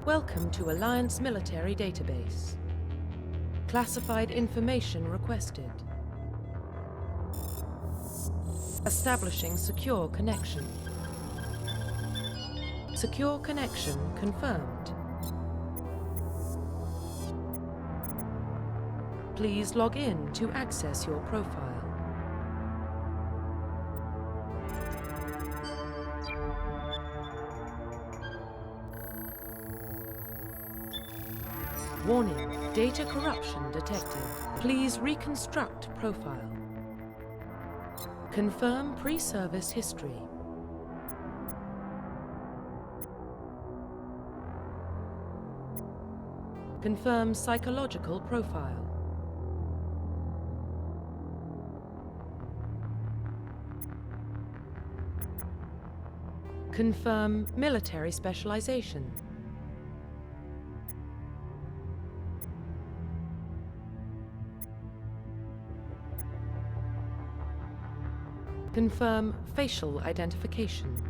Welcome to Alliance Military Database. Classified information requested. Establishing secure connection. Secure connection confirmed. Please log in to access your profile. Warning, data corruption detected. Please reconstruct profile. Confirm pre-service history. Confirm psychological profile. Confirm military specialization. Confirm facial identification.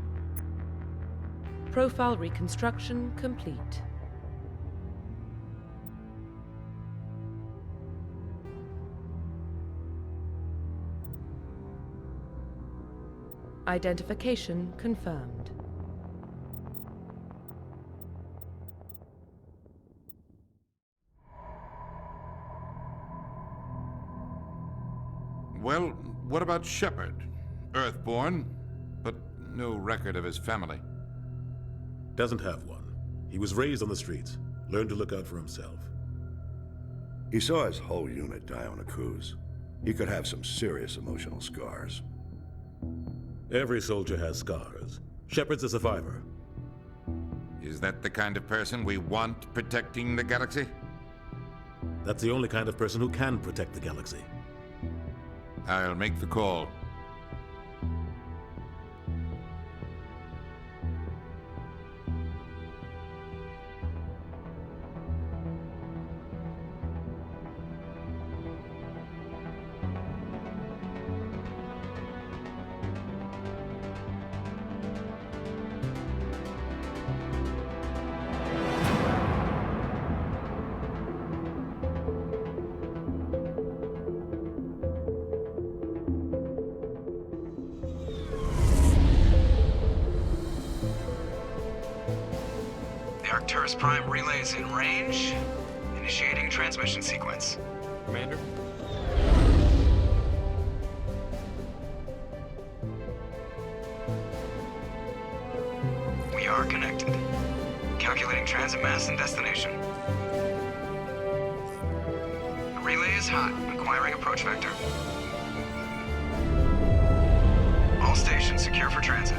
Profile reconstruction complete. Identification confirmed. Well, what about Shepard? Earthborn, but no record of his family. Doesn't have one. He was raised on the streets, learned to look out for himself. He saw his whole unit die on a cruise. He could have some serious emotional scars. Every soldier has scars. Shepard's a survivor. Is that the kind of person we want protecting the galaxy? That's the only kind of person who can protect the galaxy. I'll make the call. Arcturus Prime relay is in range. Initiating transmission sequence. Commander? We are connected. Calculating transit mass and destination. The relay is hot, acquiring approach vector. All stations secure for transit.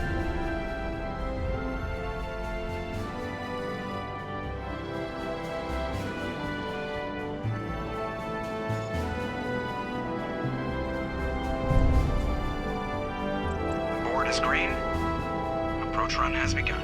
Is green. Approach run has begun.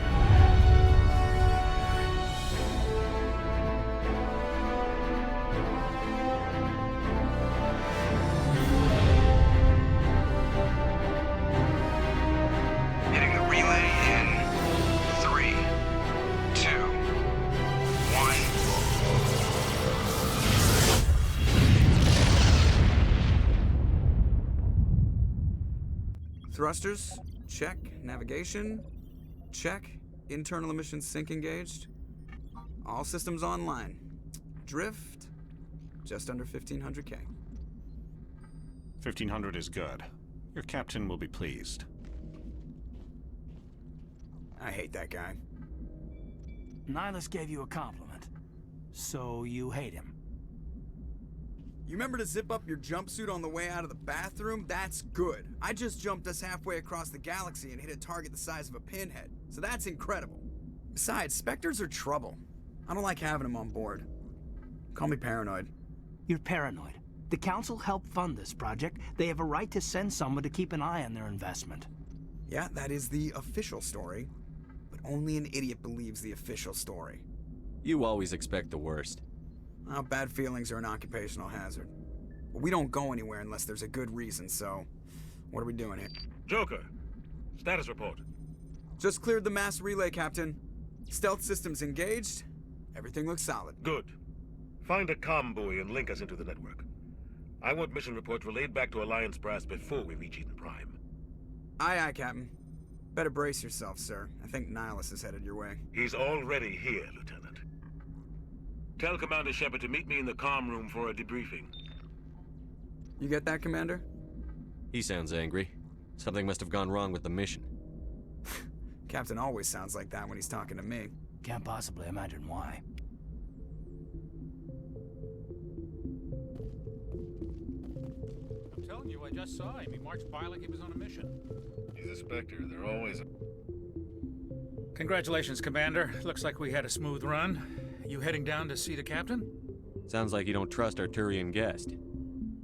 Hitting the relay in 3, 2, 1. Thrusters. Check. Navigation. Check. Internal emissions sync engaged. All systems online. Drift. Just under 1500K. 1500 is good. Your captain will be pleased. I hate that guy. Nihilus gave you a compliment. So you hate him. You remember to zip up your jumpsuit on the way out of the bathroom? That's good. I just jumped us halfway across the galaxy and hit a target the size of a pinhead. So that's incredible. Besides, Spectres are trouble. I don't like having them on board. Call me paranoid. You're paranoid. The Council helped fund this project. They have a right to send someone to keep an eye on their investment. Yeah, that is the official story. But only an idiot believes the official story. You always expect the worst. Well, bad feelings are an occupational hazard. But we don't go anywhere unless there's a good reason, so... what are we doing here? Joker, status report. Just cleared the mass relay, Captain. Stealth systems engaged. Everything looks solid. Good. Find a comm buoy and link us into the network. I want mission reports relayed back to Alliance Brass before we reach Eden Prime. Aye, aye, Captain. Better brace yourself, sir. I think Nihilus is headed your way. He's already here, Lieutenant. Tell Commander Shepard to meet me in the comm room for a debriefing. You get that, Commander? He sounds angry. Something must have gone wrong with the mission. Captain always sounds like that when he's talking to me. Can't possibly imagine why. I'm telling you, I just saw him. He marched by like he was on a mission. He's a Spectre. They're always... Congratulations, Commander. Looks like we had a smooth run. You heading down to see the captain? Sounds like you don't trust our Turian guest.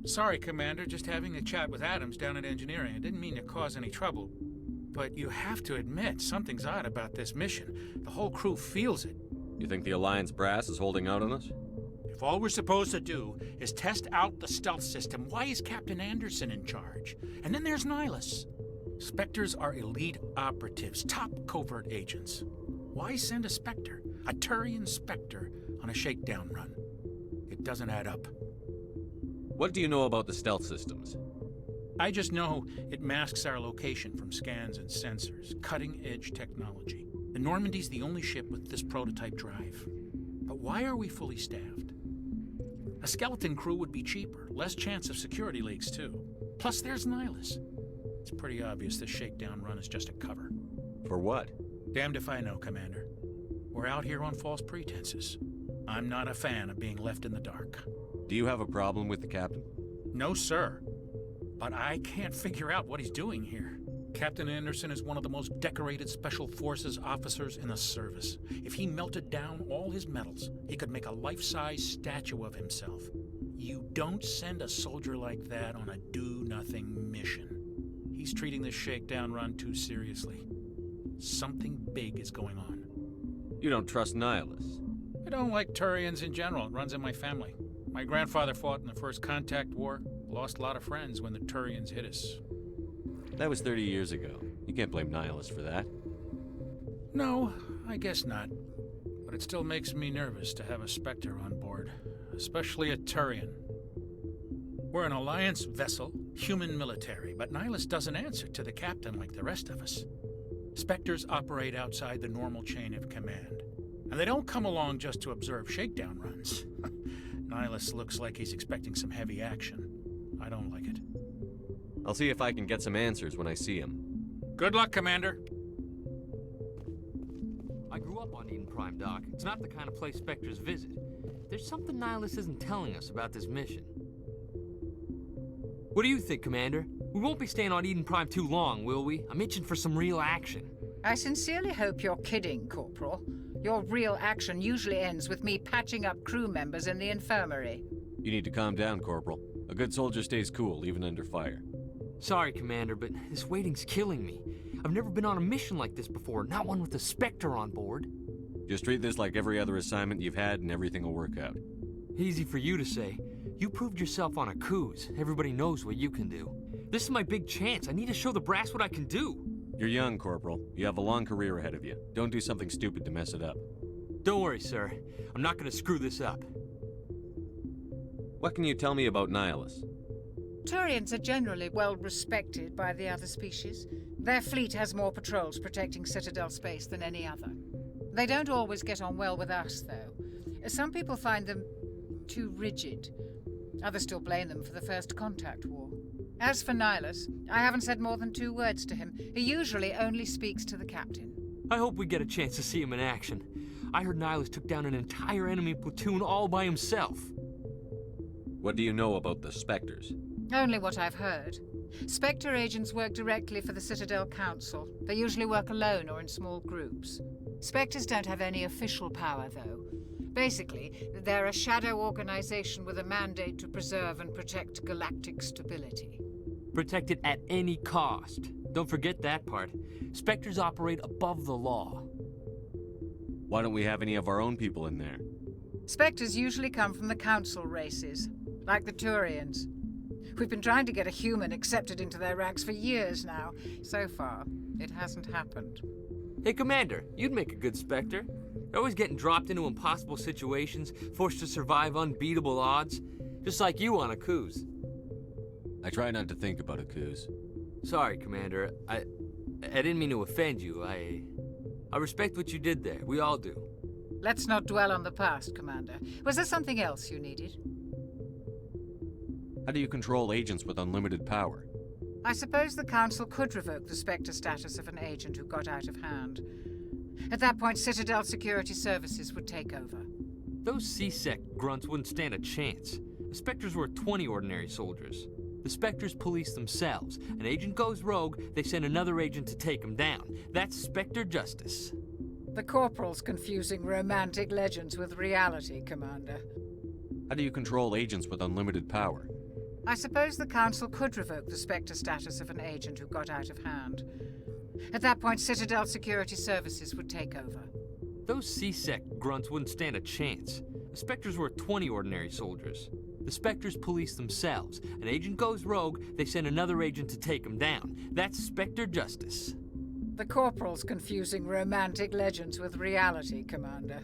Sorry, Commander. Just having a chat with Adams down at engineering. I didn't mean to cause any trouble. But you have to admit, something's odd about this mission. The whole crew feels it. You think the Alliance brass is holding out on us? If all we're supposed to do is test out the stealth system, why is Captain Anderson in charge? And then there's Nihilus. Spectres are elite operatives, top covert agents. Why send a Spectre, a Turian Spectre, on a shakedown run? It doesn't add up. What do you know about the stealth systems? I just know it masks our location from scans and sensors, cutting-edge technology. The Normandy's the only ship with this prototype drive. But why are we fully staffed? A skeleton crew would be cheaper, less chance of security leaks too. Plus there's Nihilus. It's pretty obvious this shakedown run is just a cover. For what? Damned if I know, Commander. We're out here on false pretenses. I'm not a fan of being left in the dark. Do you have a problem with the captain? No, sir. But I can't figure out what he's doing here. Captain Anderson is one of the most decorated Special Forces officers in the service. If he melted down all his medals, he could make a life-size statue of himself. You don't send a soldier like that on a do-nothing mission. He's treating this shakedown run too seriously. Something big is going on. You don't trust Nihilus? I don't like Turians in general. It runs in my family. My grandfather fought in the First Contact War. Lost a lot of friends when the Turians hit us. That was 30 years ago. You can't blame Nihilus for that. No, I guess not. But it still makes me nervous to have a Spectre on board, especially a Turian. We're an Alliance vessel, human military, but Nihilus doesn't answer to the captain like the rest of us. Spectres operate outside the normal chain of command, and they don't come along just to observe shakedown runs. Nihilus looks like he's expecting some heavy action. I don't like it. I'll see if I can get some answers when I see him. Good luck, Commander. I grew up on Eden Prime, Doc. It's not the kind of place Spectres visit. There's something Nihilus isn't telling us about this mission. What do you think, Commander? We won't be staying on Eden Prime too long, will we? I'm itching for some real action. I sincerely hope you're kidding, Corporal. Your real action usually ends with me patching up crew members in the infirmary. You need to calm down, Corporal. A good soldier stays cool, even under fire. Sorry, Commander, but this waiting's killing me. I've never been on a mission like this before, not one with a Spectre on board. Just treat this like every other assignment you've had and everything will work out. Easy for you to say. You proved yourself on a cruise. Everybody knows what you can do. This is my big chance. I need to show the brass what I can do. You're young, Corporal. You have a long career ahead of you. Don't do something stupid to mess it up. Don't worry, sir. I'm not gonna screw this up. What can you tell me about Nihilus? Turians are generally well respected by the other species. Their fleet has more patrols protecting Citadel space than any other. They don't always get on well with us, though. Some people find them too rigid. Others still blame them for the First Contact War. As for Nihilus, I haven't said more than 2 words to him. He usually only speaks to the captain. I hope we get a chance to see him in action. I heard Nihilus took down an entire enemy platoon all by himself. What do you know about the Spectres? Only what I've heard. Spectre agents work directly for the Citadel Council. They usually work alone or in small groups. Spectres don't have any official power, though. Basically, they're a shadow organization with a mandate to preserve and protect galactic stability. Protect it at any cost. Don't forget that part. Spectres operate above the law. Why don't we have any of our own people in there? Spectres usually come from the Council races, like the Turians. We've been trying to get a human accepted into their ranks for years now. So far, it hasn't happened. Hey, Commander, you'd make a good Spectre. You're always getting dropped into impossible situations, forced to survive unbeatable odds. Just like you on a cruise. I try not to think about a cruise. Sorry, Commander. I didn't mean to offend you. I respect what you did there. We all do. Let's not dwell on the past, Commander. Was there something else you needed? How do you control agents with unlimited power? I suppose the Council could revoke the Spectre status of an agent who got out of hand. At that point, Citadel Security Services would take over. Those C-Sec grunts wouldn't stand a chance. The Spectres were 20 ordinary soldiers. The Spectres police themselves. An agent goes rogue, they send another agent to take him down. That's Spectre justice. The Corporal's confusing romantic legends with reality, Commander. How do you control agents with unlimited power? I suppose the Council could revoke the Spectre status of an agent who got out of hand. At that point, Citadel Security Services would take over. Those C-Sec grunts wouldn't stand a chance. The Spectres were 20 ordinary soldiers. The Spectres police themselves. An agent goes rogue, they send another agent to take him down. That's Spectre justice. The Corporal's confusing romantic legends with reality, Commander.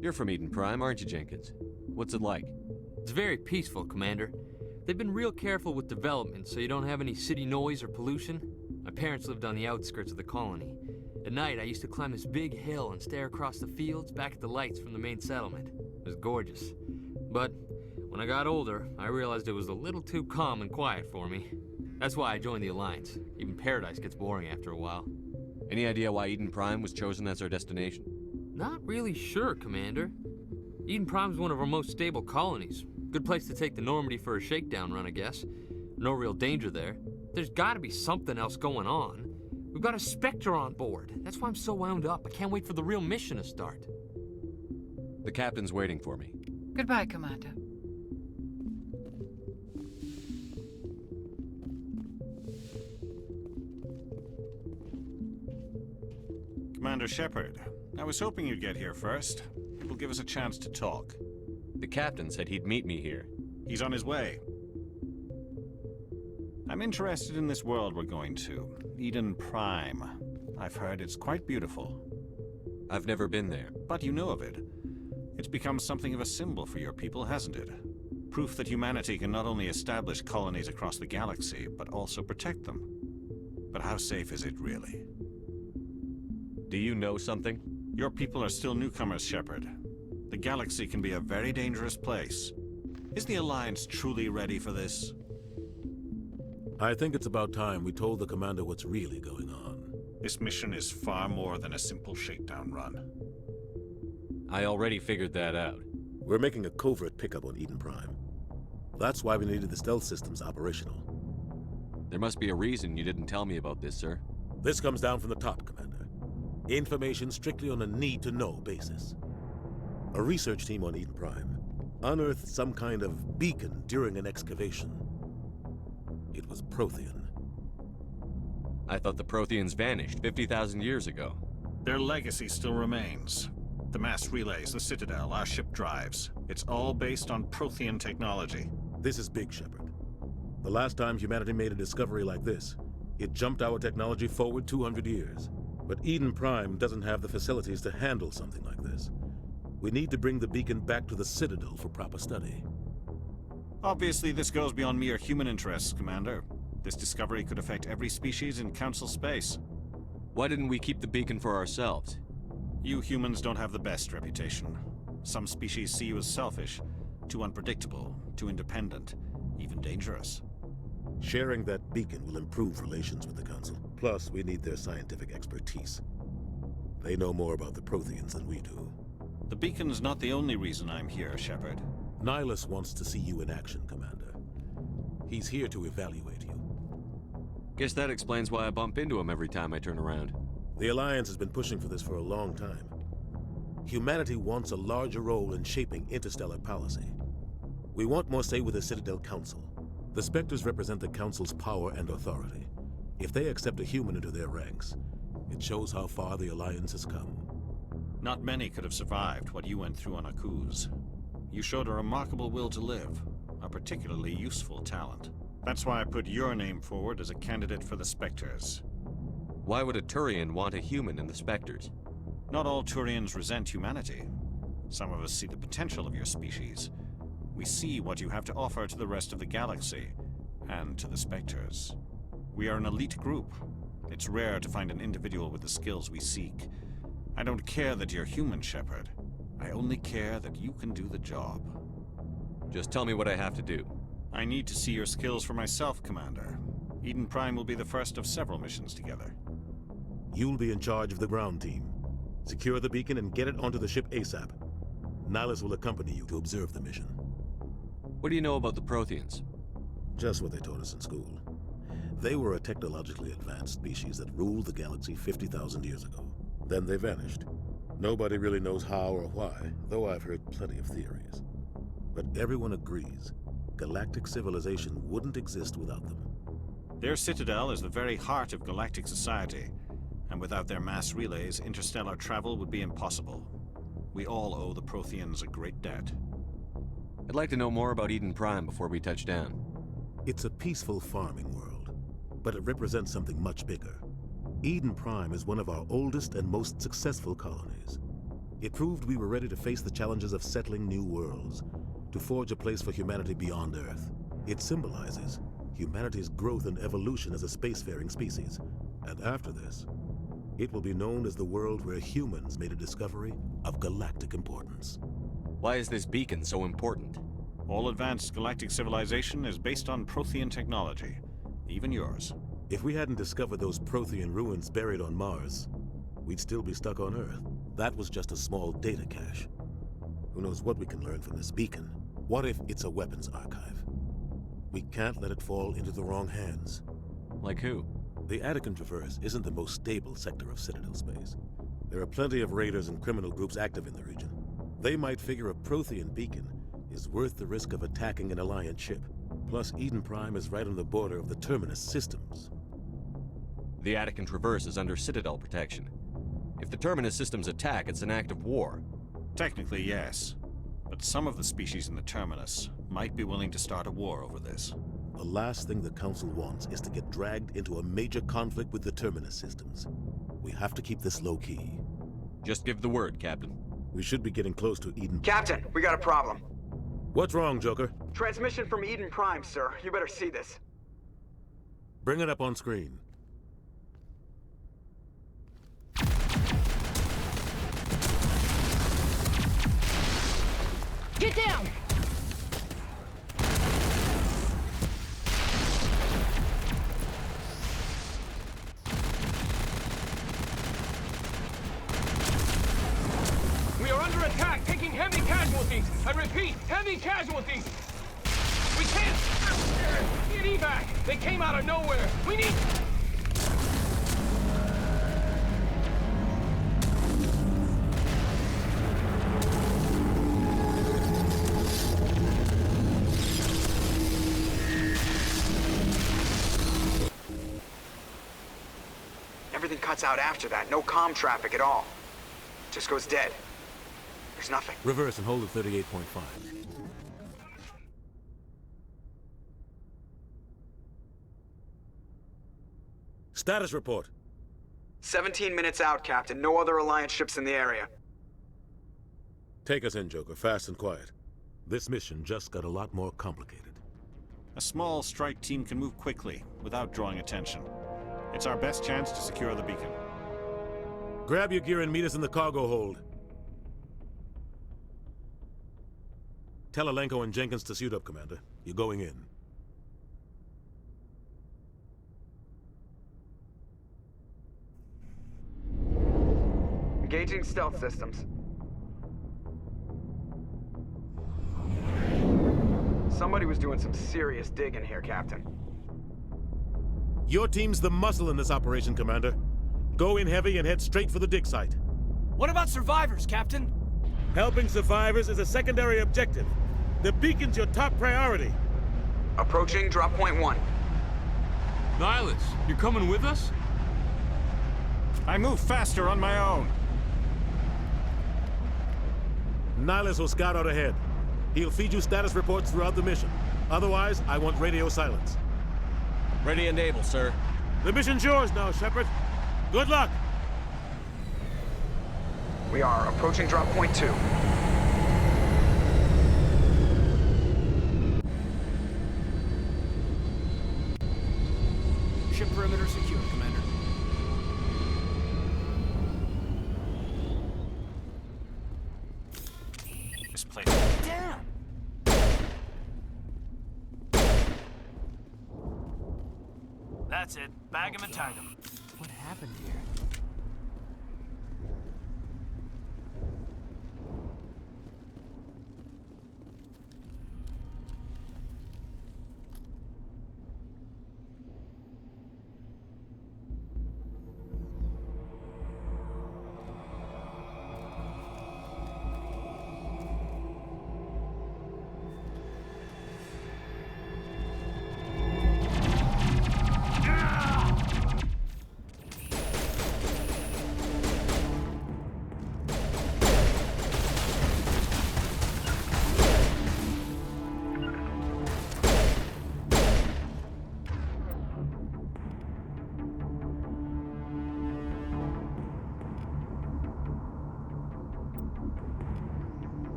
You're from Eden Prime, aren't you, Jenkins? What's it like? It's very peaceful, Commander. They've been real careful with development so you don't have any city noise or pollution. My parents lived on the outskirts of the colony. At night, I used to climb this big hill and stare across the fields back at the lights from the main settlement. It was gorgeous. But when I got older, I realized it was a little too calm and quiet for me. That's why I joined the Alliance. Even Paradise gets boring after a while. Any idea why Eden Prime was chosen as our destination? Not really sure, Commander. Eden Prime's one of our most stable colonies. Good place to take the Normandy for a shakedown run, I guess. No real danger there. There's gotta be something else going on. We've got a Spectre on board. That's why I'm so wound up. I can't wait for the real mission to start. The captain's waiting for me. Goodbye, Commander. Commander Shepard, I was hoping you'd get here first. It will give us a chance to talk. The captain said he'd meet me here. He's on his way. I'm interested in this world we're going to, Eden Prime. I've heard it's quite beautiful. I've never been there. But you know of it. It's become something of a symbol for your people, hasn't it? Proof that humanity can not only establish colonies across the galaxy, but also protect them. But how safe is it, really? Do you know something? Your people are still newcomers, Shepard. The galaxy can be a very dangerous place. Is the Alliance truly ready for this? I think it's about time we told the Commander what's really going on. This mission is far more than a simple shakedown run. I already figured that out. We're making a covert pickup on Eden Prime. That's why we needed the stealth systems operational. There must be a reason you didn't tell me about this, sir. This comes down from the top, Commander. Information strictly on a need-to-know basis. A research team on Eden Prime unearthed some kind of beacon during an excavation. It was Prothean. I thought the Protheans vanished 50,000 years ago. Their legacy still remains. The mass relays, the Citadel, our ship drives. It's all based on Prothean technology. This is big, Shepard. The last time humanity made a discovery like this, it jumped our technology forward 200 years. But Eden Prime doesn't have the facilities to handle something like this. We need to bring the beacon back to the Citadel for proper study. Obviously, this goes beyond mere human interests, Commander. This discovery could affect every species in Council space. Why didn't we keep the beacon for ourselves? You humans don't have the best reputation. Some species see you as selfish, too unpredictable, too independent, even dangerous. Sharing that beacon will improve relations with the Council. Plus, we need their scientific expertise. They know more about the Protheans than we do. The beacon's not the only reason I'm here, Shepard. Nihilus wants to see you in action, Commander. He's here to evaluate you. Guess that explains why I bump into him every time I turn around. The Alliance has been pushing for this for a long time. Humanity wants a larger role in shaping interstellar policy. We want more say with the Citadel Council. The Spectres represent the Council's power and authority. If they accept a human into their ranks, it shows how far the Alliance has come. Not many could have survived what you went through on Akuz. You showed a remarkable will to live, a particularly useful talent. That's why I put your name forward as a candidate for the Spectres. Why would a Turian want a human in the Spectres? Not all Turians resent humanity. Some of us see the potential of your species. We see what you have to offer to the rest of the galaxy, and to the Spectres. We are an elite group. It's rare to find an individual with the skills we seek. I don't care that you're human, Shepard. I only care that you can do the job. Just tell me what I have to do. I need to see your skills for myself, Commander. Eden Prime will be the first of several missions together. You'll be in charge of the ground team. Secure the beacon and get it onto the ship ASAP. Nihilus will accompany you to observe the mission. What do you know about the Protheans? Just what they taught us in school. They were a technologically advanced species that ruled the galaxy 50,000 years ago. Then they vanished. Nobody really knows how or why, though I've heard plenty of theories. But everyone agrees, galactic civilization wouldn't exist without them. Their citadel is the very heart of galactic society, and without their mass relays, interstellar travel would be impossible. We all owe the Protheans a great debt. I'd like to know more about Eden Prime before we touch down. It's a peaceful farming world, but it represents something much bigger. Eden Prime is one of our oldest and most successful colonies. It proved we were ready to face the challenges of settling new worlds, to forge a place for humanity beyond Earth. It symbolizes humanity's growth and evolution as a spacefaring species. And after this, it will be known as the world where humans made a discovery of galactic importance. Why is this beacon so important? All advanced galactic civilization is based on Prothean technology, even yours. If we hadn't discovered those Prothean ruins buried on Mars, we'd still be stuck on Earth. That was just a small data cache. Who knows what we can learn from this beacon? What if it's a weapons archive? We can't let it fall into the wrong hands. Like who? The Attican Traverse isn't the most stable sector of Citadel space. There are plenty of raiders and criminal groups active in the region. They might figure a Prothean beacon is worth the risk of attacking an Alliance ship. Plus, Eden Prime is right on the border of the Terminus systems. The Attican Traverse is under Citadel protection. If the Terminus systems attack, it's an act of war. Technically, yes. But some of the species in the Terminus might be willing to start a war over this. The last thing the Council wants is to get dragged into a major conflict with the Terminus systems. We have to keep this low-key. Just give the word, Captain. We should be getting close to Eden... Captain, we got a problem. What's wrong, Joker? Transmission from Eden Prime, sir. You better see this. Bring it up on screen. Get down! We are under attack, taking heavy casualties. I repeat, heavy casualties. We can't get evac. They came out of nowhere. We need... Everything cuts out after that. No comm traffic at all. Just goes dead. There's nothing. Reverse and hold at 38.5. Status report. 17 minutes out, Captain. No other Alliance ships in the area. Take us in, Joker, fast and quiet. This mission just got a lot more complicated. A small strike team can move quickly, without drawing attention. It's our best chance to secure the beacon. Grab your gear and meet us in the cargo hold. Tell Alenko and Jenkins to suit up, Commander. You're going in. Engaging stealth systems. Somebody was doing some serious digging here, Captain. Your team's the muscle in this operation, Commander. Go in heavy and head straight for the dig site. What about survivors, Captain? Helping survivors is a secondary objective. The beacon's your top priority. Approaching drop point 1. Nihilus, you're coming with us? I move faster on my own. Nihilus will scout out ahead. He'll feed you status reports throughout the mission. Otherwise, I want radio silence. Ready and able, sir. The mission's yours now, Shepard. Good luck! We are approaching drop point 2. Ship perimeter secure, Commander. This place. Damn! That's it. Bag him and tag him. What happened here?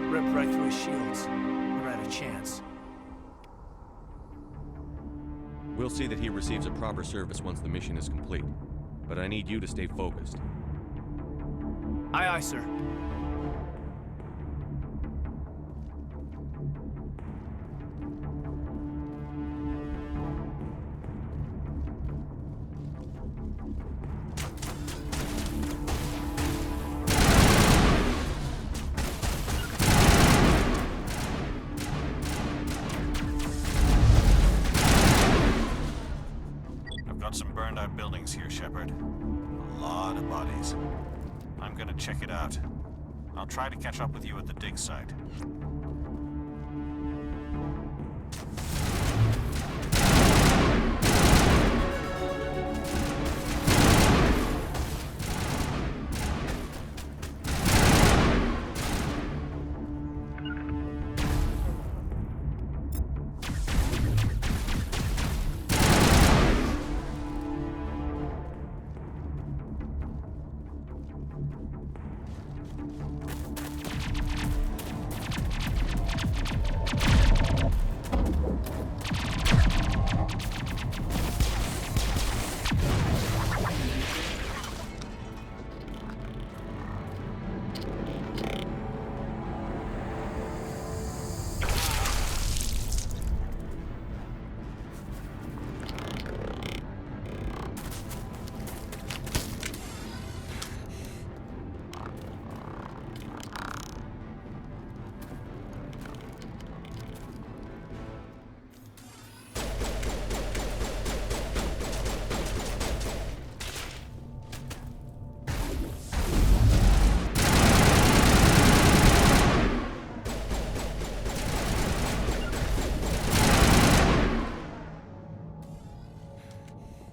Rip right through his shields. We're at a chance. We'll see that he receives a proper service once the mission is complete. But I need you to stay focused. Aye, aye, sir. Some burned out buildings here, Shepard. A lot of bodies. I'm gonna check it out. I'll try to catch up with you at the dig site.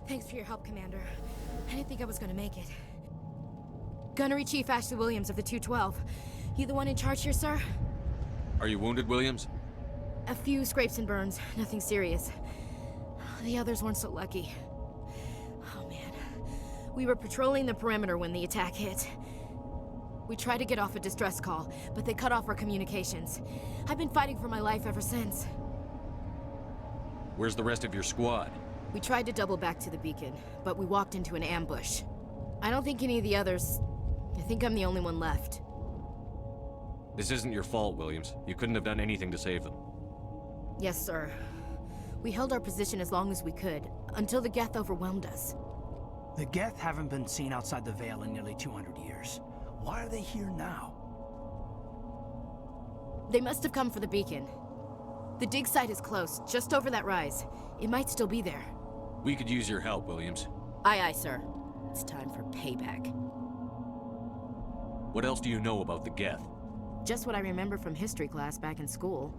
Thanks for your help, Commander. I didn't think I was gonna make it. Gunnery Chief Ashley Williams of the 212. You the one in charge here, sir? Are you wounded, Williams? A few scrapes and burns, nothing serious. The others weren't so lucky. Oh man. We were patrolling the perimeter when the attack hit. We tried to get off a distress call, but they cut off our communications. I've been fighting for my life ever since. Where's the rest of your squad? We tried to double back to the beacon, but we walked into an ambush. I don't think any of the others... I think I'm the only one left. This isn't your fault, Williams. You couldn't have done anything to save them. Yes, sir. We held our position as long as we could, until the Geth overwhelmed us. The Geth haven't been seen outside the Veil in nearly 200 years. Why are they here now? They must have come for the beacon. The dig site is close, just over that rise. It might still be there. We could use your help, Williams. Aye, aye, sir. It's time for payback. What else do you know about the Geth? Just what I remember from history class back in school.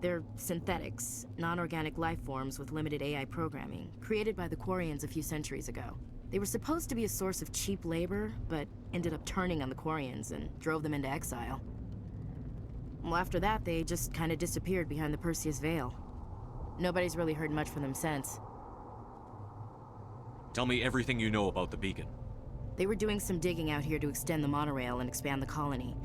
They're synthetics, non-organic life forms with limited AI programming, created by the Quarians a few centuries ago. They were supposed to be a source of cheap labor, but ended up turning on the Quarians and drove them into exile. Well, after that, they just kind of disappeared behind the Perseus Veil. Nobody's really heard much from them since. Tell me everything you know about the beacon. They were doing some digging out here to extend the monorail and expand the colony.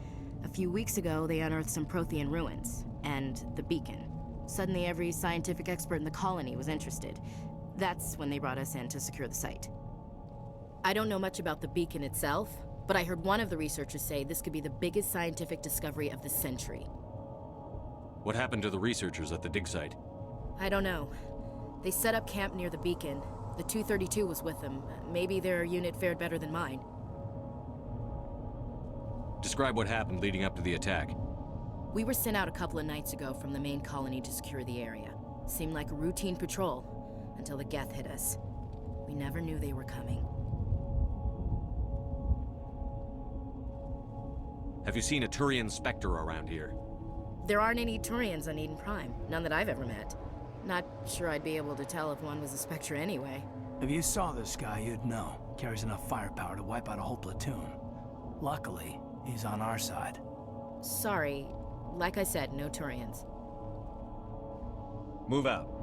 A few weeks ago, they unearthed some Prothean ruins, and the beacon. Suddenly, every scientific expert in the colony was interested. That's when they brought us in to secure the site. I don't know much about the beacon itself, but I heard one of the researchers say this could be the biggest scientific discovery of the century. What happened to the researchers at the dig site? I don't know. They set up camp near the beacon. The 232 was with them. Maybe their unit fared better than mine. Describe what happened leading up to the attack. We were sent out a couple of nights ago from the main colony to secure the area. Seemed like a routine patrol, until the Geth hit us. We never knew they were coming. Have you seen a Turian Spectre around here? There aren't any Turians on Eden Prime. None that I've ever met. Not sure I'd be able to tell if one was a Spectre anyway. If you saw this guy, you'd know. Carries enough firepower to wipe out a whole platoon. Luckily, he's on our side. Sorry. Like I said, no Turians. Move out.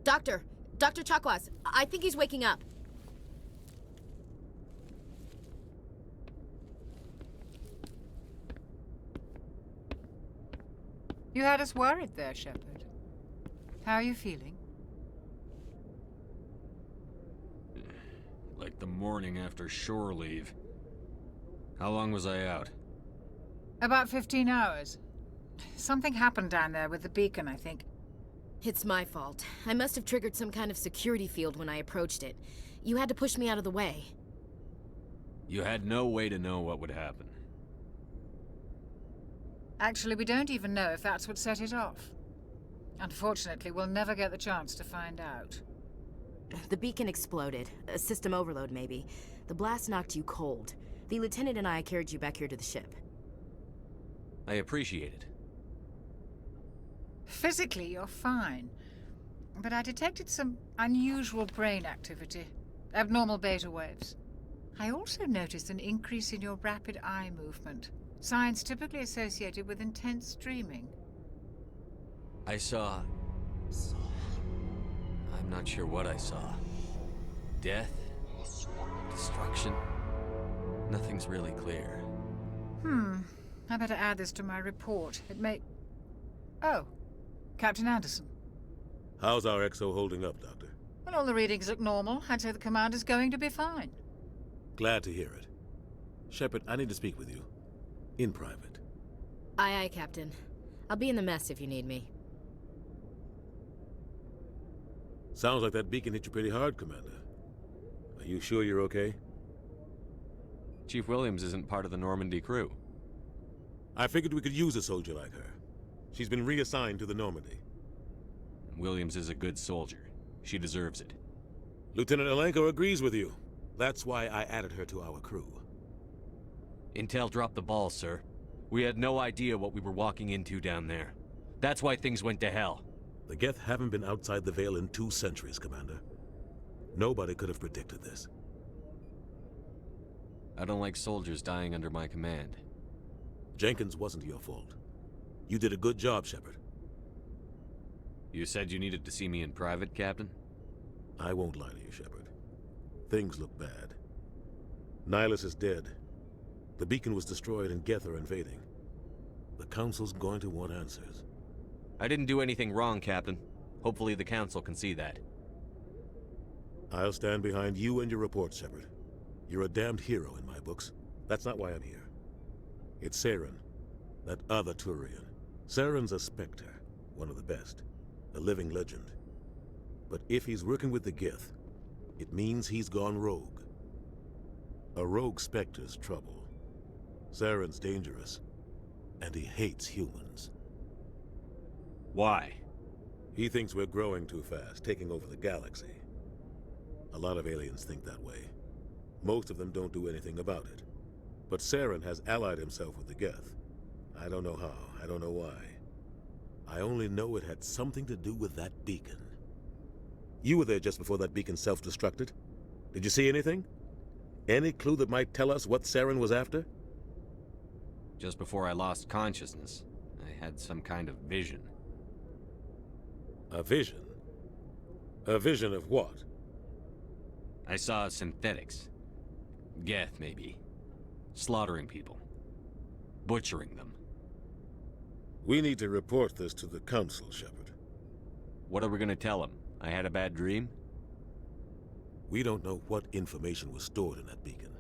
Doctor! Dr. Chakwas, I think he's waking up. You had us worried there, Shepard. How are you feeling? Like the morning after shore leave. How long was I out? About 15 hours. Something happened down there with the beacon, I think. It's my fault. I must have triggered some kind of security field when I approached it. You had to push me out of the way. You had no way to know what would happen. Actually, we don't even know if that's what set it off. Unfortunately, we'll never get the chance to find out. The beacon exploded. A system overload, maybe. The blast knocked you cold. The lieutenant and I carried you back here to the ship. I appreciate it. Physically, you're fine. But I detected some unusual brain activity. Abnormal beta waves. I also noticed an increase in your rapid eye movement. Signs typically associated with intense dreaming. I saw... I'm not sure what I saw. Death? Destruction? Nothing's really clear. I better add this to my report. It may... Oh, Captain Anderson. How's our XO holding up, Doctor? Well, all the readings look normal. I'd say the commander's going to be fine. Glad to hear it. Shepard, I need to speak with you. In private. Aye, Captain. I'll be in the mess if you need me. Sounds like that beacon hit you pretty hard, Commander. Are you sure you're okay? Chief Williams isn't part of the Normandy crew. I figured we could use a soldier like her. She's been reassigned to the Normandy. Williams is a good soldier. She deserves it. Lieutenant Alenko agrees with you. That's why I added her to our crew. Intel dropped the ball, sir. We had no idea what we were walking into down there. That's why things went to hell. The Geth haven't been outside the Veil in 2 centuries, Commander. Nobody could have predicted this. I don't like soldiers dying under my command. Jenkins wasn't your fault. You did a good job, Shepard. You said you needed to see me in private, Captain? I won't lie to you, Shepard. Things look bad. Nihilus is dead. The beacon was destroyed and Geth are invading. The Council's going to want answers. I didn't do anything wrong, Captain. Hopefully the Council can see that. I'll stand behind you and your report, Shepard. You're a damned hero in my books. That's not why I'm here. It's Saren, that other Turian. Saren's a Spectre, one of the best. A living legend. But if he's working with the Geth, it means he's gone rogue. A rogue Spectre's trouble. Saren's dangerous, and he hates humans. Why? He thinks we're growing too fast, taking over the galaxy. A lot of aliens think that way. Most of them don't do anything about it. But Saren has allied himself with the Geth. I don't know how, I don't know why. I only know it had something to do with that beacon. You were there just before that beacon self-destructed. Did you see anything? Any clue that might tell us what Saren was after? Just before I lost consciousness, I had some kind of vision. A vision? A vision of what? I saw synthetics. Geth, maybe. Slaughtering people. Butchering them. We need to report this to the Council, Shepard. What are we gonna tell them? I had a bad dream? We don't know what information was stored in that beacon.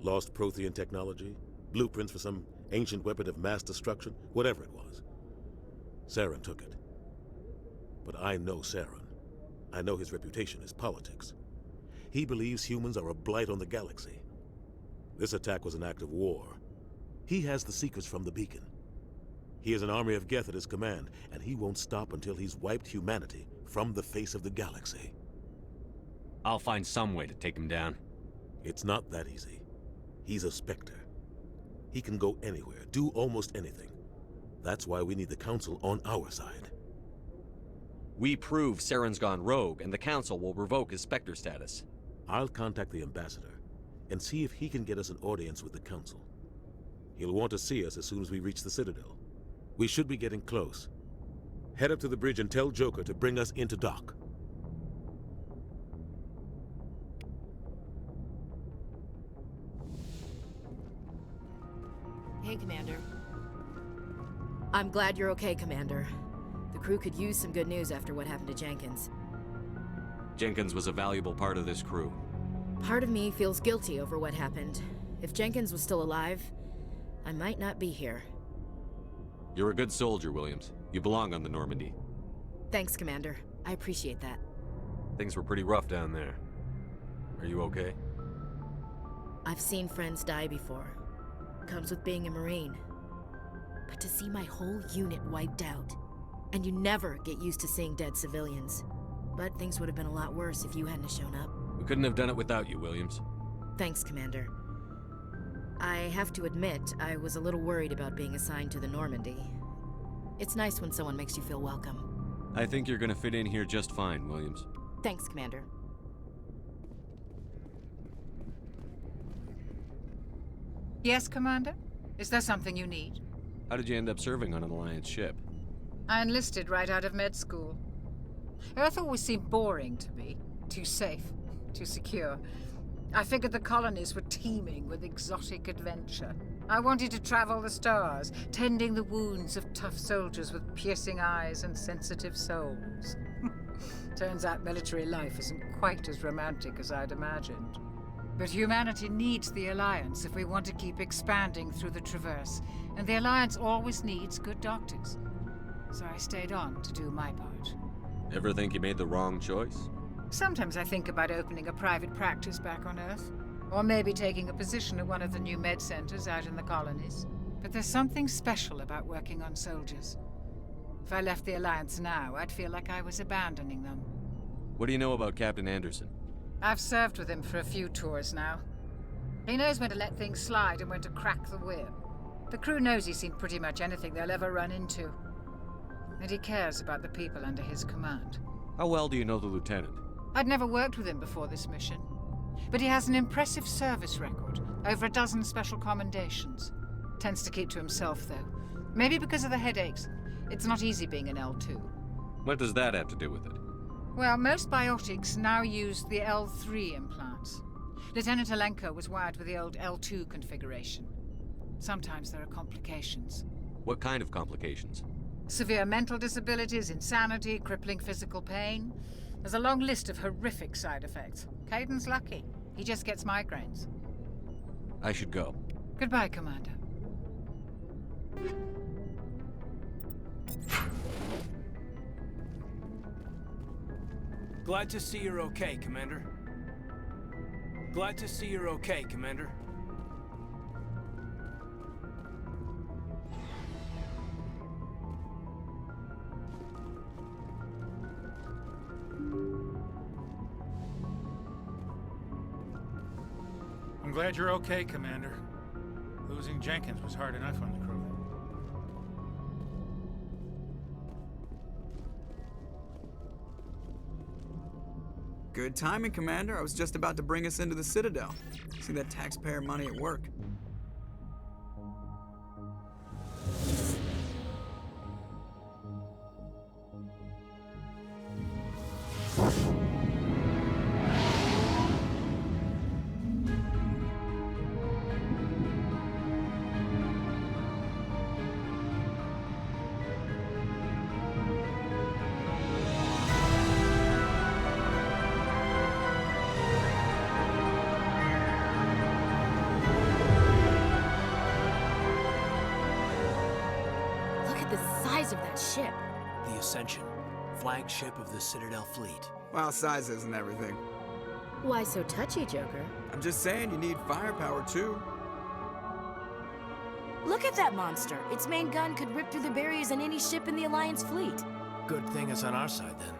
Lost Prothean technology? Blueprints for some ancient weapon of mass destruction? Whatever it was. Saren took it. But I know Saren. I know his reputation is politics. He believes humans are a blight on the galaxy. This attack was an act of war. He has the secrets from the beacon. He has an army of Geth at his command, and he won't stop until he's wiped humanity from the face of the galaxy. I'll find some way to take him down. It's not that easy. He's a Spectre. He can go anywhere, do almost anything. That's why we need the Council on our side. We prove Saren's gone rogue, and the Council will revoke his Spectre status. I'll contact the Ambassador and see if he can get us an audience with the Council. He'll want to see us as soon as we reach the Citadel. We should be getting close. Head up to the bridge and tell Joker to bring us into dock. okay, Commander. I'm glad you're okay, Commander. The crew could use some good news after what happened to Jenkins. Jenkins was a valuable part of this crew. Part of me feels guilty over what happened. If Jenkins was still alive, I might not be here. You're a good soldier, Williams. You belong on the Normandy. Thanks, Commander. I appreciate that. Things were pretty rough down there. Are you okay? I've seen friends die before. Comes with being a Marine. But to see my whole unit wiped out, and you never get used to seeing dead civilians. But things would have been a lot worse if you hadn't shown up. We couldn't have done it without you, Williams. Thanks, Commander. I have to admit, I was a little worried about being assigned to the Normandy. It's nice when someone makes you feel welcome. I think you're gonna fit in here just fine, Williams. Thanks, Commander. Yes, Commander? Is there something you need? How did you end up serving on an Alliance ship? I enlisted right out of med school. Earth always seemed boring to me. Too safe, too secure. I figured the colonies were teeming with exotic adventure. I wanted to travel the stars, tending the wounds of tough soldiers with piercing eyes and sensitive souls. Turns out military life isn't quite as romantic as I'd imagined. But humanity needs the Alliance if we want to keep expanding through the Traverse, and the Alliance always needs good doctors. So I stayed on to do my part. Ever think you made the wrong choice? Sometimes I think about opening a private practice back on Earth, or maybe taking a position at one of the new med centers out in the colonies. But there's something special about working on soldiers. If I left the Alliance now, I'd feel like I was abandoning them. What do you know about Captain Anderson? I've served with him for a few tours now. He knows when to let things slide and when to crack the whip. The crew knows he's seen pretty much anything they'll ever run into. And he cares about the people under his command. How well do you know the lieutenant? I'd never worked with him before this mission. But he has an impressive service record, over a dozen special commendations. Tends to keep to himself, though. Maybe because of the headaches. It's not easy being an L2. What does that have to do with it? Well, most biotics now use the L3 implants. Lieutenant Alenko was wired with the old L2 configuration. Sometimes there are complications. What kind of complications? Severe mental disabilities, insanity, crippling physical pain. There's a long list of horrific side effects. Caden's lucky. He just gets migraines. I should go. Goodbye, Commander. Glad to see you're okay, Commander. Glad to see you're okay, Commander. I'm glad you're okay, Commander. Losing Jenkins was hard enough on the crew. Good timing, Commander. I was just about to bring us into the Citadel. See that taxpayer money at work. Of that ship. The Ascension, flagship of the Citadel fleet. Well, size isn't everything. Why so touchy, Joker? I'm just saying you need firepower, too. Look at that monster. Its main gun could rip through the barriers in any ship in the Alliance fleet. Good thing it's on our side, then.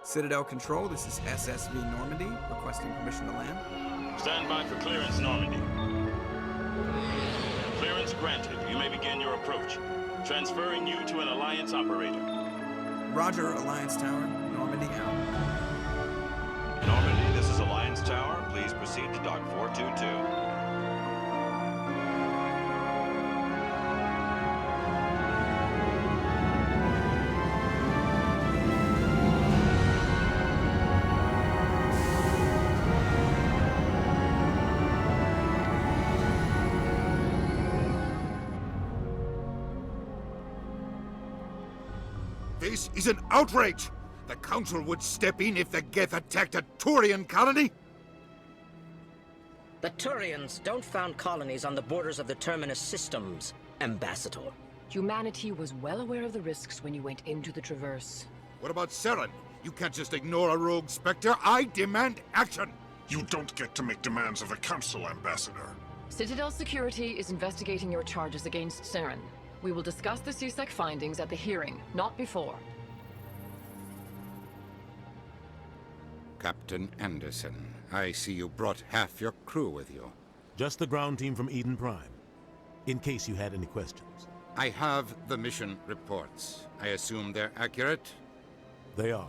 Citadel Control, this is SSV Normandy, requesting permission to land. Stand by for clearance, Normandy. Clearance granted. You may begin your approach. Transferring you to an Alliance operator. Roger, Alliance Tower. Normandy out. Normandy, this is Alliance Tower. Please proceed to Dock 422. This is an outrage! The Council would step in if the Geth attacked a Turian colony? The Turians don't found colonies on the borders of the Terminus systems, Ambassador. Humanity was well aware of the risks when you went into the Traverse. What about Saren? You can't just ignore a rogue Spectre. I demand action! You don't get to make demands of the Council, Ambassador. Citadel Security is investigating your charges against Saren. We will discuss the CSEC findings at the hearing, not before. Captain Anderson, I see you brought half your crew with you. Just the ground team from Eden Prime, in case you had any questions. I have the mission reports. I assume they're accurate? They are.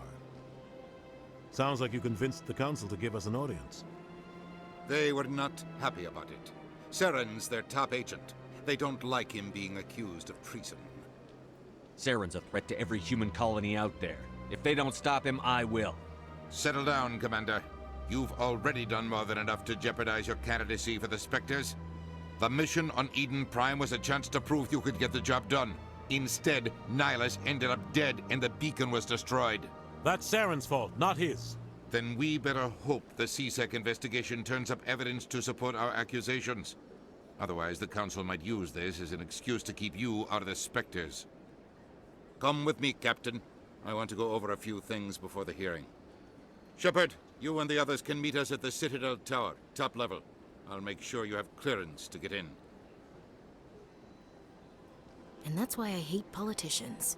Sounds like you convinced the Council to give us an audience. They were not happy about it. Saren's their top agent. They don't like him being accused of treason. Saren's a threat to every human colony out there. If they don't stop him, I will. Settle down, Commander. You've already done more than enough to jeopardize your candidacy for the Spectres. The mission on Eden Prime was a chance to prove you could get the job done. Instead, Nihilus ended up dead and the beacon was destroyed. That's Saren's fault, not his. Then we better hope the CSEC investigation turns up evidence to support our accusations. Otherwise, the Council might use this as an excuse to keep you out of the Spectres. Come with me, Captain. I want to go over a few things before the hearing. Shepard, you and the others can meet us at the Citadel Tower, top level. I'll make sure you have clearance to get in. And that's why I hate politicians.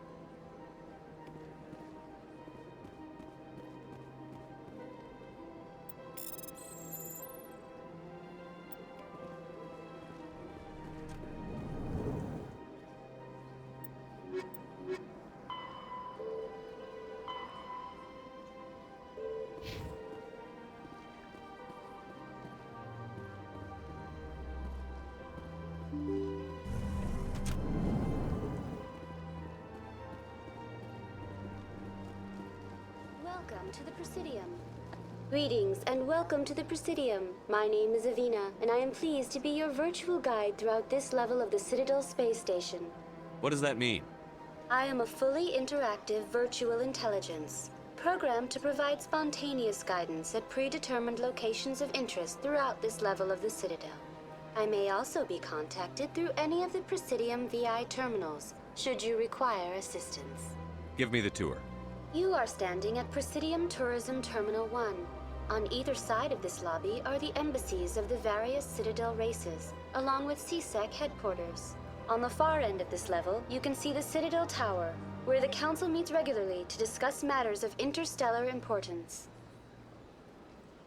Welcome to the Presidium. Greetings and welcome to the Presidium. My name is Avina, and I am pleased to be your virtual guide throughout this level of the Citadel Space Station. What does that mean? I am a fully interactive virtual intelligence, programmed to provide spontaneous guidance at predetermined locations of interest throughout this level of the Citadel. I may also be contacted through any of the Presidium VI terminals, should you require assistance. Give me the tour. You are standing at Presidium Tourism Terminal 1. On either side of this lobby are the embassies of the various Citadel races, along with CSEC headquarters. On the far end of this level, you can see the Citadel Tower, where the Council meets regularly to discuss matters of interstellar importance.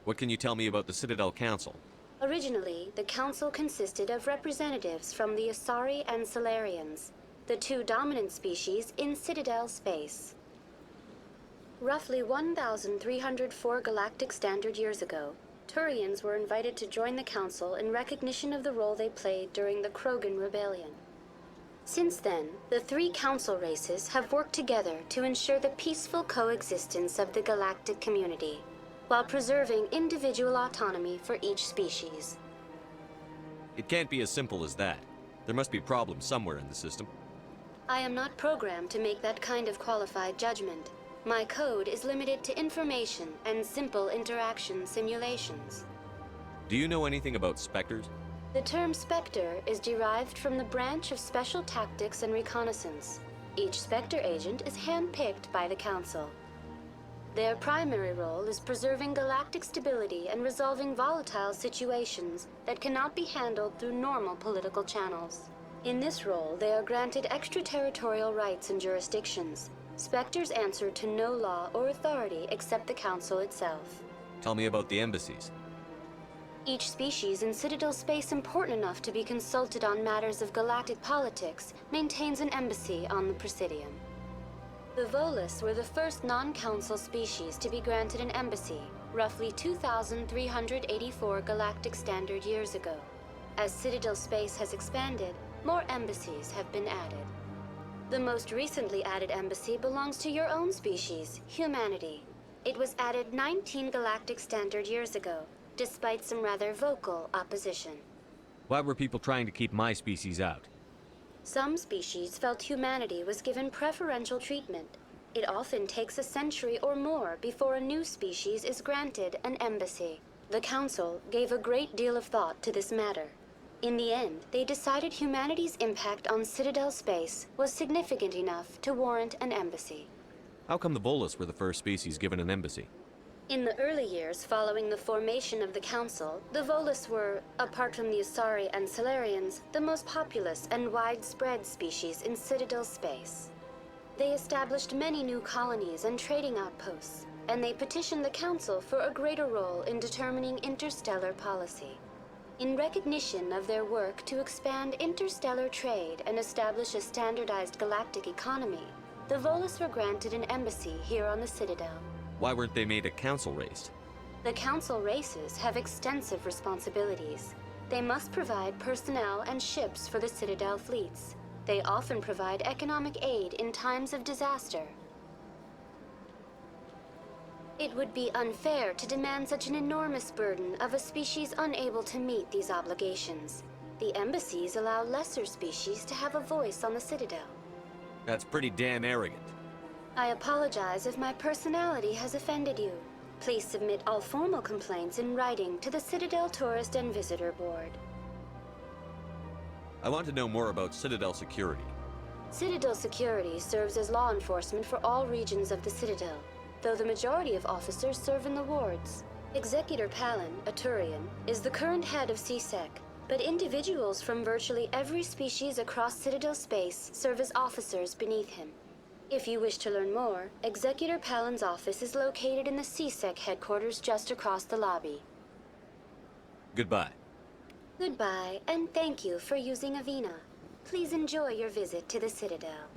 What can you tell me about the Citadel Council? Originally, the Council consisted of representatives from the Asari and Solarians, the two dominant species in Citadel space. Roughly 1,304 galactic standard years ago, Turians were invited to join the Council in recognition of the role they played during the Krogan Rebellion. Since then, the three Council races have worked together to ensure the peaceful coexistence of the galactic community, while preserving individual autonomy for each species. It can't be as simple as that. There must be problems somewhere in the system. I am not programmed to make that kind of qualified judgment. My code is limited to information and simple interaction simulations. Do you know anything about Spectres? The term Spectre is derived from the branch of Special Tactics and Reconnaissance. Each Spectre agent is handpicked by the Council. Their primary role is preserving galactic stability and resolving volatile situations that cannot be handled through normal political channels. In this role, they are granted extraterritorial rights and jurisdictions. Spectres answer to no law or authority except the Council itself. Tell me about the embassies. Each species in Citadel space important enough to be consulted on matters of galactic politics maintains an embassy on the Presidium. The Volus were the first non-Council species to be granted an embassy, roughly 2,384 galactic standard years ago. As Citadel space has expanded, more embassies have been added. The most recently added embassy belongs to your own species, humanity. It was added 19 galactic standard years ago, despite some rather vocal opposition. Why were people trying to keep my species out? Some species felt humanity was given preferential treatment. It often takes a century or more before a new species is granted an embassy. The Council gave a great deal of thought to this matter. In the end, they decided humanity's impact on Citadel space was significant enough to warrant an embassy. How come the Volus were the first species given an embassy? In the early years following the formation of the Council, the Volus were, apart from the Asari and Solarians, the most populous and widespread species in Citadel space. They established many new colonies and trading outposts, and they petitioned the Council for a greater role in determining interstellar policy. In recognition of their work to expand interstellar trade and establish a standardized galactic economy, the Volus were granted an embassy here on the Citadel. Why weren't they made a council race? The Council races have extensive responsibilities. They must provide personnel and ships for the Citadel fleets. They often provide economic aid in times of disaster. It would be unfair to demand such an enormous burden of a species unable to meet these obligations. The embassies allow lesser species to have a voice on the Citadel. That's pretty damn arrogant. I apologize if my personality has offended you. Please submit all formal complaints in writing to the Citadel Tourist and Visitor Board. I want to know more about Citadel security. Citadel security serves as law enforcement for all regions of the Citadel, though the majority of officers serve in the wards. Executor Palin, a Turian, is the current head of CSEC, but individuals from virtually every species across Citadel space serve as officers beneath him. If you wish to learn more, Executor Palin's office is located in the CSEC headquarters just across the lobby. Goodbye. Goodbye, and thank you for using Avina. Please enjoy your visit to the Citadel.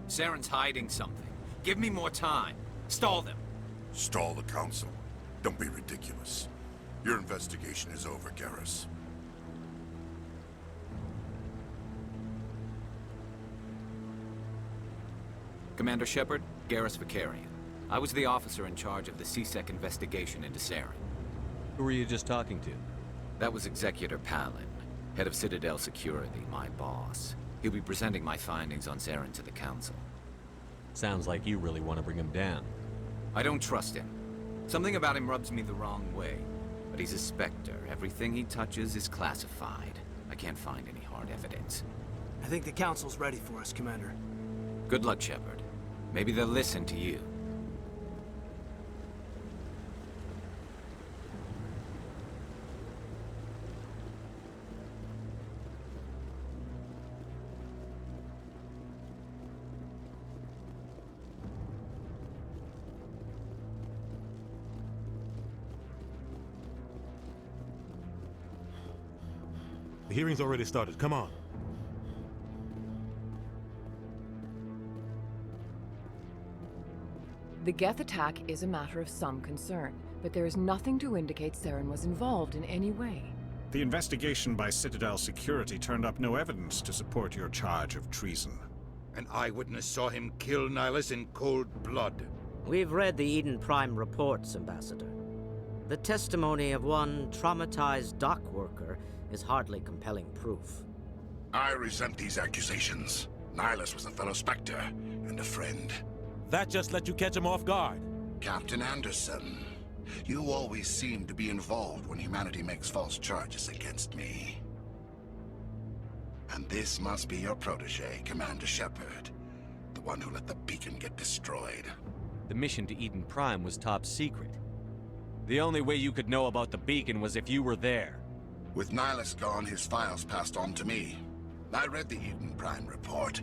Saren's hiding something. Give me more time. Stall them. Stall the Council? Don't be ridiculous. Your investigation is over, Garrus. Commander Shepard, Garrus Vicarian. I was the officer in charge of the CSEC investigation into Saren. Who were you just talking to? That was Executor Palin, head of Citadel Security, my boss. He'll be presenting my findings on Saren to the Council. Sounds like you really want to bring him down. I don't trust him. Something about him rubs me the wrong way. But he's a Spectre. Everything he touches is classified. I can't find any hard evidence. I think the Council's ready for us, Commander. Good luck, Shepard. Maybe they'll listen to you. The hearing's already started. Come on. The Geth attack is a matter of some concern, but there is nothing to indicate Saren was involved in any way. The investigation by Citadel Security turned up no evidence to support your charge of treason. An eyewitness saw him kill Nihilus in cold blood. We've read the Eden Prime reports, Ambassador. The testimony of one traumatized dock worker is hardly compelling proof. I resent these accusations. Nihilus was a fellow Spectre and a friend. That just let you catch him off guard. Captain Anderson, you always seem to be involved when humanity makes false charges against me. And this must be your protege, Commander Shepard, the one who let the beacon get destroyed. The mission to Eden Prime was top secret. The only way you could know about the beacon was if you were there. With Nihilus gone, his files passed on to me. I read the Eden Prime report.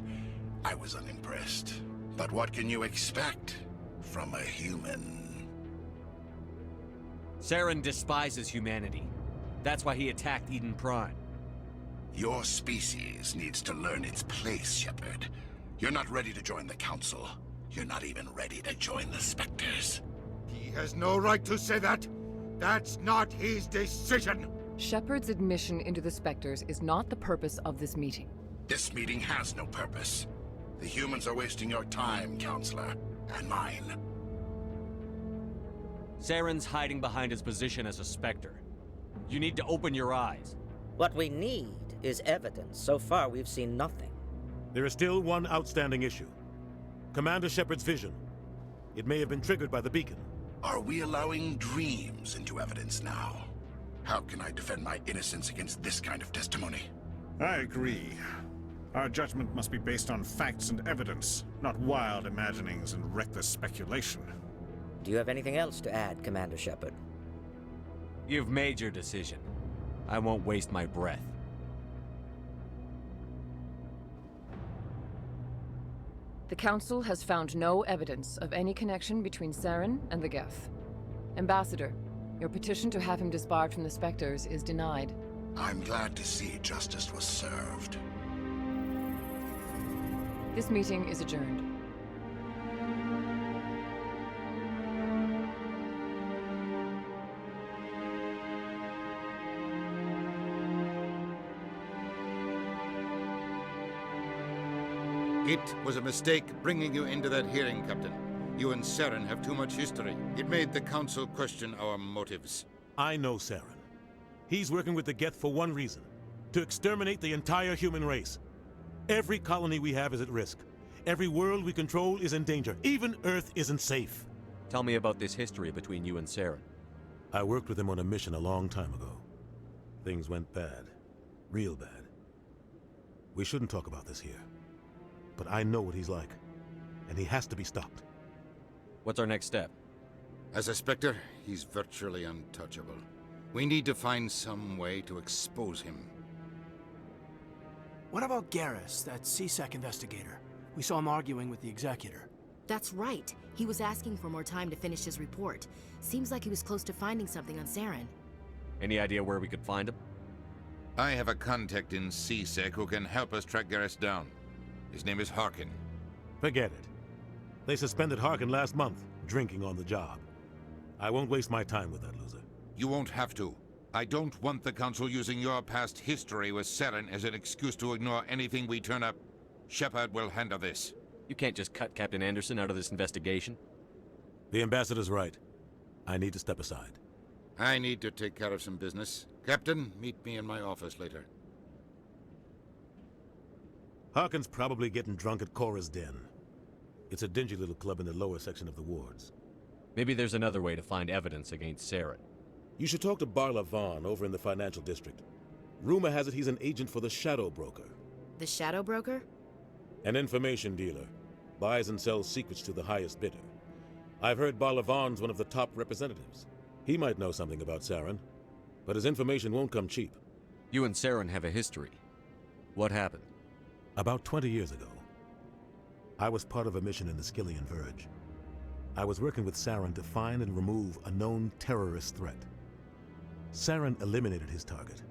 I was unimpressed. But what can you expect from a human? Saren despises humanity. That's why he attacked Eden Prime. Your species needs to learn its place, Shepard. You're not ready to join the Council. You're not even ready to join the Spectres. He has no right to say that. That's not his decision. Shepard's admission into the Spectres is not the purpose of this meeting. This meeting has no purpose. The humans are wasting your time, Counselor, and mine. Saren's hiding behind his position as a Spectre. You need to open your eyes. What we need is evidence. So far, we've seen nothing. There is still one outstanding issue. Commander Shepard's vision. It may have been triggered by the beacon. Are we allowing dreams into evidence now? How can I defend my innocence against this kind of testimony? I agree. Our judgment must be based on facts and evidence, not wild imaginings and reckless speculation. Do you have anything else to add, Commander Shepard? You've made your decision. I won't waste my breath. The Council has found no evidence of any connection between Saren and the Geth. Ambassador, your petition to have him disbarred from the Spectres is denied. I'm glad to see justice was served. This meeting is adjourned. It was a mistake bringing you into that hearing, Captain. You and Saren have too much history. It made the Council question our motives. I know Saren. He's working with the Geth for one reason. To exterminate the entire human race. Every colony we have is at risk. Every world we control is in danger. Even Earth isn't safe. Tell me about this history between you and Saren. I worked with him on a mission a long time ago. Things went bad. Real bad. We shouldn't talk about this here. But I know what he's like. And he has to be stopped. What's our next step? As a Spectre, he's virtually untouchable. We need to find some way to expose him. What about Garrus, that CSEC investigator? We saw him arguing with the Executor. That's right. He was asking for more time to finish his report. Seems like he was close to finding something on Saren. Any idea where we could find him? I have a contact in CSEC who can help us track Garrus down. His name is Harkin. Forget it. They suspended Harkin last month, drinking on the job. I won't waste my time with that loser. You won't have to. I don't want the Council using your past history with Saren as an excuse to ignore anything we turn up. Shepard will handle this. You can't just cut Captain Anderson out of this investigation. The Ambassador's right. I need to step aside. I need to take care of some business. Captain, meet me in my office later. Harkin's probably getting drunk at Cora's Den. It's a dingy little club in the lower section of the wards. Maybe there's another way to find evidence against Saren. You should talk to Barla Vaughn over in the financial district. Rumor has it he's an agent for the Shadow Broker. The Shadow Broker? An information dealer. Buys and sells secrets to the highest bidder. I've heard Barla Vaughn's one of the top representatives. He might know something about Saren, but his information won't come cheap. You and Saren have a history. What happened? About 20 years ago, I was part of a mission in the Skillian Verge. I was working with Saren to find and remove a known terrorist threat. Saren eliminated his target,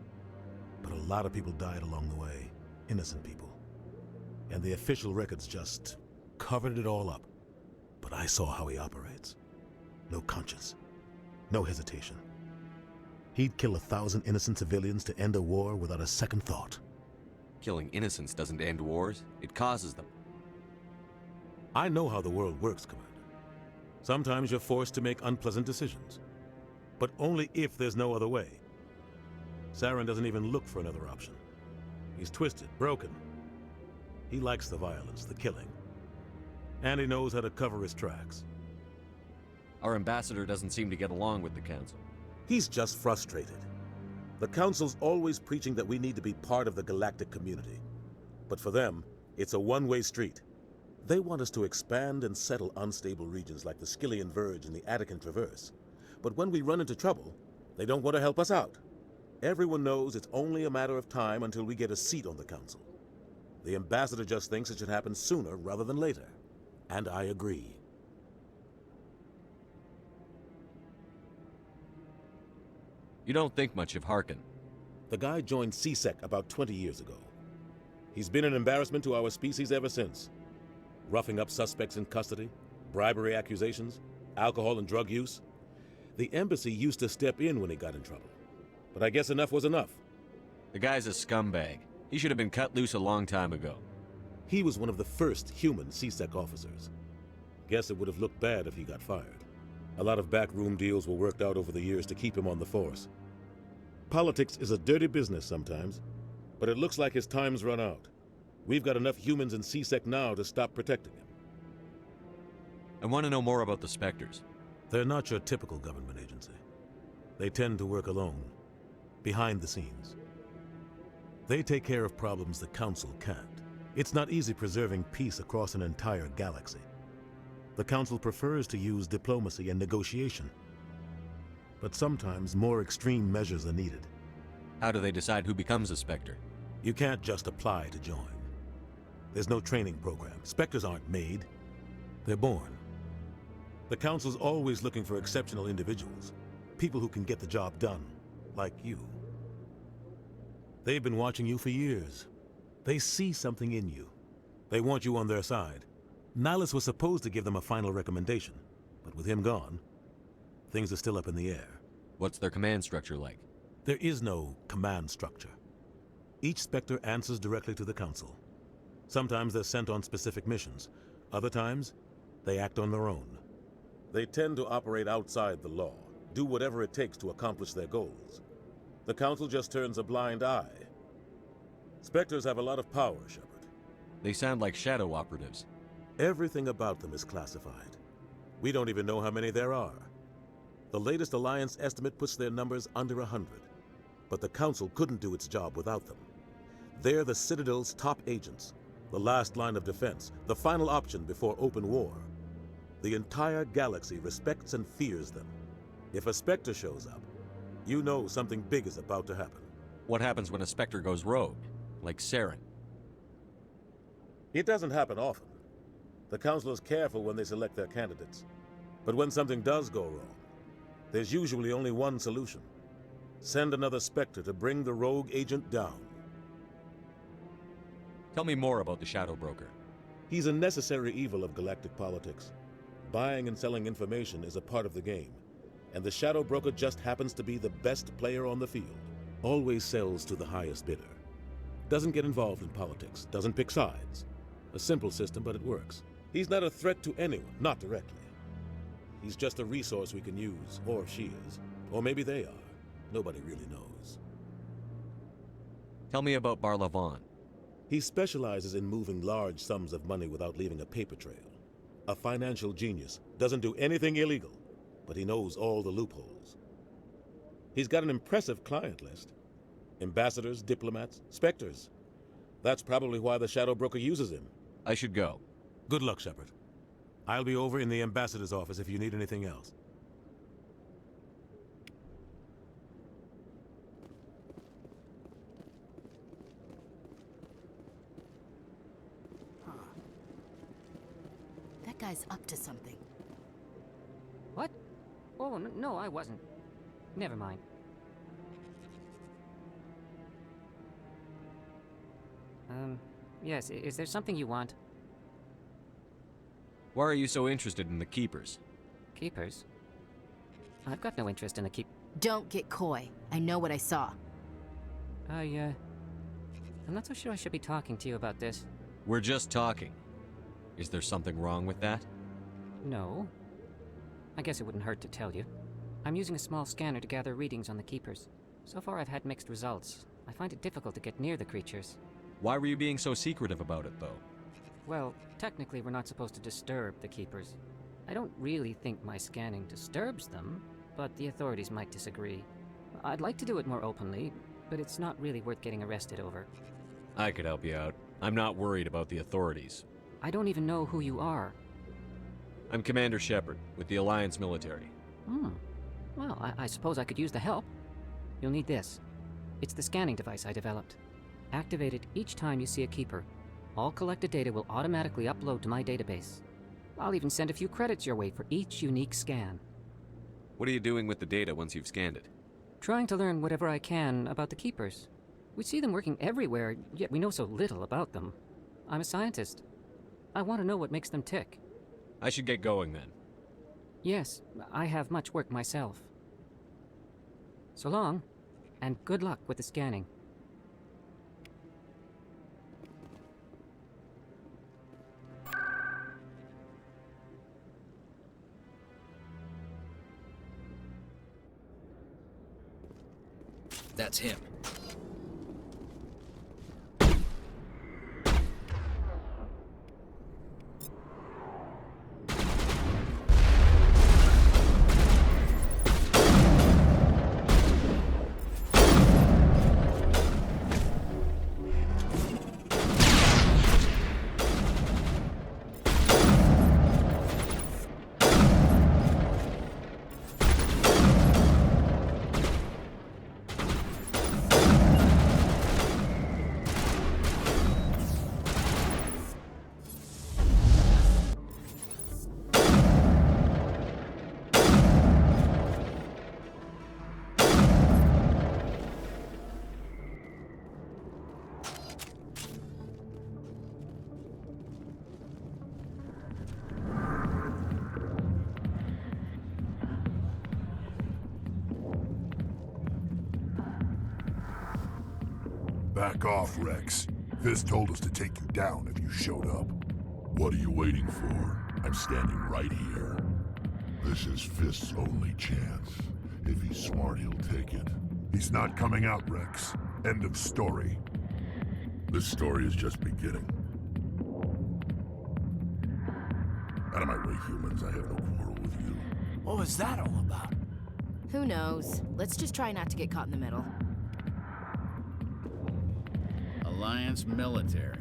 but a lot of people died along the way, innocent people. And the official records just covered it all up. But I saw how he operates. No conscience, no hesitation. He'd kill 1,000 innocent civilians to end a war without a second thought. Killing innocents doesn't end wars, it causes them. I know how the world works, Commander. Sometimes you're forced to make unpleasant decisions. But only if there's no other way. Saren doesn't even look for another option. He's twisted, broken. He likes the violence, the killing. And he knows how to cover his tracks. Our ambassador doesn't seem to get along with the Council. He's just frustrated. The Council's always preaching that we need to be part of the galactic community. But for them, it's a one-way street. They want us to expand and settle unstable regions like the Skillian Verge and the Attican Traverse. But when we run into trouble, they don't want to help us out. Everyone knows it's only a matter of time until we get a seat on the Council. The Ambassador just thinks it should happen sooner rather than later. And I agree. You don't think much of Harkin. The guy joined CSEC about 20 years ago. He's been an embarrassment to our species ever since. Roughing up suspects in custody, bribery accusations, alcohol and drug use. The embassy used to step in when he got in trouble. But I guess enough was enough. The guy's a scumbag. He should have been cut loose a long time ago. He was one of the first human CSEC officers. Guess it would have looked bad if he got fired. A lot of backroom deals were worked out over the years to keep him on the force. Politics is a dirty business sometimes, but it looks like his time's run out. We've got enough humans in CSEC now to stop protecting him. I want to know more about the Spectres. They're not your typical government agency. They tend to work alone, behind the scenes. They take care of problems the Council can't. It's not easy preserving peace across an entire galaxy. The Council prefers to use diplomacy and negotiation. But sometimes more extreme measures are needed. How do they decide who becomes a Spectre? You can't just apply to join. There's no training program. Spectres aren't made. They're born. The Council's always looking for exceptional individuals. People who can get the job done, like you. They've been watching you for years. They see something in you. They want you on their side. Nihilus was supposed to give them a final recommendation, but with him gone, things are still up in the air. What's their command structure like? There is no command structure. Each Spectre answers directly to the Council. Sometimes they're sent on specific missions. Other times, they act on their own. They tend to operate outside the law, do whatever it takes to accomplish their goals. The Council just turns a blind eye. Spectres have a lot of power, Shepard. They sound like shadow operatives. Everything about them is classified. We don't even know how many there are. The latest Alliance estimate puts their numbers under 100. But the Council couldn't do its job without them. They're the Citadel's top agents, the last line of defense, the final option before open war. The entire galaxy respects and fears them. If a Spectre shows up, you know something big is about to happen. What happens when a Spectre goes rogue, like Saren? It doesn't happen often. The Council is careful when they select their candidates. But when something does go wrong, there's usually only one solution. Send another Spectre to bring the rogue agent down. Tell me more about the Shadow Broker. He's a necessary evil of galactic politics. Buying and selling information is a part of the game, and the Shadow Broker just happens to be the best player on the field. Always sells to the highest bidder. Doesn't get involved in politics, doesn't pick sides. A simple system, but it works. He's not a threat to anyone, not directly. He's just a resource we can use, or she is. Or maybe they are. Nobody really knows. Tell me about Barla Vaughn. He specializes in moving large sums of money without leaving a paper trail. A financial genius. Doesn't do anything illegal, but he knows all the loopholes. He's got an impressive client list. Ambassadors, diplomats, Spectres. That's probably why the Shadow Broker uses him. I should go. Good luck, Shepard. I'll be over in the Ambassador's office if you need anything else. That guy's up to something. What? Oh, no, I wasn't. Never mind. Yes, is there something you want? Why are you so interested in the Keepers? Keepers? I've got no interest in the Don't get coy. I know what I saw. I'm not so sure I should be talking to you about this. We're just talking. Is there something wrong with that? No. I guess it wouldn't hurt to tell you. I'm using a small scanner to gather readings on the Keepers. So far I've had mixed results. I find it difficult to get near the creatures. Why were you being so secretive about it, though? Well, technically we're not supposed to disturb the Keepers. I don't really think my scanning disturbs them, but the authorities might disagree. I'd like to do it more openly, but it's not really worth getting arrested over. I could help you out. I'm not worried about the authorities. I don't even know who you are. I'm Commander Shepard, with the Alliance military. Well, I suppose I could use the help. You'll need this. It's the scanning device I developed. Activate it each time you see a Keeper. All collected data will automatically upload to my database. I'll even send a few credits your way for each unique scan. What are you doing with the data once you've scanned it? Trying to learn whatever I can about the Keepers. We see them working everywhere, yet we know so little about them. I'm a scientist. I want to know what makes them tick. I should get going then. Yes, I have much work myself. So long, and good luck with the scanning. That's him. Back off, Rex. Fist told us to take you down if you showed up. What are you waiting for? I'm standing right here. This is Fist's only chance. If he's smart, he'll take it. He's not coming out, Rex. End of story. This story is just beginning. Out of my way, humans. I have no quarrel with you. What was that all about? Who knows? Let's just try not to get caught in the middle. Alliance military.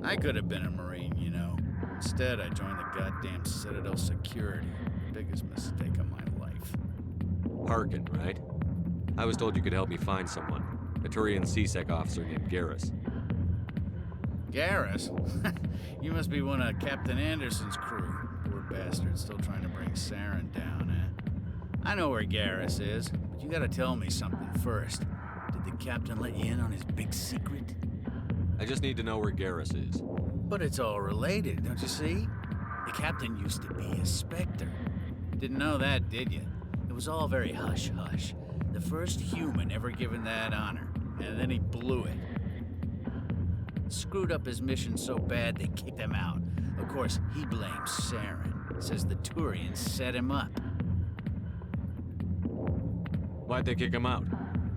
I could have been a Marine, you know. Instead, I joined the goddamn Citadel security. Biggest mistake of my life. Harkin, right? I was told you could help me find someone. A Turian CSEC officer named Garrus. Garrus? You must be one of Captain Anderson's crew. Poor bastard, still trying to bring Saren down, eh? I know where Garrus is, but you gotta tell me something first. Did the captain let you in on his big secret? I just need to know where Garrus is. But it's all related, don't you see? The captain used to be a Spectre. Didn't know that, did you? It was all very hush-hush. The first human ever given that honor, and then he blew it. Screwed up his mission so bad they kicked him out. Of course, he blames Saren. Says the Turians set him up. Why'd they kick him out?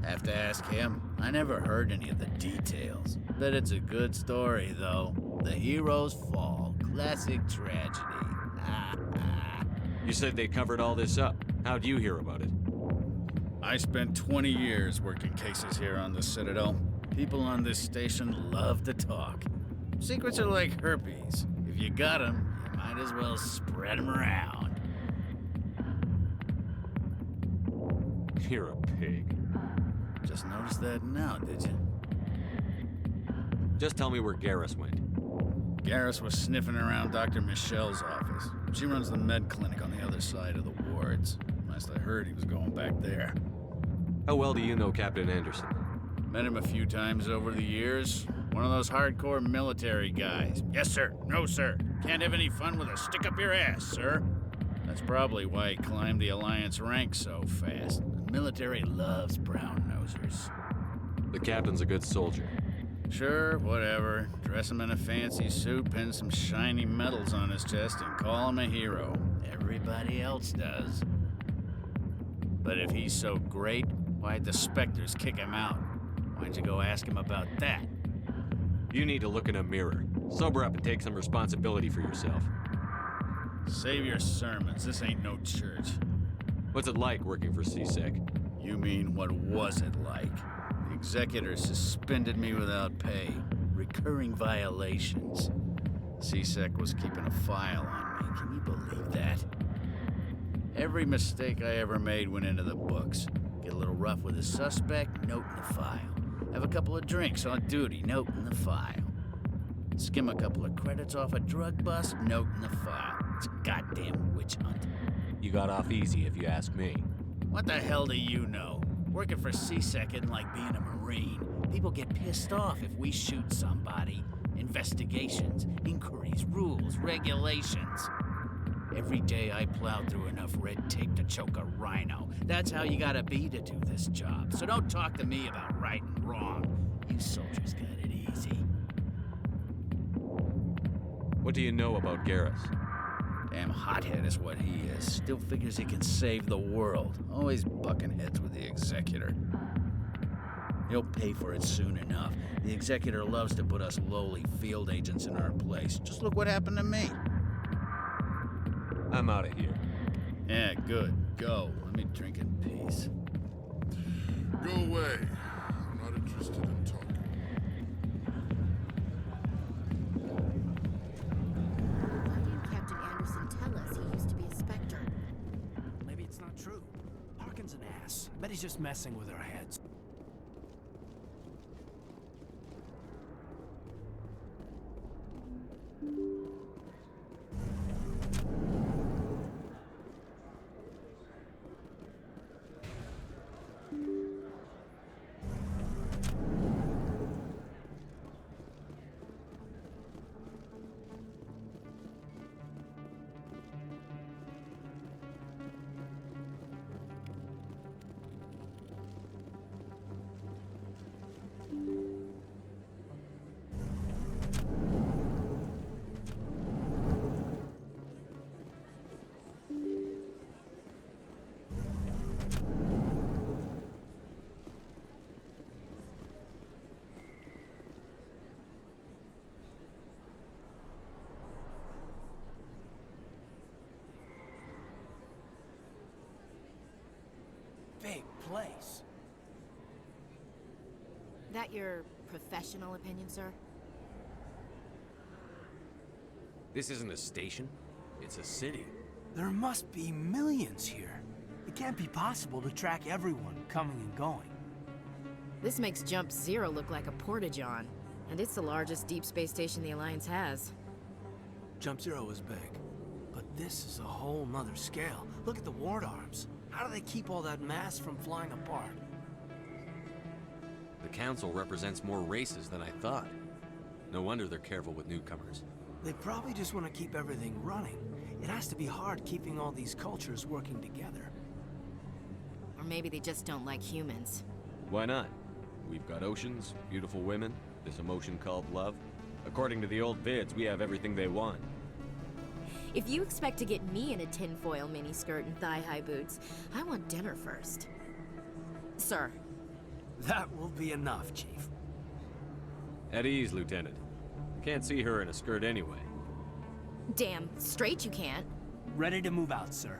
Have to ask him. I never heard any of the details. Bet it's a good story, though. The heroes fall. Classic tragedy. You said they covered all this up. How'd you hear about it? I spent 20 years working cases here on the Citadel. People on this station love to talk. Secrets are like herpes. If you got them, you might as well spread them around. You're a pig. Just noticed that now, did you? Just tell me where Garrus went. Garrus was sniffing around Dr. Michelle's office. She runs the med clinic on the other side of the wards. Last I heard, he was going back there. How well do you know Captain Anderson? Met him a few times over the years. One of those hardcore military guys. Yes, sir. No, sir. Can't have any fun with a stick up your ass, sir. That's probably why he climbed the Alliance ranks so fast. The military loves brown-nosers. The captain's a good soldier. Sure, whatever. Dress him in a fancy suit, pin some shiny medals on his chest, and call him a hero. Everybody else does. But if he's so great, why'd the Spectres kick him out? Why'd you go ask him about that? You need to look in a mirror. Sober up and take some responsibility for yourself. Save your sermons. This ain't no church. What's it like working for CSEC? You mean, what was it like? The executor suspended me without pay. Recurring violations. CSEC was keeping a file on me. Can you believe that? Every mistake I ever made went into the books. Get a little rough with a suspect, note in the file. Have a couple of drinks on duty, note in the file. Skim a couple of credits off a drug bust, note in the file. It's a goddamn witch hunt. You got off easy, if you ask me. What the hell do you know? Working for CSEC isn't like being a Marine. People get pissed off if we shoot somebody. Investigations, inquiries, rules, regulations. Every day I plow through enough red tape to choke a rhino. That's how you gotta be to do this job. So don't talk to me about right and wrong. You soldiers got it easy. What do you know about Garrus? Damn hothead is what he is. Still figures he can save the world. Always bucking heads with the executor. He'll pay for it soon enough. The Executor loves to put us lowly field agents in our place. Just look what happened to me. I'm out of here. Yeah, good. Go. Let me drink in peace. Go away. I'm not interested in talking. Why didn't Captain Anderson tell us he used to be a Spectre? Maybe it's not true. Harkin's an ass. I bet he's just messing with our heads. Big place. That your professional opinion, sir? This isn't a station. It's a city. There must be millions here. It can't be possible to track everyone coming and going. This makes Jump Zero look like a porta-john, and it's the largest deep space station the Alliance has. Jump Zero is big, but this is a whole nother scale. Look at the ward arms. How do they keep all that mass from flying apart? The Council represents more races than I thought. No wonder they're careful with newcomers. They probably just want to keep everything running. It has to be hard keeping all these cultures working together. Or maybe they just don't like humans. Why not? We've got oceans, beautiful women, this emotion called love. According to the old vids, we have everything they want. If you expect to get me in a tinfoil miniskirt and thigh-high boots, I want dinner first. Sir. That will be enough, Chief. At ease, Lieutenant. Can't see her in a skirt anyway. Damn straight you can't. Ready to move out, sir.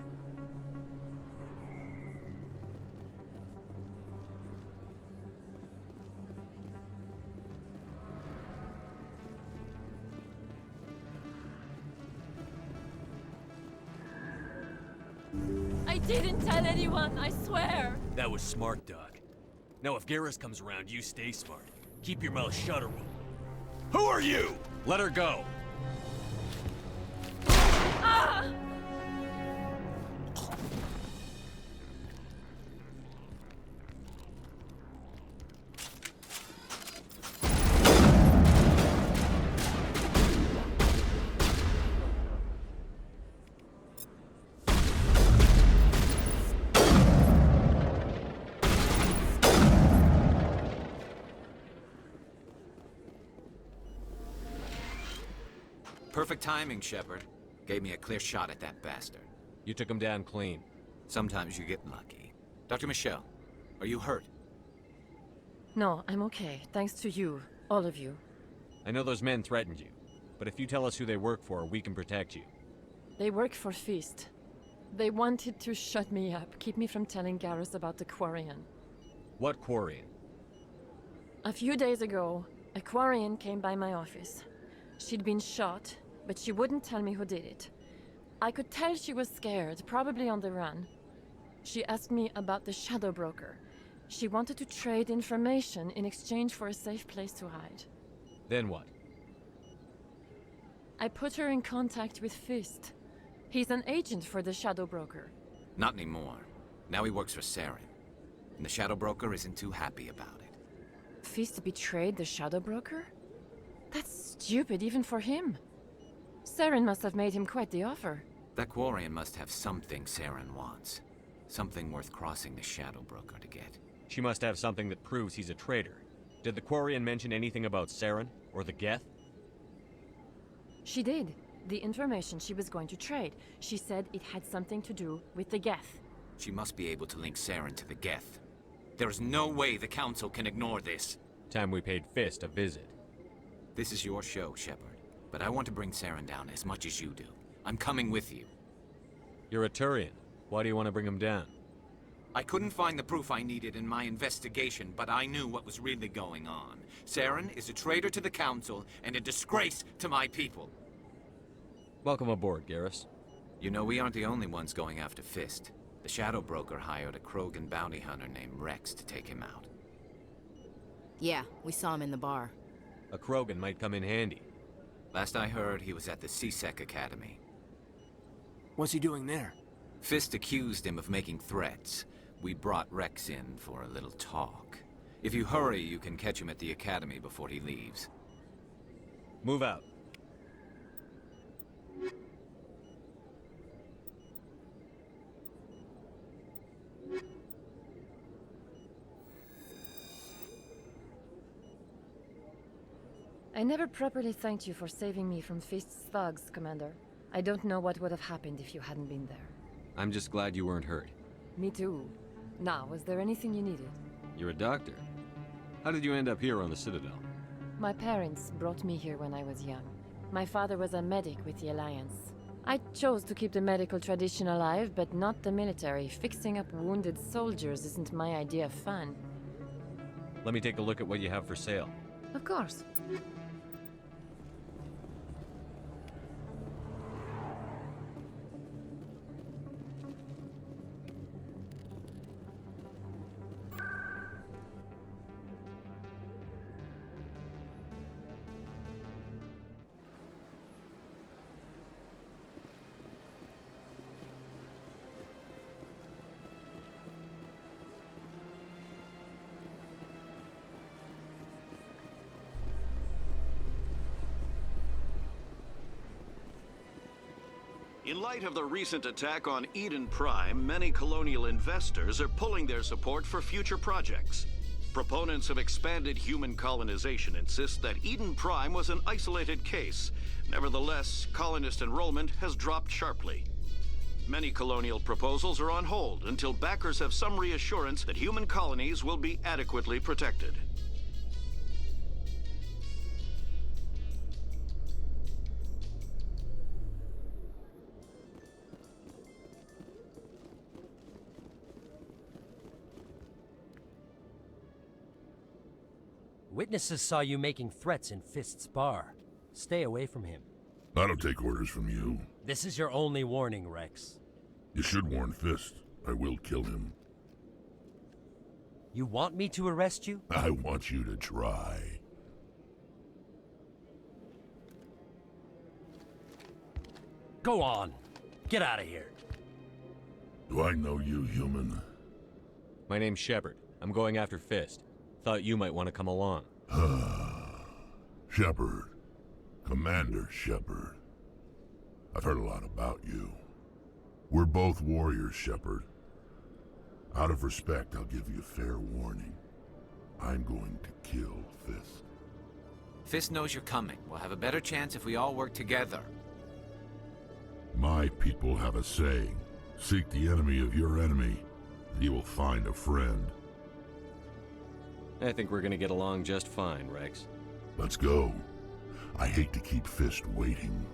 I didn't tell anyone, I swear! That was smart, Doc. Now if Garrus comes around, you stay smart. Keep your mouth shut or we'll... Who are you? Let her go. Ah! Perfect timing, Shepard. Gave me a clear shot at that bastard. You took him down clean. Sometimes you get lucky. Dr. Michelle, are you hurt? No, I'm okay. Thanks to you. All of you. I know those men threatened you, but if you tell us who they work for, we can protect you. They work for Feast. They wanted to shut me up, keep me from telling Garrus about the Quarian. What Quarian? A few days ago, a Quarian came by my office. She'd been shot, but she wouldn't tell me who did it. I could tell she was scared, probably on the run. She asked me about the Shadow Broker. She wanted to trade information in exchange for a safe place to hide. Then what? I put her in contact with Fist. He's an agent for the Shadow Broker. Not anymore. Now he works for Saren. And the Shadow Broker isn't too happy about it. Fist betrayed the Shadow Broker? That's stupid even for him. Saren must have made him quite the offer. That Quarian must have something Saren wants. Something worth crossing the Shadow Broker to get. She must have something that proves he's a traitor. Did the Quarian mention anything about Saren or the Geth? She did. The information she was going to trade. She said it had something to do with the Geth. She must be able to link Saren to the Geth. There's no way the Council can ignore this. Time we paid Fist a visit. This is your show, Shepard. But I want to bring Saren down as much as you do. I'm coming with you. You're a Turian. Why do you want to bring him down? I couldn't find the proof I needed in my investigation, but I knew what was really going on. Saren is a traitor to the Council and a disgrace to my people. Welcome aboard, Garrus. You know, we aren't the only ones going after Fist. The Shadow Broker hired a Krogan bounty hunter named Rex to take him out. Yeah, we saw him in the bar. A Krogan might come in handy. Last I heard, he was at the CSEC Academy. What's he doing there? Fist accused him of making threats. We brought Rex in for a little talk. If you hurry, you can catch him at the Academy before he leaves. Move out. I never properly thanked you for saving me from Fist's thugs, Commander. I don't know what would have happened if you hadn't been there. I'm just glad you weren't hurt. Me too. Now, was there anything you needed? You're a doctor. How did you end up here on the Citadel? My parents brought me here when I was young. My father was a medic with the Alliance. I chose to keep the medical tradition alive, but not the military. Fixing up wounded soldiers isn't my idea of fun. Let me take a look at what you have for sale. Of course. In light of the recent attack on Eden Prime, many colonial investors are pulling their support for future projects. Proponents of expanded human colonization insist that Eden Prime was an isolated case. Nevertheless, colonist enrollment has dropped sharply. Many colonial proposals are on hold until backers have some reassurance that human colonies will be adequately protected. Witnesses saw you making threats in Fist's bar. Stay away from him. I don't take orders from you. This is your only warning, Rex. You should warn Fist. I will kill him. You want me to arrest you? I want you to try. Go on. Get out of here. Do I know you, human? My name's Shepard. I'm going after Fist. Thought you might want to come along. Shepard. Commander Shepard. I've heard a lot about you. We're both warriors, Shepard. Out of respect, I'll give you a fair warning. I'm going to kill Fist. Fist knows you're coming. We'll have a better chance if we all work together. My people have a saying. Seek the enemy of your enemy, and you will find a friend. I think we're gonna get along just fine, Rex. Let's go. I hate to keep Fist waiting.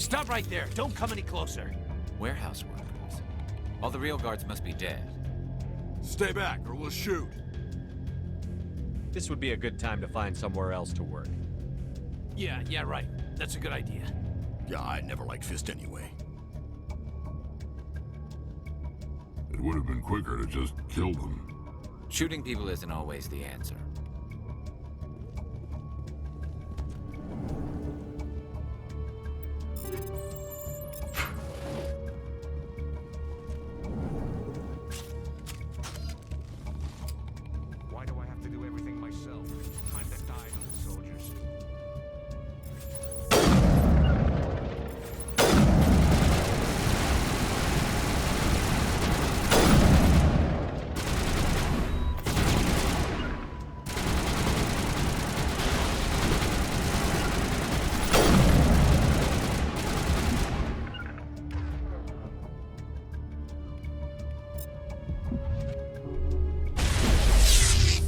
Stop right there. Don't come any closer. Warehouse workers. All the real guards must be dead. Stay back, or we'll shoot. This would be a good time to find somewhere else to work. Yeah, right. That's a good idea. Yeah, I never liked Fist anyway. It would have been quicker to just kill them. Shooting people isn't always the answer. Why do I have to do everything myself? Time to die on the soldiers.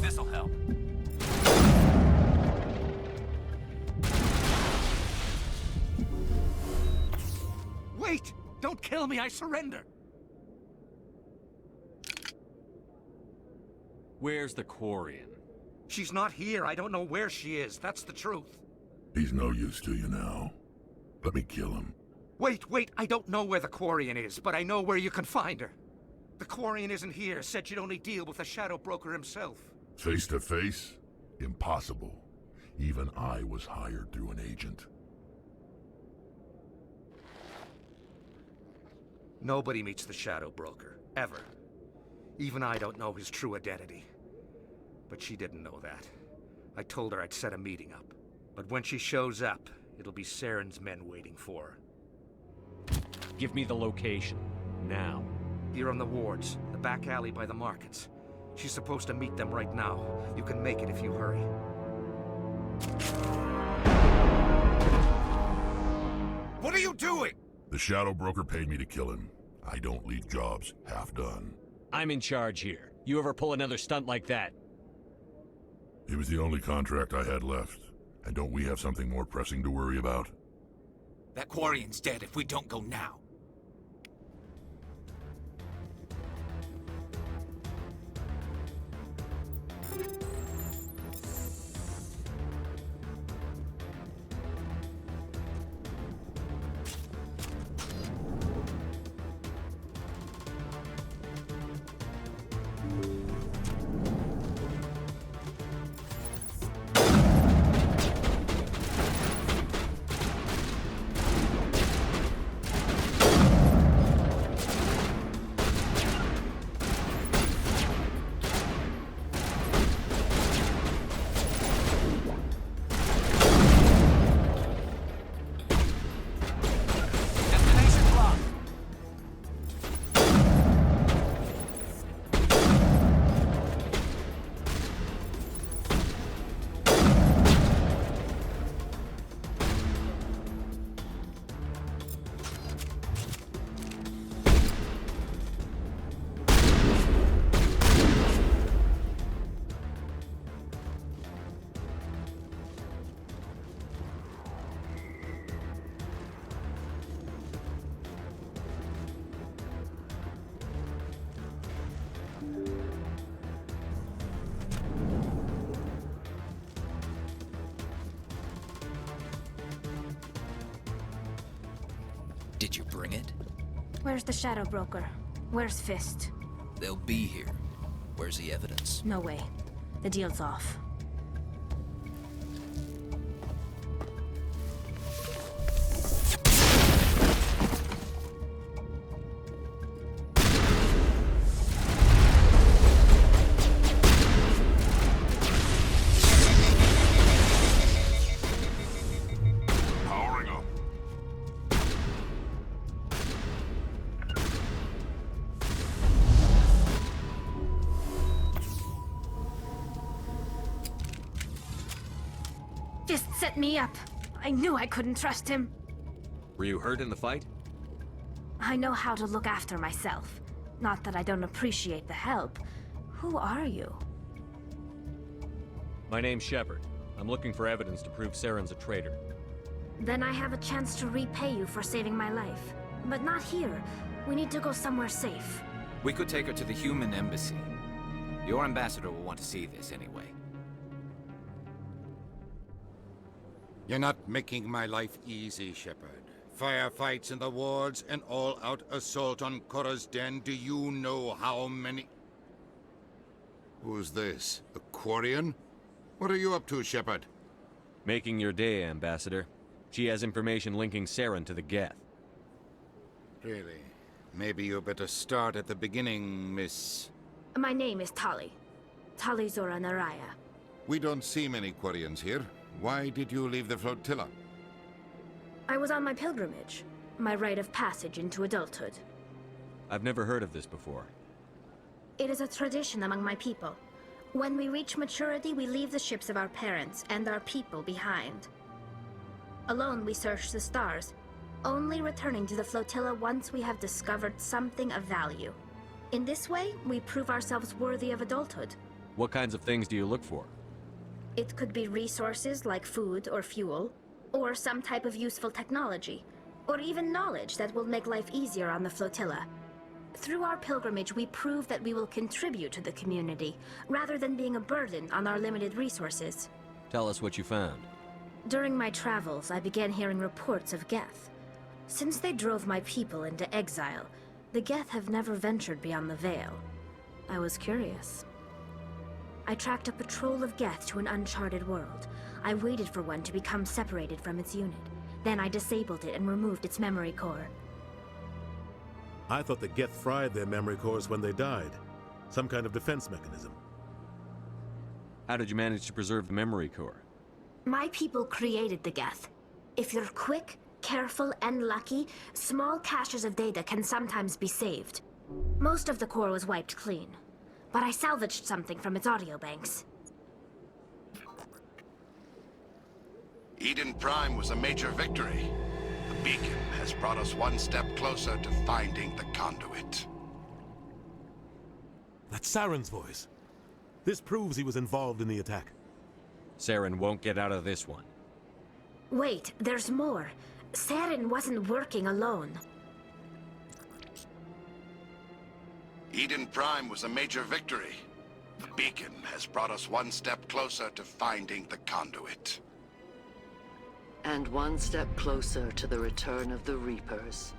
This'll help. Wait! Don't kill me, I surrender! Where's the Quarian? She's not here. I don't know where she is. That's the truth. He's no use to you now. Let me kill him. Wait. I don't know where the Quarian is, but I know where you can find her. The Quarian isn't here. Said she'd only deal with the Shadow Broker himself. Face to face? Impossible. Even I was hired through an agent. Nobody meets the Shadow Broker. Ever. Even I don't know his true identity. But she didn't know that. I told her I'd set a meeting up. But when she shows up, it'll be Saren's men waiting for her. Give me the location. Now. Here on the wards, the back alley by the markets. She's supposed to meet them right now. You can make it if you hurry. What are you doing? The Shadow Broker paid me to kill him. I don't leave jobs half done. I'm in charge here. You ever pull another stunt like that? It was the only contract I had left. And don't we have something more pressing to worry about? That Quarian's dead if we don't go now. Did you bring it? Where's the Shadow Broker? Where's Fist? They'll be here. Where's the evidence? No way. The deal's off. Powering up. Fist set me up. I knew I couldn't trust him. Were you hurt in the fight? I know how to look after myself. Not that I don't appreciate the help. Who are you? My name's Shepard. I'm looking for evidence to prove Saren's a traitor. Then I have a chance to repay you for saving my life. But not here. We need to go somewhere safe. We could take her to the human embassy. Your ambassador will want to see this anyway. You're not making my life easy, Shepard. Firefights in the wards, an all-out assault on Korra's den. Do you know how many... Who's this? A Quarian? What are you up to, Shepard? Making your day, Ambassador. She has information linking Saren to the Geth. Really? Maybe you better start at the beginning, Miss... My name is Tali. Tali Zora Naraya. We don't see many Quarians here. Why did you leave the flotilla? I was on my pilgrimage. My rite of passage into adulthood. I've never heard of this before. It is a tradition among my people. When we reach maturity, we leave the ships of our parents and our people behind. Alone, we search the stars, only returning to the flotilla once we have discovered something of value. In this way, we prove ourselves worthy of adulthood. What kinds of things do you look for? It could be resources like food or fuel, or some type of useful technology, or even knowledge that will make life easier on the flotilla. Through our pilgrimage, we prove that we will contribute to the community, rather than being a burden on our limited resources. Tell us what you found. During my travels, I began hearing reports of Geth. Since they drove my people into exile, the Geth have never ventured beyond the Veil. I was curious. I tracked a patrol of Geth to an uncharted world. I waited for one to become separated from its unit. Then I disabled it and removed its memory core. I thought the Geth fried their memory cores when they died. Some kind of defense mechanism. How did you manage to preserve the memory core? My people created the Geth. If you're quick, careful, and lucky, small caches of data can sometimes be saved. Most of the core was wiped clean, but I salvaged something from its audio banks. Eden Prime was a major victory. The beacon has brought us one step closer to finding the conduit. That's Saren's voice. This proves he was involved in the attack. Saren won't get out of this one. Wait, there's more. Saren wasn't working alone. Eden Prime was a major victory. The beacon has brought us one step closer to finding the conduit. And one step closer to the return of the Reapers.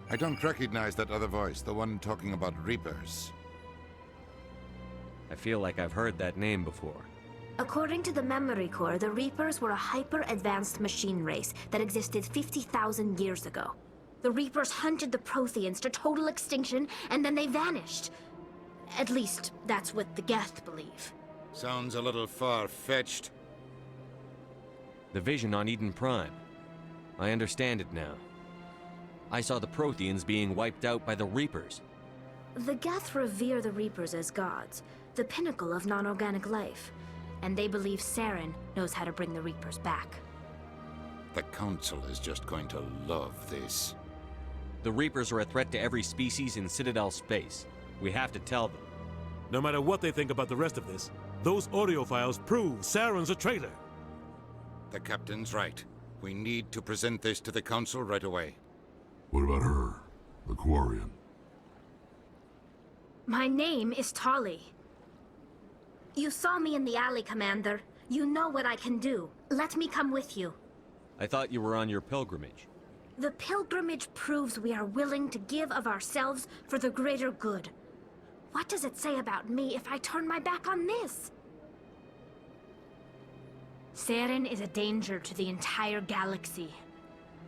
I don't recognize that other voice, the one talking about Reapers. I feel like I've heard that name before. According to the memory core, the Reapers were a hyper-advanced machine race that existed 50,000 years ago. The Reapers hunted the Protheans to total extinction, and then they vanished. At least, that's what the Geth believe. Sounds a little far-fetched. The vision on Eden Prime. I understand it now. I saw the Protheans being wiped out by the Reapers. The Geth revere the Reapers as gods, the pinnacle of non-organic life, and they believe Saren knows how to bring the Reapers back. The Council is just going to love this. The Reapers are a threat to every species in Citadel space. We have to tell them. No matter what they think about the rest of this, those audio files prove Saren's a traitor. The Captain's right. We need to present this to the Council right away. What about her? The Quarian? My name is Tali. You saw me in the alley, Commander. You know what I can do. Let me come with you. I thought you were on your pilgrimage. The pilgrimage proves we are willing to give of ourselves for the greater good. What does it say about me if I turn my back on this? Saren is a danger to the entire galaxy.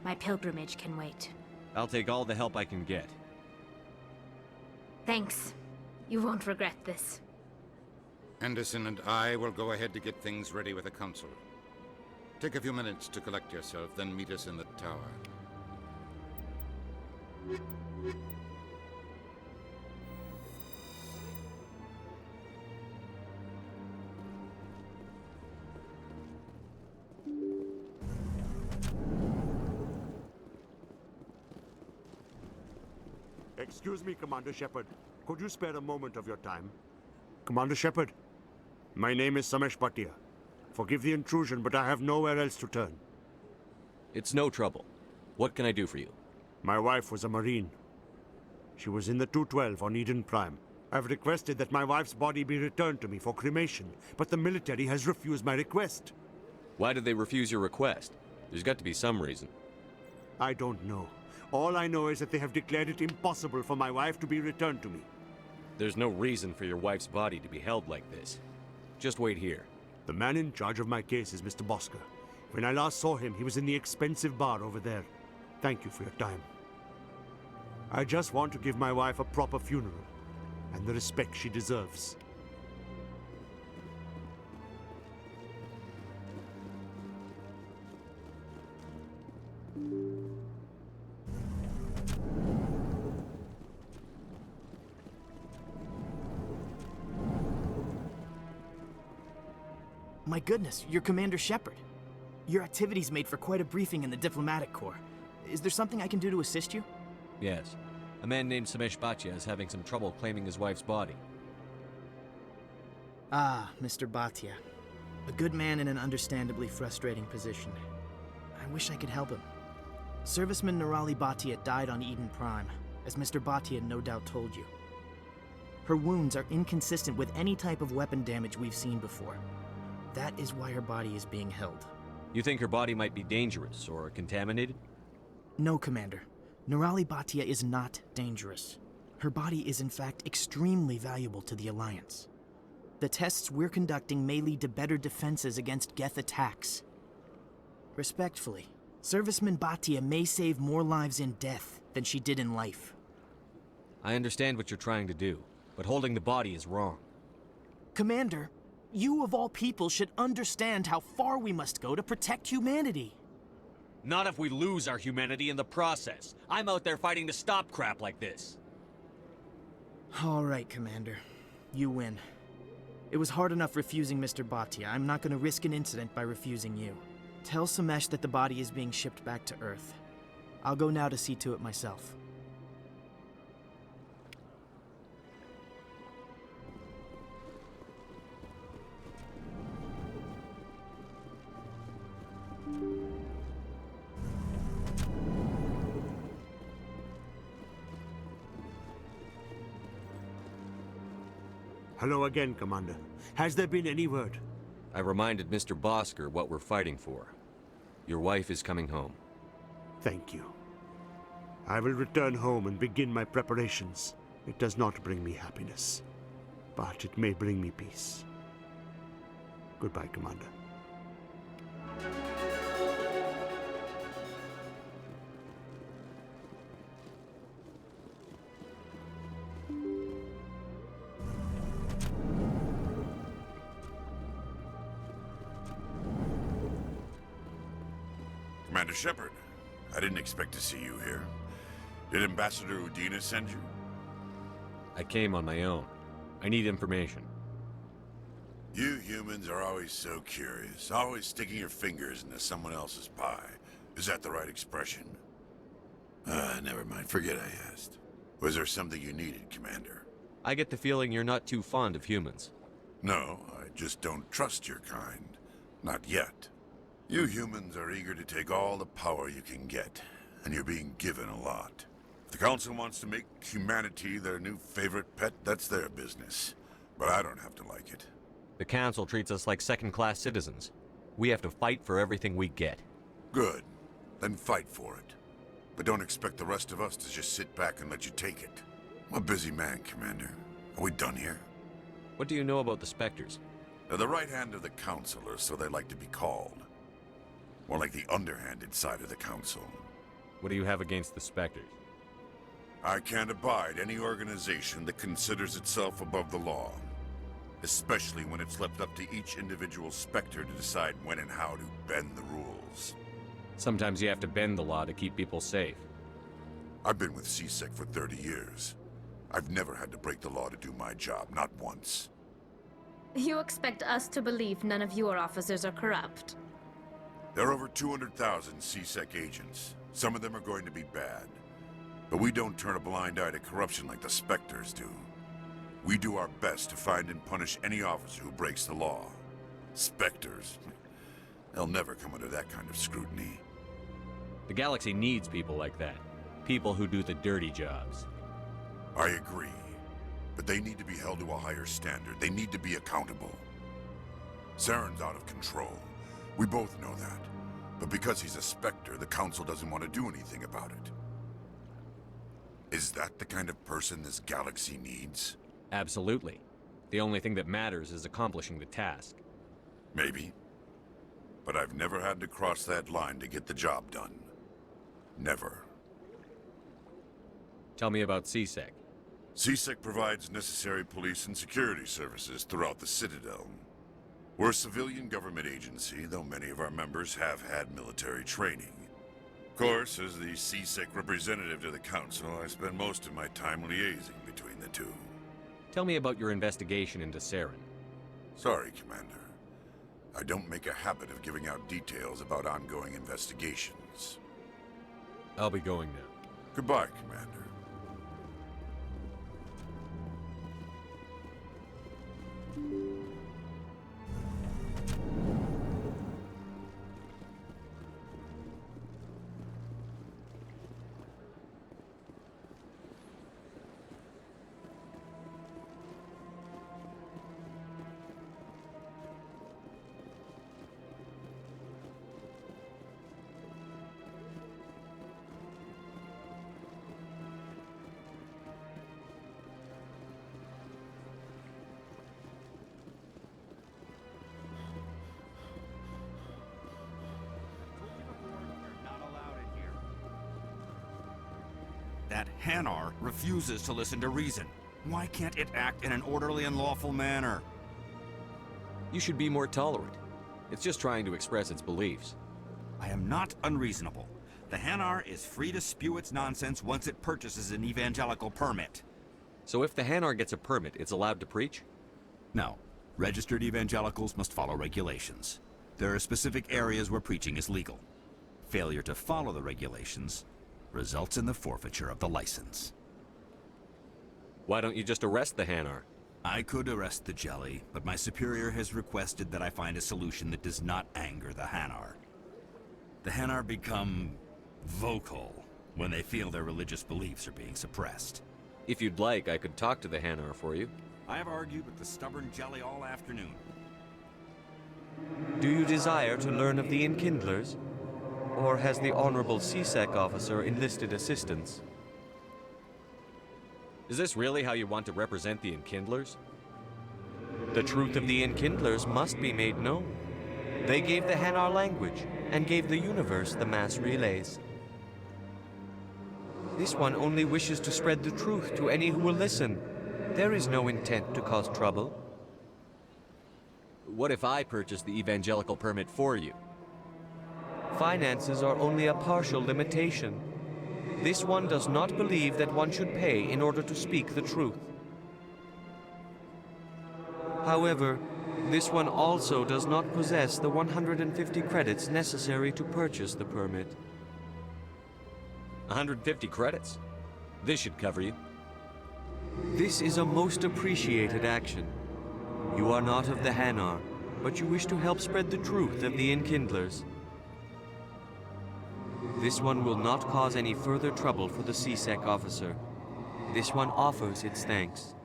My pilgrimage can wait. I'll take all the help I can get. Thanks. You won't regret this. Anderson and I will go ahead to get things ready with the Council. Take a few minutes to collect yourself, then meet us in the tower. Excuse me, Commander Shepard. Could you spare a moment of your time? Commander Shepard, my name is Samesh Bhatia. Forgive the intrusion, but I have nowhere else to turn. It's no trouble. What can I do for you? My wife was a Marine. She was in the 212 on Eden Prime. I've requested that my wife's body be returned to me for cremation, but the military has refused my request. Why did they refuse your request? There's got to be some reason. I don't know. All I know is that they have declared it impossible for my wife to be returned to me. There's no reason for your wife's body to be held like this. Just wait here. The man in charge of my case is Mr. Bosker. When I last saw him, he was in the expensive bar over there. Thank you for your time. I just want to give my wife a proper funeral, and the respect she deserves. My goodness, you're Commander Shepard. Your activities made for quite a briefing in the Diplomatic Corps. Is there something I can do to assist you? Yes. A man named Samesh Bhatia is having some trouble claiming his wife's body. Ah, Mr. Bhatia. A good man in an understandably frustrating position. I wish I could help him. Serviceman Nirali Bhatia died on Eden Prime, as Mr. Bhatia no doubt told you. Her wounds are inconsistent with any type of weapon damage we've seen before. That is why her body is being held. You think her body might be dangerous or contaminated? No, Commander. Nirali Bhatia is not dangerous. Her body is in fact extremely valuable to the Alliance. The tests we're conducting may lead to better defenses against Geth attacks. Respectfully, Serviceman Bhatia may save more lives in death than she did in life. I understand what you're trying to do, but holding the body is wrong. Commander, you of all people should understand how far we must go to protect humanity. Not if we lose our humanity in the process. I'm out there fighting to stop crap like this. All right, Commander. You win. It was hard enough refusing Mr. Bhatia. I'm not going to risk an incident by refusing you. Tell Samesh that the body is being shipped back to Earth. I'll go now to see to it myself. Hello again, Commander. Has there been any word? I reminded Mr. Bosker what we're fighting for. Your wife is coming home. Thank you. I will return home and begin my preparations. It does not bring me happiness, but it may bring me peace. Goodbye, Commander. Commander Shepard, I didn't expect to see you here. Did Ambassador Udina send you? I came on my own. I need information. You humans are always so curious, always sticking your fingers into someone else's pie. Is that the right expression? Never mind. Forget I asked. Was there something you needed, Commander? I get the feeling you're not too fond of humans. No, I just don't trust your kind. Not yet. You humans are eager to take all the power you can get, and you're being given a lot. If the Council wants to make humanity their new favorite pet, that's their business. But I don't have to like it. The Council treats us like second-class citizens. We have to fight for everything we get. Good. Then fight for it. But don't expect the rest of us to just sit back and let you take it. I'm a busy man, Commander. Are we done here? What do you know about the Spectres? They're the right hand of the Council, or so they like to be called. More like the underhanded side of the Council. What do you have against the Spectres? I can't abide any organization that considers itself above the law. Especially when it's left up to each individual Spectre to decide when and how to bend the rules. Sometimes you have to bend the law to keep people safe. I've been with CSEC for 30 years. I've never had to break the law to do my job, not once. You expect us to believe none of your officers are corrupt? There are over 200,000 CSEC agents. Some of them are going to be bad. But we don't turn a blind eye to corruption like the Spectres do. We do our best to find and punish any officer who breaks the law. Spectres. They'll never come under that kind of scrutiny. The galaxy needs people like that. People who do the dirty jobs. I agree. But they need to be held to a higher standard. They need to be accountable. Saren's out of control. We both know that. But because he's a Spectre, the Council doesn't want to do anything about it. Is that the kind of person this galaxy needs? Absolutely. The only thing that matters is accomplishing the task. Maybe. But I've never had to cross that line to get the job done. Never. Tell me about CSEC. CSEC provides necessary police and security services throughout the Citadel. We're a civilian government agency, though many of our members have had military training. Of course, as the CSEC representative to the Council, I spend most of my time liaising between the two. Tell me about your investigation into Saren. Sorry, Commander. I don't make a habit of giving out details about ongoing investigations. I'll be going now. Goodbye, Commander. That Hanar refuses to listen to reason. Why can't it act in an orderly and lawful manner? You should be more tolerant. It's just trying to express its beliefs. I am not unreasonable. The Hanar is free to spew its nonsense once it purchases an evangelical permit. So if the Hanar gets a permit, it's allowed to preach? No. Registered evangelicals must follow regulations. There are specific areas where preaching is legal. Failure to follow the regulations results in the forfeiture of the license. Why don't you just arrest the Hanar? I could arrest the jelly, but my superior has requested that I find a solution that does not anger the Hanar. The Hanar become vocal when they feel their religious beliefs are being suppressed. If you'd like, I could talk to the Hanar for you. I have argued with the stubborn jelly all afternoon. Do you desire to learn of the Enkindlers? Or has the Honorable CSEC officer enlisted assistance? Is this really how you want to represent the Enkindlers? The truth of the Enkindlers must be made known. They gave the Hanar language, and gave the universe the mass relays. This one only wishes to spread the truth to any who will listen. There is no intent to cause trouble. What if I purchase the evangelical permit for you? Finances are only a partial limitation. This one does not believe that one should pay in order to speak the truth. However, this one also does not possess the 150 credits necessary to purchase the permit. 150 credits? This should cover you. This is a most appreciated action. You are not of the Hanar, but you wish to help spread the truth of the Enkindlers. This one will not cause any further trouble for the CSEC officer. This one offers its thanks.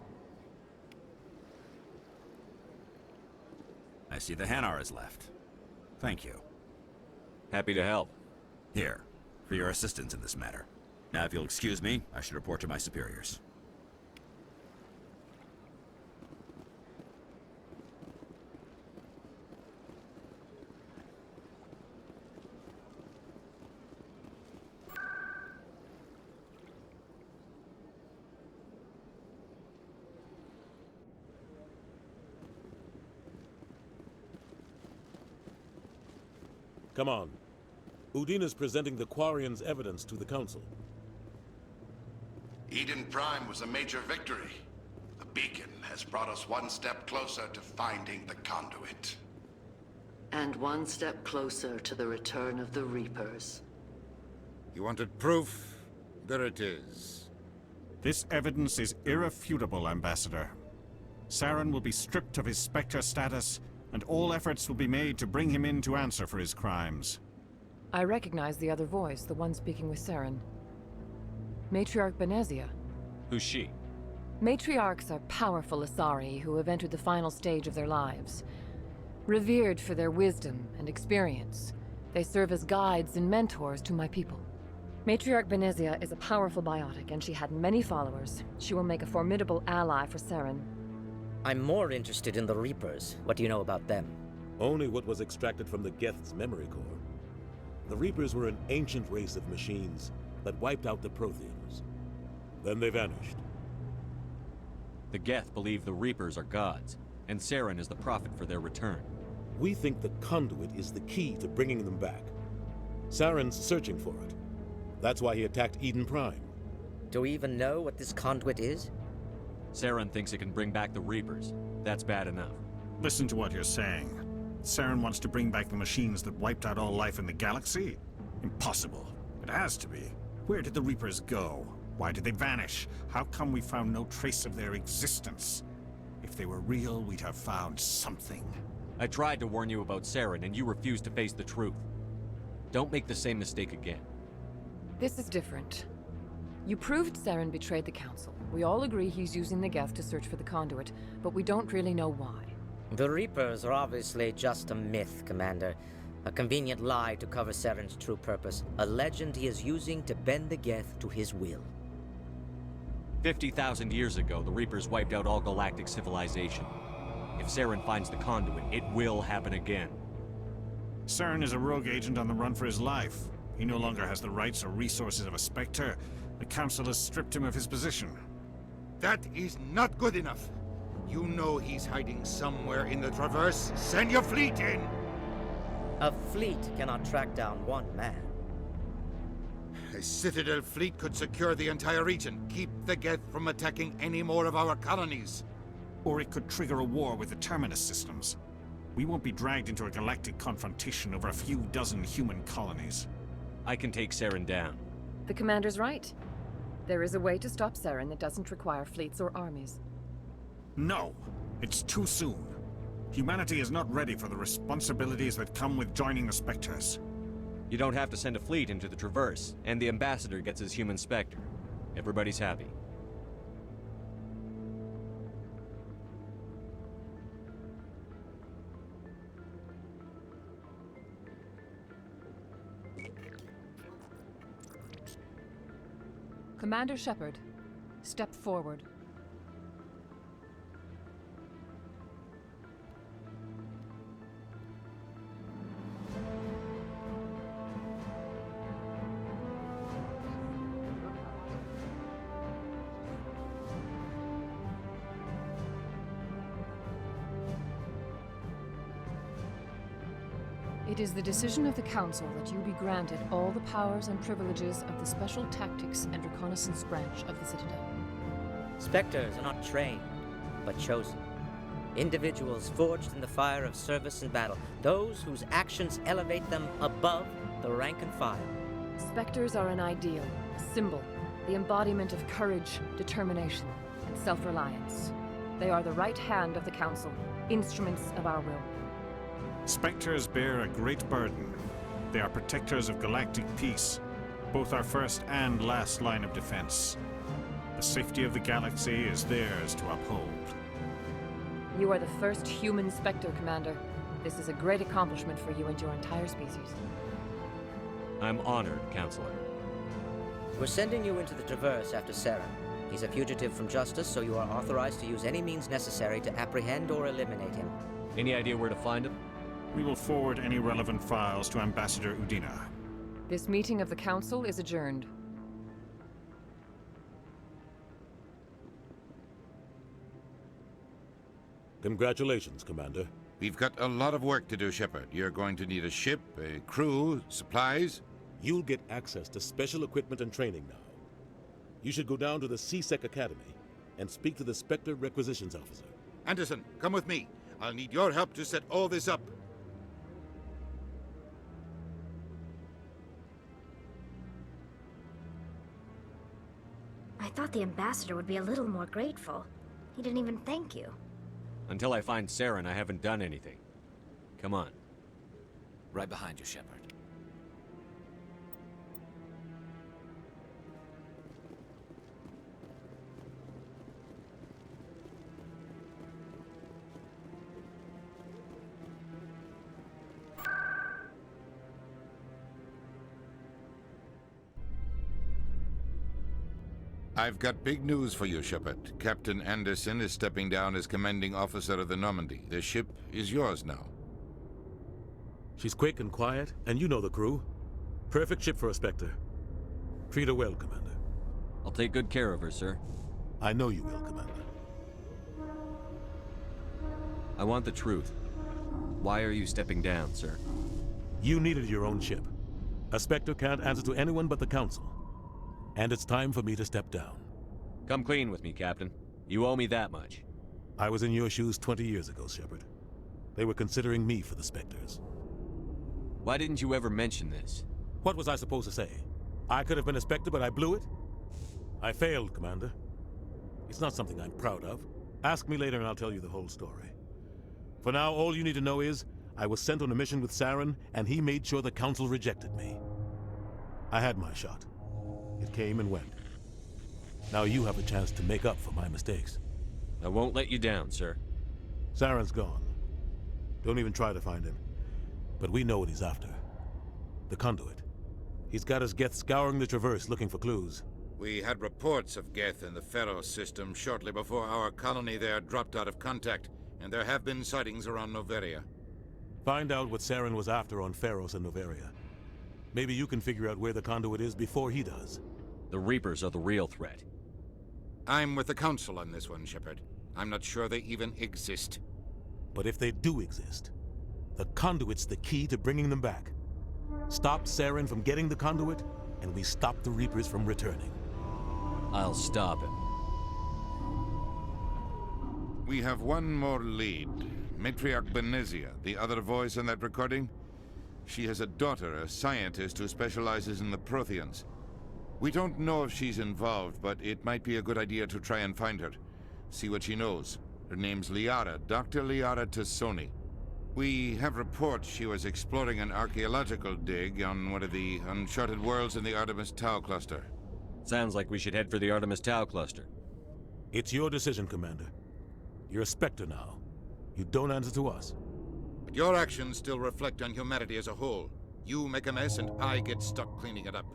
I see the Hanar is left. Thank you. Happy to help. Here, for your assistance in this matter. Now, if you'll excuse me, I should report to my superiors. Come on. Udine is presenting the Quarian's evidence to the Council. Eden Prime was a major victory. The beacon has brought us one step closer to finding the conduit. And one step closer to the return of the Reapers. You wanted proof? There it is. This evidence is irrefutable, Ambassador. Saren will be stripped of his Spectre status, and all efforts will be made to bring him in to answer for his crimes. I recognize the other voice, the one speaking with Saren. Matriarch Benezia. Who's she? Matriarchs are powerful Asari who have entered the final stage of their lives. Revered for their wisdom and experience, they serve as guides and mentors to my people. Matriarch Benezia is a powerful biotic, and she had many followers. She will make a formidable ally for Saren. I'm more interested in the Reapers. What do you know about them? Only what was extracted from the Geth's memory core. The Reapers were an ancient race of machines that wiped out the Protheans. Then they vanished. The Geth believe the Reapers are gods, and Saren is the prophet for their return. We think the conduit is the key to bringing them back. Saren's searching for it. That's why he attacked Eden Prime. Do we even know what this conduit is? Saren thinks it can bring back the Reapers. That's bad enough. Listen to what you're saying. Saren wants to bring back the machines that wiped out all life in the galaxy? Impossible. It has to be. Where did the Reapers go? Why did they vanish? How come we found no trace of their existence? If they were real, we'd have found something. I tried to warn you about Saren, and you refused to face the truth. Don't make the same mistake again. This is different. You proved Saren betrayed the Council. We all agree he's using the Geth to search for the conduit, but we don't really know why. The Reapers are obviously just a myth, Commander. A convenient lie to cover Saren's true purpose. A legend he is using to bend the Geth to his will. 50,000 years ago, the Reapers wiped out all galactic civilization. If Saren finds the conduit, it will happen again. Saren is a rogue agent on the run for his life. He no longer has the rights or resources of a Spectre. The Council has stripped him of his position. That is not good enough. You know he's hiding somewhere in the Traverse. Send your fleet in! A fleet cannot track down one man. A Citadel fleet could secure the entire region, keep the Geth from attacking any more of our colonies. Or it could trigger a war with the Terminus systems. We won't be dragged into a galactic confrontation over a few dozen human colonies. I can take Saren down. The Commander's right. There is a way to stop Saren that doesn't require fleets or armies. No! It's too soon. Humanity is not ready for the responsibilities that come with joining the Spectres. You don't have to send a fleet into the Traverse, and the Ambassador gets his human Spectre. Everybody's happy. Commander Shepard, step forward. It is the decision of the Council that you be granted all the powers and privileges of the Special Tactics and Reconnaissance Branch of the Citadel. Spectres are not trained, but chosen. Individuals forged in the fire of service and battle. Those whose actions elevate them above the rank and file. Spectres are an ideal, a symbol, the embodiment of courage, determination, and self-reliance. They are the right hand of the Council, instruments of our will. Spectres bear a great burden. They are protectors of galactic peace, both our first and last line of defense. The safety of the galaxy is theirs to uphold. You are the first human Spectre, Commander. This is a great accomplishment for you and your entire species. I'm honored, Counselor. We're sending you into the Traverse after Saren. He's a fugitive from justice, so you are authorized to use any means necessary to apprehend or eliminate him. Any idea where to find him? We will forward any relevant files to Ambassador Udina. This meeting of the Council is adjourned. Congratulations, Commander. We've got a lot of work to do, Shepard. You're going to need a ship, a crew, supplies. You'll get access to special equipment and training now. You should go down to the CSEC Academy and speak to the Spectre Requisitions Officer. Anderson, come with me. I'll need your help to set all this up. I thought the Ambassador would be a little more grateful. He didn't even thank you. Until I find Saren, I haven't done anything. Come on. Right behind you, Shepard. I've got big news for you, Shepard. Captain Anderson is stepping down as commanding officer of the Normandy. The ship is yours now. She's quick and quiet, and you know the crew. Perfect ship for a Spectre. Treat her well, Commander. I'll take good care of her, sir. I know you will, Commander. I want the truth. Why are you stepping down, sir? You needed your own ship. A Spectre can't answer to anyone but the Council. And it's time for me to step down. Come clean with me, Captain. You owe me that much. I was in your shoes 20 years ago, Shepard. They were considering me for the Spectres. Why didn't you ever mention this? What was I supposed to say? I could have been a Spectre, but I blew it? I failed, Commander. It's not something I'm proud of. Ask me later and I'll tell you the whole story. For now, all you need to know is, I was sent on a mission with Saren, and he made sure the Council rejected me. I had my shot. It came and went. Now you have a chance to make up for my mistakes. I won't let you down, sir. Saren's gone. Don't even try to find him. But we know what he's after. The conduit. He's got his Geth scouring the Traverse looking for clues. We had reports of Geth in the Pharaoh system shortly before our colony there dropped out of contact, and there have been sightings around Noveria. Find out what Saren was after on Pharos and Noveria. Maybe you can figure out where the conduit is before he does. The Reapers are the real threat. I'm with the Council on this one, Shepard. I'm not sure they even exist. But if they do exist, the conduit's the key to bringing them back. Stop Saren from getting the conduit, and we stop the Reapers from returning. I'll stop him. We have one more lead. Matriarch Benezia, the other voice in that recording. She has a daughter, a scientist who specializes in the Protheans. We don't know if she's involved, but it might be a good idea to try and find her. See what she knows. Her name's Liara, Dr. Liara Tassoni. We have reports she was exploring an archaeological dig on one of the uncharted worlds in the Artemis Tau cluster. Sounds like we should head for the Artemis Tau cluster. It's your decision, Commander. You're a Spectre now. You don't answer to us. But your actions still reflect on humanity as a whole. You make a mess and I get stuck cleaning it up.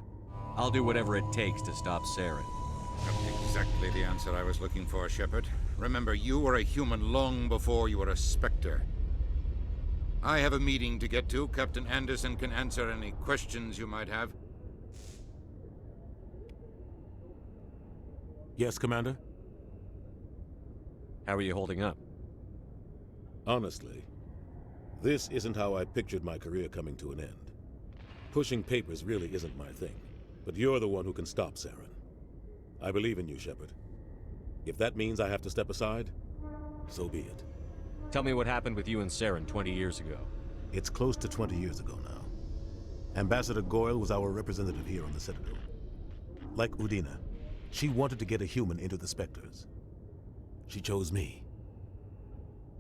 I'll do whatever it takes to stop Saren. Not exactly the answer I was looking for, Shepard. Remember, you were a human long before you were a Spectre. I have a meeting to get to. Captain Anderson can answer any questions you might have. Yes, Commander? How are you holding up? Honestly, this isn't how I pictured my career coming to an end. Pushing papers really isn't my thing, but you're the one who can stop Saren. I believe in you, Shepard. If that means I have to step aside, so be it. Tell me what happened with you and Saren 20 years ago. It's close to 20 years ago now. Ambassador Goyle was our representative here on the Citadel. Like Udina, she wanted to get a human into the Spectres. She chose me.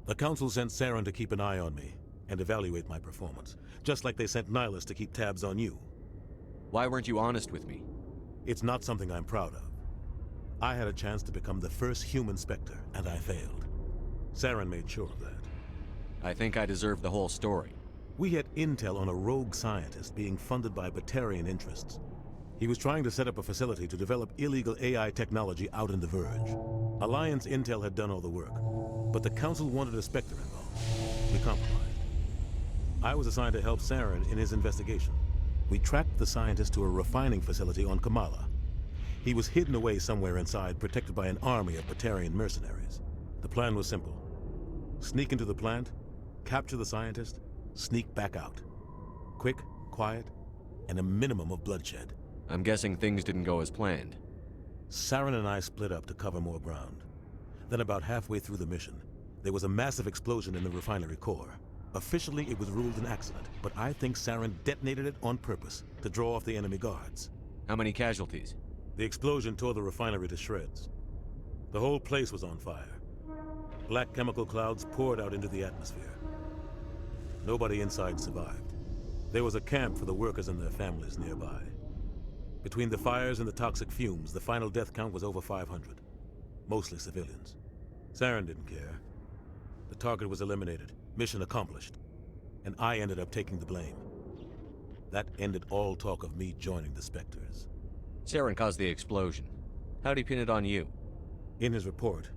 The Council sent Saren to keep an eye on me and evaluate my performance, just like they sent Nihilus to keep tabs on you. Why weren't you honest with me? It's not something I'm proud of. I had a chance to become the first human Spectre, and I failed. Saren made sure of that. I think I deserve the whole story. We had intel on a rogue scientist being funded by Batarian interests. He was trying to set up a facility to develop illegal AI technology out in the Verge. Alliance intel had done all the work, but the Council wanted a Spectre involved. We compromised. I was assigned to help Saren in his investigation. We tracked the scientist to a refining facility on Kamala. He was hidden away somewhere inside, protected by an army of Batarian mercenaries. The plan was simple. Sneak into the plant, capture the scientist, sneak back out. Quick, quiet, and a minimum of bloodshed. I'm guessing things didn't go as planned. Saren and I split up to cover more ground. Then about halfway through the mission, there was a massive explosion in the refinery core. Officially, it was ruled an accident, but I think Saren detonated it on purpose to draw off the enemy guards. How many casualties? The explosion tore the refinery to shreds. The whole place was on fire. Black chemical clouds poured out into the atmosphere. Nobody inside survived. There was a camp for the workers and their families nearby. Between the fires and the toxic fumes, the final death count was over 500. Mostly civilians. Saren didn't care. The target was eliminated, mission accomplished. And I ended up taking the blame. That ended all talk of me joining the Spectres. Saren caused the explosion. How'd he pin it on you? In his report,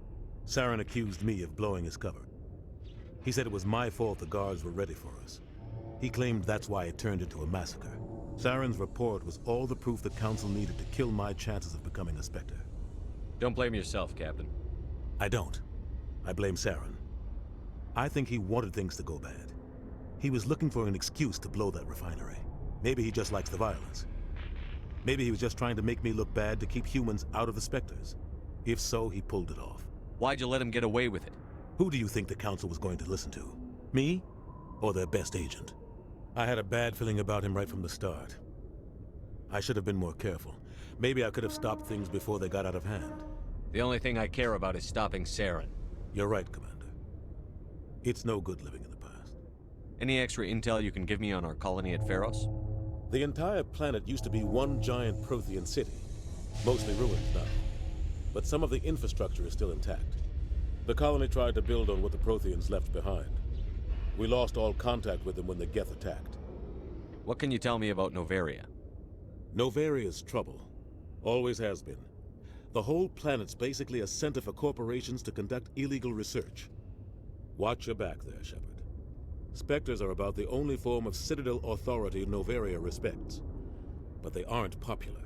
Saren accused me of blowing his cover. He said it was my fault the guards were ready for us. He claimed that's why it turned into a massacre. Saren's report was all the proof the Council needed to kill my chances of becoming a Spectre. Don't blame yourself, Captain. I don't. I blame Saren. I think he wanted things to go bad. He was looking for an excuse to blow that refinery. Maybe he just likes the violence. Maybe he was just trying to make me look bad to keep humans out of the Spectres. If so, he pulled it off. Why'd you let him get away with it? Who do you think the Council was going to listen to? Me? Or their best agent? I had a bad feeling about him right from the start. I should have been more careful. Maybe I could have stopped things before they got out of hand. The only thing I care about is stopping Saren. You're right, Commander. It's no good living in the past. Any extra intel you can give me on our colony at Pharos? The entire planet used to be one giant Prothean city. Mostly ruined now. But some of the infrastructure is still intact. The colony tried to build on what the Protheans left behind. We lost all contact with them when the Geth attacked. What can you tell me about Noveria? Novaria's trouble. Always has been. The whole planet's basically a center for corporations to conduct illegal research. Watch your back there, Shepard. Spectres are about the only form of Citadel authority Noveria respects. But they aren't popular.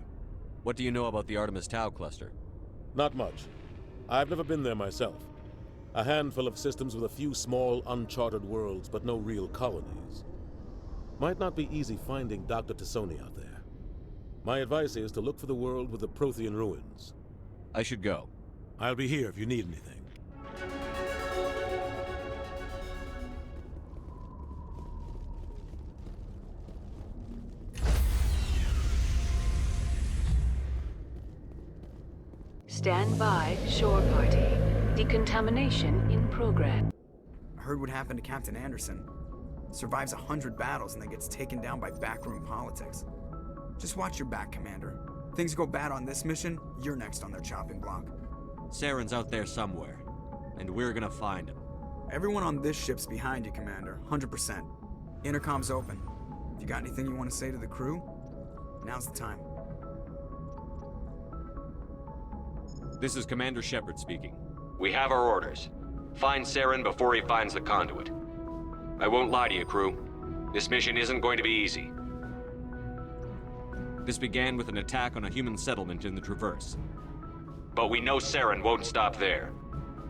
What do you know about the Artemis Tau cluster? Not much. I've never been there myself. A handful of systems with a few small, uncharted worlds, but no real colonies. Might not be easy finding Dr. Tassoni out there. My advice is to look for the world with the Prothean ruins. I should go. I'll be here if you need anything. Stand by, shore party. Decontamination in progress. I heard what happened to Captain Anderson. Survives 100 battles and then gets taken down by backroom politics. Just watch your back, Commander. Things go bad on this mission, you're next on their chopping block. Saren's out there somewhere, and we're gonna find him. Everyone on this ship's behind you, Commander. 100%. Intercom's open. If you got anything you want to say to the crew, now's the time. This is Commander Shepard speaking. We have our orders. Find Saren before he finds the conduit. I won't lie to you, crew. This mission isn't going to be easy. This began with an attack on a human settlement in the Traverse. But we know Saren won't stop there.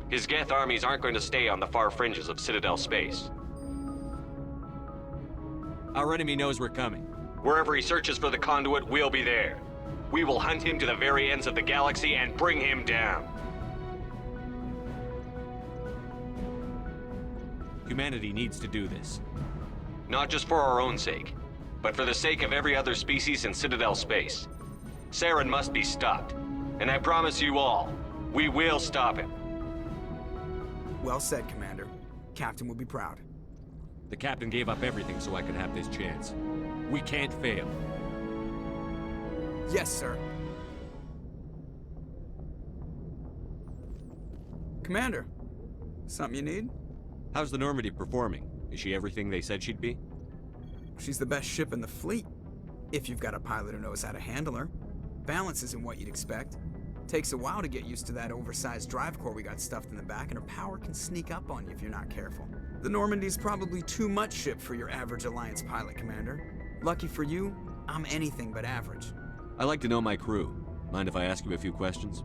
His Geth armies aren't going to stay on the far fringes of Citadel space. Our enemy knows we're coming. Wherever he searches for the conduit, we'll be there. We will hunt him to the very ends of the galaxy and bring him down. Humanity needs to do this. Not just for our own sake, but for the sake of every other species in Citadel space. Saren must be stopped. And I promise you all, we will stop him. Well said, Commander. Captain will be proud. The Captain gave up everything so I could have this chance. We can't fail. Yes, sir. Commander, something you need? How's the Normandy performing? Is she everything they said she'd be? She's the best ship in the fleet, if you've got a pilot who knows how to handle her. Balance isn't what you'd expect. Takes a while to get used to that oversized drive core we got stuffed in the back, and her power can sneak up on you if you're not careful. The Normandy's probably too much ship for your average Alliance pilot, Commander. Lucky for you, I'm anything but average. I like to know my crew. Mind if I ask you a few questions?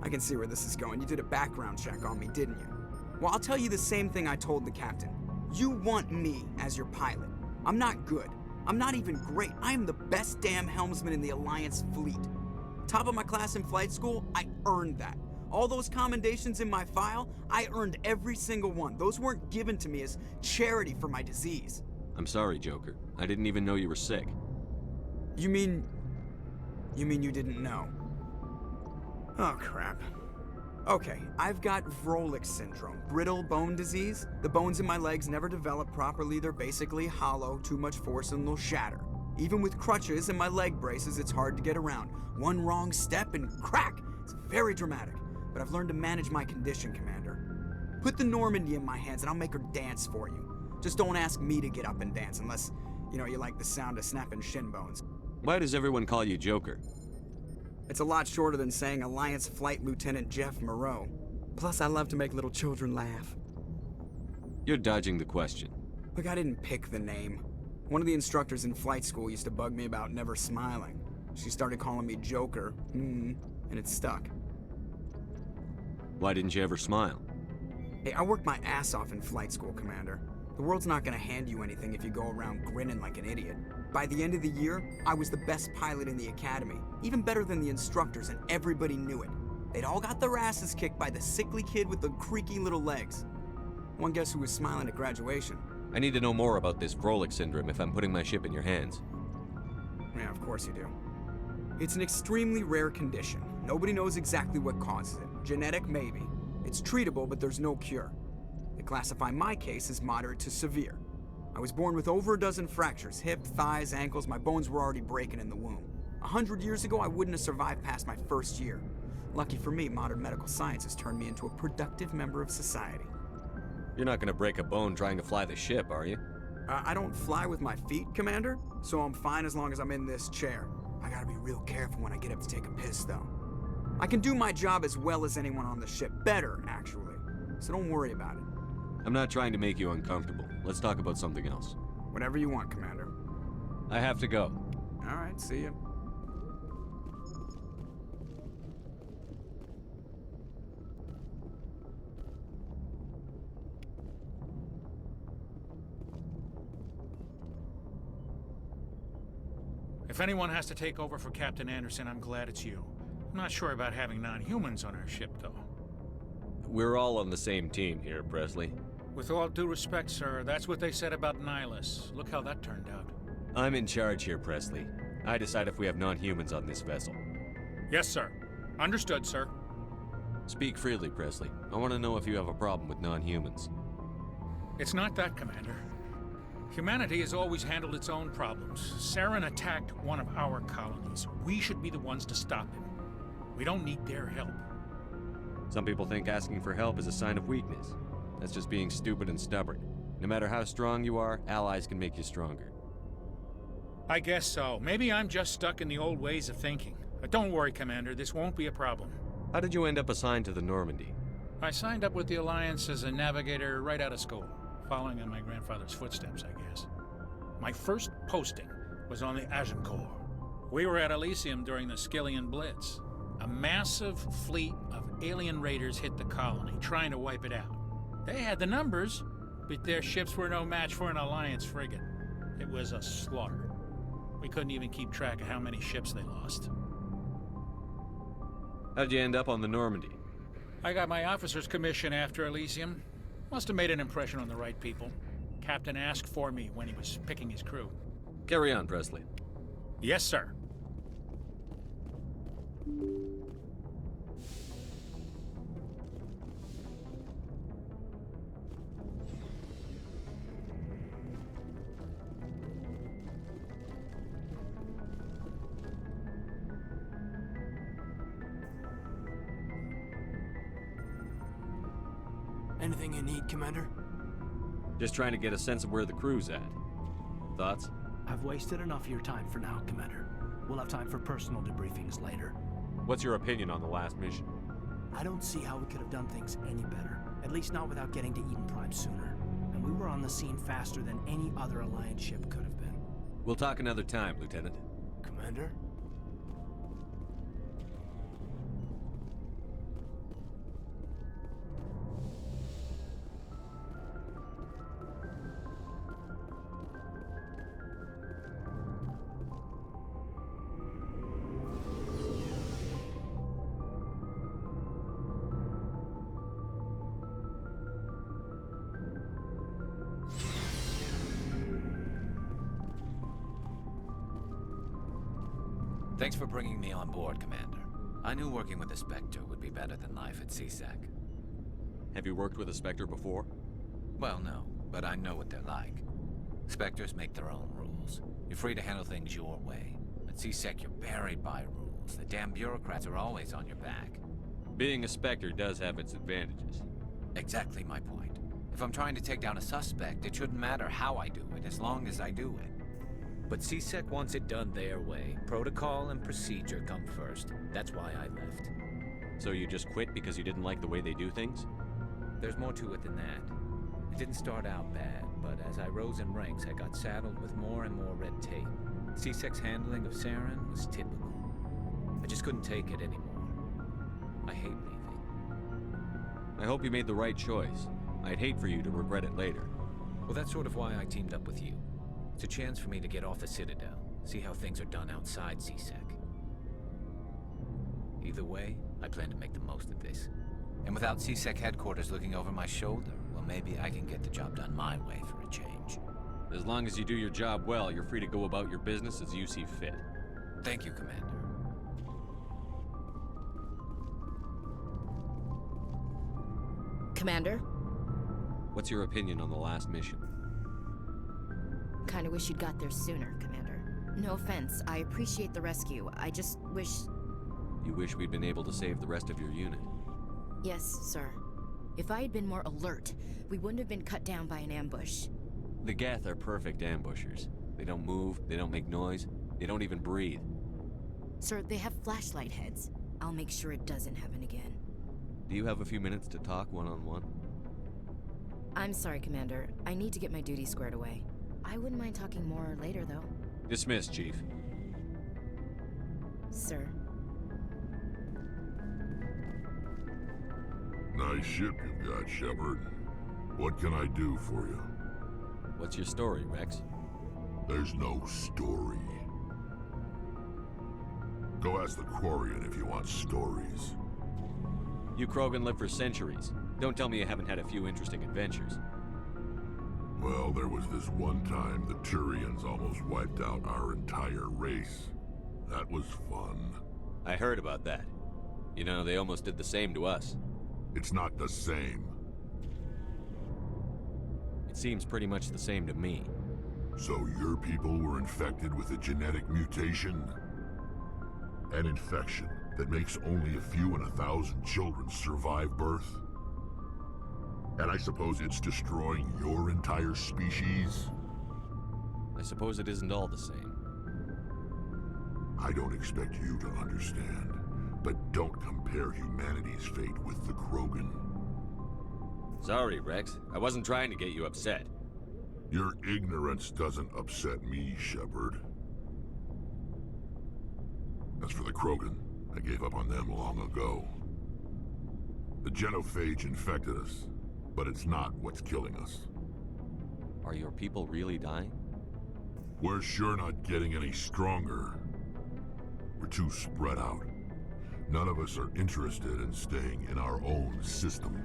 I can see where this is going. You did a background check on me, didn't you? Well, I'll tell you the same thing I told the captain. You want me as your pilot. I'm not good. I'm not even great. I am the best damn helmsman in the Alliance fleet. Top of my class in flight school, I earned that. All those commendations in my file, I earned every single one. Those weren't given to me as charity for my disease. I'm sorry, Joker. I didn't even know you were sick. You mean you didn't know? Oh, crap. Okay, I've got Vrolik syndrome, brittle bone disease. The bones in my legs never develop properly. They're basically hollow, too much force and they'll shatter. Even with crutches and my leg braces, it's hard to get around. One wrong step and crack! It's very dramatic, but I've learned to manage my condition, Commander. Put the Normandy in my hands and I'll make her dance for you. Just don't ask me to get up and dance unless, you like the sound of snapping shin bones. Why does everyone call you Joker? It's a lot shorter than saying Alliance Flight Lieutenant Jeff Moreau. Plus, I love to make little children laugh. You're dodging the question. Look, I didn't pick the name. One of the instructors in flight school used to bug me about never smiling. She started calling me Joker, and it stuck. Why didn't you ever smile? Hey, I worked my ass off in flight school, Commander. The world's not gonna hand you anything if you go around grinning like an idiot. By the end of the year, I was the best pilot in the academy, even better than the instructors, and everybody knew it. They'd all got their asses kicked by the sickly kid with the creaky little legs. One guess who was smiling at graduation? I need to know more about this Vrolik syndrome if I'm putting my ship in your hands. Yeah, of course you do. It's an extremely rare condition. Nobody knows exactly what causes it. Genetic, maybe. It's treatable, but there's no cure. They classify my case as moderate to severe. I was born with over a dozen fractures, hip, thighs, ankles. My bones were already breaking in the womb. 100 years ago, I wouldn't have survived past my first year. Lucky for me, modern medical science has turned me into a productive member of society. You're not gonna break a bone trying to fly the ship, are you? I don't fly with my feet, Commander, so I'm fine as long as I'm in this chair. I gotta be real careful when I get up to take a piss, though. I can do my job as well as anyone on the ship. Better, actually. So don't worry about it. I'm not trying to make you uncomfortable. Let's talk about something else. Whatever you want, Commander. I have to go. All right, see ya. If anyone has to take over for Captain Anderson, I'm glad it's you. I'm not sure about having non-humans on our ship, though. We're all on the same team here, Presley. With all due respect, sir, that's what they said about Nihilus. Look how that turned out. I'm in charge here, Presley. I decide if we have non-humans on this vessel. Yes, sir. Understood, sir. Speak freely, Presley. I want to know if you have a problem with non-humans. It's not that, Commander. Humanity has always handled its own problems. Saren attacked one of our colonies. We should be the ones to stop him. We don't need their help. Some people think asking for help is a sign of weakness. That's just being stupid and stubborn. No matter how strong you are, allies can make you stronger. I guess so. Maybe I'm just stuck in the old ways of thinking. But don't worry, Commander. This won't be a problem. How did you end up assigned to the Normandy? I signed up with the Alliance as a navigator right out of school, following in my grandfather's footsteps, I guess. My first posting was on the Agincourt. We were at Elysium during the Skillian Blitz. A massive fleet of alien raiders hit the colony, trying to wipe it out. They had the numbers, but their ships were no match for an Alliance frigate. It was a slaughter. We couldn't even keep track of how many ships they lost. How'd you end up on the Normandy? I got my officer's commission after Elysium. Must have made an impression on the right people. Captain asked for me when he was picking his crew. Carry on, Presley. Yes, sir. Anything you need, Commander? Just trying to get a sense of where the crew's at. Thoughts? I've wasted enough of your time for now, Commander. We'll have time for personal debriefings later. What's your opinion on the last mission? I don't see how we could have done things any better. At least not without getting to Eden Prime sooner. And we were on the scene faster than any other Alliance ship could have been. We'll talk another time, Lieutenant. Commander? Thanks for bringing me on board, Commander. I knew working with a Spectre would be better than life at CSEC. Have you worked with a Spectre before? Well, no, but I know what they're like. Spectres make their own rules. You're free to handle things your way. At CSEC, you're buried by rules. The damn bureaucrats are always on your back. Being a Spectre does have its advantages. Exactly my point. If I'm trying to take down a suspect, it shouldn't matter how I do it, as long as I do it. But CSEC wants it done their way. Protocol and procedure come first. That's why I left. So you just quit because you didn't like the way they do things? There's more to it than that. It didn't start out bad, but as I rose in ranks, I got saddled with more and more red tape. CSEC's handling of Saren was typical. I just couldn't take it anymore. I hate leaving. I hope you made the right choice. I'd hate for you to regret it later. Well, that's sort of why I teamed up with you. It's a chance for me to get off the Citadel, see how things are done outside CSEC. Either way, I plan to make the most of this. And without CSEC headquarters looking over my shoulder, well, maybe I can get the job done my way for a change. As long as you do your job well, you're free to go about your business as you see fit. Thank you, Commander. Commander? What's your opinion on the last mission? Kinda wish you'd got there sooner, Commander. No offense, I appreciate the rescue. I just wish... You wish we'd been able to save the rest of your unit? Yes, sir. If I had been more alert, we wouldn't have been cut down by an ambush. The Geth are perfect ambushers. They don't move, they don't make noise, they don't even breathe. Sir, they have flashlight heads. I'll make sure it doesn't happen again. Do you have a few minutes to talk one-on-one? I'm sorry, Commander. I need to get my duties squared away. I wouldn't mind talking more later, though. Dismissed, Chief. Sir. Nice ship you've got, Shepard. What can I do for you? What's your story, Rex? There's no story. Go ask the Quarian if you want stories. You Krogan live for centuries. Don't tell me you haven't had a few interesting adventures. Well, there was this one time the Turians almost wiped out our entire race. That was fun. I heard about that. You know, they almost did the same to us. It's not the same. It seems pretty much the same to me. So your people were infected with a genetic mutation? An infection that makes only a few in 1,000 children survive birth? And I suppose it's destroying your entire species? I suppose it isn't all the same. I don't expect you to understand, but don't compare humanity's fate with the Krogan. Sorry, Rex. I wasn't trying to get you upset. Your ignorance doesn't upset me, Shepard. As for the Krogan, I gave up on them long ago. The genophage infected us, but it's not what's killing us. Are your people really dying? We're sure not getting any stronger. We're too spread out. None of us are interested in staying in our own system.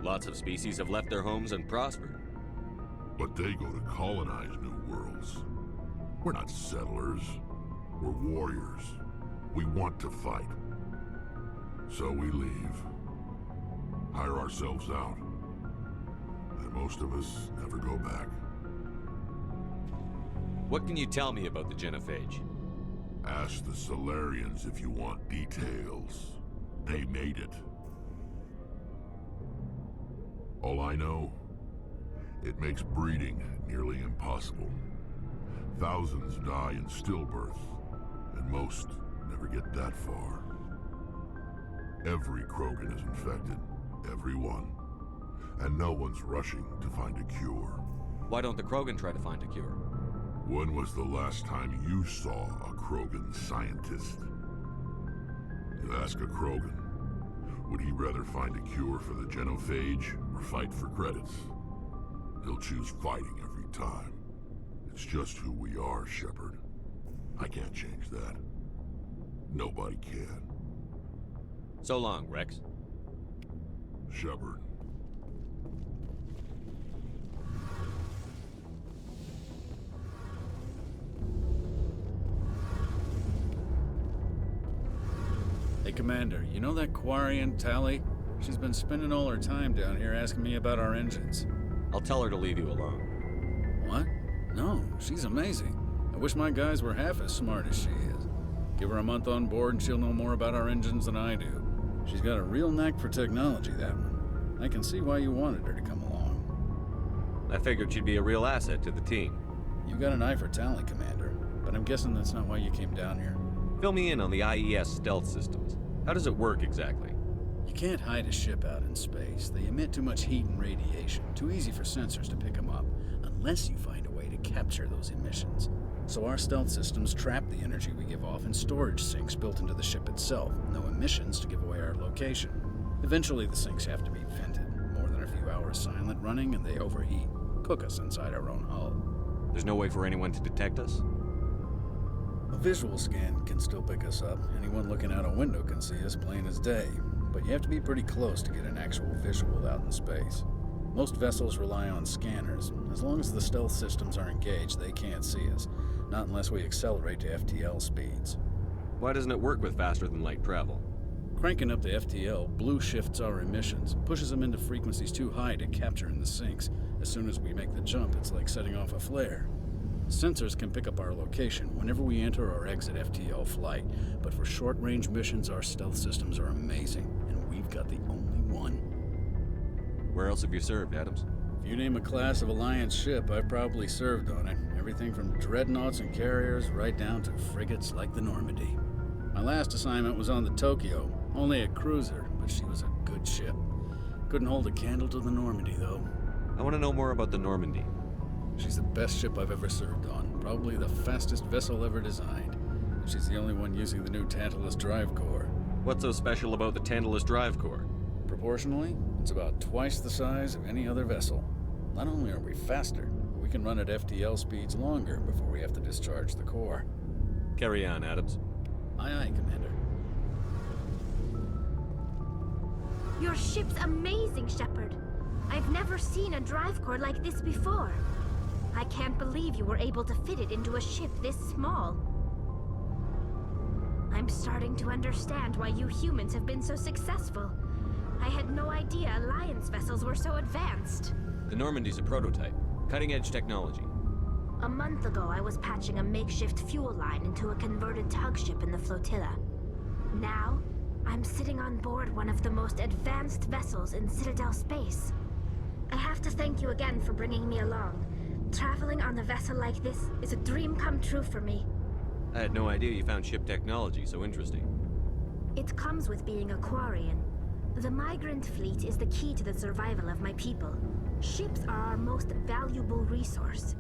Lots of species have left their homes and prospered. But they go to colonize new worlds. We're not settlers. We're warriors. We want to fight. So we leave. Hire ourselves out. And most of us never go back. What can you tell me about the genophage? Ask the Solarians if you want details. They made it. All I know, it makes breeding nearly impossible. Thousands die in stillbirth, and most never get that far. Every Krogan is infected, every one. And no one's rushing to find a cure. Why don't the Krogan try to find a cure? When was the last time you saw a Krogan scientist? You ask a Krogan, would he rather find a cure for the genophage or fight for credits? He'll choose fighting every time. It's just who we are, Shepard. I can't change that. Nobody can. So long, Rex. Shepard. Hey, Commander, you know that Quarian, Tally? She's been spending all her time down here asking me about our engines. I'll tell her to leave you alone. What? No, she's amazing. I wish my guys were half as smart as she is. Give her a month on board and she'll know more about our engines than I do. She's got a real knack for technology, that one. I can see why you wanted her to come along. I figured she'd be a real asset to the team. You got an eye for talent, Commander, but I'm guessing that's not why you came down here. Fill me in on the IES stealth systems. How does it work exactly? You can't hide a ship out in space. They emit too much heat and radiation. Too easy for sensors to pick them up, unless you find a way to capture those emissions. So our stealth systems trap the energy we give off in storage sinks built into the ship itself. No emissions to give away our location. Eventually the sinks have to be vented. More than a few hours silent running and they overheat. Cook us inside our own hull. There's no way for anyone to detect us? A visual scan can still pick us up. Anyone looking out a window can see us plain as day. But you have to be pretty close to get an actual visual out in space. Most vessels rely on scanners. As long as the stealth systems are engaged, they can't see us. Not unless we accelerate to FTL speeds. Why doesn't it work with faster-than-light travel? Cranking up the FTL blue shifts our emissions, pushes them into frequencies too high to capture in the sinks. As soon as we make the jump, it's like setting off a flare. Sensors can pick up our location whenever we enter or exit FTL flight, but for short-range missions, our stealth systems are amazing, and we've got the only one. Where else have you served, Adams? If you name a class of Alliance ship, I've probably served on it. Everything from dreadnoughts and carriers right down to frigates like the Normandy. My last assignment was on the Tokyo, only a cruiser, but she was a good ship. Couldn't hold a candle to the Normandy, though. I want to know more about the Normandy. She's the best ship I've ever served on, probably the fastest vessel ever designed. And she's the only one using the new Tantalus drive core. What's so special about the Tantalus drive core? Proportionally, it's about twice the size of any other vessel. Not only are we faster, but we can run at FTL speeds longer before we have to discharge the core. Carry on, Adams. Aye, aye, Commander. Your ship's amazing, Shepard. I've never seen a drive core like this before. I can't believe you were able to fit it into a ship this small. I'm starting to understand why you humans have been so successful. I had no idea Alliance vessels were so advanced. The Normandy's a prototype. Cutting-edge technology. A month ago, I was patching a makeshift fuel line into a converted tug ship in the flotilla. Now, I'm sitting on board one of the most advanced vessels in Citadel space. I have to thank you again for bringing me along. Traveling on a vessel like this is a dream come true for me. I had no idea you found ship technology so interesting. It comes with being a Quarian. The migrant fleet is the key to the survival of my people. Ships are our most valuable resource.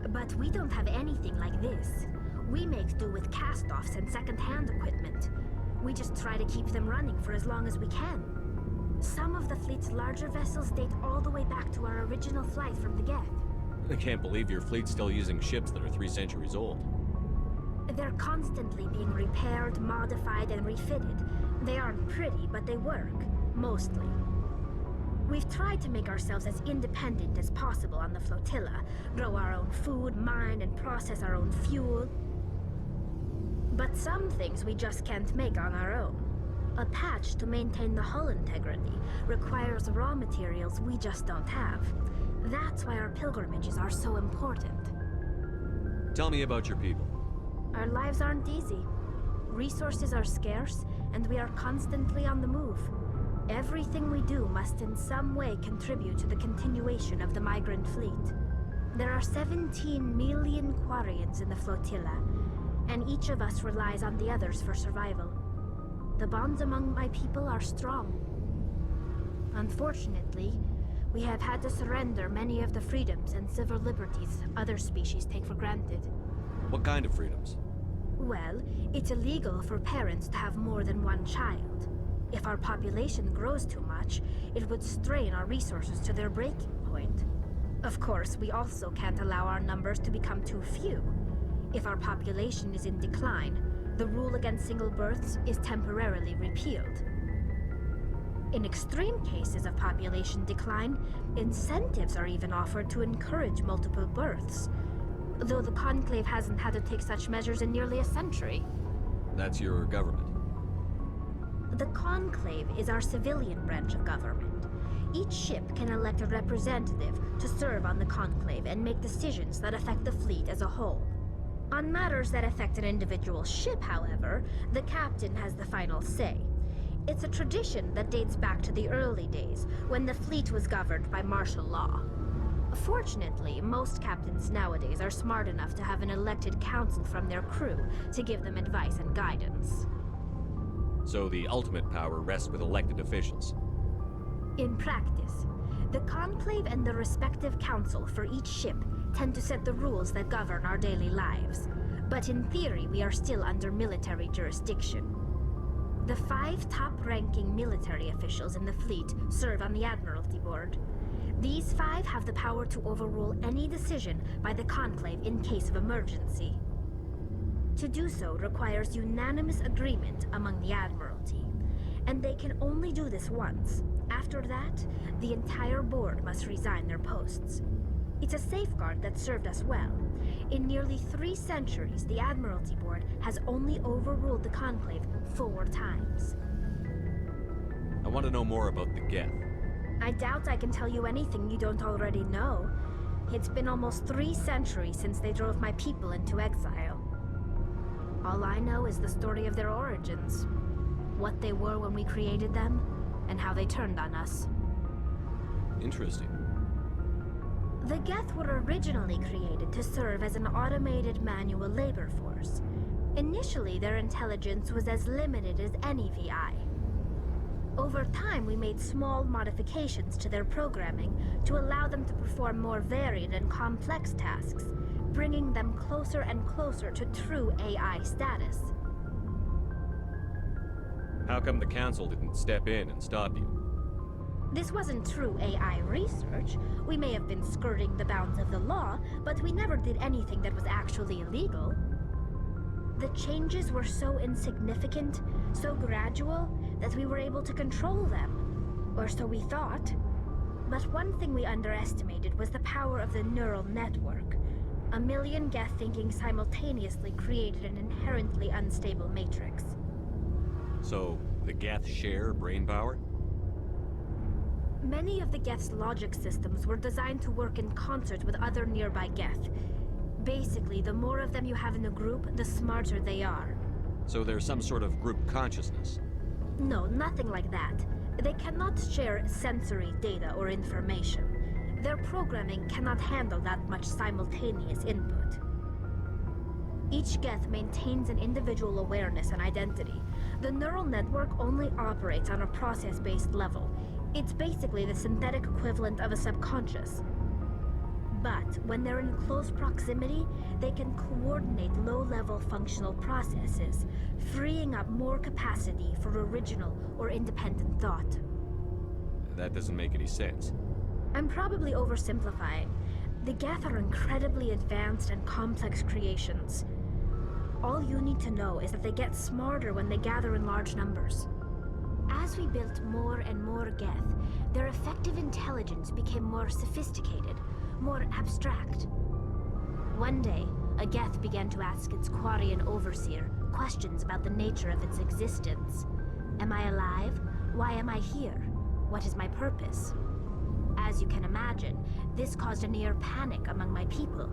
But we don't have anything like this. We make do with cast-offs and second-hand equipment. We just try to keep them running for as long as we can. Some of the fleet's larger vessels date all the way back to our original flight from the Geth. I can't believe your fleet's still using ships that are 3 centuries old. They're constantly being repaired, modified, and refitted. They aren't pretty, but they work. Mostly. We've tried to make ourselves as independent as possible on the flotilla, grow our own food, mine and process our own fuel. But some things we just can't make on our own. A patch to maintain the hull integrity requires raw materials we just don't have. That's why our pilgrimages are so important. Tell me about your people. Our lives aren't easy. Resources are scarce, and we are constantly on the move. Everything we do must in some way contribute to the continuation of the migrant fleet. There are 17 million Quarians in the flotilla, and each of us relies on the others for survival. The bonds among my people are strong. Unfortunately, we have had to surrender many of the freedoms and civil liberties other species take for granted. What kind of freedoms? Well, it's illegal for parents to have more than one child. If our population grows too much, it would strain our resources to their breaking point. Of course, we also can't allow our numbers to become too few. If our population is in decline, the rule against single births is temporarily repealed. In extreme cases of population decline, incentives are even offered to encourage multiple births, though the Conclave hasn't had to take such measures in nearly a century. That's your government? The Conclave is our civilian branch of government. Each ship can elect a representative to serve on the Conclave and make decisions that affect the fleet as a whole. On matters that affect an individual ship, however, the captain has the final say. It's a tradition that dates back to the early days, when the fleet was governed by martial law. Fortunately, most captains nowadays are smart enough to have an elected council from their crew to give them advice and guidance. So the ultimate power rests with elected officials. In practice, the Conclave and the respective council for each ship tend to set the rules that govern our daily lives. But in theory, we are still under military jurisdiction. The 5 top-ranking military officials in the fleet serve on the Admiralty Board. These 5 have the power to overrule any decision by the Conclave in case of emergency. To do so requires unanimous agreement among the Admiralty, and they can only do this once. After that, the entire board must resign their posts. It's a safeguard that served us well. In nearly 3 centuries, the Admiralty Board has only overruled the Conclave 4 times. I want to know more about the Geth. I doubt I can tell you anything you don't already know. It's been almost 3 centuries since they drove my people into exile. All I know is the story of their origins, what they were when we created them, and how they turned on us. Interesting. The Geth were originally created to serve as an automated manual labor force. Initially, their intelligence was as limited as any VI. Over time, we made small modifications to their programming to allow them to perform more varied and complex tasks, bringing them closer and closer to true AI status. How come the Council didn't step in and stop you? This wasn't true AI research. We may have been skirting the bounds of the law, but we never did anything that was actually illegal. The changes were so insignificant, so gradual, that we were able to control them. Or so we thought. But one thing we underestimated was the power of the neural network. A million Geth thinking simultaneously created an inherently unstable matrix. So, the Geth share brain power? Many of the Geth's logic systems were designed to work in concert with other nearby Geth. Basically, the more of them you have in a group, the smarter they are. So there's some sort of group consciousness? No, nothing like that. They cannot share sensory data or information. Their programming cannot handle that much simultaneous input. Each Geth maintains an individual awareness and identity. The neural network only operates on a process-based level. It's basically the synthetic equivalent of a subconscious. But when they're in close proximity, they can coordinate low-level functional processes, freeing up more capacity for original or independent thought. That doesn't make any sense. I'm probably oversimplifying. The Geth are incredibly advanced and complex creations. All you need to know is that they get smarter when they gather in large numbers. As we built more and more Geth, their effective intelligence became more sophisticated, more abstract. One day, a Geth began to ask its Quarian overseer questions about the nature of its existence. Am I alive? Why am I here? What is my purpose? As you can imagine, this caused a near panic among my people.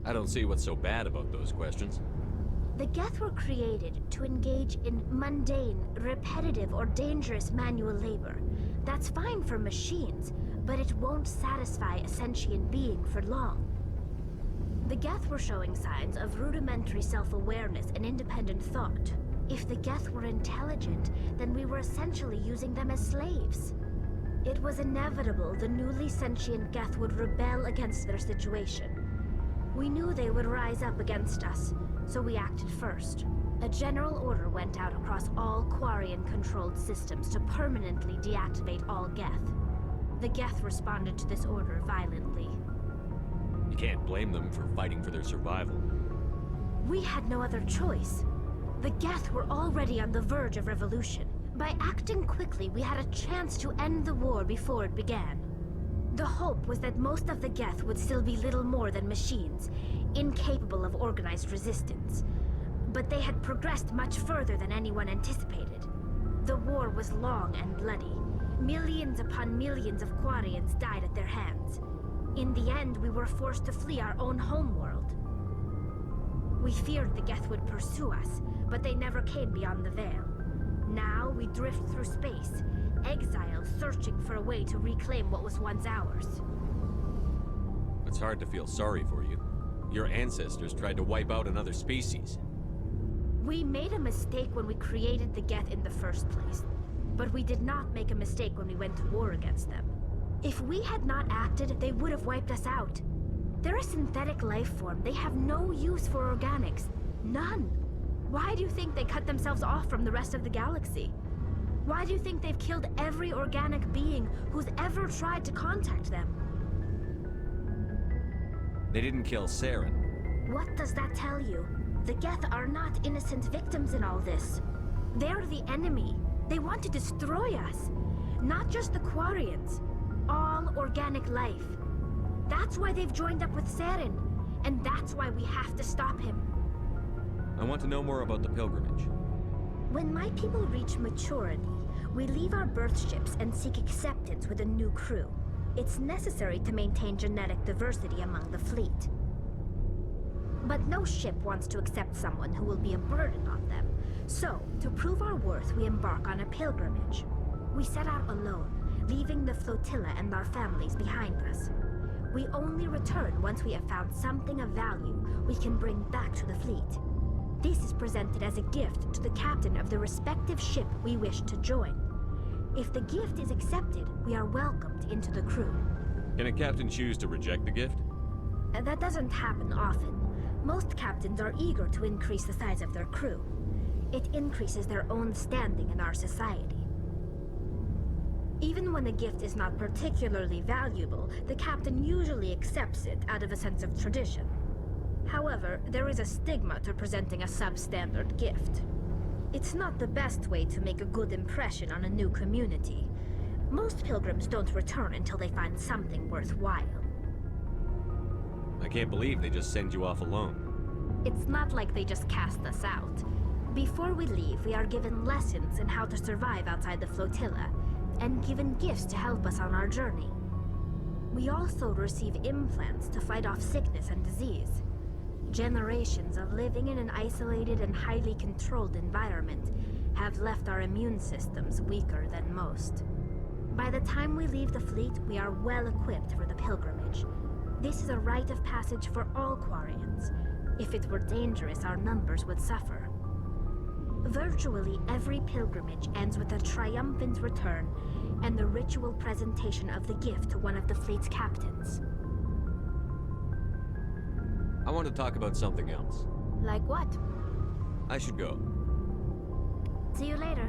I don't see what's so bad about those questions. The Geth were created to engage in mundane, repetitive, or dangerous manual labor. That's fine for machines, but it won't satisfy a sentient being for long. The Geth were showing signs of rudimentary self-awareness and independent thought. If the Geth were intelligent, then we were essentially using them as slaves. It was inevitable the newly sentient Geth would rebel against their situation. We knew they would rise up against us, so we acted first. A general order went out across all Quarian-controlled systems to permanently deactivate all Geth. The Geth responded to this order violently. You can't blame them for fighting for their survival. We had no other choice. The Geth were already on the verge of revolution. By acting quickly, we had a chance to end the war before it began. The hope was that most of the Geth would still be little more than machines, incapable of organized resistance. But they had progressed much further than anyone anticipated. The war was long and bloody. Millions upon millions of Quarians died at their hands. In the end, we were forced to flee our own homeworld. We feared the Geth would pursue us, but they never came beyond the Veil. Now we drift through space, exiles searching for a way to reclaim what was once ours. It's hard to feel sorry for you. Your ancestors tried to wipe out another species. We made a mistake when we created the Geth in the first place, but we did not make a mistake when we went to war against them. If we had not acted, they would have wiped us out. They're a synthetic life form. They have no use for organics. None. Why do you think they cut themselves off from the rest of the galaxy? Why do you think they've killed every organic being who's ever tried to contact them? They didn't kill Saren. What does that tell you? The Geth are not innocent victims in all this. They're the enemy. They want to destroy us. Not just the Quarians. All organic life. That's why they've joined up with Saren. And that's why we have to stop him. I want to know more about the pilgrimage. When my people reach maturity, we leave our birth ships and seek acceptance with a new crew. It's necessary to maintain genetic diversity among the fleet. But no ship wants to accept someone who will be a burden on them. So, to prove our worth, we embark on a pilgrimage. We set out alone, leaving the flotilla and our families behind us. We only return once we have found something of value we can bring back to the fleet. This is presented as a gift to the captain of the respective ship we wish to join. If the gift is accepted, we are welcomed into the crew. Can a captain choose to reject the gift? That doesn't happen often. Most captains are eager to increase the size of their crew. It increases their own standing in our society. Even when the gift is not particularly valuable, the captain usually accepts it out of a sense of tradition. However, there is a stigma to presenting a substandard gift. It's not the best way to make a good impression on a new community. Most pilgrims don't return until they find something worthwhile. I can't believe they just send you off alone. It's not like they just cast us out. Before we leave, we are given lessons in how to survive outside the flotilla, and given gifts to help us on our journey. We also receive implants to fight off sickness and disease. Generations of living in an isolated and highly controlled environment have left our immune systems weaker than most. By the time we leave the fleet, we are well equipped for the pilgrimage. This is a rite of passage for all Quarians. If it were dangerous, our numbers would suffer. Virtually every pilgrimage ends with a triumphant return and the ritual presentation of the gift to one of the fleet's captains. I want to talk about something else. Like what? I should go. See you later.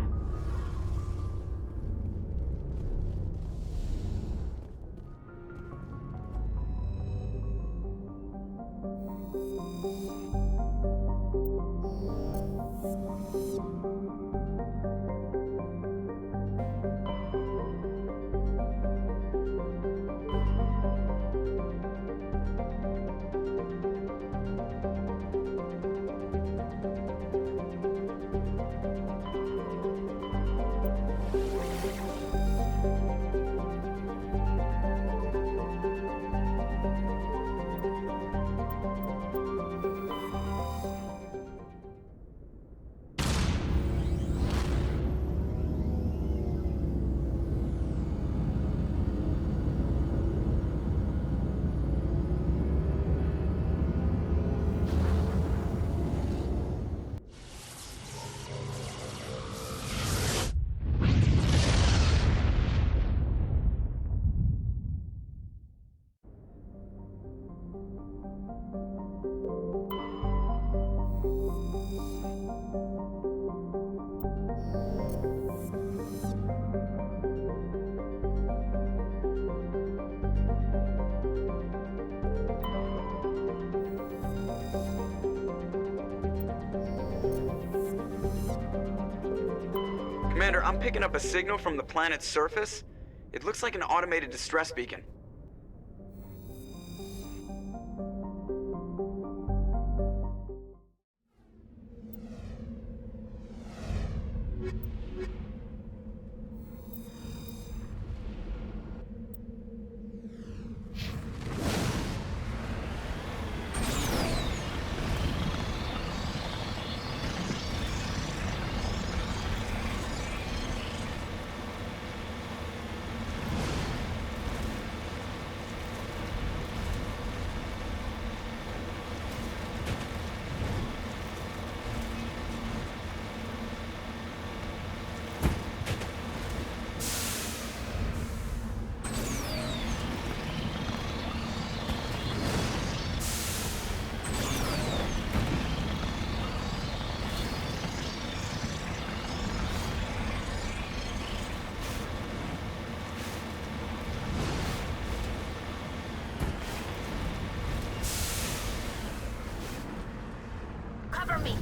Commander, I'm picking up a signal from the planet's surface. It looks like an automated distress beacon. Cover me!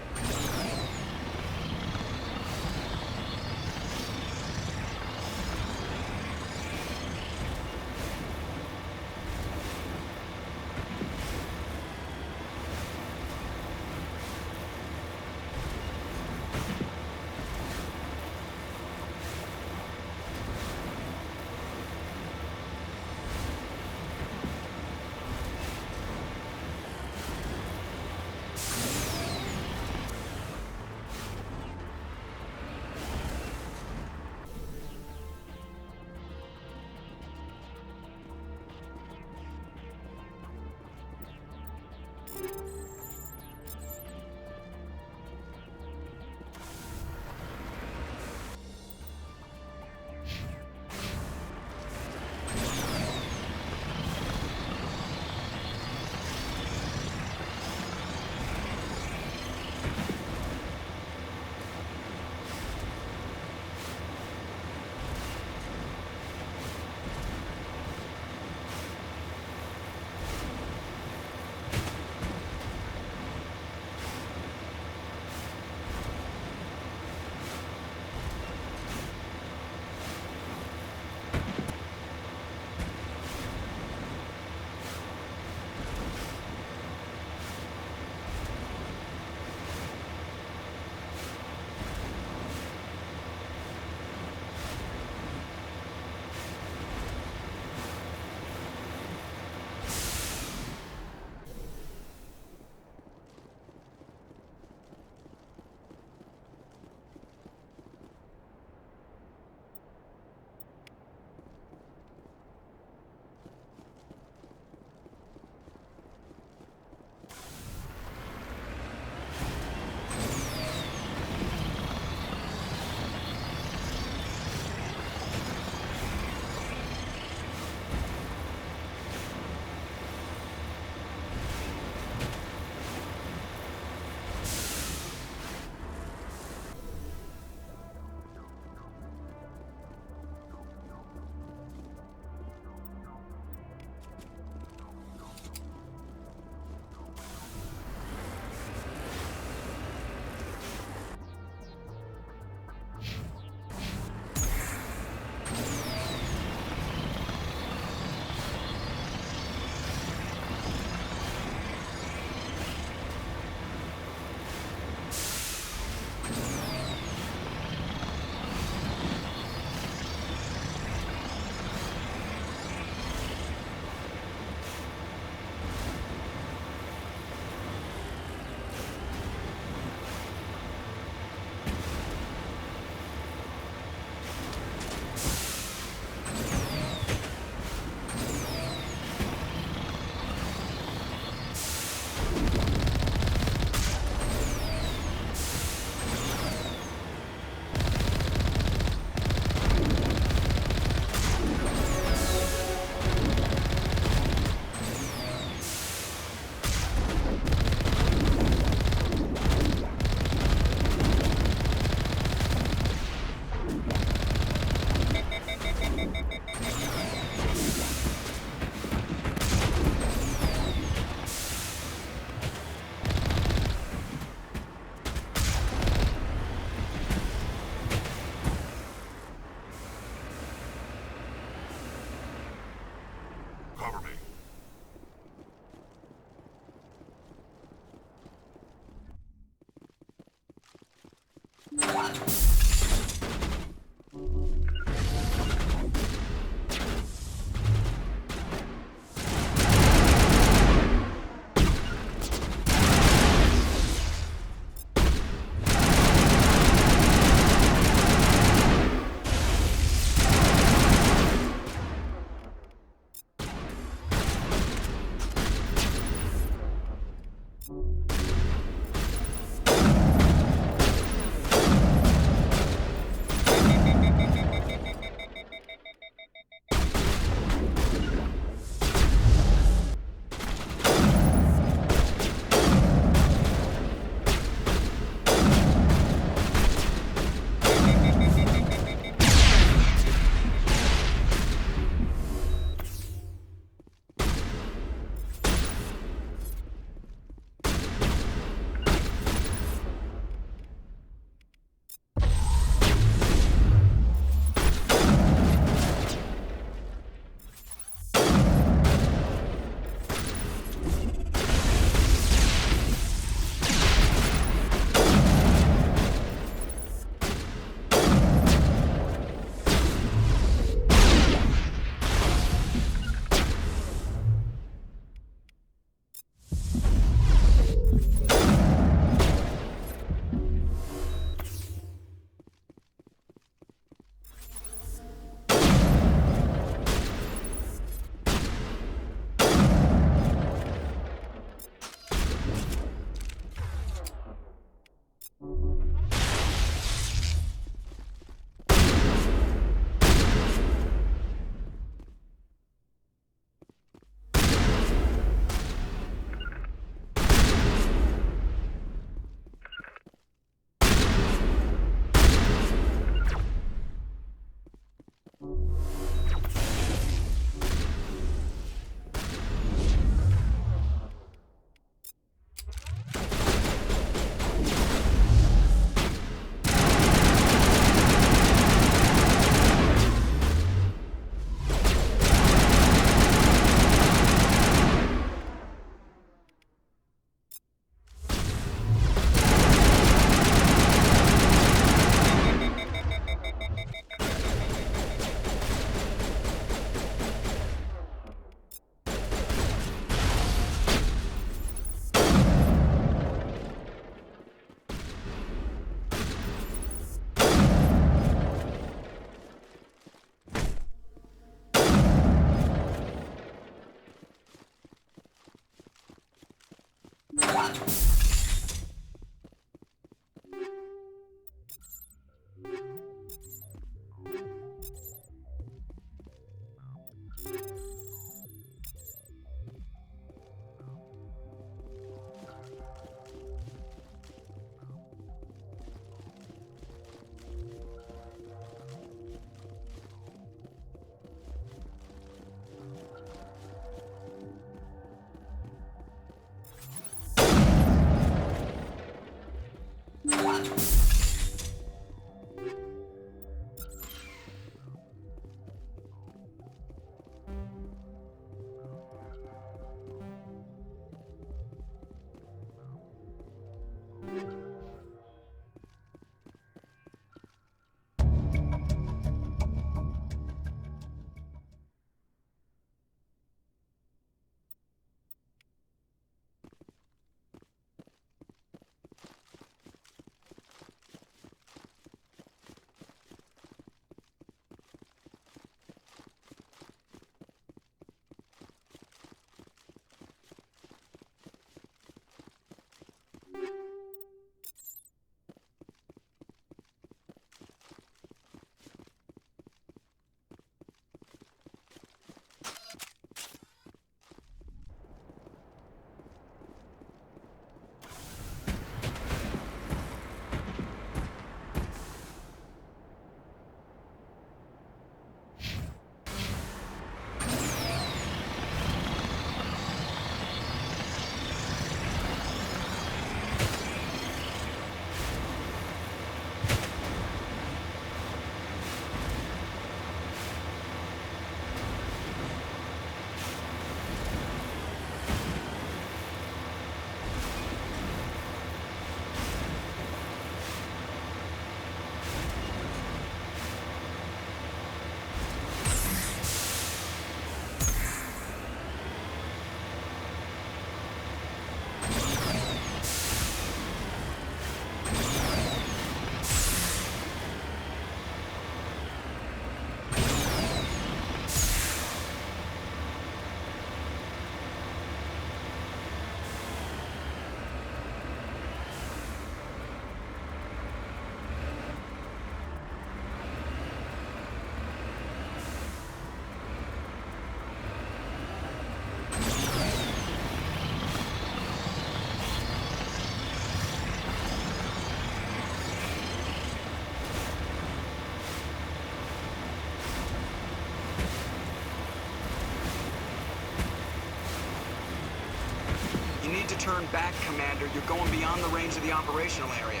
need to turn back, Commander. You're going beyond the range of the operational area.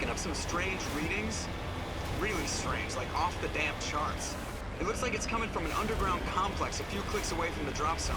picking up some strange readings. Really strange, like off the damn charts. It looks like it's coming from an underground complex a few clicks away from the drop zone.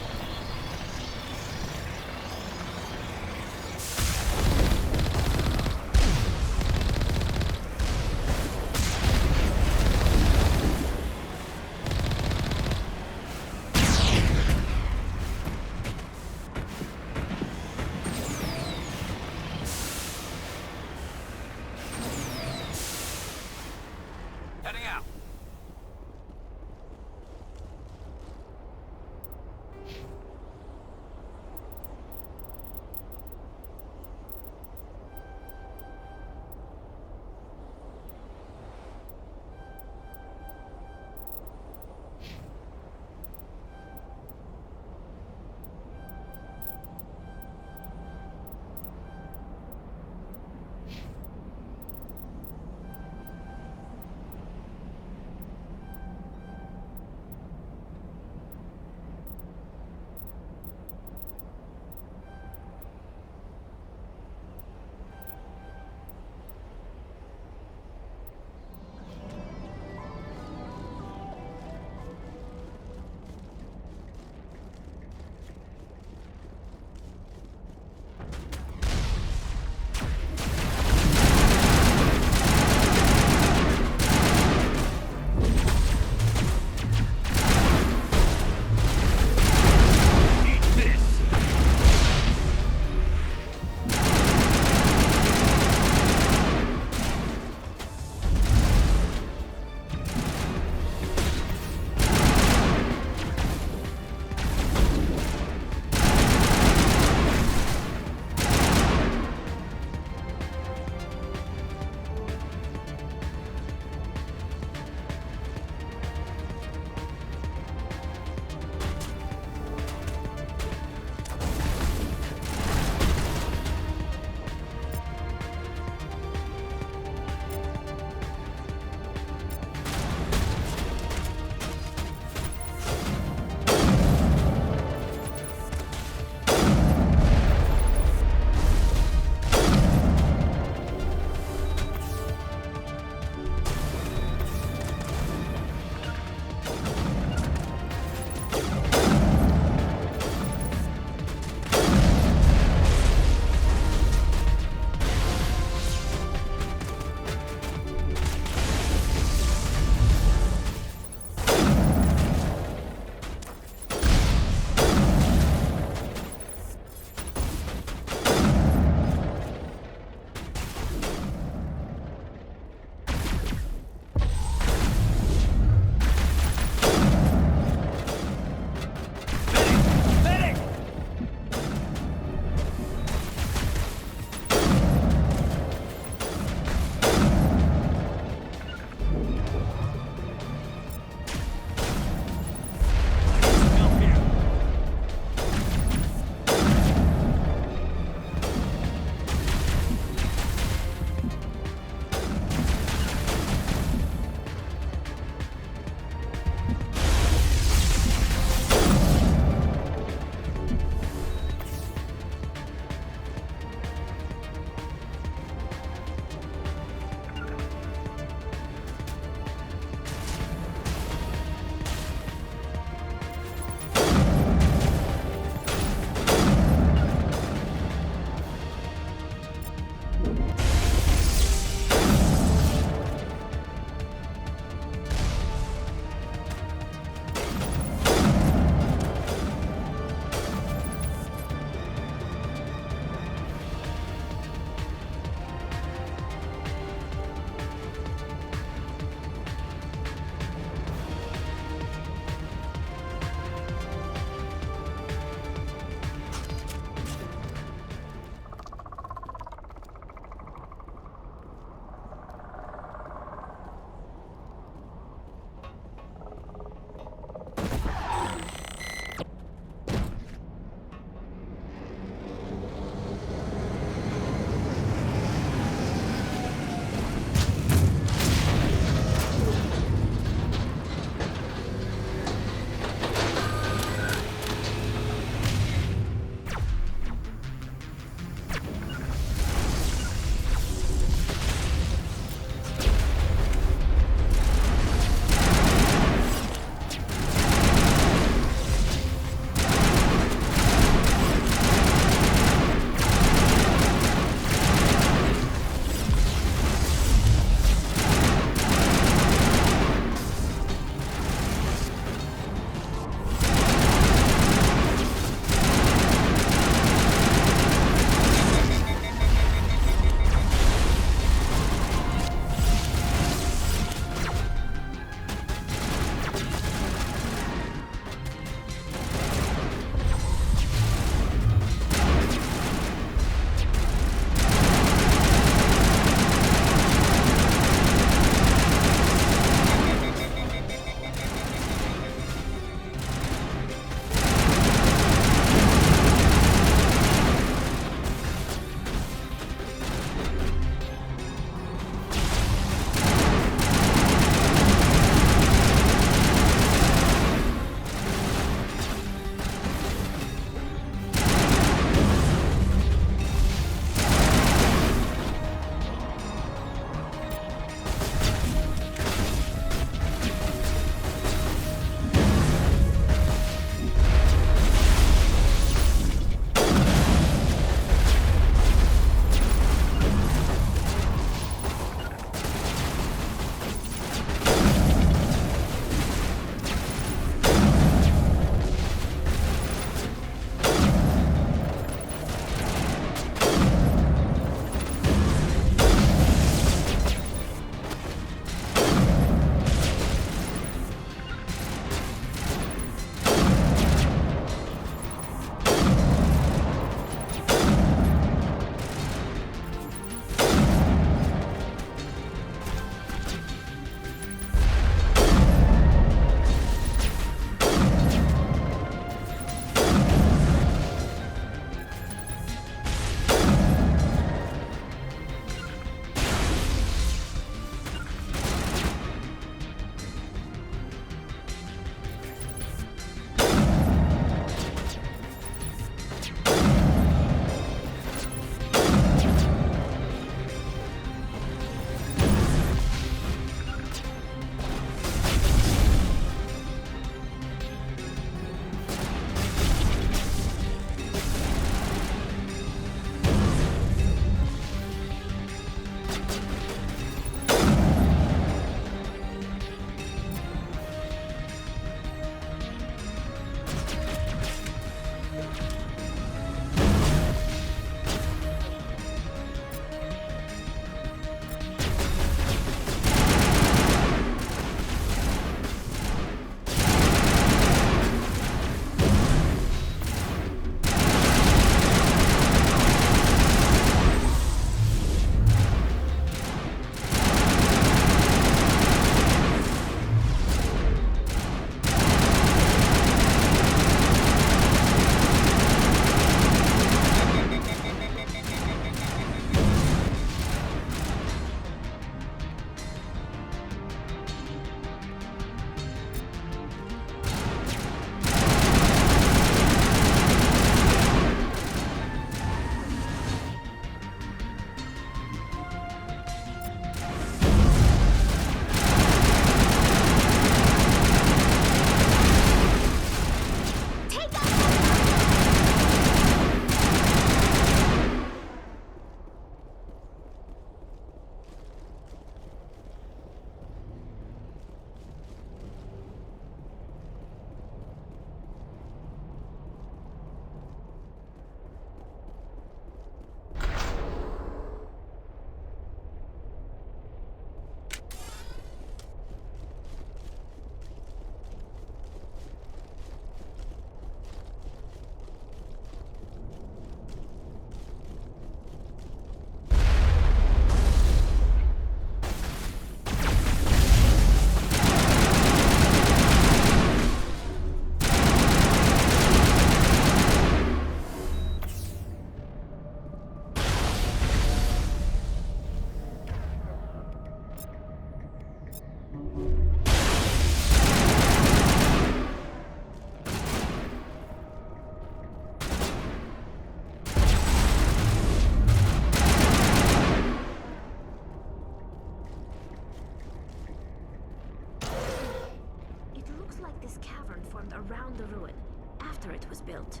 it was built.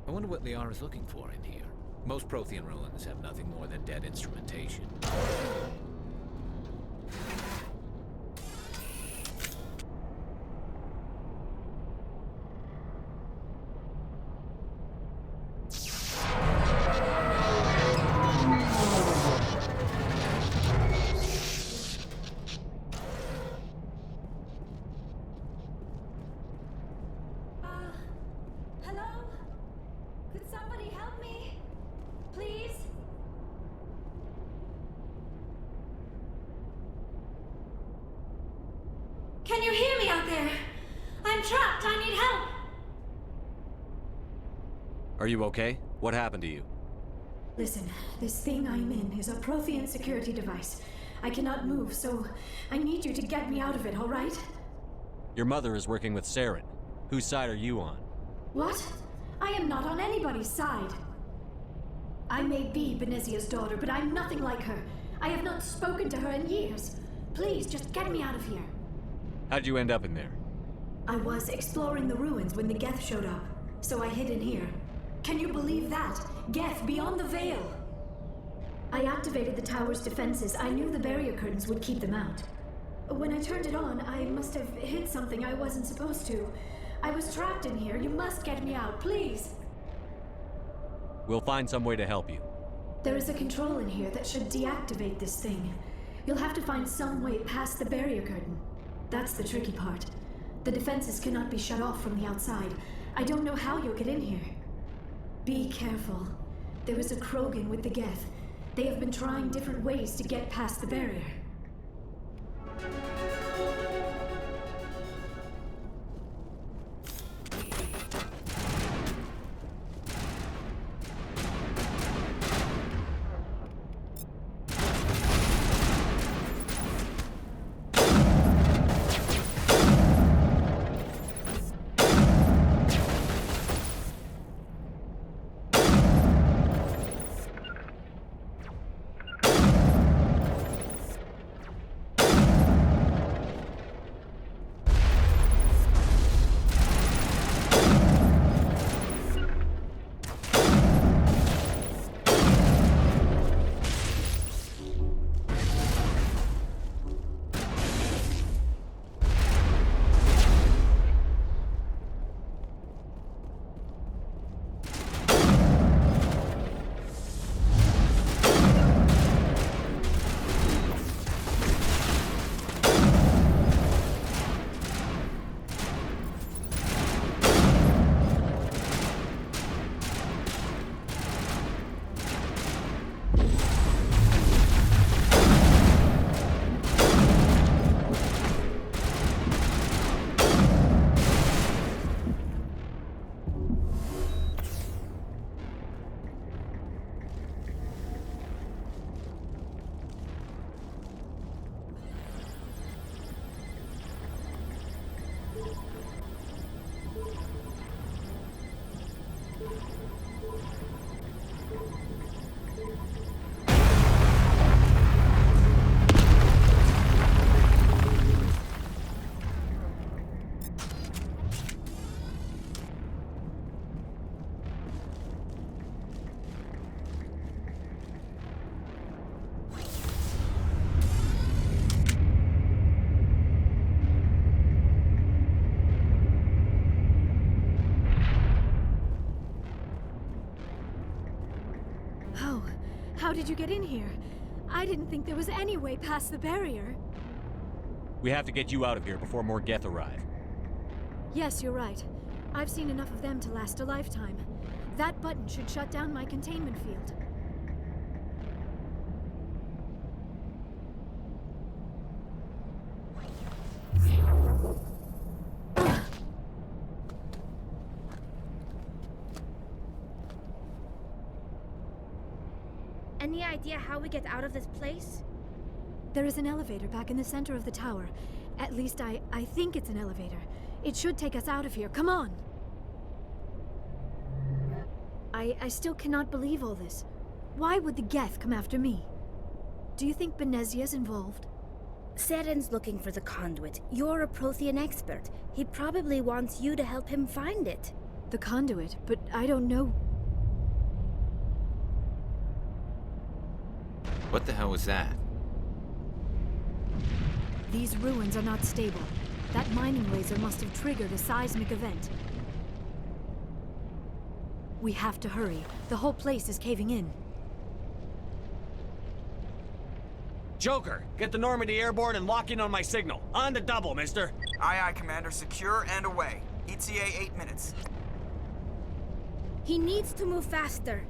I wonder what Liara is looking for in here. Most Prothean ruins have nothing more than dead instrumentation. Hello? Could somebody help me? Please? Can you hear me out there? I'm trapped. I need help. Are you okay? What happened to you? Listen, this thing I'm in is a Prothean security device. I cannot move, so I need you to get me out of it, all right? Your mother is working with Saren. Whose side are you on? What? I am not on anybody's side. I may be Benezia's daughter, but I'm nothing like her. I have not spoken to her in years. Please, just get me out of here. How'd you end up in there? I was exploring the ruins when the Geth showed up, so I hid in here. Can you believe that? Geth beyond the veil! I activated the tower's defenses. I knew the barrier curtains would keep them out. When I turned it on, I must have hit something I wasn't supposed to. I was trapped in here. You must get me out, please! We'll find some way to help you. There is a control in here that should deactivate this thing. You'll have to find some way past the barrier curtain. That's the tricky part. The defenses cannot be shut off from the outside. I don't know how you'll get in here. Be careful. There is a Krogan with the Geth. They have been trying different ways to get past the barrier. How did you get in here? I didn't think there was any way past the barrier. We have to get you out of here before more Geth arrive. Yes, you're right. I've seen enough of them to last a lifetime. That button should shut down my containment field. Any idea how we get out of this place? There is an elevator back in the center of the tower. At least I think it's an elevator. It should take us out of here. Come on! I still cannot believe all this. Why would the Geth come after me? Do you think Benezia's involved? Saren's looking for the conduit. You're a Prothean expert. He probably wants you to help him find it. The conduit? But I don't know. What the hell was that? These ruins are not stable. That mining laser must have triggered a seismic event. We have to hurry. The whole place is caving in. Joker, get the Normandy airborne and lock in on my signal. On the double, mister. Aye, aye, Commander. Secure and away. ETA 8 minutes. He needs to move faster.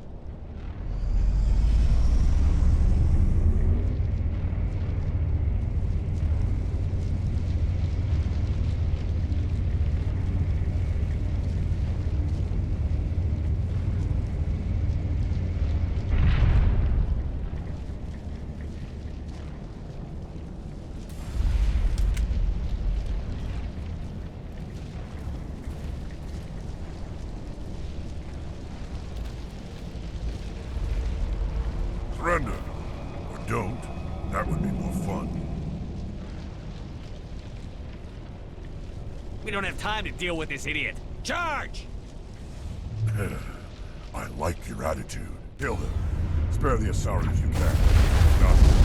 Surrender. Or don't. That would be more fun. We don't have time to deal with this idiot. Charge! I like your attitude. Kill him. Spare the Asari if you can. Not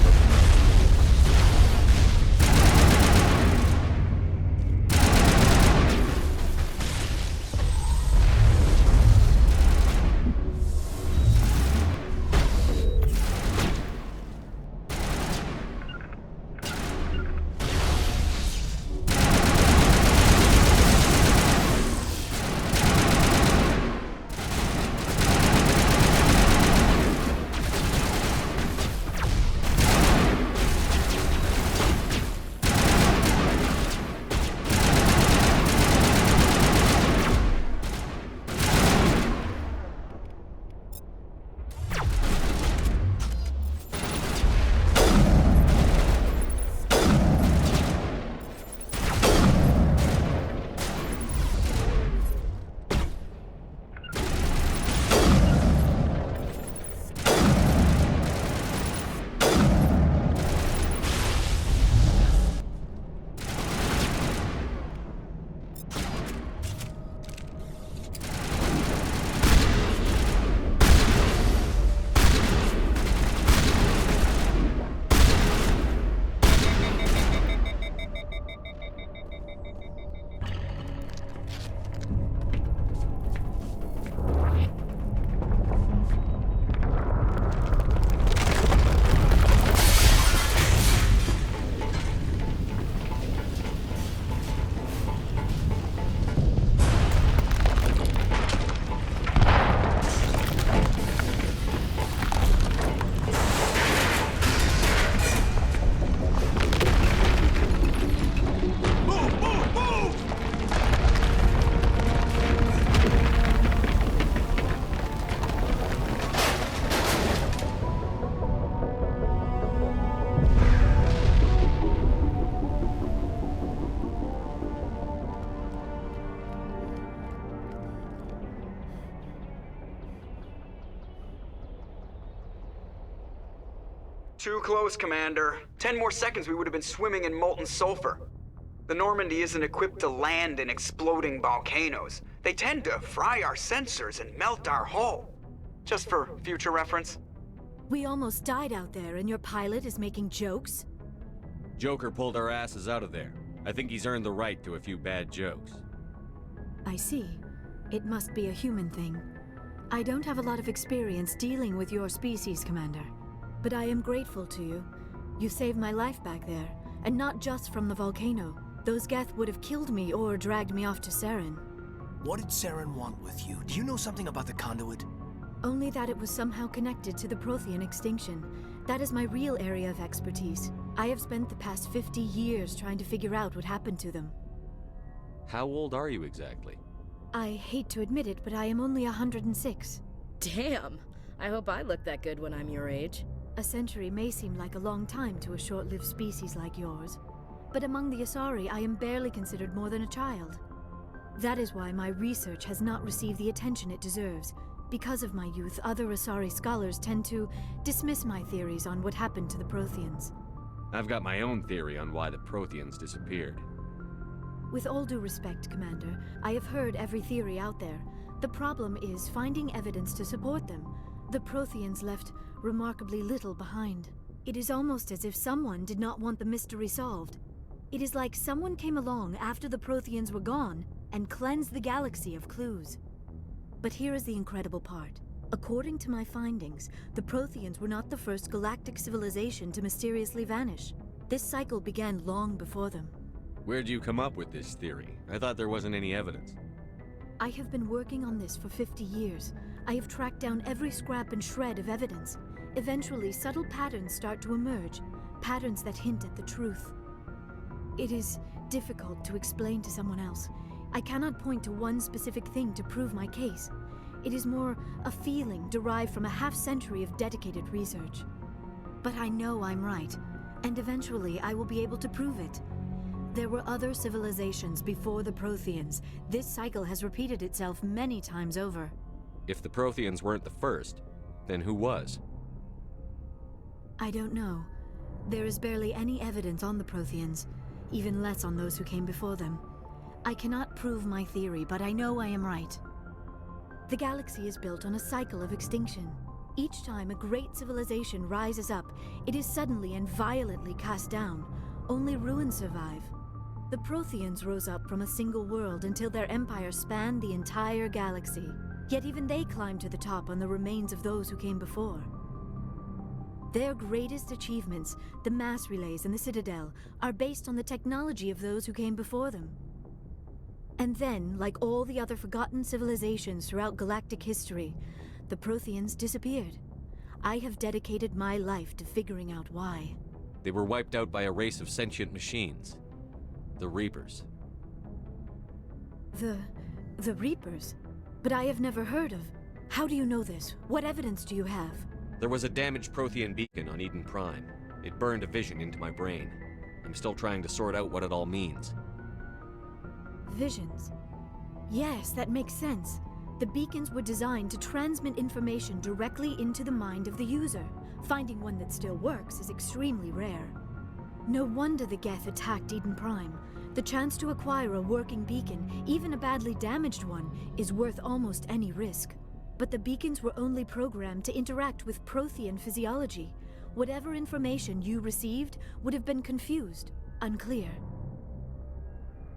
Too close, Commander. 10 more seconds we would have been swimming in molten sulfur. The Normandy isn't equipped to land in exploding volcanoes. They tend to fry our sensors and melt our hull. Just for future reference. We almost died out there, and your pilot is making jokes? Joker pulled our asses out of there. I think he's earned the right to a few bad jokes. I see. It must be a human thing. I don't have a lot of experience dealing with your species, Commander. But I am grateful to you. You saved my life back there, and not just from the volcano. Those Geth would have killed me or dragged me off to Saren. What did Saren want with you? Do you know something about the conduit? Only that it was somehow connected to the Prothean extinction. That is my real area of expertise. I have spent the past 50 years trying to figure out what happened to them. How old are you exactly? I hate to admit it, but I am only 106. Damn! I hope I look that good when I'm your age. A century may seem like a long time to a short-lived species like yours, but among the Asari, I am barely considered more than a child. That is why my research has not received the attention it deserves. Because of my youth, other Asari scholars tend to dismiss my theories on what happened to the Protheans. I've got my own theory on why the Protheans disappeared. With all due respect, Commander, I have heard every theory out there. The problem is finding evidence to support them. The Protheans left remarkably little behind. It is almost as if someone did not want the mystery solved. It is like someone came along after the Protheans were gone and cleansed the galaxy of clues. But here is the incredible part. According to my findings, the Protheans were not the first galactic civilization to mysteriously vanish. This cycle began long before them. Where'd you come up with this theory? I thought there wasn't any evidence. I have been working on this for 50 years. I have tracked down every scrap and shred of evidence. Eventually, subtle patterns start to emerge, patterns that hint at the truth. It is difficult to explain to someone else. I cannot point to one specific thing to prove my case. It is more a feeling derived from a half-century of dedicated research. But I know I'm right, and eventually I will be able to prove it. There were other civilizations before the Protheans. This cycle has repeated itself many times over. If the Protheans weren't the first, then who was? I don't know. There is barely any evidence on the Protheans, even less on those who came before them. I cannot prove my theory, but I know I am right. The galaxy is built on a cycle of extinction. Each time a great civilization rises up, it is suddenly and violently cast down. Only ruins survive. The Protheans rose up from a single world until their empire spanned the entire galaxy. Yet even they climbed to the top on the remains of those who came before. Their greatest achievements, the mass relays and the Citadel, are based on the technology of those who came before them. And then, like all the other forgotten civilizations throughout galactic history, the Protheans disappeared. I have dedicated my life to figuring out why. They were wiped out by a race of sentient machines. The Reapers. The Reapers? But I have never heard of. How do you know this? What evidence do you have? There was a damaged Prothean beacon on Eden Prime. It burned a vision into my brain. I'm still trying to sort out what it all means. Visions. Yes, that makes sense. The beacons were designed to transmit information directly into the mind of the user. Finding one that still works is extremely rare. No wonder the Geth attacked Eden Prime. The chance to acquire a working beacon, even a badly damaged one, is worth almost any risk. But the beacons were only programmed to interact with Prothean physiology. Whatever information you received would have been confused, unclear.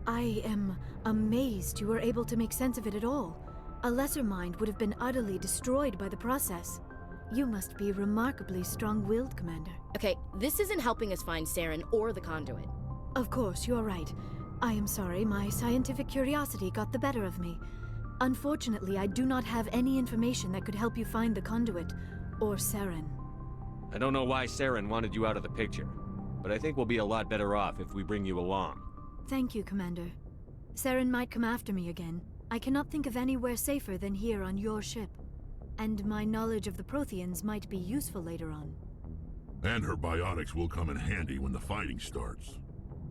I am amazed you were able to make sense of it at all. A lesser mind would have been utterly destroyed by the process. You must be remarkably strong-willed, Commander. Okay, this isn't helping us find Saren or the conduit. Of course, you are right. I am sorry, my scientific curiosity got the better of me. Unfortunately, I do not have any information that could help you find the conduit, or Saren. I don't know why Saren wanted you out of the picture, but I think we'll be a lot better off if we bring you along. Thank you, Commander. Saren might come after me again. I cannot think of anywhere safer than here on your ship. And my knowledge of the Protheans might be useful later on. And her biotics will come in handy when the fighting starts.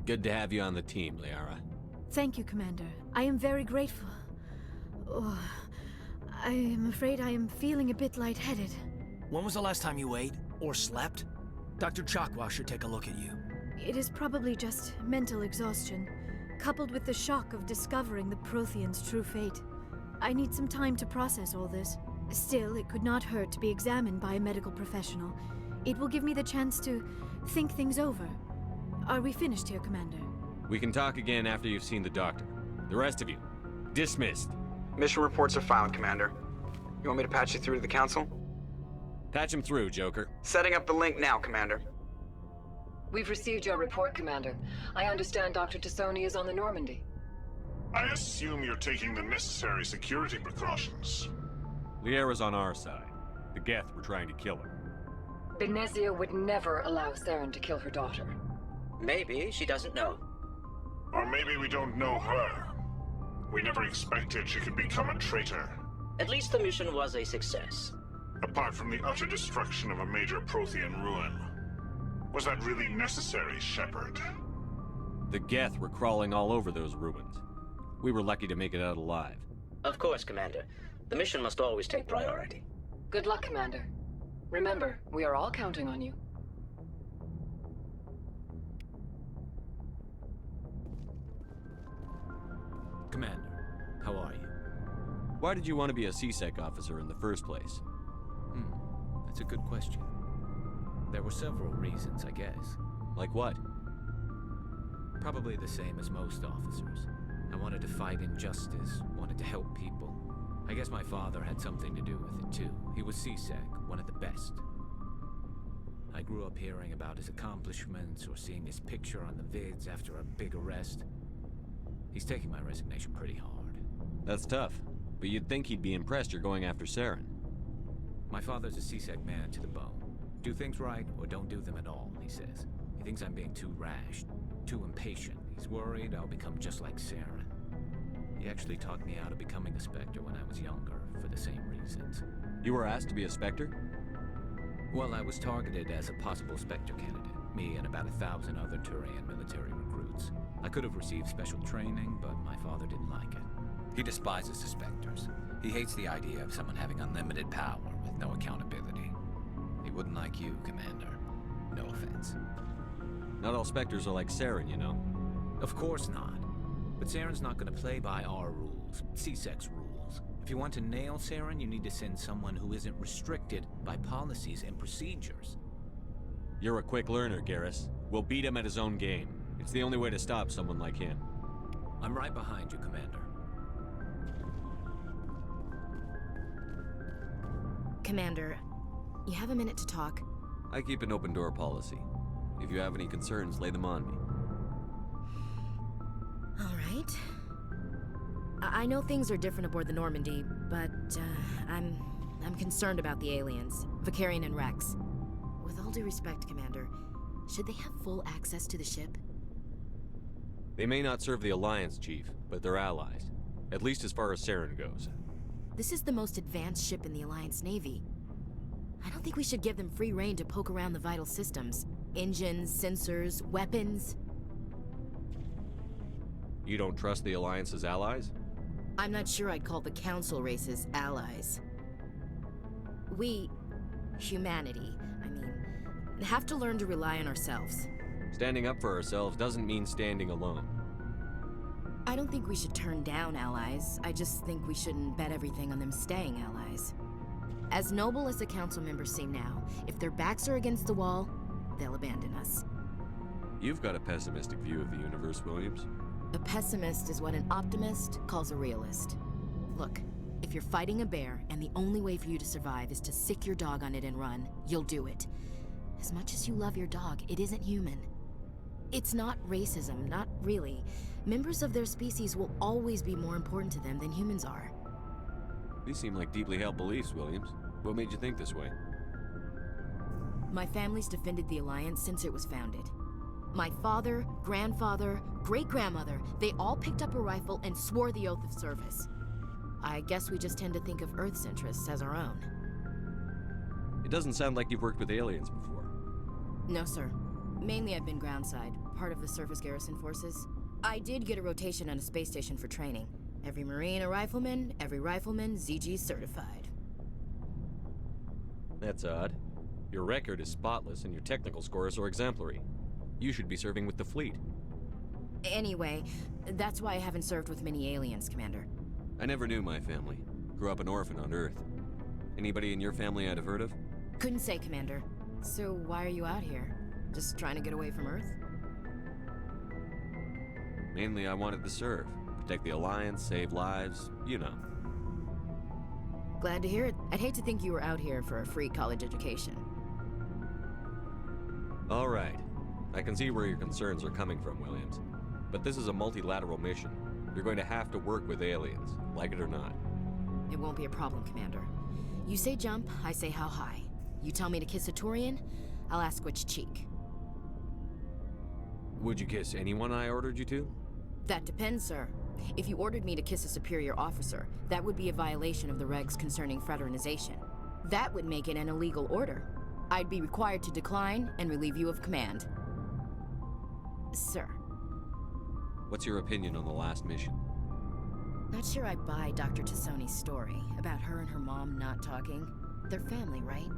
Good to have you on the team, Liara. Thank you, Commander. I am very grateful. Oh, I am afraid I am feeling a bit lightheaded. When was the last time you ate or slept? Dr. Chakwa should take a look at you. It is probably just mental exhaustion, coupled with the shock of discovering the Protheans' true fate. I need some time to process all this. Still, it could not hurt to be examined by a medical professional. It will give me the chance to think things over. Are we finished here, Commander? We can talk again after you've seen the doctor. The rest of you, dismissed. Mission reports are found, Commander. You want me to patch you through to the Council? Patch him through, Joker. Setting up the link now, Commander. We've received your report, Commander. I understand Dr. Tassoni is on the Normandy. I assume you're taking the necessary security precautions. Liara's on our side. The Geth were trying to kill her. Benezia would never allow Saren to kill her daughter. Maybe she doesn't know. Or maybe we don't know her. We never expected she could become a traitor. At least the mission was a success. Apart from the utter destruction of a major Prothean ruin. Was that really necessary, Shepard? The Geth were crawling all over those ruins. We were lucky to make it out alive. Of course, Commander. The mission must always take priority. Good luck, Commander. Remember, we are all counting on you. Commander, how are you? Why did you want to be a CSEC officer in the first place? That's a good question. There were several reasons, I guess. Like what? Probably the same as most officers. I wanted to fight injustice, wanted to help people. I guess my father had something to do with it too. He was CSEC, one of the best. I grew up hearing about his accomplishments or seeing his picture on the vids after a big arrest. He's taking my resignation pretty hard. That's tough, but you'd think he'd be impressed you're going after Saren. My father's a CSEC man to the bone. Do things right or don't do them at all, he says. He thinks I'm being too rash, too impatient. He's worried I'll become just like Saren. He actually talked me out of becoming a Spectre when I was younger, for the same reasons. You were asked to be a Spectre? Well, I was targeted as a possible Spectre candidate. Me and about 1,000 other Turian military recruits. I could have received special training, but my father didn't like it. He despises the Spectres. He hates the idea of someone having unlimited power with no accountability. He wouldn't like you, Commander. No offense. Not all Spectres are like Saren, you know. Of course not. But Saren's not going to play by our rules, CSEC's rules. If you want to nail Saren, you need to send someone who isn't restricted by policies and procedures. You're a quick learner, Garrus. We'll beat him at his own game. It's the only way to stop someone like him. I'm right behind you, Commander. Commander, you have a minute to talk? I keep an open door policy. If you have any concerns, lay them on me. All right. I know things are different aboard the Normandy, but I'm concerned about the aliens, Vicarian and Rex. With all due respect, Commander, should they have full access to the ship? They may not serve the Alliance, Chief, but they're allies. At least as far as Saren goes. This is the most advanced ship in the Alliance Navy. I don't think we should give them free rein to poke around the vital systems. Engines, sensors, weapons. You don't trust the Alliance's allies? I'm not sure I'd call the Council races allies. We, humanity, have to learn to rely on ourselves. Standing up for ourselves doesn't mean standing alone. I don't think we should turn down allies. I just think we shouldn't bet everything on them staying allies. As noble as the Council members seem now, if their backs are against the wall, they'll abandon us. You've got a pessimistic view of the universe, Williams. A pessimist is what an optimist calls a realist. Look, if you're fighting a bear and the only way for you to survive is to sick your dog on it and run, you'll do it. As much as you love your dog, it isn't human. It's not racism, not really. Members of their species will always be more important to them than humans are. These seem like deeply held beliefs, Williams. What made you think this way? My family's defended the Alliance since it was founded. My father, grandfather, great-grandmother, they all picked up a rifle and swore the oath of service. I guess we just tend to think of Earth's interests as our own. It doesn't sound like you've worked with aliens before. No, sir. Mainly I've been groundside, part of the surface garrison forces. I did get a rotation on a space station for training. Every Marine a rifleman, every rifleman ZG certified. That's odd. Your record is spotless and your technical scores are exemplary. You should be serving with the fleet. Anyway, that's why I haven't served with many aliens, Commander. I never knew my family. Grew up an orphan on Earth. Anybody in your family I'd have heard of? Couldn't say, Commander. So why are you out here? Just trying to get away from Earth? Mainly I wanted to serve. Protect the Alliance, save lives, you know. Glad to hear it. I'd hate to think you were out here for a free college education. All right. I can see where your concerns are coming from, Williams. But this is a multilateral mission. You're going to have to work with aliens, like it or not. It won't be a problem, Commander. You say jump, I say how high. You tell me to kiss a Turian, I'll ask which cheek. Would you kiss anyone I ordered you to? That depends, sir. If you ordered me to kiss a superior officer, that would be a violation of the regs concerning fraternization. That would make it an illegal order. I'd be required to decline and relieve you of command. Sir. What's your opinion on the last mission? Not sure I buy Dr. Tassoni's story about her and her mom not talking. They're family, right?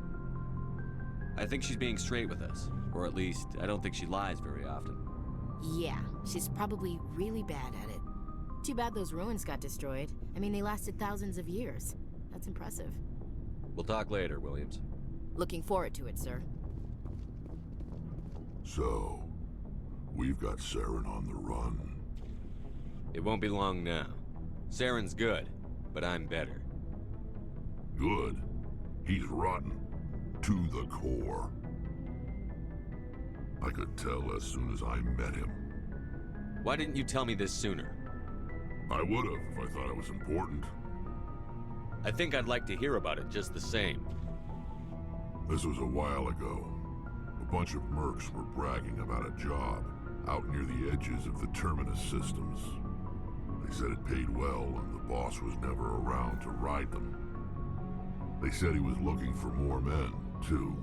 I think she's being straight with us. Or at least, I don't think she lies very often. Yeah, she's probably really bad at it. Too bad those ruins got destroyed. I mean, they lasted thousands of years. That's impressive. We'll talk later, Williams. Looking forward to it, sir. So, we've got Saren on the run. It won't be long now. Saren's good, but I'm better. Good? He's rotten. To the core. I could tell as soon as I met him. Why didn't you tell me this sooner? I would've if I thought it was important. I think I'd like to hear about it just the same. This was a while ago. A bunch of mercs were bragging about a job out near the edges of the Terminus systems. They said it paid well and the boss was never around to ride them. They said he was looking for more men, too.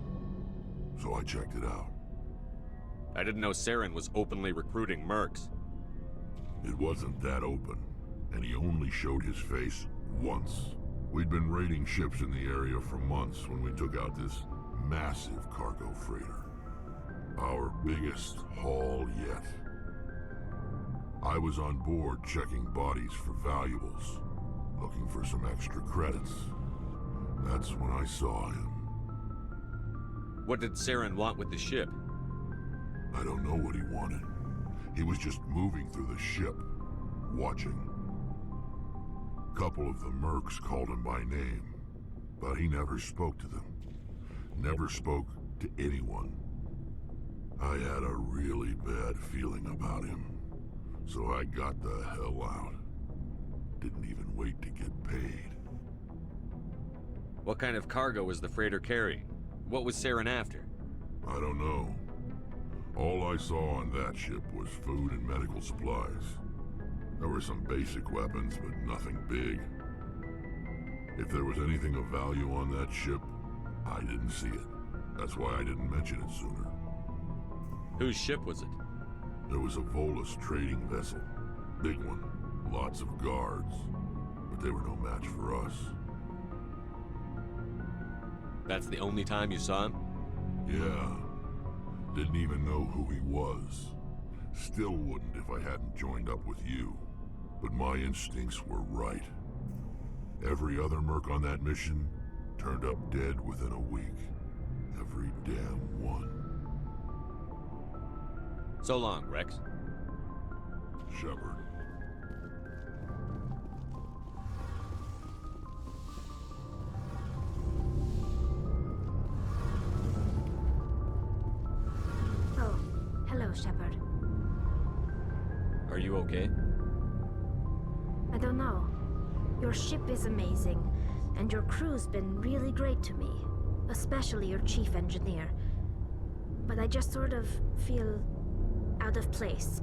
So I checked it out. I didn't know Saren was openly recruiting mercs. It wasn't that open, and he only showed his face once. We'd been raiding ships in the area for months when we took out this massive cargo freighter. Our biggest haul yet. I was on board checking bodies for valuables, looking for some extra credits. That's when I saw him. What did Saren want with the ship? I don't know what he wanted. He was just moving through the ship, watching. A couple of the mercs called him by name, but he never spoke to them. Never spoke to anyone. I had a really bad feeling about him, so I got the hell out. Didn't even wait to get paid. What kind of cargo was the freighter carrying? What was Saren after? I don't know. All I saw on that ship was food and medical supplies. There were some basic weapons, but nothing big. If there was anything of value on that ship, I didn't see it. That's why I didn't mention it sooner. Whose ship was it? There was a Volus trading vessel. Big one. Lots of guards. But they were no match for us. That's the only time you saw him? Yeah. Didn't even know who he was. Still wouldn't if I hadn't joined up with you. But my instincts were right. Every other merc on that mission turned up dead within a week. Every damn one. So long, Rex. Shepard. Oh, hello, Shepard. Are you okay? I don't know. Your ship is amazing, and your crew's been really great to me. Especially your chief engineer. But I just sort of feel out of place.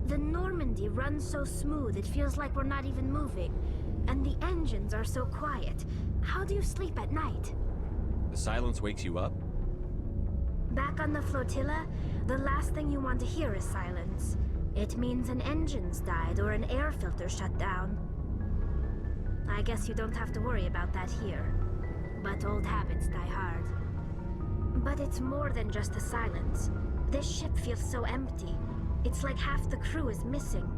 The Normandy runs so smooth, it feels like we're not even moving. And the engines are so quiet. How do you sleep at night? The silence wakes you up? Back on the flotilla, the last thing you want to hear is silence. It means an engine's died or an air filter shut down. I guess you don't have to worry about that here. But old habits die hard. But it's more than just the silence. This ship feels so empty. It's like half the crew is missing.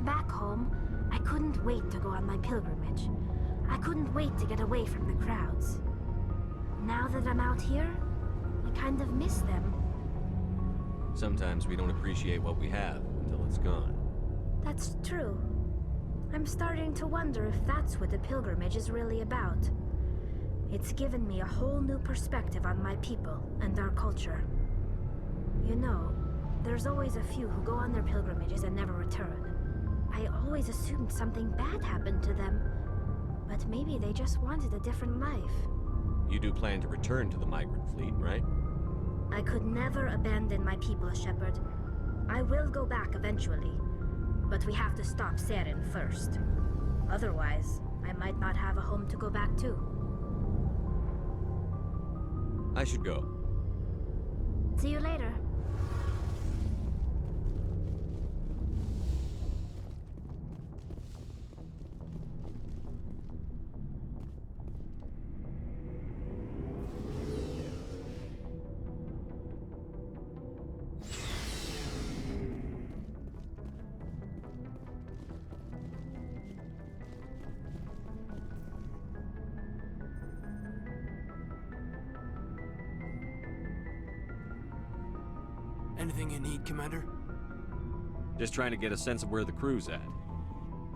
Back home, I couldn't wait to go on my pilgrimage. I couldn't wait to get away from the crowds. Now that I'm out here, I kind of miss them. Sometimes we don't appreciate what we have until it's gone. That's true. I'm starting to wonder if that's what the pilgrimage is really about. It's given me a whole new perspective on my people and our culture. You know, there's always a few who go on their pilgrimages and never return. I always assumed something bad happened to them. But maybe they just wanted a different life. You do plan to return to the migrant fleet, right? I could never abandon my people, Shepard. I will go back eventually. But we have to stop Saren first. Otherwise, I might not have a home to go back to. I should go. See you later. Anything you need, Commander? Just trying to get a sense of where the crew's at.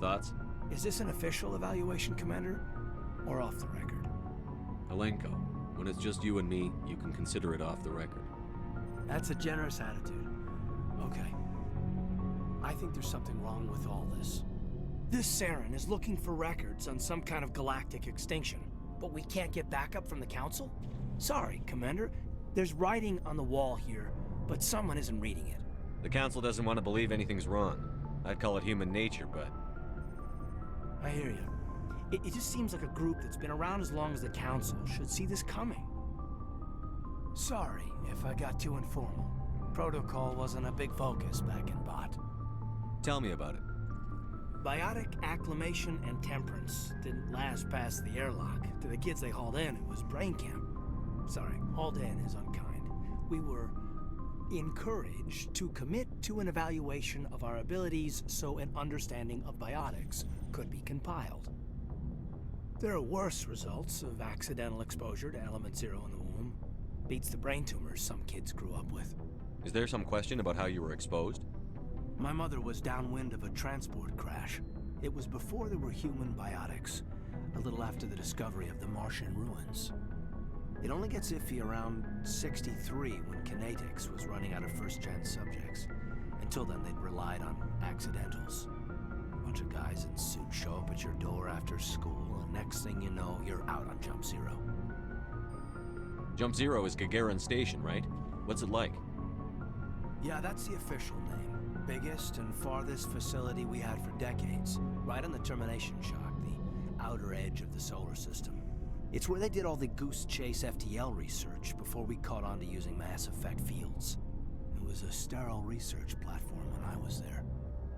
Thoughts? Is this an official evaluation, Commander? Or off the record? Alenko, when it's just you and me, you can consider it off the record. That's a generous attitude. Okay. I think there's something wrong with all this. This Saren is looking for records on some kind of galactic extinction, but we can't get backup from the Council? Sorry, Commander. There's writing on the wall here, but someone isn't reading it. The Council doesn't want to believe anything's wrong. I'd call it human nature, but... I hear you. It just seems like a group that's been around as long as the Council should see this coming. Sorry if I got too informal. Protocol wasn't a big focus back in Bot. Tell me about it. Biotic acclimation and temperance didn't last past the airlock. To the kids they hauled in, it was brain camp. Sorry, hauled in is unkind. We were encouraged to commit to an evaluation of our abilities so an understanding of biotics could be compiled. There are worse results of accidental exposure to Element Zero in the womb. Beats the brain tumors some kids grew up with. Is there some question about how you were exposed? My mother was downwind of a transport crash. It was before there were human biotics, a little after the discovery of the Martian ruins. It only gets iffy around 63 when Kinetics was running out of first-gen subjects. Until then, they'd relied on accidentals. A bunch of guys in suits show up at your door after school, and next thing you know, you're out on Jump Zero. Jump Zero is Gagarin Station, right? What's it like? Yeah, that's the official name. Biggest and farthest facility we had for decades. Right on the termination shock, the outer edge of the solar system. It's where they did all the Goose Chase FTL research before we caught on to using mass effect fields. It was a sterile research platform when I was there.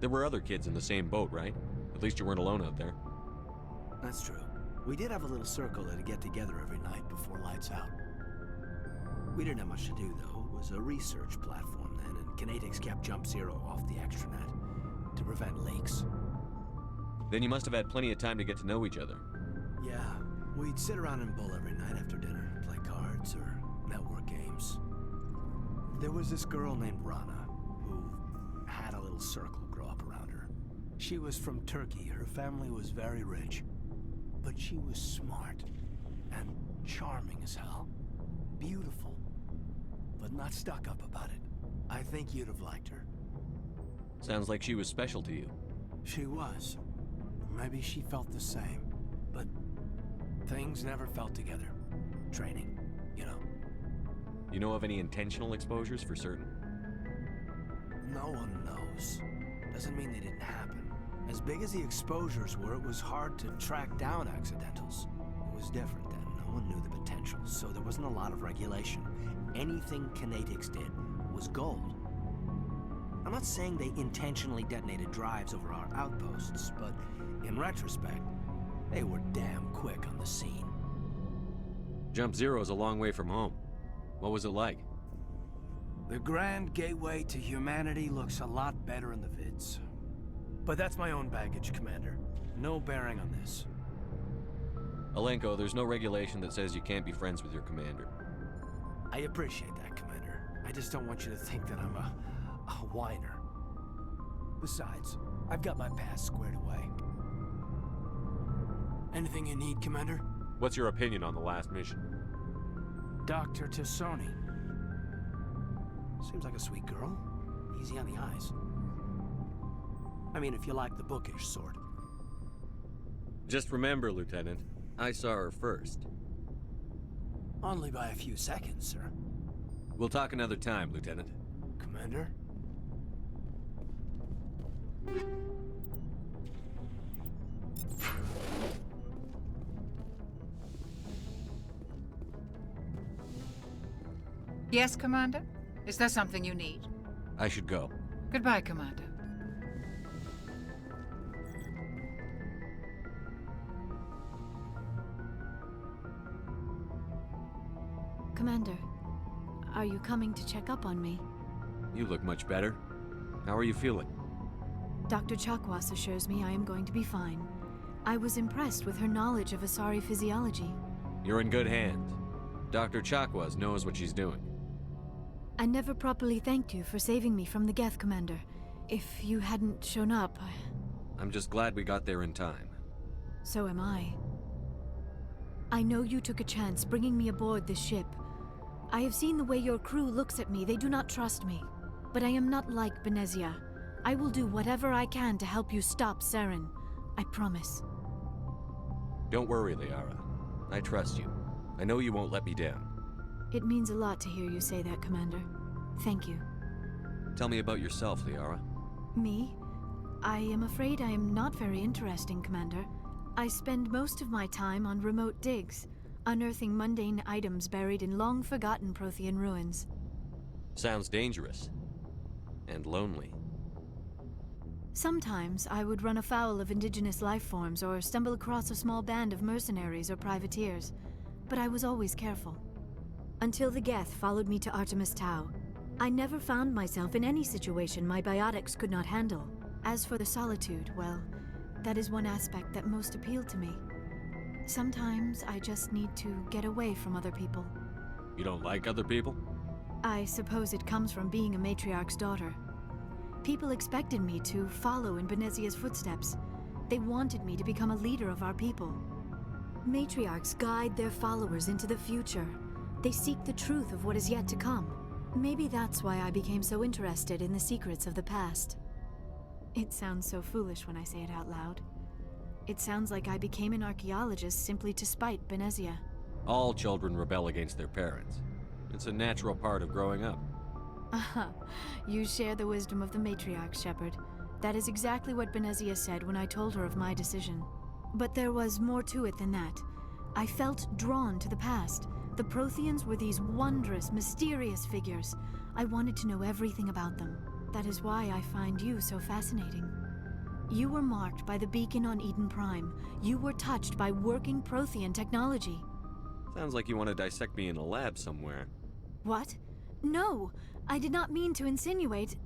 There were other kids in the same boat, right? At least you weren't alone out there. That's true. We did have a little circle that'd get together every night before lights out. We didn't have much to do, though. It was a research platform then, and Kinetics kept Jump Zero off the extranet to prevent leaks. Then you must have had plenty of time to get to know each other. Yeah. We'd sit around and bull every night after dinner, play cards or network games. There was this girl named Rana, who had a little circle grow up around her. She was from Turkey. Her family was very rich. But she was smart and charming as hell. Beautiful, but not stuck up about it. I think you'd have liked her. Sounds like she was special to you. She was. Maybe she felt the same, but things never felt together. Training, you know. You know of any intentional exposures for certain? No one knows. Doesn't mean they didn't happen. As big as the exposures were, it was hard to track down accidentals. It was different then. No one knew the potential, so there wasn't a lot of regulation. Anything Kinetics did was gold. I'm not saying they intentionally detonated drives over our outposts, but in retrospect, they were damn quick on the scene. Jump Zero's a long way from home. What was it like? The grand gateway to humanity looks a lot better in the vids. But that's my own baggage, Commander. No bearing on this. Alenko, there's no regulation that says you can't be friends with your commander. I appreciate that, Commander. I just don't want you to think that I'm a whiner. Besides, I've got my past squared away. Anything you need, Commander? What's your opinion on the last mission? Dr. Tassoni. Seems like a sweet girl. Easy on the eyes. I mean, if you like the bookish sort. Just remember, Lieutenant, I saw her first. Only by a few seconds, sir. We'll talk another time, Lieutenant. Commander? Yes, Commander? Is there something you need? I should go. Goodbye, Commander. Commander, are you coming to check up on me? You look much better. How are you feeling? Dr. Chakwas assures me I am going to be fine. I was impressed with her knowledge of Asari physiology. You're in good hands. Dr. Chakwas knows what she's doing. I never properly thanked you for saving me from the Geth, Commander. If you hadn't shown up, I'm just glad we got there in time. So am I. I know you took a chance bringing me aboard this ship. I have seen the way your crew looks at me. They do not trust me. But I am not like Benezia. I will do whatever I can to help you stop Saren. I promise. Don't worry, Liara. I trust you. I know you won't let me down. It means a lot to hear you say that, Commander. Thank you. Tell me about yourself, Liara. Me? I am afraid I am not very interesting, Commander. I spend most of my time on remote digs, unearthing mundane items buried in long-forgotten Prothean ruins. Sounds dangerous. And lonely. Sometimes I would run afoul of indigenous life forms or stumble across a small band of mercenaries or privateers, but I was always careful. Until the Geth followed me to Artemis Tau, I never found myself in any situation my biotics could not handle. As for the solitude, well, that is one aspect that most appealed to me. Sometimes I just need to get away from other people. You don't like other people? I suppose it comes from being a matriarch's daughter. People expected me to follow in Benezia's footsteps. They wanted me to become a leader of our people. Matriarchs guide their followers into the future. They seek the truth of what is yet to come. Maybe that's why I became so interested in the secrets of the past. It sounds so foolish when I say it out loud. It sounds like I became an archaeologist simply to spite Benezia. All children rebel against their parents. It's a natural part of growing up. Aha, you share the wisdom of the matriarch, Shepard. That is exactly what Benezia said when I told her of my decision. But there was more to it than that. I felt drawn to the past. The Protheans were these wondrous, mysterious figures. I wanted to know everything about them. That is why I find you so fascinating. You were marked by the beacon on Eden Prime. You were touched by working Prothean technology. Sounds like you want to dissect me in a lab somewhere. What? No! I did not mean to insinuate.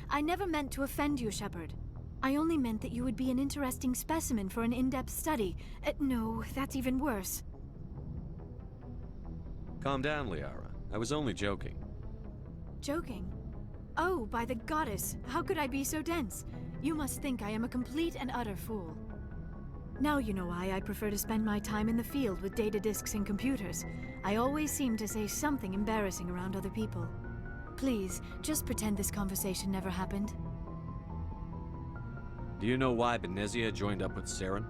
I never meant to offend you, Shepard. I only meant that you would be an interesting specimen for an in-depth study. No, that's even worse. Calm down, Liara. I was only joking. Joking? Oh, by the goddess, how could I be so dense? You must think I am a complete and utter fool. Now you know why I prefer to spend my time in the field with data disks and computers. I always seem to say something embarrassing around other people. Please, just pretend this conversation never happened. Do you know why Benezia joined up with Saren?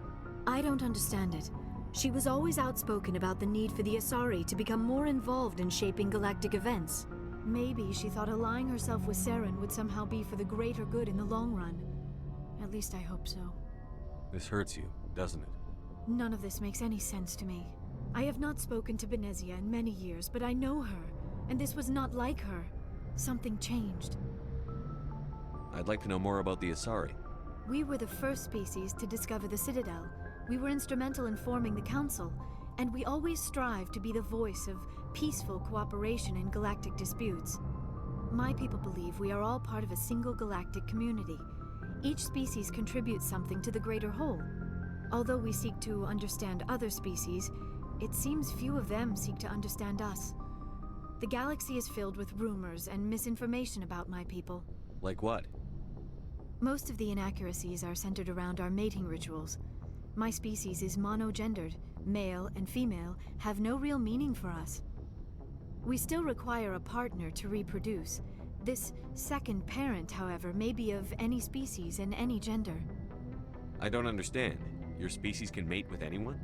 I don't understand it. She was always outspoken about the need for the Asari to become more involved in shaping galactic events. Maybe she thought allying herself with Saren would somehow be for the greater good in the long run. At least I hope so. This hurts you, doesn't it? None of this makes any sense to me. I have not spoken to Benezia in many years, but I know her, and this was not like her. Something changed. I'd like to know more about the Asari. We were the first species to discover the Citadel. We were instrumental in forming the Council, and we always strive to be the voice of peaceful cooperation in galactic disputes. My people believe we are all part of a single galactic community. Each species contributes something to the greater whole. Although we seek to understand other species, it seems few of them seek to understand us. The galaxy is filled with rumors and misinformation about my people. Like what? Most of the inaccuracies are centered around our mating rituals. My species is monogendered. Male and female have no real meaning for us. We still require a partner to reproduce, This second parent, however, may be of any species and any gender. I don't understand. Your species can mate with anyone?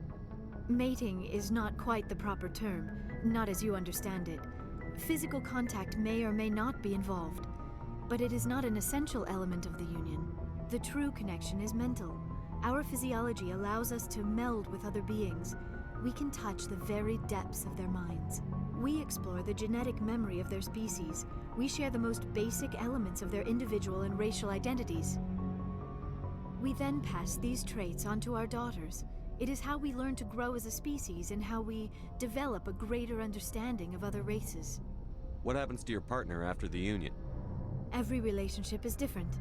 Mating is not quite the proper term, not as you understand it. Physical contact may or may not be involved, but it is not an essential element of the union. The true connection is mental. Our physiology allows us to meld with other beings. We can touch the very depths of their minds. We explore the genetic memory of their species. We share the most basic elements of their individual and racial identities. We then pass these traits onto our daughters. It is how we learn to grow as a species and how we develop a greater understanding of other races. What happens to your partner after the union? Every relationship is different.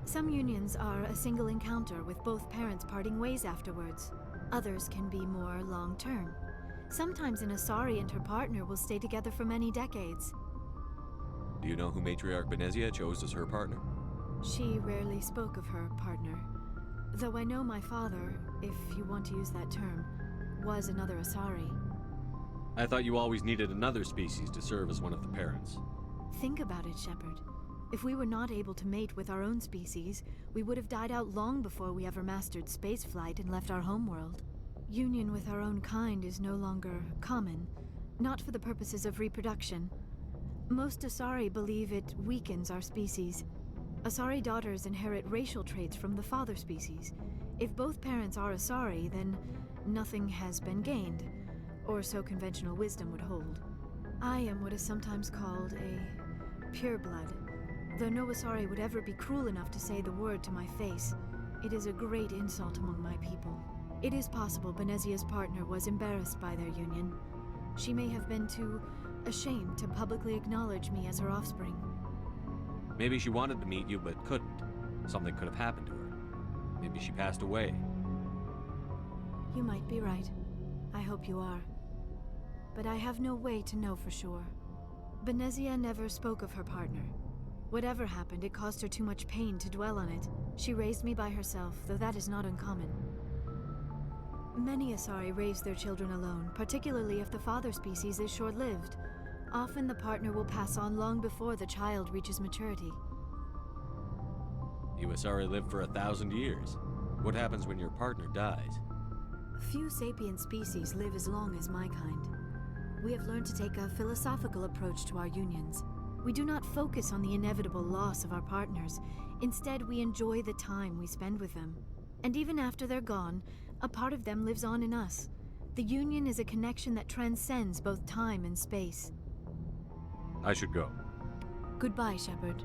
Some unions are a single encounter with both parents parting ways afterwards. Others can be more long-term. Sometimes an Asari and her partner will stay together for many decades. Do you know who Matriarch Benezia chose as her partner? She rarely spoke of her partner. Though I know my father, if you want to use that term, was another Asari. I thought you always needed another species to serve as one of the parents. Think about it, Shepard. If we were not able to mate with our own species, we would have died out long before we ever mastered spaceflight and left our homeworld. Union with our own kind is no longer common, not for the purposes of reproduction. Most Asari believe it weakens our species. Asari daughters inherit racial traits from the father species. If both parents are Asari, then nothing has been gained, or so conventional wisdom would hold. I am what is sometimes called a pureblood. Though no Asari would ever be cruel enough to say the word to my face, it is a great insult among my people. It is possible Benezia's partner was embarrassed by their union. She may have been too ashamed to publicly acknowledge me as her offspring. Maybe she wanted to meet you but couldn't. Something could have happened to her. Maybe she passed away. You might be right. I hope you are. But I have no way to know for sure. Benezia never spoke of her partner. Whatever happened, it caused her too much pain to dwell on it. She raised me by herself, though that is not uncommon. Many Asari raise their children alone, particularly if the father species is short-lived. Often the partner will pass on long before the child reaches maturity. You Asari live for 1,000 years. What happens when your partner dies? Few sapient species live as long as my kind. We have learned to take a philosophical approach to our unions. We do not focus on the inevitable loss of our partners. Instead, we enjoy the time we spend with them. And even after they're gone, a part of them lives on in us. The union is a connection that transcends both time and space. I should go. Goodbye, Shepard.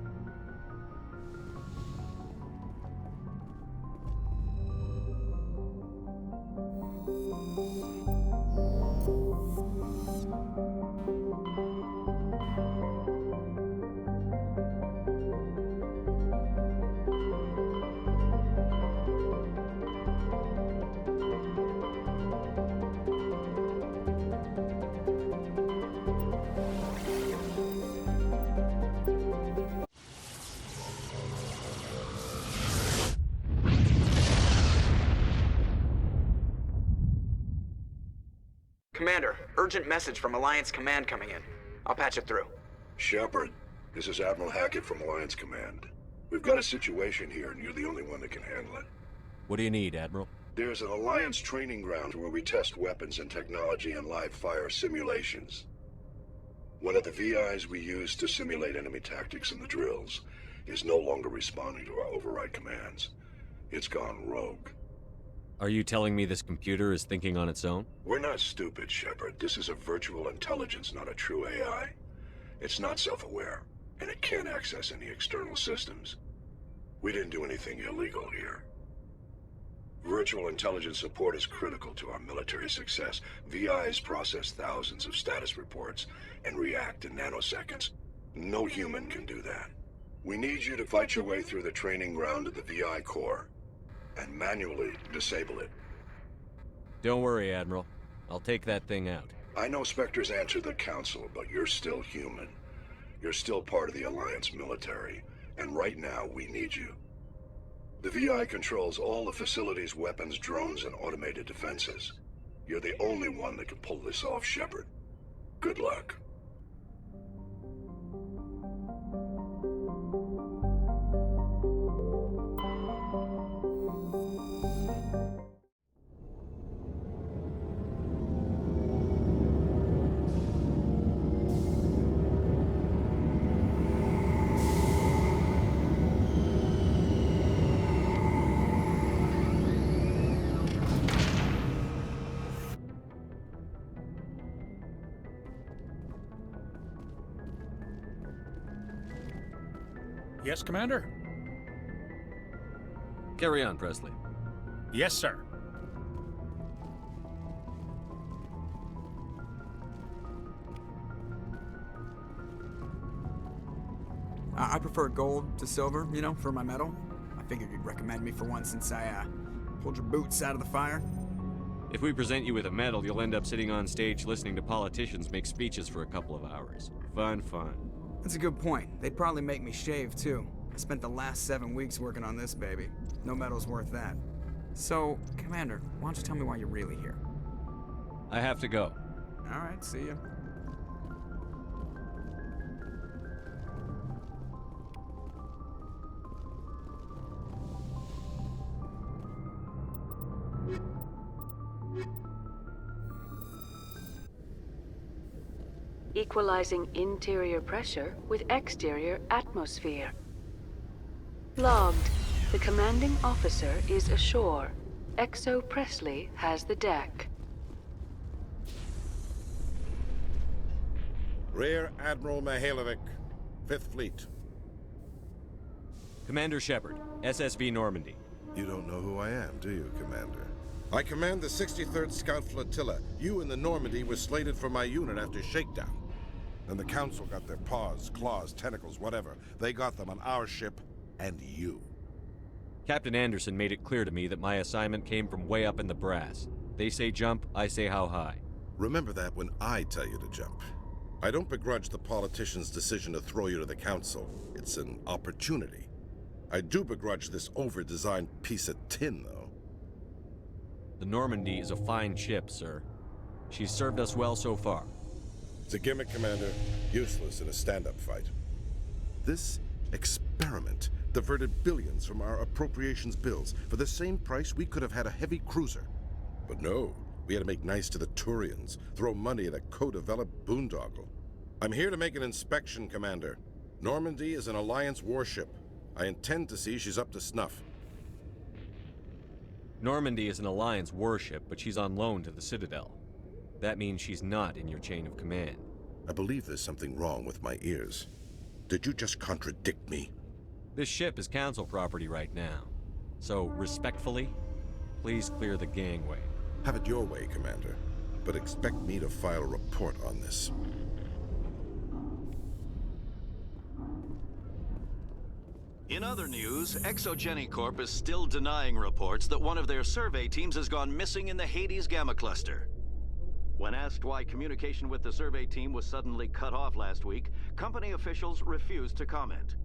Commander, urgent message from Alliance Command coming in. I'll patch it through. Shepard, this is Admiral Hackett from Alliance Command. We've got a situation here, and you're the only one that can handle it. What do you need, Admiral? There's an Alliance training ground where we test weapons and technology in live fire simulations. One of the VIs we use to simulate enemy tactics in the drills is no longer responding to our override commands. It's gone rogue. Are you telling me this computer is thinking on its own? We're not stupid, Shepard. This is a virtual intelligence, not a true AI. It's not self-aware, and it can't access any external systems. We didn't do anything illegal here. Virtual intelligence support is critical to our military success. VIs process thousands of status reports and react in nanoseconds. No human can do that. We need you to fight your way through the training ground of the VI core and manually disable it. Don't worry, Admiral. I'll take that thing out. I know Spectres answer the Council, but you're still human. You're still part of the Alliance military, and right now we need you. The VI controls all the facility's weapons, drones, and automated defenses. You're the only one that can pull this off, Shepard. Good luck. Yes, Commander? Carry on, Presley. Yes, sir. I prefer gold to silver, you know, for my medal. I figured you'd recommend me for one since I, pulled your boots out of the fire. If we present you with a medal, you'll end up sitting on stage listening to politicians make speeches for a couple of hours. Fun. That's a good point. They'd probably make me shave, too. I spent the last 7 weeks working on this baby. No medal's worth that. So, Commander, why don't you tell me why you're really here? I have to go. All right, see ya. Equalizing interior pressure with exterior atmosphere. Logged. The commanding officer is ashore. Exo Presley has the deck. Rear Admiral Mihailovic, 5th Fleet. Commander Shepard, SSV Normandy. You don't know who I am, do you, Commander? I command the 63rd Scout Flotilla. You and the Normandy were slated for my unit after shakedown. And the Council got their paws, claws, tentacles, whatever. They got them on our ship, and you. Captain Anderson made it clear to me that my assignment came from way up in the brass. They say jump, I say how high. Remember that when I tell you to jump. I don't begrudge the politician's decision to throw you to the Council. It's an opportunity. I do begrudge this over-designed piece of tin, though. The Normandy is a fine ship, sir. She's served us well so far. It's a gimmick, Commander. Useless in a stand-up fight. This experiment diverted billions from our appropriations bills. For the same price, we could have had a heavy cruiser. But no, we had to make nice to the Turians, throw money at a co-developed boondoggle. I'm here to make an inspection, Commander. Normandy is an Alliance warship. I intend to see she's up to snuff. Normandy is an Alliance warship, but she's on loan to the Citadel. That means she's not in your chain of command. I believe there's something wrong with my ears. Did you just contradict me? This ship is Council property right now. So, respectfully, please clear the gangway. Have it your way, Commander. But expect me to file a report on this. In other news, Exogeny Corp is still denying reports that one of their survey teams has gone missing in the Hades Gamma Cluster. When asked why communication with the survey team was suddenly cut off last week, company officials refused to comment.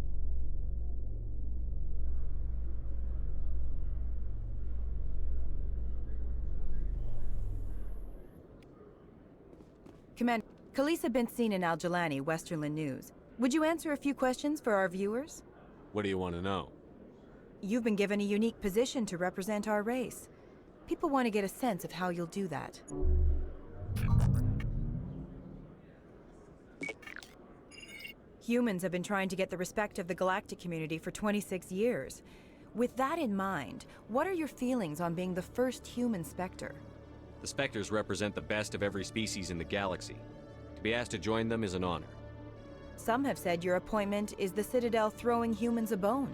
Commander, Khalees had been seen in Al-Jalani, Westerland News. Would you answer a few questions for our viewers? What do you want to know? You've been given a unique position to represent our race. People want to get a sense of how you'll do that. Humans have been trying to get the respect of the galactic community for 26 years. With that in mind, what are your feelings on being the first human Spectre? The Spectres represent the best of every species in the galaxy. To be asked to join them is an honor. Some have said your appointment is the Citadel throwing humans a bone.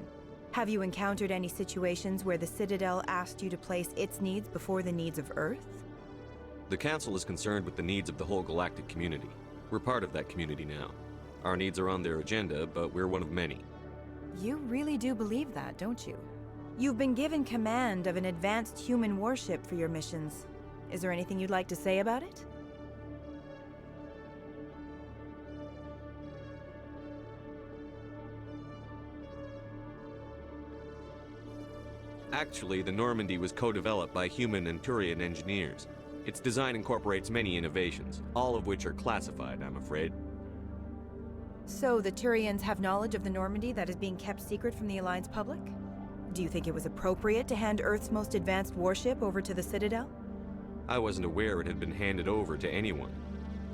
Have you encountered any situations where the Citadel asked you to place its needs before the needs of Earth? The Council is concerned with the needs of the whole galactic community. We're part of that community now. Our needs are on their agenda, but we're one of many. You really do believe that, don't you? You've been given command of an advanced human warship for your missions. Is there anything you'd like to say about it? Actually, the Normandy was co-developed by human and Turian engineers. Its design incorporates many innovations, all of which are classified, I'm afraid. So the Turians have knowledge of the Normandy that is being kept secret from the Alliance public? Do you think it was appropriate to hand Earth's most advanced warship over to the Citadel? I wasn't aware it had been handed over to anyone.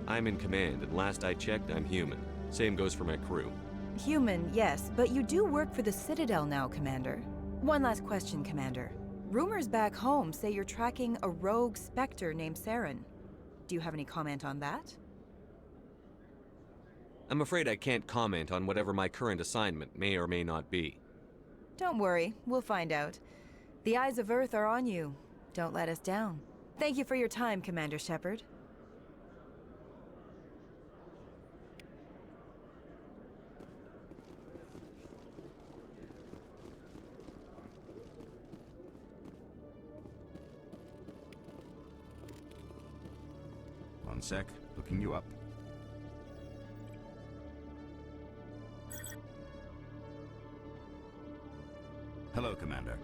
I'm in command, and last I checked, I'm human. Same goes for my crew. Human, yes, but you do work for the Citadel now, Commander. One last question, Commander. Rumors back home say you're tracking a rogue Spectre named Saren. Do you have any comment on that? I'm afraid I can't comment on whatever my current assignment may or may not be. Don't worry, we'll find out. The eyes of Earth are on you. Don't let us down. Thank you for your time, Commander Shepard. One sec, looking you up. Hello, Commander.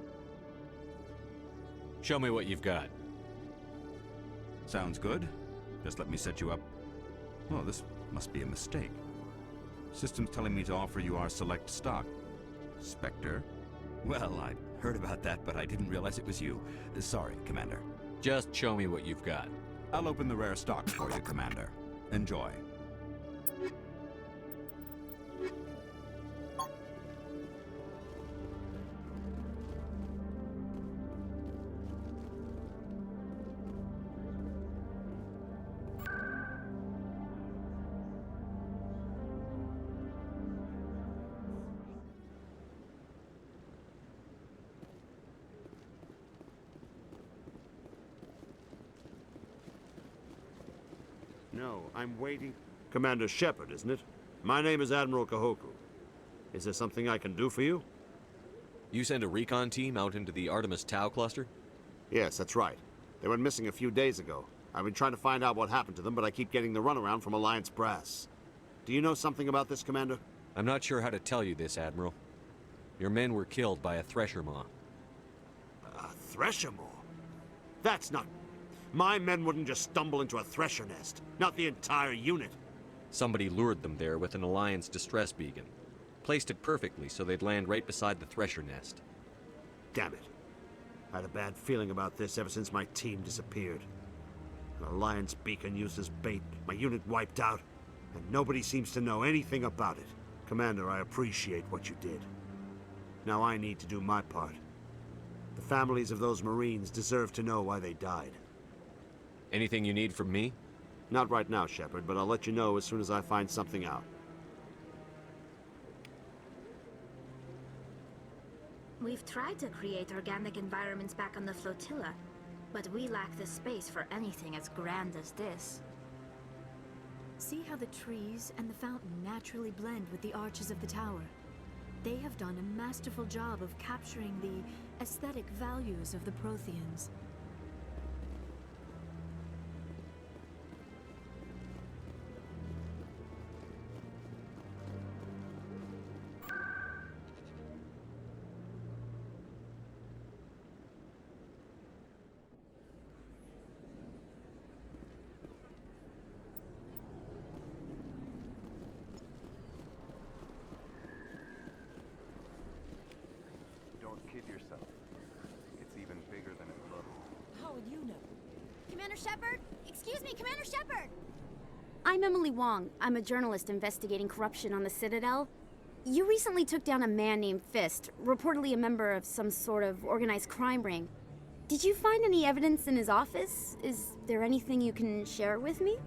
Show me what you've got. Sounds good. Just let me set you up. Oh, this must be a mistake. System's telling me to offer you our select stock. Spectre? Well, I heard about that, but I didn't realize it was you. Sorry, Commander. Just show me what you've got. I'll open the rare stock for you, Commander. Enjoy. No, I'm waiting. Commander Shepard, isn't it? My name is Admiral Kahoku. Is there something I can do for you? You send a recon team out into the Artemis Tau cluster? Yes, that's right. They went missing a few days ago. I've been trying to find out what happened to them, but I keep getting the runaround from Alliance brass. Do you know something about this, Commander? I'm not sure how to tell you this, Admiral. Your men were killed by a thresher maw. A thresher maw? That's not... My men wouldn't just stumble into a thresher nest. Not the entire unit. Somebody lured them there with an Alliance distress beacon. Placed it perfectly so they'd land right beside the thresher nest. Damn it. I had a bad feeling about this ever since my team disappeared. An Alliance beacon used as bait, my unit wiped out, and nobody seems to know anything about it. Commander, I appreciate what you did. Now I need to do my part. The families of those Marines deserve to know why they died. Anything you need from me? Not right now, Shepard, but I'll let you know as soon as I find something out. We've tried to create organic environments back on the flotilla, but we lack the space for anything as grand as this. See how the trees and the fountain naturally blend with the arches of the tower. They have done a masterful job of capturing the aesthetic values of the Protheans. Kid yourself. It's even bigger than it looks. How would you know? Commander Shepard? Excuse me, Commander Shepard! I'm Emily Wong. I'm a journalist investigating corruption on the Citadel. You recently took down a man named Fist, reportedly a member of some sort of organized crime ring. Did you find any evidence in his office? Is there anything you can share with me?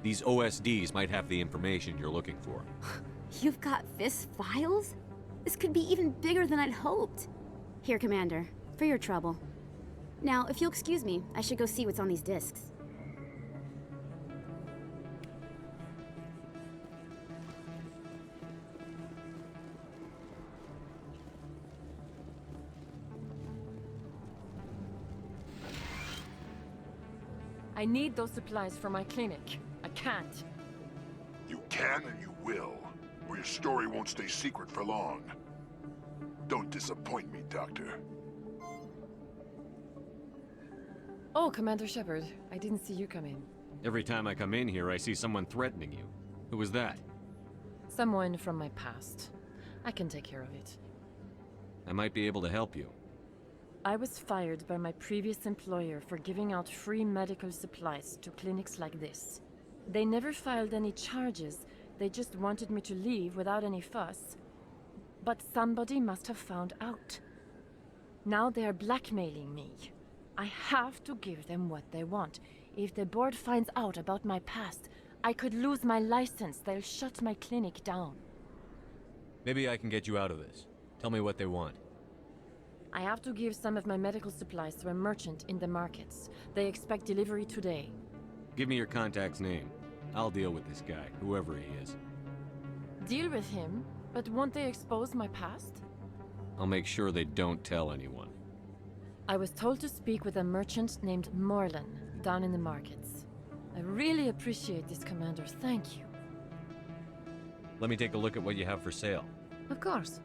These OSDs might have the information you're looking for. You've got Fist's files? This could be even bigger than I'd hoped. Here, Commander, for your trouble. Now, if you'll excuse me, I should go see what's on these discs. I need those supplies for my clinic. I can't. You can and you will, or your story won't stay secret for long. Don't disappoint me, Doctor. Oh, Commander Shepard, I didn't see you come in. Every time I come in here, I see someone threatening you. Who was that? Someone from my past. I can take care of it. I might be able to help you. I was fired by my previous employer for giving out free medical supplies to clinics like this. They never filed any charges. They just wanted me to leave without any fuss. But somebody must have found out. Now they are blackmailing me. I have to give them what they want. If the board finds out about my past, I could lose my license. They'll shut my clinic down. Maybe I can get you out of this. Tell me what they want. I have to give some of my medical supplies to a merchant in the markets. They expect delivery today. Give me your contact's name. I'll deal with this guy, whoever he is. Deal with him? But won't they expose my past? I'll make sure they don't tell anyone. I was told to speak with a merchant named Morlan down in the markets. I really appreciate this, Commander. Thank you. Let me take a look at what you have for sale. Of course.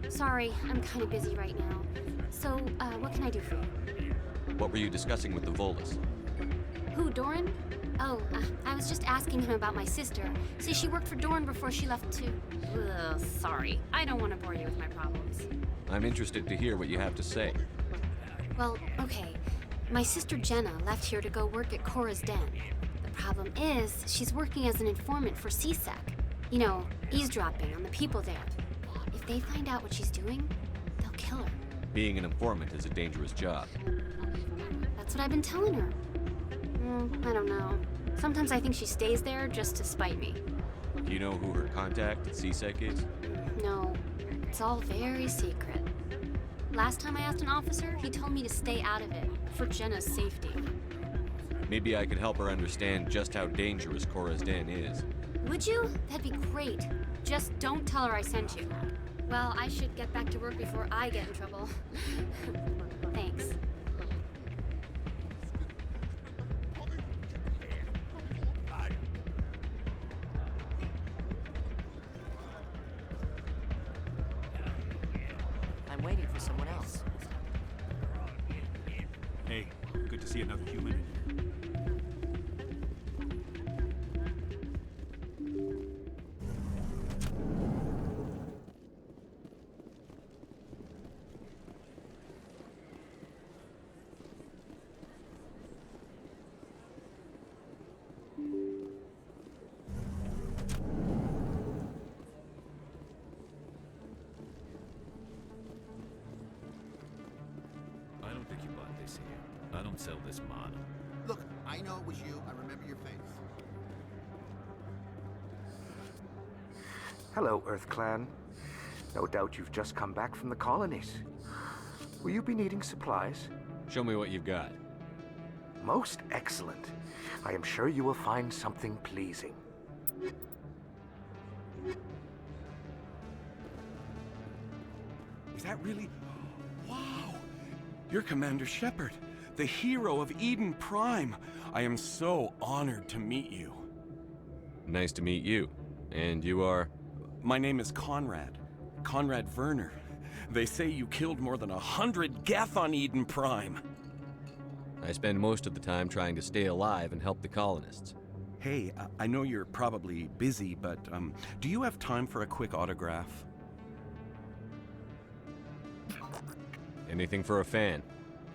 Sorry, I'm kind of busy right now. So, what can I do for you? What were you discussing with the Volus? Who, Doran? Oh, I was just asking him about my sister. See, she worked for Doran before she left to... Ugh, sorry. I don't want to bore you with my problems. I'm interested to hear what you have to say. Well, okay. My sister Jenna left here to go work at Cora's Den. The problem is, she's working as an informant for CSEC. You know, eavesdropping on the people there. If they find out what she's doing, they'll kill her. Being an informant is a dangerous job. That's what I've been telling her. I don't know. Sometimes I think she stays there just to spite me. Do you know who her contact at CSEC is? No, it's all very secret. Last time I asked an officer, he told me to stay out of it, for Jenna's safety. Maybe I could help her understand just how dangerous Cora's Den is. Would you? That'd be great. Just don't tell her I sent you. Well, I should get back to work before I get in trouble. Thanks. I'm waiting for someone else. Hey, good to see another human. I don't think you bought this here. I don't sell this model. Look, I know it was you. I remember your face. Hello, Earth Clan. No doubt you've just come back from the colonies. Will you be needing supplies? Show me what you've got. Most excellent. I am sure you will find something pleasing. Is that really... Wow! You're Commander Shepard, the hero of Eden Prime. I am so honored to meet you. Nice to meet you. And you are? My name is Conrad. Conrad Werner. They say you killed more than 100 Geth on Eden Prime. I spend most of the time trying to stay alive and help the colonists. Hey, I know you're probably busy, but do you have time for a quick autograph? Anything for a fan.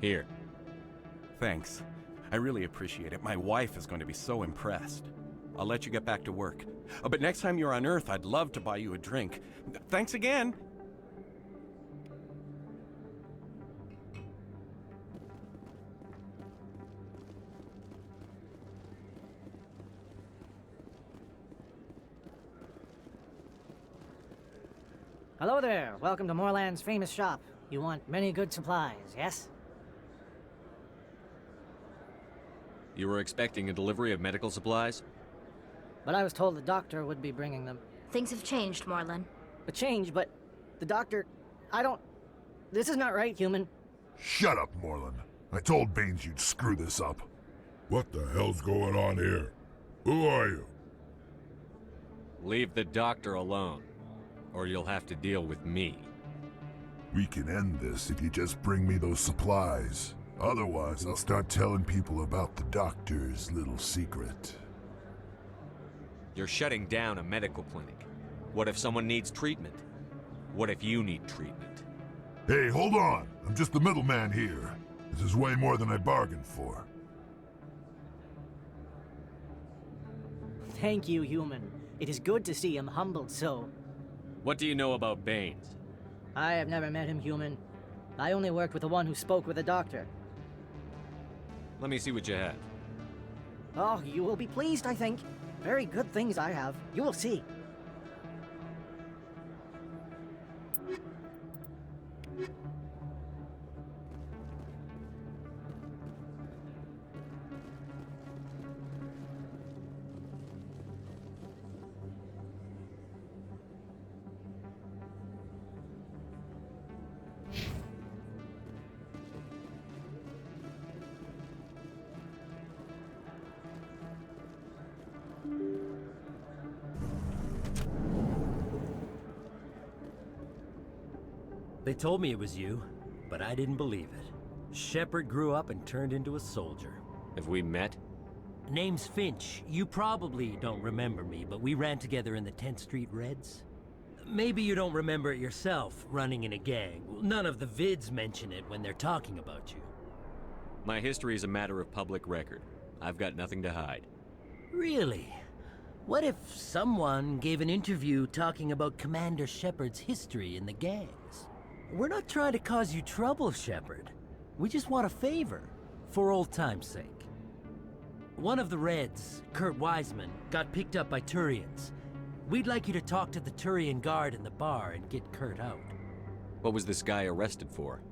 Here. Thanks. I really appreciate it. My wife is going to be so impressed. I'll let you get back to work. But next time you're on Earth, I'd love to buy you a drink. Thanks again! Hello there. Welcome to Moorland's famous shop. You want many good supplies, yes? You were expecting a delivery of medical supplies? But I was told the doctor would be bringing them. Things have changed, Morlan. A change, but the doctor... I don't... This is not right, human. Shut up, Morlan. I told Baines you'd screw this up. What the hell's going on here? Who are you? Leave the doctor alone, or you'll have to deal with me. We can end this if you just bring me those supplies. Otherwise, I'll start telling people about the doctor's little secret. You're shutting down a medical clinic. What if someone needs treatment? What if you need treatment? Hey, hold on! I'm just the middleman here. This is way more than I bargained for. Thank you, human. It is good to see him humbled so. What do you know about Baines? I have never met him, human. I only worked with the one who spoke with the doctor. Let me see what you have. Oh, you will be pleased, I think. Very good things I have. You will see. They told me it was you, but I didn't believe it. Shepard grew up and turned into a soldier. Have we met? Name's Finch. You probably don't remember me, but we ran together in the 10th Street Reds. Maybe you don't remember it yourself, running in a gang. None of the vids mention it when they're talking about you. My history is a matter of public record. I've got nothing to hide. Really? What if someone gave an interview talking about Commander Shepard's history in the gangs? We're not trying to cause you trouble, Shepard. We just want a favor, for old time's sake. One of the Reds, Kurt Wiseman, got picked up by Turians. We'd like you to talk to the Turian guard in the bar and get Kurt out. What was this guy arrested for?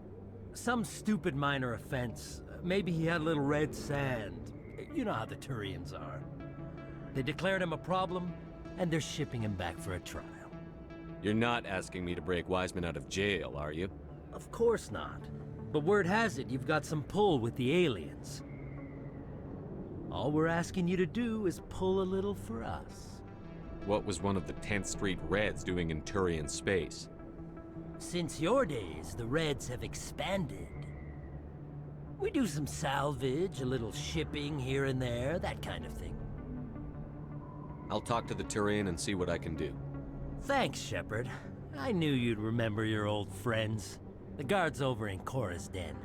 Some stupid minor offense. Maybe he had a little red sand. You know how the Turians are. They declared him a problem, and they're shipping him back for a trial. You're not asking me to break Wiseman out of jail, are you? Of course not. But word has it you've got some pull with the aliens. All we're asking you to do is pull a little for us. What was one of the 10th Street Reds doing in Turian space? Since your days, the Reds have expanded. We do some salvage, a little shipping here and there, that kind of thing. I'll talk to the Turian and see what I can do. Thanks, Shepard. I knew you'd remember your old friends. The guard's over in Cora's den.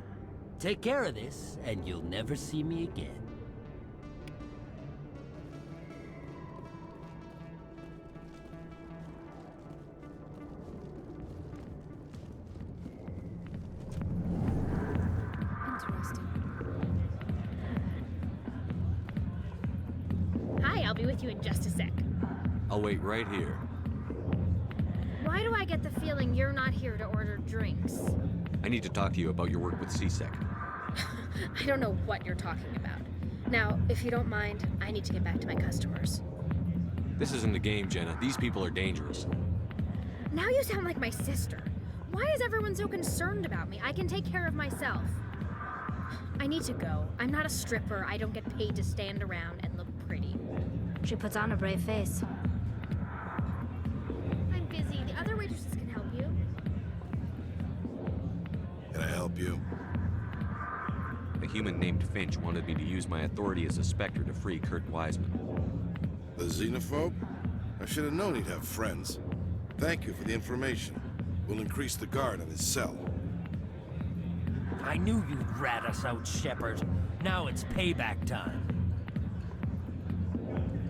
Take care of this, and you'll never see me again. Hi, I'll be with you in just a sec. I'll wait right here. Why do I get the feeling you're not here to order drinks? I need to talk to you about your work with CSEC. I don't know what you're talking about. Now, if you don't mind, I need to get back to my customers. This isn't a game, Jenna. These people are dangerous. Now you sound like my sister. Why is everyone so concerned about me? I can take care of myself. I need to go. I'm not a stripper. I don't get paid to stand around and look pretty. She puts on a brave face. I'm busy. The other waitresses can help you. Can I help you? A human named Finch wanted me to use my authority as a Spectre to free Kurt Wiseman. The xenophobe? I should have known he'd have friends. Thank you for the information. We'll increase the guard on his cell. I knew you'd rat us out, Shepard. Now it's payback time.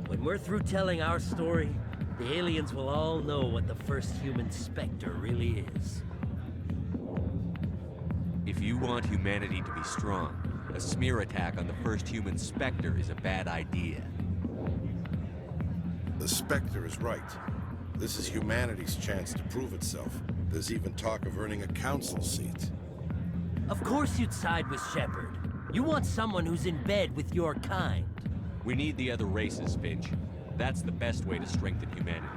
When we're through telling our story, the aliens will all know what the first human Spectre really is. If you want humanity to be strong, a smear attack on the first human Spectre is a bad idea. The Spectre is right. This is humanity's chance to prove itself. There's even talk of earning a council seat. Of course you'd side with Shepard. You want someone who's in bed with your kind. We need the other races, Finch. That's the best way to strengthen humanity.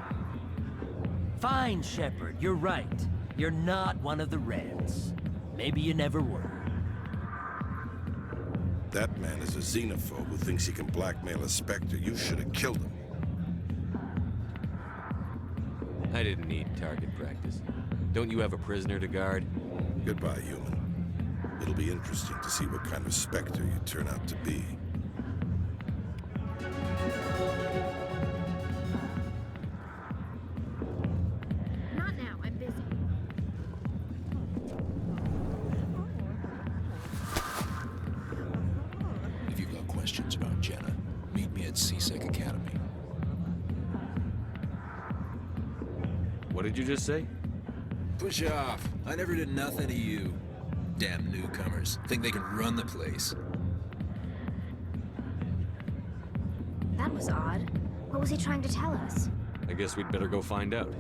Fine, Shepard, you're right. You're not one of the Reds. Maybe you never were. That man is a xenophobe who thinks he can blackmail a Spectre. You should have killed him. I didn't need target practice. Don't you have a prisoner to guard? Goodbye, human. It'll be interesting to see what kind of Spectre you turn out to be. Not now, I'm busy. If you've got questions about Jenna, meet me at CSEC Academy. What did you just say? Push off. I never did nothing to you. Damn newcomers. Think they can run the place. That was odd. What was he trying to tell us? I guess we'd better go find out.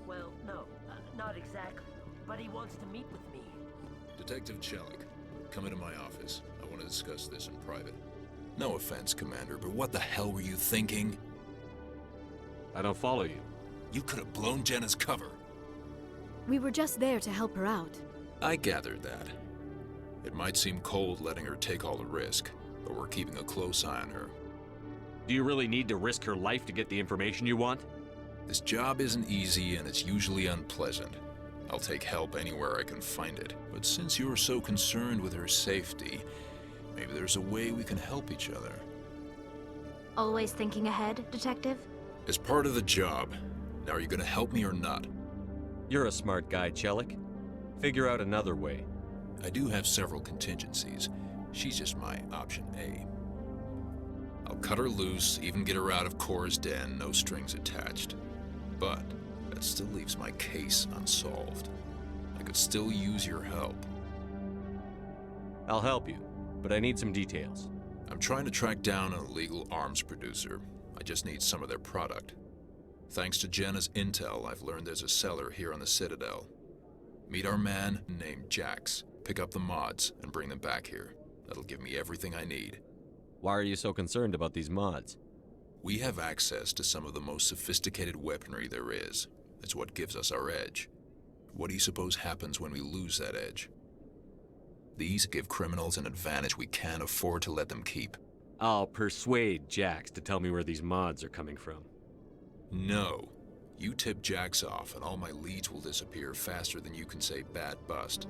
Well, no, not exactly. But he wants to meet with me. Detective Chelik, come into my office. I want to discuss this in private. No offense, Commander, but what the hell were you thinking? I don't follow you. You could have blown Jenna's cover. We were just there to help her out. I gathered that. It might seem cold letting her take all the risk, but we're keeping a close eye on her. Do you really need to risk her life to get the information you want? This job isn't easy and it's usually unpleasant. I'll take help anywhere I can find it. But since you're so concerned with her safety, maybe there's a way we can help each other. Always thinking ahead, Detective? As part of the job. Now, are you gonna help me or not? You're a smart guy, Chelik. Figure out another way. I do have several contingencies. She's just my option A. I'll cut her loose, even get her out of Cora's den, no strings attached. But that still leaves my case unsolved. I could still use your help. I'll help you, but I need some details. I'm trying to track down an illegal arms producer. I just need some of their product. Thanks to Jenna's intel, I've learned there's a seller here on the Citadel. Meet our man named Jax. Pick up the mods and bring them back here. That'll give me everything I need. Why are you so concerned about these mods? We have access to some of the most sophisticated weaponry there is. It's what gives us our edge. What do you suppose happens when we lose that edge? These give criminals an advantage we can't afford to let them keep. I'll persuade Jax to tell me where these mods are coming from. No. You tip Jax off and all my leads will disappear faster than you can say bad bust.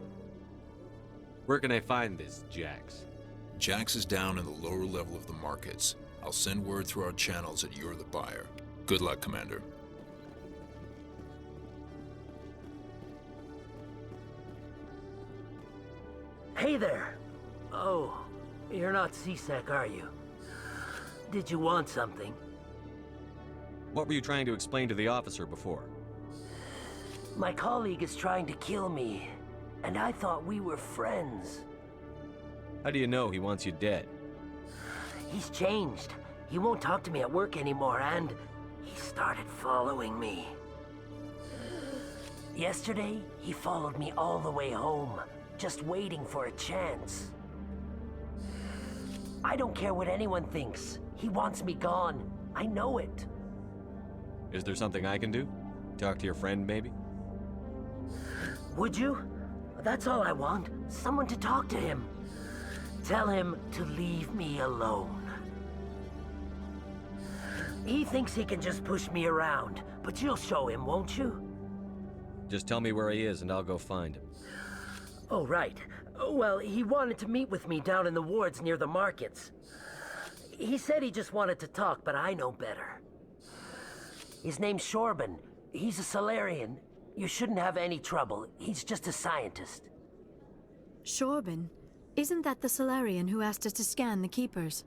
Where can I find this Jax? Jax is down in the lower level of the markets. I'll send word through our channels that you're the buyer. Good luck, Commander. Hey there. Oh, you're not C-Sec, are you? Did you want something? What were you trying to explain to the officer before? My colleague is trying to kill me, and I thought we were friends. How do you know he wants you dead? He's changed. He won't talk to me at work anymore, and he started following me. Yesterday, he followed me all the way home, just waiting for a chance. I don't care what anyone thinks. He wants me gone. I know it. Is there something I can do? Talk to your friend, maybe? Would you? That's all I want. Someone to talk to him. Tell him to leave me alone. He thinks he can just push me around, but you'll show him, won't you? Just tell me where he is and I'll go find him. Oh, right. Well, he wanted to meet with me down in the wards near the markets. He said he just wanted to talk, but I know better. His name's Shorban. He's a Solarian. You shouldn't have any trouble. He's just a scientist. Shorban? Isn't that the Solarian who asked us to scan the Keepers?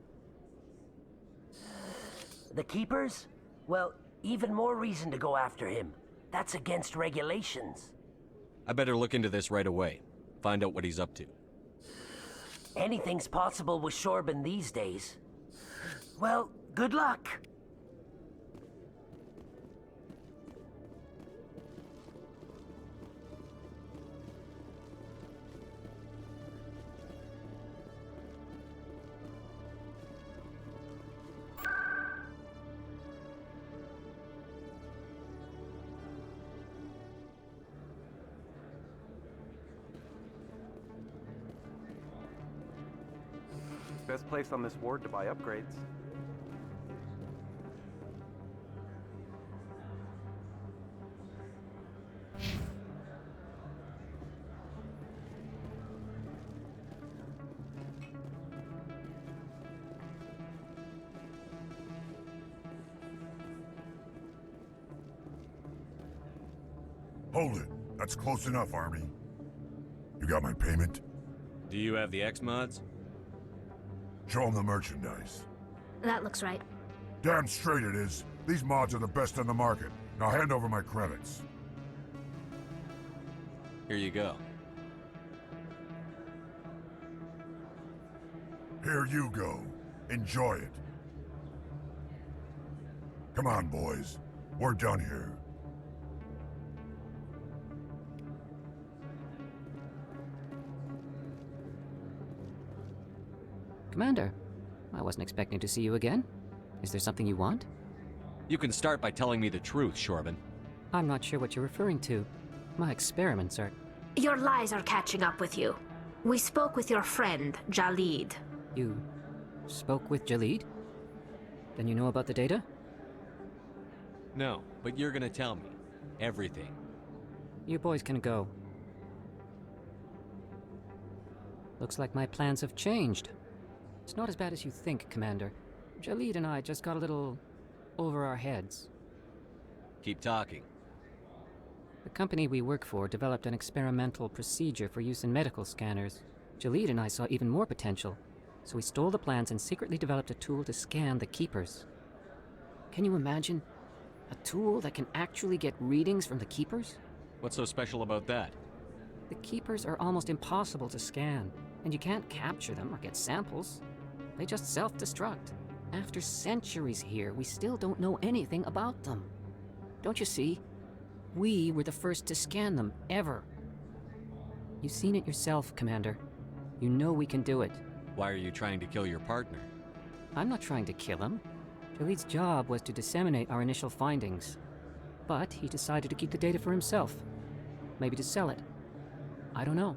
The Keepers? Well, even more reason to go after him. That's against regulations. I better look into this right away. Find out what he's up to. Anything's possible with Shorban these days. Well, good luck. Best place on this ward to buy upgrades. Hold it. That's close enough, Army. You got my payment? Do you have the X-Mods? Show them the merchandise. That looks right. Damn straight it is. These mods are the best on the market. Now hand over my credits. Here you go. Here you go. Enjoy it. Come on, boys. We're done here. Commander, I wasn't expecting to see you again. Is there something you want? You can start by telling me the truth, Shorban. I'm not sure what you're referring to. My experiments are... Your lies are catching up with you. We spoke with your friend, Jalid. You spoke with Jalid? Then you know about the data? No, but you're gonna tell me. Everything. You boys can go. Looks like my plans have changed. It's not as bad as you think, Commander. Jalid and I just got a little over our heads. Keep talking. The company we work for developed an experimental procedure for use in medical scanners. Jalid and I saw even more potential, so we stole the plans and secretly developed a tool to scan the Keepers. Can you imagine? A tool that can actually get readings from the Keepers? What's so special about that? The Keepers are almost impossible to scan, and you can't capture them or get samples. They just self-destruct. After centuries here, we still don't know anything about them. Don't you see? We were the first to scan them, ever. You've seen it yourself, Commander. You know we can do it. Why are you trying to kill your partner? I'm not trying to kill him. Jalid's job was to disseminate our initial findings. But he decided to keep the data for himself. Maybe to sell it. I don't know.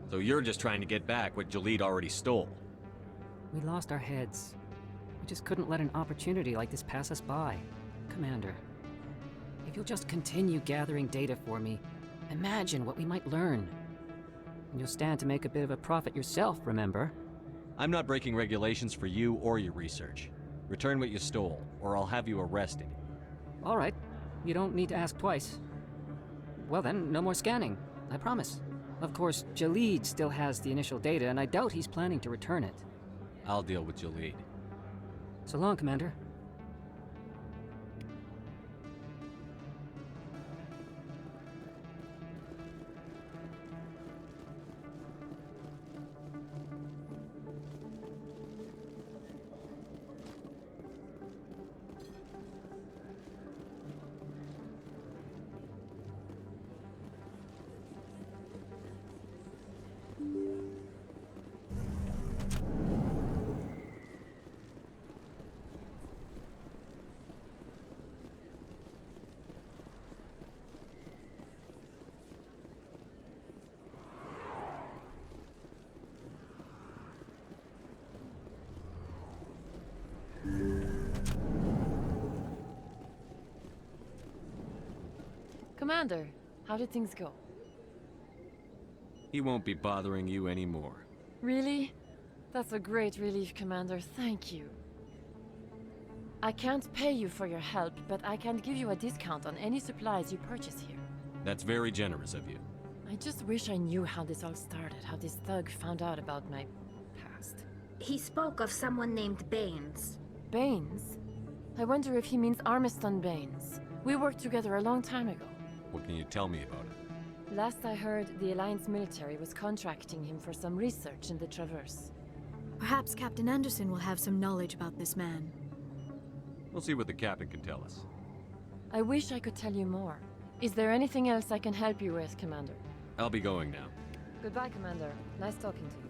So you're just trying to get back what Jalid already stole? We lost our heads. We just couldn't let an opportunity like this pass us by. Commander, if you'll just continue gathering data for me, imagine what we might learn. And you'll stand to make a bit of a profit yourself, remember? I'm not breaking regulations for you or your research. Return what you stole, or I'll have you arrested. All right. You don't need to ask twice. Well then, no more scanning. I promise. Of course, Jalid still has the initial data, and I doubt he's planning to return it. I'll deal with Jalid. So long, Commander. Commander, how did things go? He won't be bothering you anymore. Really? That's a great relief, Commander. Thank you. I can't pay you for your help, but I can give you a discount on any supplies you purchase here. That's very generous of you. I just wish I knew how this all started, how this thug found out about my past. He spoke of someone named Baines. Baines? I wonder if he means Armiston Baines. We worked together a long time ago. What can you tell me about it? Last I heard, the Alliance military was contracting him for some research in the Traverse. Perhaps Captain Anderson will have some knowledge about this man. We'll see what the captain can tell us. I wish I could tell you more. Is there anything else I can help you with, Commander? I'll be going now. Goodbye, Commander. Nice talking to you.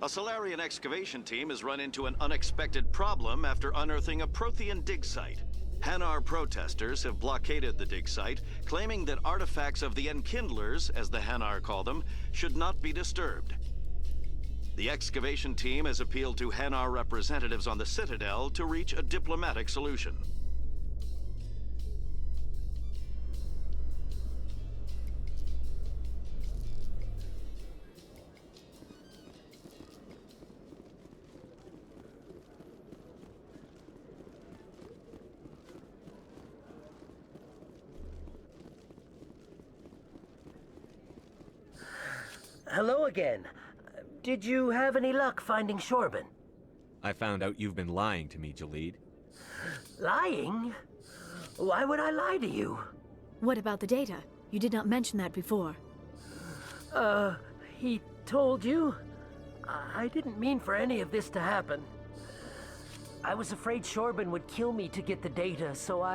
A Solarian excavation team has run into an unexpected problem after unearthing a Prothean dig site. Hanar protesters have blockaded the dig site, claiming that artifacts of the Enkindlers, as the Hanar call them, should not be disturbed. The excavation team has appealed to Hanar representatives on the Citadel to reach a diplomatic solution. Hello again. Did you have any luck finding Shorban? I found out you've been lying to me, Jalid. Lying? Why would I lie to you? What about the data? You did not mention that before. He told you? I didn't mean for any of this to happen. I was afraid Shorban would kill me to get the data, so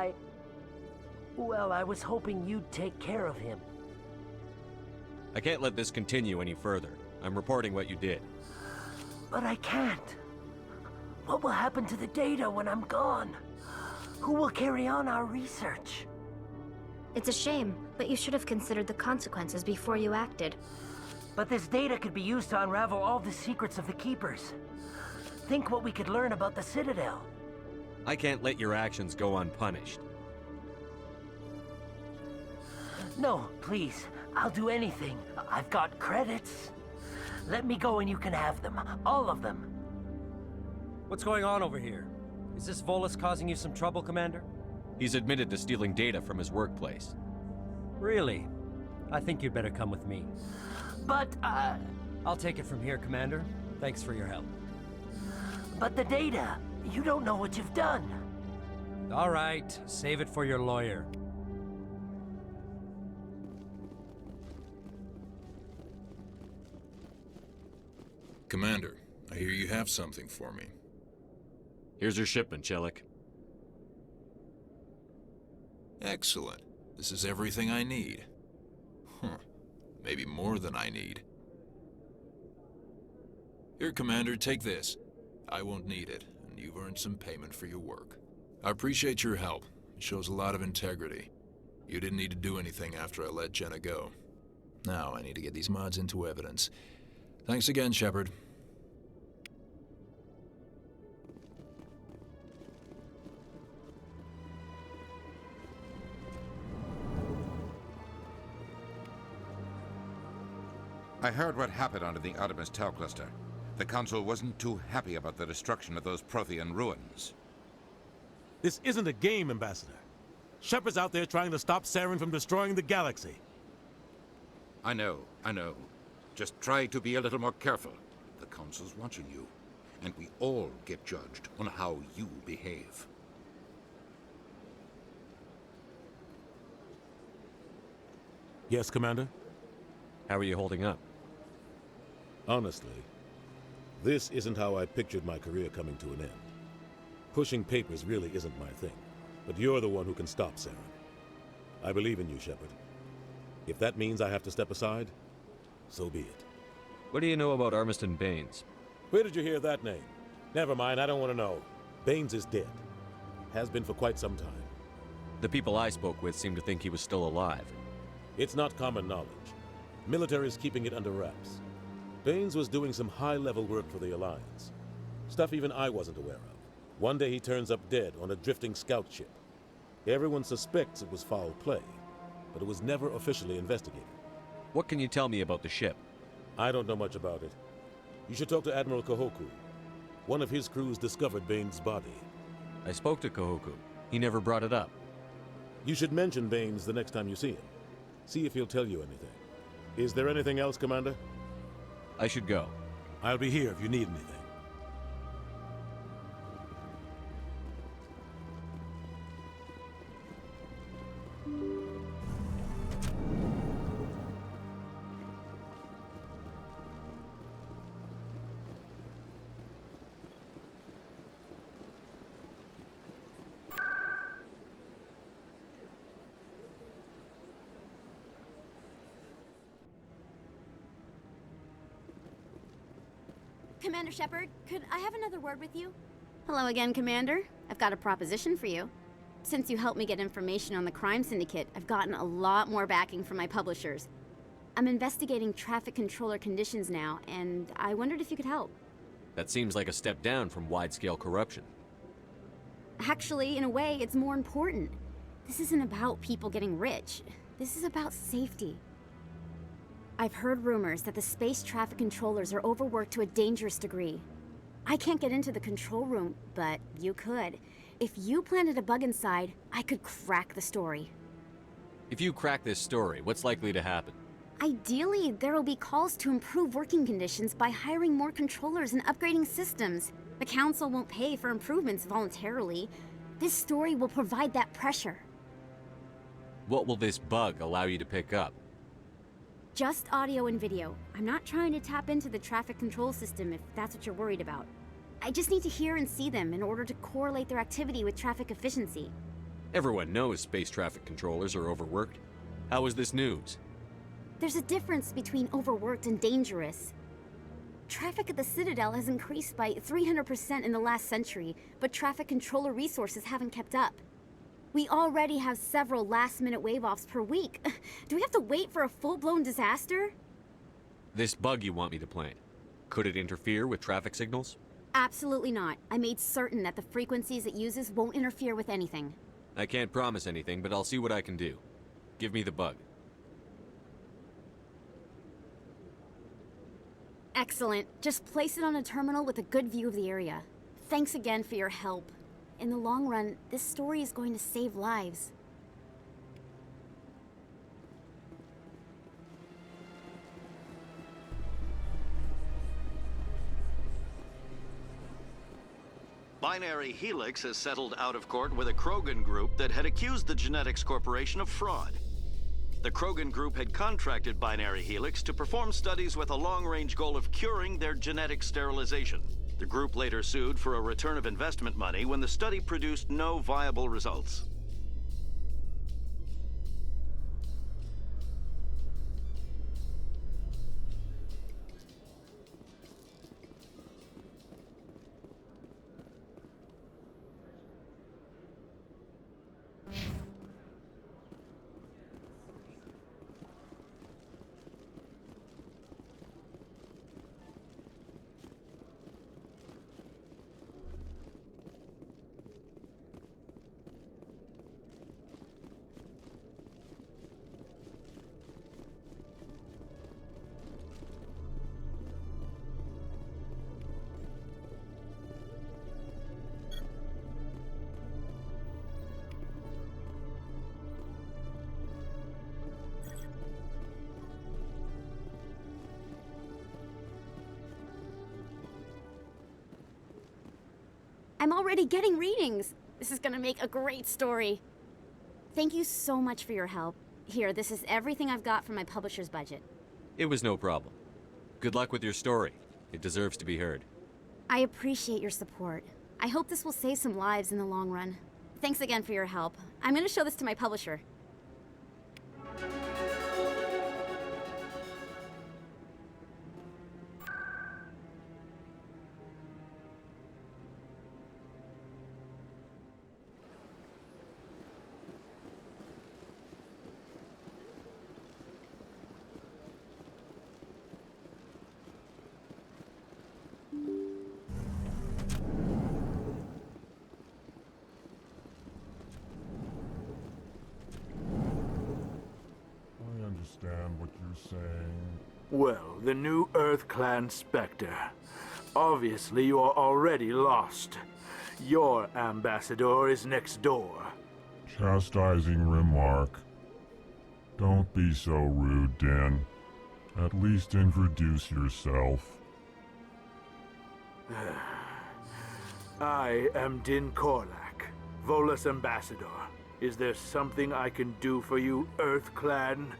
well, I was hoping you'd take care of him. I can't let this continue any further. I'm reporting what you did. But I can't. What will happen to the data when I'm gone? Who will carry on our research? It's a shame, but you should have considered the consequences before you acted. But this data could be used to unravel all the secrets of the Keepers. Think what we could learn about the Citadel. I can't let your actions go unpunished. No, please. I'll do anything. I've got credits. Let me go and you can have them. All of them. What's going on over here? Is this Volus causing you some trouble, Commander? He's admitted to stealing data from his workplace. Really? I think you'd better come with me. But, I'll take it from here, Commander. Thanks for your help. But the data, you don't know what you've done. All right, save it for your lawyer. Commander, I hear you have something for me. Here's your shipment, Chelik. Excellent. This is everything I need. Huh. Maybe more than I need. Here, Commander, take this. I won't need it, and you've earned some payment for your work. I appreciate your help. It shows a lot of integrity. You didn't need to do anything after I let Jenna go. Now I need to get these mods into evidence. Thanks again, Shepard. I heard what happened under the Artemis Tau cluster. The Council wasn't too happy about the destruction of those Prothean ruins. This isn't a game, Ambassador. Shepard's out there trying to stop Saren from destroying the galaxy. I know. Just try to be a little more careful. The Council's watching you, and we all get judged on how you behave. Yes, Commander? How are you holding up? Honestly, this isn't how I pictured my career coming to an end. Pushing papers really isn't my thing, but you're the one who can stop Saren. I believe in you, Shepard. If that means I have to step aside, so be it. What do you know about Armiston Baines? Where did you hear that name? Never mind, I don't want to know. Baines is dead. Has been for quite some time. The people I spoke with seem to think he was still alive. It's not common knowledge. Military's keeping it under wraps. Baines was doing some high-level work for the Alliance. Stuff even I wasn't aware of. One day he turns up dead on a drifting scout ship. Everyone suspects it was foul play, but it was never officially investigated. What can you tell me about the ship? I don't know much about it. You should talk to Admiral Kahoku. One of his crews discovered Baines' body. I spoke to Kahoku. He never brought it up. You should mention Baines the next time you see him. See if he'll tell you anything. Is there anything else, Commander? I should go. I'll be here if you need anything. Commander Shepard, could I have another word with you? Hello again, Commander. I've got a proposition for you. Since you helped me get information on the crime syndicate, I've gotten a lot more backing from my publishers. I'm investigating traffic controller conditions now, and I wondered if you could help. That seems like a step down from wide-scale corruption. Actually, in a way, it's more important. This isn't about people getting rich. This is about safety. I've heard rumors that the space traffic controllers are overworked to a dangerous degree. I can't get into the control room, but you could. If you planted a bug inside, I could crack the story. If you crack this story, what's likely to happen? Ideally, there will be calls to improve working conditions by hiring more controllers and upgrading systems. The Council won't pay for improvements voluntarily. This story will provide that pressure. What will this bug allow you to pick up? Just audio and video. I'm not trying to tap into the traffic control system if that's what you're worried about. I just need to hear and see them in order to correlate their activity with traffic efficiency. Everyone knows space traffic controllers are overworked. How is this news? There's a difference between overworked and dangerous. Traffic at the Citadel has increased by 300% in the last century, but traffic controller resources haven't kept up. We already have several last-minute wave-offs per week. Do we have to wait for a full-blown disaster? This bug you want me to plant, could it interfere with traffic signals? Absolutely not. I made certain that the frequencies it uses won't interfere with anything. I can't promise anything, but I'll see what I can do. Give me the bug. Excellent. Just place it on a terminal with a good view of the area. Thanks again for your help. In the long run, this story is going to save lives. Binary Helix has settled out of court with a Krogan group that had accused the Genetics Corporation of fraud. The Krogan group had contracted Binary Helix to perform studies with a long-range goal of curing their genetic sterilization. The group later sued for a return of investment money when the study produced no viable results. I'm already getting readings. This is gonna make a great story. Thank you so much for your help. Here, this is everything I've got from my publisher's budget. It was no problem. Good luck with your story. It deserves to be heard. I appreciate your support. I hope this will save some lives in the long run. Thanks again for your help. I'm gonna show this to my publisher. Understand what you're saying? Well, the new Earth Clan Spectre. Obviously, you are already lost. Your ambassador is next door. Chastising remark. Don't be so rude, Din. At least introduce yourself. I am Din Korlak, Volus ambassador. Is there something I can do for you, Earth Clan?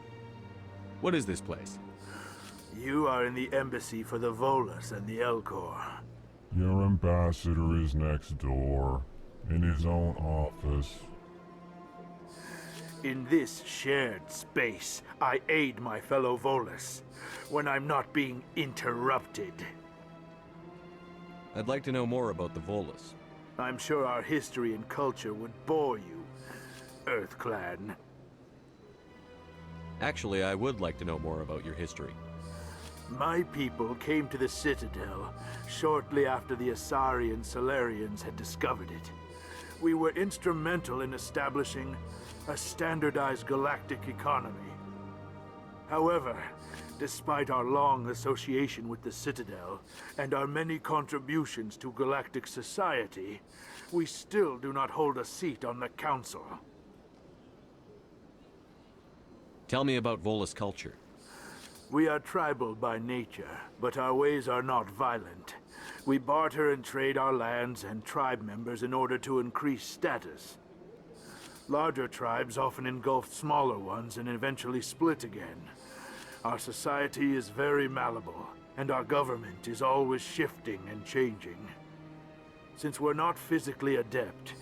What is this place? You are in the embassy for the Volus and the Elcor. Your ambassador is next door, in his own office. In this shared space, I aid my fellow Volus when I'm not being interrupted. I'd like to know more about the Volus. I'm sure our history and culture would bore you, Earth Clan. Actually, I would like to know more about your history. My people came to the Citadel shortly after the Asari and Solarians had discovered it. We were instrumental in establishing a standardized galactic economy. However, despite our long association with the Citadel and our many contributions to galactic society, we still do not hold a seat on the Council. Tell me about Volus culture. We are tribal by nature, but our ways are not violent. We barter and trade our lands and tribe members in order to increase status. Larger tribes often engulf smaller ones and eventually split again. Our society is very malleable, and our government is always shifting and changing. Since we're not physically adept,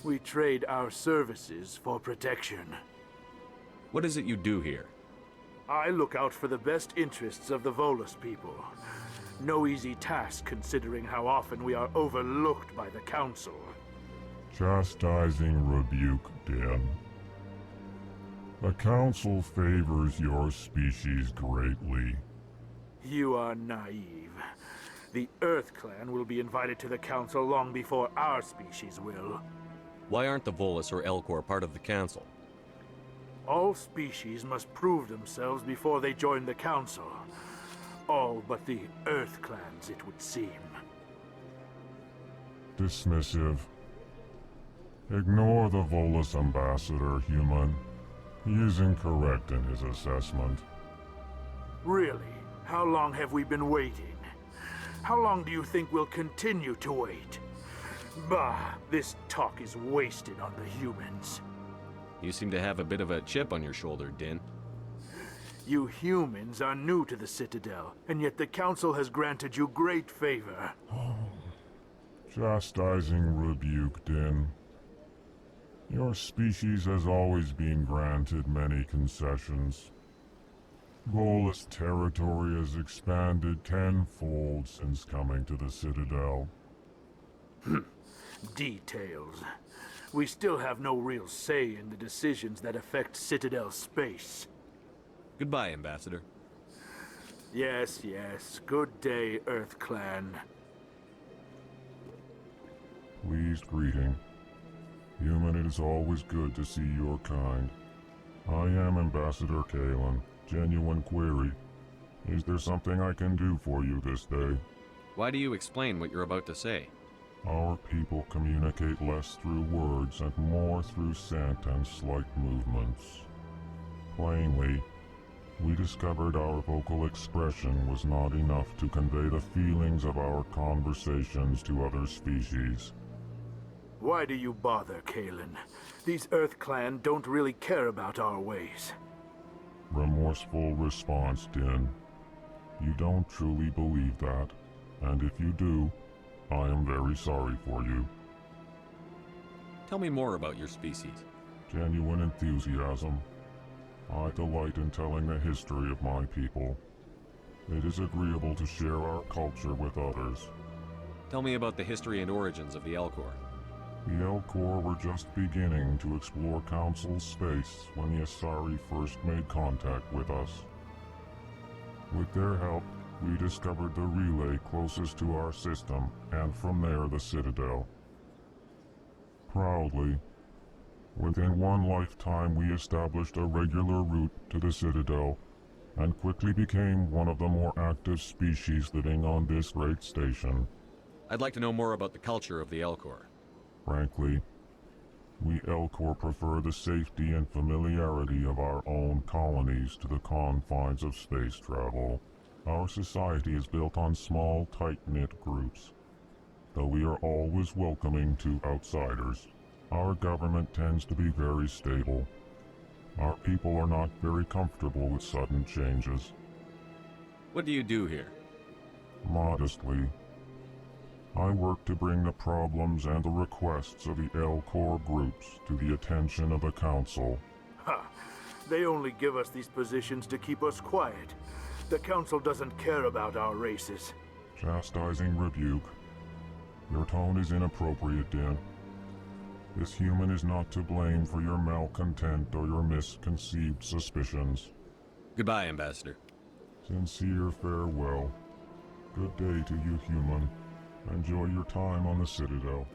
we trade our services for protection. What is it you do here? I look out for the best interests of the Volus people. No easy task considering how often we are overlooked by the Council. Chastising rebuke, Den. The Council favors your species greatly. You are naive. The Earth Clan will be invited to the Council long before our species will. Why aren't the Volus or Elcor part of the Council? All species must prove themselves before they join the Council. All but the Earth Clans, it would seem. Dismissive. Ignore the Volus ambassador, human. He is incorrect in his assessment. Really? How long have we been waiting? How long do you think we'll continue to wait? Bah, this talk is wasted on the humans. You seem to have a bit of a chip on your shoulder, Din. You humans are new to the Citadel, and yet the Council has granted you great favor. Chastising rebuke, Din. Your species has always been granted many concessions. Volus territory has expanded tenfold since coming to the Citadel. Details. We still have no real say in the decisions that affect Citadel space. Goodbye, Ambassador. Yes, yes. Good day, Earth Clan. Pleased greeting. Human, it is always good to see your kind. I am Ambassador Kalen. Genuine query. Is there something I can do for you this day? Why do you explain what you're about to say? Our people communicate less through words and more through scent and slight movements. Plainly, we discovered our vocal expression was not enough to convey the feelings of our conversations to other species. Why do you bother, Kalen? These Earth Clan don't really care about our ways. Remorseful response, Din. You don't truly believe that, and if you do, I am very sorry for you. Tell me more about your species. Genuine enthusiasm. I delight in telling the history of my people. It is agreeable to share our culture with others. Tell me about the history and origins of the Elcor. The Elcor were just beginning to explore Council space when the Asari first made contact with us. With their help, we discovered the relay closest to our system, and from there the Citadel. Proudly, within one lifetime we established a regular route to the Citadel, and quickly became one of the more active species living on this great station. I'd like to know more about the culture of the Elcor. Frankly, we Elcor prefer the safety and familiarity of our own colonies to the confines of space travel. Our society is built on small, tight-knit groups. Though we are always welcoming to outsiders, our government tends to be very stable. Our people are not very comfortable with sudden changes. What do you do here? Modestly, I work to bring the problems and the requests of the Elcor groups to the attention of the Council. Ha! They only give us these positions to keep us quiet. The Council doesn't care about our races. Chastising rebuke. Your tone is inappropriate, Din. This human is not to blame for your malcontent or your misconceived suspicions. Goodbye, Ambassador. Sincere farewell. Good day to you, human. Enjoy your time on the Citadel.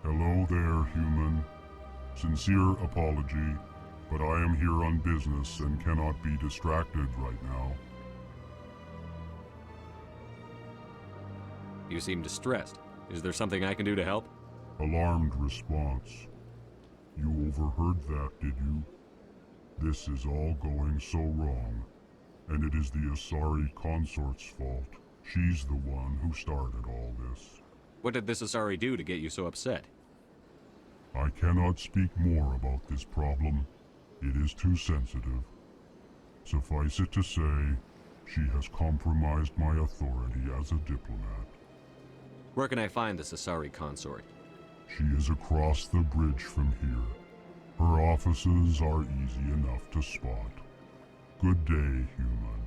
Hello there, human. Sincere apology, but I am here on business and cannot be distracted right now. You seem distressed. Is there something I can do to help? Alarmed response. You overheard that, did you? This is all going so wrong, and it is the Asari consort's fault. She's the one who started all this. What did this Asari do to get you so upset? I cannot speak more about this problem. It is too sensitive. Suffice it to say, she has compromised my authority as a diplomat. Where can I find this Asari consort? She is across the bridge from here. Her offices are easy enough to spot. Good day, human.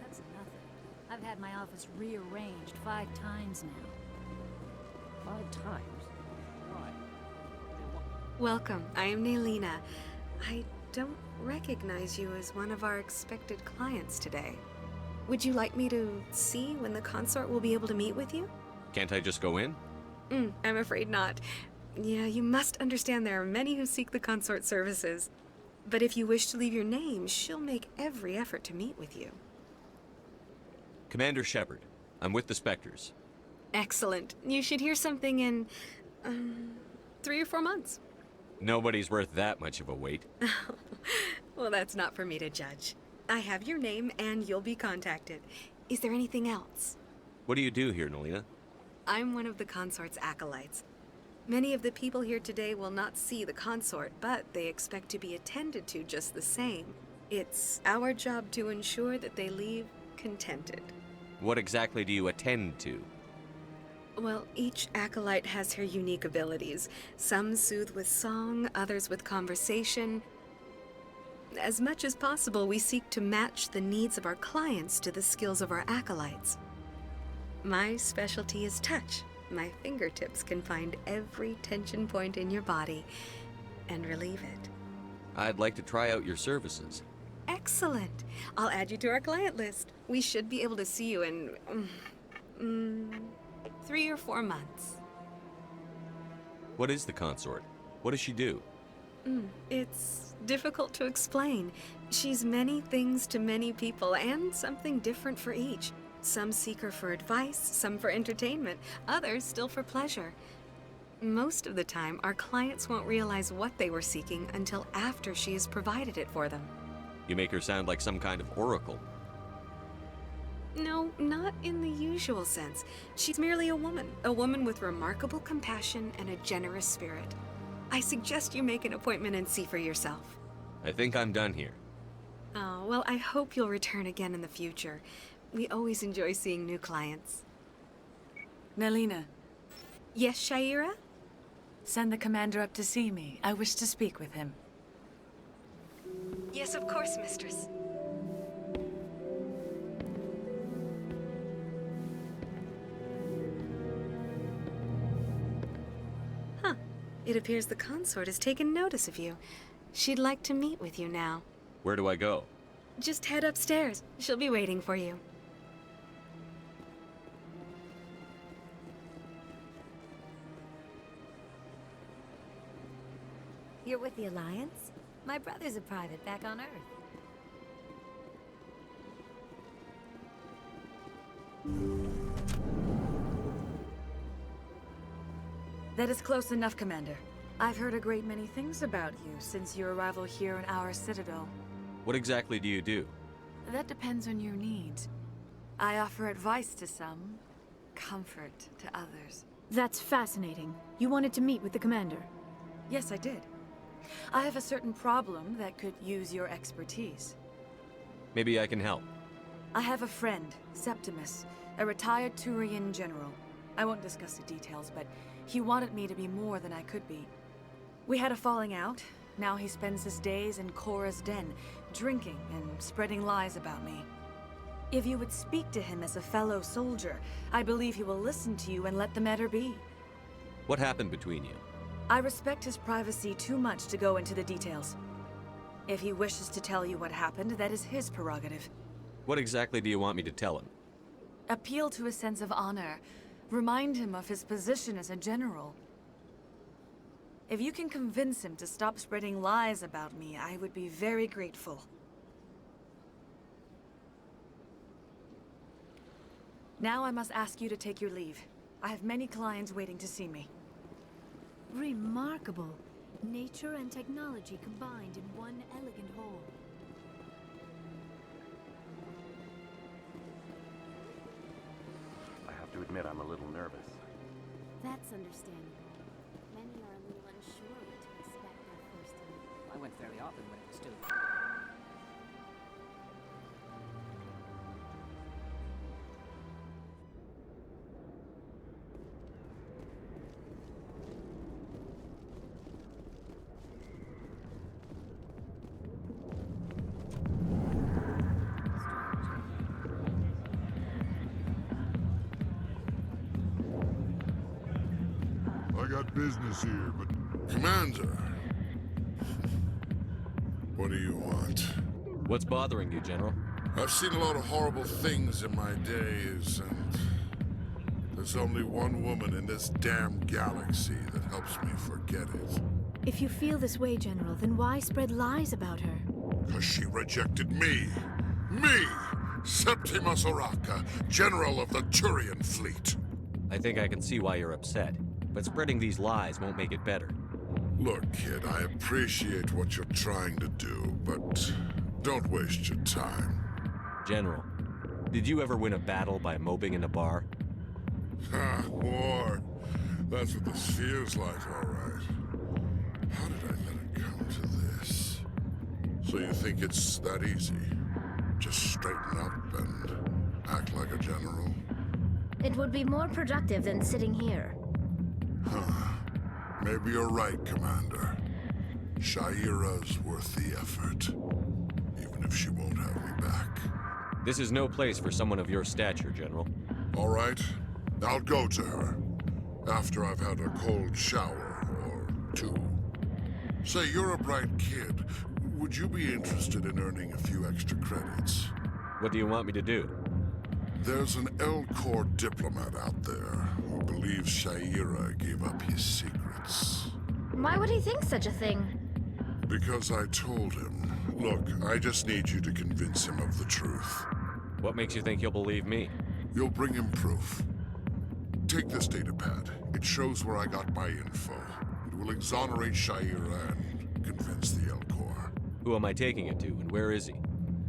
That's nothing. I've had my office rearranged 5 times now. 5 times? Why? Welcome. I am Naelina. I don't recognize you as one of our expected clients today. Would you like me to see when the consort will be able to meet with you? Can't I just go in? I'm afraid not. Yeah, you must understand there are many who seek the consort services. But if you wish to leave your name, she'll make every effort to meet with you. Commander Shepard. I'm with the Spectres. Excellent. You should hear something in, 3 or 4 months. Nobody's worth that much of a wait. Well, that's not for me to judge. I have your name and you'll be contacted. Is there anything else? What do you do here, Naelina? I'm one of the consort's acolytes. Many of the people here today will not see the consort, but they expect to be attended to just the same. It's our job to ensure that they leave contented. What exactly do you attend to? Well, each acolyte has her unique abilities. Some soothe with song, others with conversation. As much as possible, we seek to match the needs of our clients to the skills of our acolytes. My specialty is touch. My fingertips can find every tension point in your body and relieve it. I'd like to try out your services. Excellent. I'll add you to our client list. We should be able to see you in 3 or 4 months. What is the consort? What does she do? It's difficult to explain. She's many things to many people and something different for each. Some seek her for advice, some for entertainment, others still for pleasure. Most of the time, our clients won't realize what they were seeking until after she has provided it for them. You make her sound like some kind of oracle. No, not in the usual sense. She's merely a woman with remarkable compassion and a generous spirit. I suggest you make an appointment and see for yourself. I think I'm done here. Oh, well, I hope you'll return again in the future. We always enjoy seeing new clients. Naelina. Yes, Shaira? Send the commander up to see me. I wish to speak with him. Yes, of course, mistress. Huh. It appears the consort has taken notice of you. She'd like to meet with you now. Where do I go? Just head upstairs. She'll be waiting for you. You're with the Alliance? My brother's a private back on Earth. That is close enough, Commander. I've heard a great many things about you since your arrival here in our Citadel. What exactly do you do? That depends on your needs. I offer advice to some, comfort to others. That's fascinating. You wanted to meet with the commander. Yes, I did. I have a certain problem that could use your expertise. Maybe I can help. I have a friend, Septimus, a retired Turian general. I won't discuss the details, but he wanted me to be more than I could be. We had a falling out. Now he spends his days in Korra's den, drinking and spreading lies about me. If you would speak to him as a fellow soldier, I believe he will listen to you and let the matter be. What happened between you? I respect his privacy too much to go into the details. If he wishes to tell you what happened, that is his prerogative. What exactly do you want me to tell him? Appeal to his sense of honor. Remind him of his position as a general. If you can convince him to stop spreading lies about me, I would be very grateful. Now I must ask you to take your leave. I have many clients waiting to see me. Remarkable. Nature and technology combined in one elegant whole. I have to admit, I'm a little nervous. That's understandable. Many are a little unsure what to expect their first time. I went fairly often when it was still... I got business here, but... Commander! What do you want? What's bothering you, General? I've seen a lot of horrible things in my days, and... there's only one woman in this damn galaxy that helps me forget it. If you feel this way, General, then why spread lies about her? Because she rejected me! Me! Septimus Oraka, General of the Turian Fleet! I think I can see why you're upset, but spreading these lies won't make it better. Look, kid, I appreciate what you're trying to do, but don't waste your time. General, did you ever win a battle by moping in a bar? Ha, war. That's what this feels like, all right. How did I let it come to this? So you think it's that easy? Just straighten up and act like a general? It would be more productive than sitting here. Huh. Maybe you're right, Commander. Shaira's worth the effort, even if she won't have me back. This is no place for someone of your stature, General. All right, I'll go to her. After I've had a cold shower, or two. Say, you're a bright kid. Would you be interested in earning a few extra credits? What do you want me to do? There's an L-Corps diplomat out there who believes Shaira gave up his secrets. Why would he think such a thing? Because I told him. Look, I just need you to convince him of the truth. What makes you think he'll believe me? You'll bring him proof. Take this datapad. It shows where I got my info. It will exonerate Shaira and convince the L-Corps. Who am I taking it to, and where is he?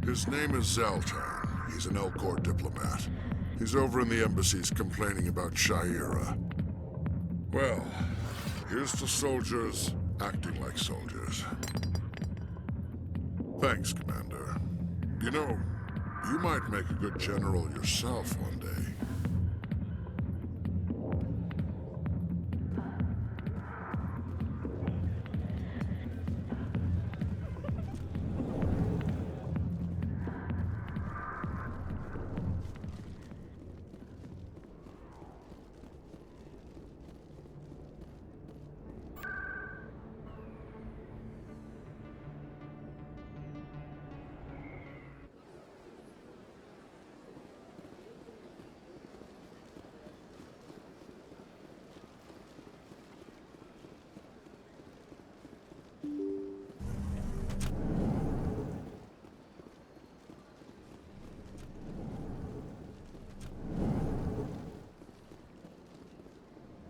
His name is Zaltan. He's an L-Corps diplomat. He's over in the embassies complaining about Shaira. Well, here's to soldiers acting like soldiers. Thanks, Commander. You know, you might make a good general yourself one day.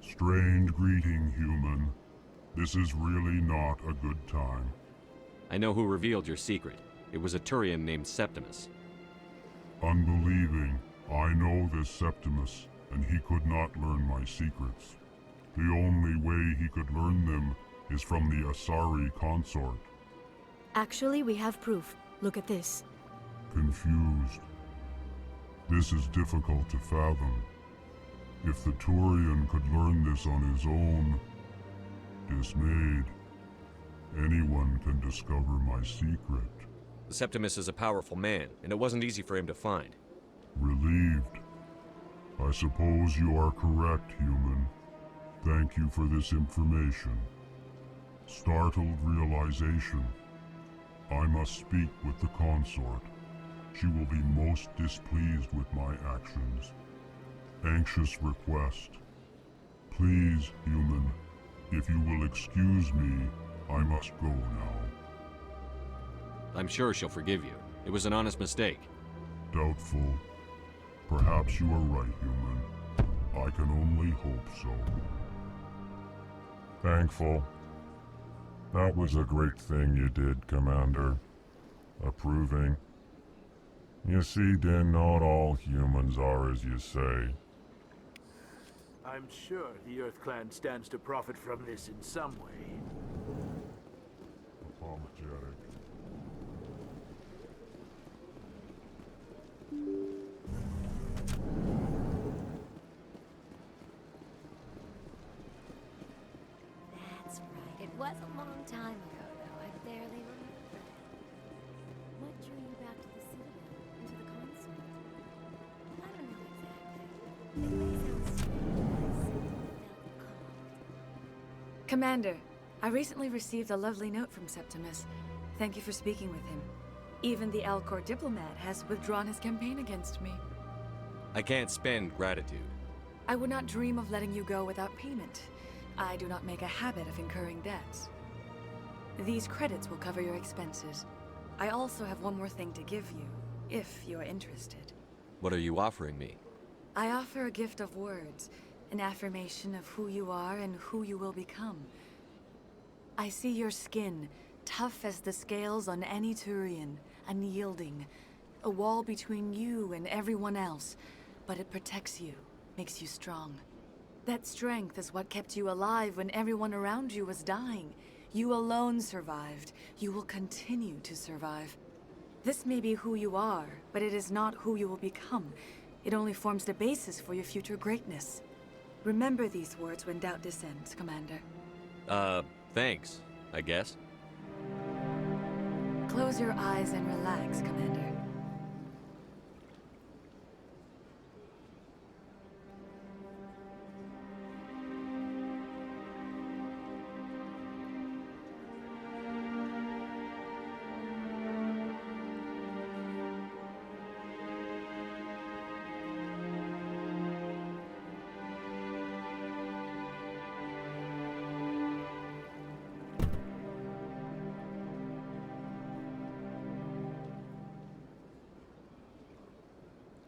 Strange greeting, human. This is really not a good time. I know who revealed your secret. It was a Turian named Septimus. Unbelieving. I know this Septimus, and he could not learn my secrets. The only way he could learn them is from the Asari consort. Actually, we have proof. Look at this. Confused. This is difficult to fathom. If the Turian could learn this on his own, dismayed, anyone can discover my secret. Septimus is a powerful man, and it wasn't easy for him to find. Relieved. I suppose you are correct, human. Thank you for this information. Startled realization. I must speak with the consort. She will be most displeased with my actions. Anxious request. Please, human, if you will excuse me, I must go now. I'm sure she'll forgive you. It was an honest mistake. Doubtful. Perhaps you are right, human. I can only hope so. Thankful. That was a great thing you did, Commander. Approving. You see, Din, not all humans are as you say. I'm sure the Earth Clan stands to profit from this in some way. Apologetic. That's right. It was a long time ago, though. I barely remember. What drew you back to the Citadel and to the consort? I don't know exactly. It may sound strange, but I simply felt called. Commander, I recently received a lovely note from Septimus. Thank you for speaking with him. Even the Alcor diplomat has withdrawn his campaign against me. I can't spend gratitude. I would not dream of letting you go without payment. I do not make a habit of incurring debts. These credits will cover your expenses. I also have one more thing to give you, if you are interested. What are you offering me? I offer a gift of words, an affirmation of who you are and who you will become. I see your skin, tough as the scales on any Turian, unyielding, a wall between you and everyone else, but it protects you, makes you strong. That strength is what kept you alive when everyone around you was dying. You alone survived. You will continue to survive. This may be who you are, but it is not who you will become. It only forms the basis for your future greatness. Remember these words when doubt descends, Commander. Thanks, I guess. Close your eyes and relax, Commander.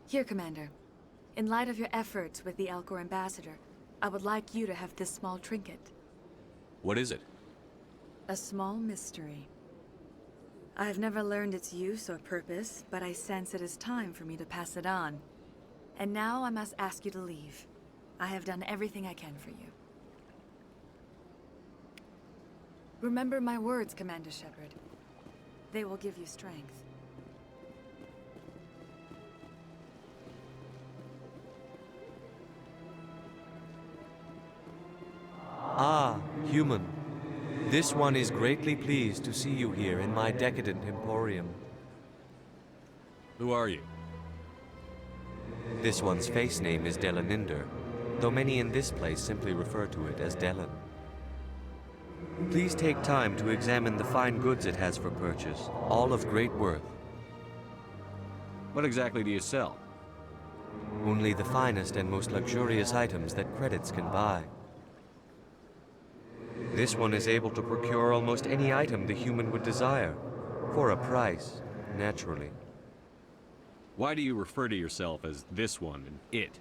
Here, Commander. In light of your efforts with the Alcor ambassador, I would like you to have this small trinket. What is it? A small mystery. I have never learned its use or purpose, but I sense it is time for me to pass it on. And now I must ask you to leave. I have done everything I can for you. Remember my words, Commander Shepard. They will give you strength. Ah, human. This one is greatly pleased to see you here in my decadent emporium. Who are you? This one's face name is Delaninder, though many in this place simply refer to it as Delan. Please take time to examine the fine goods it has for purchase, all of great worth. What exactly do you sell? Only the finest and most luxurious items that credits can buy. This one is able to procure almost any item the human would desire, for a price, naturally. Why do you refer to yourself as this one and it?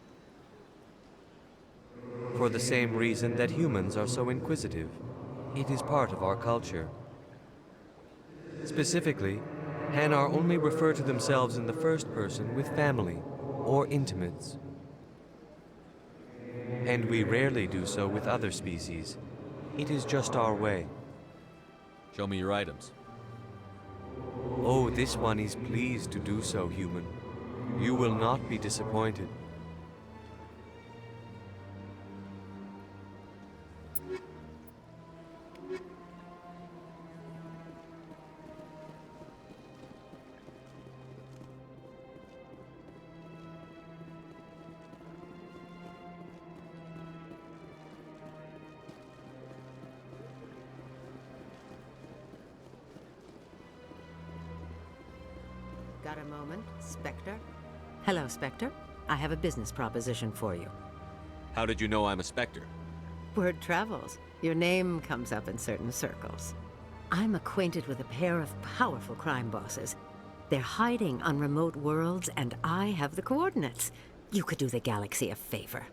For the same reason that humans are so inquisitive. It is part of our culture. Specifically, Hanar only refer to themselves in the first person with family or intimates. And we rarely do so with other species. It is just our way. Show me your items. Oh, this one is pleased to do so, human. You will not be disappointed. Got a moment, Spectre? Hello, Spectre. I have a business proposition for you. How did you know I'm a Spectre? Word travels. Your name comes up in certain circles. I'm acquainted with a pair of powerful crime bosses. They're hiding on remote worlds, and I have the coordinates. You could do the galaxy a favor.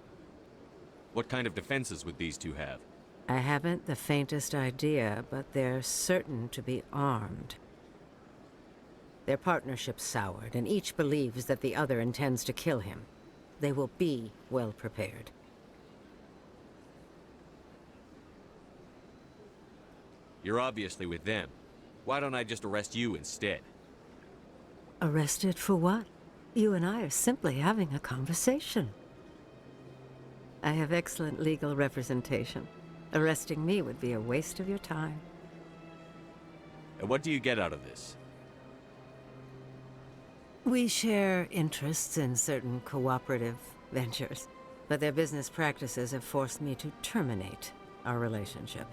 What kind of defenses would these two have? I haven't the faintest idea, but they're certain to be armed. Their partnership's soured, and each believes that the other intends to kill him. They will be well prepared. You're obviously with them. Why don't I just arrest you instead? Arrested for what? You and I are simply having a conversation. I have excellent legal representation. Arresting me would be a waste of your time. And what do you get out of this? We share interests in certain cooperative ventures, but their business practices have forced me to terminate our relationship.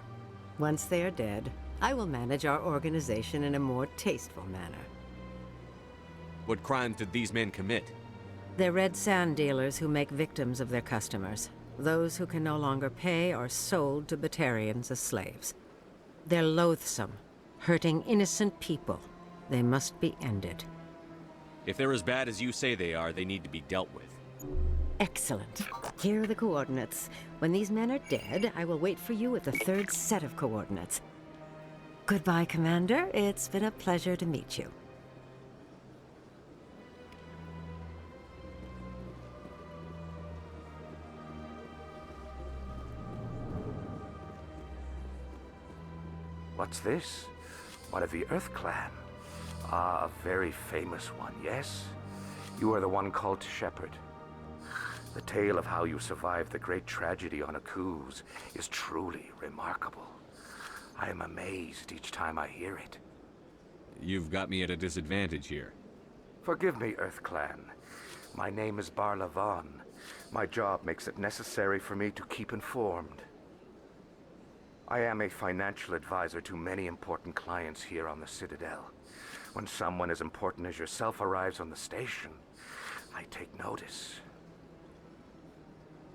Once they are dead, I will manage our organization in a more tasteful manner. What crimes did these men commit? They're red sand dealers who make victims of their customers. Those who can no longer pay are sold to Batarians as slaves. They're loathsome, hurting innocent people. They must be ended. If they're as bad as you say they are, they need to be dealt with. Excellent. Here are the coordinates. When these men are dead, I will wait for you with the third set of coordinates. Goodbye, Commander. It's been a pleasure to meet you. What's this? One of the Earth Clan. Ah, a very famous one, yes? You are the one called Shepard. The tale of how you survived the great tragedy on Akuz is truly remarkable. I am amazed each time I hear it. You've got me at a disadvantage here. Forgive me, Earth Clan. My name is Barla Vaughn. My job makes it necessary for me to keep informed. I am a financial advisor to many important clients here on the Citadel. When someone as important as yourself arrives on the station, I take notice.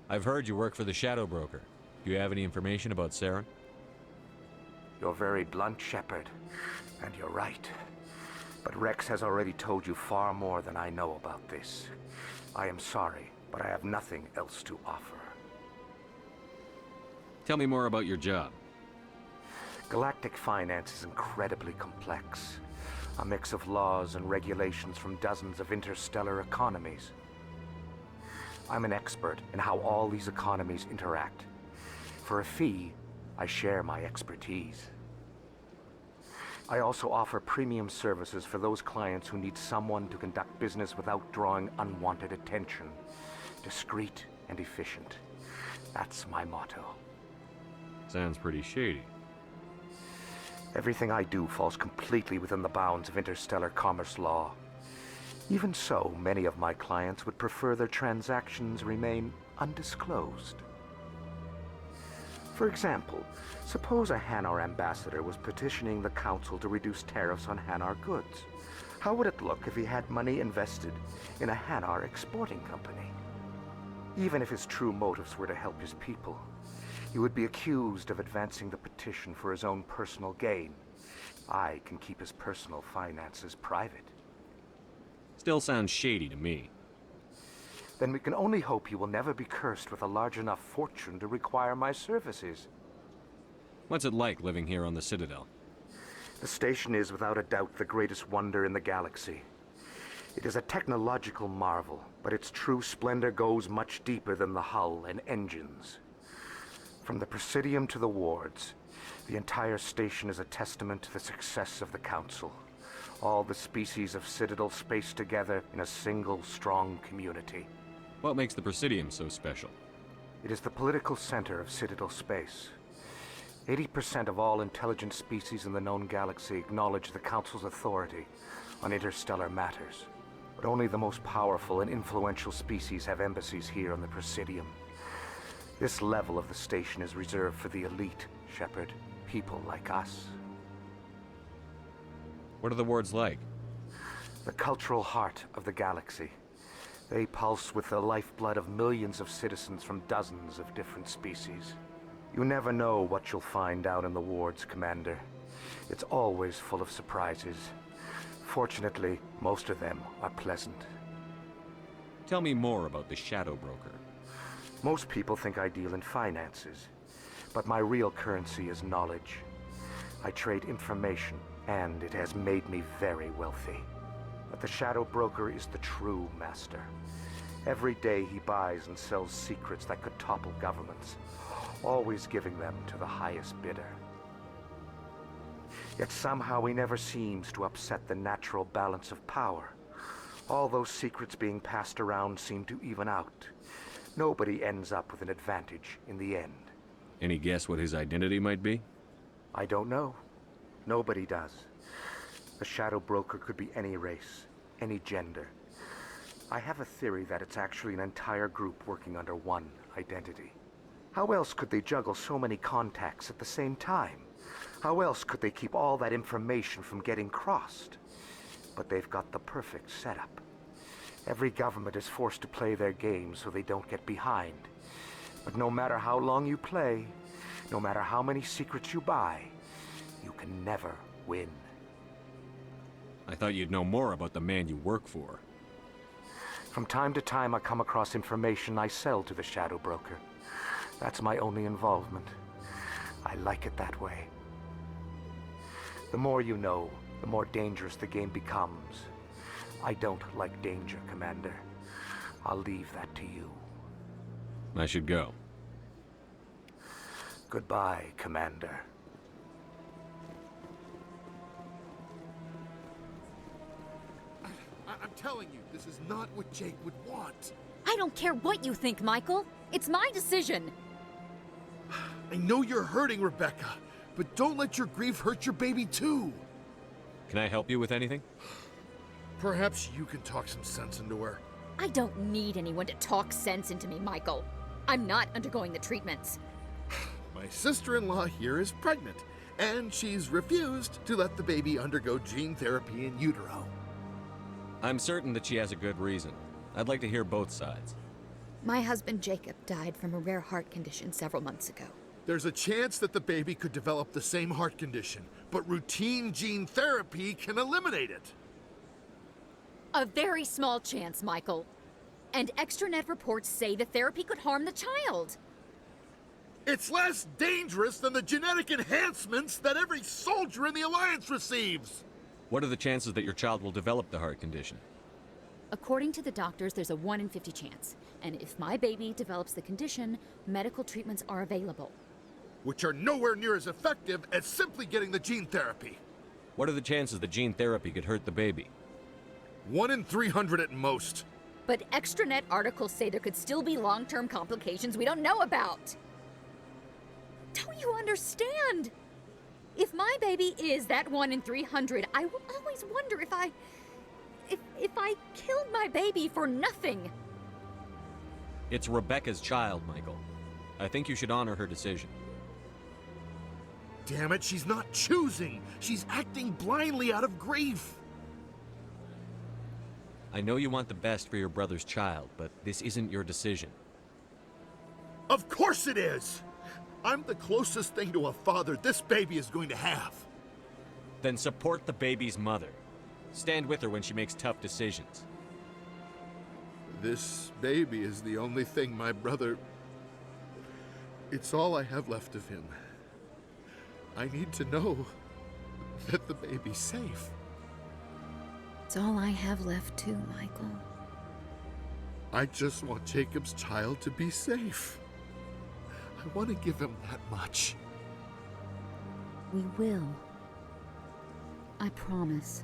I've heard you work for the Shadow Broker. Do you have any information about Saren? You're very blunt, Shepard, and you're right. But Rex has already told you far more than I know about this. I am sorry, but I have nothing else to offer. Tell me more about your job. Galactic finance is incredibly complex. A mix of laws and regulations from dozens of interstellar economies. I'm an expert in how all these economies interact. For a fee, I share my expertise. I also offer premium services for those clients who need someone to conduct business without drawing unwanted attention. Discreet and efficient. That's my motto. Sounds pretty shady. Everything I do falls completely within the bounds of interstellar commerce law. Even so, many of my clients would prefer their transactions remain undisclosed. For example, suppose a Hanar ambassador was petitioning the Council to reduce tariffs on Hanar goods. How would it look if he had money invested in a Hanar exporting company? Even if his true motives were to help his people, he would be accused of advancing the petition for his own personal gain. I can keep his personal finances private. Still sounds shady to me. Then we can only hope you will never be cursed with a large enough fortune to require my services. What's it like living here on the Citadel? The station is without a doubt the greatest wonder in the galaxy. It is a technological marvel, but its true splendor goes much deeper than the hull and engines. From the Presidium to the wards, the entire station is a testament to the success of the Council. All the species of Citadel spaced together in a single, strong community. What makes the Presidium so special? It is the political center of Citadel space. 80% of all intelligent species in the known galaxy acknowledge the Council's authority on interstellar matters. But only the most powerful and influential species have embassies here on the Presidium. This level of the station is reserved for the elite, Shepard. People like us. What are the wards like? The cultural heart of the galaxy. They pulse with the lifeblood of millions of citizens from dozens of different species. You never know what you'll find out in the wards, Commander. It's always full of surprises. Fortunately, most of them are pleasant. Tell me more about the Shadow Broker. Most people think I deal in finances, but my real currency is knowledge. I trade information, and it has made me very wealthy. But the Shadow Broker is the true master. Every day he buys and sells secrets that could topple governments, always giving them to the highest bidder. Yet somehow he never seems to upset the natural balance of power. All those secrets being passed around seem to even out. Nobody ends up with an advantage in the end. Any guess what his identity might be? I don't know. Nobody does. The Shadow Broker could be any race, any gender. I have a theory that it's actually an entire group working under one identity. How else could they juggle so many contacts at the same time? How else could they keep all that information from getting crossed? But they've got the perfect setup. Every government is forced to play their game so they don't get behind. But no matter how long you play, no matter how many secrets you buy, you can never win. I thought you'd know more about the man you work for. From time to time, I come across information I sell to the Shadow Broker. That's my only involvement. I like it that way. The more you know, the more dangerous the game becomes. I don't like danger, Commander. I'll leave that to you. I should go. Goodbye, Commander. I'm telling you, this is not what Jake would want. I don't care what you think, Michael. It's my decision. I know you're hurting, Rebecca, but don't let your grief hurt your baby too. Can I help you with anything? Perhaps you can talk some sense into her. I don't need anyone to talk sense into me, Michael. I'm not undergoing the treatments. My sister-in-law here is pregnant, and she's refused to let the baby undergo gene therapy in utero. I'm certain that she has a good reason. I'd like to hear both sides. My husband Jacob died from a rare heart condition several months ago. There's a chance that the baby could develop the same heart condition, but routine gene therapy can eliminate it. A very small chance, Michael. And extranet reports say the therapy could harm the child. It's less dangerous than the genetic enhancements that every soldier in the Alliance receives. What are the chances that your child will develop the heart condition? According to the doctors, there's a 1 in 50 chance. And if my baby develops the condition, medical treatments are available. Which are nowhere near as effective as simply getting the gene therapy. What are the chances that gene therapy could hurt the baby? 1 in 300 at most. But extranet articles say there could still be long-term complications we don't know about. Don't you understand? If my baby is that 1 in 300, I will always wonder if I killed my baby for nothing. It's Rebecca's child, Michael. I think you should honor her decision. Damn it, she's not choosing. She's acting blindly out of grief. I know you want the best for your brother's child, but this isn't your decision. Of course it is! I'm the closest thing to a father this baby is going to have. Then support the baby's mother. Stand with her when she makes tough decisions. This baby is the only thing my brother... It's all I have left of him. I need to know that the baby's safe. It's all I have left too, Michael. I just want Jacob's child to be safe. I want to give him that much. We will. I promise.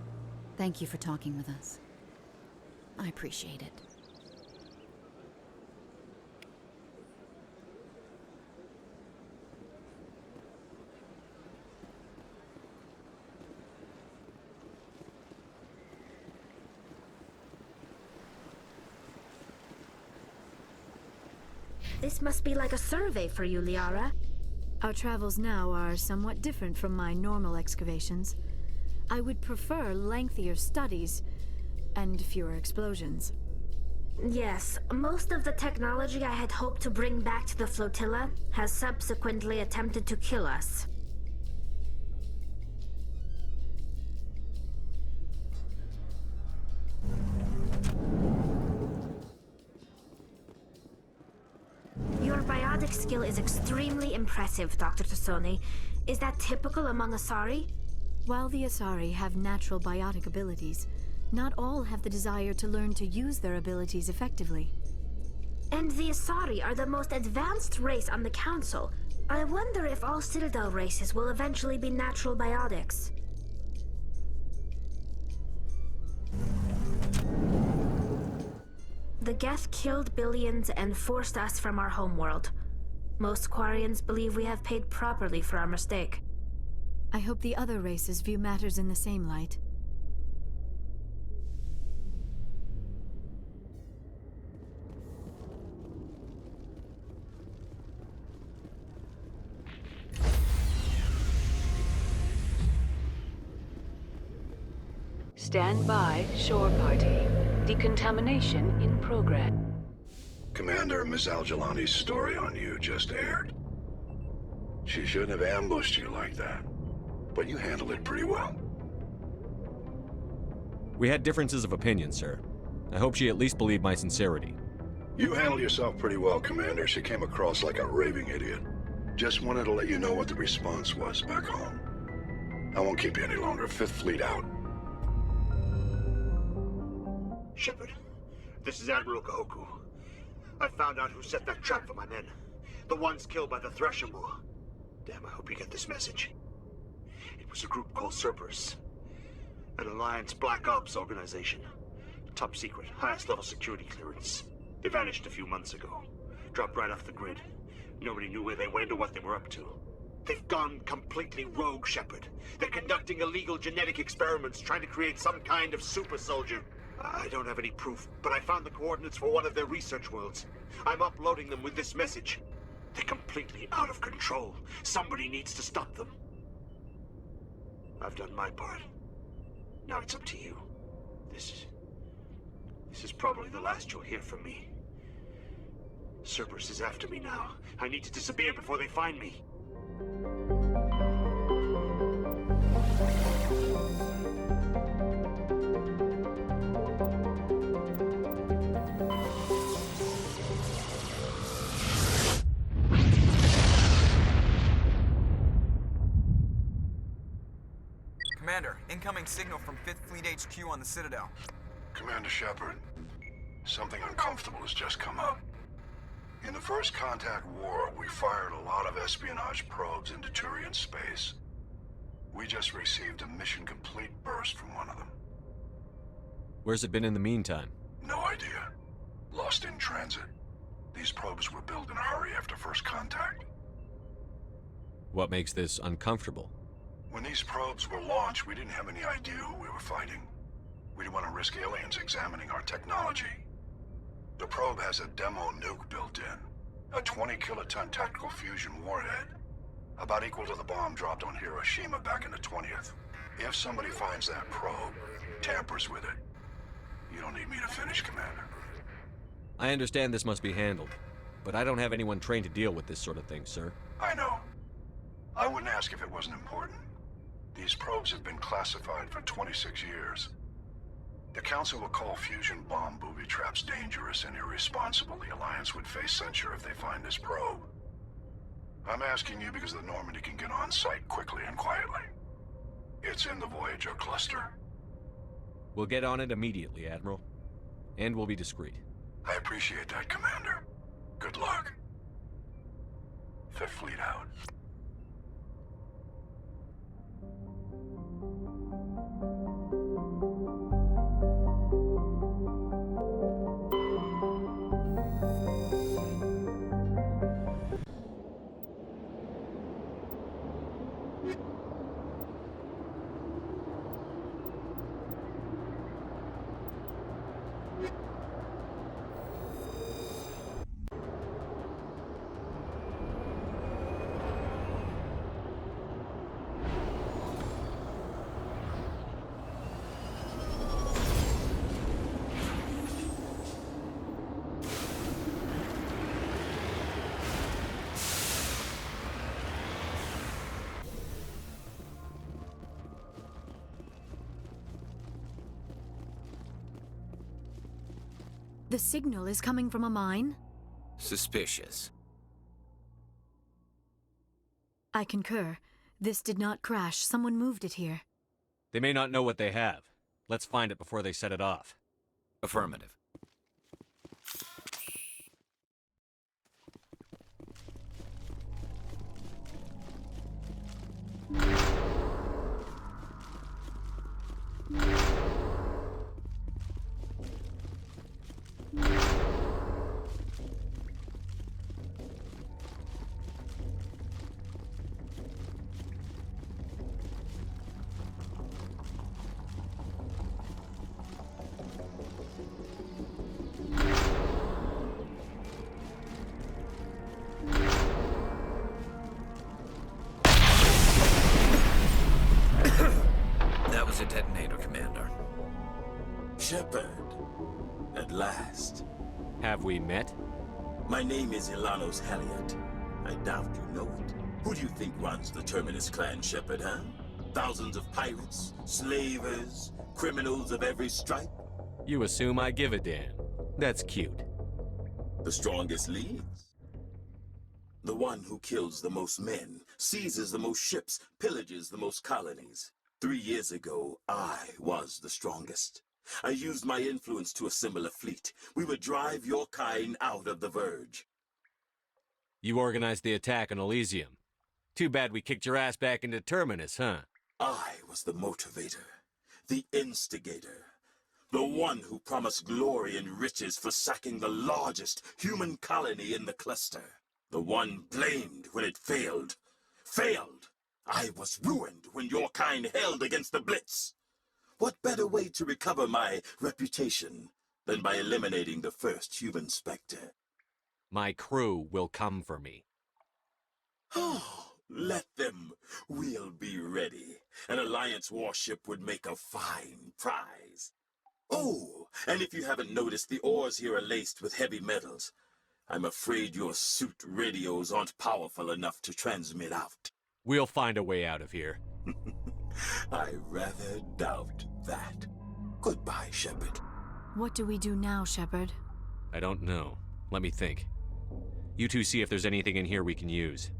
Thank you for talking with us. I appreciate it. This must be like a survey for you, Liara. Our travels now are somewhat different from my normal excavations. I would prefer lengthier studies, And fewer explosions. Yes, most of the technology I had hoped to bring back to the flotilla has subsequently attempted to kill us. Your biotic skill is extremely impressive, Dr. Tassoni. Is that typical among Asari? While the Asari have natural biotic abilities, not all have the desire to learn to use their abilities effectively. And the Asari are the most advanced race on the Council. I wonder if all Citadel races will eventually be natural biotics. The Geth killed billions and forced us from our homeworld. Most Quarians believe we have paid properly for our mistake. I hope the other races view matters in the same light. Stand by, shore party. Decontamination in progress. Commander, Ms. Al-Jalani's story on you just aired. She shouldn't have ambushed you like that, but you handled it pretty well. We had differences of opinion, sir. I hope she at least believed my sincerity. You handled yourself pretty well, Commander. She came across like a raving idiot. Just wanted to let you know what the response was back home. I won't keep you any longer. Fifth Fleet out. Shepard, this is Admiral Kahoku. I found out who set that trap for my men. The ones killed by the Thresher Moor. Damn, I hope you get this message. It was a group called Cerberus. An Alliance Black Ops organization. Top secret, highest level security clearance. They vanished a few months ago. Dropped right off the grid. Nobody knew where they went or what they were up to. They've gone completely rogue, Shepard. They're conducting illegal genetic experiments, trying to create some kind of super soldier. I don't have any proof, but I found the coordinates for one of their research worlds. I'm uploading them with this message. They're completely out of control. Somebody needs to stop them. I've done my part. Now it's up to you. This is probably the last you'll hear from me. Cerberus is after me now. I need to disappear before they find me. Commander, incoming signal from 5th Fleet HQ on the Citadel. Commander Shepard, something uncomfortable has just come up. In the First Contact War, we fired a lot of espionage probes into Turian space. We just received a mission complete burst from one of them. Where's it been in the meantime? No idea. Lost in transit. These probes were built in a hurry after First Contact. What makes this uncomfortable? When these probes were launched, we didn't have any idea who we were fighting. We didn't want to risk aliens examining our technology. The probe has a demo nuke built in. A 20-kiloton tactical fusion warhead. About equal to the bomb dropped on Hiroshima back in the 20th. If somebody finds that probe, tampers with it, you don't need me to finish, Commander. I understand this must be handled, but I don't have anyone trained to deal with this sort of thing, sir. I know. I wouldn't ask if it wasn't important. These probes have been classified for 26 years. The Council will call fusion bomb booby traps dangerous and irresponsible. The Alliance would face censure if they find this probe. I'm asking you because the Normandy can get on site quickly and quietly. It's in the Voyager cluster. We'll get on it immediately, Admiral. And we'll be discreet. I appreciate that, Commander. Good luck. Fifth Fleet out. The signal is coming from a mine? Suspicious. I concur. This did not crash. Someone moved it here. They may not know what they have. Let's find it before they set it off. Affirmative. That was a detonator, Commander. Shepard, at last. Have we met? My name is Ilanos Halliot. I doubt you know it. Who do you think runs the Terminus clan, Shepard, huh? Thousands of pirates, slavers, criminals of every stripe? You assume I give a damn. That's cute. The strongest leads. The one who kills the most men, seizes the most ships, pillages the most colonies. 3 years ago, I was the strongest. I used my influence to assemble a fleet. We would drive your kind out of the Verge. You organized the attack on Elysium. Too bad we kicked your ass back into Terminus, huh? I was the motivator, the instigator, the one who promised glory and riches for sacking the largest human colony in the cluster. The one blamed when it failed. Failed! I was ruined when your kind held against the Blitz. What better way to recover my reputation than by eliminating the first human Spectre? My crew will come for me. Oh, let them. We'll be ready. An Alliance warship would make a fine prize. Oh, and if you haven't noticed, the ores here are laced with heavy metals. I'm afraid your suit radios aren't powerful enough to transmit out. We'll find a way out of here. I rather doubt that. Goodbye, Shepard. What do we do now, Shepard? I don't know. Let me think. You two see if there's anything in here we can use.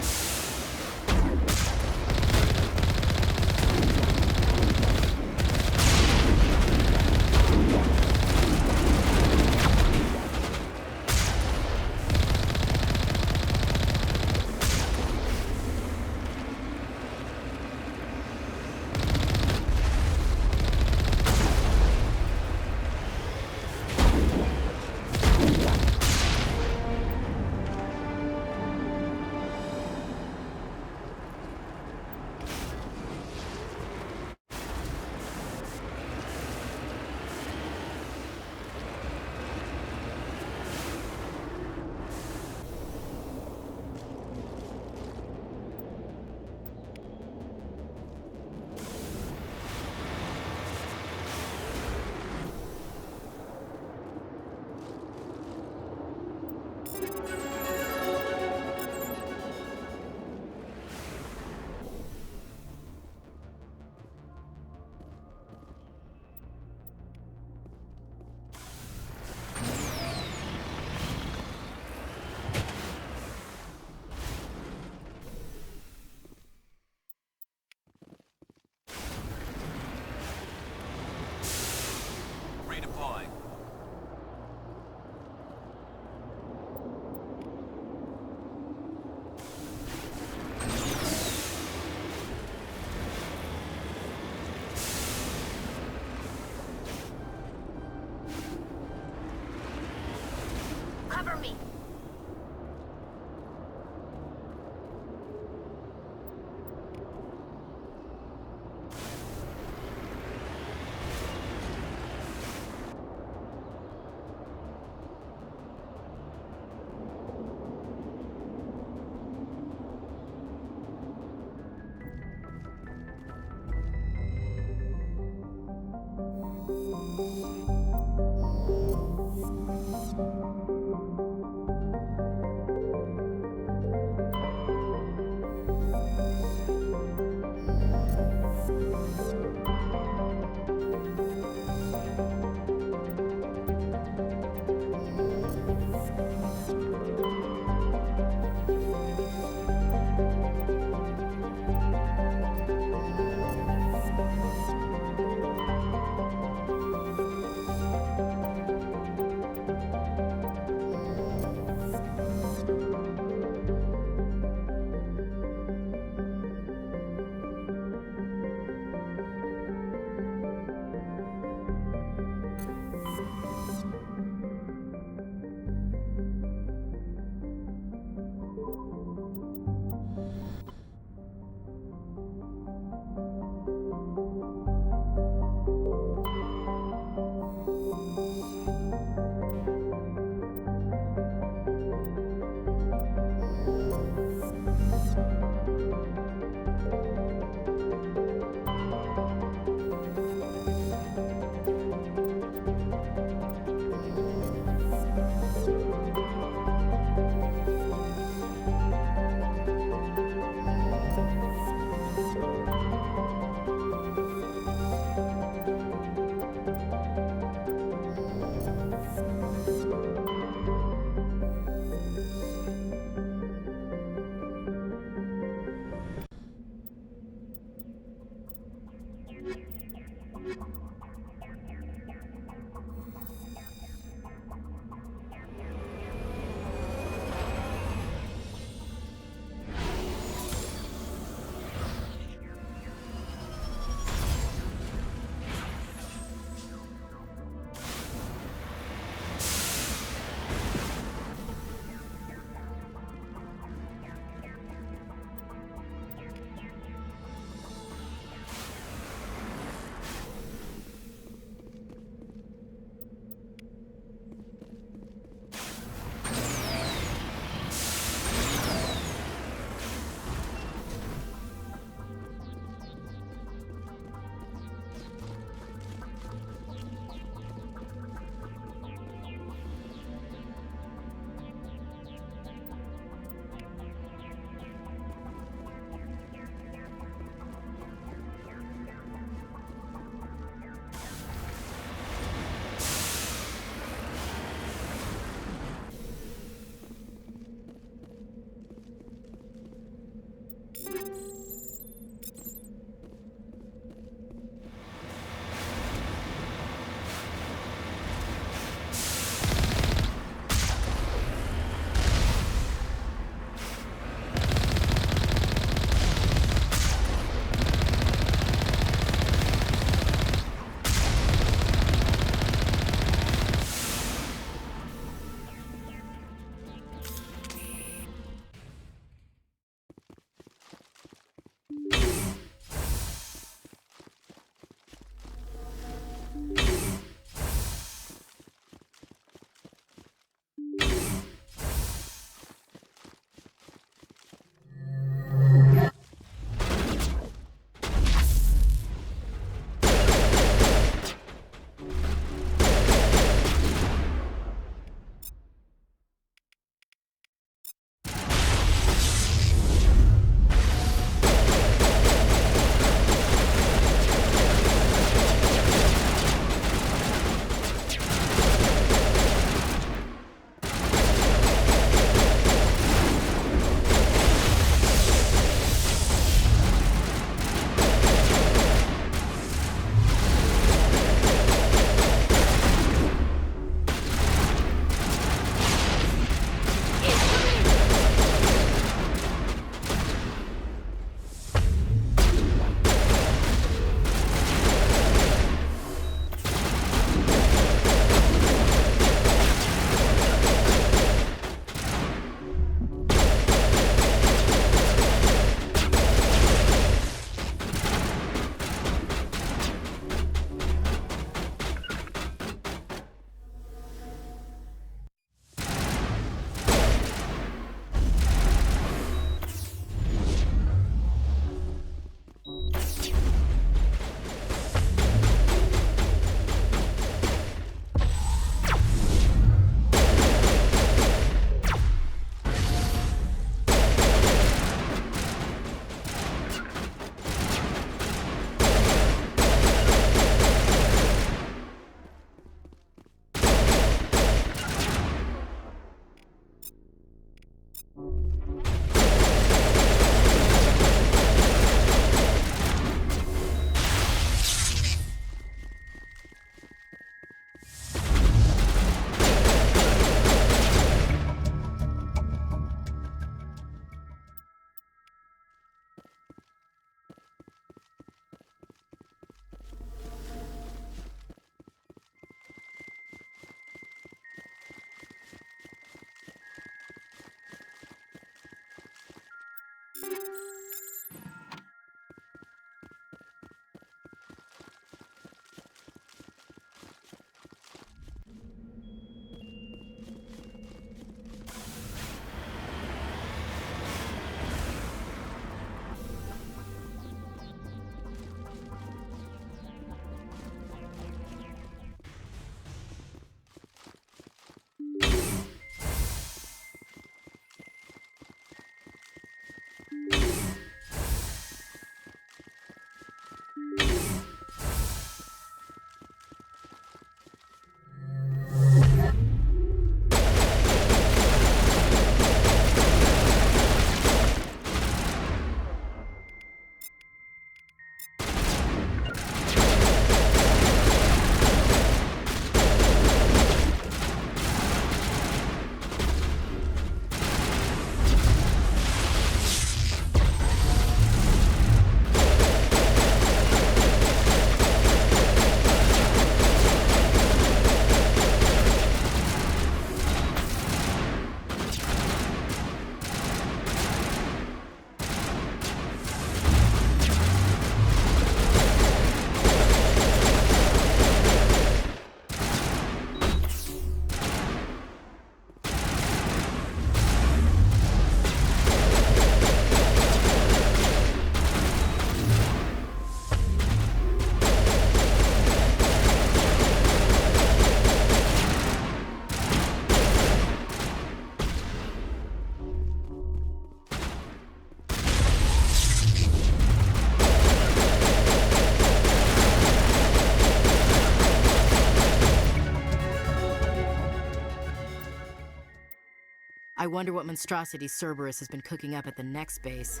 I wonder what monstrosity Cerberus has been cooking up at the next base.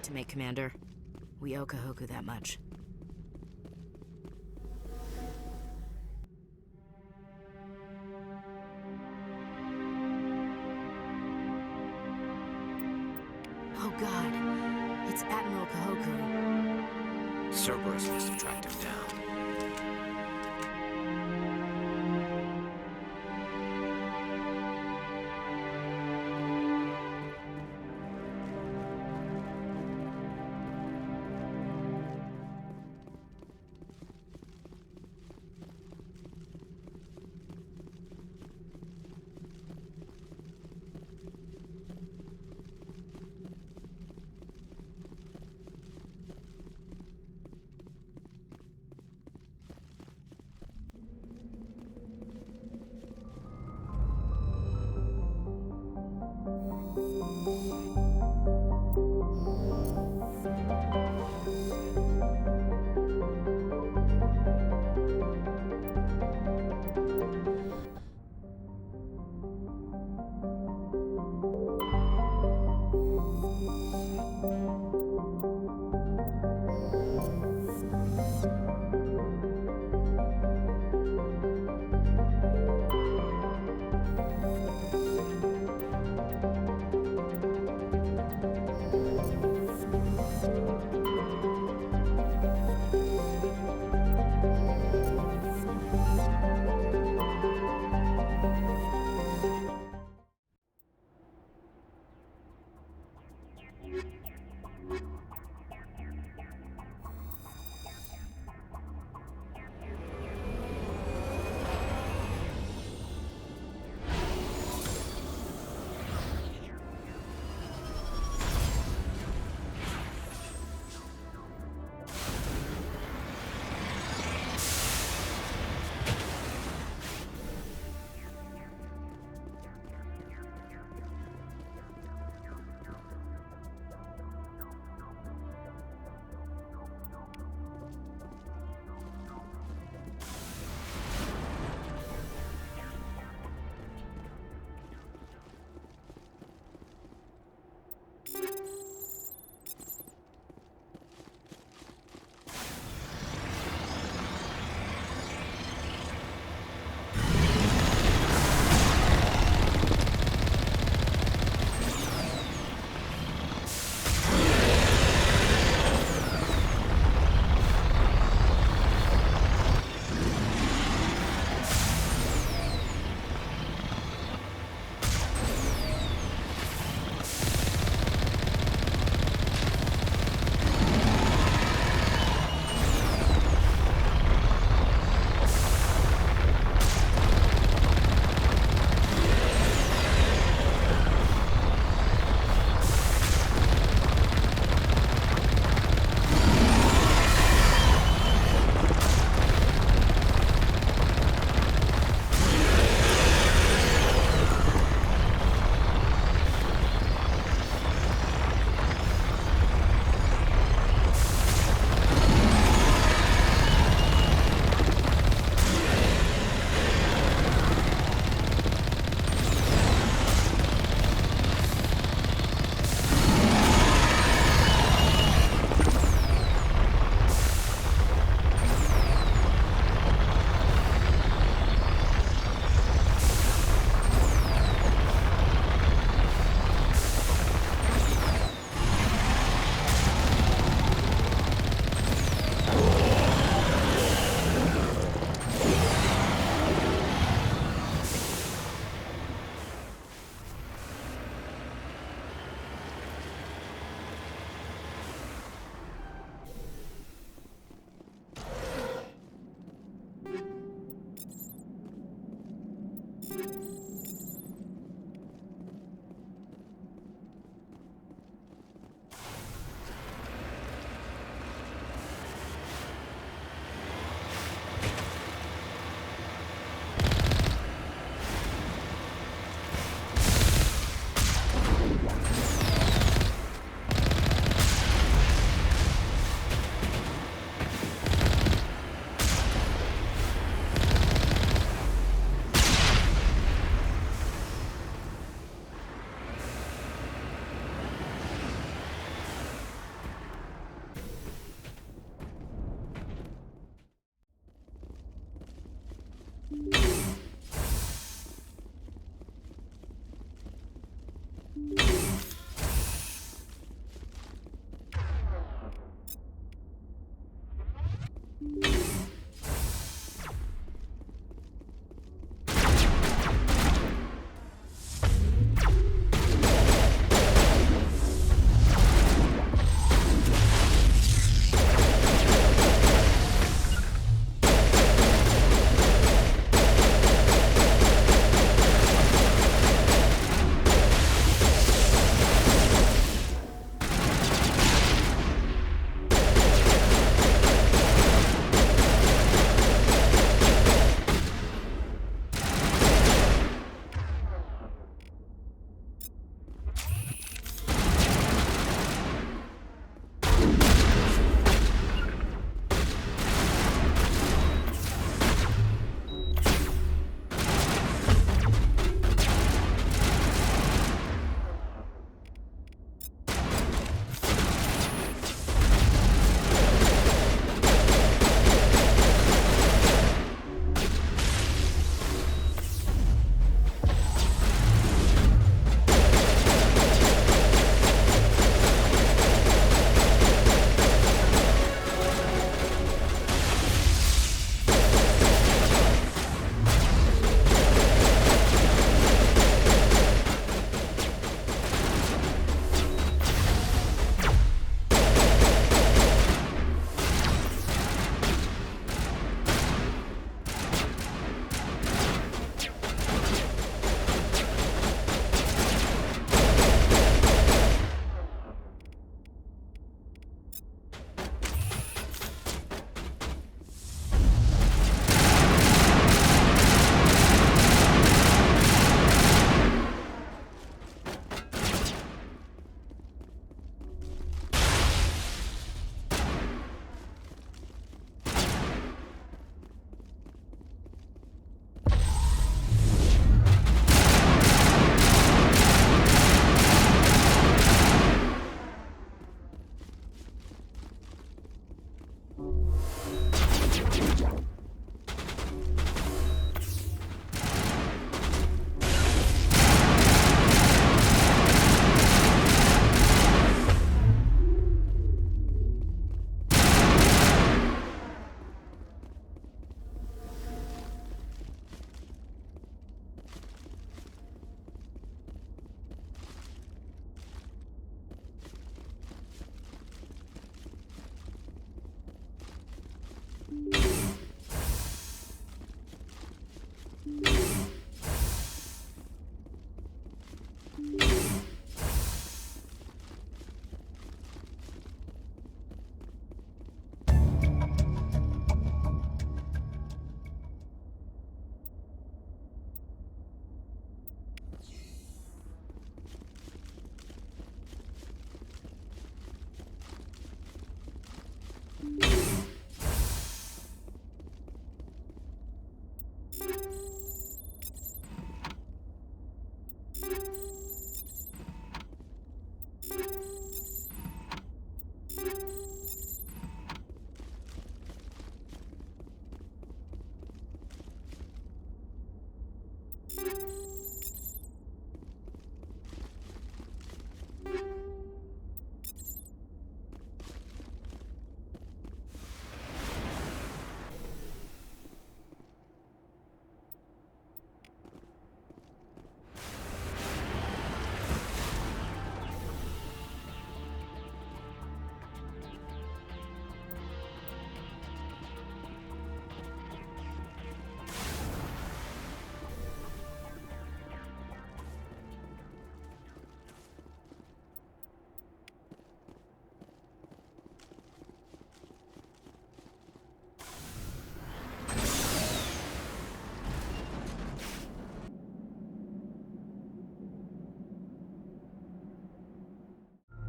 To make, Commander. We owe Kahoku that much. Oh God, it's Admiral Kahoku. Cerberus must have tracked him down.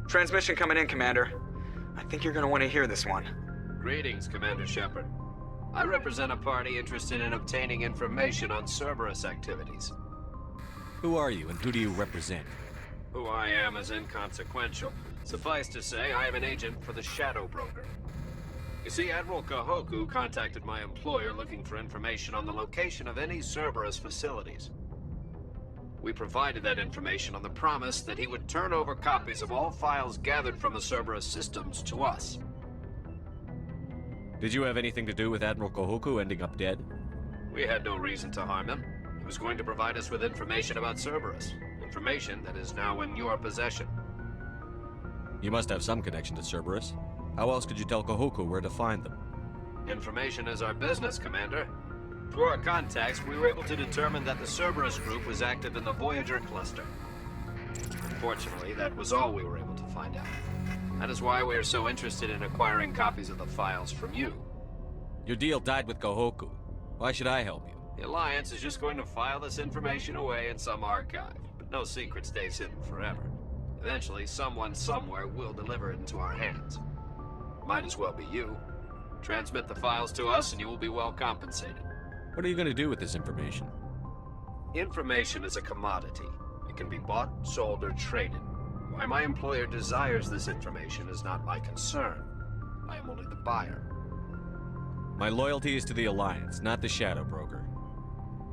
Transmission coming in, Commander. I think you're gonna want to hear this one. Greetings, Commander Shepard. I represent a party interested in obtaining information on Cerberus activities. Who are you, and who do you represent? Who I am is inconsequential. Suffice to say, I am an agent for the Shadow Broker. You see, Admiral Kahoku contacted my employer looking for information on the location of any Cerberus facilities. We provided that information on the promise that he would turn over copies of all files gathered from the Cerberus systems to us. Did you have anything to do with Admiral Kahoku ending up dead? We had no reason to harm him. He was going to provide us with information about Cerberus. Information that is now in your possession. You must have some connection to Cerberus. How else could you tell Kahoku where to find them? Information is our business, Commander. Through our contacts, we were able to determine that the Cerberus group was active in the Voyager cluster. Unfortunately, that was all we were able to find out. That is why we are so interested in acquiring copies of the files from you. Your deal died with Kahoku. Why should I help you? The Alliance is just going to file this information away in some archive, but no secret stays hidden forever. Eventually, someone somewhere will deliver it into our hands. Might as well be you. Transmit the files to us and you will be well compensated. What are you going to do with this information? Information is a commodity. It can be bought, sold, or traded. Why my employer desires this information is not my concern. I am only the buyer. My loyalty is to the Alliance, not the Shadow Broker.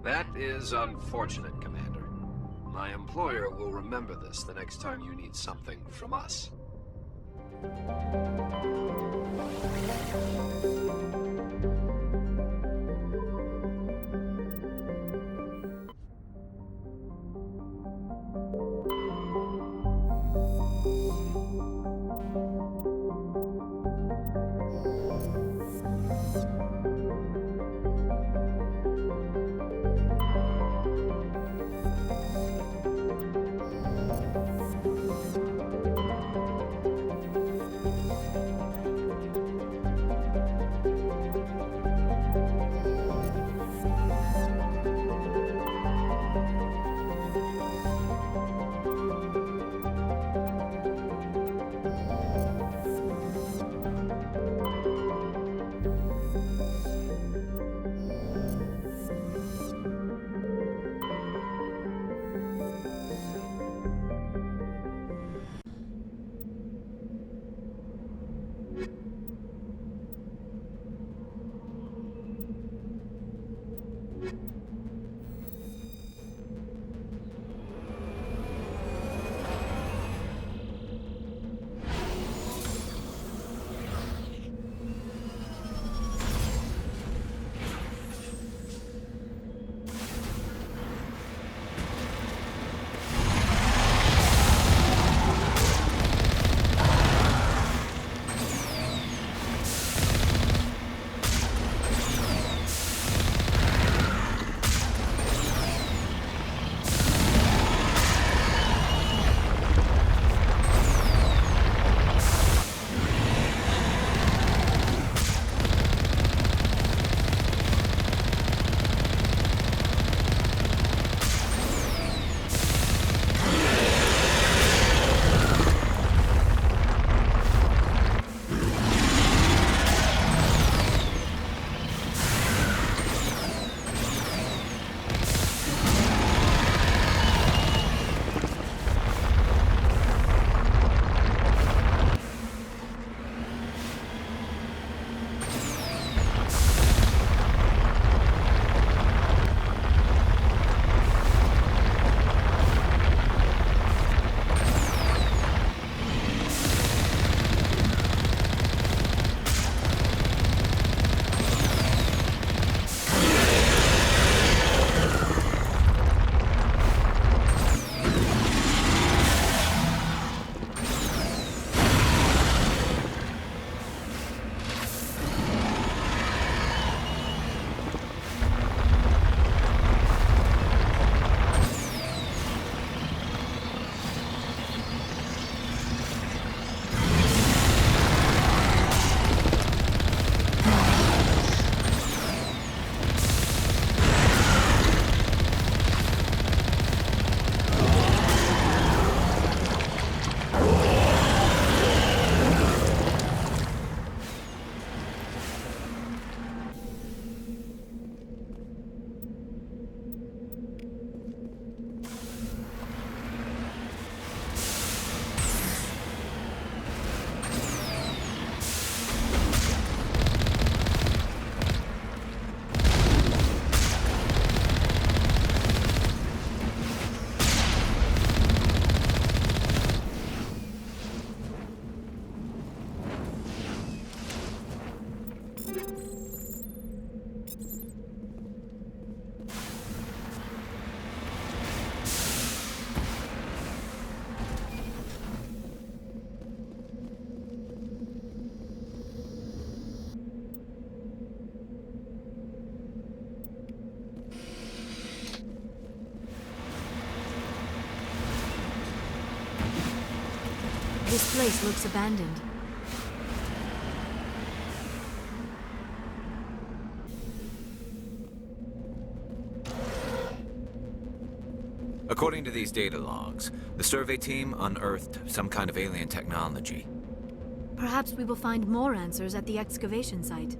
That is unfortunate, Commander. My employer will remember this the next time you need something from us. This place looks abandoned. According to these data logs, the survey team unearthed some kind of alien technology. Perhaps we will find more answers at the excavation site.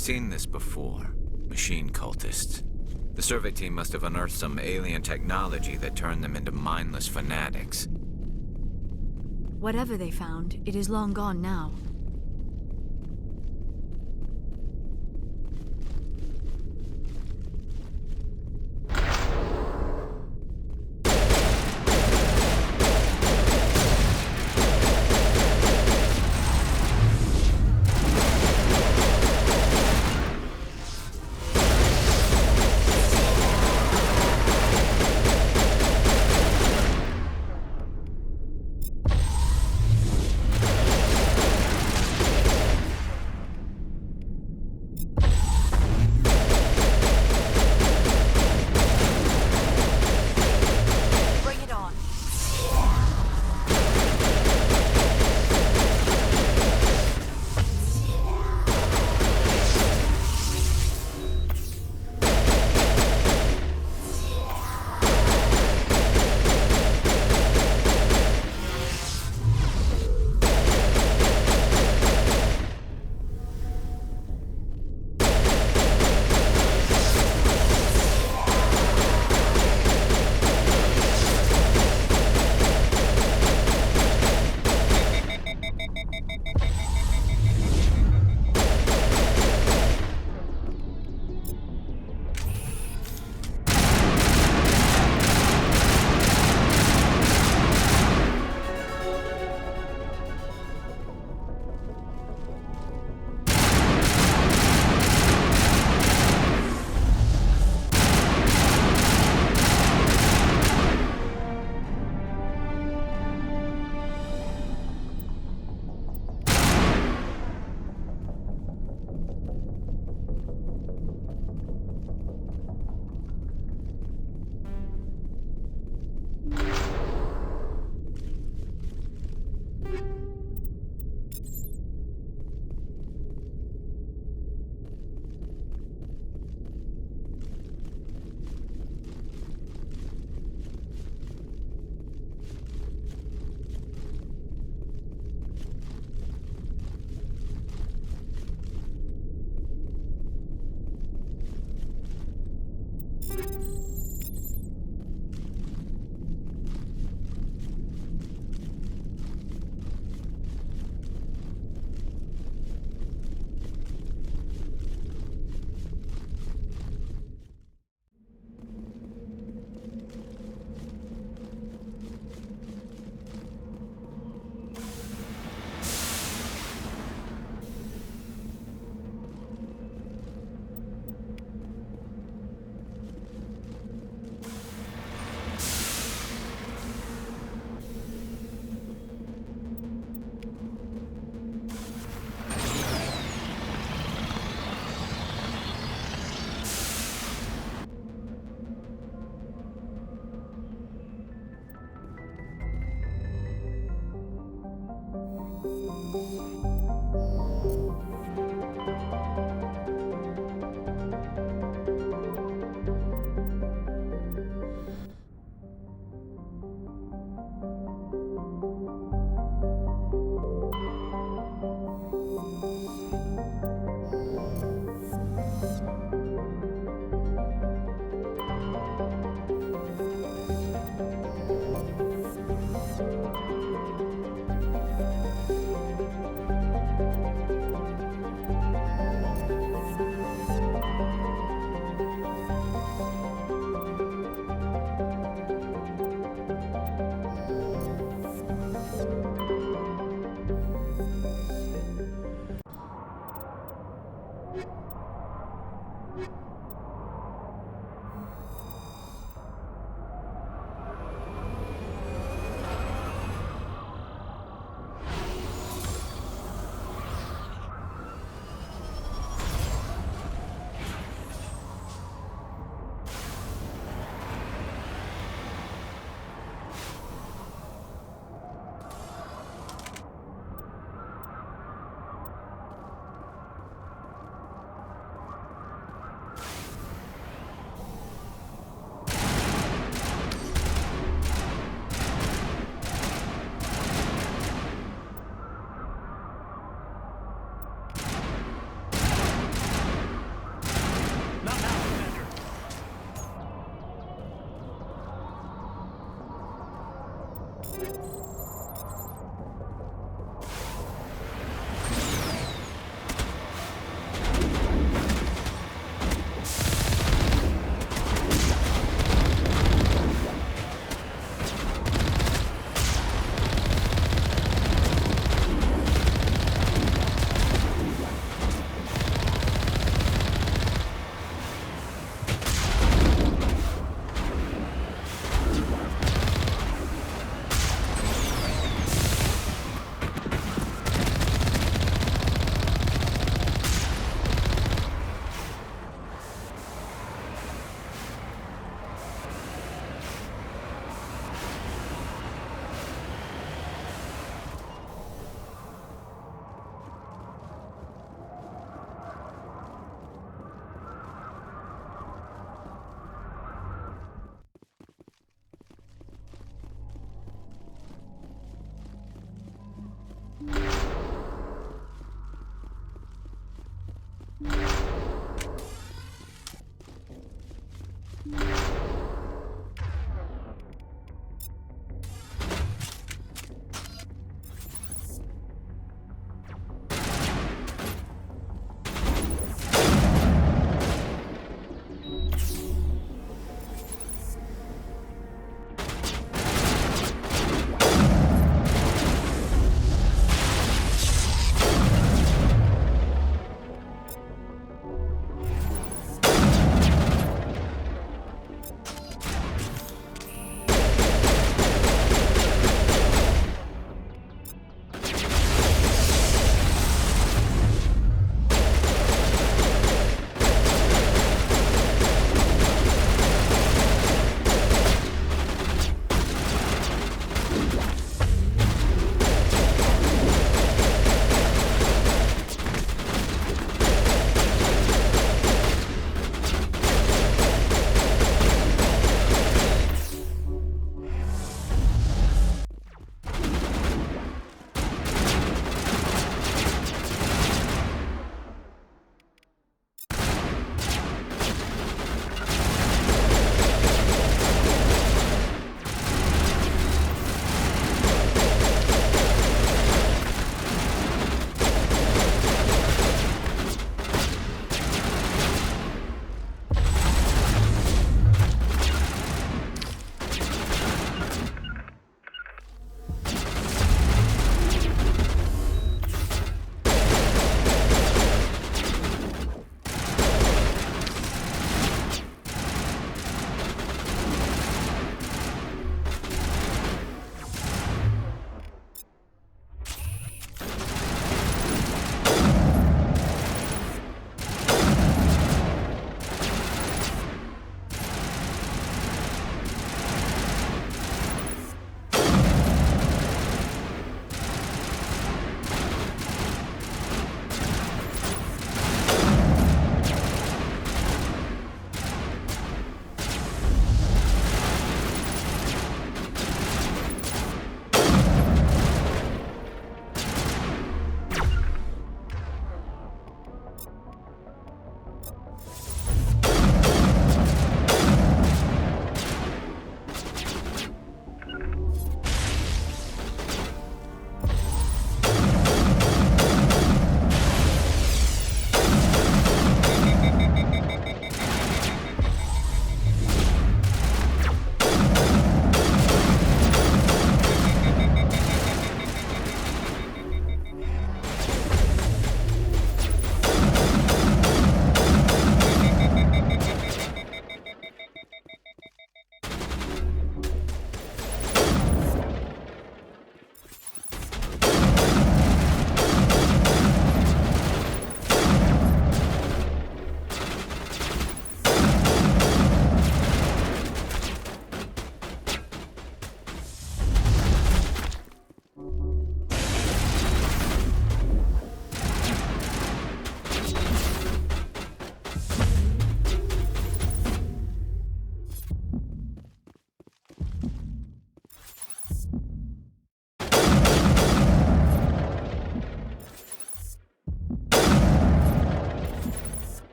I've seen this before. Machine cultists. The survey team must have unearthed some alien technology that turned them into mindless fanatics. Whatever they found, it is long gone now.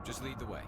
Just lead the way.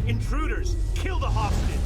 Intruders! Kill the hostage!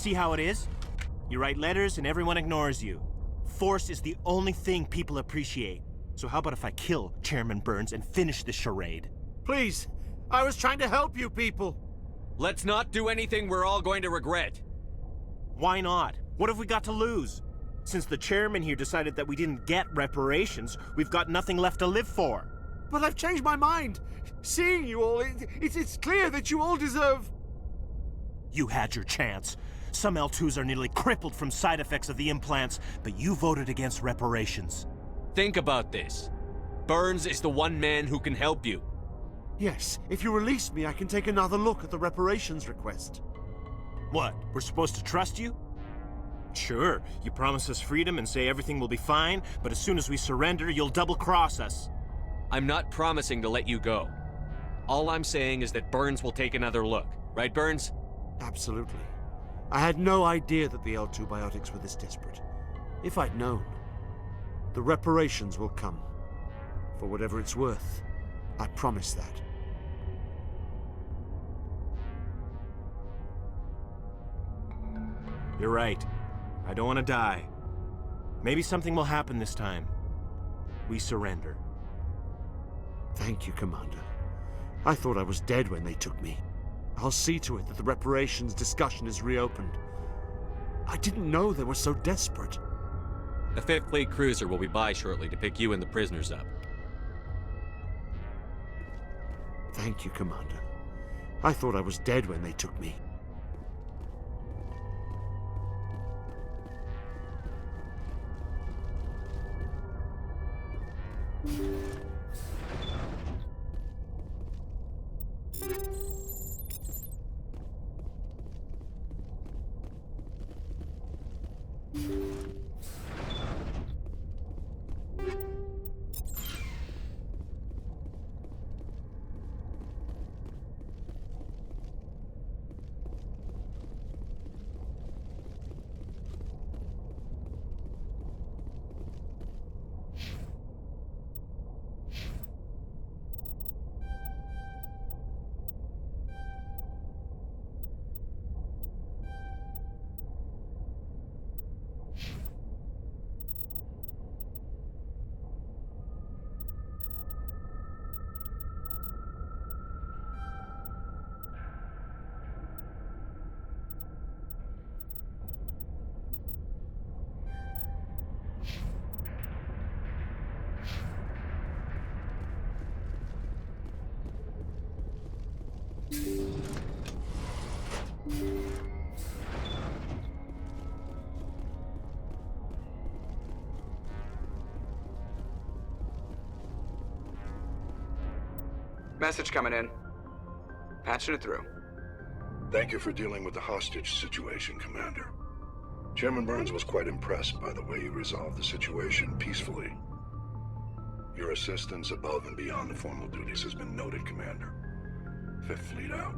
See how it is? You write letters and everyone ignores you. Force is the only thing people appreciate. So how about if I kill Chairman Burns and finish this charade? Please, I was trying to help you people. Let's not do anything we're all going to regret. Why not? What have we got to lose? Since the chairman here decided that we didn't get reparations, we've got nothing left to live for. But I've changed my mind. Seeing you all, it's clear that you all deserve... You had your chance. Some L2s are nearly crippled from side effects of the implants, but you voted against reparations. Think about this. Burns is the one man who can help you. Yes, if you release me, I can take another look at the reparations request. What, we're supposed to trust you? Sure, you promise us freedom and say everything will be fine, but as soon as we surrender, you'll double-cross us. I'm not promising to let you go. All I'm saying is that Burns will take another look. Right, Burns? Absolutely. I had no idea that the L2 biotics were this desperate. If I'd known, the reparations will come. For whatever it's worth, I promise that. You're right. I don't want to die. Maybe something will happen this time. We surrender. Thank you, Commander. I thought I was dead when they took me. I'll see to it that the reparations discussion is reopened. I didn't know they were so desperate. A 5th Fleet cruiser will be by shortly to pick you and the prisoners up. Thank you, Commander. I thought I was dead when they took me. Message coming in. Patching it through. Thank you for dealing with the hostage situation, Commander. Chairman Burns was quite impressed by the way you resolved the situation peacefully. Your assistance above and beyond the formal duties has been noted, Commander. Fifth Fleet out.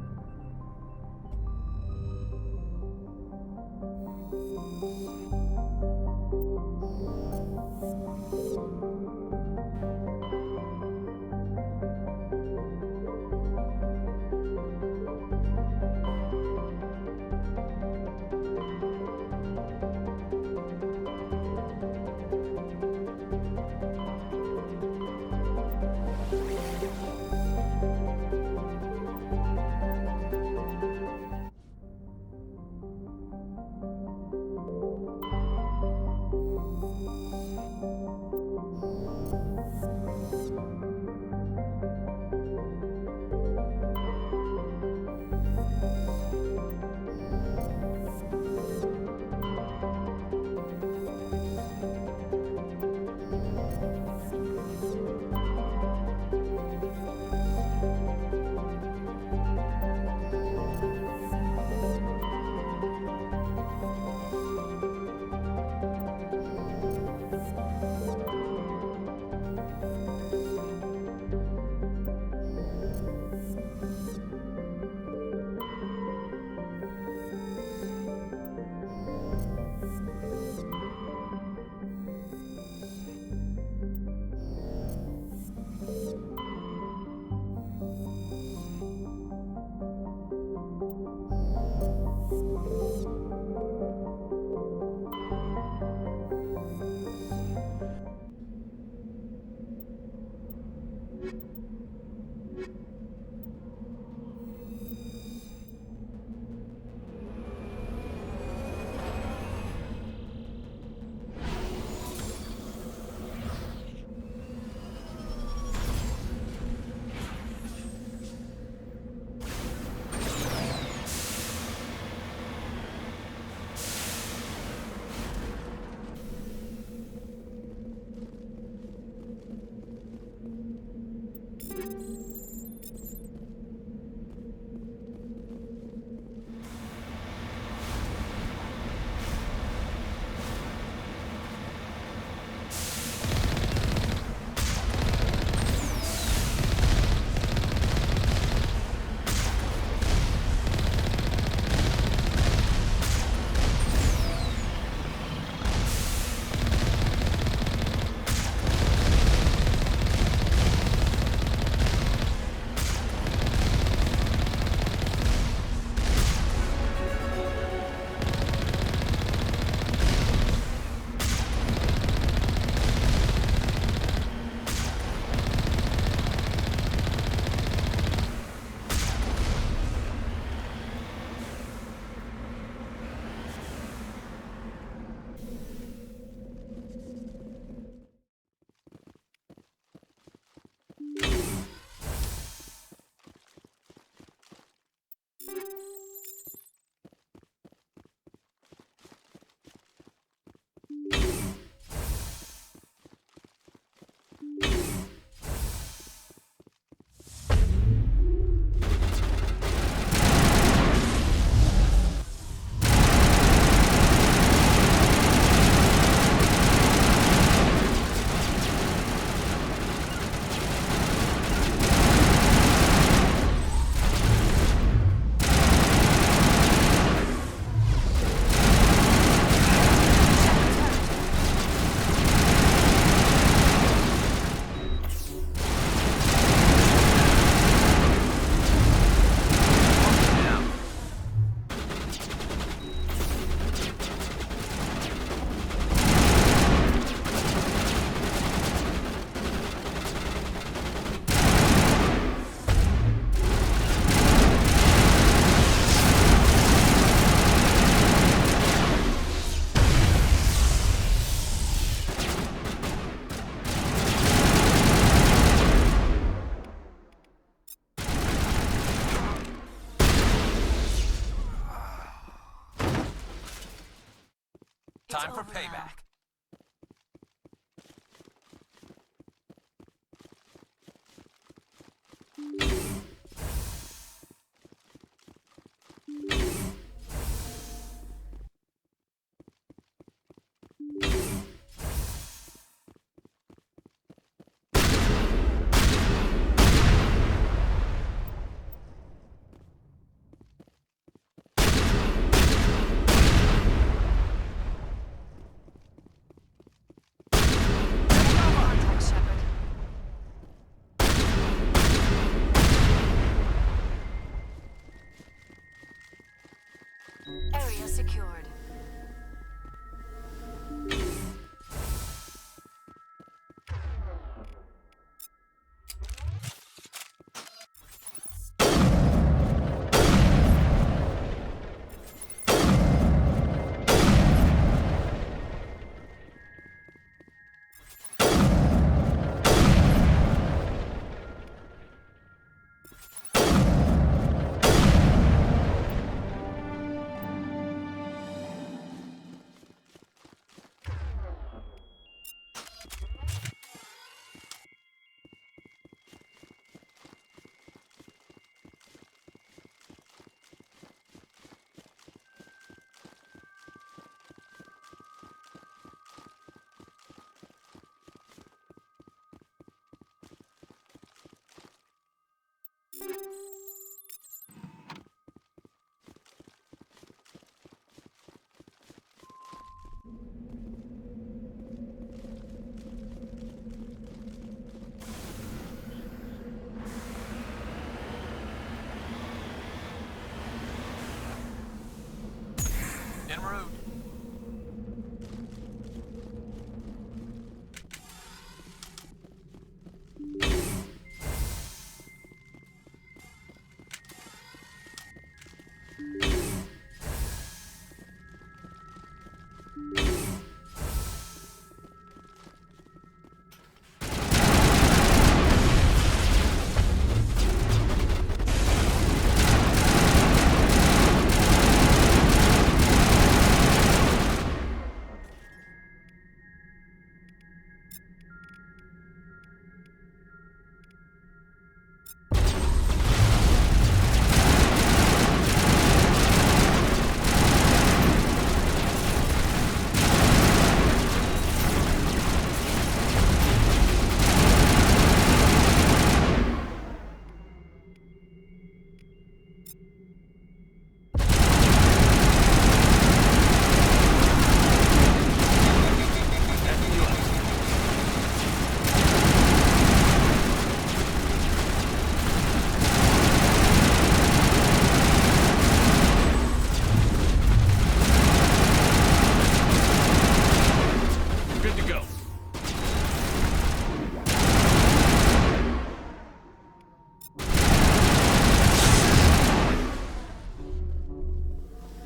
Time for payback. Area secured. En route.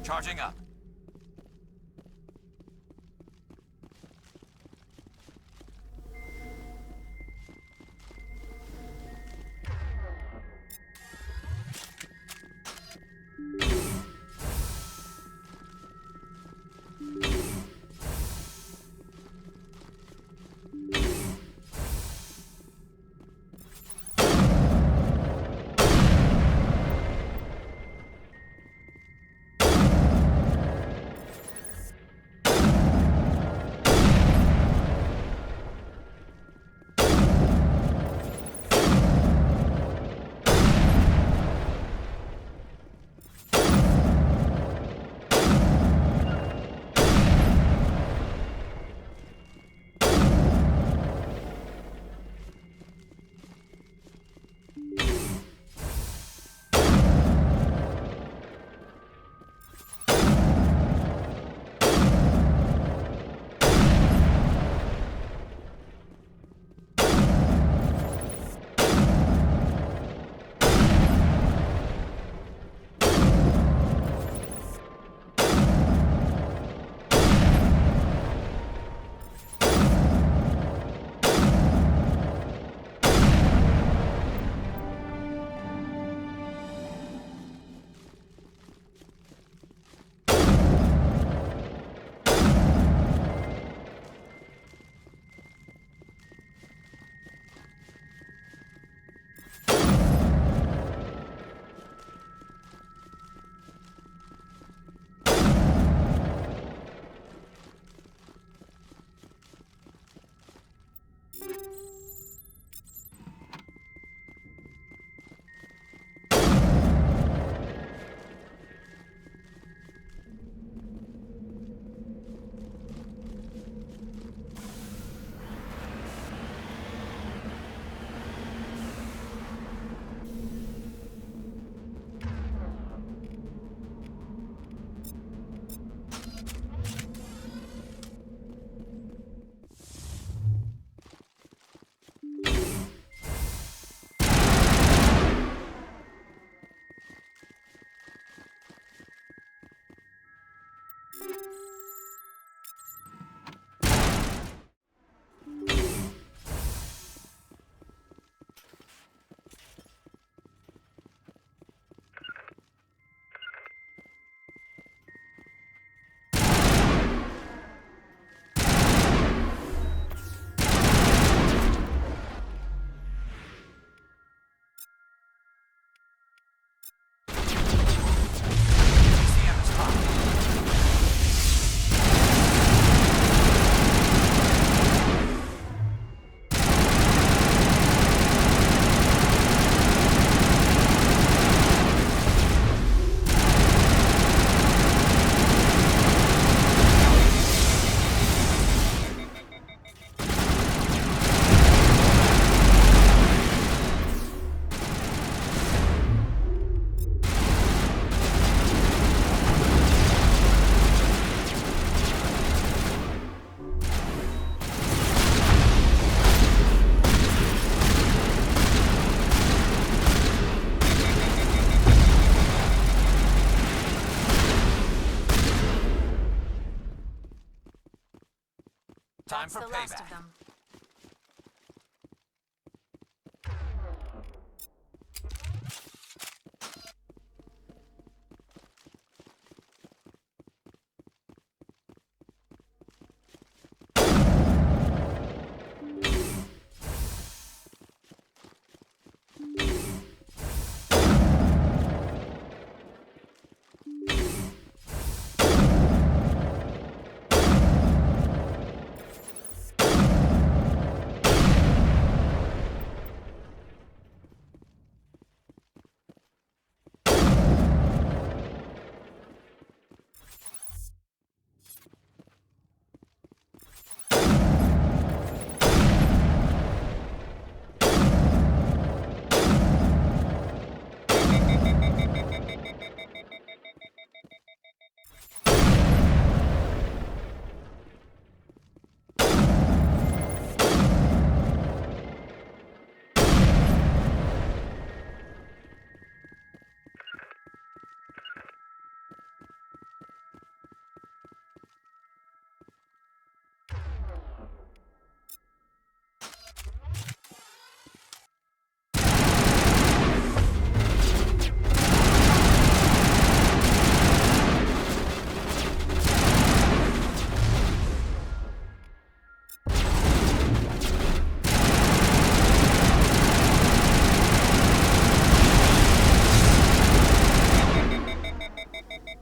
Charging up. That's for the last payback. of them.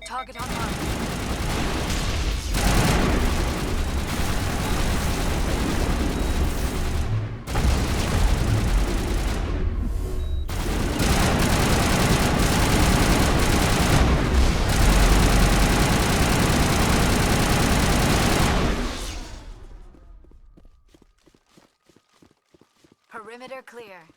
Target online. Perimeter clear.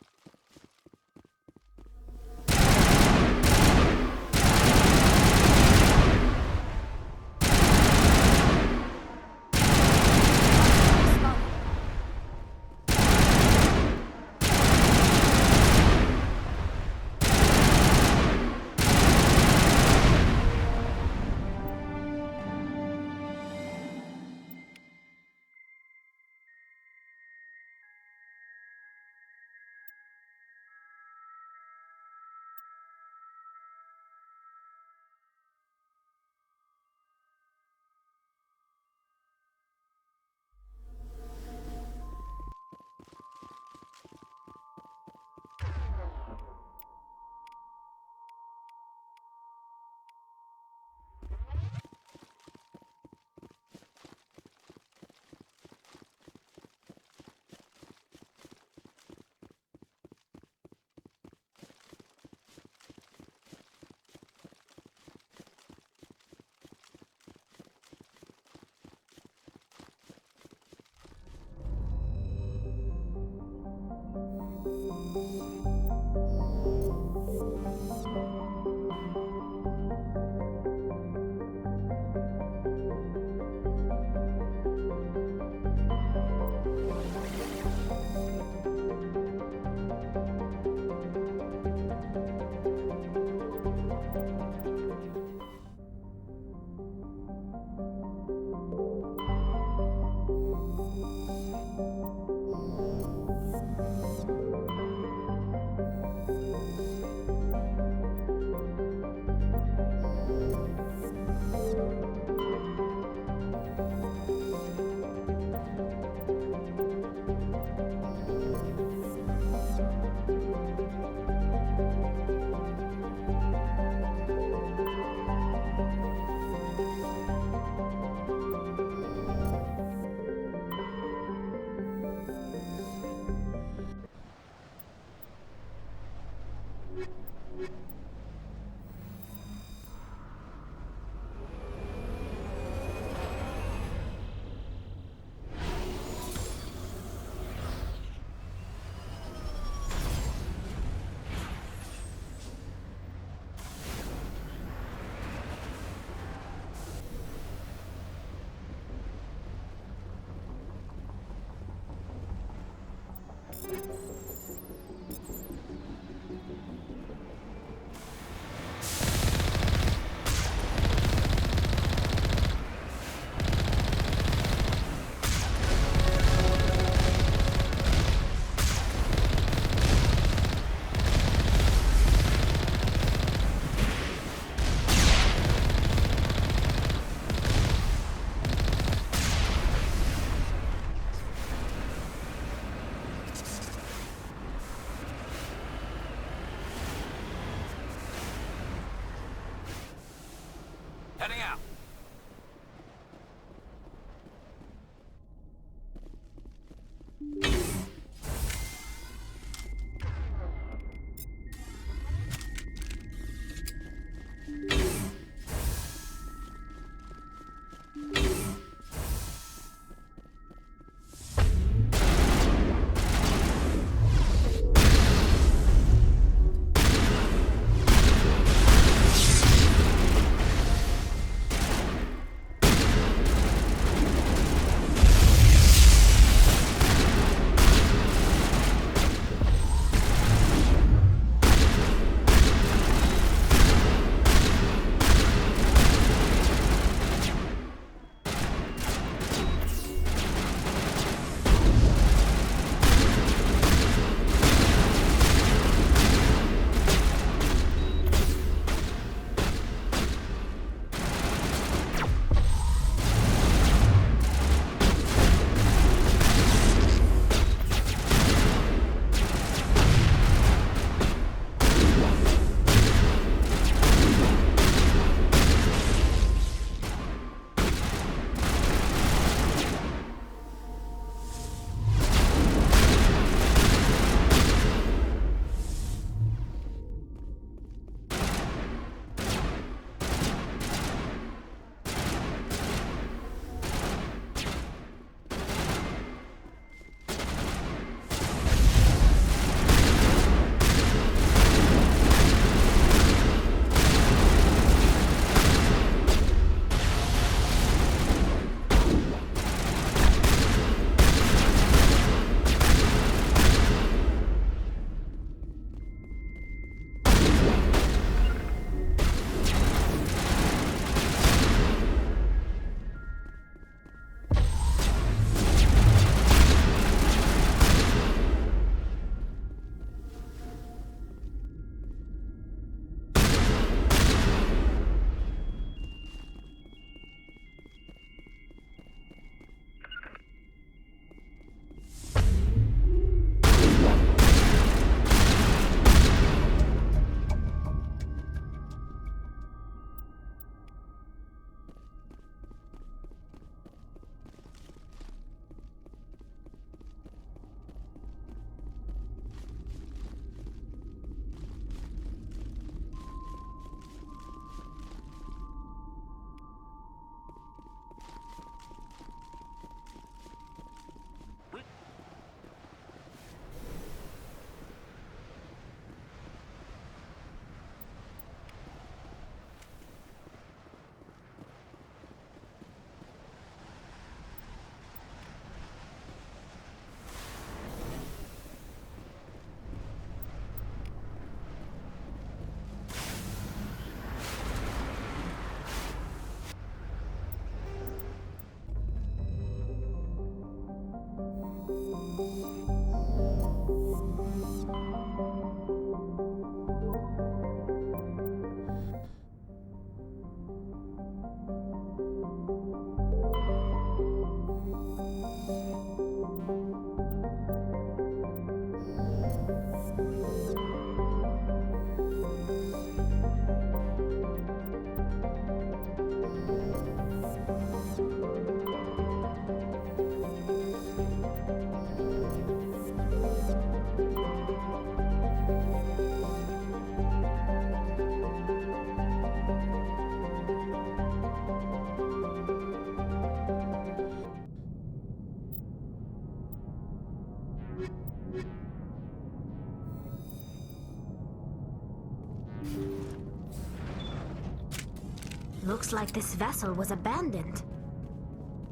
Looks like this vessel was abandoned.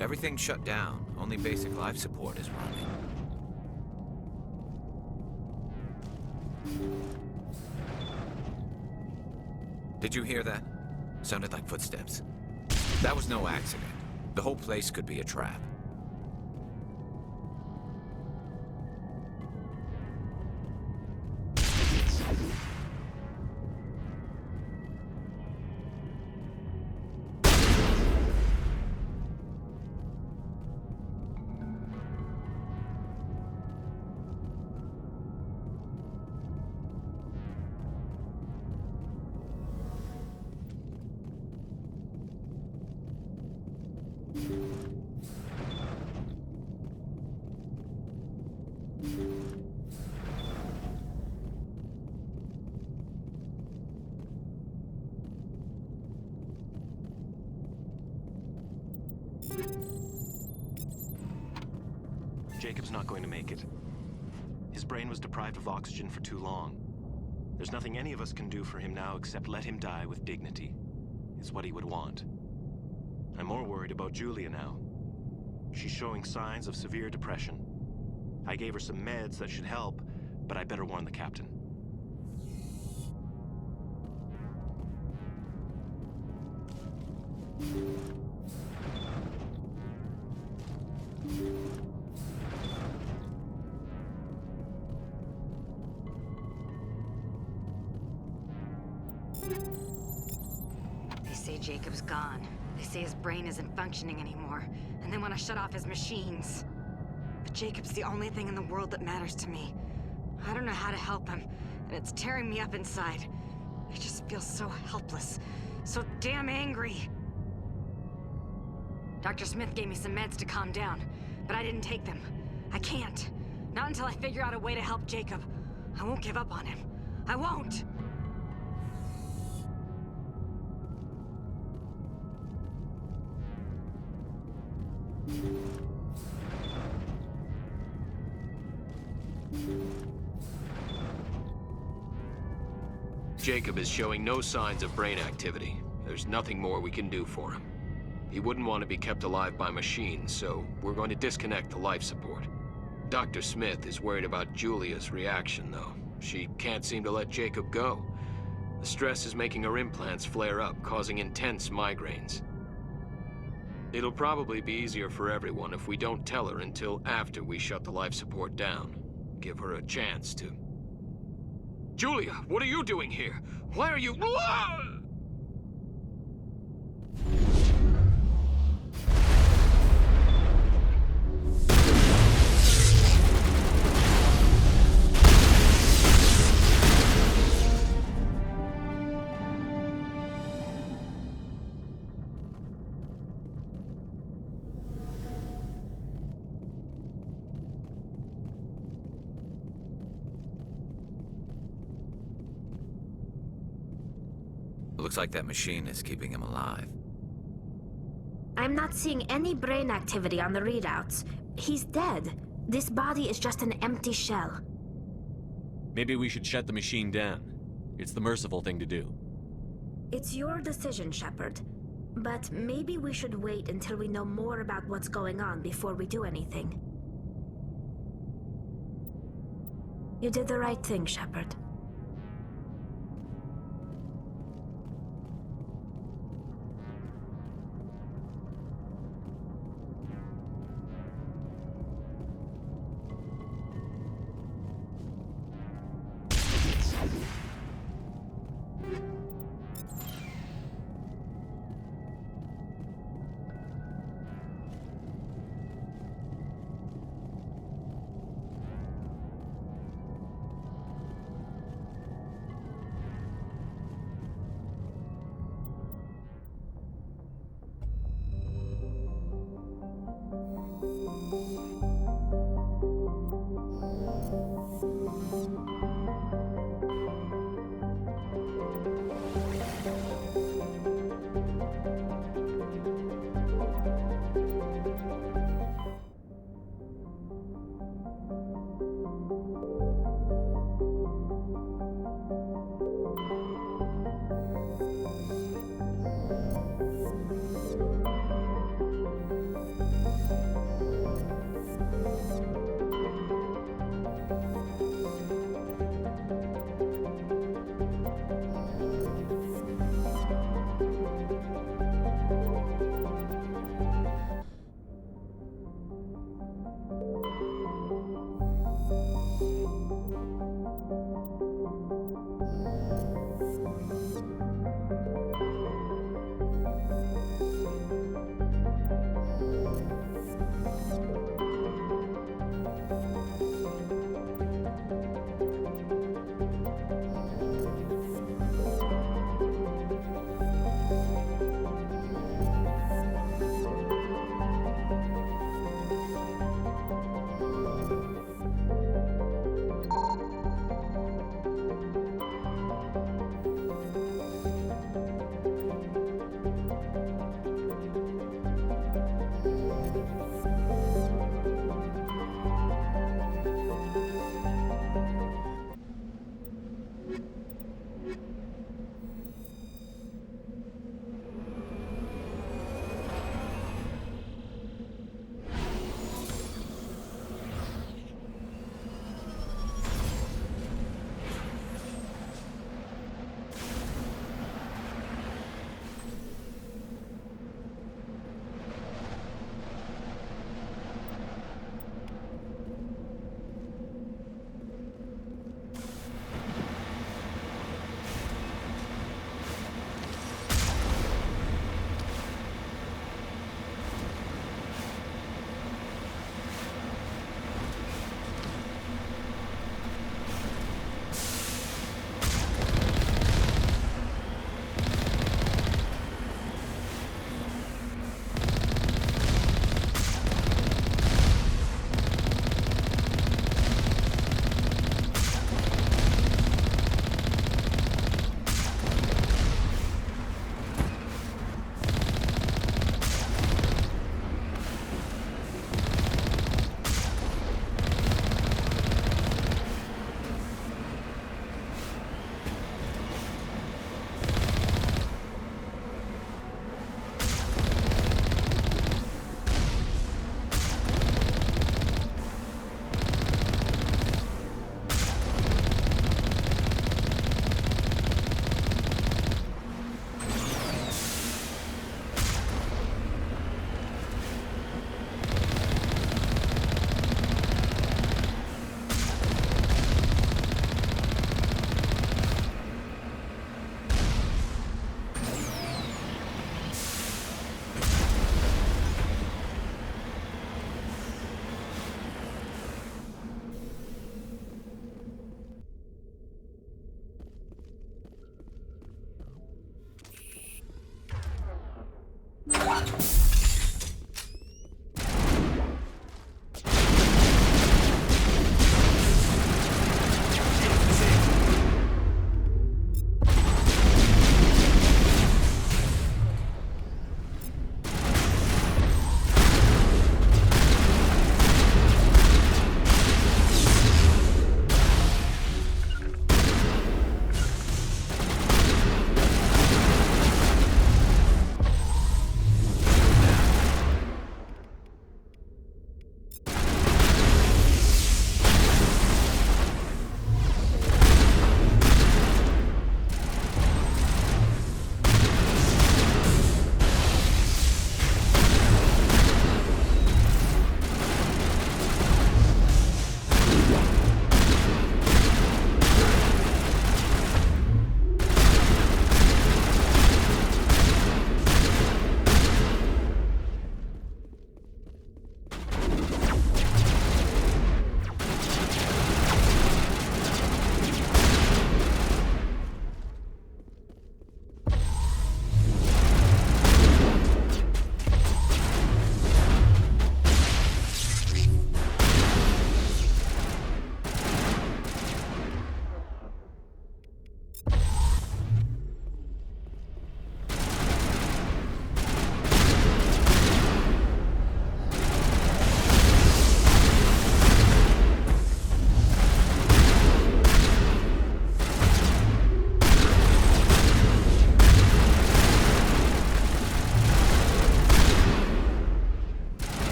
Everything's shut down. Only basic life support is running. Did you hear that? Sounded like footsteps. That was no accident. The whole place could be a trap. Jacob's not going to make it. His brain was deprived of oxygen for too long. There's nothing any of us can do for him now except let him die with dignity. Is what he would want. I'm more worried about Julia now. She's showing signs of severe depression. I gave her some meds that should help, but I better warn the captain. They say Jacob's gone. They say his brain isn't functioning anymore, and they want to shut off his machines. But Jacob's the only thing in the world that matters to me. I don't know how to help him, and it's tearing me up inside. I just feel so helpless, so damn angry. Dr. Smith gave me some meds to calm down, but I didn't take them. I can't. Not until I figure out a way to help Jacob. I won't give up on him. I won't! Jacob is showing no signs of brain activity. There's nothing more we can do for him. He wouldn't want to be kept alive by machines, so we're going to disconnect the life support. Dr. Smith is worried about Julia's reaction, though. She can't seem to let Jacob go. The stress is making her implants flare up, causing intense migraines. It'll probably be easier for everyone if we don't tell her until after we shut the life support down. Give her a chance to... Julia, what are you doing here? Why are you... Looks like that machine is keeping him alive. I'm not seeing any brain activity on the readouts. He's dead. This body is just an empty shell. Maybe we should shut the machine down. It's the merciful thing to do. It's your decision, Shepard. But maybe we should wait until we know more about what's going on before we do anything. You did the right thing, Shepard.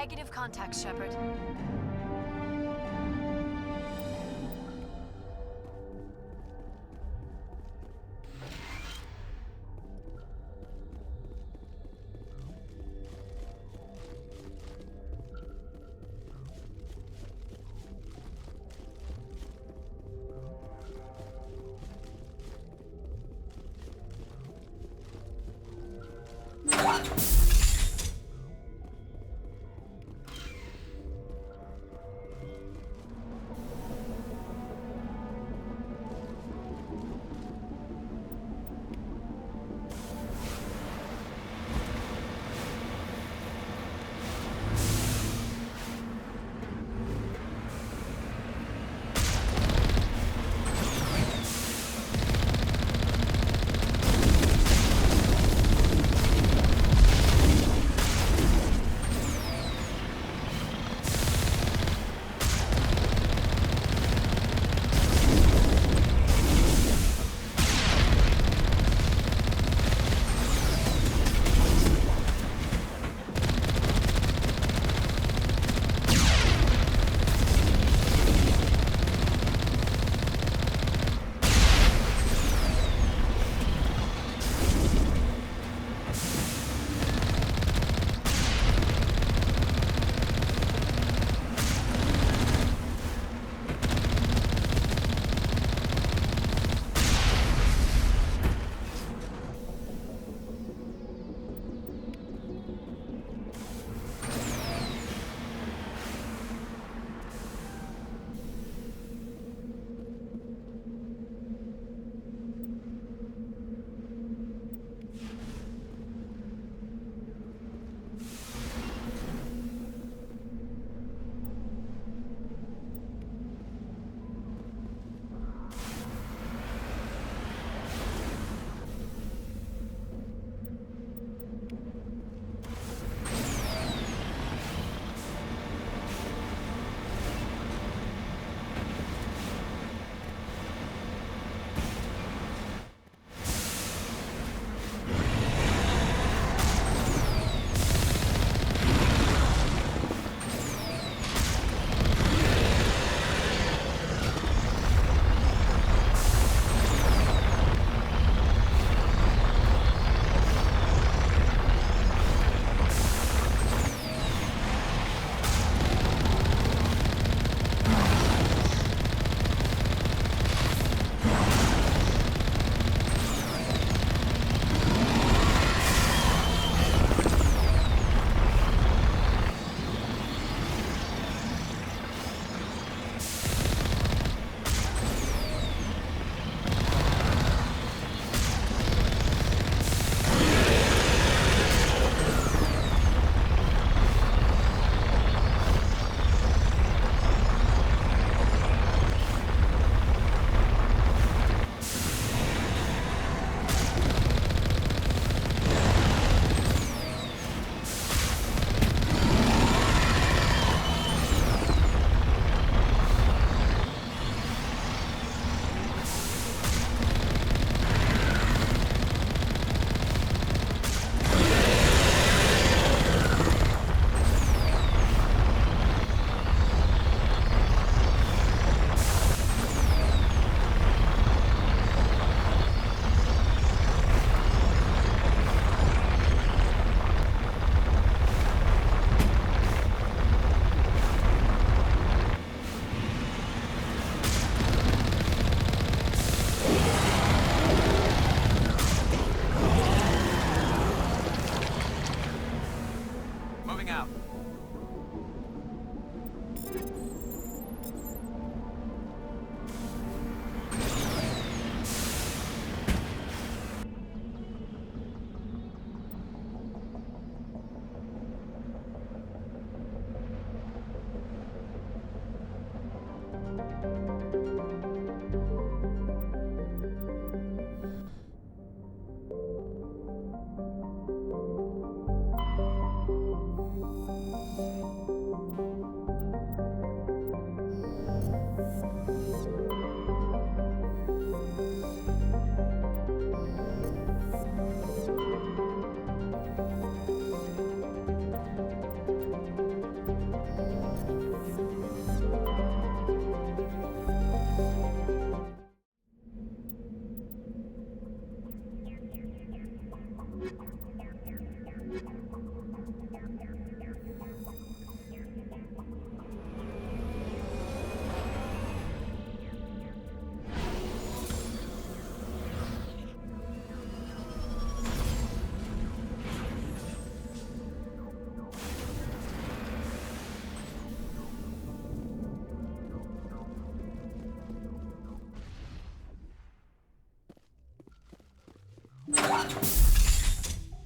Negative contact, Shepard.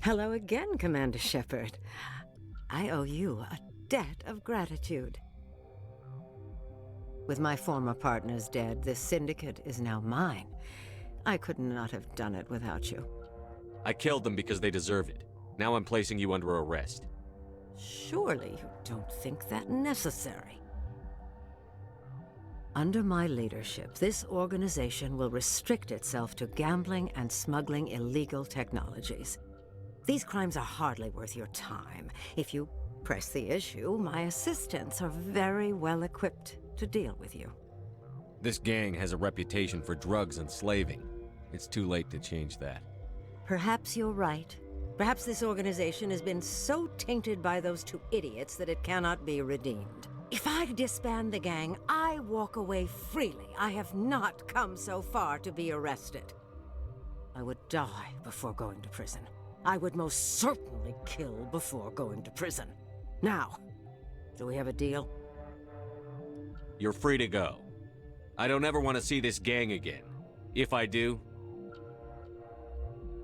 Hello again, Commander Shepard. I owe you a debt of gratitude. With my former partners dead, this syndicate is now mine. I could not have done it without you. I killed them because they deserve it. Now I'm placing you under arrest. Surely you don't think that necessary. Under my leadership, this organization will restrict itself to gambling and smuggling illegal technologies. These crimes are hardly worth your time. If you press the issue, my assistants are very well equipped to deal with you. This gang has a reputation for drugs and slaving. It's too late to change that. Perhaps you're right. Perhaps this organization has been so tainted by those two idiots that it cannot be redeemed. If I disband the gang, I walk away freely. I have not come so far to be arrested. I would die before going to prison. I would most certainly kill before going to prison. Now, do we have a deal? You're free to go. I don't ever want to see this gang again. If I do...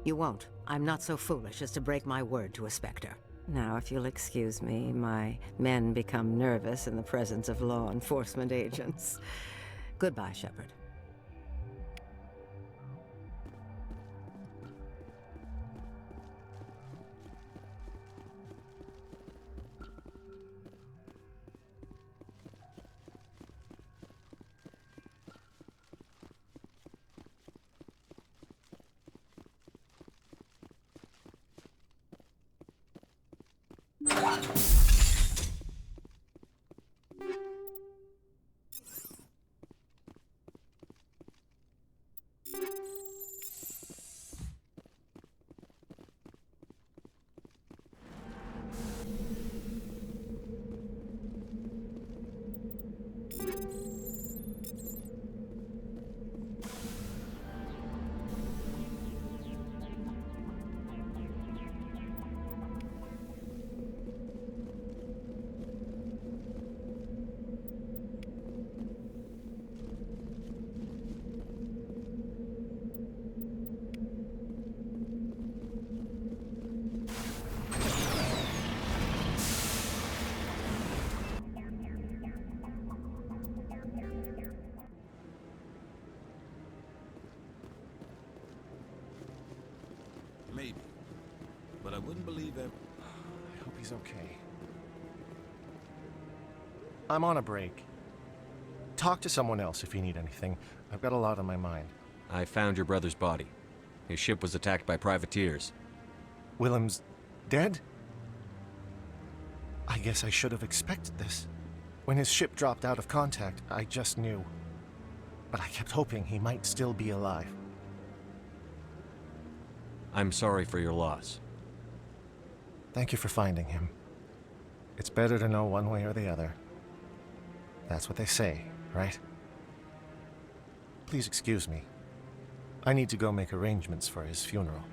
You won't. I'm not so foolish as to break my word to a Spectre. Now, if you'll excuse me, my men become nervous in the presence of law enforcement agents. Goodbye, Shepard. Maybe. But I wouldn't believe that. I hope he's okay. I'm on a break. Talk to someone else if you need anything. I've got a lot on my mind. I found your brother's body. His ship was attacked by privateers. Willem's dead? I guess I should have expected this. When his ship dropped out of contact, I just knew. But I kept hoping he might still be alive. I'm sorry for your loss. Thank you for finding him. It's better to know one way or the other. That's what they say, right? Please excuse me. I need to go make arrangements for his funeral.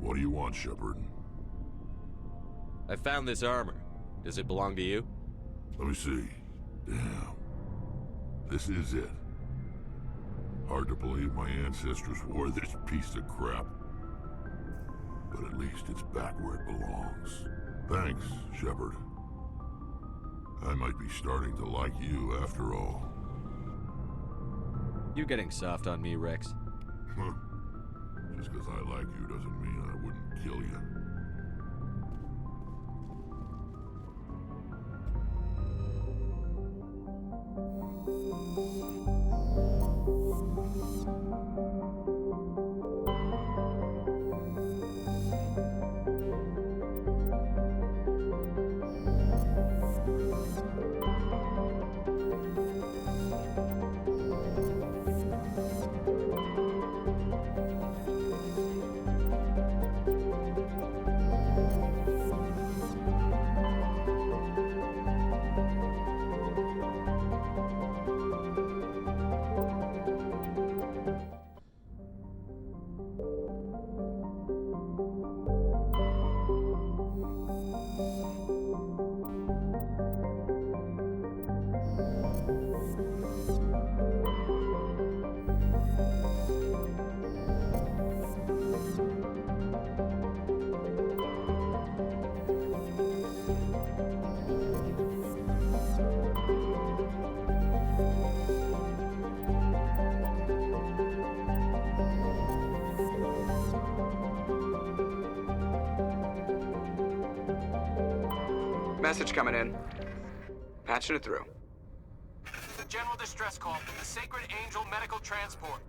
What do you want, Shepard? I found this armor. Does it belong to you? Let me see. Damn. This is it. Hard to believe my ancestors wore this piece of crap. But at least it's back where it belongs. Thanks, Shepard. I might be starting to like you after all. You getting soft on me, Rex? Huh. Just because I like you doesn't mean I wouldn't kill you. Message coming in. Patching it through. General distress call from the Sacred Angel Medical Transport.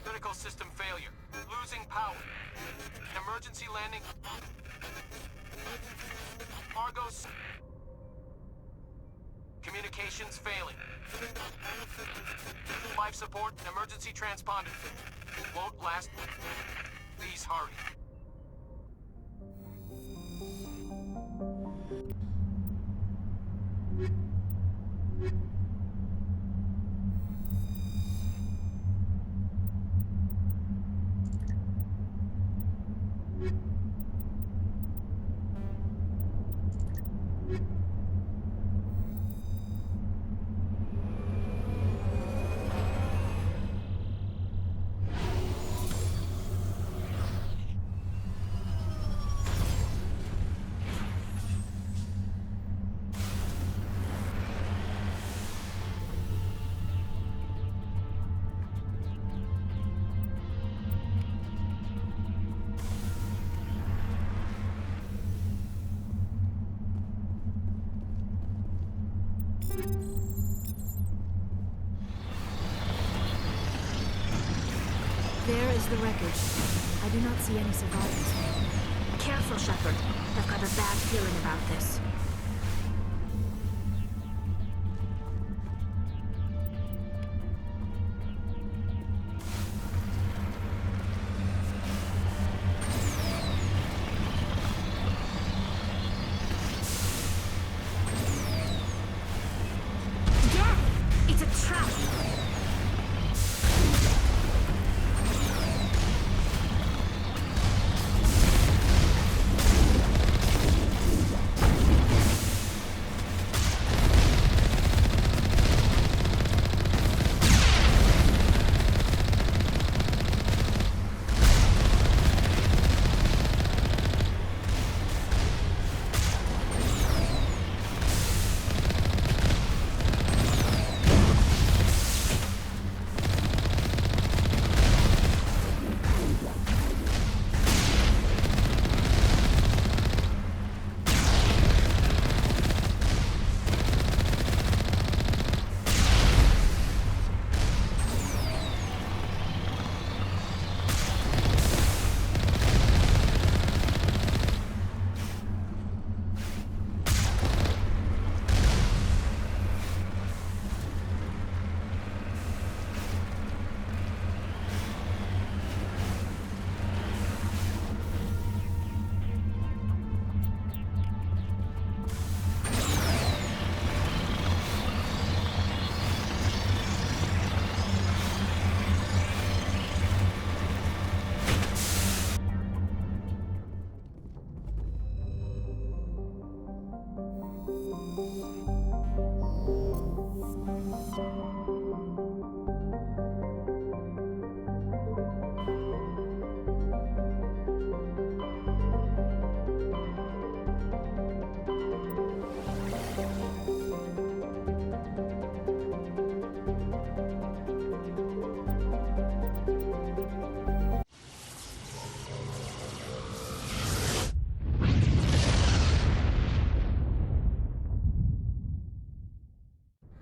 Critical system failure. Losing power. Emergency landing. Argos. Communications failing. Life support and emergency transponder. Won't last. Please hurry. is the wreckage. I do not see any survivors. Careful, Shepard. I've got a bad feeling about this. It's a trap!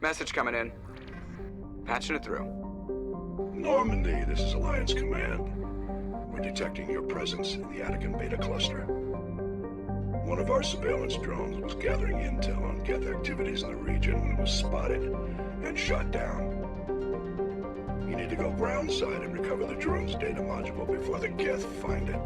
Message coming in. Patching it through. Normandy, this is Alliance Command. We're detecting your presence in the Attican Beta Cluster. One of our surveillance drones was gathering intel on Geth activities in the region when it was spotted and shot down. You need to go groundside and recover the drone's data module before the Geth find it.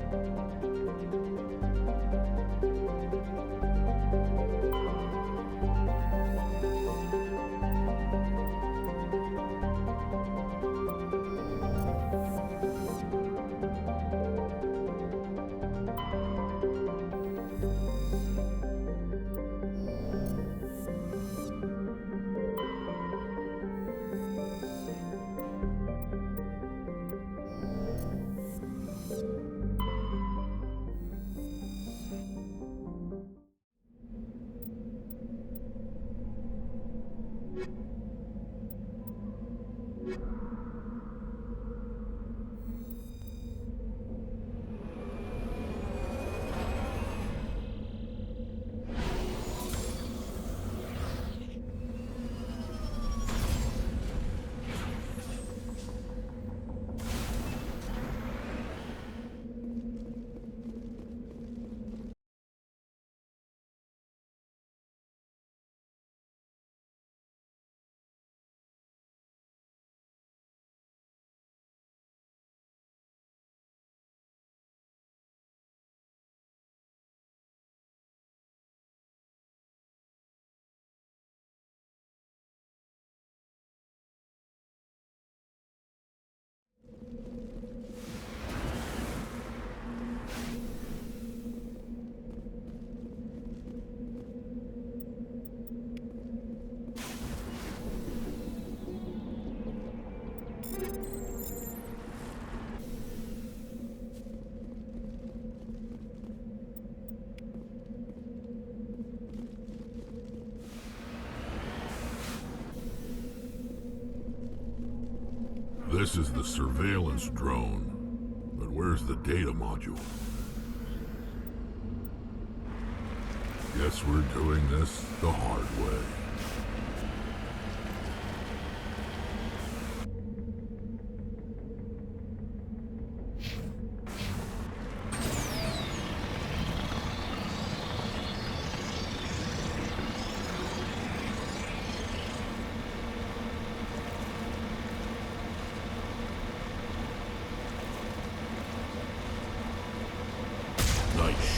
This is the surveillance drone, but where's the data module? Guess we're doing this the hard way.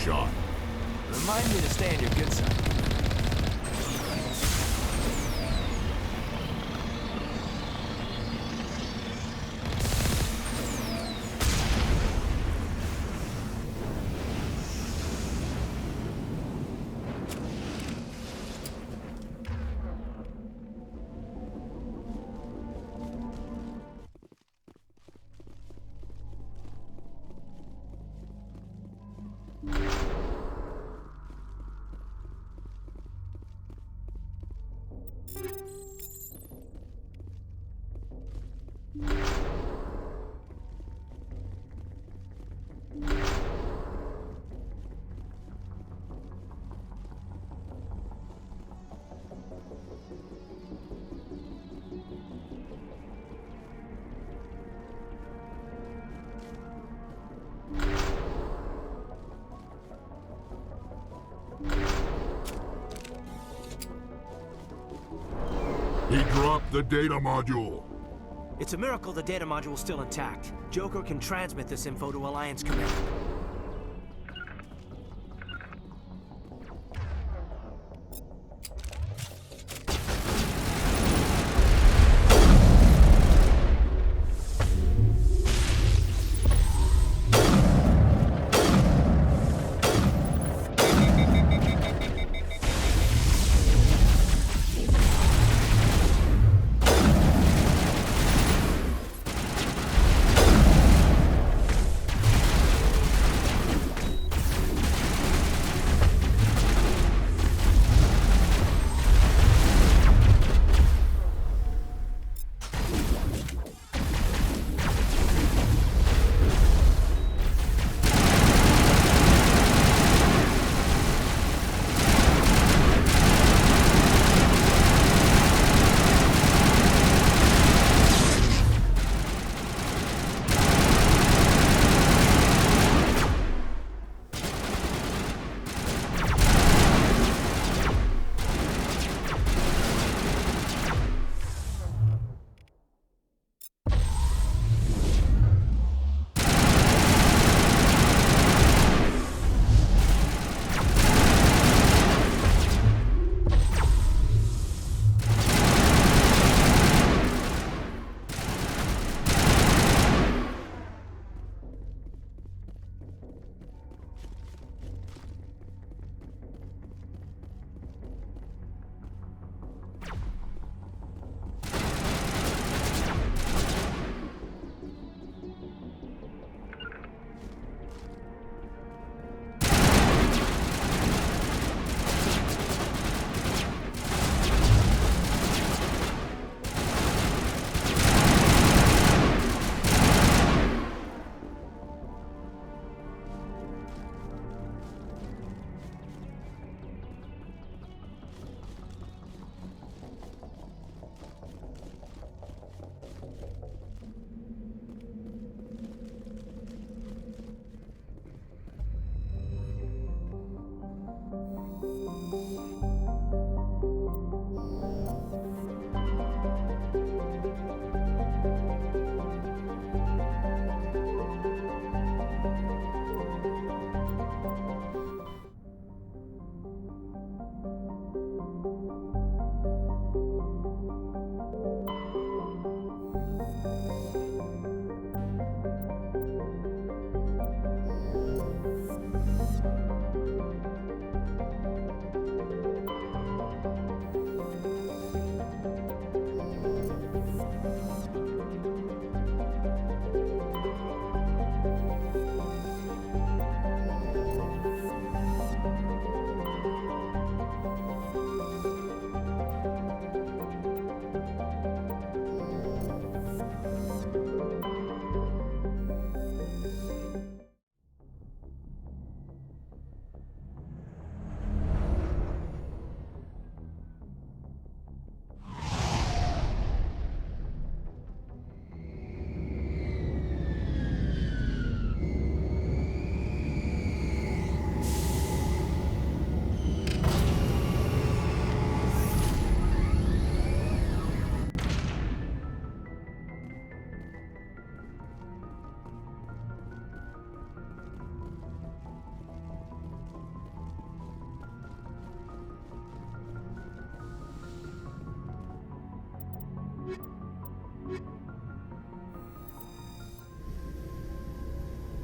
shot. Remind me to stay on your good side. He dropped the data module. It's a miracle the data module's still intact. Joker can transmit this info to Alliance Command.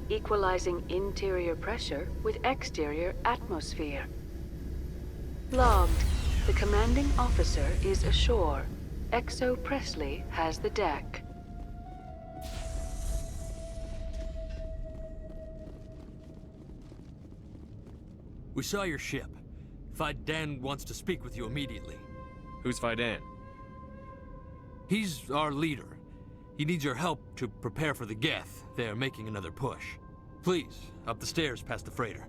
equalizing interior pressure with exterior atmosphere. Logged. The commanding officer is ashore. Exo Presley has the deck. We saw your ship. Fidan wants to speak with you immediately. Who's Fidan? He's our leader. He needs your help to prepare for the Geth. They're making another push. Please, up the stairs past the freighter.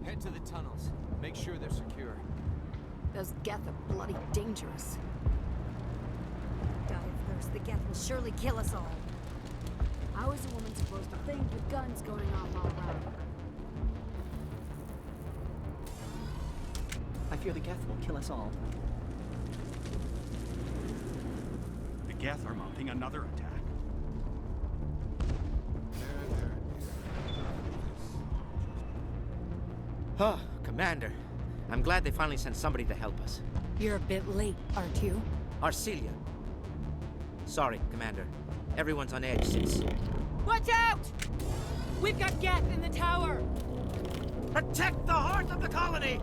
Head to the tunnels. Make sure they're secure. Those Geth are bloody dangerous. Die of thirst, the Geth will surely kill us all. How is a woman supposed to think with guns going off all around? I fear the Geth will kill us all. The Geth are mounting another attack. Oh, Commander. I'm glad they finally sent somebody to help us. You're a bit late, aren't you? Arcelia. Sorry, Commander. Everyone's on edge since... Watch out! We've got Geth in the tower! Protect the heart of the colony!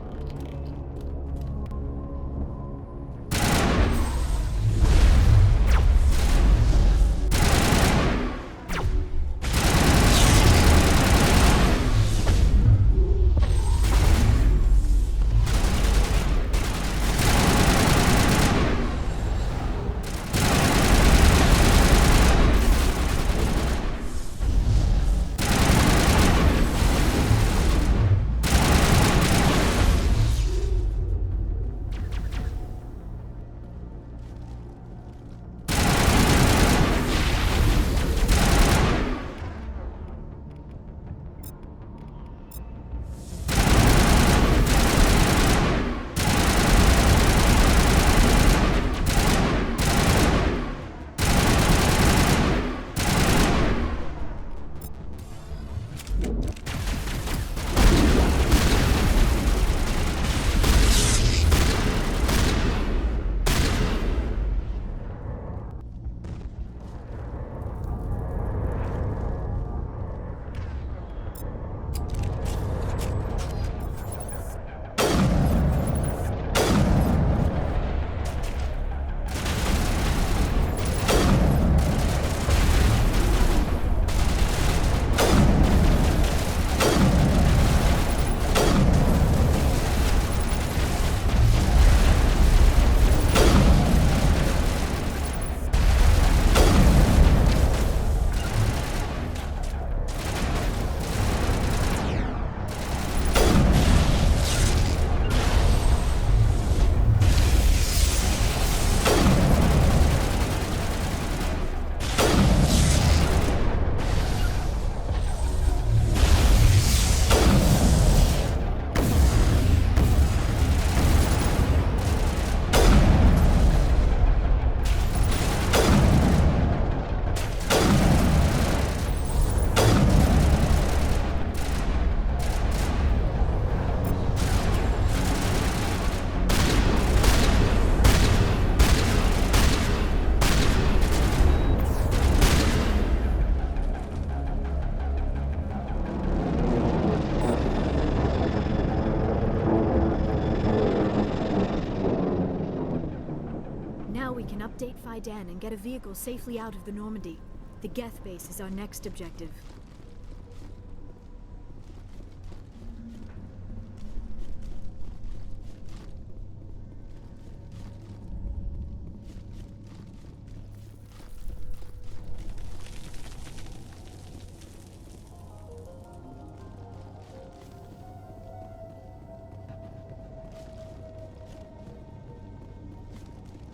Now we can update Fidan and get a vehicle safely out of the Normandy. The Geth base is our next objective.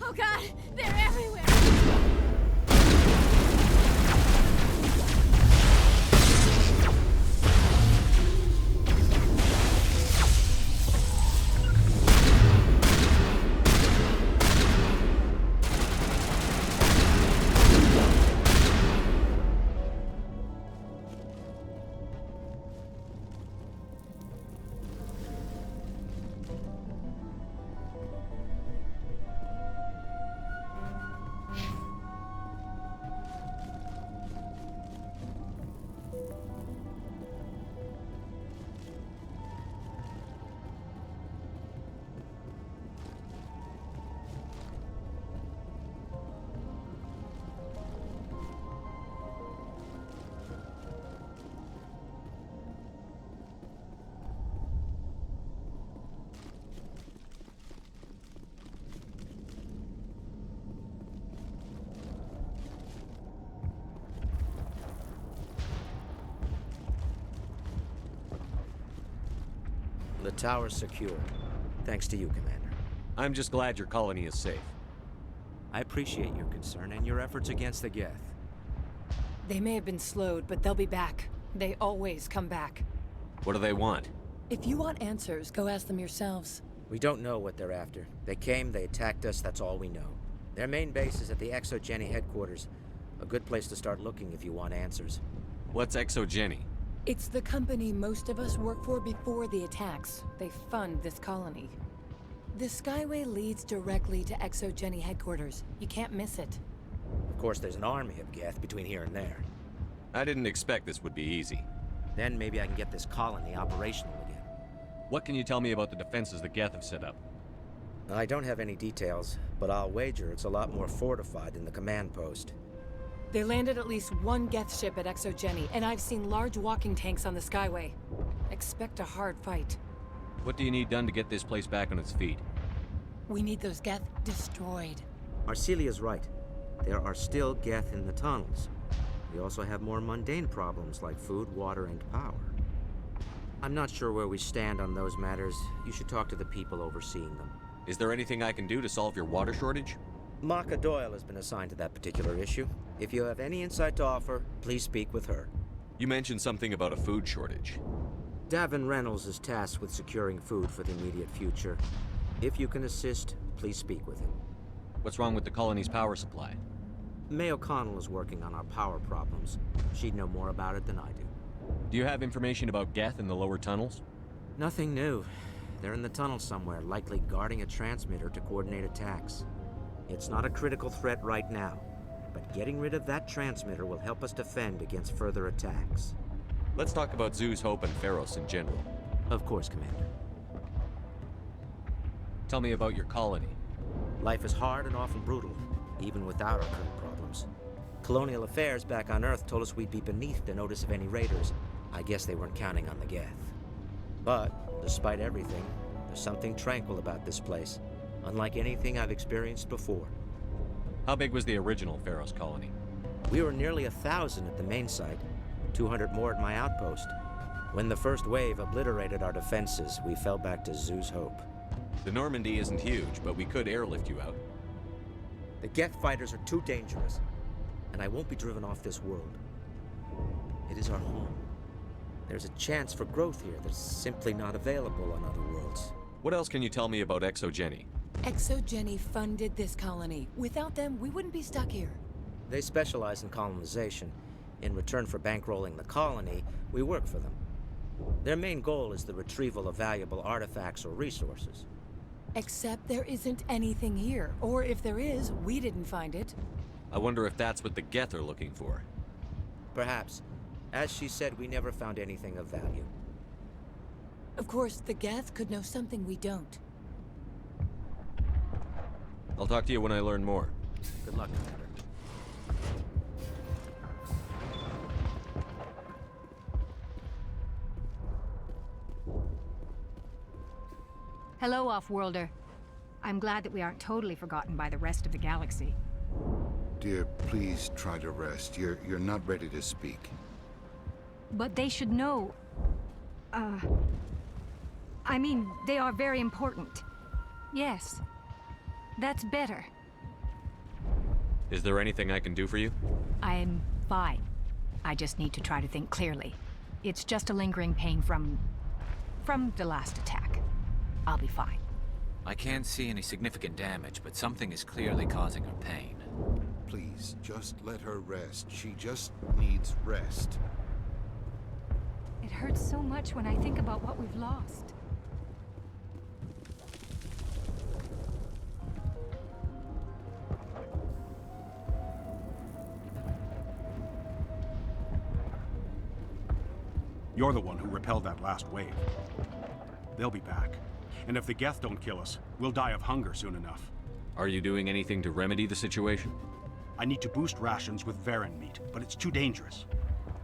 Oh god, they're everywhere! The tower's secure. Thanks to you, Commander. I'm just glad your colony is safe. I appreciate your concern and your efforts against the Geth. They may have been slowed, but they'll be back. They always come back. What do they want? If you want answers, go ask them yourselves. We don't know what they're after. They came, they attacked us, that's all we know. Their main base is at the Exogeny headquarters. A good place to start looking if you want answers. What's Exogeny? It's the company most of us work for before the attacks. They fund this colony. The Skyway leads directly to Exogeny headquarters. You can't miss it. Of course, there's an army of Geth between here and there. I didn't expect this would be easy. Then maybe I can get this colony operational again. What can you tell me about the defenses the Geth have set up? I don't have any details, but I'll wager it's a lot more fortified than the command post. They landed at least one Geth ship at Exogeny, and I've seen large walking tanks on the Skyway. Expect a hard fight. What do you need done to get this place back on its feet? We need those Geth destroyed. Arcelia's right. There are still Geth in the tunnels. We also have more mundane problems like food, water, and power. I'm not sure where we stand on those matters. You should talk to the people overseeing them. Is there anything I can do to solve your water shortage? Maka Doyle has been assigned to that particular issue. If you have any insight to offer, please speak with her. You mentioned something about a food shortage. Davin Reynolds is tasked with securing food for the immediate future. If you can assist, please speak with him. What's wrong with the colony's power supply? May O'Connell is working on our power problems. She'd know more about it than I do. Do you have information about Geth in the lower tunnels? Nothing new. They're in the tunnel somewhere, likely guarding a transmitter to coordinate attacks. It's not a critical threat right now, but getting rid of that transmitter will help us defend against further attacks. Let's talk about Zoo's Hope and Pharos in general. Of course, Commander. Tell me about your colony. Life is hard and often brutal, even without our current problems. Colonial affairs back on Earth told us we'd be beneath the notice of any raiders. I guess they weren't counting on the Geth. But, despite everything, there's something tranquil about this place, unlike anything I've experienced before. How big was the original Pharos colony? We were nearly 1,000 at the main site, 200 more at my outpost. When the first wave obliterated our defenses, we fell back to Zoo's Hope. The Normandy isn't huge, but we could airlift you out. The Geth fighters are too dangerous, and I won't be driven off this world. It is our home. There's a chance for growth here that's simply not available on other worlds. What else can you tell me about Exogeny? Exogeny funded this colony. Without them, we wouldn't be stuck here. They specialize in colonization. In return for bankrolling the colony, we work for them. Their main goal is the retrieval of valuable artifacts or resources. Except there isn't anything here. Or if there is, we didn't find it. I wonder if that's what the Geth are looking for. Perhaps. As she said, we never found anything of value. Of course, the Geth could know something we don't. I'll talk to you when I learn more. Good luck, Commander. Hello, Off-Worlder. I'm glad that we aren't totally forgotten by the rest of the galaxy. Dear, please try to rest. You're not ready to speak. But they should know... I mean, they are very important. Yes. That's better. Is there anything I can do for you? I'm fine. I just need to try to think clearly. It's just a lingering pain from the last attack. I'll be fine. I can't see any significant damage, but something is clearly causing her pain. Please, just let her rest. She just needs rest. It hurts so much when I think about what we've lost. You're the one who repelled that last wave. They'll be back. And if the Geth don't kill us, we'll die of hunger soon enough. Are you doing anything to remedy the situation? I need to boost rations with Varen meat, but it's too dangerous.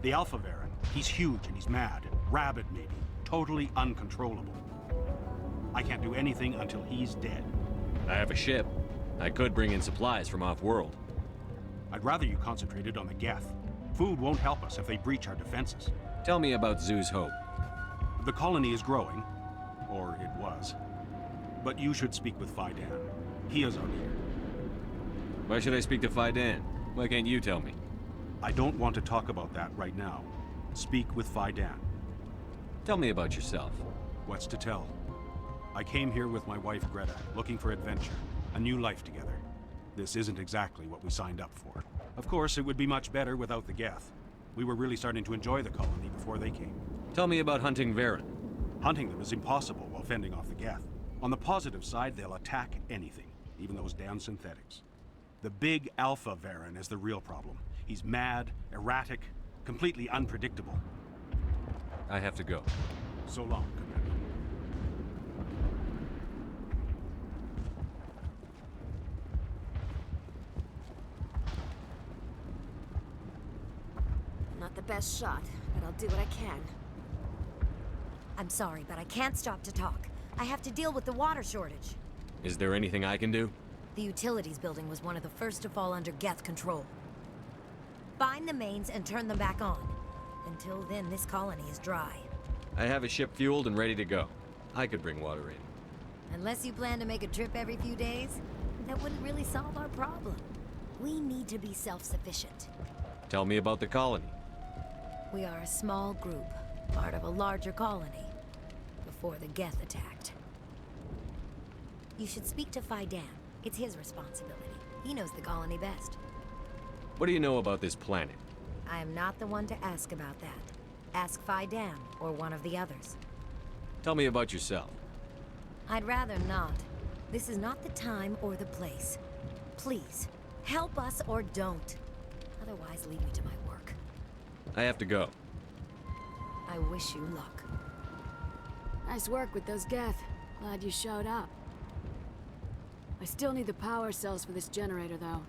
The Alpha Varen, he's huge and he's mad. Rabid, maybe. Totally uncontrollable. I can't do anything until he's dead. I have a ship. I could bring in supplies from off-world. I'd rather you concentrated on the Geth. Food won't help us if they breach our defenses. Tell me about Zoo's Hope. The colony is growing. Or it was. But you should speak with Faidan. He is our leader. Why should I speak to Faidan? Why can't you tell me? I don't want to talk about that right now. Speak with Faidan. Tell me about yourself. What's to tell? I came here with my wife Greta, looking for adventure, a new life together. This isn't exactly what we signed up for. Of course, it would be much better without the Geth. We were really starting to enjoy the colony before they came. Tell me about hunting Varen. Hunting them is impossible while fending off the Geth. On the positive side, they'll attack anything, even those damn synthetics. The big Alpha Varen is the real problem. He's mad, erratic, completely unpredictable. I have to go. So long, Commander. Not the best shot, but I'll do what I can. I'm sorry, but I can't stop to talk. I have to deal with the water shortage. Is there anything I can do? The utilities building was one of the first to fall under Geth control. Find the mains and turn them back on. Until then, this colony is dry. I have a ship fueled and ready to go. I could bring water in. Unless you plan to make a trip every few days, that wouldn't really solve our problem. We need to be self-sufficient. Tell me about the colony. We are a small group, part of a larger colony, before the Geth attacked. You should speak to Faidan. It's his responsibility. He knows the colony best. What do you know about this planet? I am not the one to ask about that. Ask Faidan or one of the others. Tell me about yourself. I'd rather not. This is not the time or the place. Please, help us or don't. Otherwise, leave me to my work. I have to go. I wish you luck. Nice work with those Geth. Glad you showed up. I still need the power cells for this generator, though.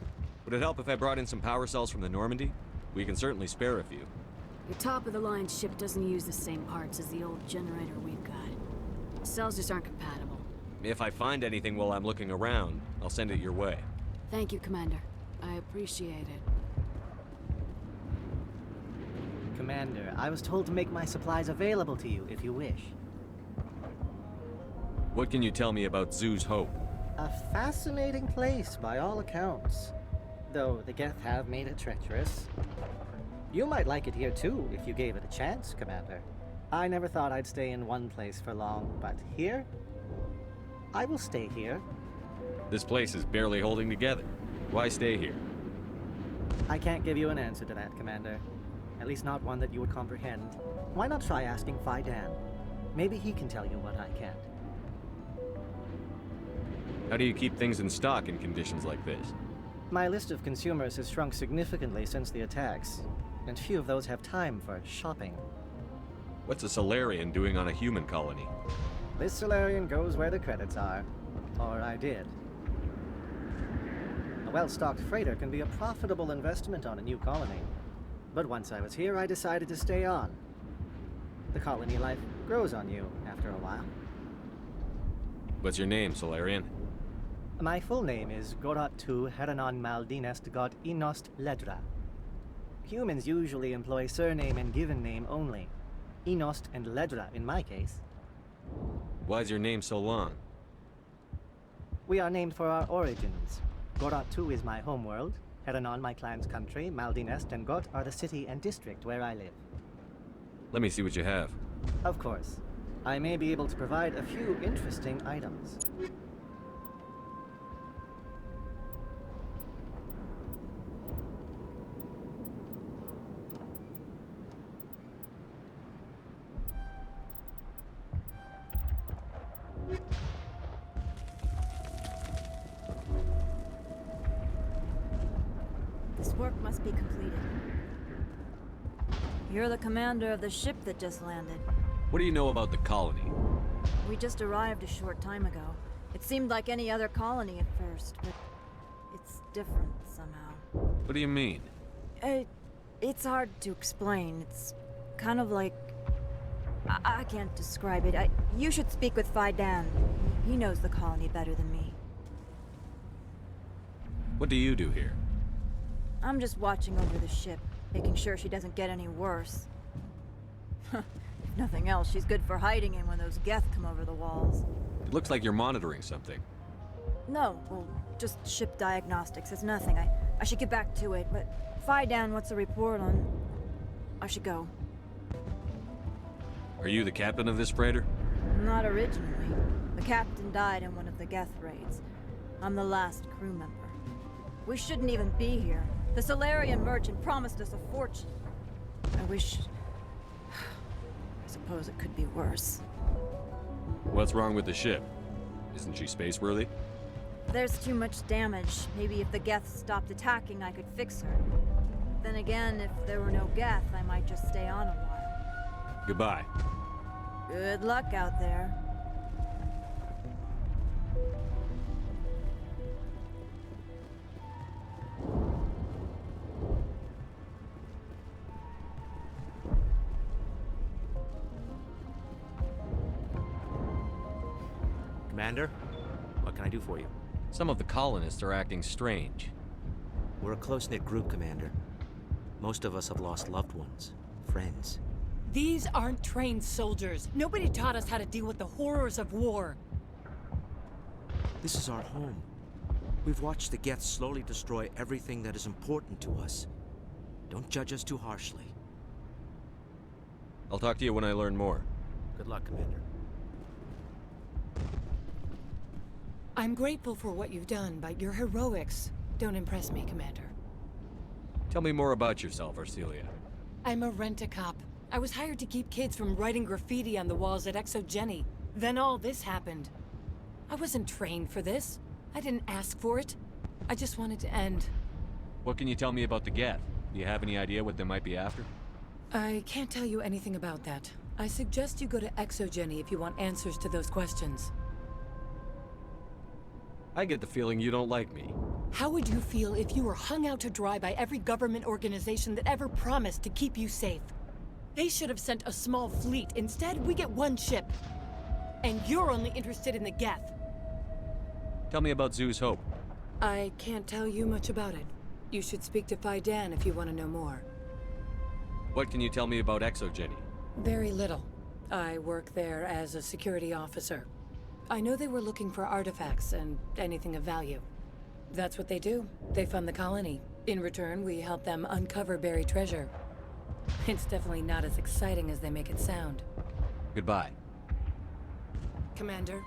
Would it help if I brought in some power cells from the Normandy? We can certainly spare a few. Your top-of-the-line ship doesn't use the same parts as the old generator we've got. The cells just aren't compatible. If I find anything while I'm looking around, I'll send it your way. Thank you, Commander. I appreciate it. Commander, I was told to make my supplies available to you if you wish. What can you tell me about Zoo's Hope? A fascinating place by all accounts. Though the Geth have made it treacherous. You might like it here too, if you gave it a chance, Commander. I never thought I'd stay in one place for long, but here? I will stay here. This place is barely holding together. Why stay here? I can't give you an answer to that, Commander. At least not one that you would comprehend. Why not try asking Faidan? Maybe he can tell you what I can't. How do you keep things in stock in conditions like this? My list of consumers has shrunk significantly since the attacks, and few of those have time for shopping. What's a Solarian doing on a human colony? This Solarian goes where the credits are. Or I did. A well-stocked freighter can be a profitable investment on a new colony. But once I was here, I decided to stay on. The colony life grows on you after a while. What's your name, Solarian? My full name is Goratu Heranon Maldinest God Inost Ledra. Humans usually employ surname and given name only. Inost and Ledra in my case. Why's your name so long? We are named for our origins. Goratu is my homeworld, Heranon my clan's country, Maldinest and Got are the city and district where I live. Let me see what you have. Of course. I may be able to provide a few interesting items. This work must be completed. You're the commander of the ship that just landed. What do you know about the colony? We just arrived a short time ago. It seemed like any other colony at first, but it's different somehow. What do you mean? It's hard to explain. It's kind of like... I can't describe it. You should speak with Fidan. He knows the colony better than me. What do you do here? I'm just watching over the ship, making sure she doesn't get any worse. If nothing else, she's good for hiding in when those Geth come over the walls. It looks like you're monitoring something. No, well, just ship diagnostics. It's nothing. I should get back to it, but Fidan, what's the report on? I should go. Are you the captain of this freighter? Not originally. The captain died in one of the Geth raids. I'm the last crew member. We shouldn't even be here. The Solarian merchant promised us a fortune. I wish... I suppose it could be worse. What's wrong with the ship? Isn't she space-worthy? There's too much damage. Maybe if the Geth stopped attacking, I could fix her. Then again, if there were no Geth, I might just stay on a while. Goodbye. Good luck out there. Commander, what can I do for you? Some of the colonists are acting strange. We're a close-knit group, Commander. Most of us have lost loved ones, friends. These aren't trained soldiers. Nobody taught us how to deal with the horrors of war. This is our home. We've watched the Geth slowly destroy everything that is important to us. Don't judge us too harshly. I'll talk to you when I learn more. Good luck, Commander. I'm grateful for what you've done, but your heroics don't impress me, Commander. Tell me more about yourself, Arcelia. I'm a rent-a-cop. I was hired to keep kids from writing graffiti on the walls at Exogeny. Then all this happened. I wasn't trained for this. I didn't ask for it. I just wanted to end. What can you tell me about the Geth? Do you have any idea what they might be after? I can't tell you anything about that. I suggest you go to Exogeny if you want answers to those questions. I get the feeling you don't like me. How would you feel if you were hung out to dry by every government organization that ever promised to keep you safe? They should have sent a small fleet. Instead, we get one ship. And you're only interested in the Geth. Tell me about Zoo's Hope. I can't tell you much about it. You should speak to Fidan if you want to know more. What can you tell me about Exogeny? Very little. I work there as a security officer. I know they were looking for artifacts and anything of value. That's what they do. They fund the colony. In return, we help them uncover buried treasure. It's definitely not as exciting as they make it sound. Goodbye. Commander.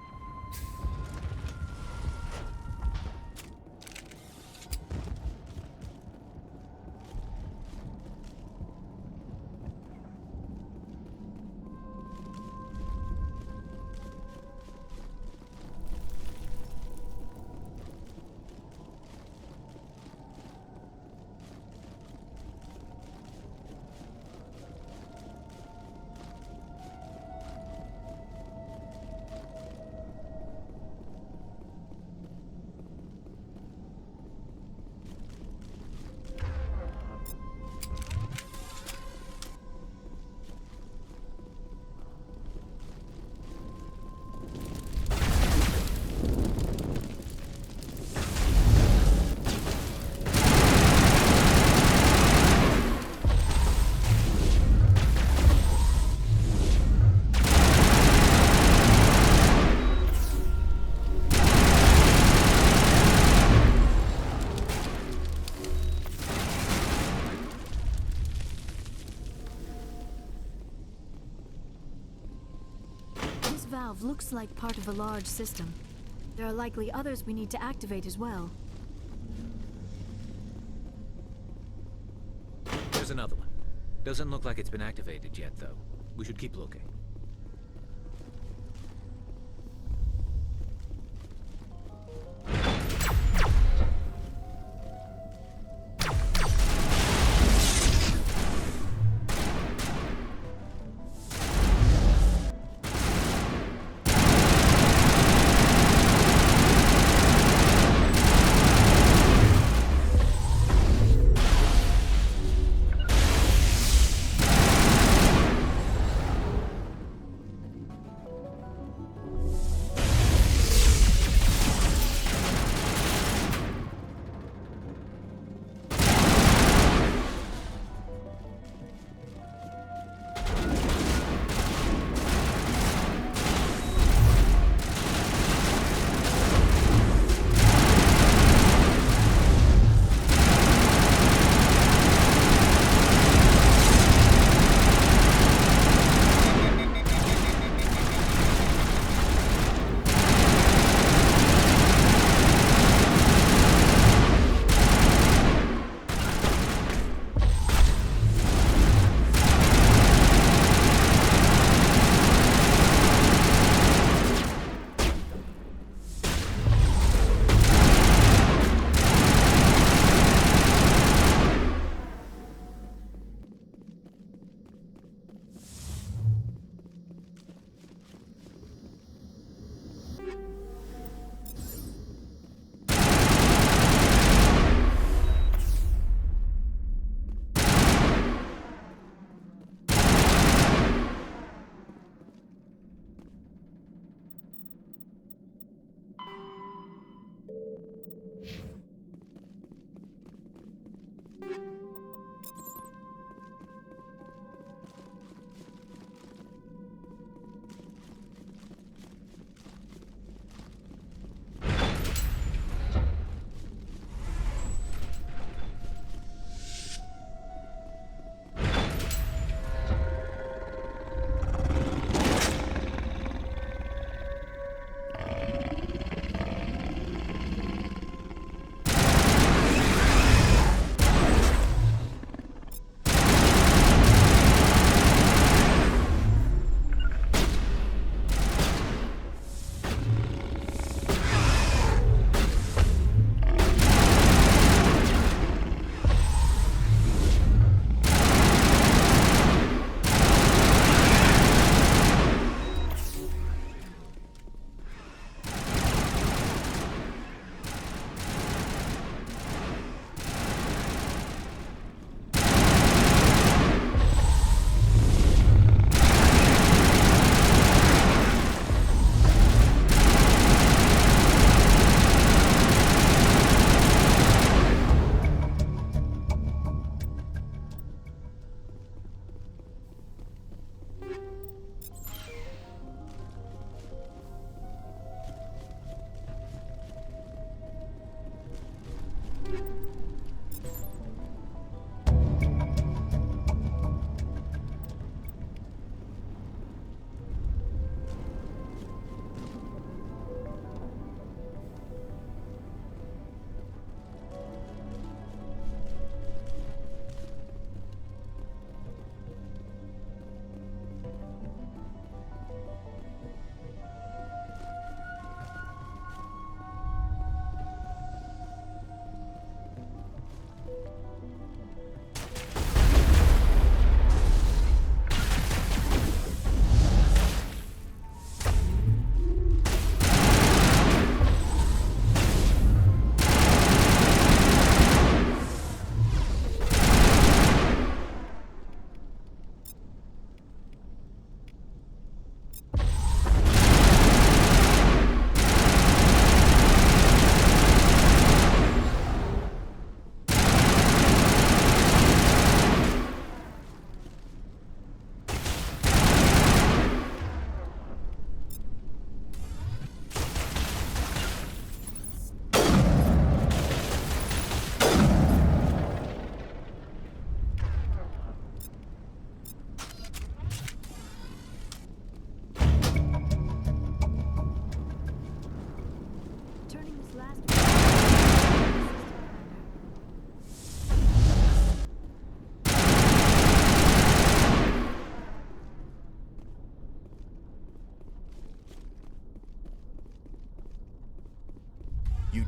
valve looks like part of a large system. There are likely others we need to activate as well. There's another one. Doesn't look like it's been activated yet, though. We should keep looking.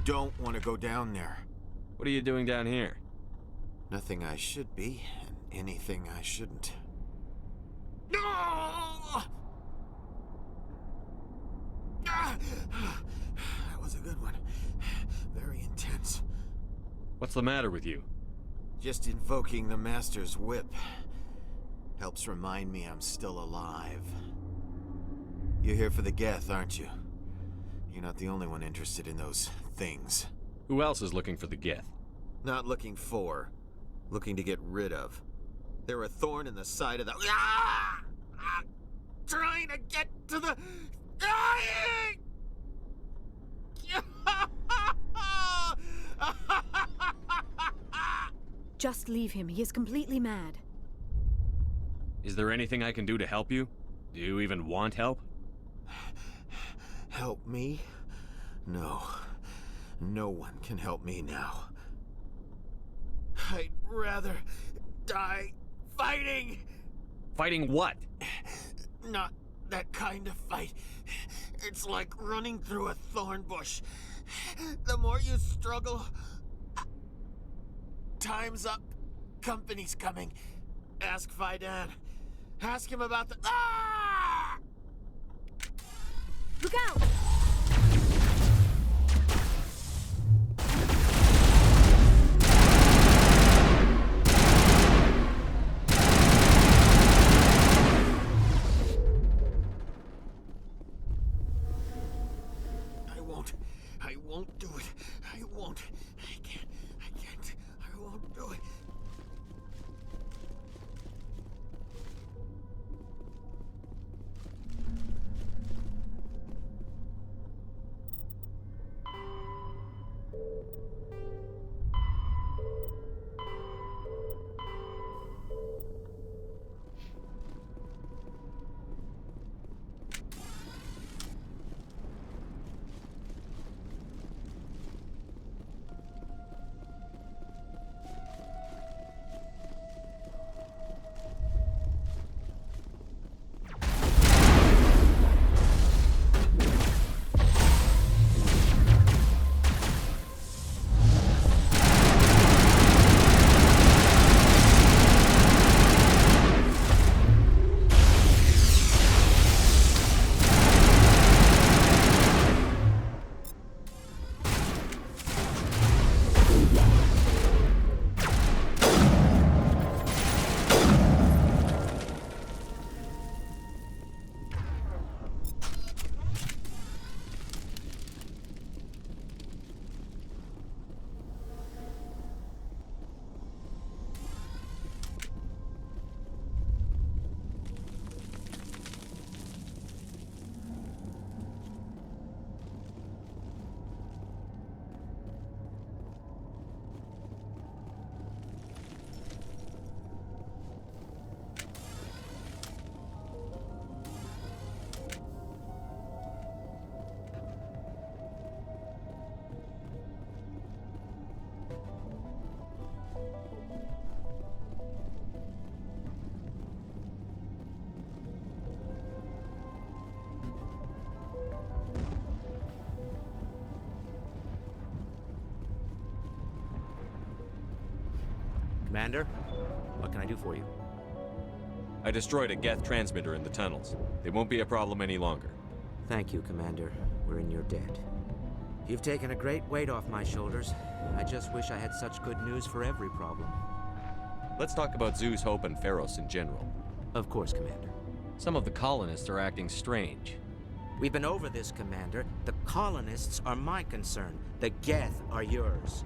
don't want to go down there. What are you doing down here? Nothing I should be, and anything I shouldn't. No! That was a good one. Very intense. What's the matter with you? Just invoking the Master's whip helps remind me I'm still alive. You're here for the Geth, aren't you? You're not the only one interested in those things. Who else is looking for the Geth? Not looking for. Looking to get rid of. They're a thorn in the side of the... Ah! I'm trying to get to the... Just leave him. He is completely mad. Is there anything I can do to help you? Do you even want help? Help me? No. No one can help me now. I'd rather die fighting! Fighting what? Not that kind of fight. It's like running through a thorn bush. The more you struggle... Time's up. Company's coming. Ask Faidan. Ask him about the... Ah! Look out! I won't do it. I won't. I can't. I won't do it. Commander, what can I do for you? I destroyed a Geth transmitter in the tunnels. They won't be a problem any longer. Thank you, Commander. We're in your debt. You've taken a great weight off my shoulders. I just wish I had such good news for every problem. Let's talk about Zoo's Hope and Pharos in general. Of course, Commander. Some of the colonists are acting strange. We've been over this, Commander. The colonists are my concern. The Geth are yours.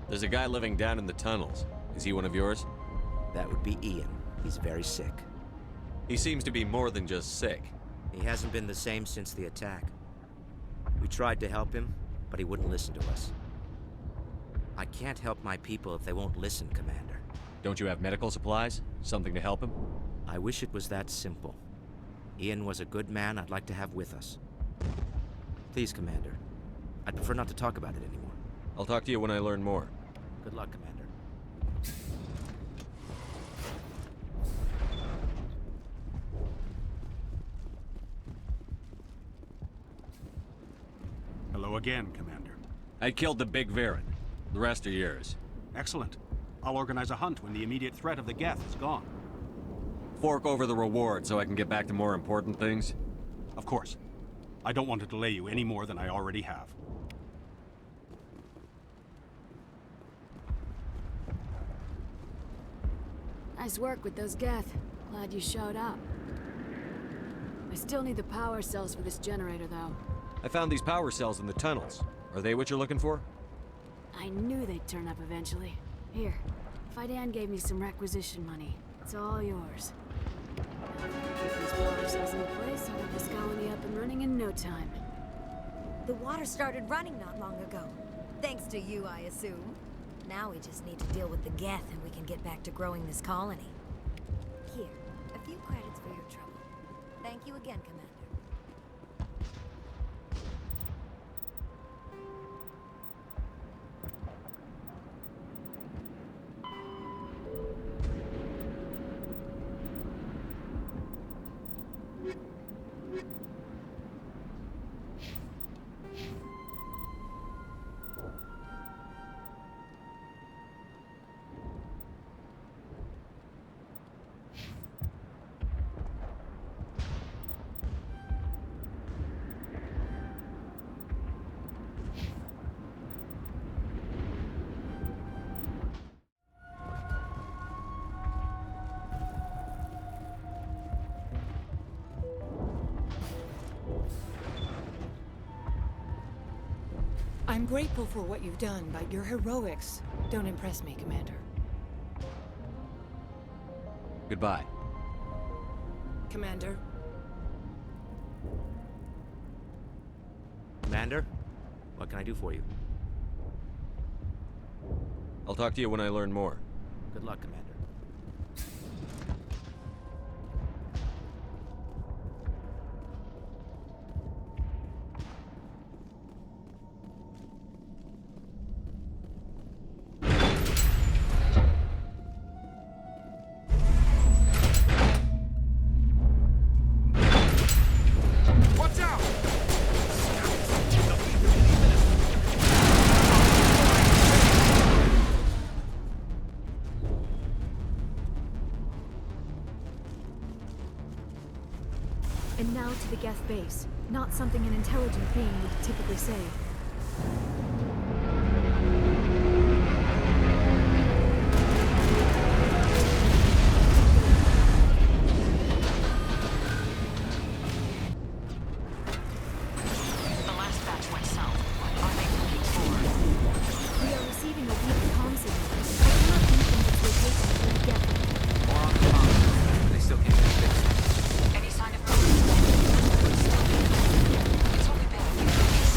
There's a guy living down in the tunnels. Is he one of yours? That would be Ian. He's very sick. He seems to be more than just sick. He hasn't been the same since the attack. We tried to help him, but he wouldn't listen to us. I can't help my people if they won't listen, Commander. Don't you have medical supplies? Something to help him? I wish it was that simple. Ian was a good man I'd like to have with us. Please, Commander. I'd prefer not to talk about it anymore. I'll talk to you when I learn more. Good luck, Commander. Hello again, Commander. I killed the big Varen. The rest are yours. Excellent. I'll organize a hunt when the immediate threat of the Geth is gone. Fork over the reward so I can get back to more important things? Of course. I don't want to delay you any more than I already have. Nice work with those Geth. Glad you showed up. I still need the power cells for this generator, though. I found these power cells in the tunnels. Are they what you're looking for? I knew they'd turn up eventually. Here, Fidan gave me some requisition money. It's all yours. Now, if I can keep these power cells in place, I'll have this colony up and running in no time. The water started running not long ago. Thanks to you, I assume. Now we just need to deal with the Geth and we can get back to growing this colony. Here, a few credits for your trouble. Thank you again, Commander. I'm grateful for what you've done, but your heroics don't impress me, Commander. Goodbye. Commander? Commander? What can I do for you? I'll talk to you when I learn more. Good luck, Commander. And now to the Geth base. Not something an intelligent being would typically say. The last batch went south. Are they looking for? We are receiving a weak comm signal. I cannot pinpoint its location through the Geth. More on the bomb. They still can't get fixed. Any sign of progress? It's only been a few days.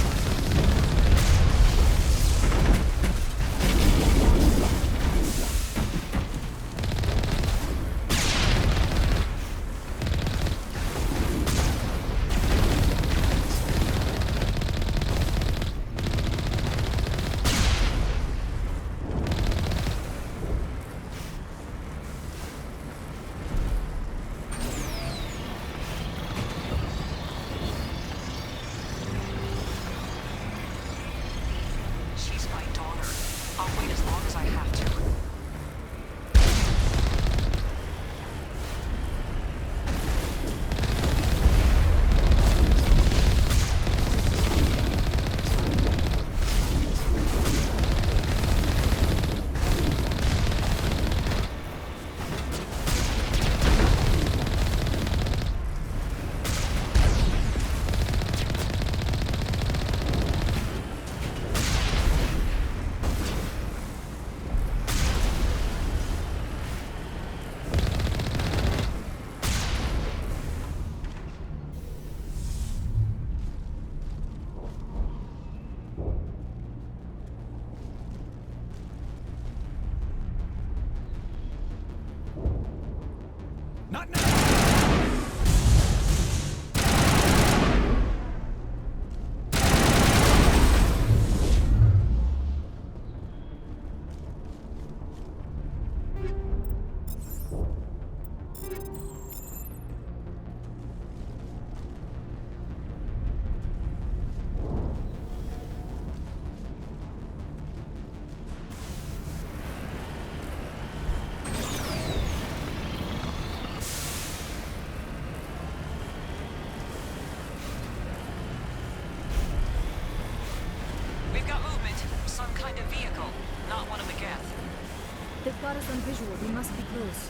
They've got us on visual. We must be close.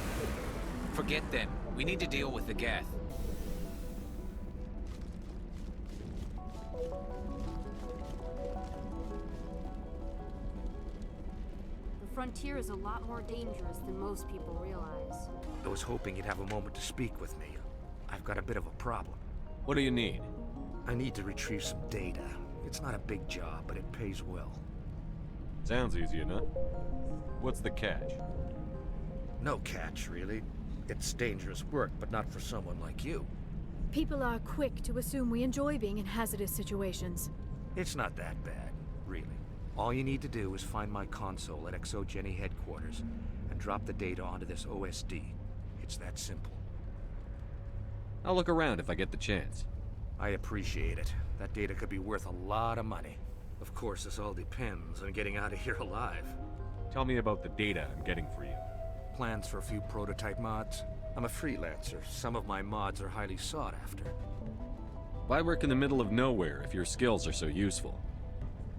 Forget them. We need to deal with the Geth. The frontier is a lot more dangerous than most people realize. I was hoping you'd have a moment to speak with me. I've got a bit of a problem. What do you need? I need to retrieve some data. It's not a big job, but it pays well. Sounds easy enough. What's the catch? No catch, really. It's dangerous work, but not for someone like you. People are quick to assume we enjoy being in hazardous situations. It's not that bad, really. All you need to do is find my console at Exogeny headquarters and drop the data onto this OSD. It's that simple. I'll look around if I get the chance. I appreciate it. That data could be worth a lot of money. Of course, this all depends on getting out of here alive. Tell me about the data I'm getting for you. Plans for a few prototype mods. I'm a freelancer. Some of my mods are highly sought after. Why work in the middle of nowhere if your skills are so useful?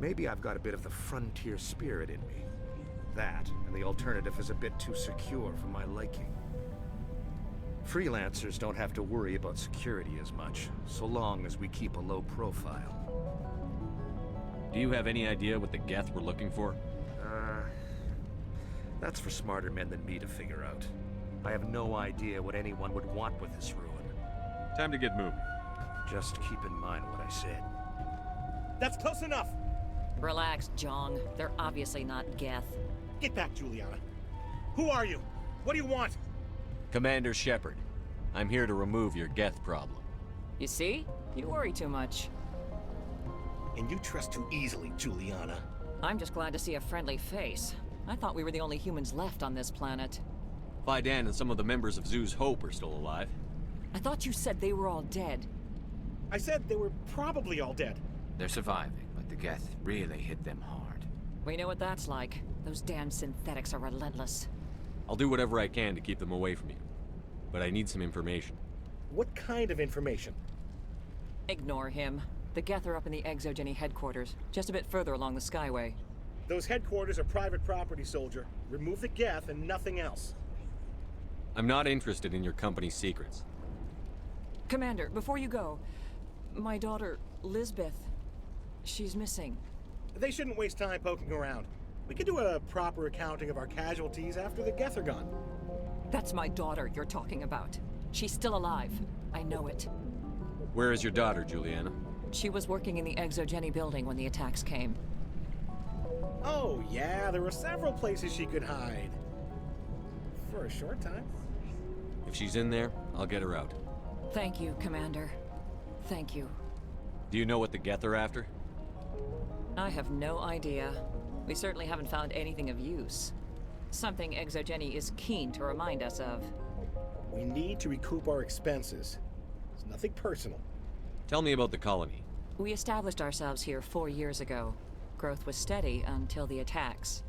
Maybe I've got a bit of the frontier spirit in me. That, and the alternative is a bit too secure for my liking. Freelancers don't have to worry about security as much, so long as we keep a low profile. Do you have any idea what the Geth were looking for? That's for smarter men than me to figure out. I have no idea what anyone would want with this ruin. Time to get moving. Just keep in mind what I said. That's close enough! Relax, Jong. They're obviously not Geth. Get back, Juliana. Who are you? What do you want? Commander Shepard. I'm here to remove your Geth problem. You see? You worry too much. And you trust too easily, Juliana. I'm just glad to see a friendly face. I thought we were the only humans left on this planet. Fidan and some of the members of Zoo's Hope are still alive. I thought you said they were all dead. I said they were probably all dead. They're surviving, but the Geth really hit them hard. We know what that's like. Those damn synthetics are relentless. I'll do whatever I can to keep them away from you. But I need some information. What kind of information? Ignore him. The Geth are up in the Exogeny headquarters, just a bit further along the Skyway. Those headquarters are private property, soldier. Remove the Geth and nothing else. I'm not interested in your company's secrets. Commander, before you go, my daughter, Lisbeth, she's missing. They shouldn't waste time poking around. We could do a proper accounting of our casualties after the Geth are gone. That's my daughter you're talking about. She's still alive. I know it. Where is your daughter, Juliana? She was working in the Exogeny building when the attacks came. Oh, yeah, there were several places she could hide. For a short time. If she's in there, I'll get her out. Thank you, Commander. Thank you. Do you know what the Geth are after? I have no idea. We certainly haven't found anything of use. Something Exogeny is keen to remind us of. We need to recoup our expenses. It's nothing personal. Tell me about the colony. We established ourselves here 4 years ago. Growth was steady until the attacks.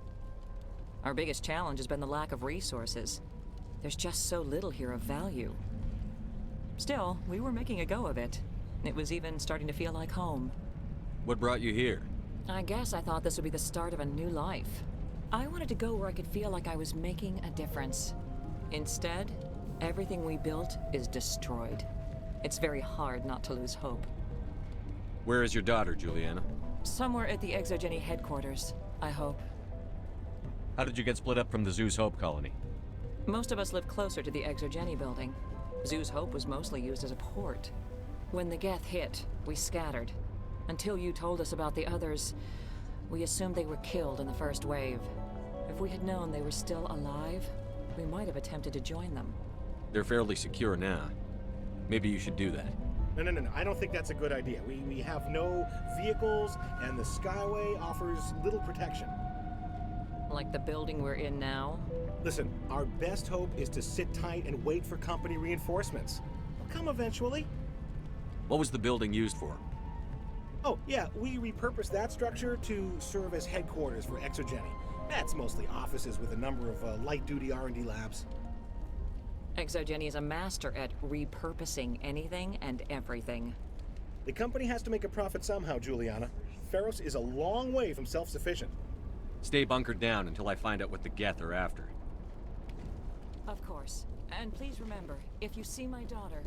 Our biggest challenge has been the lack of resources. There's just so little here of value. Still, we were making a go of it. It was even starting to feel like home. What brought you here? I guess I thought this would be the start of a new life. I wanted to go where I could feel like I was making a difference. Instead, everything we built is destroyed. It's very hard not to lose hope. Where is your daughter, Juliana? Somewhere at the Exogeny headquarters, I hope. How did you get split up from the Zoo's Hope colony? Most of us lived closer to the Exogeny building. Zoo's Hope was mostly used as a port. When the Geth hit, we scattered. Until you told us about the others, we assumed they were killed in the first wave. If we had known they were still alive, we might have attempted to join them. They're fairly secure now. Maybe you should do that. No. I don't think that's a good idea. We have no vehicles, and the Skyway offers little protection. Like the building we're in now? Listen, our best hope is to sit tight and wait for company reinforcements. They'll come eventually. What was the building used for? Oh, yeah, we repurposed that structure to serve as headquarters for Exogeny. That's mostly offices with a number of light-duty R&D labs. Exogeny is a master at repurposing anything and everything. The company has to make a profit somehow, Juliana. Feros is a long way from self-sufficient. Stay bunkered down until I find out what the Geth are after. Of course. And please remember, if you see my daughter...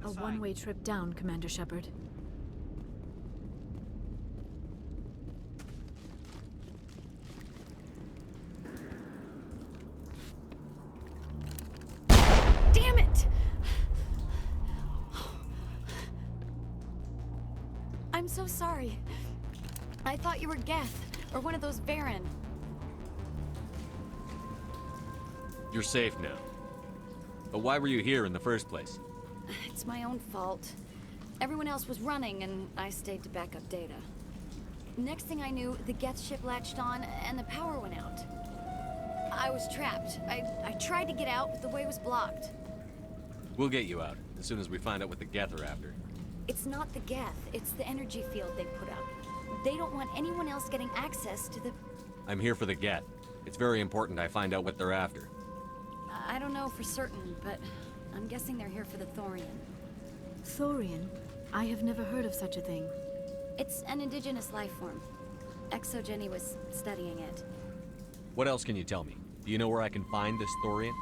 A one-way trip down, Commander Shepard. Damn it! I'm so sorry. I thought you were Geth, or one of those Baron. You're safe now. But why were you here in the first place? It's my own fault. Everyone else was running, and I stayed to back up data. Next thing I knew, the Geth ship latched on, and the power went out. I was trapped. I tried to get out, but the way was blocked. We'll get you out, as soon as we find out what the Geth are after. It's not the Geth, it's the energy field they put up. They don't want anyone else getting access to the... I'm here for the Geth. It's very important I find out what they're after. know for certain, but I'm guessing they're here for the Thorian. Thorian? I have never heard of such a thing. It's an indigenous life form. ExoGenny was studying it. What else can you tell me? Do you know where I can find this Thorian?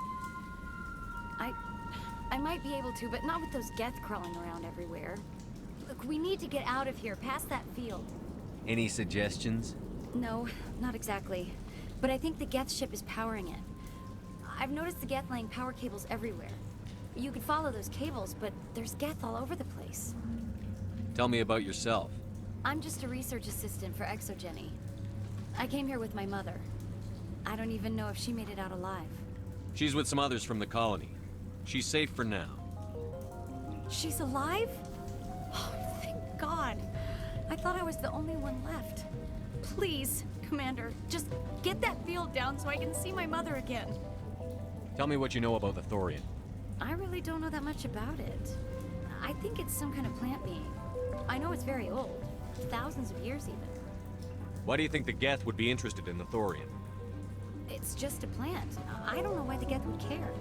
I might be able to, but not with those Geth crawling around everywhere. Look, we need to get out of here, past that field. Any suggestions? No, not exactly. But I think the Geth ship is powering it. I've noticed the Geth laying power cables everywhere. You could follow those cables, but there's Geth all over the place. Tell me about yourself. I'm just a research assistant for ExoGenny. I came here with my mother. I don't even know if she made it out alive. She's with some others from the colony. She's safe for now. She's alive? Oh, thank God. I thought I was the only one left. Please, Commander, just get that field down so I can see my mother again. Tell me what you know about the Thorian. I really don't know that much about it. I think it's some kind of plant being. I know it's very old. Thousands of years even. Why do you think the Geth would be interested in the Thorian? It's just a plant. I don't know why the Geth would care.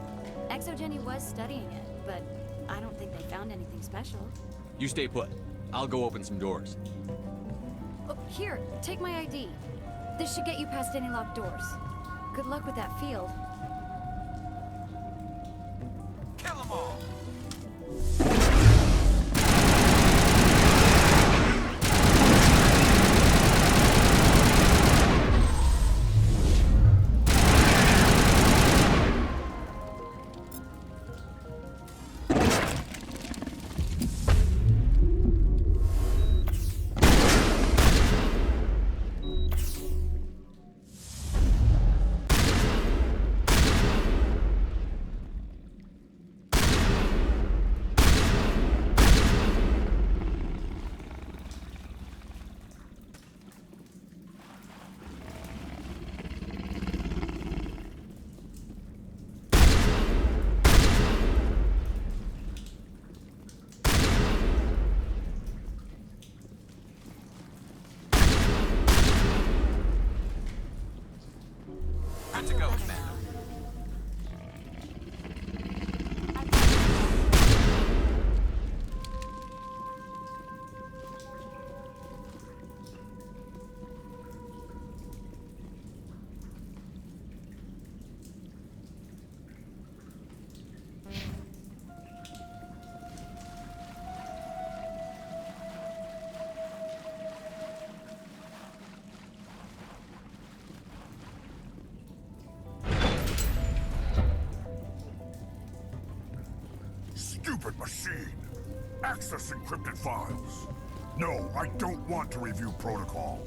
ExoGenny was studying it, but I don't think they found anything special. You stay put. I'll go open some doors. Oh, here, take my ID. This should get you past any locked doors. Good luck with that field. Kill them all! Good to go, Commander. Stupid machine! Access encrypted files. No, I don't want to review protocol.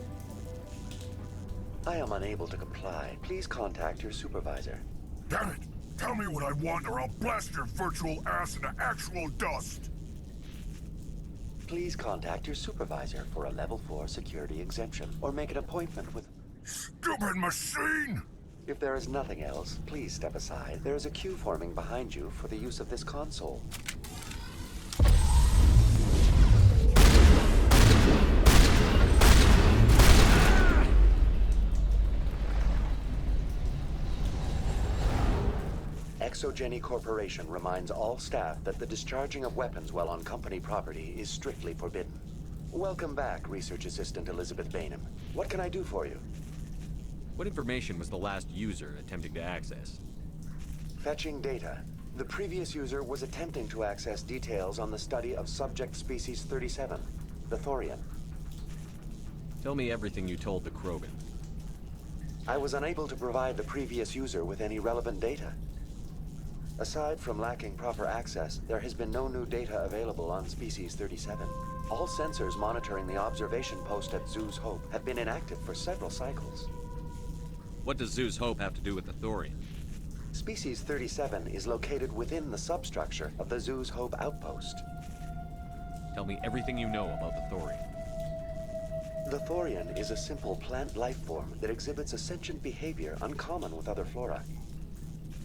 I am unable to comply. Please contact your supervisor. Damn it! Tell me what I want or I'll blast your virtual ass into actual dust! Please contact your supervisor for a level 4 security exemption, or make an appointment with... Stupid machine! If there is nothing else, please step aside. There is a queue forming behind you for the use of this console. ExoGenny Corporation reminds all staff that the discharging of weapons while on company property is strictly forbidden. Welcome back, Research Assistant Elizabeth Bainham. What can I do for you? What information was the last user attempting to access? Fetching data. The previous user was attempting to access details on the study of subject species 37, the Thorian. Tell me everything you told the Krogan. I was unable to provide the previous user with any relevant data. Aside from lacking proper access, there has been no new data available on species 37. All sensors monitoring the observation post at Zoo's Hope have been inactive for several cycles. What does Zoo's Hope have to do with the Thorian? Species 37 is located within the substructure of the Zoo's Hope outpost. Tell me everything you know about the Thorian. The Thorian is a simple plant life form that exhibits a sentient behavior uncommon with other flora.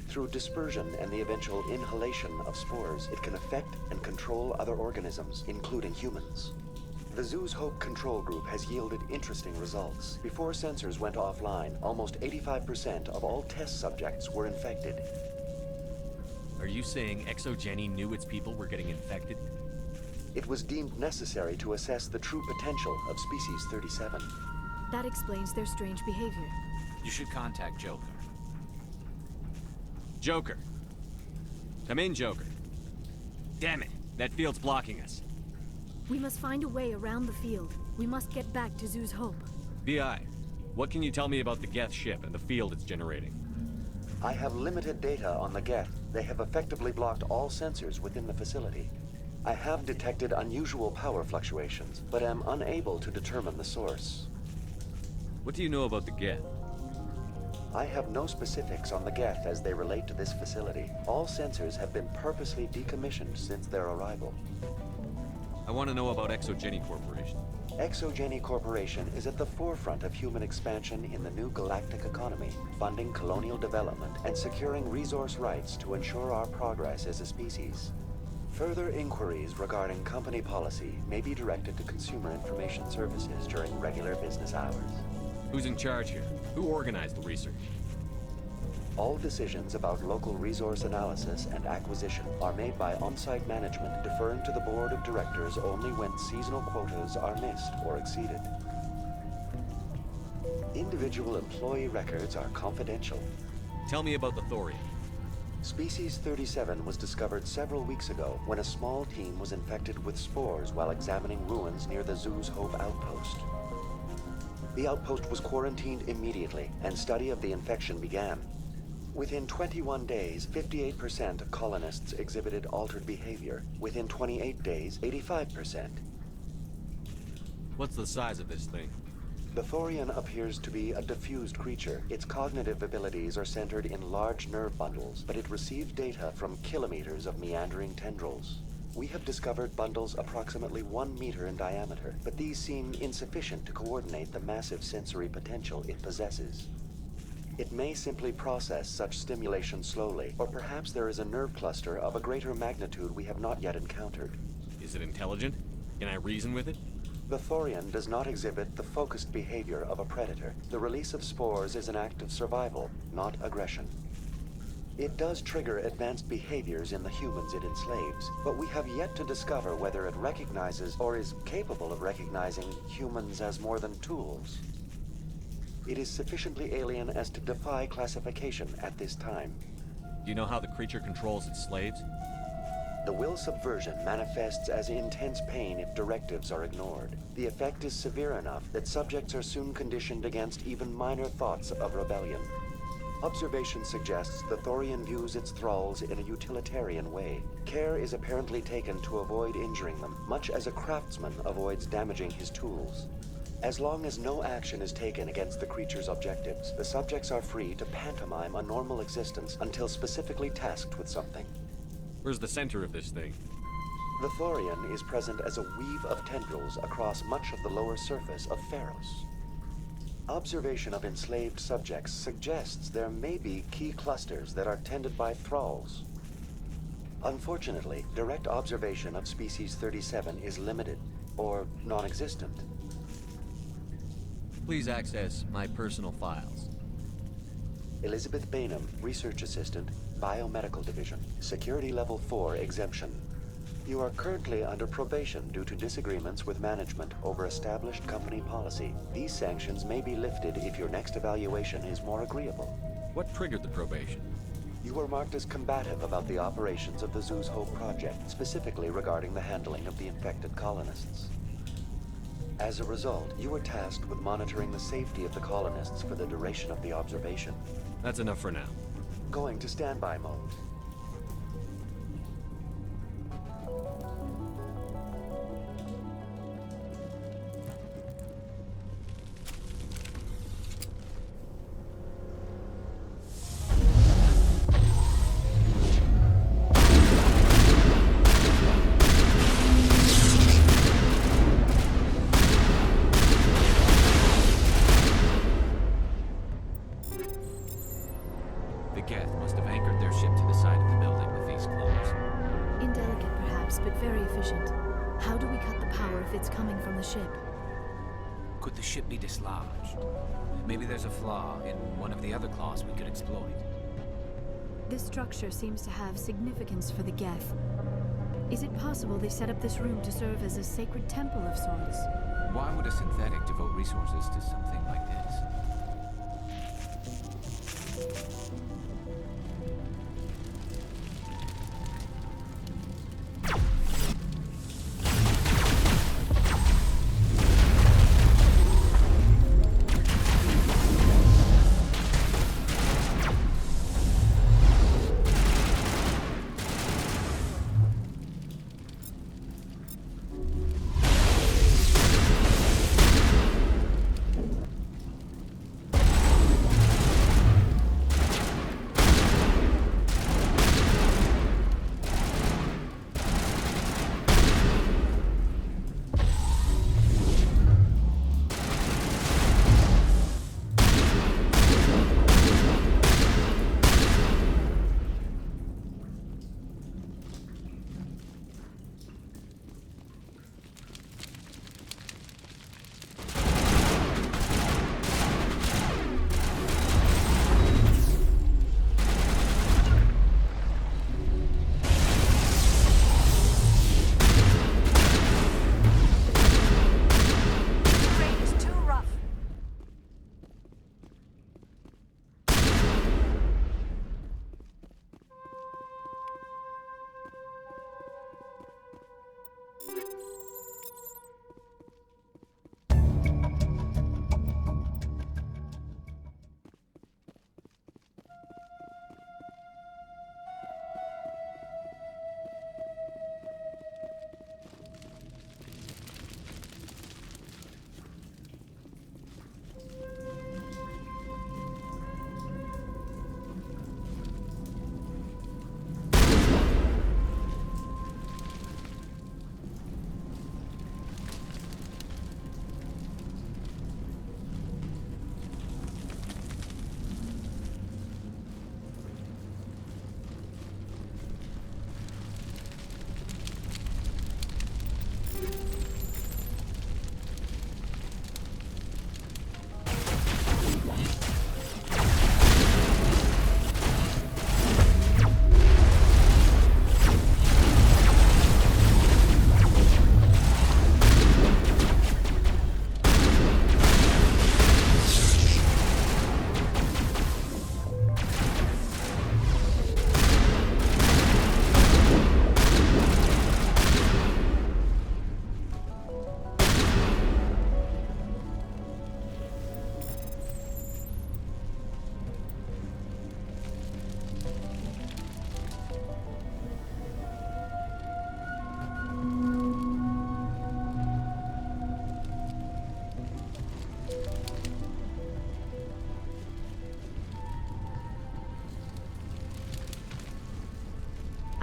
Through dispersion and the eventual inhalation of spores, it can affect and control other organisms, including humans. The Zoo's Hope control group has yielded interesting results. Before sensors went offline, almost 85% of all test subjects were infected. you saying ExoGeni knew its people were getting infected? It was deemed necessary to assess the true potential of Species 37. That explains their strange behavior. You should contact Joker. Joker! Come in, Joker. Damn it! That field's blocking us. We must find a way around the field. We must get back to Zoo's Hope. VI, what can you tell me about the Geth ship and the field it's generating? I have limited data on the Geth. They have effectively blocked all sensors within the facility. I have detected unusual power fluctuations, but am unable to determine the source. What do you know about the Geth? I have no specifics on the Geth as they relate to this facility. All sensors have been purposely decommissioned since their arrival. I want to know about ExoGeni Corporation. ExoGeni Corporation is at the forefront of human expansion in the new galactic economy, funding colonial development and securing resource rights to ensure our progress as a species. Further inquiries regarding company policy may be directed to Consumer Information Services during regular business hours. Who's in charge here? Who organized the research? All decisions about local resource analysis and acquisition are made by on-site management, deferring to the board of directors only when seasonal quotas are missed or exceeded. Individual employee records are confidential. Tell me about the Thorian. Species 37 was discovered several weeks ago when a small team was infected with spores while examining ruins near the Zoo's Hope outpost. The outpost was quarantined immediately, and study of the infection began. Within 21 days, 58% of colonists exhibited altered behavior. Within 28 days, 85%. What's the size of this thing? The Thorian appears to be a diffused creature. Its cognitive abilities are centered in large nerve bundles, but it receives data from kilometers of meandering tendrils. We have discovered bundles approximately 1 meter in diameter, but these seem insufficient to coordinate the massive sensory potential it possesses. It may simply process such stimulation slowly, or perhaps there is a nerve cluster of a greater magnitude we have not yet encountered. Is it intelligent? Can I reason with it? The Thorian does not exhibit the focused behavior of a predator. The release of spores is an act of survival, not aggression. It does trigger advanced behaviors in the humans it enslaves, but we have yet to discover whether it recognizes or is capable of recognizing humans as more than tools. It is sufficiently alien as to defy classification at this time. Do you know how the creature controls its slaves? The will subversion manifests as intense pain if directives are ignored. The effect is severe enough that subjects are soon conditioned against even minor thoughts of rebellion. Observation suggests the Thorian views its thralls in a utilitarian way. Care is apparently taken to avoid injuring them, much as a craftsman avoids damaging his tools. As long as no action is taken against the creature's objectives, the subjects are free to pantomime a normal existence until specifically tasked with something. Where's the center of this thing? The Thorian is present as a weave of tendrils across much of the lower surface of Pharos. Observation of enslaved subjects suggests there may be key clusters that are tended by thralls. Unfortunately, direct observation of Species 37 is limited, or non-existent. Please access my personal files. Elizabeth Bainham, Research Assistant, Biomedical Division, Security Level 4 exemption. You are currently under probation due to disagreements with management over established company policy. These sanctions may be lifted if your next evaluation is more agreeable. What triggered the probation? You were marked as combative about the operations of the Zoo's Hope project, specifically regarding the handling of the infected colonists. As a result, you were tasked with monitoring the safety of the colonists for the duration of the observation. That's enough for now. Going to standby mode. Could the ship be dislodged? Maybe there's a flaw in one of the other claws we could exploit. This structure seems to have significance for the Geth. Is it possible they set up this room to serve as a sacred temple of sorts? Why would a synthetic devote resources to something like this?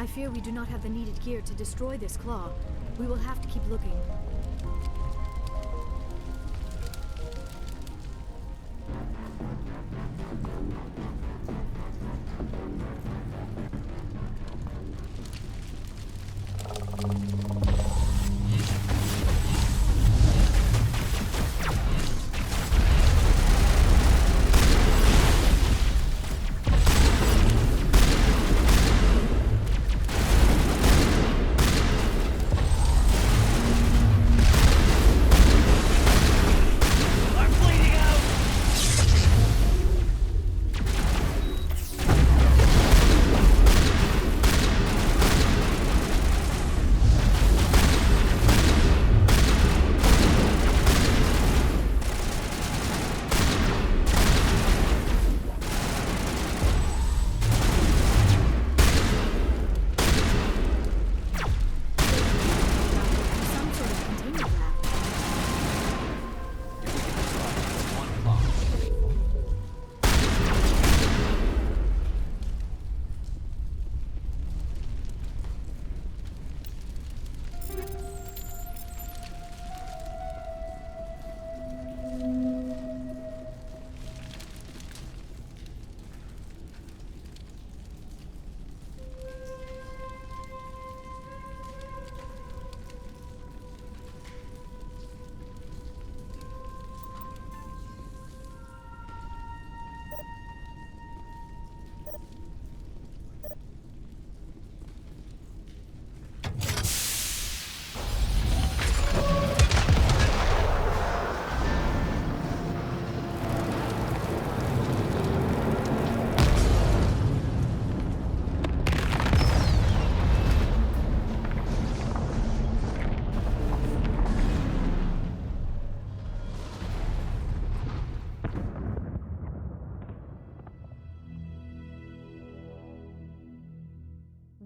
I fear we do not have the needed gear to destroy this claw. We will have to keep looking.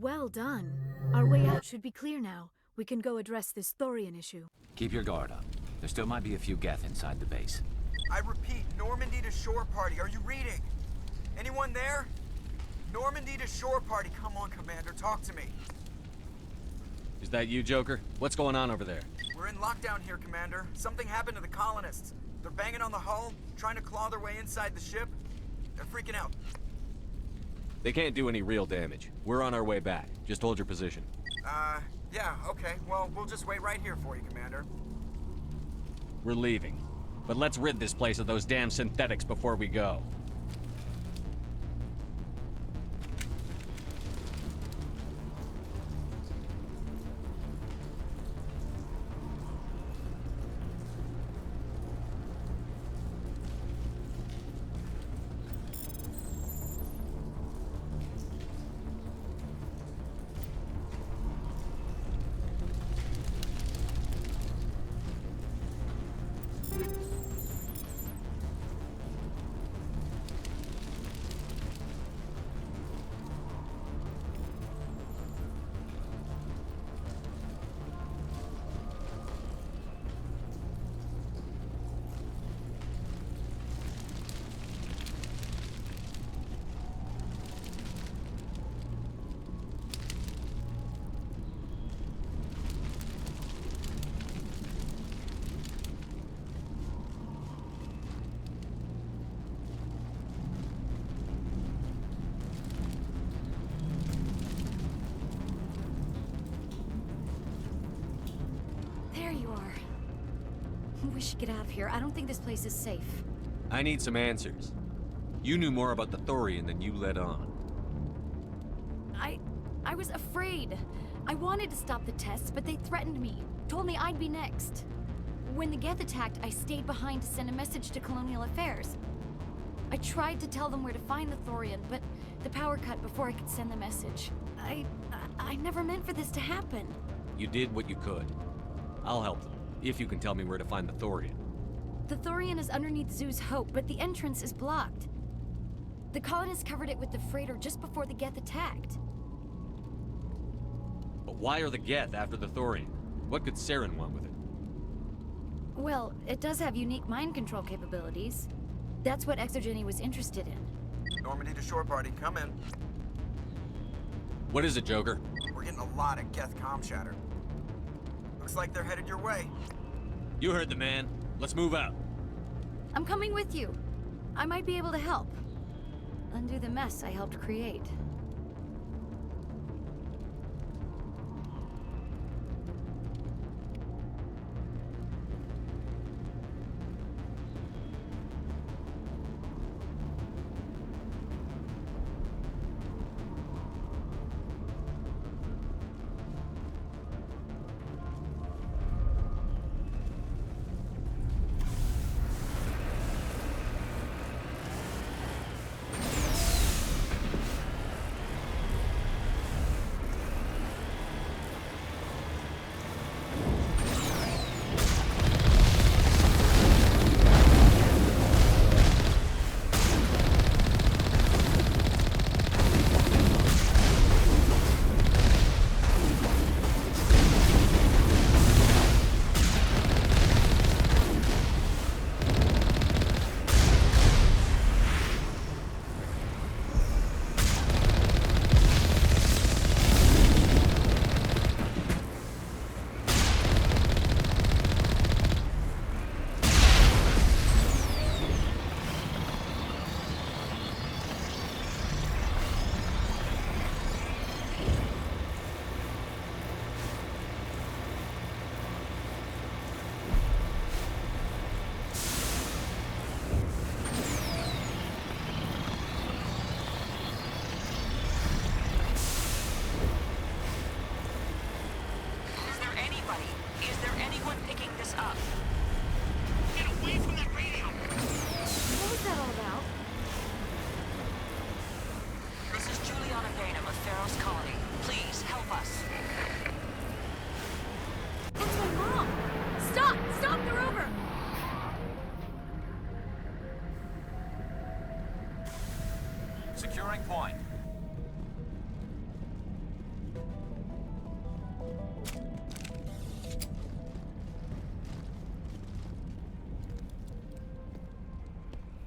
Well done. Our way out should be clear now. We can go address this Thorian issue. Keep your guard up. There still might be a few Geth inside the base. I repeat, Normandy to shore party. Are you reading? Anyone there? Normandy to shore party. Come on, Commander, talk to me. Is that you, Joker? What's going on over there? We're in lockdown here, Commander. Something happened to the colonists. They're banging on the hull, trying to claw their way inside the ship. They're freaking out. They can't do any real damage. We're on our way back. Just hold your position. Yeah, okay. Well, we'll just wait right here for you, Commander. We're leaving. But let's rid this place of those damn synthetics before we go. We should get out of here. I don't think this place is safe. I need some answers. You knew more about the Thorian than you let on. I was afraid. I wanted to stop the tests, but they threatened me. Told me I'd be next. When the Geth attacked, I stayed behind to send a message to Colonial Affairs. I tried to tell them where to find the Thorian, but the power cut before I could send the message. I never meant for this to happen. You did what you could. I'll help them, if you can tell me where to find the Thorian. The Thorian is underneath Zoo's Hope, but the entrance is blocked. The colonists covered it with the freighter just before the Geth attacked. But why are the Geth after the Thorian? What could Saren want with it? Well, it does have unique mind control capabilities. That's what Exogeny was interested in. Normandy to shore party, come in. What is it, Joker? We're getting a lot of Geth comm chatter. Looks like they're headed your way. You heard the man. Let's move out. I'm coming with you. I might be able to help. Undo the mess I helped create.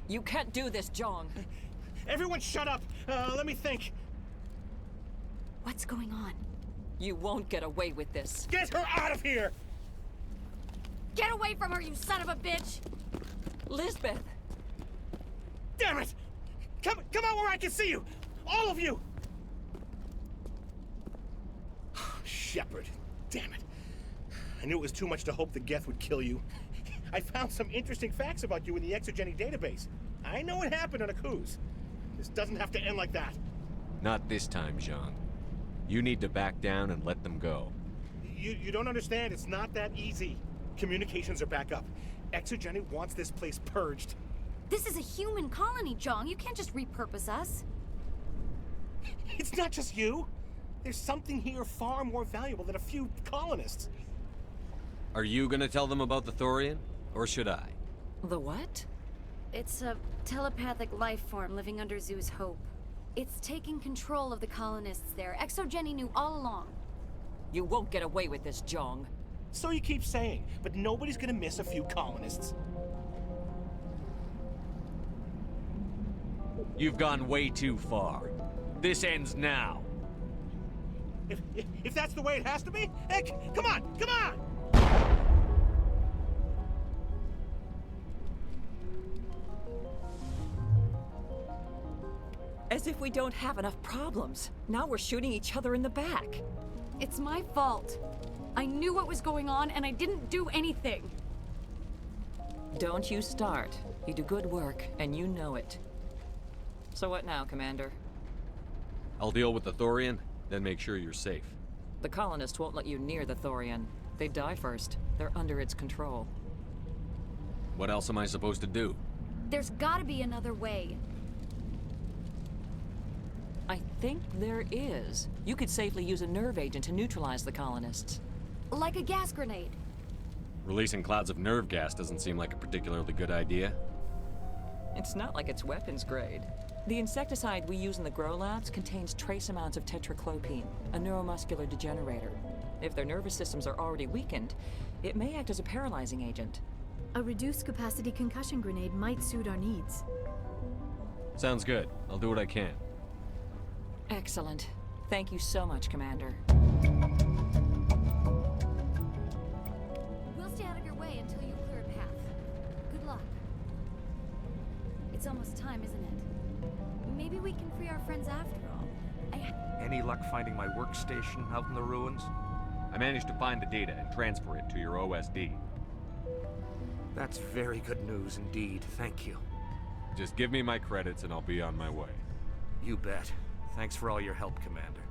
You can't do this, Jong. Everyone shut up! Let me think. What's going on? You won't get away with this. Get her out of here! Get away from her, you son of a bitch! Lisbeth! Damn it! Come out where I can see you! All of you! Shepard, damn it. I knew it was too much to hope the Geth would kill you. I found some interesting facts about you in the Exogeny database. I know it happened on a cruise. This doesn't have to end like that. Not this time, Jean. You need to back down and let them go. You don't understand. It's not that easy. Communications are back up. Exogeny wants this place purged. This is a human colony, Jong. You can't just repurpose us. It's not just you. There's something here far more valuable than a few colonists. Are you gonna tell them about the Thorian? Or should I? The what? It's a telepathic life form living under Zoo's Hope. It's taking control of the colonists there. Exogeny knew all along. You won't get away with this, Jong. So you keep saying, but nobody's gonna miss a few colonists. You've gone way too far. This ends now. If that's the way it has to be, heck, come on! As if we don't have enough problems. Now we're shooting each other in the back. It's my fault. I knew what was going on, and I didn't do anything. Don't you start. You do good work, and you know it. So what now, Commander? I'll deal with the Thorian, then make sure you're safe. The colonists won't let you near the Thorian. They die first. They're under its control. What else am I supposed to do? There's gotta be another way. I think there is. You could safely use a nerve agent to neutralize the colonists. Like a gas grenade. Releasing clouds of nerve gas doesn't seem like a particularly good idea. It's not like it's weapons grade. The insecticide we use in the grow labs contains trace amounts of tetraclopine, a neuromuscular degenerator. If their nervous systems are already weakened, it may act as a paralyzing agent. A reduced capacity concussion grenade might suit our needs. Sounds good. I'll do what I can. Excellent. Thank you so much, Commander. We'll stay out of your way until you clear a path. Good luck. It's almost time, isn't it? Maybe we can free our friends after all. Any luck finding my workstation out in the ruins? I managed to find the data and transfer it to your OSD. That's very good news indeed. Thank you. Just give me my credits and I'll be on my way. You bet. Thanks for all your help, Commander.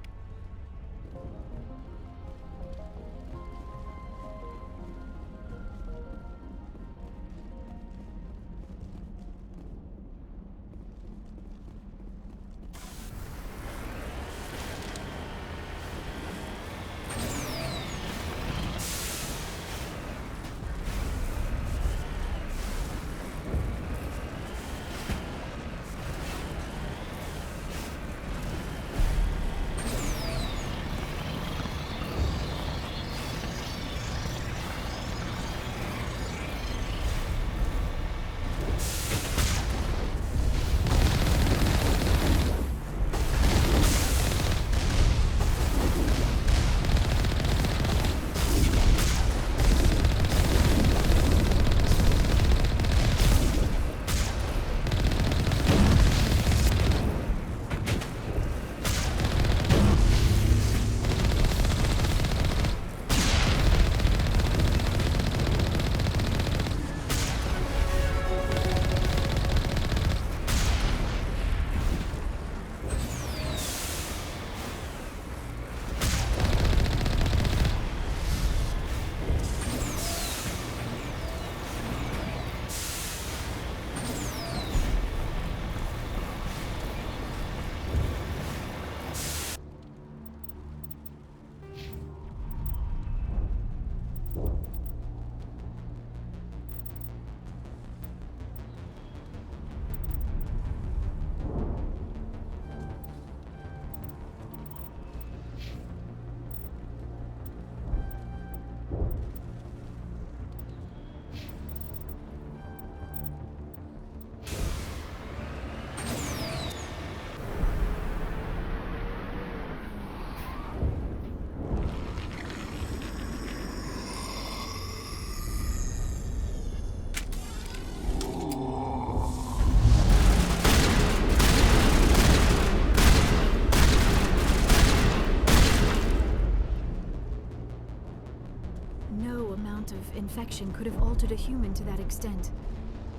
infection could have altered a human to that extent.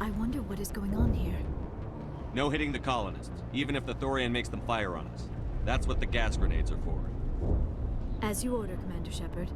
I wonder what is going on here. No hitting the colonists, even if the Thorian makes them fire on us. That's what the gas grenades are for. As you order, Commander Shepard.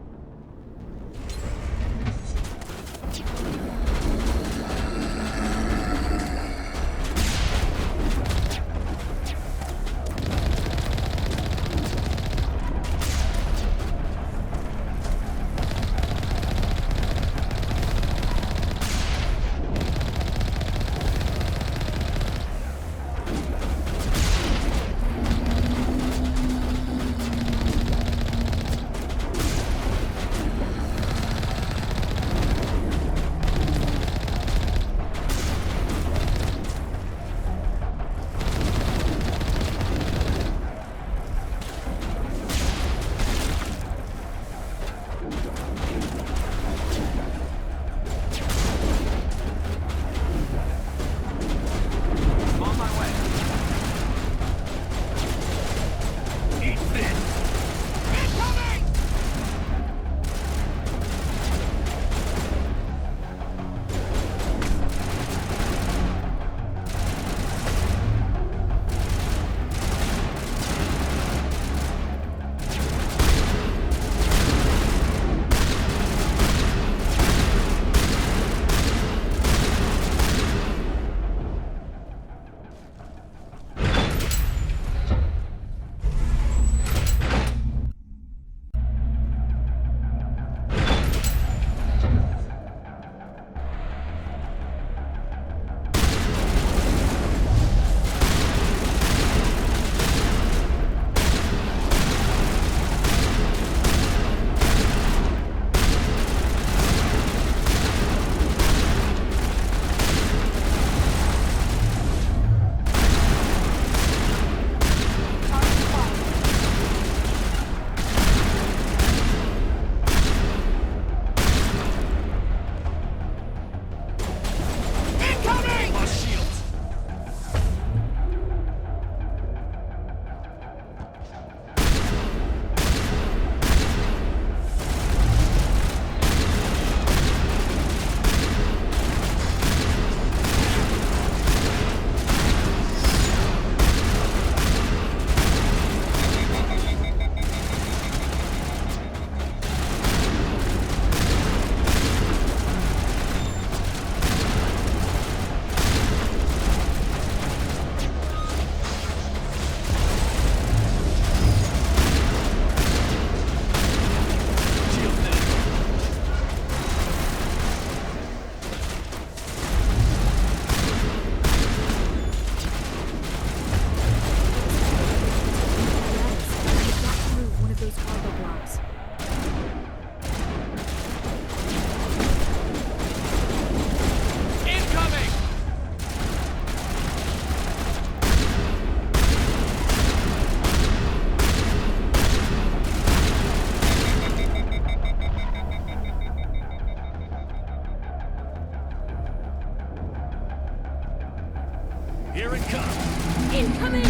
Here it comes. Incoming!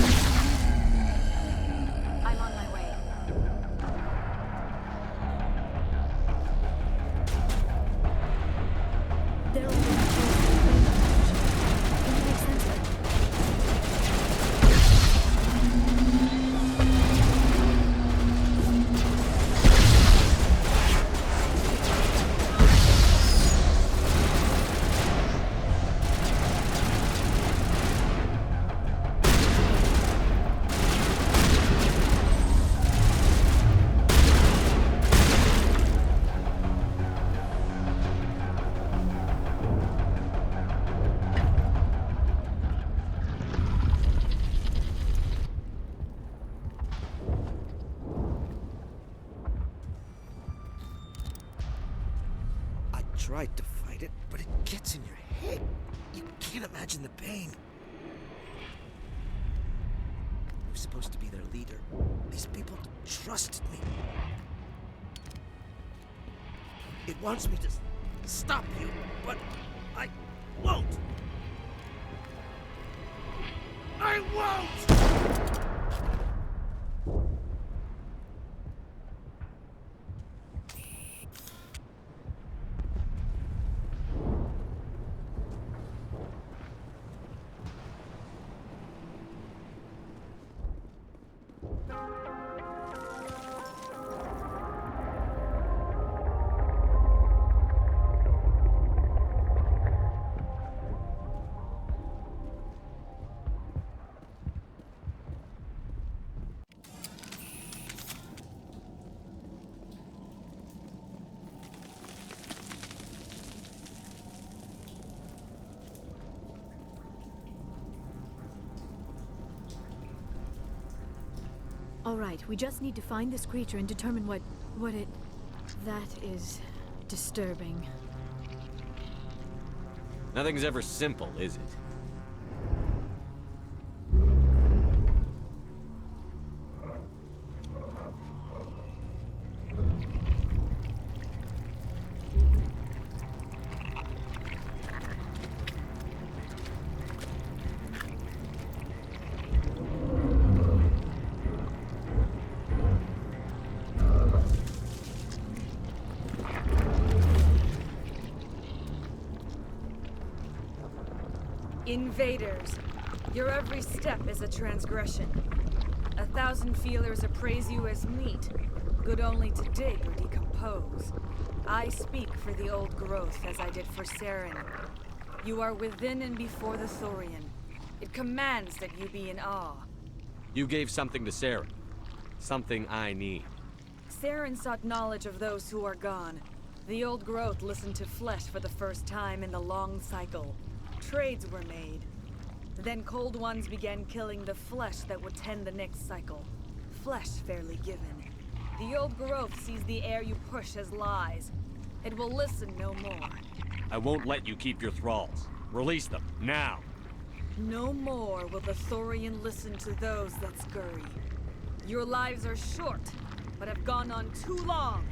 I'm on my way. They're all in Can you make sense of it? Tried to fight it, but it gets in your head. You can't imagine the pain. I was supposed to be their leader. These people trusted me. It wants me to stop you, but I won't. I won't! All right, we just need to find this creature and determine what it... That is disturbing. Nothing's ever simple, is it? Invaders, your every step is a transgression. 1,000 feelers appraise you as meat, good only to dig or decompose. I speak for the old growth as I did for Saren. You are within and before the Thorian. It commands that you be in awe. You gave something to Saren. Something I need. Saren sought knowledge of those who are gone. The old growth listened to flesh for the first time in the long cycle. Trades were made. Then Cold Ones began killing the flesh that would tend the next cycle. Flesh fairly given. The old growth sees the air you push as lies. It will listen no more. I won't let you keep your thralls. Release them, now! No more will the Thorian listen to those that scurry. Your lives are short, but have gone on too long.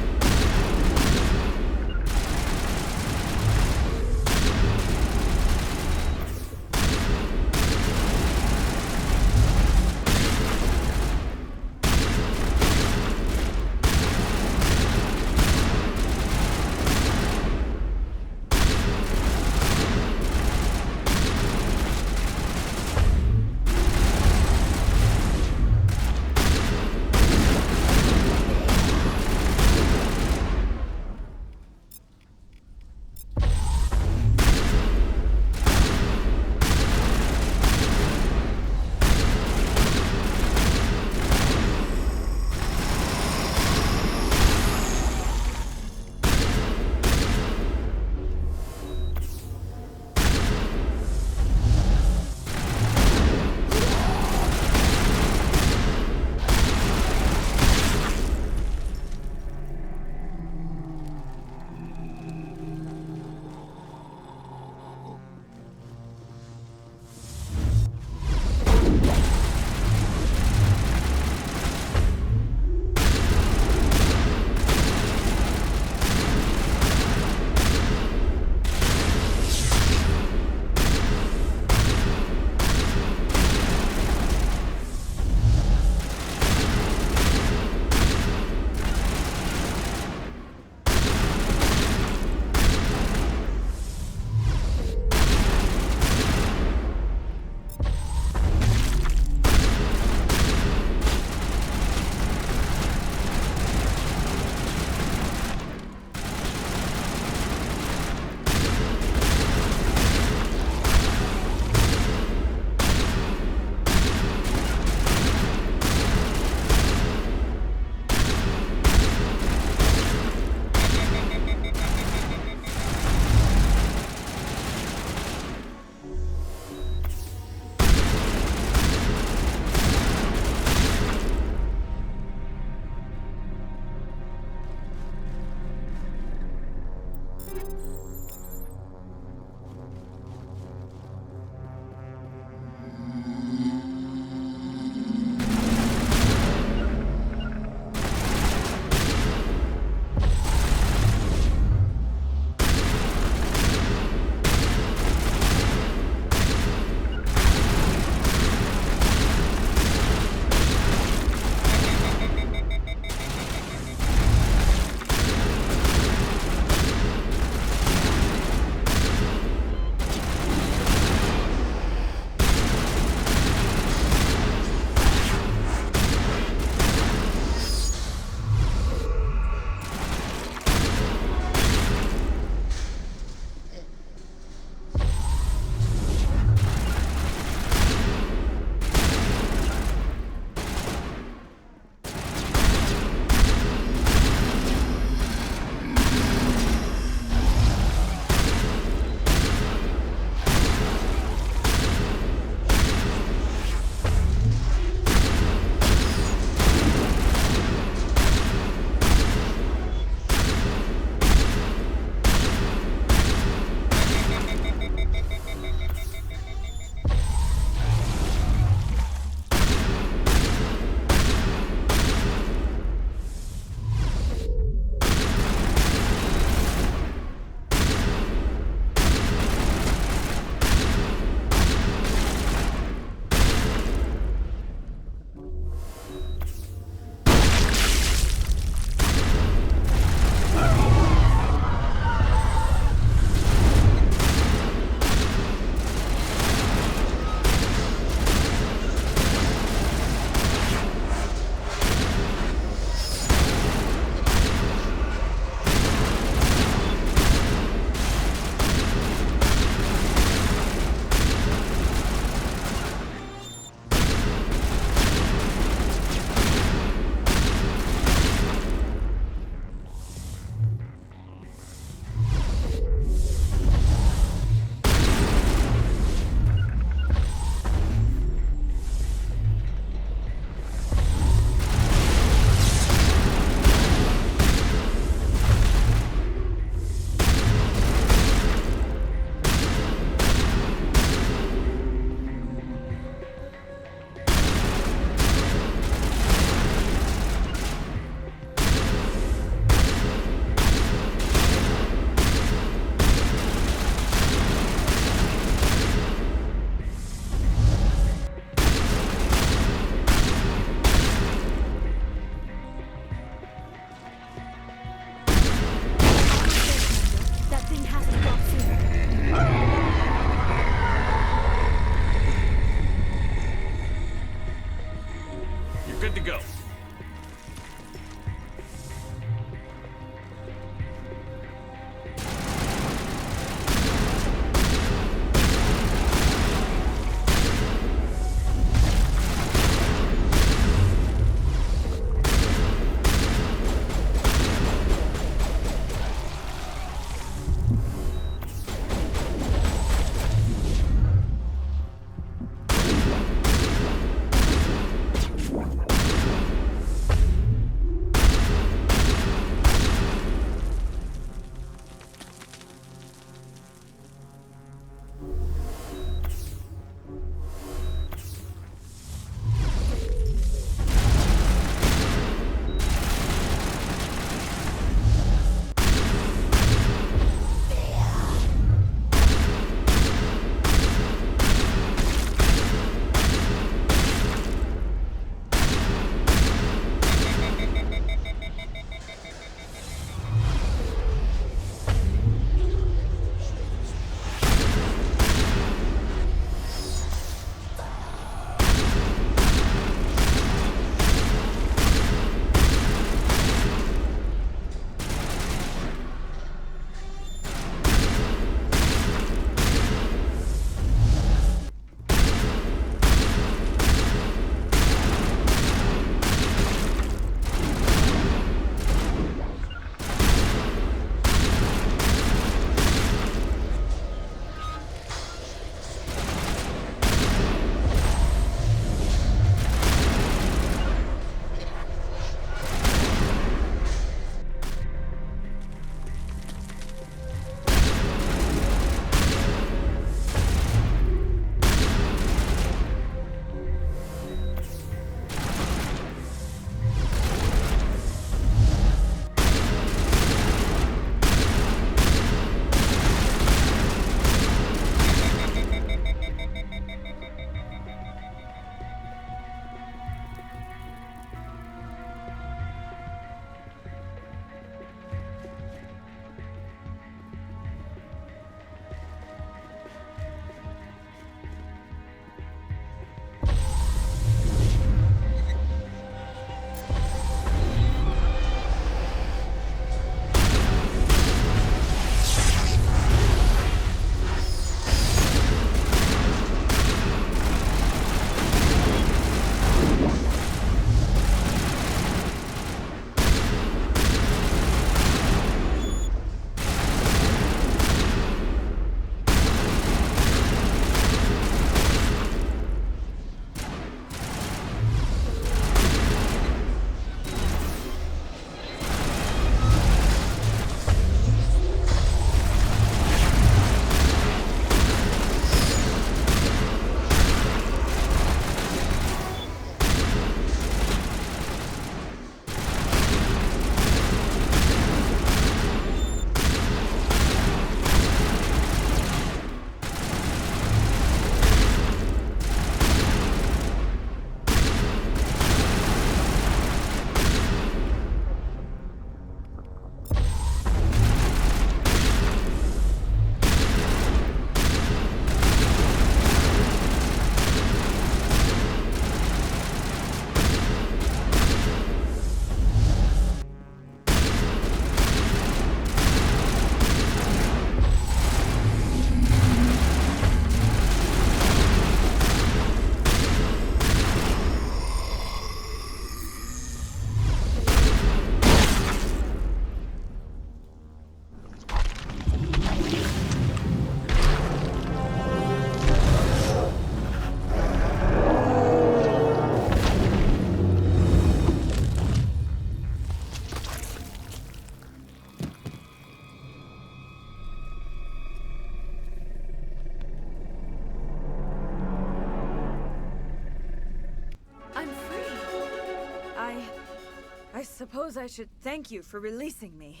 suppose I should thank you for releasing me.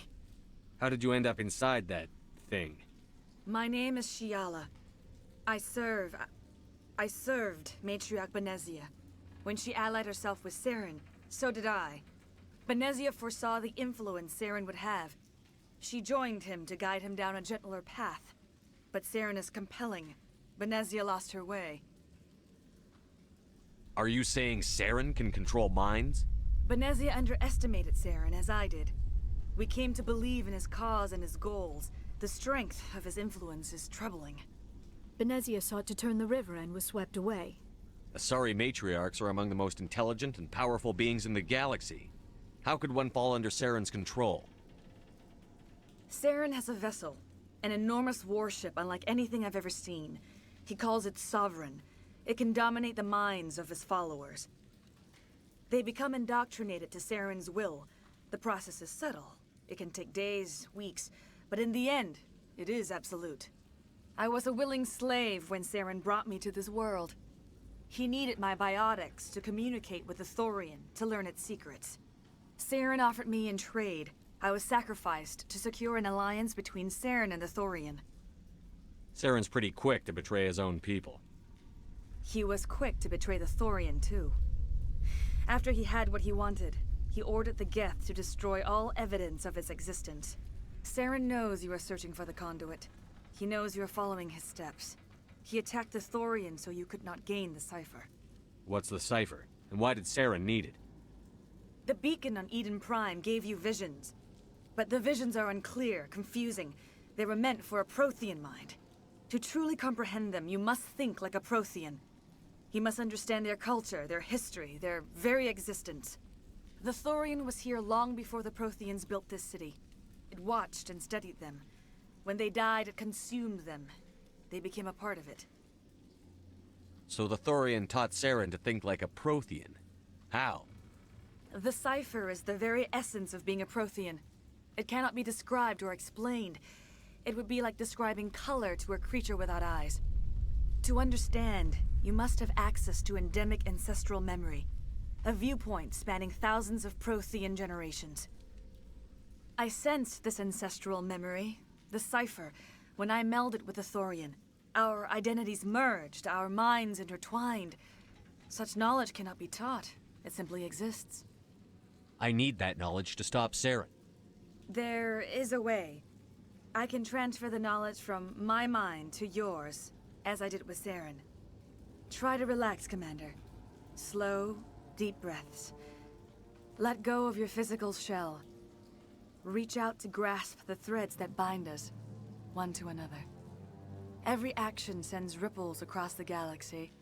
How did you end up inside that thing? My name is Shiala. I served Matriarch Benezia. When she allied herself with Saren, so did I. Benezia foresaw the influence Saren would have. She joined him to guide him down a gentler path. But Saren is compelling. Benezia lost her way. Are you saying Saren can control minds? Benezia underestimated Saren, as I did. We came to believe in his cause and his goals. The strength of his influence is troubling. Benezia sought to turn the river and was swept away. Asari matriarchs are among the most intelligent and powerful beings in the galaxy. How could one fall under Saren's control? Saren has a vessel, an enormous warship unlike anything I've ever seen. He calls it Sovereign. It can dominate the minds of his followers. They become indoctrinated to Saren's will. The process is subtle. It can take days, weeks, but in the end, it is absolute. I was a willing slave when Saren brought me to this world. He needed my biotics to communicate with the Thorian, to learn its secrets. Saren offered me in trade. I was sacrificed to secure an alliance between Saren and the Thorian. Saren's pretty quick to betray his own people. He was quick to betray the Thorian, too. After he had what he wanted, he ordered the Geth to destroy all evidence of its existence. Saren knows you are searching for the conduit. He knows you are following his steps. He attacked the Thorian so you could not gain the cipher. What's the cipher? And why did Saren need it? The beacon on Eden Prime gave you visions. But the visions are unclear, confusing. They were meant for a Prothean mind. To truly comprehend them, you must think like a Prothean. You must understand their culture, their history, their very existence. The Thorian was here long before the Protheans built this city. It watched and studied them. When they died, it consumed them. They became a part of it. So the Thorian taught Saren to think like a Prothean. How? The cipher is the very essence of being a Prothean. It cannot be described or explained. It would be like describing color to a creature without eyes. To understand, you must have access to endemic ancestral memory, a viewpoint spanning thousands of Prothean generations. I sensed this ancestral memory, the cipher, when I melded with the Thorian. Our identities merged, our minds intertwined. Such knowledge cannot be taught. It simply exists. I need that knowledge to stop Saren. There is a way. I can transfer the knowledge from my mind to yours, as I did with Saren. Try to relax, Commander. Slow, deep breaths. Let go of your physical shell. Reach out to grasp the threads that bind us, one to another. Every action sends ripples across the galaxy.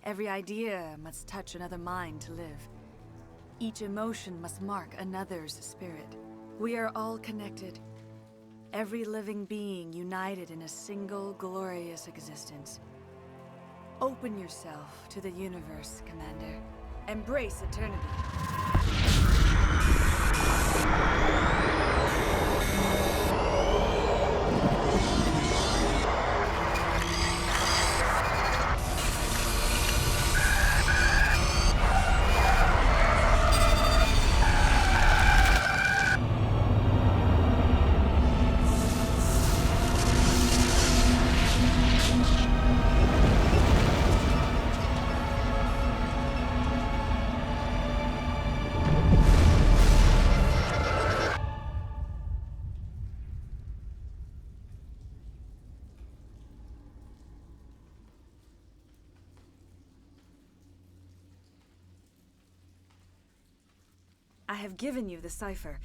Every idea must touch another mind to live. Each emotion must mark another's spirit. We are all connected. Every living being united in a single glorious existence. Open yourself to the universe, Commander. Embrace eternity. I have given you the cipher,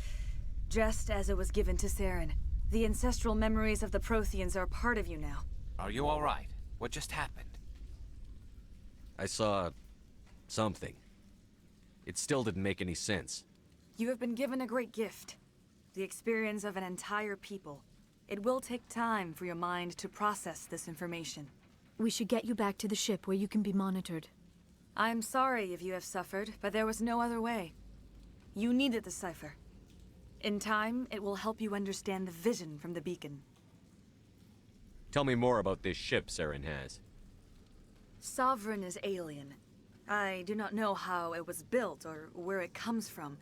just as it was given to Saren. The ancestral memories of the Protheans are a part of you now. Are you all right? What just happened? I saw... something. It still didn't make any sense. You have been given a great gift. The experience of an entire people. It will take time for your mind to process this information. We should get you back to the ship where you can be monitored. I am sorry if you have suffered, but there was no other way. You needed the cipher. In time, it will help you understand the vision from the beacon. Tell me more about this ship Saren has. Sovereign is alien. I do not know how it was built or where it comes from.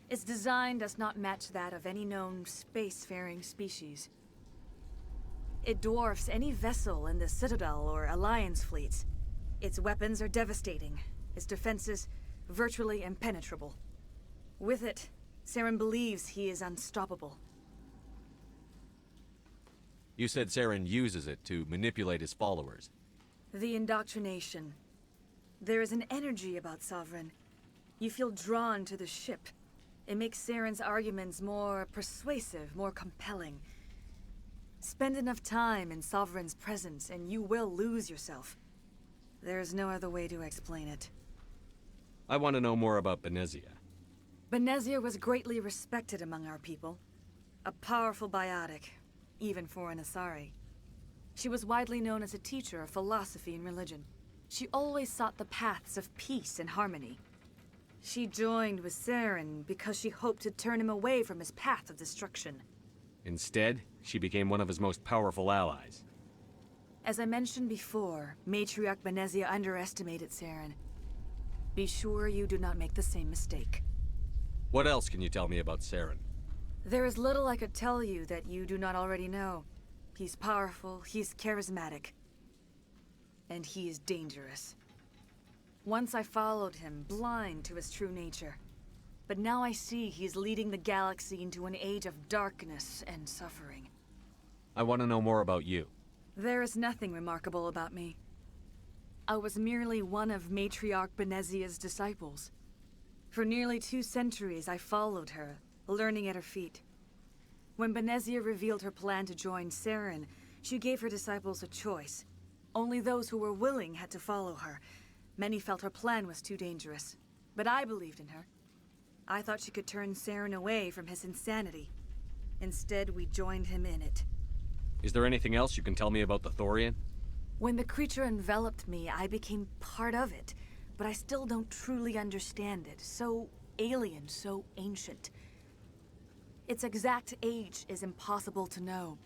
Its design does not match that of any known spacefaring species. It dwarfs any vessel in the Citadel or Alliance fleets. Its weapons are devastating, its defenses virtually impenetrable. With it, Saren believes he is unstoppable. You said Saren uses it to manipulate his followers. The indoctrination. There is an energy about Sovereign. You feel drawn to the ship. It makes Saren's arguments more persuasive, more compelling. Spend enough time in Sovereign's presence and you will lose yourself. There's no other way to explain it. I want to know more about Benezia. Benezia was greatly respected among our people. A powerful biotic, even for an Asari. She was widely known as a teacher of philosophy and religion. She always sought the paths of peace and harmony. She joined with Saren because she hoped to turn him away from his path of destruction. Instead, she became one of his most powerful allies. As I mentioned before, Matriarch Benezia underestimated Saren. Be sure you do not make the same mistake. What else can you tell me about Saren? There is little I could tell you that you do not already know. He's powerful, he's charismatic, and he is dangerous. Once I followed him, blind to his true nature. But now I see he's leading the galaxy into an age of darkness and suffering. I want to know more about you. There is nothing remarkable about me. I was merely one of Matriarch Benezia's disciples. For nearly 2 centuries I followed her, learning at her feet. When Benezia revealed her plan to join Saren, she gave her disciples a choice. Only those who were willing had to follow her. Many felt her plan was too dangerous, but I believed in her. I thought she could turn Saren away from his insanity. Instead, we joined him in it. Is there anything else you can tell me about the Thorian? When the creature enveloped me, I became part of it, but I still don't truly understand it. So alien, so ancient. Its exact age is impossible to know.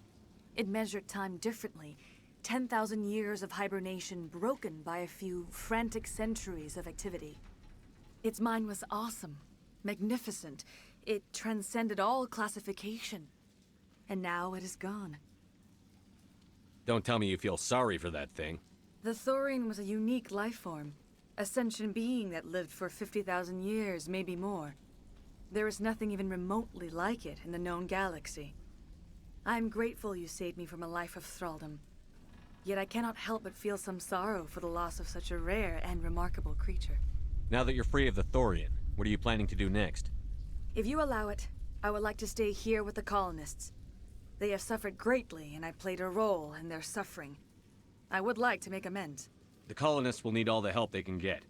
It measured time differently. 10,000 years of hibernation broken by a few frantic centuries of activity. Its mind was awesome, magnificent. It transcended all classification. And now it is gone. Don't tell me you feel sorry for that thing. The Thorian was a unique life form. A sentient being that lived for 50,000 years, maybe more. There is nothing even remotely like it in the known galaxy. I am grateful you saved me from a life of thraldom. Yet I cannot help but feel some sorrow for the loss of such a rare and remarkable creature. Now that you're free of the Thorian, what are you planning to do next? If you allow it, I would like to stay here with the colonists. They have suffered greatly, and I played a role in their suffering. I would like to make amends. The colonists will need all the help they can get.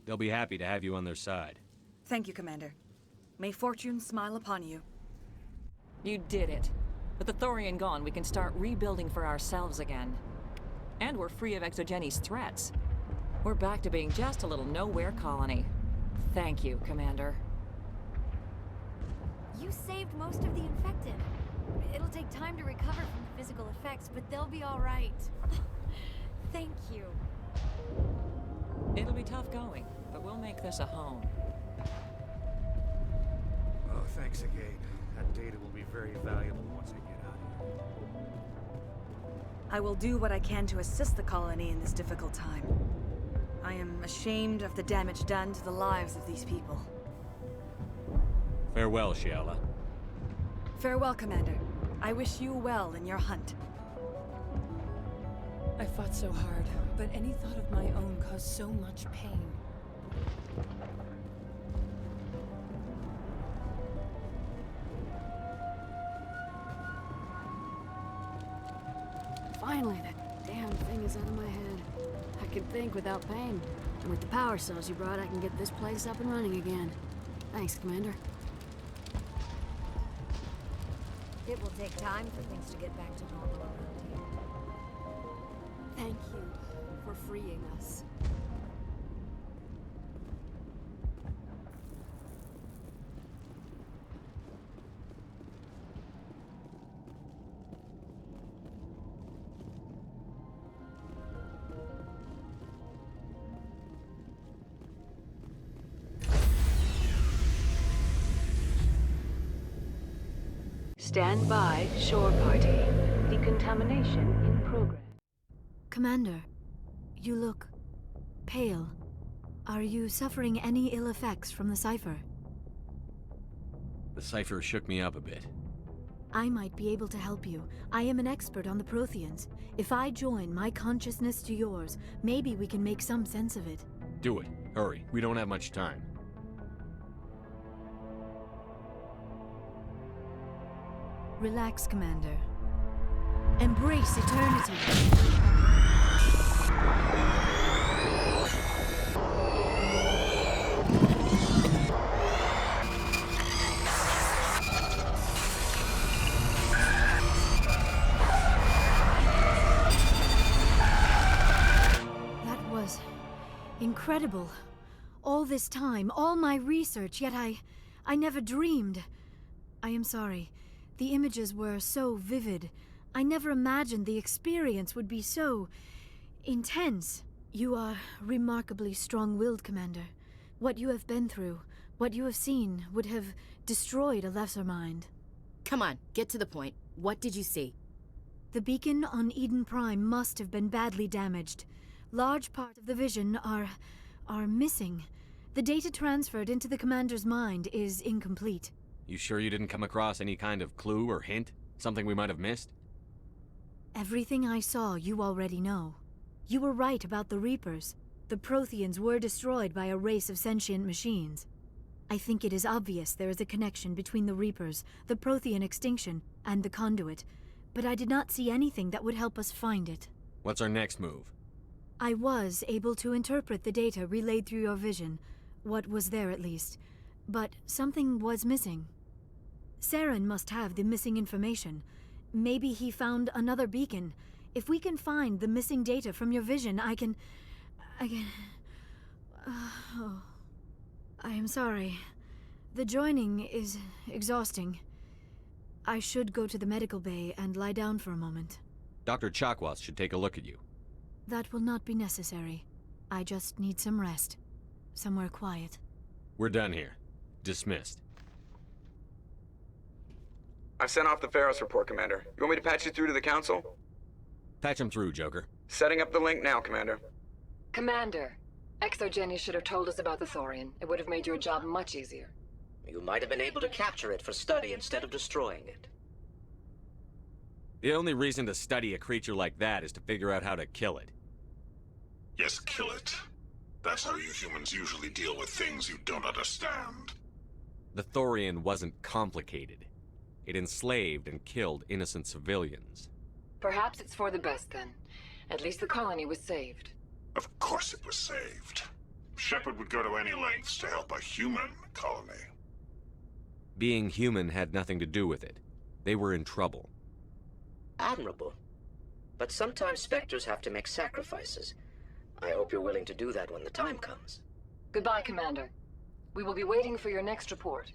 They'll be happy to have you on their side. Thank you, Commander. May fortune smile upon you. You did it. With the Thorian gone, we can start rebuilding for ourselves again. And we're free of Exogeni's threats. We're back to being just a little nowhere colony. Thank you, Commander. You saved most of the infected. It'll take time to recover from the physical effects, but they'll be all right. Thank you. It'll be tough going, but we'll make this a home. Oh, thanks again. That data will be very valuable once I get out of here. I will do what I can to assist the colony in this difficult time. I am ashamed of the damage done to the lives of these people. Farewell, Shiala. Farewell, Commander. I wish you well in your hunt. I fought so hard, but any thought of my own caused so much pain. Finally, that damn thing is out of my head. I can think without pain. And with the power cells you brought, I can get this place up and running again. Thanks, Commander. It will take time for things to get back to normal around here. Thank you for freeing us. Stand by, shore party. Decontamination in progress. Commander, you look pale. Are you suffering any ill effects from the cipher? The cipher shook me up a bit. I might be able to help you. I am an expert on the Protheans. If I join my consciousness to yours, maybe we can make some sense of it. Do it. Hurry. We don't have much time. Relax, Commander. Embrace eternity. That was incredible. All this time, all my research, yet I never dreamed. I am sorry. The images were so vivid. I never imagined the experience would be so intense. You are remarkably strong-willed, Commander. What you have been through, what you have seen, would have destroyed a lesser mind. Come on, get to the point. What did you see? The beacon on Eden Prime must have been badly damaged. Large parts of the vision are missing. The data transferred into the Commander's mind is incomplete. You sure you didn't come across any kind of clue or hint? Something we might have missed? Everything I saw, you already know. You were right about the Reapers. The Protheans were destroyed by a race of sentient machines. I think it is obvious there is a connection between the Reapers, the Prothean extinction, and the Conduit, but I did not see anything that would help us find it. What's our next move? I was able to interpret the data relayed through your vision, what was there at least, but something was missing. Saren must have the missing information. Maybe he found another beacon. If we can find the missing data from your vision, I can... Oh. I am sorry. The joining is exhausting. I should go to the medical bay and lie down for a moment. Dr. Chakwas should take a look at you. That will not be necessary. I just need some rest. Somewhere quiet. We're done here. Dismissed. I've sent off the Ferris report, Commander. You want me to patch you through to the Council? Patch him through, Joker. Setting up the link now, Commander. Commander, ExoGeni should have told us about the Thorian. It would have made your job much easier. You might have been able to capture it for study instead of destroying it. The only reason to study a creature like that is to figure out how to kill it. Yes, kill it. That's how you humans usually deal with things you don't understand. The Thorian wasn't complicated. It enslaved and killed innocent civilians. Perhaps it's for the best then. At least the colony was saved. Of course it was saved. Shepard would go to any lengths to help a human colony. Being human had nothing to do with it. They were in trouble. Admirable. But sometimes Spectres have to make sacrifices. I hope you're willing to do that when the time comes. Goodbye, Commander. We will be waiting for your next report.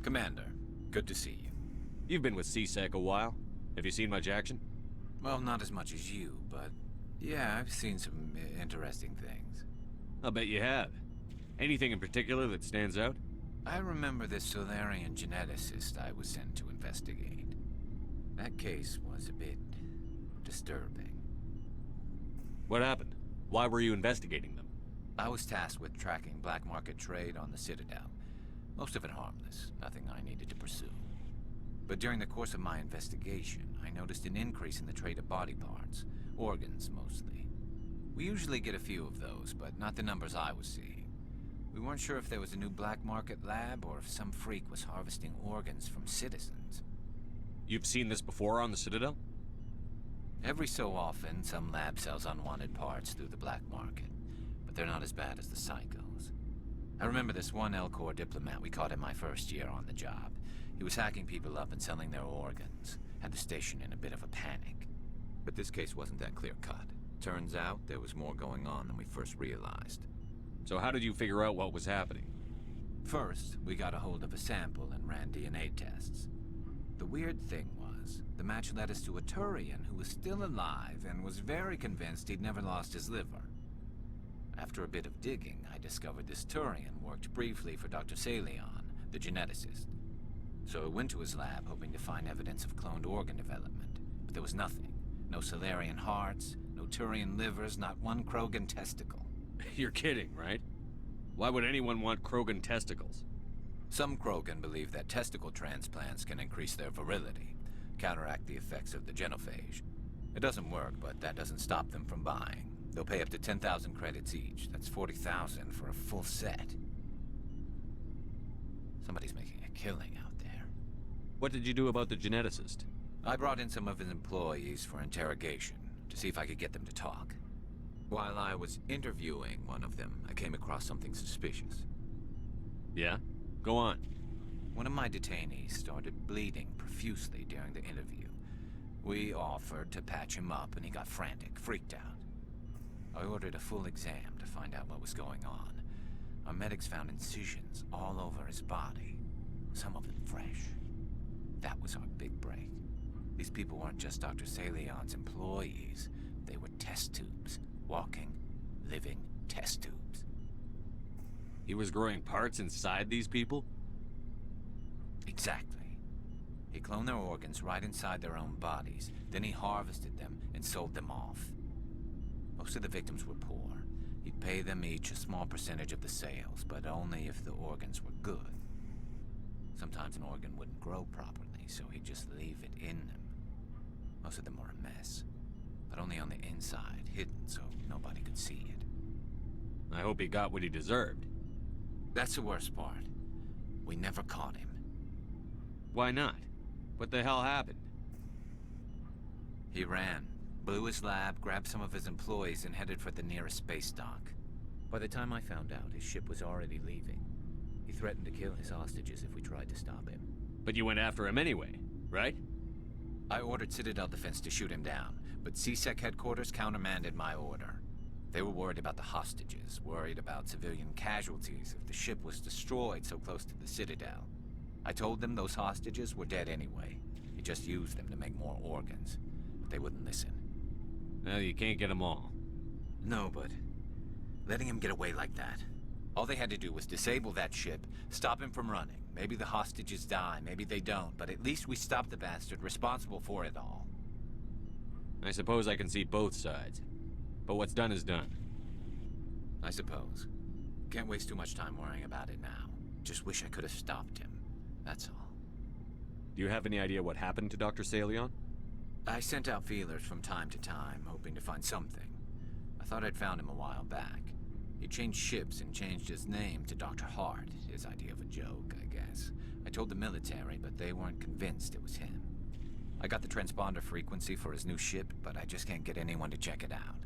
Commander, good to see you. You've been with CSEC a while. Have you seen much action? Well, not as much as you, but yeah, I've seen some interesting things. I'll bet you have. Anything in particular that stands out? I remember this Solarian geneticist I was sent to investigate. That case was a bit disturbing. What happened? Why were you investigating them? I was tasked with tracking black market trade on the Citadel. Most of it harmless, nothing I needed to pursue. But during the course of my investigation, I noticed an increase in the trade of body parts, organs mostly. We usually get a few of those, but not the numbers I was seeing. We weren't sure if there was a new black market lab or if some freak was harvesting organs from citizens. You've seen this before on the Citadel? Every so often, some lab sells unwanted parts through the black market, but they're not as bad as the cycles. I remember this one Elcor diplomat we caught in my first year on the job. He was hacking people up and selling their organs. Had the station in a bit of a panic. But this case wasn't that clear-cut. Turns out there was more going on than we first realized. So how did you figure out what was happening? First, we got a hold of a sample and ran DNA tests. The weird thing was, the match led us to a Turian who was still alive and was very convinced he'd never lost his liver. After a bit of digging, I discovered this Turian worked briefly for Dr. Salion, the geneticist. So I went to his lab hoping to find evidence of cloned organ development, but there was nothing. No Salarian hearts, no Turian livers, not one Krogan testicle. You're kidding, right? Why would anyone want Krogan testicles? Some Krogan believe that testicle transplants can increase their virility, counteract the effects of the genophage. It doesn't work, but that doesn't stop them from buying. They'll pay up to 10,000 credits each. That's 40,000 for a full set. Somebody's making a killing out there. What did you do about the geneticist? I brought in some of his employees for interrogation, to see if I could get them to talk. While I was interviewing one of them, I came across something suspicious. Yeah? Go on. One of my detainees started bleeding profusely during the interview. We offered to patch him up, and he got frantic, freaked out. I ordered a full exam to find out what was going on. Our medics found incisions all over his body, some of them fresh. That was our big break. These people weren't just Dr. Salion's employees. They were test tubes. Walking, living test tubes. He was growing parts inside these people? Exactly. He cloned their organs right inside their own bodies. Then he harvested them and sold them off. Most of the victims were poor. He'd pay them each a small percentage of the sales, but only if the organs were good. Sometimes an organ wouldn't grow properly, so he'd just leave it in them. Most of them were a mess, but only on the inside, hidden so nobody could see it. I hope he got what he deserved. That's the worst part. We never caught him. Why not? What the hell happened? He ran, blew his lab, grabbed some of his employees, and headed for the nearest space dock. By the time I found out, his ship was already leaving. He threatened to kill his hostages if we tried to stop him. But you went after him anyway, right? I ordered Citadel Defense to shoot him down, but CSEC headquarters countermanded my order. They were worried about the hostages, worried about civilian casualties if the ship was destroyed so close to the Citadel. I told them those hostages were dead anyway. He just used them to make more organs. But they wouldn't listen. Well, you can't get them all. No, but letting him get away like that. All they had to do was disable that ship, stop him from running. Maybe the hostages die, maybe they don't, but at least we stopped the bastard responsible for it all. I suppose I can see both sides. But what's done is done. I suppose. Can't waste too much time worrying about it now. Just wish I could have stopped him. That's all. Do you have any idea what happened to Dr. Salion? I sent out feelers from time to time, hoping to find something. I thought I'd found him a while back. He changed ships and changed his name to Dr. Hart, his idea of a joke, I guess. I told the military, but they weren't convinced it was him. I got the transponder frequency for his new ship, but I just can't get anyone to check it out.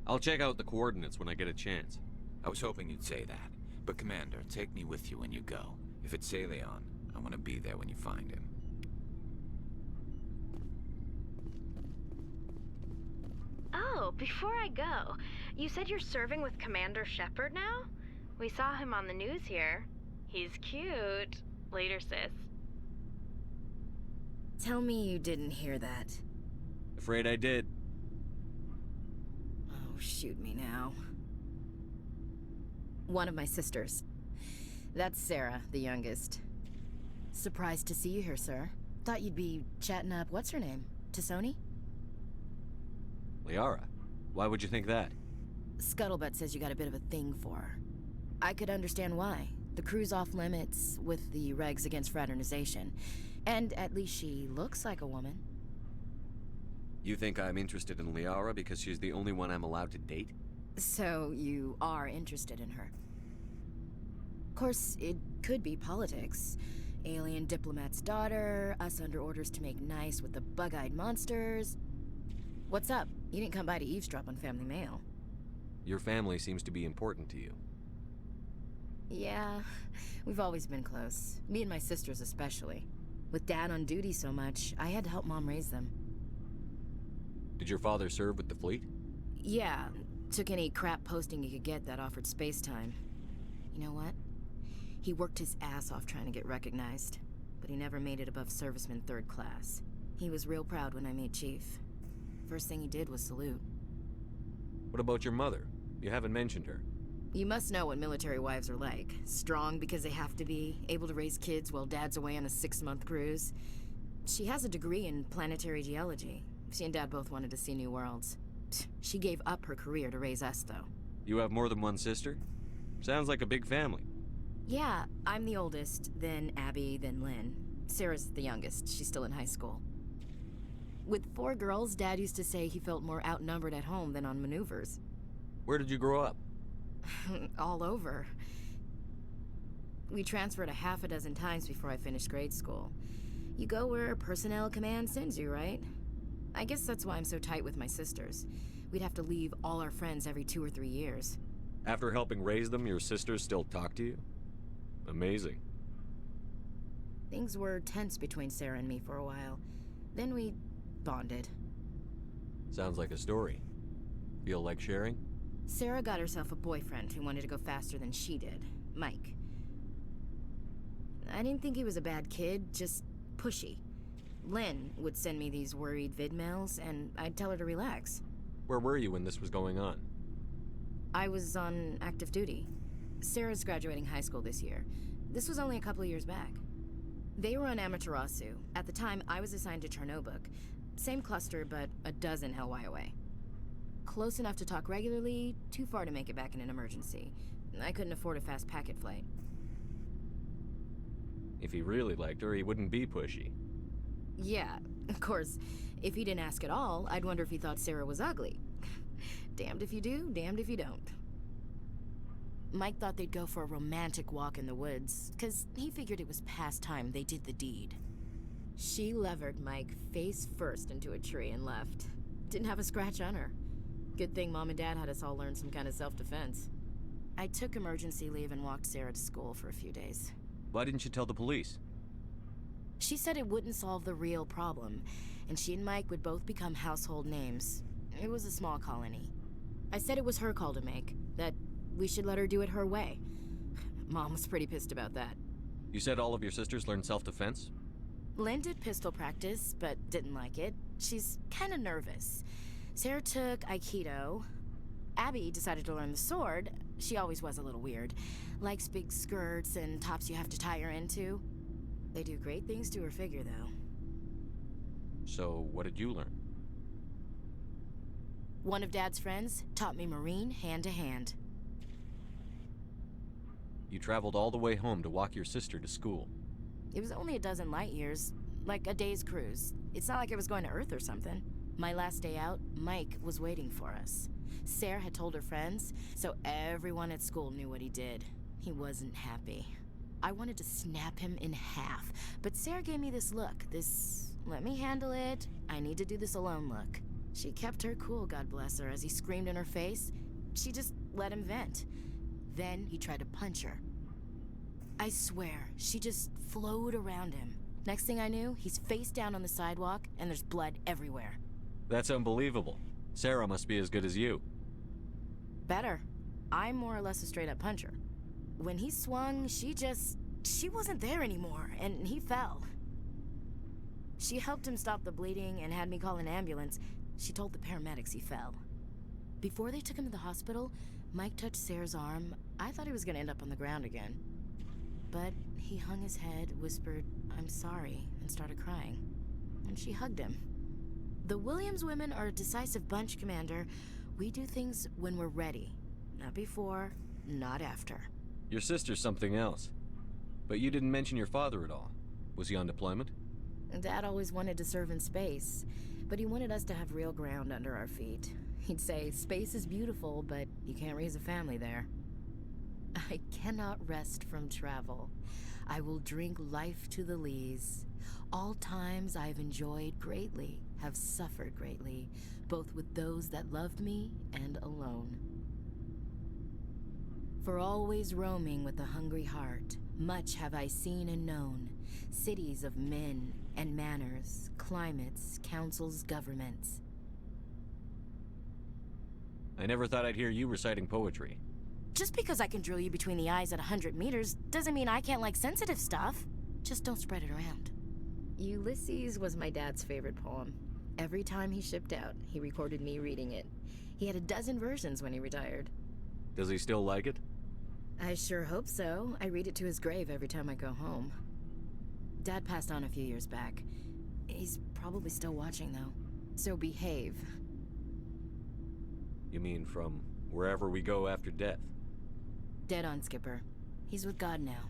I'll check out the coordinates when I get a chance. I was hoping you'd say that. But Commander, take me with you when you go. If it's Salion, I want to be there when you find him. Oh, before I go, you said you're serving with Commander Shepard now? We saw him on the news here. He's cute. Later, sis. Tell me you didn't hear that. Afraid I did. Oh, shoot me now. One of my sisters. That's Sarah, the youngest. Surprised to see you here, sir. Thought you'd be chatting up, what's her name? Tassoni? Liara? Why would you think that? Scuttlebutt says you got a bit of a thing for her. I could understand why. The crew's off limits with the regs against fraternization. And at least she looks like a woman. You think I'm interested in Liara because she's the only one I'm allowed to date? So you are interested in her. Of course, it could be politics. Alien diplomat's daughter, us under orders to make nice with the bug-eyed monsters. What's up? You didn't come by to eavesdrop on family mail. Your family seems to be important to you. Yeah, we've always been close. Me and my sisters especially. With Dad on duty so much, I had to help Mom raise them. Did your father serve with the fleet? Yeah, took any crap posting he could get that offered space time. You know what? He worked his ass off trying to get recognized, but he never made it above serviceman 3rd class. He was real proud when I made Chief. First thing he did was salute. What about your mother? You haven't mentioned her. You must know what military wives are like. Strong because they have to be, able to raise kids while dad's away on a 6-month cruise. She has a degree in planetary geology. She and Dad both wanted to see new worlds. She gave up her career to raise us, though. You have more than one sister? Sounds like a big family. Yeah, I'm the oldest, then Abby, then Lynn. Sarah's the youngest. She's still in high school. With 4 girls, Dad used to say he felt more outnumbered at home than on maneuvers. Where did you grow up? All over. We transferred a half a dozen times before I finished grade school. You go where personnel command sends you, right? I guess that's why I'm so tight with my sisters. We'd have to leave all our friends every 2 or 3 years. After helping raise them, your sisters still talk to you? Amazing. Things were tense between Sarah and me for a while. Then we bonded. Sounds like a story. Feel like sharing? Sarah got herself a boyfriend who wanted to go faster than she did, Mike. I didn't think he was a bad kid, just pushy. Lynn would send me these worried vid mails, and I'd tell her to relax. Where were you when this was going on? I was on active duty. Sarah's graduating high school this year. This was only a couple of years back. They were on Amaterasu. At the time, I was assigned to Chernobog. Same cluster, but a dozen LY away. Close enough to talk regularly, too far to make it back in an emergency. I couldn't afford a fast packet flight. If he really liked her, he wouldn't be pushy. Yeah, of course. If he didn't ask at all, I'd wonder if he thought Sarah was ugly. Damned if you do, damned if you don't. Mike thought they'd go for a romantic walk in the woods, 'cause he figured it was past time they did the deed. She levered Mike face first into a tree and left. Didn't have a scratch on her. Good thing Mom and Dad had us all learn some kind of self-defense. I took emergency leave and walked Sarah to school for a few days. Why didn't you tell the police? She said it wouldn't solve the real problem, and she and Mike would both become household names. It was a small colony. I said it was her call to make, that we should let her do it her way. Mom was pretty pissed about that. You said all of your sisters learned self-defense? Lynn did pistol practice, but didn't like it. She's kind of nervous. Sarah took Aikido. Abby decided to learn the sword. She always was a little weird. Likes big skirts and tops you have to tie her into. They do great things to her figure, though. So, what did you learn? One of Dad's friends taught me Marine hand-to-hand. You traveled all the way home to walk your sister to school. It was only a dozen light years, like a day's cruise. It's not like I was going to Earth or something. My last day out, Mike was waiting for us. Sarah had told her friends, so everyone at school knew what he did. He wasn't happy. I wanted to snap him in half, but Sarah gave me this look, this let me handle it, I need to do this alone look. She kept her cool, God bless her, as he screamed in her face. She just let him vent. Then he tried to punch her. I swear, she just flowed around him. Next thing I knew, he's face down on the sidewalk, and there's blood everywhere. That's unbelievable. Sarah must be as good as you. Better. I'm more or less a straight-up puncher. When he swung, she wasn't there anymore, and he fell. She helped him stop the bleeding and had me call an ambulance. She told the paramedics he fell. Before they took him to the hospital, Mike touched Sarah's arm. I thought he was gonna end up on the ground again. But he hung his head, whispered, "I'm sorry," and started crying. And she hugged him. The Williams women are a decisive bunch, Commander. We do things when we're ready. Not before, not after. Your sister's something else. But you didn't mention your father at all. Was he on deployment? Dad always wanted to serve in space, but he wanted us to have real ground under our feet. He'd say, space is beautiful, but you can't raise a family there. I cannot rest from travel. I will drink life to the lees. All times I've enjoyed greatly, have suffered greatly, both with those that loved me and alone. For always roaming with a hungry heart, much have I seen and known, cities of men and manners, climates, councils, governments. I never thought I'd hear you reciting poetry. Just because I can drill you between the eyes at 100 meters doesn't mean I can't like sensitive stuff. Just don't spread it around. Ulysses was my dad's favorite poem. Every time he shipped out, he recorded me reading it. He had a dozen versions when he retired. Does he still like it? I sure hope so. I read it to his grave every time I go home. Dad passed on a few years back. He's probably still watching, though. So behave. You mean from wherever we go after death? Dead on, Skipper. He's with God now.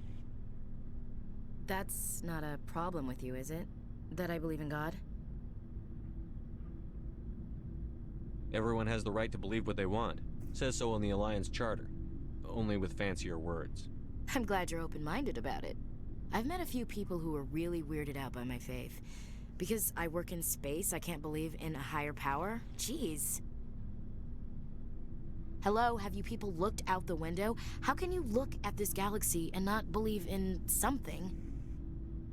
That's not a problem with you, is it? That I believe in God? Everyone has the right to believe what they want. Says so in the Alliance Charter. Only with fancier words. I'm glad you're open-minded about it. I've met a few people who are really weirded out by my faith. Because I work in space, I can't believe in a higher power? Jeez. Hello, have you people looked out the window? How can you look at this galaxy and not believe in something?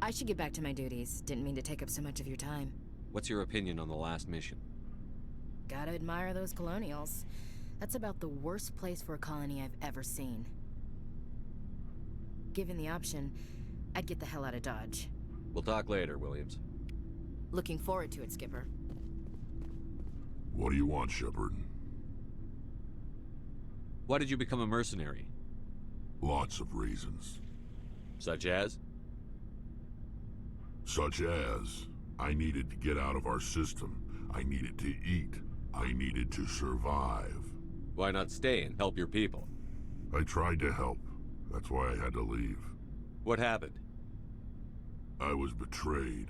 I should get back to my duties. Didn't mean to take up so much of your time. What's your opinion on the last mission? Gotta admire those colonials. That's about the worst place for a colony I've ever seen. Given the option, I'd get the hell out of Dodge. We'll talk later, Williams. Looking forward to it, Skipper. What do you want, Shepard? Why did you become a mercenary? Lots of reasons. Such as? Such as, I needed to get out of our system. I needed to eat. I needed to survive. Why not stay and help your people? I tried to help. That's why I had to leave. What happened? I was betrayed.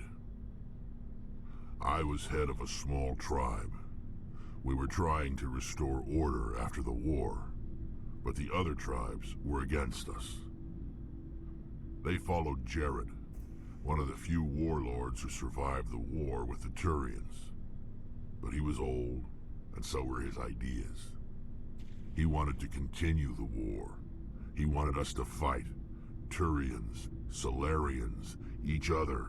I was head of a small tribe. We were trying to restore order after the war, but the other tribes were against us. They followed Jared, one of the few warlords who survived the war with the Turians. But he was old, and so were his ideas. He wanted to continue the war. He wanted us to fight. Turians, Solarians, each other.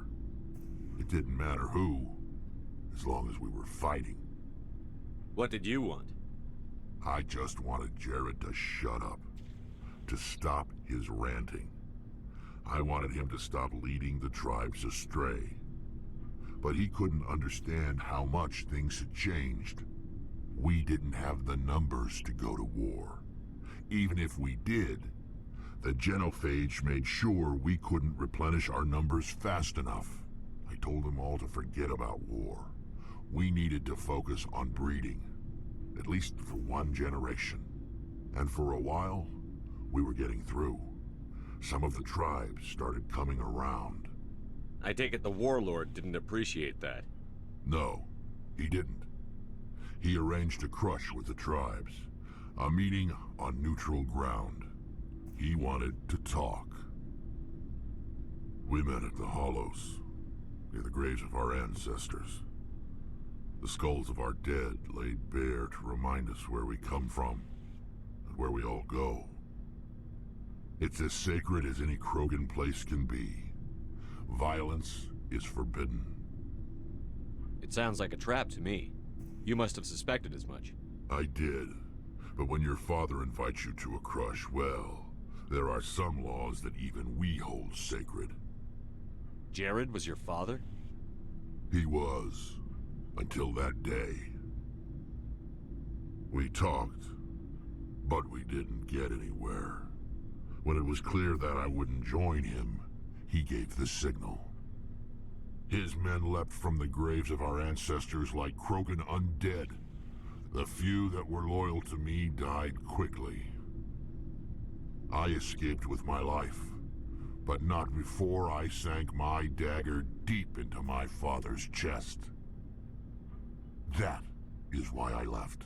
It didn't matter who, as long as we were fighting. What did you want? I just wanted Jared to shut up. To stop his ranting. I wanted him to stop leading the tribes astray. But he couldn't understand how much things had changed. We didn't have the numbers to go to war. Even if we did, the genophage made sure we couldn't replenish our numbers fast enough. I told them all to forget about war. We needed to focus on breeding, at least for one generation. And for a while, we were getting through. Some of the tribes started coming around. I take it the warlord didn't appreciate that. No, he didn't. He arranged a crush with the tribes. A meeting on neutral ground. He wanted to talk. We met at the Hollows, near the graves of our ancestors. The skulls of our dead laid bare to remind us where we come from, and where we all go. It's as sacred as any Krogan place can be. Violence is forbidden. It sounds like a trap to me. You must have suspected as much. I did. But when your father invites you to a crush, well, there are some laws that even we hold sacred. Jared was your father? He was. Until that day. We talked, but we didn't get anywhere. When it was clear that I wouldn't join him, he gave the signal. His men leapt from the graves of our ancestors like Krogan undead. The few that were loyal to me died quickly. I escaped with my life, but not before I sank my dagger deep into my father's chest. That is why I left,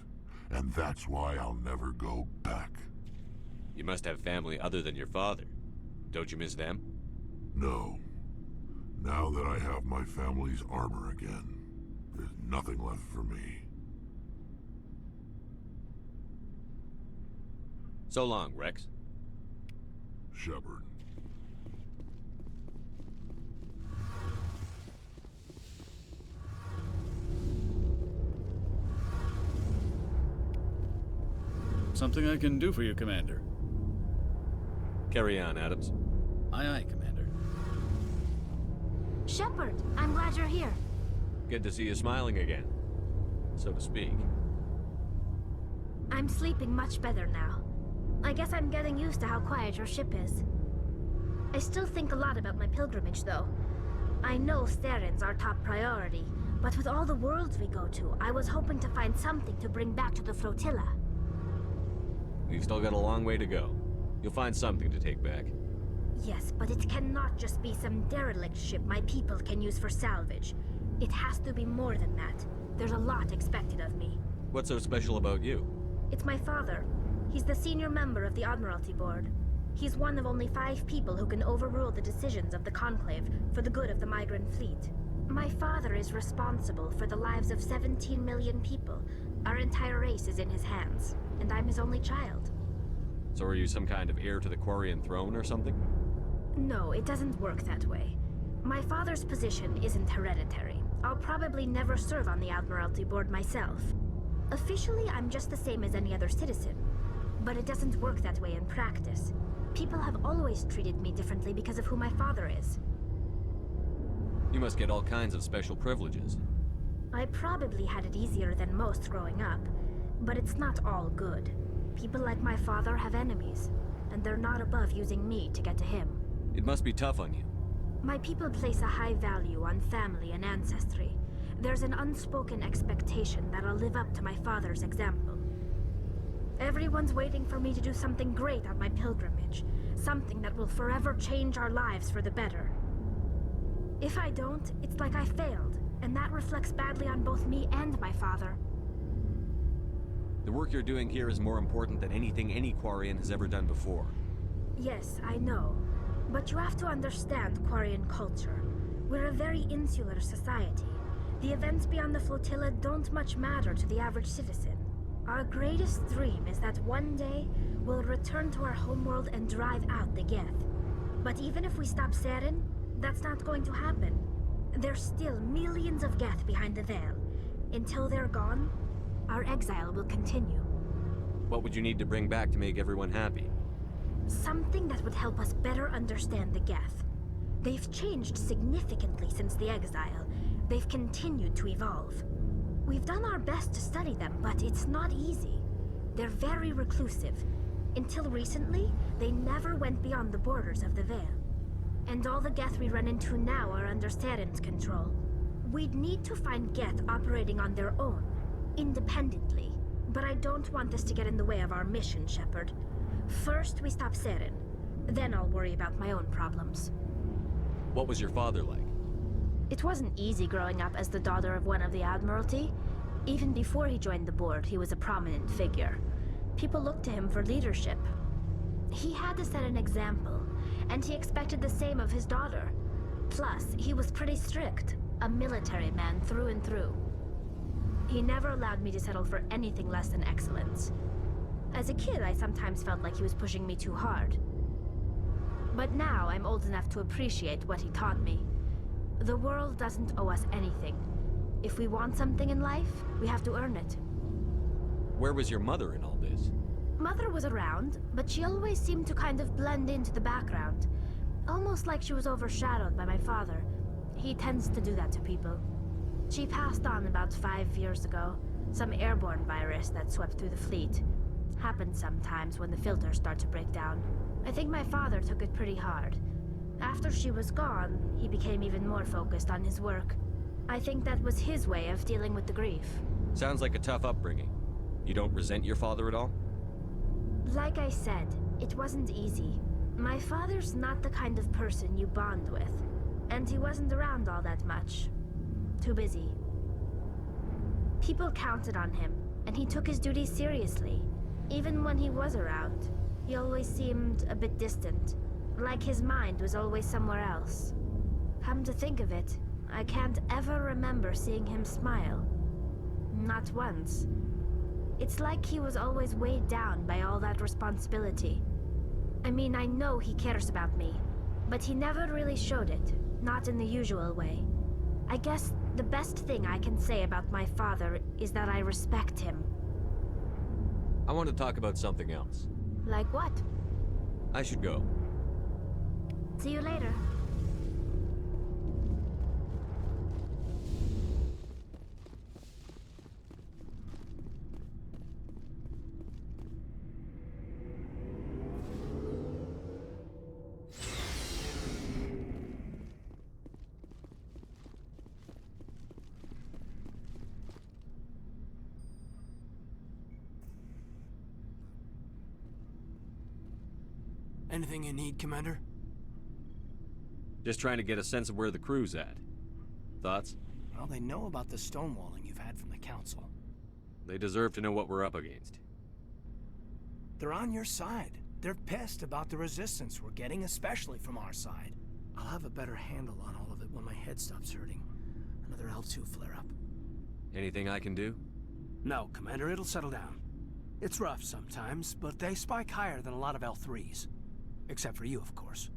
and that's why I'll never go back. You must have family other than your father. Don't you miss them? No. Now that I have my family's armor again, there's nothing left for me. So long, Rex. Shepard. Something I can do for you, Commander. Carry on, Adams. Aye, aye, Commander. Shepard, I'm glad you're here. Good to see you smiling again, so to speak. I'm sleeping much better now. I guess I'm getting used to how quiet your ship is. I still think a lot about my pilgrimage, though. I know Steren's our top priority, but with all the worlds we go to, I was hoping to find something to bring back to the flotilla. We've still got a long way to go. You'll find something to take back. Yes, but it cannot just be some derelict ship my people can use for salvage. It has to be more than that. There's a lot expected of me. What's so special about you? It's my father. He's the senior member of the Admiralty Board. He's one of only 5 people who can overrule the decisions of the Conclave for the good of the migrant fleet. My father is responsible for the lives of 17 million people. Our entire race is in his hands, and I'm his only child. So are you some kind of heir to the Quarian throne or something? No, it doesn't work that way. My father's position isn't hereditary. I'll probably never serve on the Admiralty Board myself. Officially, I'm just the same as any other citizen. But it doesn't work that way in practice. People have always treated me differently because of who my father is. You must get all kinds of special privileges. I probably had it easier than most growing up, but it's not all good. People like my father have enemies, and they're not above using me to get to him. It must be tough on you. My people place a high value on family and ancestry. There's an unspoken expectation that I'll live up to my father's example. Everyone's waiting for me to do something great on my pilgrimage, something that will forever change our lives for the better. If I don't, it's like I failed, and that reflects badly on both me and my father. The work you're doing here is more important than anything any Quarian has ever done before. Yes, I know. But you have to understand Quarian culture. We're a very insular society. The events beyond the flotilla don't much matter to the average citizen. Our greatest dream is that one day we'll return to our homeworld and drive out the Geth. But even if we stop Saren, that's not going to happen. There's still millions of Geth behind the veil. Until they're gone, our exile will continue. What would you need to bring back to make everyone happy? Something that would help us better understand the Geth. They've changed significantly since the exile. They've continued to evolve. We've done our best to study them, but it's not easy. They're very reclusive. Until recently, they never went beyond the borders of the Veil. And all the Geth we run into now are under Saren's control. We'd need to find Geth operating on their own, independently. But I don't want this to get in the way of our mission, Shepard. First, we stop Saren. Then I'll worry about my own problems. What was your father like? It wasn't easy growing up as the daughter of one of the Admiralty. Even before he joined the board, he was a prominent figure. People looked to him for leadership. He had to set an example, and he expected the same of his daughter. Plus, he was pretty strict, a military man through and through. He never allowed me to settle for anything less than excellence. As a kid, I sometimes felt like he was pushing me too hard. But now I'm old enough to appreciate what he taught me. The world doesn't owe us anything. If we want something in life, we have to earn it. Where was your mother in all this? Mother was around, but she always seemed to kind of blend into the background. Almost like she was overshadowed by my father. He tends to do that to people. She passed on about 5 years ago. Some airborne virus that swept through the fleet. Happens sometimes when the filters start to break down. I think my father took it pretty hard. After she was gone, he became even more focused on his work. I think that was his way of dealing with the grief. Sounds like a tough upbringing. You don't resent your father at all? Like I said, it wasn't easy. My father's not the kind of person you bond with. And he wasn't around all that much. Too busy. People counted on him, and he took his duties seriously. Even when he was around, he always seemed a bit distant. Like his mind was always somewhere else. Come to think of it, I can't ever remember seeing him smile. Not once. It's like he was always weighed down by all that responsibility. I mean, I know he cares about me, but he never really showed it, not in the usual way. I guess the best thing I can say about my father is that I respect him. I want to talk about something else. Like what? I should go. See you later. Anything you need, Commander? Just trying to get a sense of where the crew's at. Thoughts? Well, they know about the stonewalling you've had from the Council. They deserve to know what we're up against. They're on your side. They're pissed about the resistance we're getting, especially from our side. I'll have a better handle on all of it when my head stops hurting. Another L2 flare-up. Anything I can do? No, Commander, it'll settle down. It's rough sometimes, but they spike higher than a lot of L3s. Except for you, of course.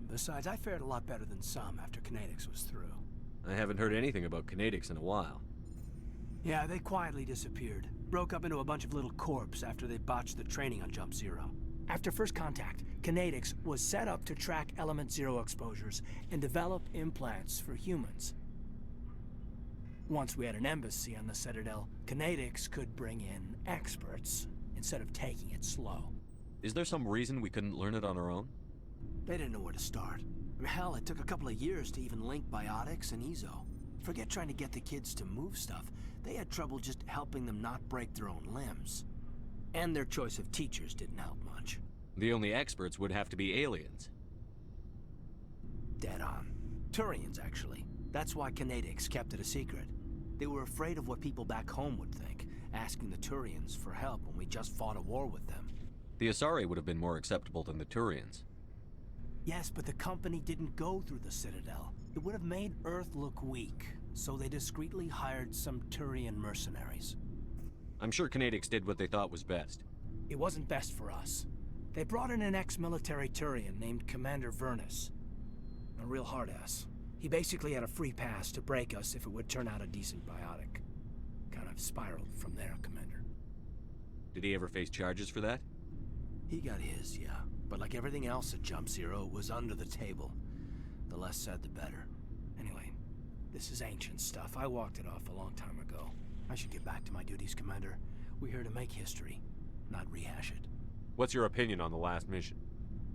Besides, I fared a lot better than some after Kinetics was through. I haven't heard anything about Kinetics in a while. Yeah, they quietly disappeared. Broke up into a bunch of little corps after they botched the training on Jump Zero. After first contact, Kinetics was set up to track Element Zero exposures and develop implants for humans. Once we had an embassy on the Citadel, Kinetics could bring in experts instead of taking it slow. Is there some reason we couldn't learn it on our own? They didn't know where to start. I mean, hell, it took a couple of years to even link biotics and ezo. Forget trying to get the kids to move stuff. They had trouble just helping them not break their own limbs. And their choice of teachers didn't help much. The only experts would have to be aliens. Dead on. Turians, actually. That's why Kinetics kept it a secret. They were afraid of what people back home would think, asking the Turians for help when we just fought a war with them. The Asari would have been more acceptable than the Turians. Yes, but the company didn't go through the Citadel. It would have made Earth look weak, so they discreetly hired some Turian mercenaries. I'm sure Kinetics did what they thought was best. It wasn't best for us. They brought in an ex-military Turian named Commander Vernus. A real hard-ass. He basically had a free pass to break us if it would turn out a decent biotic. Kind of spiraled from there, Commander. Did he ever face charges for that? He got his, yeah. But like everything else at Jump Zero, it was under the table. The less said, the better. Anyway, this is ancient stuff. I walked it off a long time ago. I should get back to my duties, Commander. We're here to make history, not rehash it. What's your opinion on the last mission?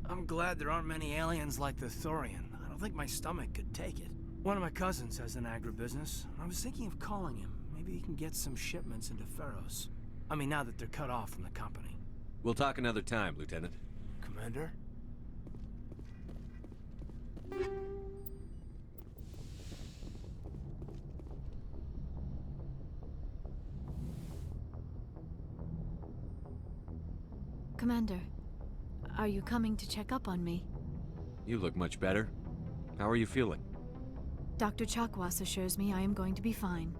I'm glad there aren't many aliens like the Thorian. I don't think my stomach could take it. One of my cousins has an agribusiness. I was thinking of calling him. Maybe he can get some shipments into Pharos. I mean, now that they're cut off from the company. We'll talk another time, Lieutenant. Commander? Commander, are you coming to check up on me? You look much better. How are you feeling? Dr. Chakwas assures me I am going to be fine.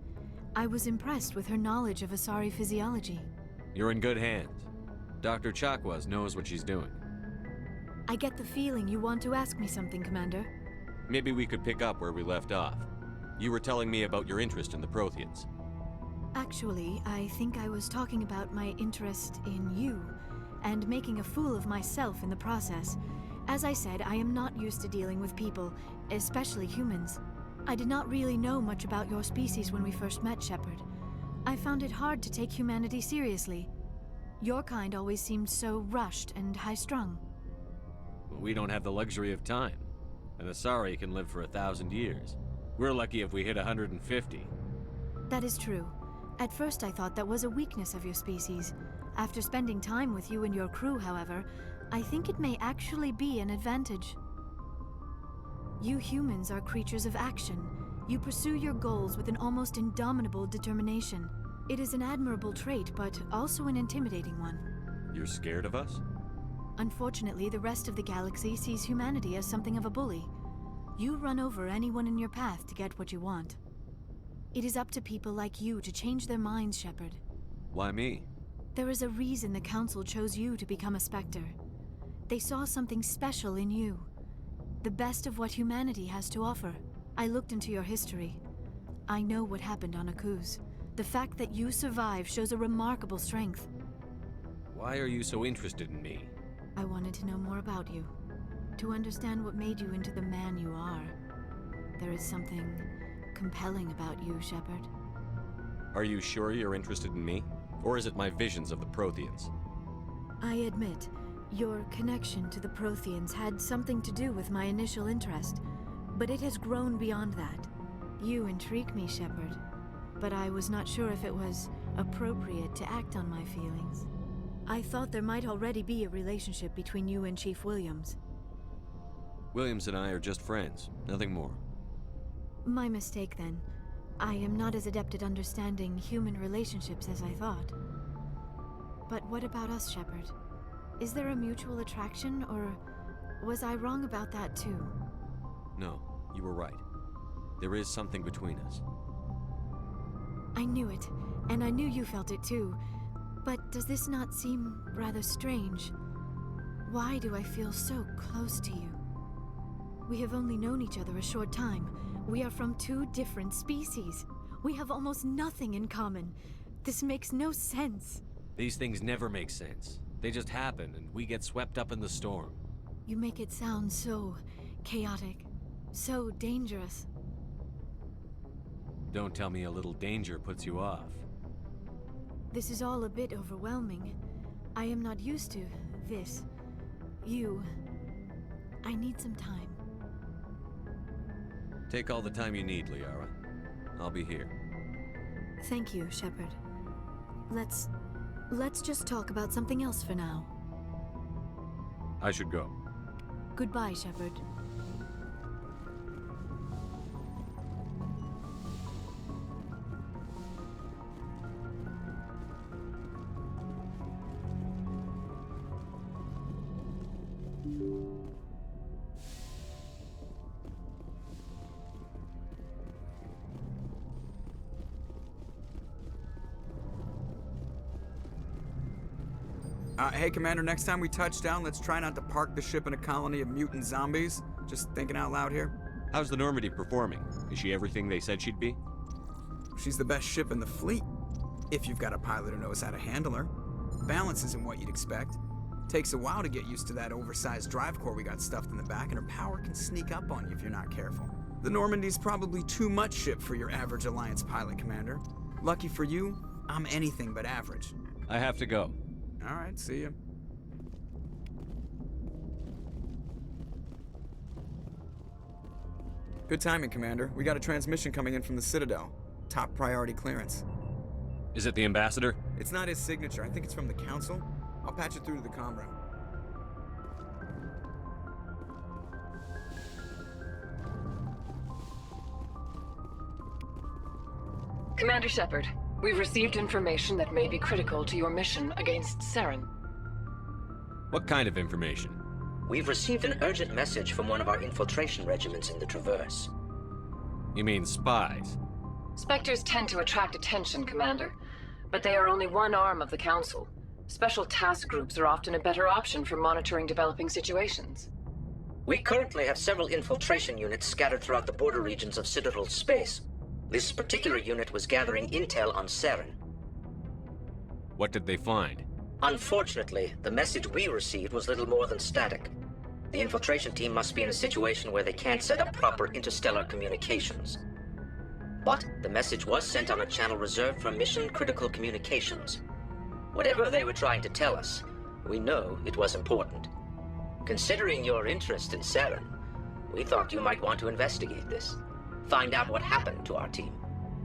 I was impressed with her knowledge of Asari physiology. You're in good hands. Dr. Chakwas knows what she's doing. I get the feeling you want to ask me something, Commander. Maybe we could pick up where we left off. You were telling me about your interest in the Protheans. Actually, I think I was talking about my interest in you, and making a fool of myself in the process. As I said, I am not used to dealing with people, especially humans. I did not really know much about your species when we first met, Shepard. I found it hard to take humanity seriously. Your kind always seemed so rushed and high-strung. We don't have the luxury of time. An Asari can live for 1,000 years. We're lucky if we hit 150. That is true. At first I thought that was a weakness of your species. After spending time with you and your crew, however, I think it may actually be an advantage. You humans are creatures of action. You pursue your goals with an almost indomitable determination. It is an admirable trait, but also an intimidating one. You're scared of us? Unfortunately, the rest of the galaxy sees humanity as something of a bully. You run over anyone in your path to get what you want. It is up to people like you to change their minds, Shepard. Why me? There is a reason the Council chose you to become a Spectre. They saw something special in you. The best of what humanity has to offer. I looked into your history. I know what happened on Akuz. The fact that you survived shows a remarkable strength. Why are you so interested in me? I wanted to know more about you. to understand what made you into the man you are. There is something compelling about you, Shepard. Are you sure you're interested in me? Or is it my visions of the Protheans? I admit, your connection to the Protheans had something to do with my initial interest, but it has grown beyond that. You intrigue me, Shepard, but I was not sure if it was appropriate to act on my feelings. I thought there might already be a relationship between you and Chief Williams. Williams and I are just friends, nothing more. My mistake, then. I am not as adept at understanding human relationships as I thought. But what about us, Shepard? Is there a mutual attraction, or was I wrong about that too? No, you were right. There is something between us. I knew it, and I knew you felt it too. But does this not seem rather strange? Why do I feel so close to you? We have only known each other a short time. We are from two different species. We have almost nothing in common. This makes no sense. These things never make sense. They just happen, and we get swept up in the storm. You make it sound so chaotic, so dangerous. Don't tell me a little danger puts you off. This is all a bit overwhelming. I am not used to this. You. I need some time. Take all the time you need, Liara. I'll be here. Thank you, Shepard. Let's just talk about something else for now. I should go. Goodbye, Shepard. Hey, Commander, next time we touch down, let's try not to park the ship in a colony of mutant zombies. Just thinking out loud here. How's the Normandy performing? Is she everything they said she'd be? She's the best ship in the fleet, if you've got a pilot who knows how to handle her. Balance isn't what you'd expect. Takes a while to get used to that oversized drive core we got stuffed in the back, and her power can sneak up on you if you're not careful. The Normandy's probably too much ship for your average Alliance pilot, Commander. Lucky for you, I'm anything but average. I have to go. All right, see ya. Good timing, Commander. We got a transmission coming in from the Citadel. Top priority clearance. Is it the Ambassador? It's not his signature. I think it's from the Council. I'll patch it through to the comm room. Commander Shepard, we've received information that may be critical to your mission against Saren. What kind of information? We've received an urgent message from one of our infiltration regiments in the Traverse. You mean spies? Spectres tend to attract attention, Commander, but they are only one arm of the Council. Special task groups are often a better option for monitoring developing situations. We currently have several infiltration units scattered throughout the border regions of Citadel space. This particular unit was gathering intel on Saren. What did they find? Unfortunately, the message we received was little more than static. The infiltration team must be in a situation where they can't set up proper interstellar communications. But the message was sent on a channel reserved for mission-critical communications. Whatever they were trying to tell us, we know it was important. Considering your interest in Saren, we thought you might want to investigate this. Find out what happened to our team.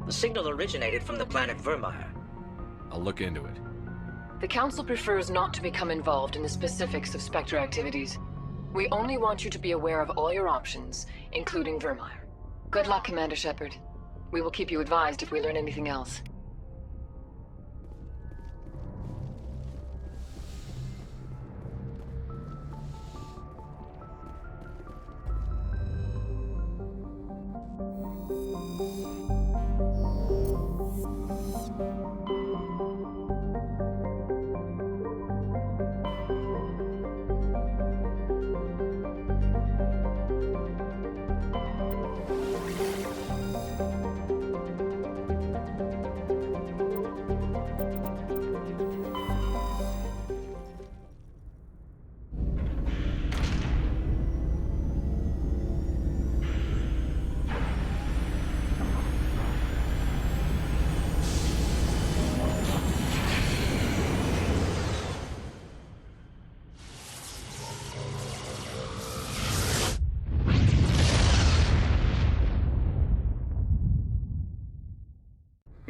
The signal originated from the planet Vermeer. I'll look into it. The Council prefers not to become involved in the specifics of Spectre activities. We only want you to be aware of all your options, including Vermeer. Good luck, Commander Shepard. We will keep you advised if we learn anything else.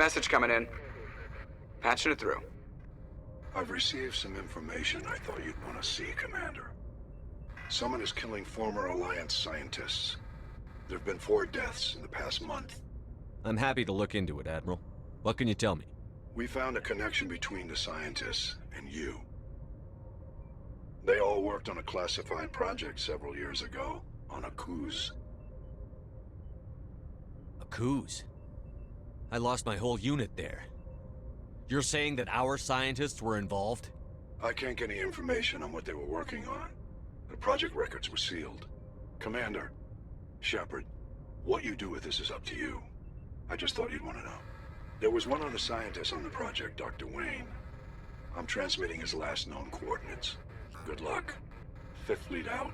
Message coming in. Patching it through. I've received some information I thought you'd want to see, Commander. Someone is killing former Alliance scientists. There have been 4 deaths in the past month. I'm happy to look into it, Admiral. What can you tell me? We found a connection between the scientists and you. They all worked on a classified project several years ago, on a cruise. A cruise? I lost my whole unit there. You're saying that our scientists were involved? I can't get any information on what they were working on. The project records were sealed. Commander, Shepard, what you do with this is up to you. I just thought you'd want to know. There was one other scientist on the project, Dr. Wayne. I'm transmitting his last known coordinates. Good luck. 5th Fleet out.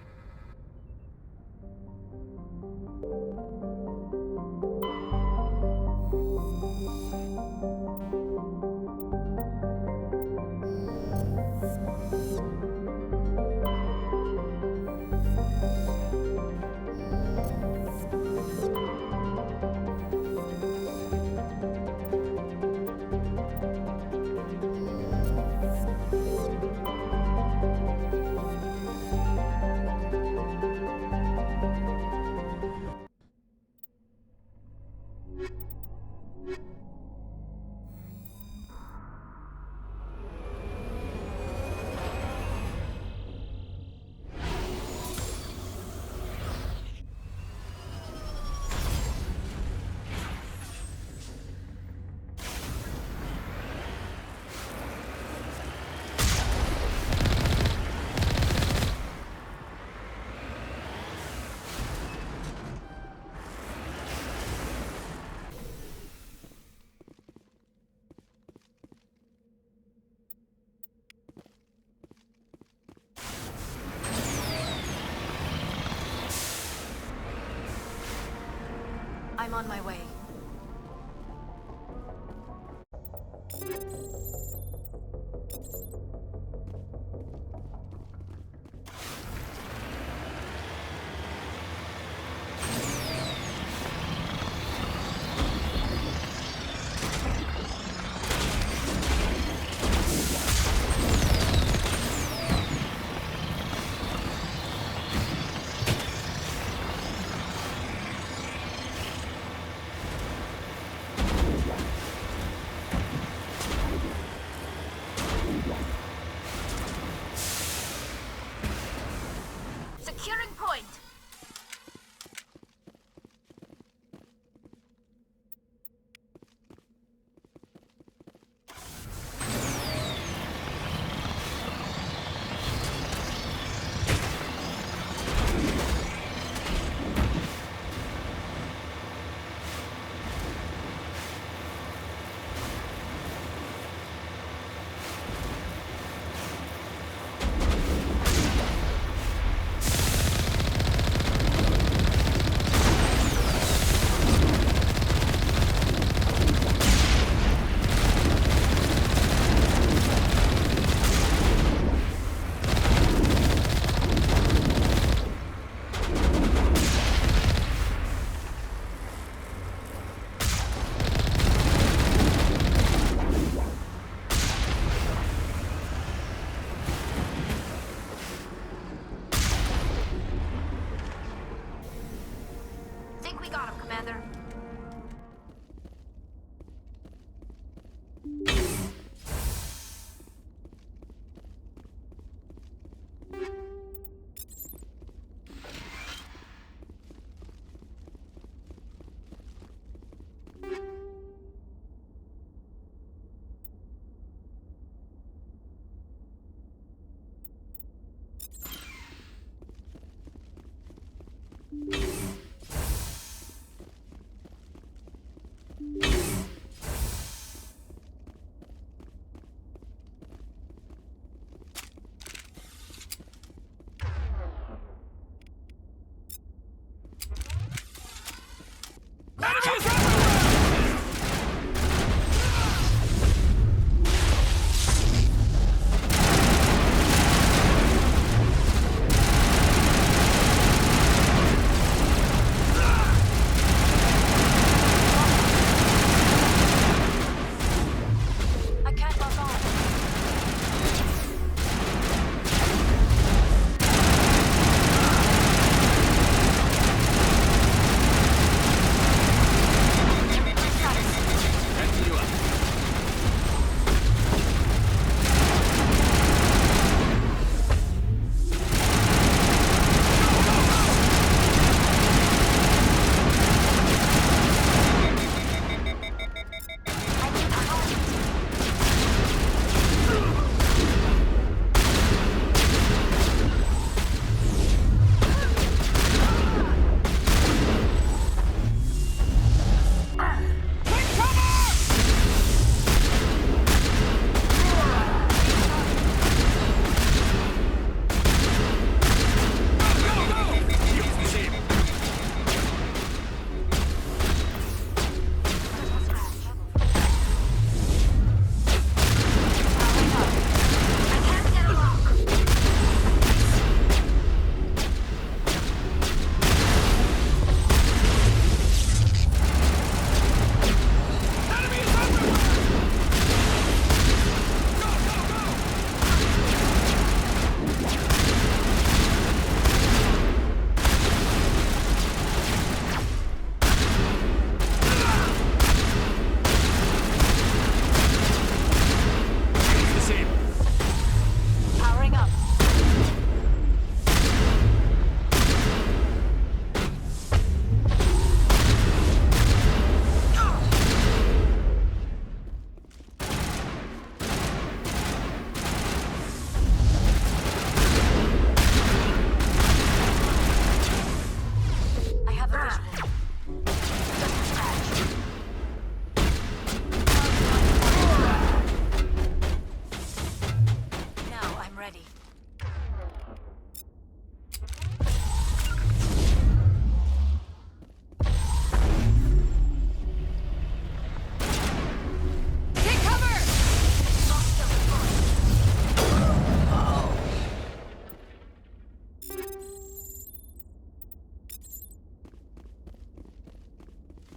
I'm on my way.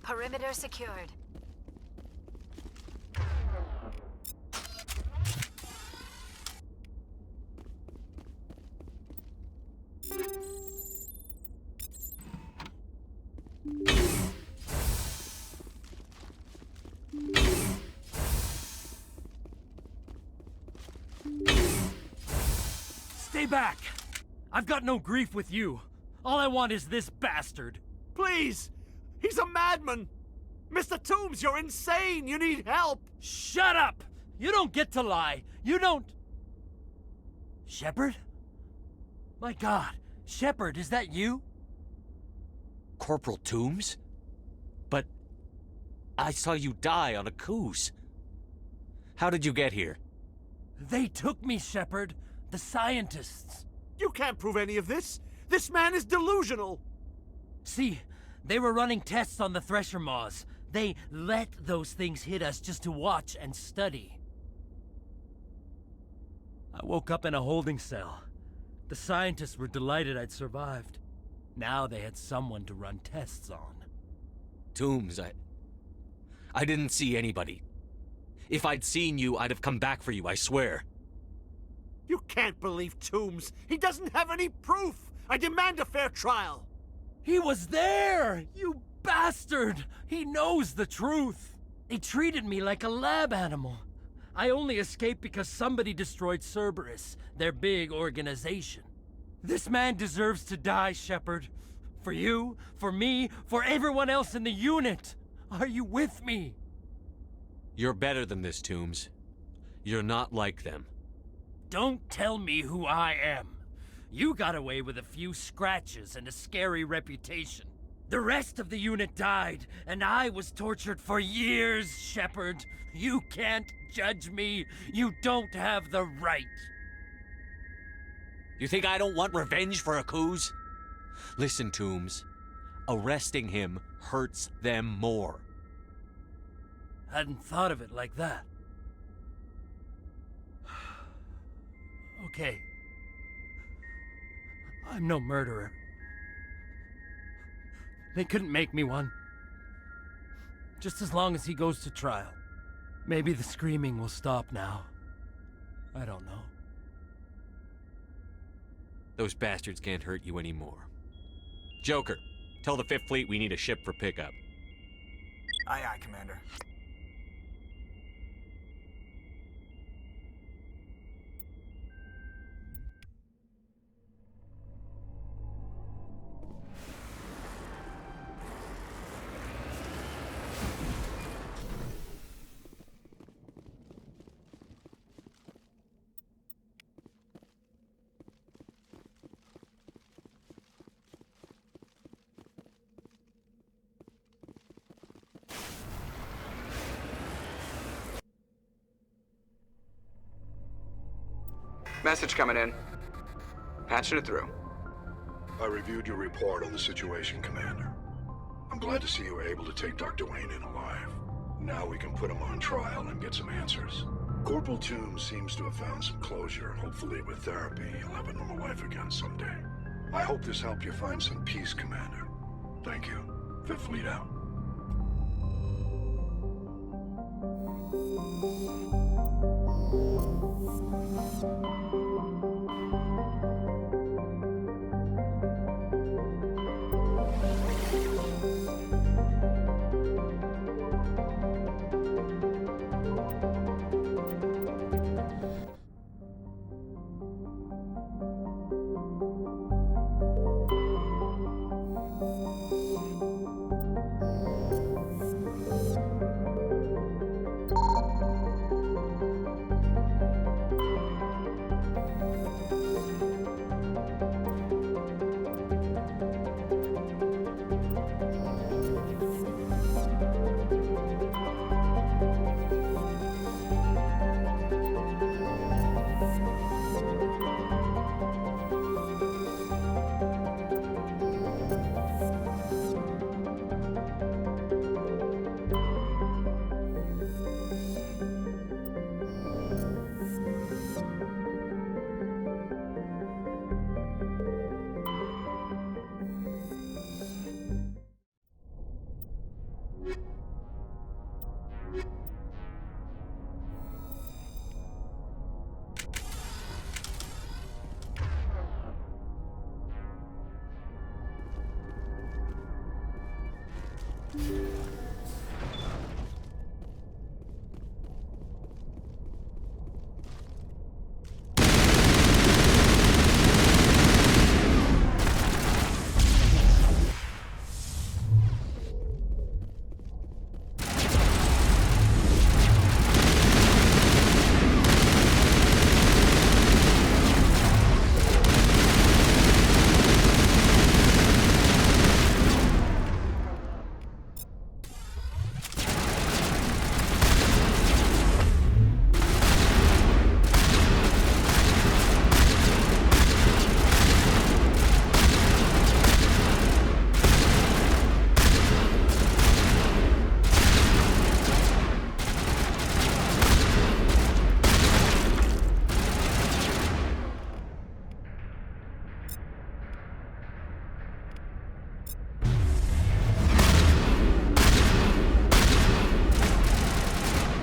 Perimeter secured. Stay back! I've got no grief with you. All I want is this bastard. Please! He's a madman! Mr. Toombs, you're insane! You need help! Shut up! You don't get to lie. You don't... Shepard? My God, Shepard, is that you? Corporal Toombs? But I saw you die on a cruise. How did you get here? They took me, Shepard. The scientists. You can't prove any of this. This man is delusional. See, they were running tests on the Thresher Maws. They let those things hit us just to watch and study. I woke up in a holding cell. The scientists were delighted I'd survived. Now they had someone to run tests on. Toombs, I didn't see anybody. If I'd seen you, I'd have come back for you, I swear. You can't believe Toombs. He doesn't have any proof. I demand a fair trial. He was there! You bastard! He knows the truth. They treated me like a lab animal. I only escaped because somebody destroyed Cerberus, their big organization. This man deserves to die, Shepard. For you, for me, for everyone else in the unit. Are you with me? You're better than this, Toombs. You're not like them. Don't tell me who I am. You got away with a few scratches and a scary reputation. The rest of the unit died, and I was tortured for years, Shepard. You can't judge me. You don't have the right. You think I don't want revenge for a Akuz? Listen, Toombs. Arresting him hurts them more. Hadn't thought of it like that. Okay. I'm no murderer. They couldn't make me one. Just as long as he goes to trial. Maybe the screaming will stop now. I don't know. Those bastards can't hurt you anymore. Joker, tell the 5th Fleet we need a ship for pickup. Aye, aye, Commander. Message coming in. Patching it through. I reviewed your report on the situation, Commander. I'm glad to see you were able to take Dr. Wayne in alive. Now we can put him on trial and get some answers. Corporal Toombs seems to have found some closure. Hopefully with therapy, he'll have a normal life again someday. I hope this helped you find some peace, Commander. Thank you. 5th Fleet out.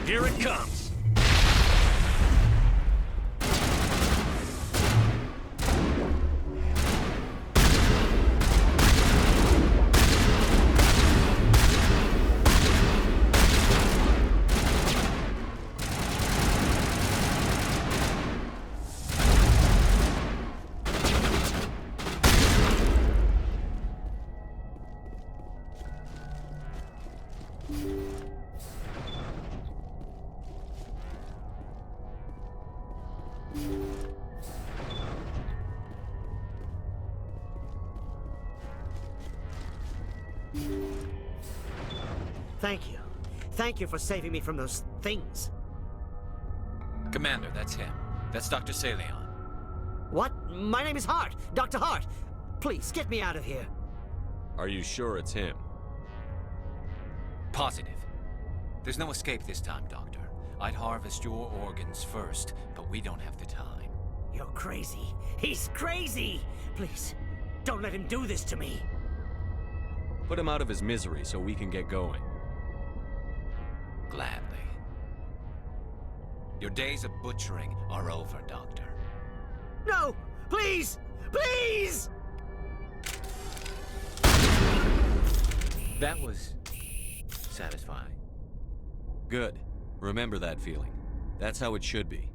Here it comes. Thank you. Thank you for saving me from those things. Commander, that's him. That's Dr. Saleon. What? My name is Hart. Dr. Hart. Please, get me out of here. Are you sure it's him? Positive. There's no escape this time, Doctor. I'd harvest your organs first, but we don't have the time. You're crazy. He's crazy! Please, don't let him do this to me. Put him out of his misery so we can get going. Gladly. Your days of butchering are over, Doctor. No! Please! Please! That was satisfying. Good. Remember that feeling. That's how it should be.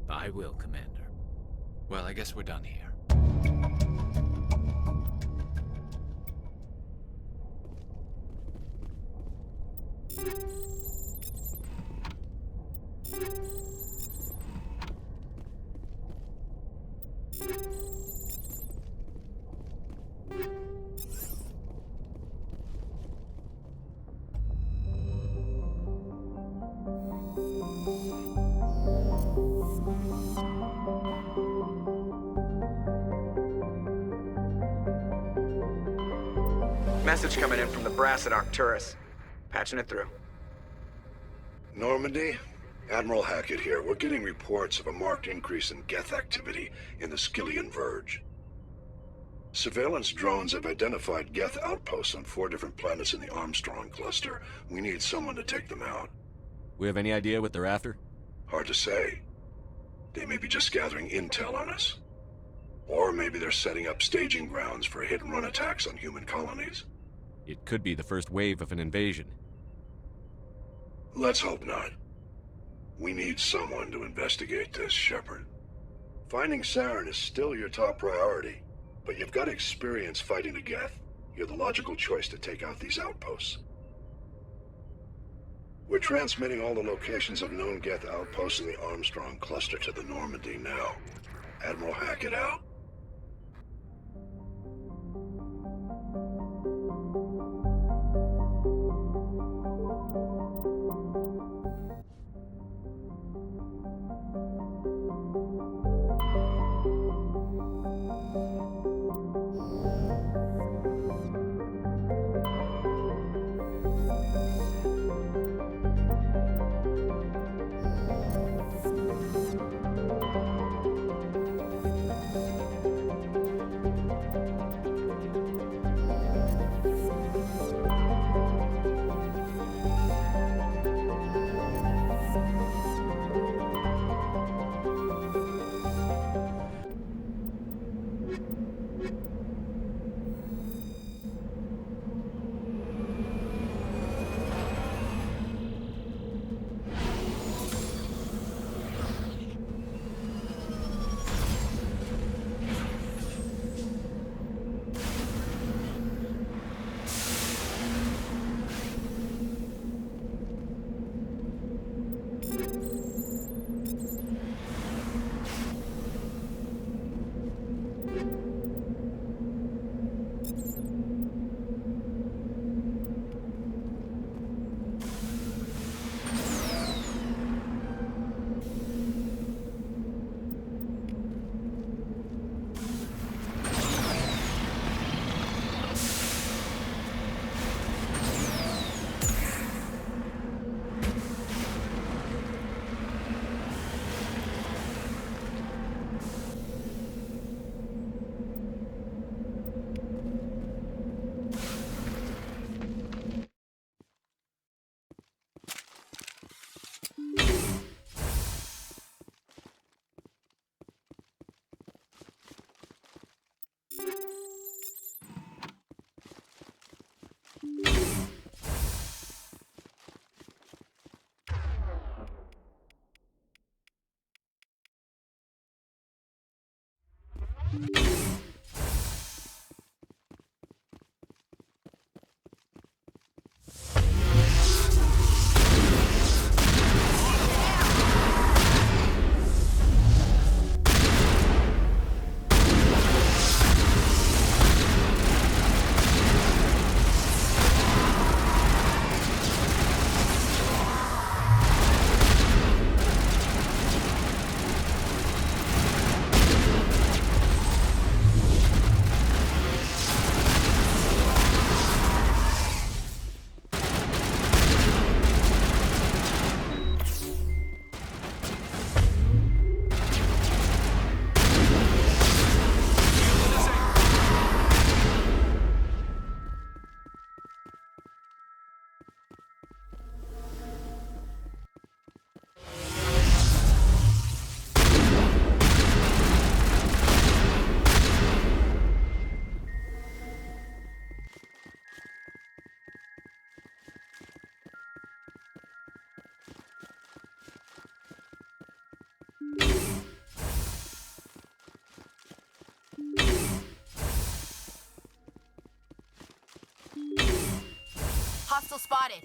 I will, Commander. Well, I guess we're done here. Message coming in from the brass at Arcturus. Patching it through. Normandy? Admiral Hackett here. We're getting reports of a marked increase in Geth activity in the Skillian Verge. Surveillance drones have identified Geth outposts on 4 different planets in the Armstrong cluster. We need someone to take them out. We have any idea what they're after? Hard to say. They may be just gathering intel on us. Or maybe they're setting up staging grounds for hit-and-run attacks on human colonies. It could be the first wave of an invasion. Let's hope not. We need someone to investigate this, Shepard. Finding Saren is still your top priority, but you've got experience fighting the Geth. You're the logical choice to take out these outposts. We're transmitting all the locations of known Geth outposts in the Armstrong cluster to the Normandy now. Admiral Hackett out. Hostile spotted.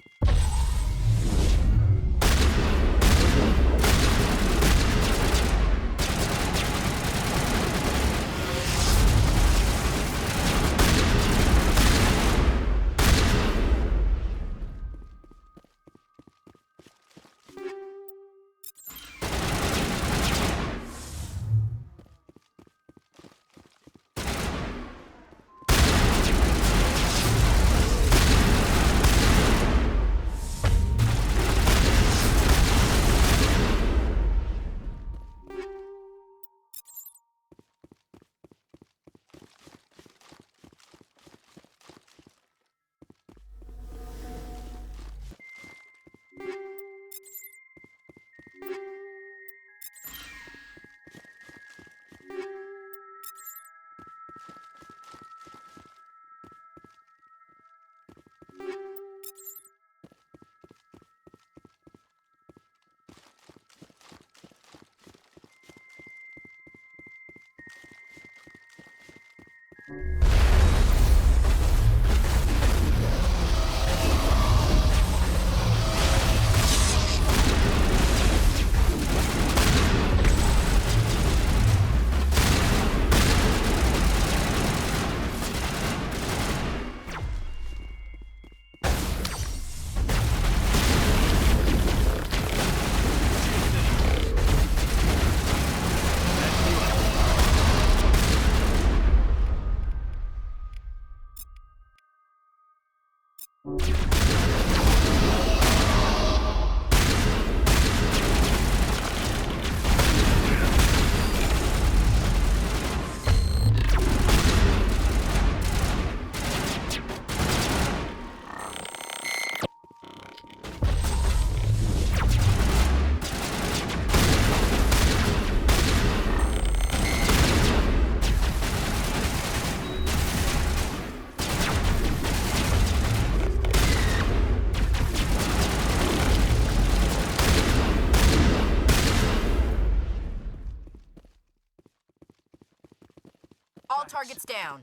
All targets down.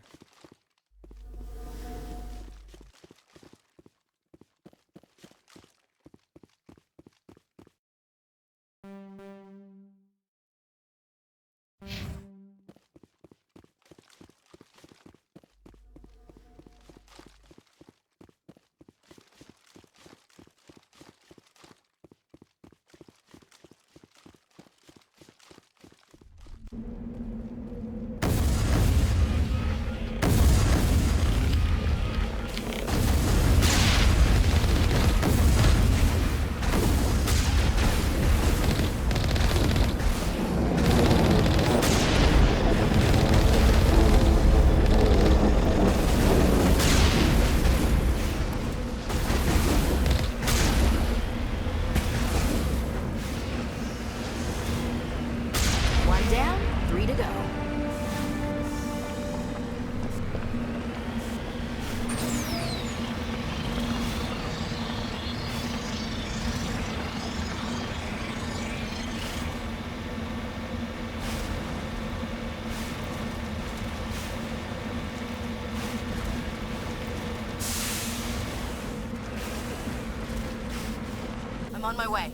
One down, 3 to go. I'm on my way.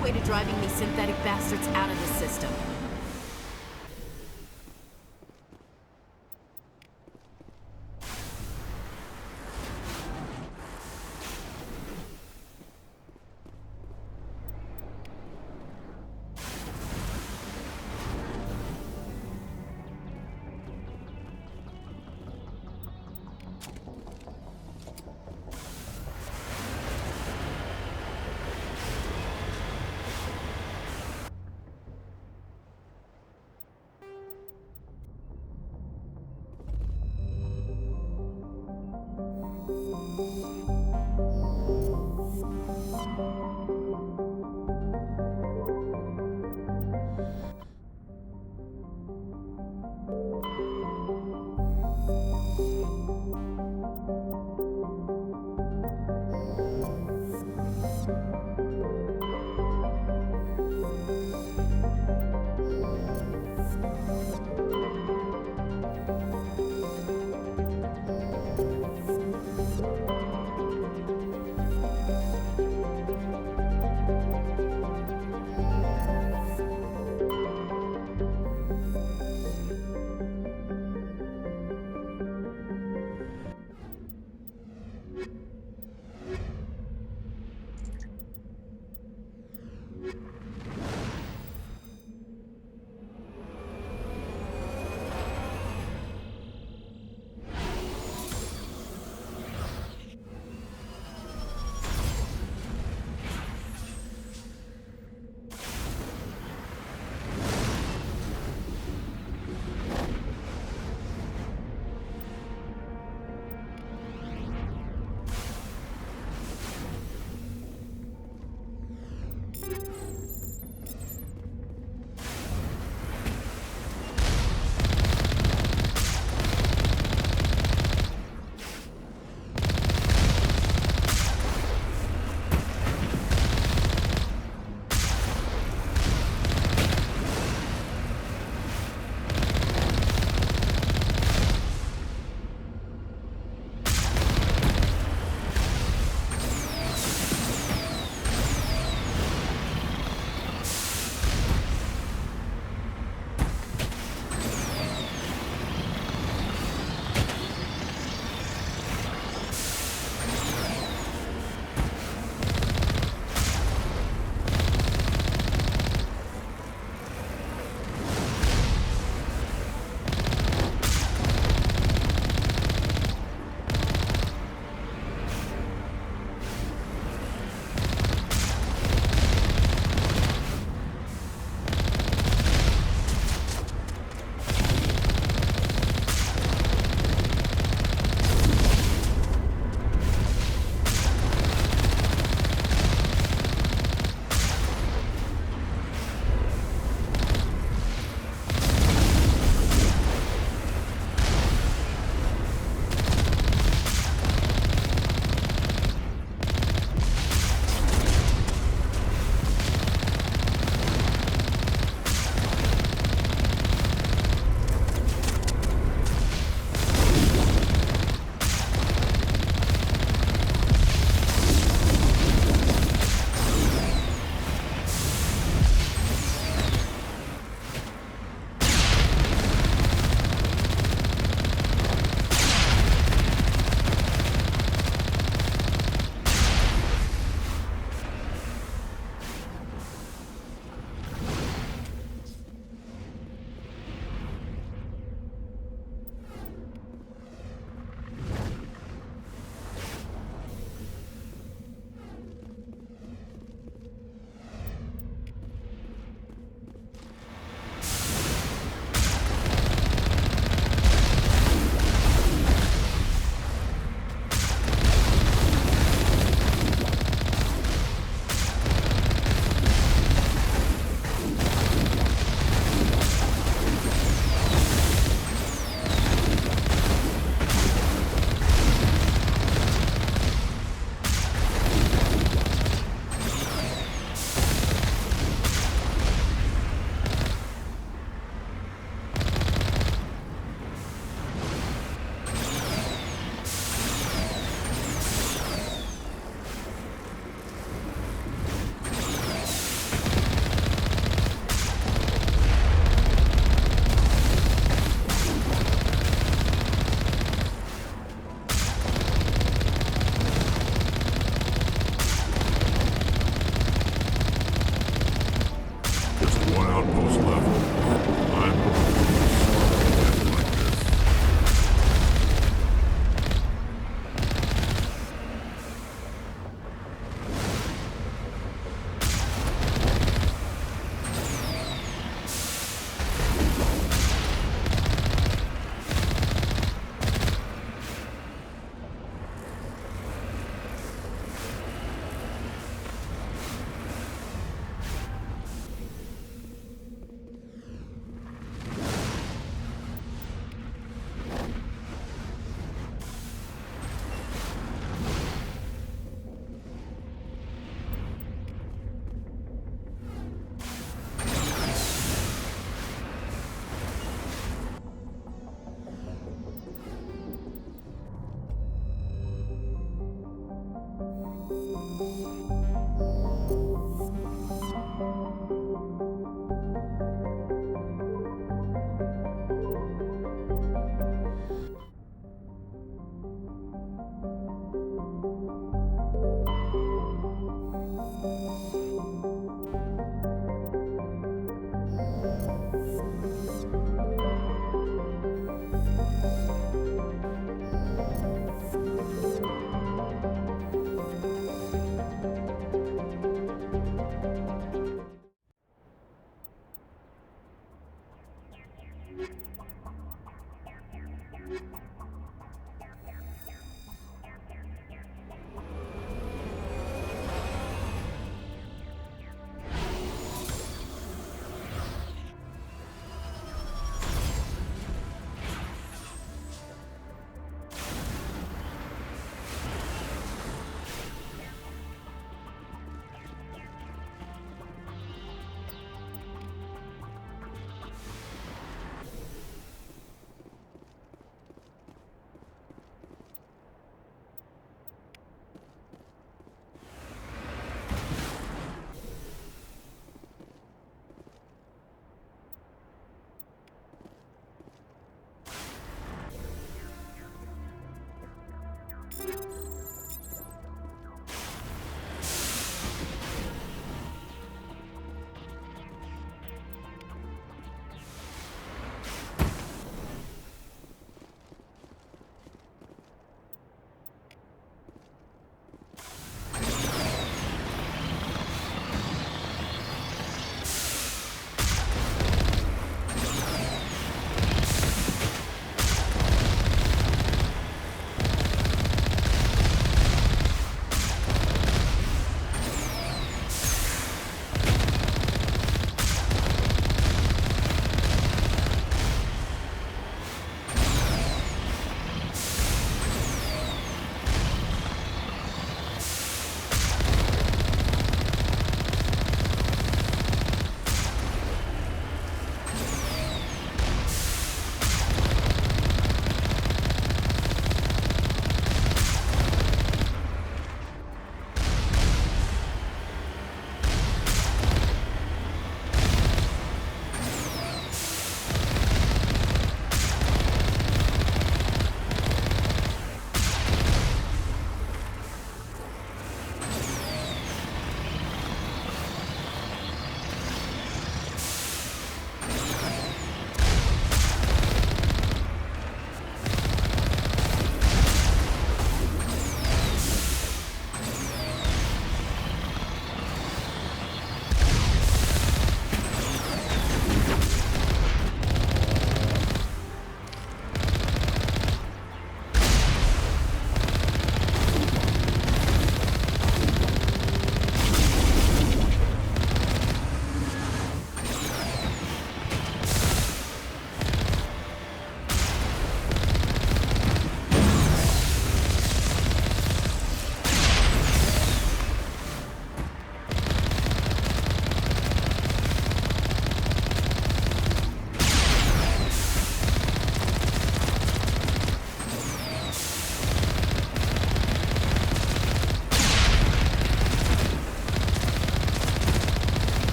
halfway to driving these synthetic bastards out of the system.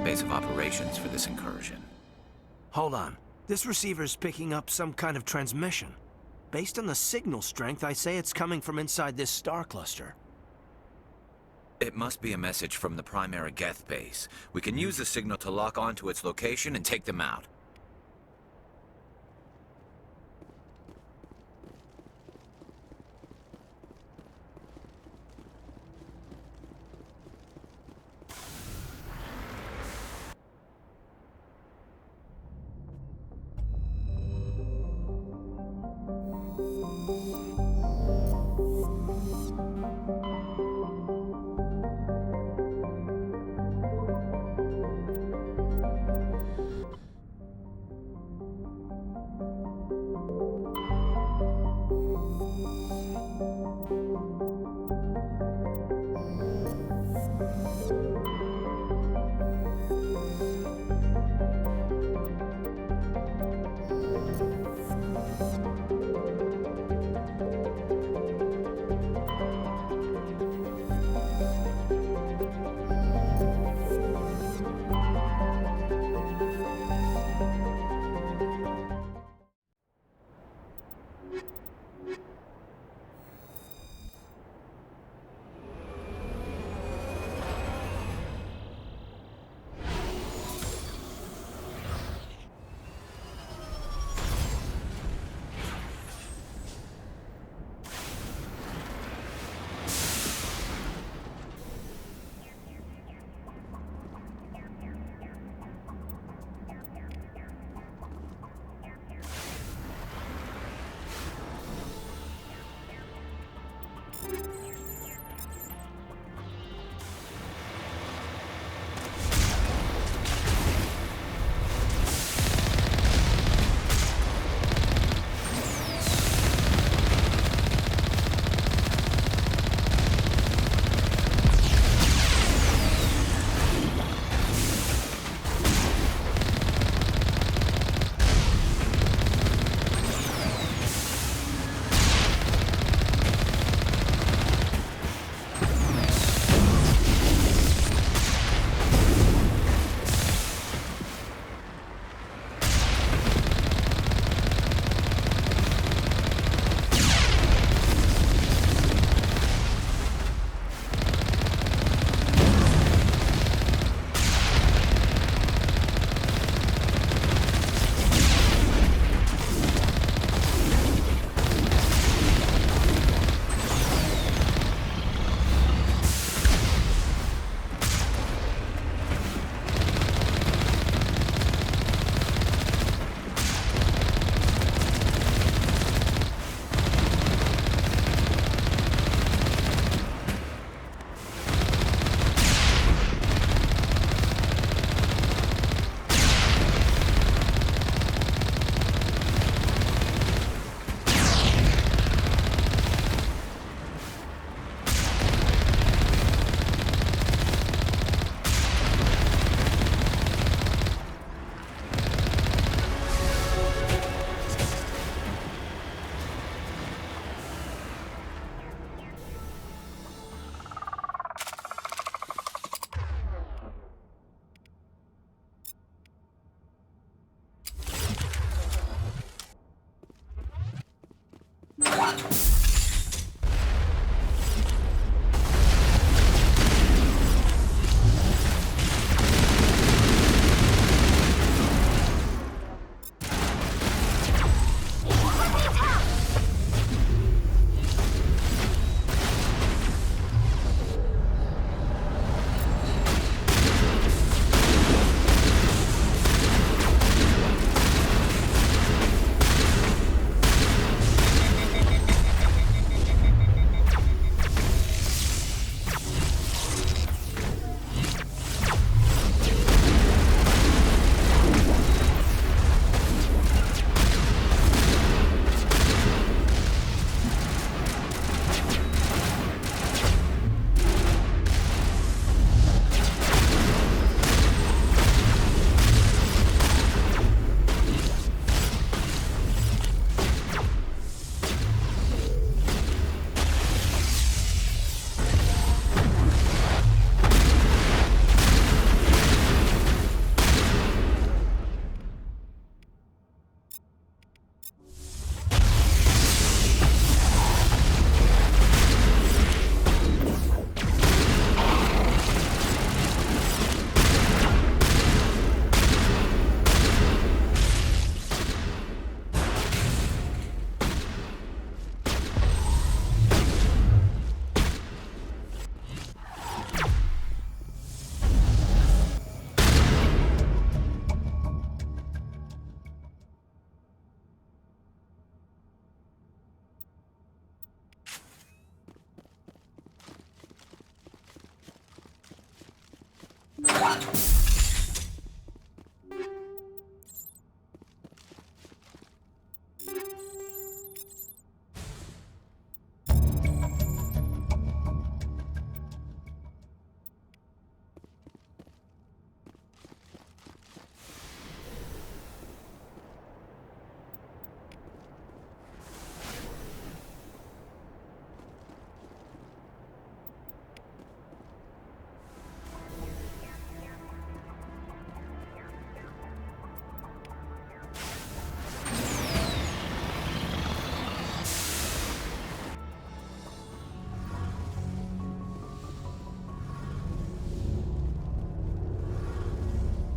base of operations for this incursion. Hold on. This receiver's picking up some kind of transmission. Based on the signal strength, I say it's coming from inside this star cluster. It must be a message from the primary Geth base. We can use the signal to lock onto its location and take them out.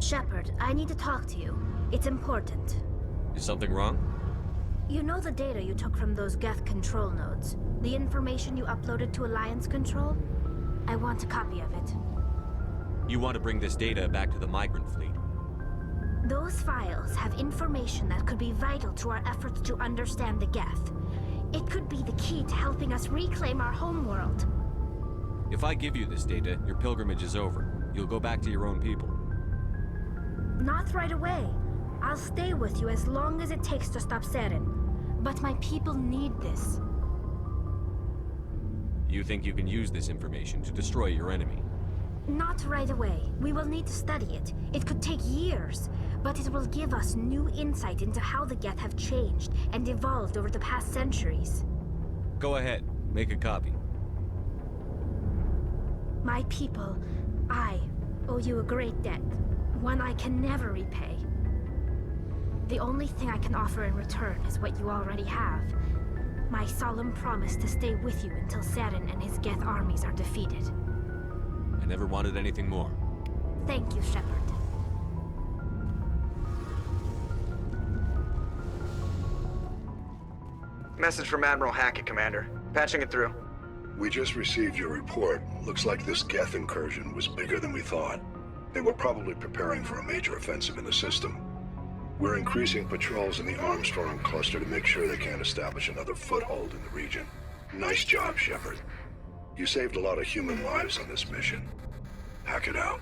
Shepard, I need to talk to you. It's important. Is something wrong? You know the data you took from those Geth control nodes? The information you uploaded to Alliance Control? I want a copy of it. You want to bring this data back to the migrant fleet? Those files have information that could be vital to our efforts to understand the Geth. It could be the key to helping us reclaim our homeworld. If I give you this data, your pilgrimage is over. You'll go back to your own people. Not right away. I'll stay with you as long as it takes to stop Saren. But my people need this. You think you can use this information to destroy your enemy? Not right away. We will need to study it. It could take years, but it will give us new insight into how the Geth have changed and evolved over the past centuries. Go ahead. Make a copy. My people, I owe you a great debt. One I can never repay. The only thing I can offer in return is what you already have. My solemn promise to stay with you until Saren and his Geth armies are defeated. I never wanted anything more. Thank you, Shepard. Message from Admiral Hackett, Commander. Patching it through. We just received your report. Looks like this Geth incursion was bigger than we thought. They were probably preparing for a major offensive in the system. We're increasing patrols in the Armstrong cluster to make sure they can't establish another foothold in the region. Nice job, Shepard. You saved a lot of human lives on this mission. Hack it out.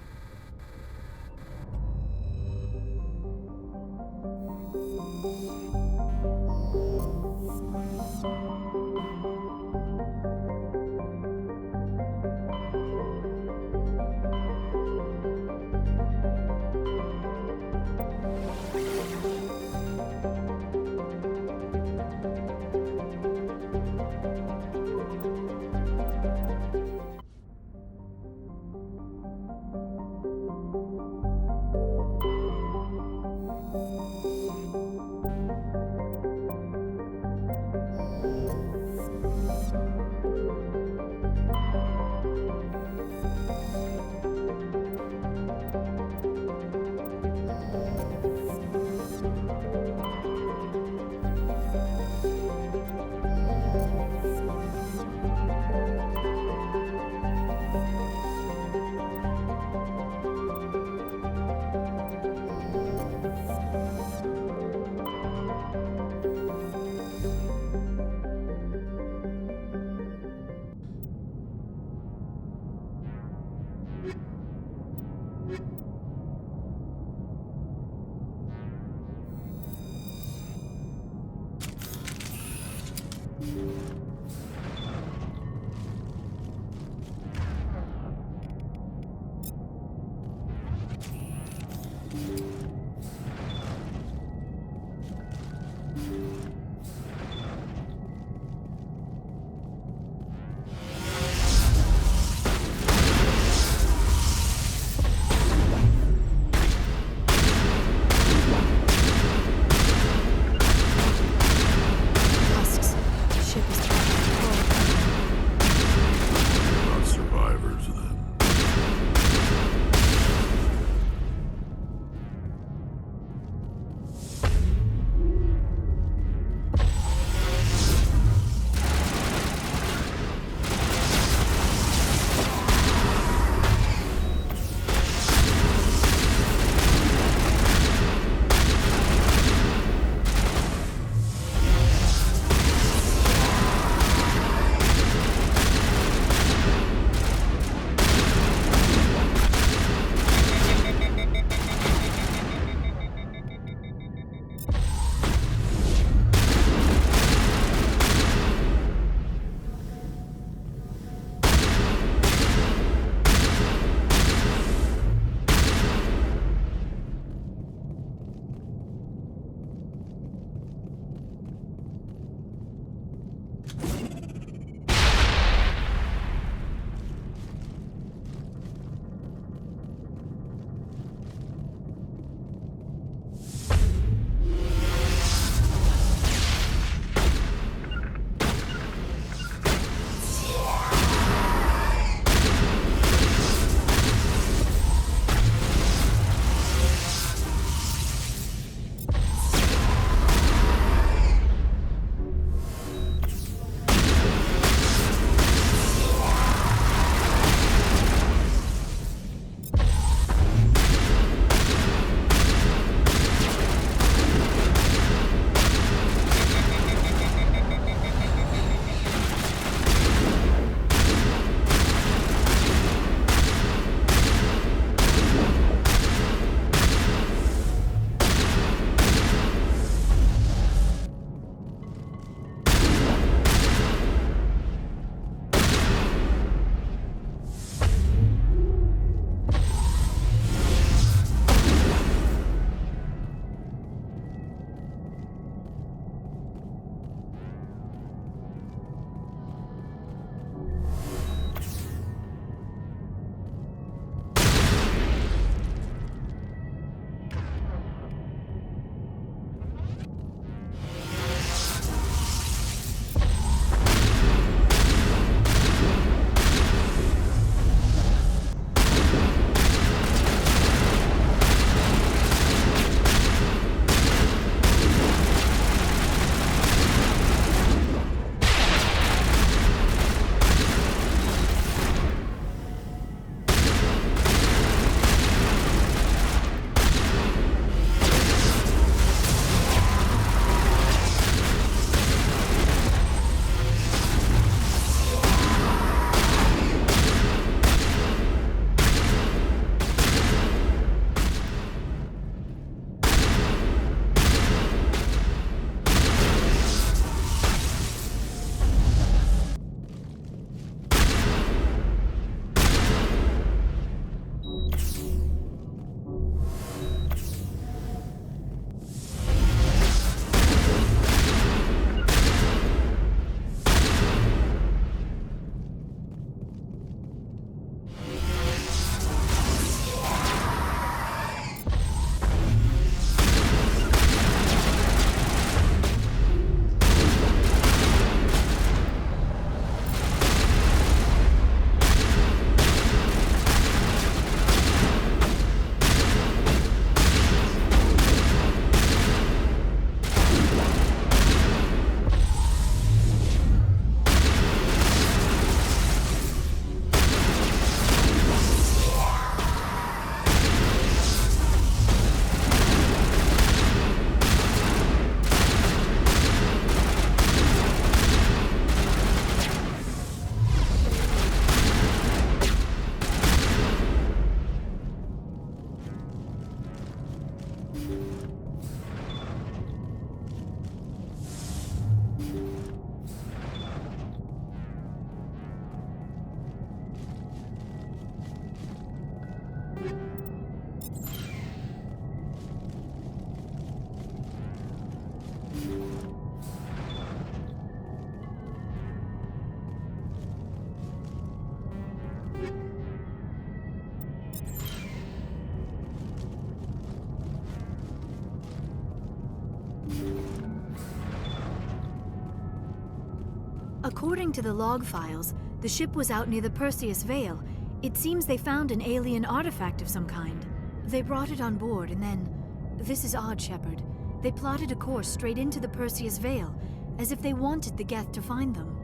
According to the log files, the ship was out near the Perseus Vale. It seems they found an alien artifact of some kind. They brought it on board and then... This is odd, Shepard. They plotted a course straight into the Perseus Vale, as if they wanted the Geth to find them.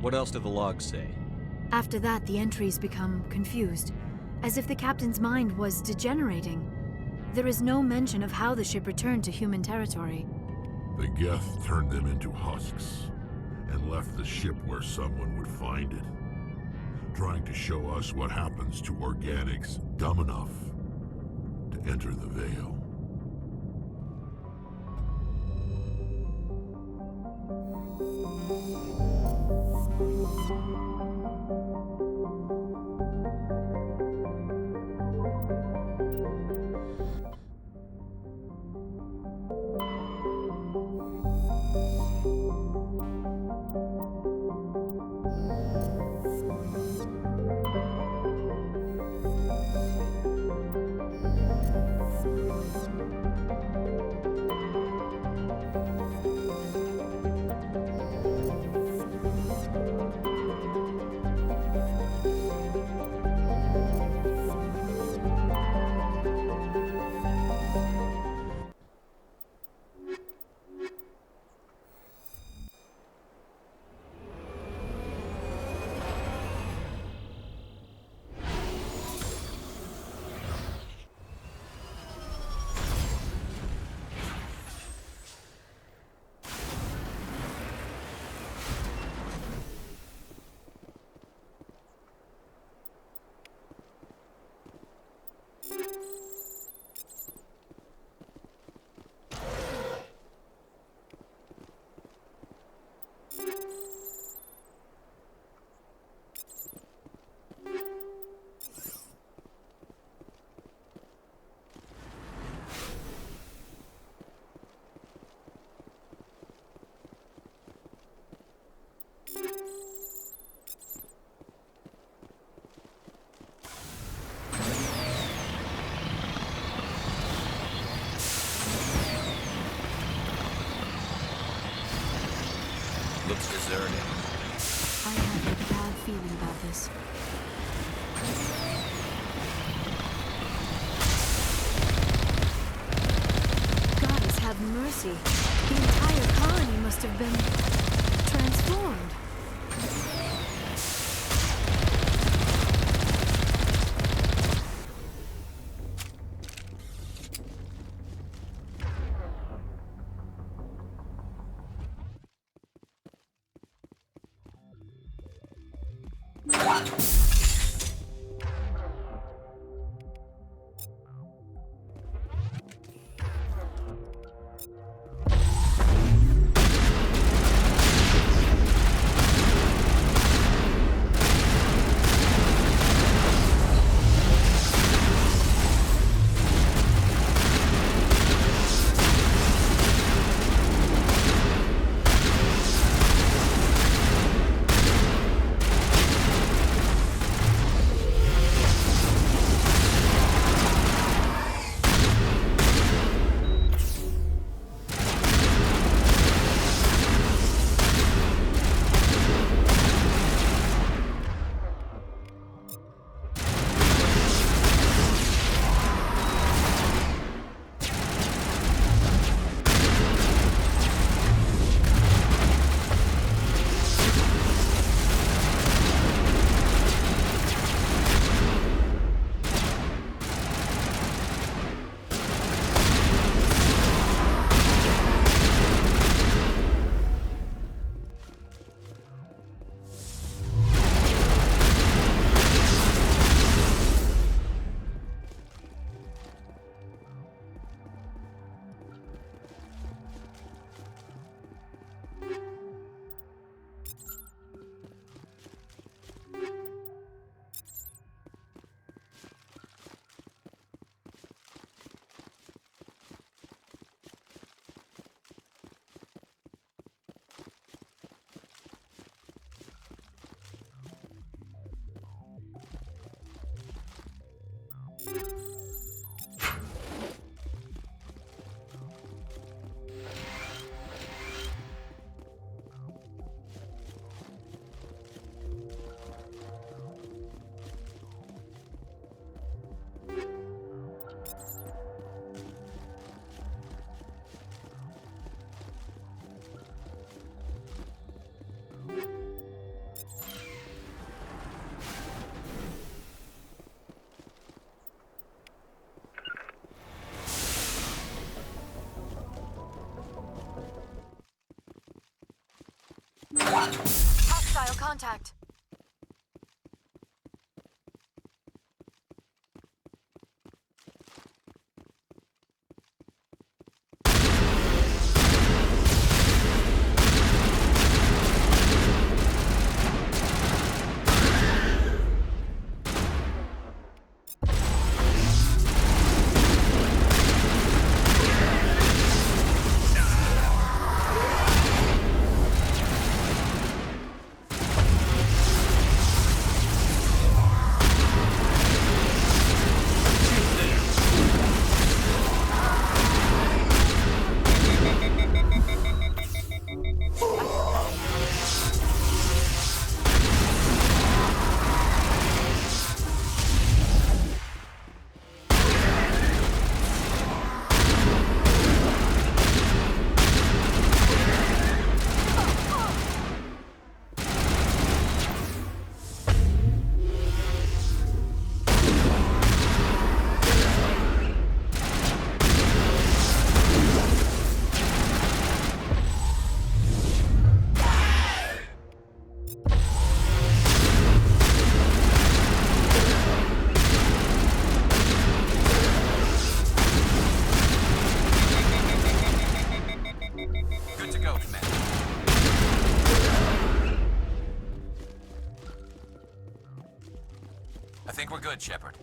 What else do the logs say? After that, the entries become confused, as if the captain's mind was degenerating. There is no mention of how the ship returned to human territory. The Geth turned them into husks and left the ship where someone would find it, trying to show us what happens to organics dumb enough to enter the Veil. Looks deserted. I have a bad feeling about this. Gods have mercy. The entire colony must have been transformed. Hostile contact. Good to go, Commander. I think we're good, Shepard.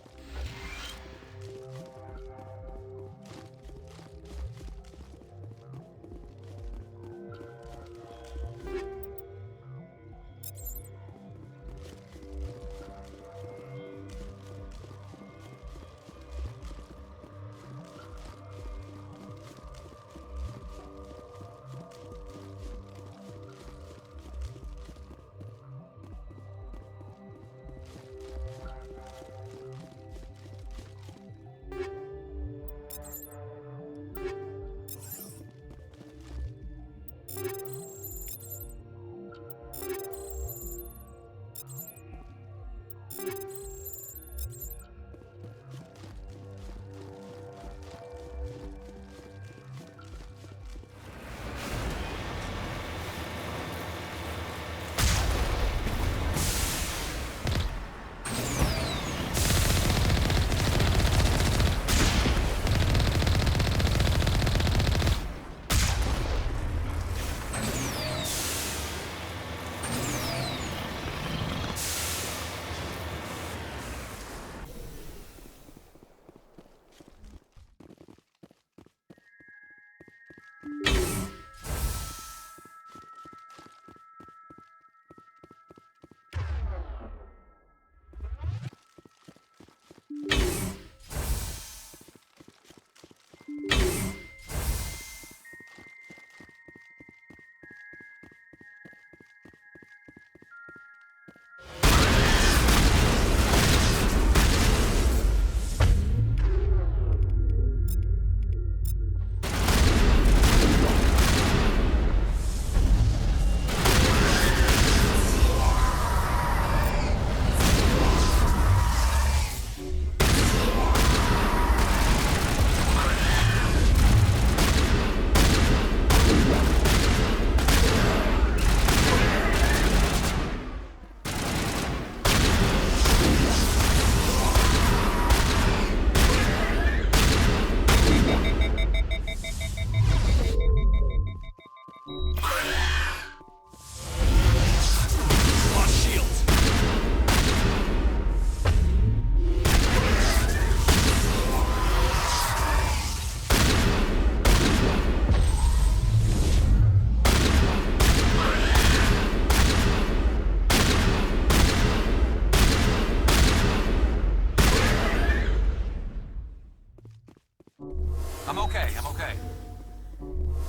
I'm okay, I'm okay.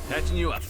Patching you up.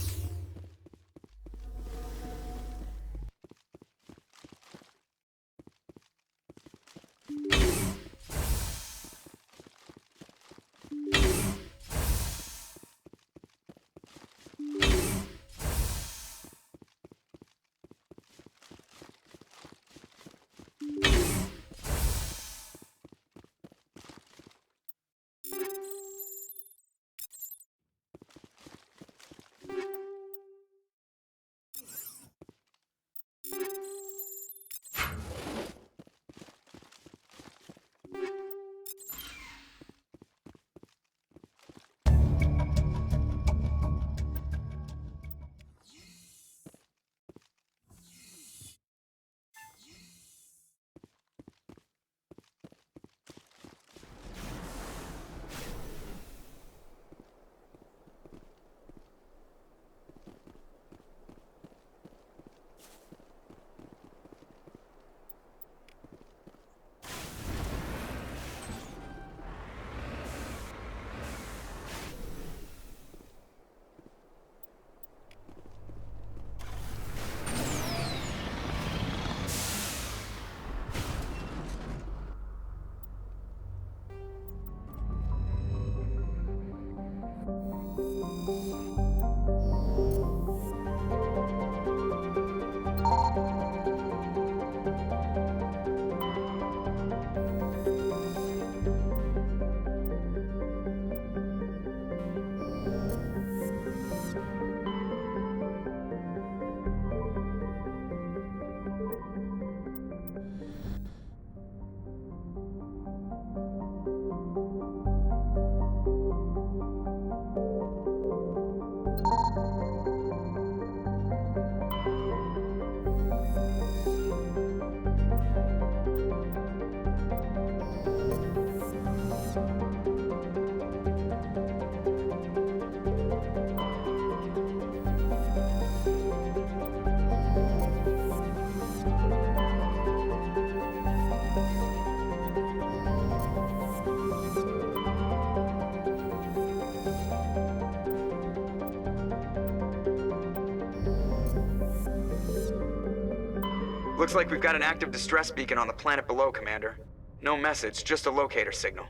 Looks like we've got an active distress beacon on the planet below, Commander. No message, just a locator signal.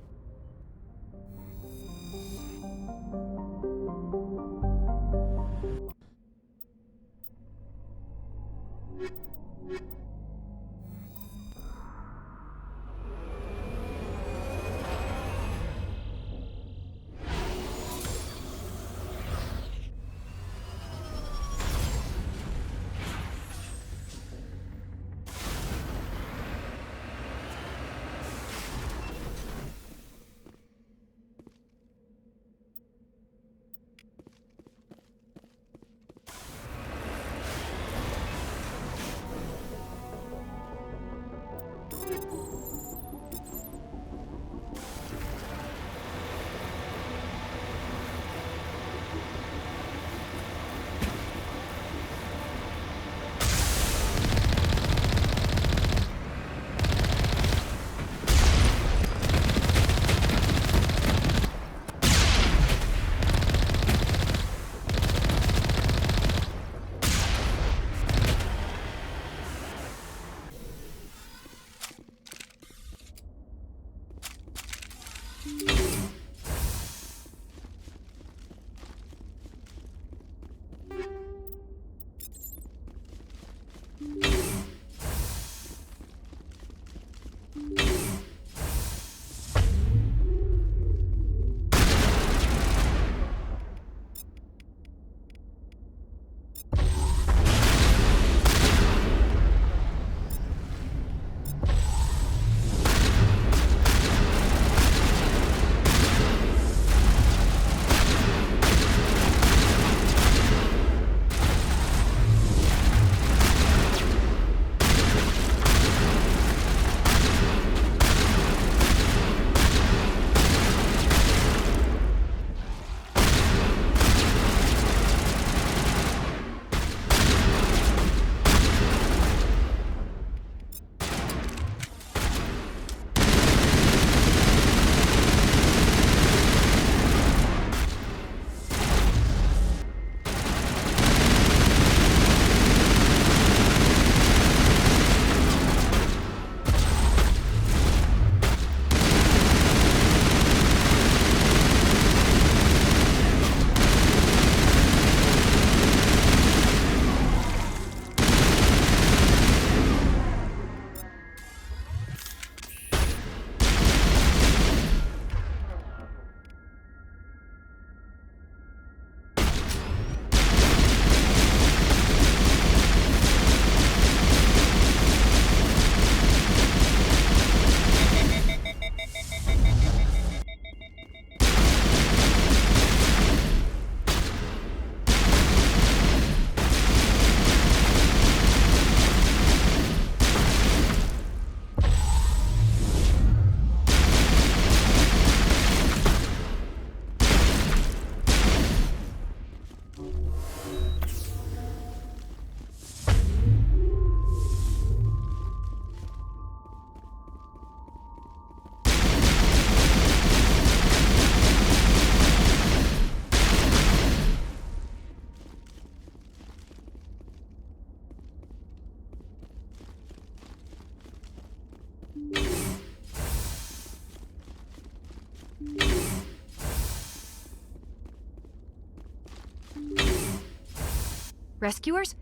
Rescuers?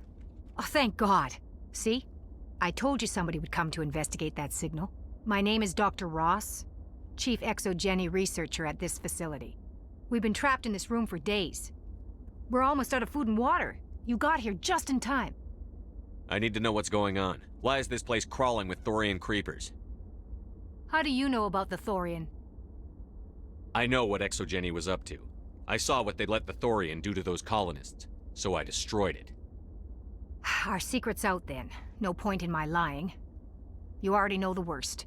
Oh, thank God. See? I told you somebody would come to investigate that signal. My name is Dr. Ross, Chief Exogeny Researcher at this facility. We've been trapped in this room for days. We're almost out of food and water. You got here just in time. I need to know what's going on. Why is this place crawling with Thorian creepers? How do you know about the Thorian? I know what Exogeny was up to. I saw what they let the Thorian do to those colonists, so I destroyed it. Our secret's out then. No point in my lying. You already know the worst.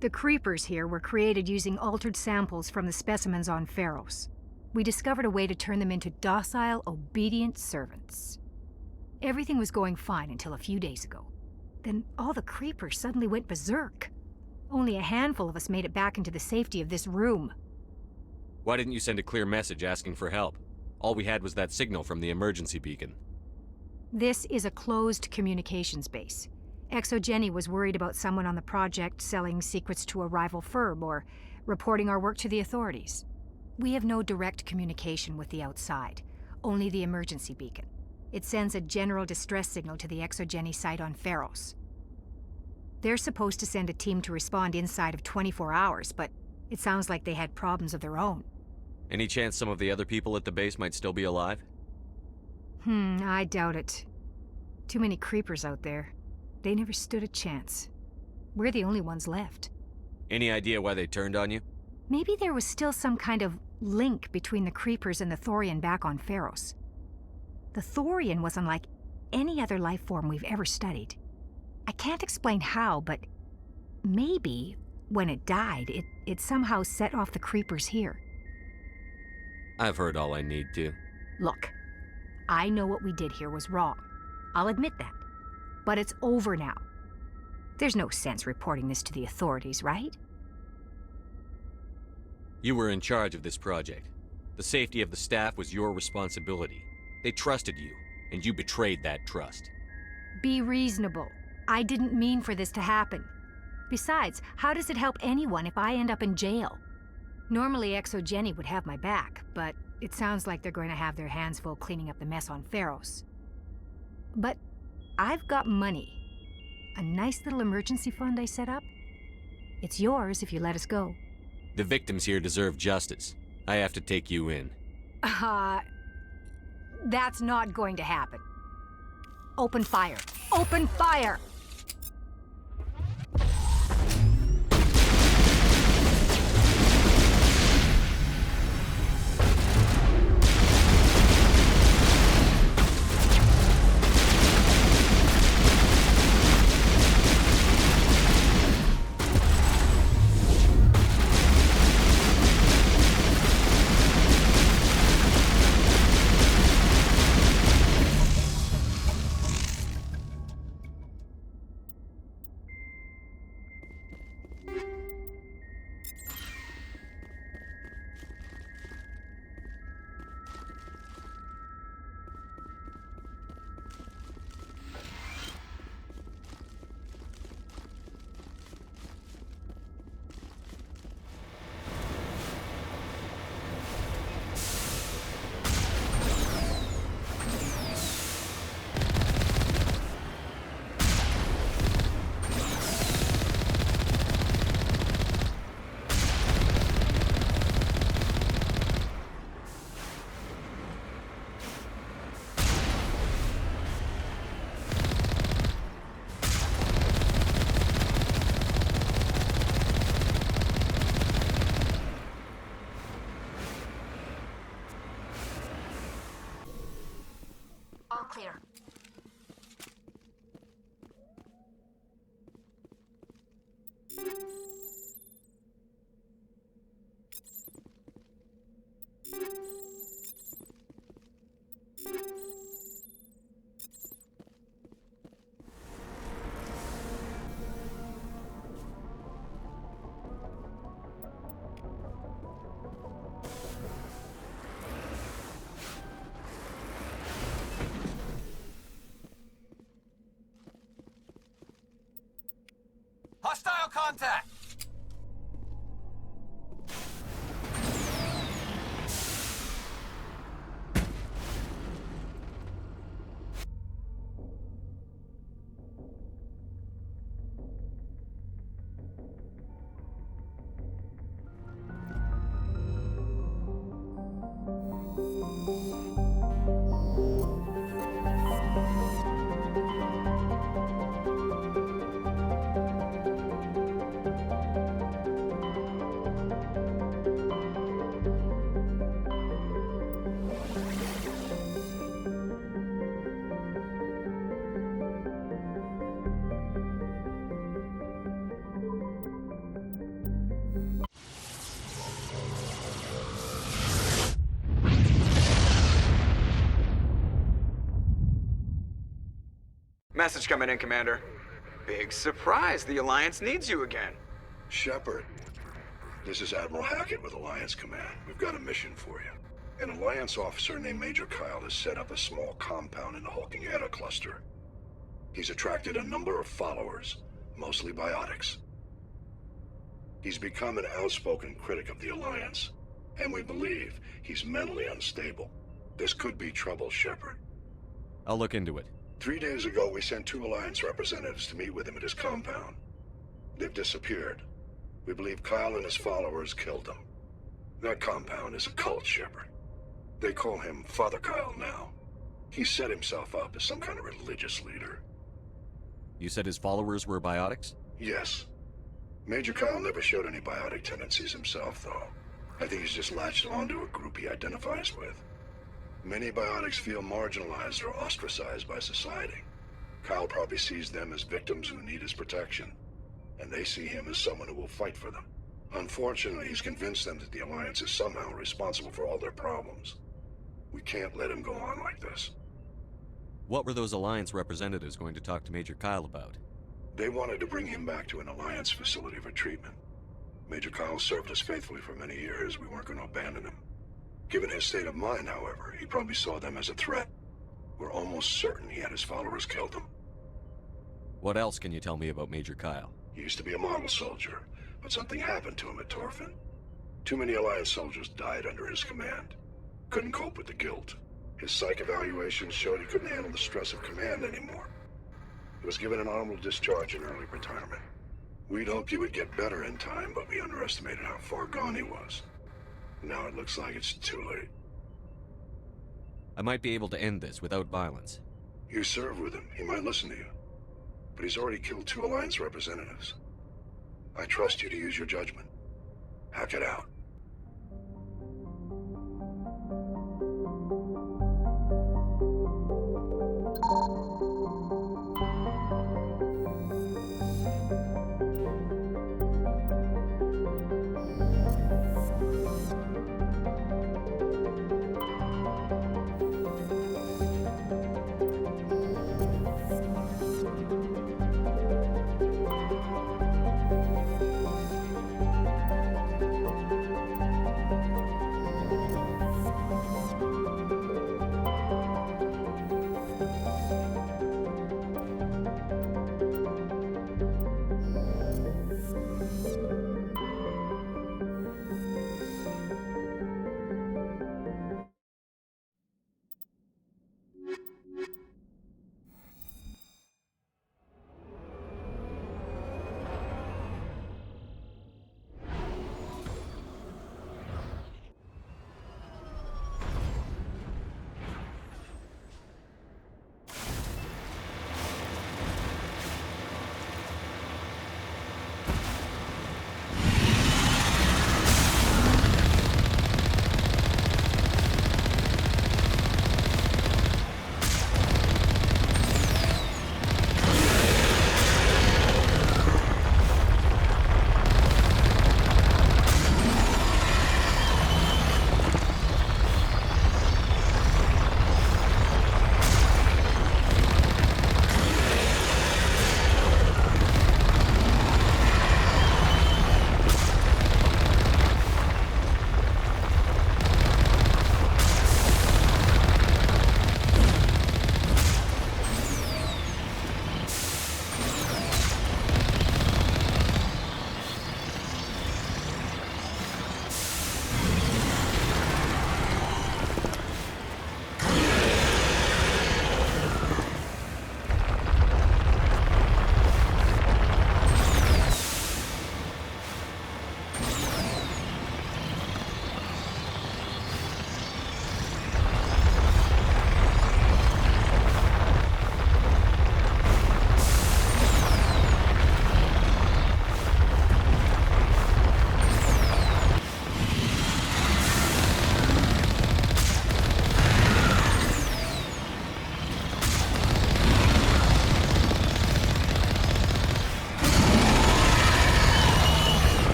The creepers here were created using altered samples from the specimens on Pharos. We discovered a way to turn them into docile, obedient servants. Everything was going fine until a few days ago. Then all the creepers suddenly went berserk. Only a handful of us made it back into the safety of this room. Why didn't you send a clear message asking for help? All we had was that signal from the emergency beacon. This is a closed communications base. Exogeny was worried about someone on the project selling secrets to a rival firm or reporting our work to the authorities. We have no direct communication with the outside, only the emergency beacon. It sends a general distress signal to the Exogeny site on Pharos. They're supposed to send a team to respond inside of 24 hours, but it sounds like they had problems of their own. Any chance some of the other people at the base might still be alive? I doubt it. Too many creepers out there. They never stood a chance. We're the only ones left. Any idea why they turned on you? Maybe there was still some kind of link between the creepers and the Thorian back on Pharos. The Thorian was unlike any other life form we've ever studied. I can't explain how, but maybe when it died, it somehow set off the creepers here. I've heard all I need to. Look, I know what we did here was wrong. I'll admit that. But it's over now. There's no sense reporting this to the authorities, right? You were in charge of this project. The safety of the staff was your responsibility. They trusted you, and you betrayed that trust. Be reasonable. I didn't mean for this to happen. Besides, how does it help anyone if I end up in jail? Normally Exogeny would have my back, but it sounds like they're going to have their hands full cleaning up the mess on Pharos. But I've got money. A nice little emergency fund I set up. It's yours if you let us go. The victims here deserve justice. I have to take you in. That's not going to happen. Open fire. Open fire! Clear. Hostile contact! Message coming in, Commander. Big surprise, the Alliance needs you again. Shepard, this is Admiral Hackett with Alliance Command. We've got a mission for you. An Alliance officer named Major Kyle has set up a small compound in the Hulking Eta cluster. He's attracted a number of followers, mostly biotics. He's become an outspoken critic of the Alliance, and we believe he's mentally unstable. This could be trouble, Shepard. I'll look into it. 3 days ago, we sent 2 Alliance representatives to meet with him at his compound. They've disappeared. We believe Kyle and his followers killed them. That compound is a cult, Shepard. They call him Father Kyle now. He set himself up as some kind of religious leader. You said his followers were biotics? Yes. Major Kyle never showed any biotic tendencies himself, though. I think he's just latched onto a group he identifies with. Many biotics feel marginalized or ostracized by society. Kyle probably sees them as victims who need his protection, and they see him as someone who will fight for them. Unfortunately, he's convinced them that the Alliance is somehow responsible for all their problems. We can't let him go on like this. What were those Alliance representatives going to talk to Major Kyle about? They wanted to bring him back to an Alliance facility for treatment. Major Kyle served us faithfully for many years. We weren't going to abandon him. Given his state of mind, however, he probably saw them as a threat. We're almost certain he had his followers killed them. What else can you tell me about Major Kyle? He used to be a model soldier, but something happened to him at Torfin. Too many Alliance soldiers died under his command. Couldn't cope with the guilt. His psych evaluations showed he couldn't handle the stress of command anymore. He was given an honorable discharge in early retirement. We'd hoped he would get better in time, but we underestimated how far gone he was. Now it looks like it's too late. I might be able to end this without violence. You serve with him. He might listen to you. But he's already killed 2 Alliance representatives. I trust you to use your judgment. Hack it out.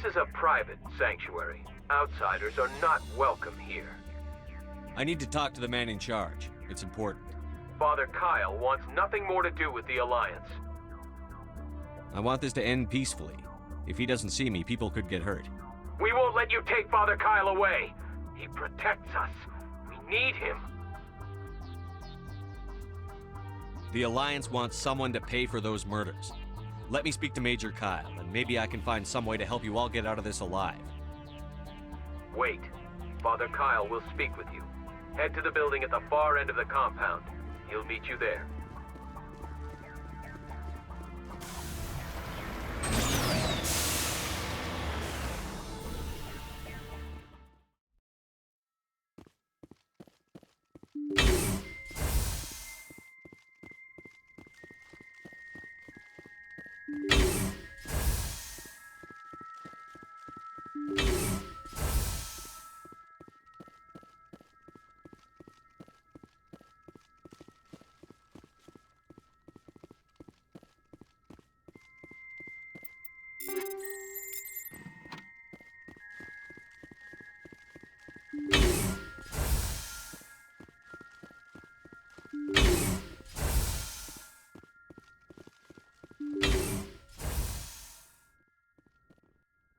This is a private sanctuary. Outsiders are not welcome here. I need to talk to the man in charge. It's important. Father Kyle wants nothing more to do with the Alliance. I want this to end peacefully. If he doesn't see me, people could get hurt. We won't let you take Father Kyle away. He protects us. We need him. The Alliance wants someone to pay for those murders. Let me speak to Major Kyle, and maybe I can find some way to help you all get out of this alive. Wait. Father Kyle will speak with you. Head to the building at the far end of the compound. He'll meet you there.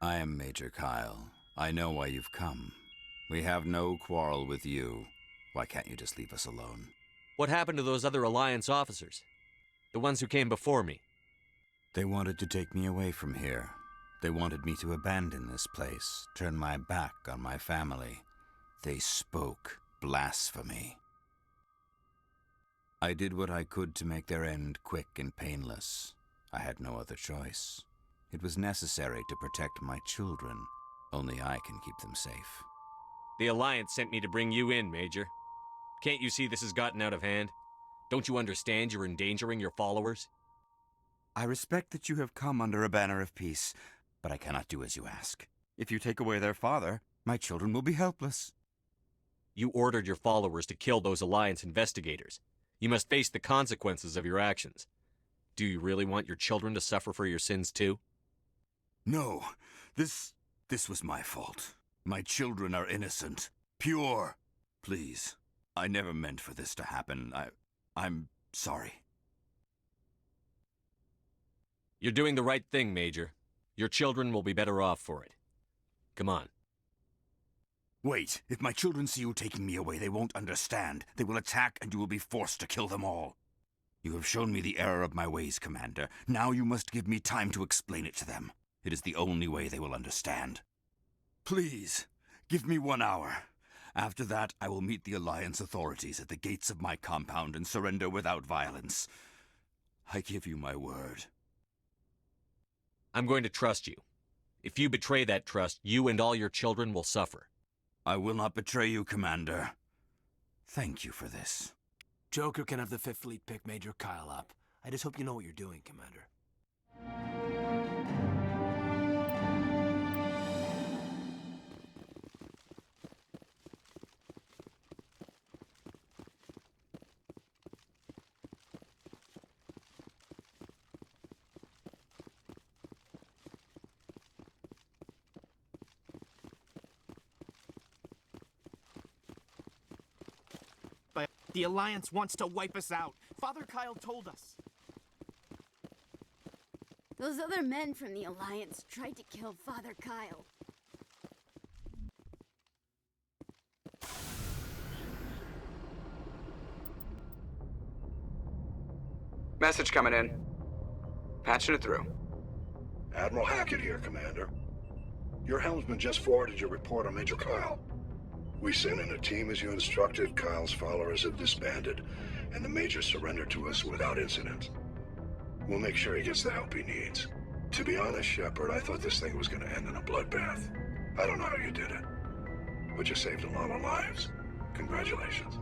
I am Major Kyle. I know why you've come. We have no quarrel with you. Why can't you just leave us alone? What happened to those other Alliance officers? The ones who came before me? They wanted to take me away from here. They wanted me to abandon this place, turn my back on my family. They spoke blasphemy. I did what I could to make their end quick and painless. I had no other choice. It was necessary to protect my children. Only I can keep them safe. The Alliance sent me to bring you in, Major. Can't you see this has gotten out of hand? Don't you understand you're endangering your followers? I respect that you have come under a banner of peace, but I cannot do as you ask. If you take away their father, my children will be helpless. You ordered your followers to kill those Alliance investigators. You must face the consequences of your actions. Do you really want your children to suffer for your sins too? No, this was my fault. My children are innocent, pure. Please, I never meant for this to happen. I'm sorry. You're doing the right thing, Major. Your children will be better off for it. Come on. Wait, if my children see you taking me away, they won't understand. They will attack and you will be forced to kill them all. You have shown me the error of my ways, Commander. Now you must give me time to explain it to them. It is the only way they will understand. Please, give me 1 hour. After that, I will meet the Alliance authorities at the gates of my compound and surrender without violence. I give you my word. I'm going to trust you. If you betray that trust, you and all your children will suffer. I will not betray you, Commander. Thank you for this. Joker can have the 5th Fleet pick Major Kyle up. I just hope you know what you're doing, Commander. The Alliance wants to wipe us out. Father Kyle told us. Those other men from the Alliance tried to kill Father Kyle. Message coming in. Patching it through. Admiral Hackett here, Commander. Your helmsman just forwarded your report on Major Kyle. We sent in a team as you instructed. Kyle's followers have disbanded, and the Major surrendered to us without incident. We'll make sure he gets the help he needs. To be honest, Shepard, I thought this thing was going to end in a bloodbath. I don't know how you did it, but you saved a lot of lives. Congratulations.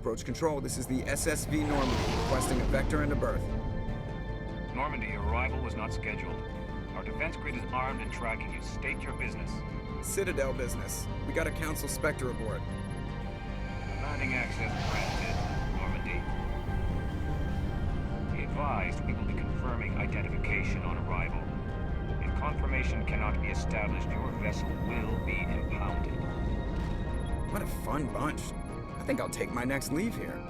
Approach Control, this is the SSV Normandy, requesting a vector and a berth. Normandy, your arrival was not scheduled. Our defense grid is armed and tracking you. State your business. Citadel business. We got a Council Spectre aboard. Landing access granted, Normandy. Be advised, we will be confirming identification on arrival. If confirmation cannot be established, your vessel will be impounded. What a fun bunch. I think I'll take my next leave here.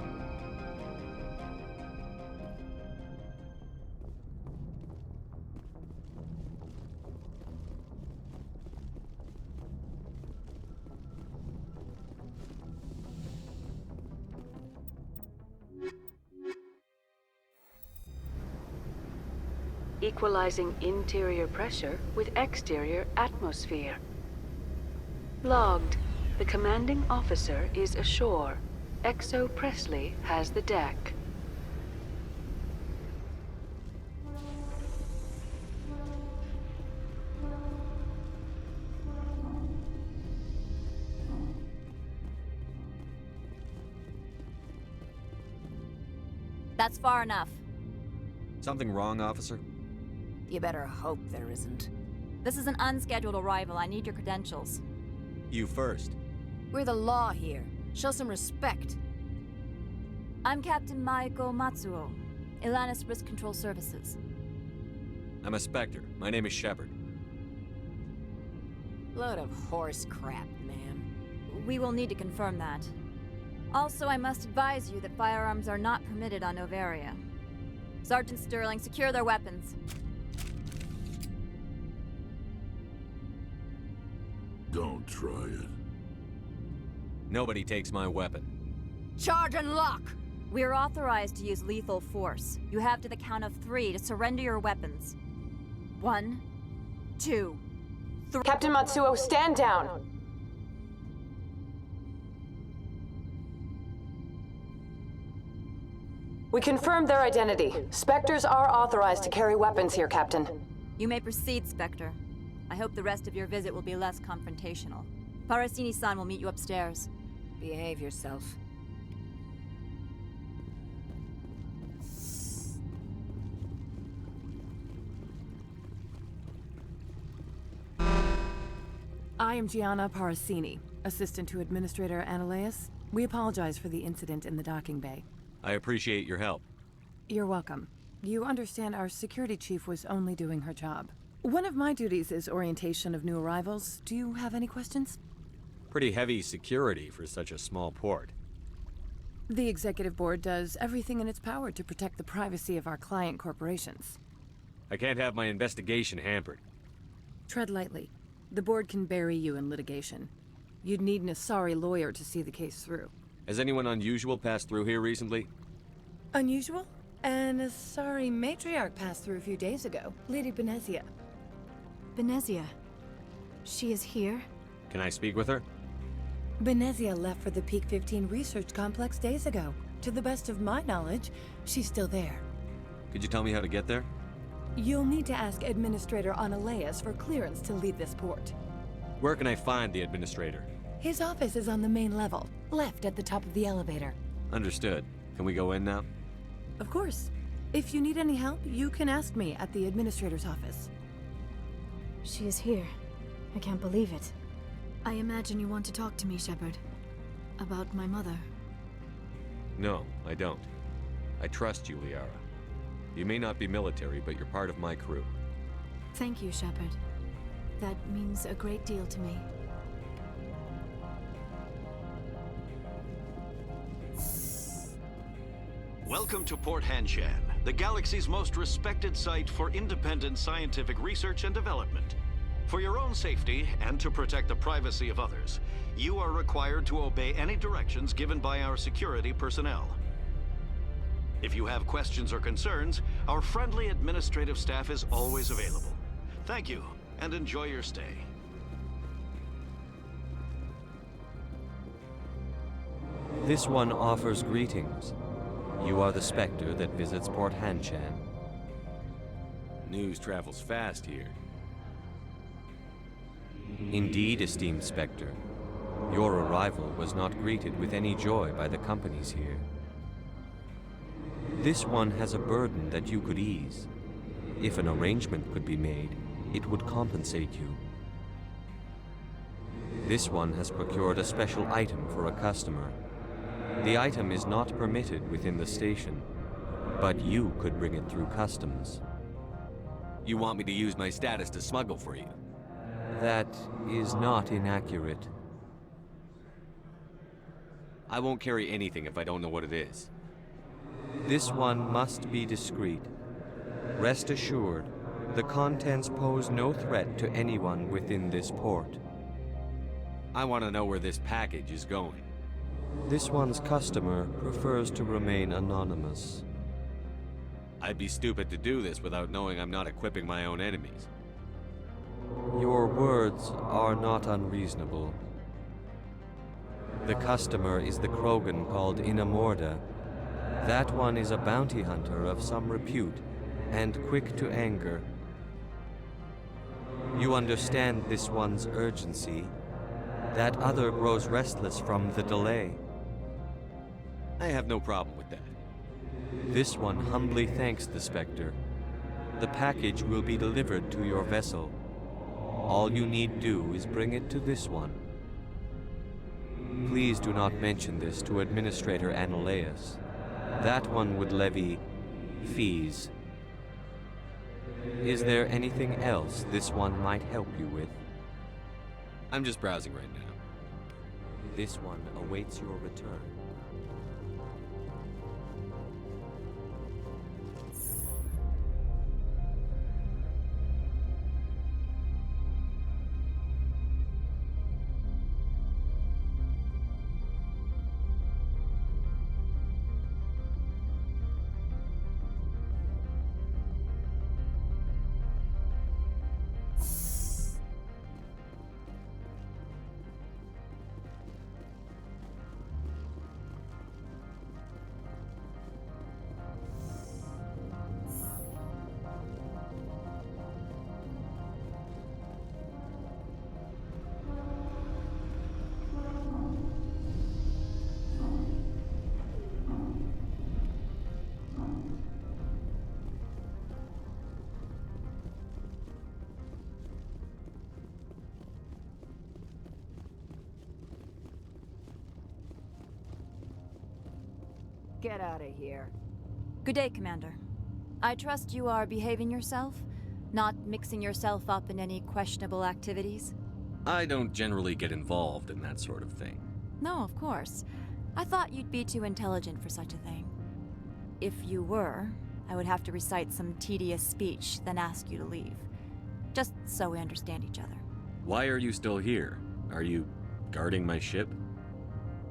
Equalizing interior pressure with exterior atmosphere. Logged. The commanding officer is ashore. Exo Presley has the deck. That's far enough. Something wrong, officer? You better hope there isn't. This is an unscheduled arrival. I need your credentials. You first. We're the law here. Show some respect. I'm Captain Maiko Matsuo, Ilanis Risk Control Services. I'm a Spectre. My name is Shepard. Load of horse crap, man. We will need to confirm that. Also, I must advise you that firearms are not permitted on Novaria. Sergeant Sterling, secure their weapons. Don't try it. Nobody takes my weapon. Charge and lock! We are authorized to use lethal force. You have to the count of 3 to surrender your weapons. 1, 2, 3. Captain Matsuo, stand down! We confirmed their identity. Spectres are authorized to carry weapons here, Captain. You may proceed, Spectre. I hope the rest of your visit will be less confrontational. Parasini-san will meet you upstairs. Behave yourself. I am Gianna Parasini, assistant to Administrator Analeas. We apologize for the incident in the docking bay. I appreciate your help. You're welcome. You understand our security chief was only doing her job. One of my duties is orientation of new arrivals. Do you have any questions? Pretty heavy security for such a small port. The executive board does everything in its power to protect the privacy of our client corporations. I can't have my investigation hampered. Tread lightly. The board can bury you in litigation. You'd need an Asari lawyer to see the case through. Has anyone unusual passed through here recently? Unusual? An Asari matriarch passed through a few days ago. Lady Benezia. Benezia. She is here? Can I speak with her? Benezia left for the Peak 15 research complex days ago. To the best of my knowledge, she's still there. Could you tell me how to get there? You'll need to ask Administrator Analeas for clearance to leave this port. Where can I find the administrator? His office is on the main level, left at the top of the elevator. Understood. Can we go in now? Of course. If you need any help, you can ask me at the administrator's office. She is here. I can't believe it. I imagine you want to talk to me, Shepard. About my mother. No, I don't. I trust you, Liara. You may not be military, but you're part of my crew. Thank you, Shepard. That means a great deal to me. Welcome to Port Hanshan, the galaxy's most respected site for independent scientific research and development. For your own safety and to protect the privacy of others, you are required to obey any directions given by our security personnel. If you have questions or concerns, our friendly administrative staff is always available. Thank you, and enjoy your stay. This one offers greetings. You are the Spectre that visits Port Hanshan. News travels fast here. Indeed, esteemed Spectre. Your arrival was not greeted with any joy by the companies here. This one has a burden that you could ease. If an arrangement could be made, it would compensate you. This one has procured a special item for a customer. The item is not permitted within the station, but you could bring it through customs. You want me to use my status to smuggle for you? That is not inaccurate. I won't carry anything if I don't know what it is. This one must be discreet. Rest assured, the contents pose no threat to anyone within this port. I want to know where this package is going. This one's customer prefers to remain anonymous. I'd be stupid to do this without knowing I'm not equipping my own enemies. Your words are not unreasonable. The customer is the Krogan called Inamorda. That one is a bounty hunter of some repute and quick to anger. You understand this one's urgency. That other grows restless from the delay. I have no problem with that. This one humbly thanks the Spectre. The package will be delivered to your vessel. All you need do is bring it to this one. Please do not mention this to Administrator Analeus. That one would levy fees. Is there anything else this one might help you with? I'm just browsing right now. This one awaits your return. Get out of here. Good day, Commander. I trust you are behaving yourself? Not mixing yourself up in any questionable activities? I don't generally get involved in that sort of thing. No, of course. I thought you'd be too intelligent for such a thing. If you were, I would have to recite some tedious speech, then ask you to leave. Just so we understand each other. Why are you still here? Are you guarding my ship?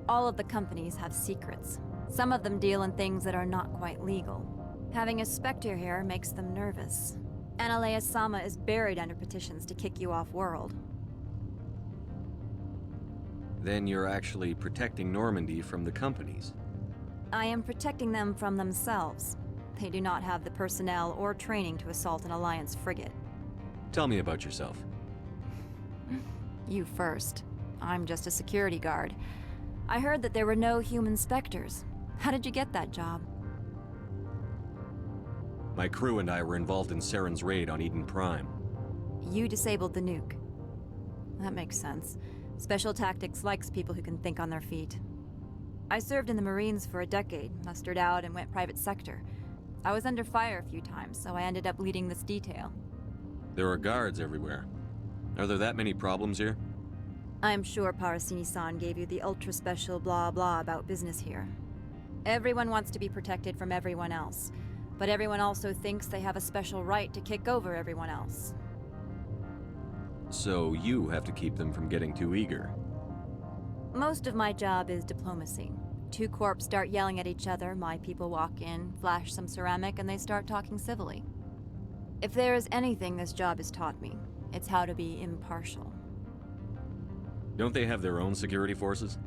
All of the companies have secrets. Some of them deal in things that are not quite legal. Having a Spectre here makes them nervous. Analeus Sama is buried under petitions to kick you off-world. Then you're actually protecting Normandy from the companies. I am protecting them from themselves. They do not have the personnel or training to assault an Alliance frigate. Tell me about yourself. You first. I'm just a security guard. I heard that there were no human Spectres. How did you get that job? My crew and I were involved in Saren's raid on Eden Prime. You disabled the nuke. That makes sense. Special Tactics likes people who can think on their feet. I served in the Marines for a decade, mustered out and went private sector. I was under fire a few times, so I ended up leading this detail. There are guards everywhere. Are there that many problems here? I'm sure Parasini-san gave you the ultra-special blah blah about business here. Everyone wants to be protected from everyone else, but everyone also thinks they have a special right to kick over everyone else. So you have to keep them from getting too eager. Most of my job is diplomacy. Two corps start yelling at each other, my people walk in, flash some ceramic, and they start talking civilly. If there is anything this job has taught me, it's how to be impartial. Don't they have their own security forces?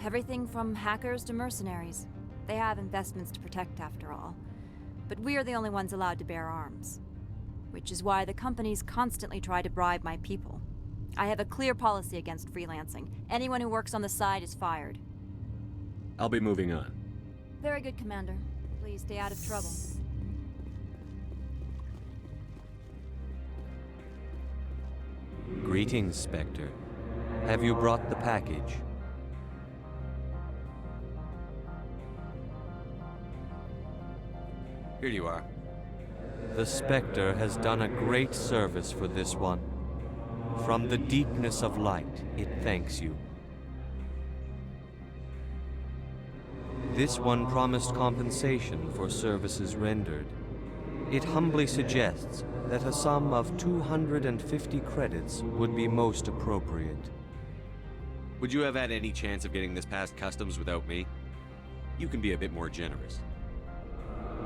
Everything from hackers to mercenaries. They have investments to protect, after all. But we are the only ones allowed to bear arms. Which is why the companies constantly try to bribe my people. I have a clear policy against freelancing. Anyone who works on the side is fired. I'll be moving on. Very good, Commander. Please stay out of trouble. Greetings, Spectre. Have you brought the package? Here you are. The Spectre has done a great service for this one. From the deepness of light, it thanks you. This one promised compensation for services rendered. It humbly suggests that a sum of 250 credits would be most appropriate. Would you have had any chance of getting this past customs without me? You can be a bit more generous.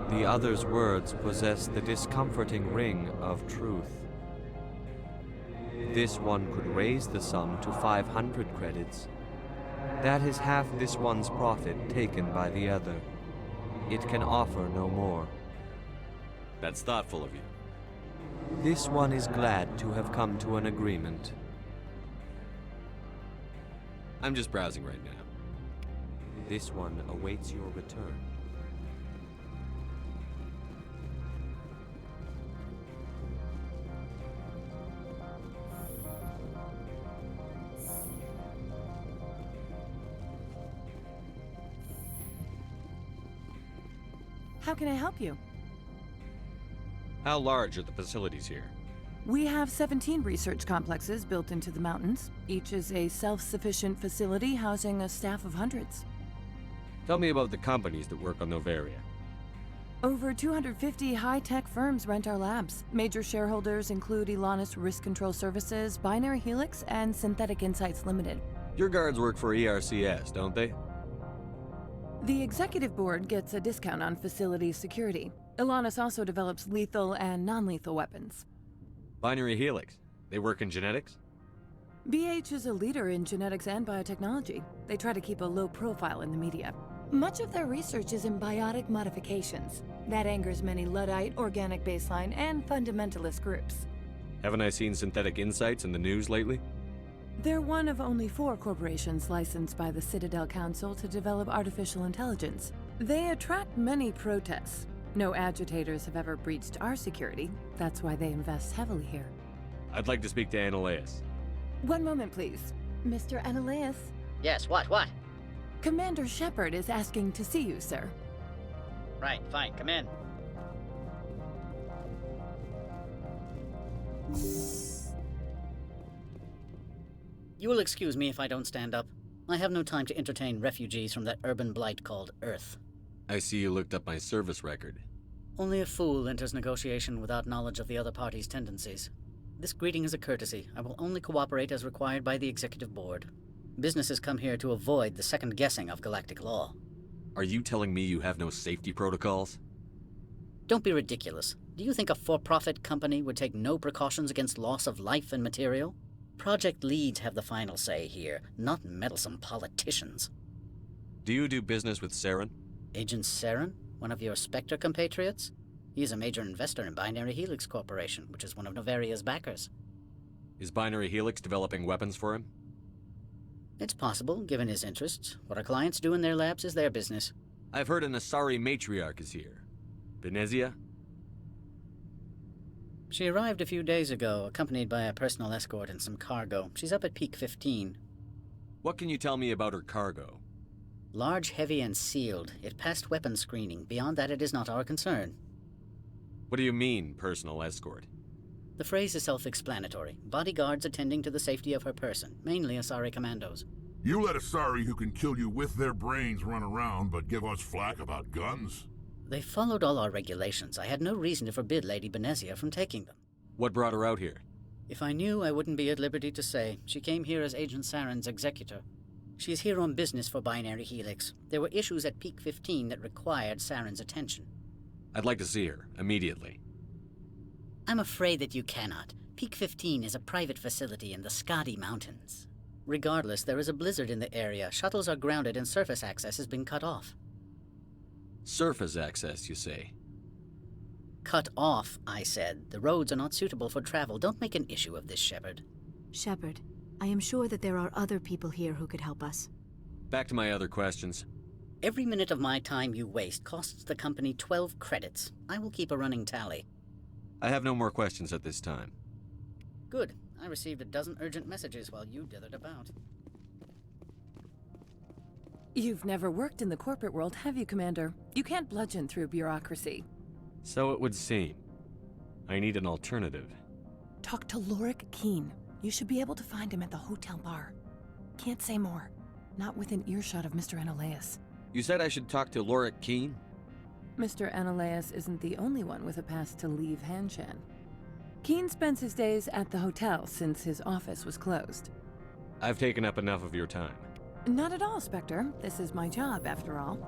The other's words possess the discomforting ring of truth. This one could raise the sum to 500 credits. That is half this one's profit taken by the other. It can offer no more. That's thoughtful of you. This one is glad to have come to an agreement. I'm just browsing right now. This one awaits your return. How can I help you? How large are the facilities here? We have 17 research complexes built into the mountains. Each is a self-sufficient facility housing a staff of hundreds. Tell me about the companies that work on Novaria. Over 250 high-tech firms rent our labs. Major shareholders include Elanus Risk Control Services, Binary Helix, and Synthetic Insights Limited. Your guards work for ERCS, don't they? The executive board gets a discount on facility security. Elanus also develops lethal and non-lethal weapons. Binary Helix. They work in genetics? BH is a leader in genetics and biotechnology. They try to keep a low profile in the media. Much of their research is in biotic modifications. That angers many Luddite, organic baseline, and fundamentalist groups. Haven't I seen Synthetic Insights in the news lately? They're one of only 4 corporations licensed by the Citadel Council to develop artificial intelligence. They attract many protests. No agitators have ever breached our security. That's why they invest heavily here. I'd like to speak to Annaleus. One moment, please. Mr. Annaleus? Yes, what? Commander Shepard is asking to see you, sir. Right, fine, come in. You will excuse me if I don't stand up. I have no time to entertain refugees from that urban blight called Earth. I see you looked up my service record. Only a fool enters negotiation without knowledge of the other party's tendencies. This greeting is a courtesy. I will only cooperate as required by the Executive Board. Businesses come here to avoid the second guessing of galactic law. Are you telling me you have no safety protocols? Don't be ridiculous. Do you think a for-profit company would take no precautions against loss of life and material? Project leads have the final say here, not meddlesome politicians. Do you do business with Saren? Agent Saren? One of your Spectre compatriots? He is a major investor in Binary Helix Corporation, which is one of Novaria's backers. Is Binary Helix developing weapons for him? It's possible, given his interests. What our clients do in their labs is their business. I've heard an Asari matriarch is here. Venezia? She arrived a few days ago, accompanied by a personal escort and some cargo. She's up at Peak 15. What can you tell me about her cargo? Large, heavy, and sealed. It passed weapons screening. Beyond that, it is not our concern. What do you mean, personal escort? The phrase is self-explanatory. Bodyguards attending to the safety of her person, mainly Asari commandos. You let Asari who can kill you with their brains run around, but give us flack about guns? They followed all our regulations. I had no reason to forbid Lady Benezia from taking them. What brought her out here? If I knew, I wouldn't be at liberty to say. She came here as Agent Saren's executor. She is here on business for Binary Helix. There were issues at Peak 15 that required Saren's attention. I'd like to see her, immediately. I'm afraid that you cannot. Peak 15 is a private facility in the Skadi Mountains. Regardless, there is a blizzard in the area. Shuttles are grounded and surface access has been cut off. Surface access, you say? Cut off, I said. The roads are not suitable for travel. Don't make an issue of this, Shepard. Shepard, I am sure that there are other people here who could help us. Back to my other questions. Every minute of my time you waste costs the company 12 credits. I will keep a running tally. I have no more questions at this time. Good. I received a dozen urgent messages while you dithered about. You've never worked in the corporate world, have you, Commander? You can't bludgeon through bureaucracy. So it would seem. I need an alternative. Talk to Lorik Keene. You should be able to find him at the hotel bar. Can't say more. Not within earshot of Mr. Analaeus. You said I should talk to Lorik Keene? Mr. Analaeus isn't the only one with a pass to leave Hanshan. Keene spends his days at the hotel since his office was closed. I've taken up enough of your time. Not at all, Spectre. This is my job, after all.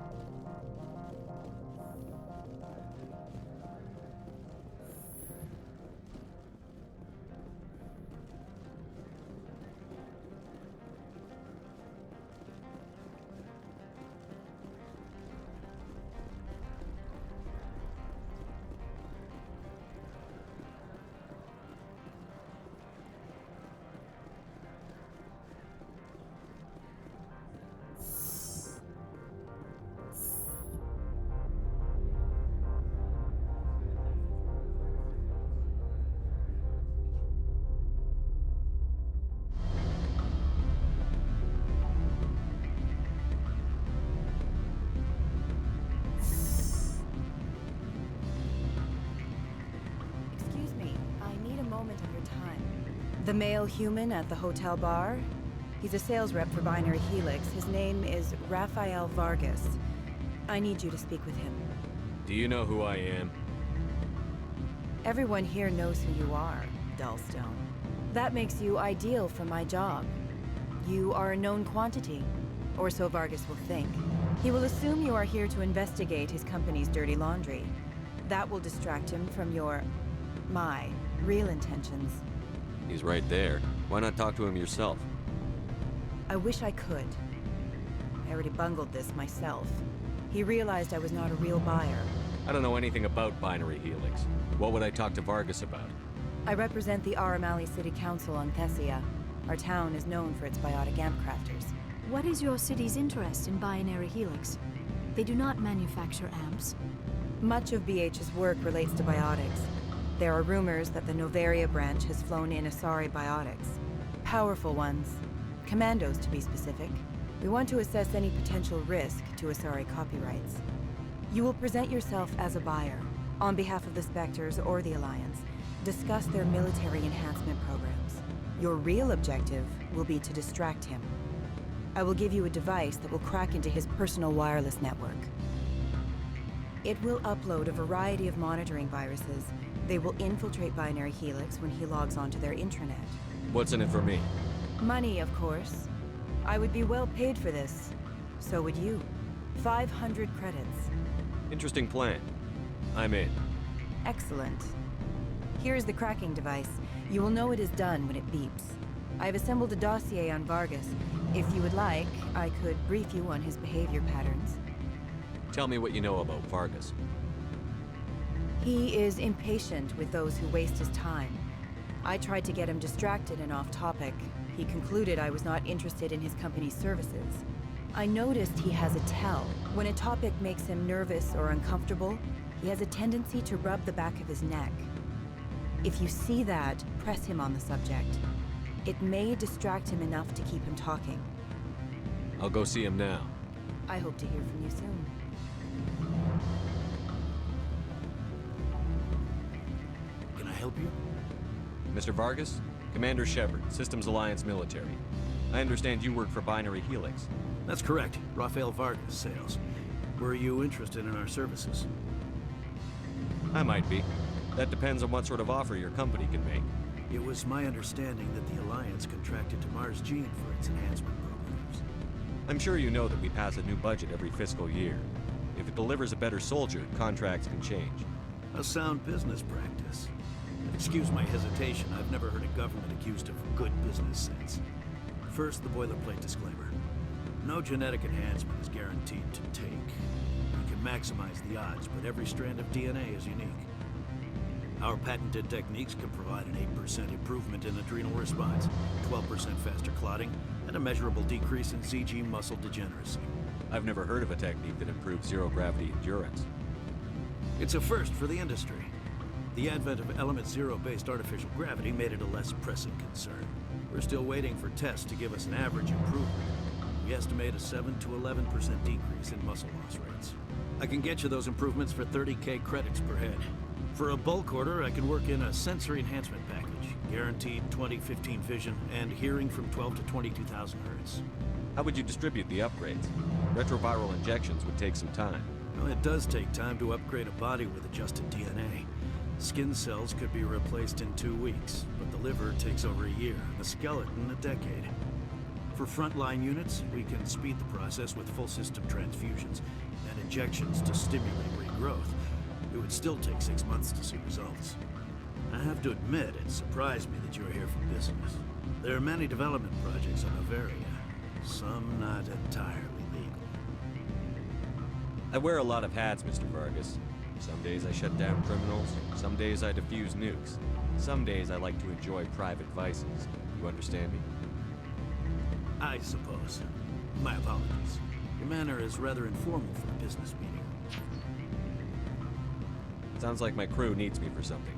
The male human at the hotel bar? He's a sales rep for Binary Helix. His name is Rafael Vargas. I need you to speak with him. Do you know who I am? Everyone here knows who you are, Dullstone. That makes you ideal for my job. You are a known quantity, or so Vargas will think. He will assume you are here to investigate his company's dirty laundry. That will distract him from my real intentions. He's right there. Why not talk to him yourself? I wish I could. I already bungled this myself. He realized I was not a real buyer. I don't know anything about Binary Helix. What would I talk to Vargas about? I represent the Aramali City Council on Thessia. Our town is known for its biotic amp crafters. What is your city's interest in Binary Helix? They do not manufacture amps. Much of BH's work relates to biotics. There are rumors that the Novaria branch has flown in Asari biotics. Powerful ones. Commandos, to be specific. We want to assess any potential risk to Asari copyrights. You will present yourself as a buyer, on behalf of the Spectres or the Alliance. Discuss their military enhancement programs. Your real objective will be to distract him. I will give you a device that will crack into his personal wireless network. It will upload a variety of monitoring viruses. They will infiltrate Binary Helix when he logs onto their intranet. What's in it for me? Money, of course. I would be well paid for this. So would you. 500 credits. Interesting plan. I'm in. Excellent. Here's the cracking device. You will know it is done when it beeps. I've assembled a dossier on Vargas. If you would like, I could brief you on his behavior patterns. Tell me what you know about Vargas. He is impatient with those who waste his time. I tried to get him distracted and off topic. He concluded I was not interested in his company's services. I noticed he has a tell. When a topic makes him nervous or uncomfortable, he has a tendency to rub the back of his neck. If you see that, press him on the subject. It may distract him enough to keep him talking. I'll go see him now. I hope to hear from you soon. Can I help you? Mr. Vargas? Commander Shepard, Systems Alliance Military. I understand you work for Binary Helix. That's correct. Rafael Vargas, sales. Were you interested in our services? I might be. That depends on what sort of offer your company can make. It was my understanding that the Alliance contracted to Mars Gene for its enhancement programs. I'm sure you know that we pass a new budget every fiscal year. If it delivers a better soldier, contracts can change. A sound business practice. Excuse my hesitation, I've never heard a government accused of good business sense. First, the boilerplate disclaimer. No genetic enhancement is guaranteed to take. We can maximize the odds, but every strand of DNA is unique. Our patented techniques can provide an 8% improvement in adrenal response, 12% faster clotting, and a measurable decrease in CG muscle degeneracy. I've never heard of a technique that improves zero-gravity endurance. It's a first for the industry. The advent of element zero-based artificial gravity made it a less pressing concern. We're still waiting for tests to give us an average improvement. We estimate a 7 to 11% decrease in muscle loss rates. I can get you those improvements for 30K credits per head. For a bulk order, I can work in a sensory enhancement package, guaranteed 20/15 vision, and hearing from 12 to 22,000 hertz. How would you distribute the upgrades? Retroviral injections would take some time. Well, it does take time to upgrade a body with adjusted DNA. Skin cells could be replaced in 2 weeks, but the liver takes over a year, the skeleton a decade. For frontline units, we can speed the process with full system transfusions and injections to stimulate regrowth. It would still take 6 months to see results. I have to admit, it surprised me that you're here for business. There are many development projects on Novaria, some not entirely legal. I wear a lot of hats, Mr. Vargas. Some days I shut down criminals, some days I defuse nukes. Some days I like to enjoy private vices. You understand me? I suppose. My apologies. Your manner is rather informal for a business meeting. Sounds like my crew needs me for something.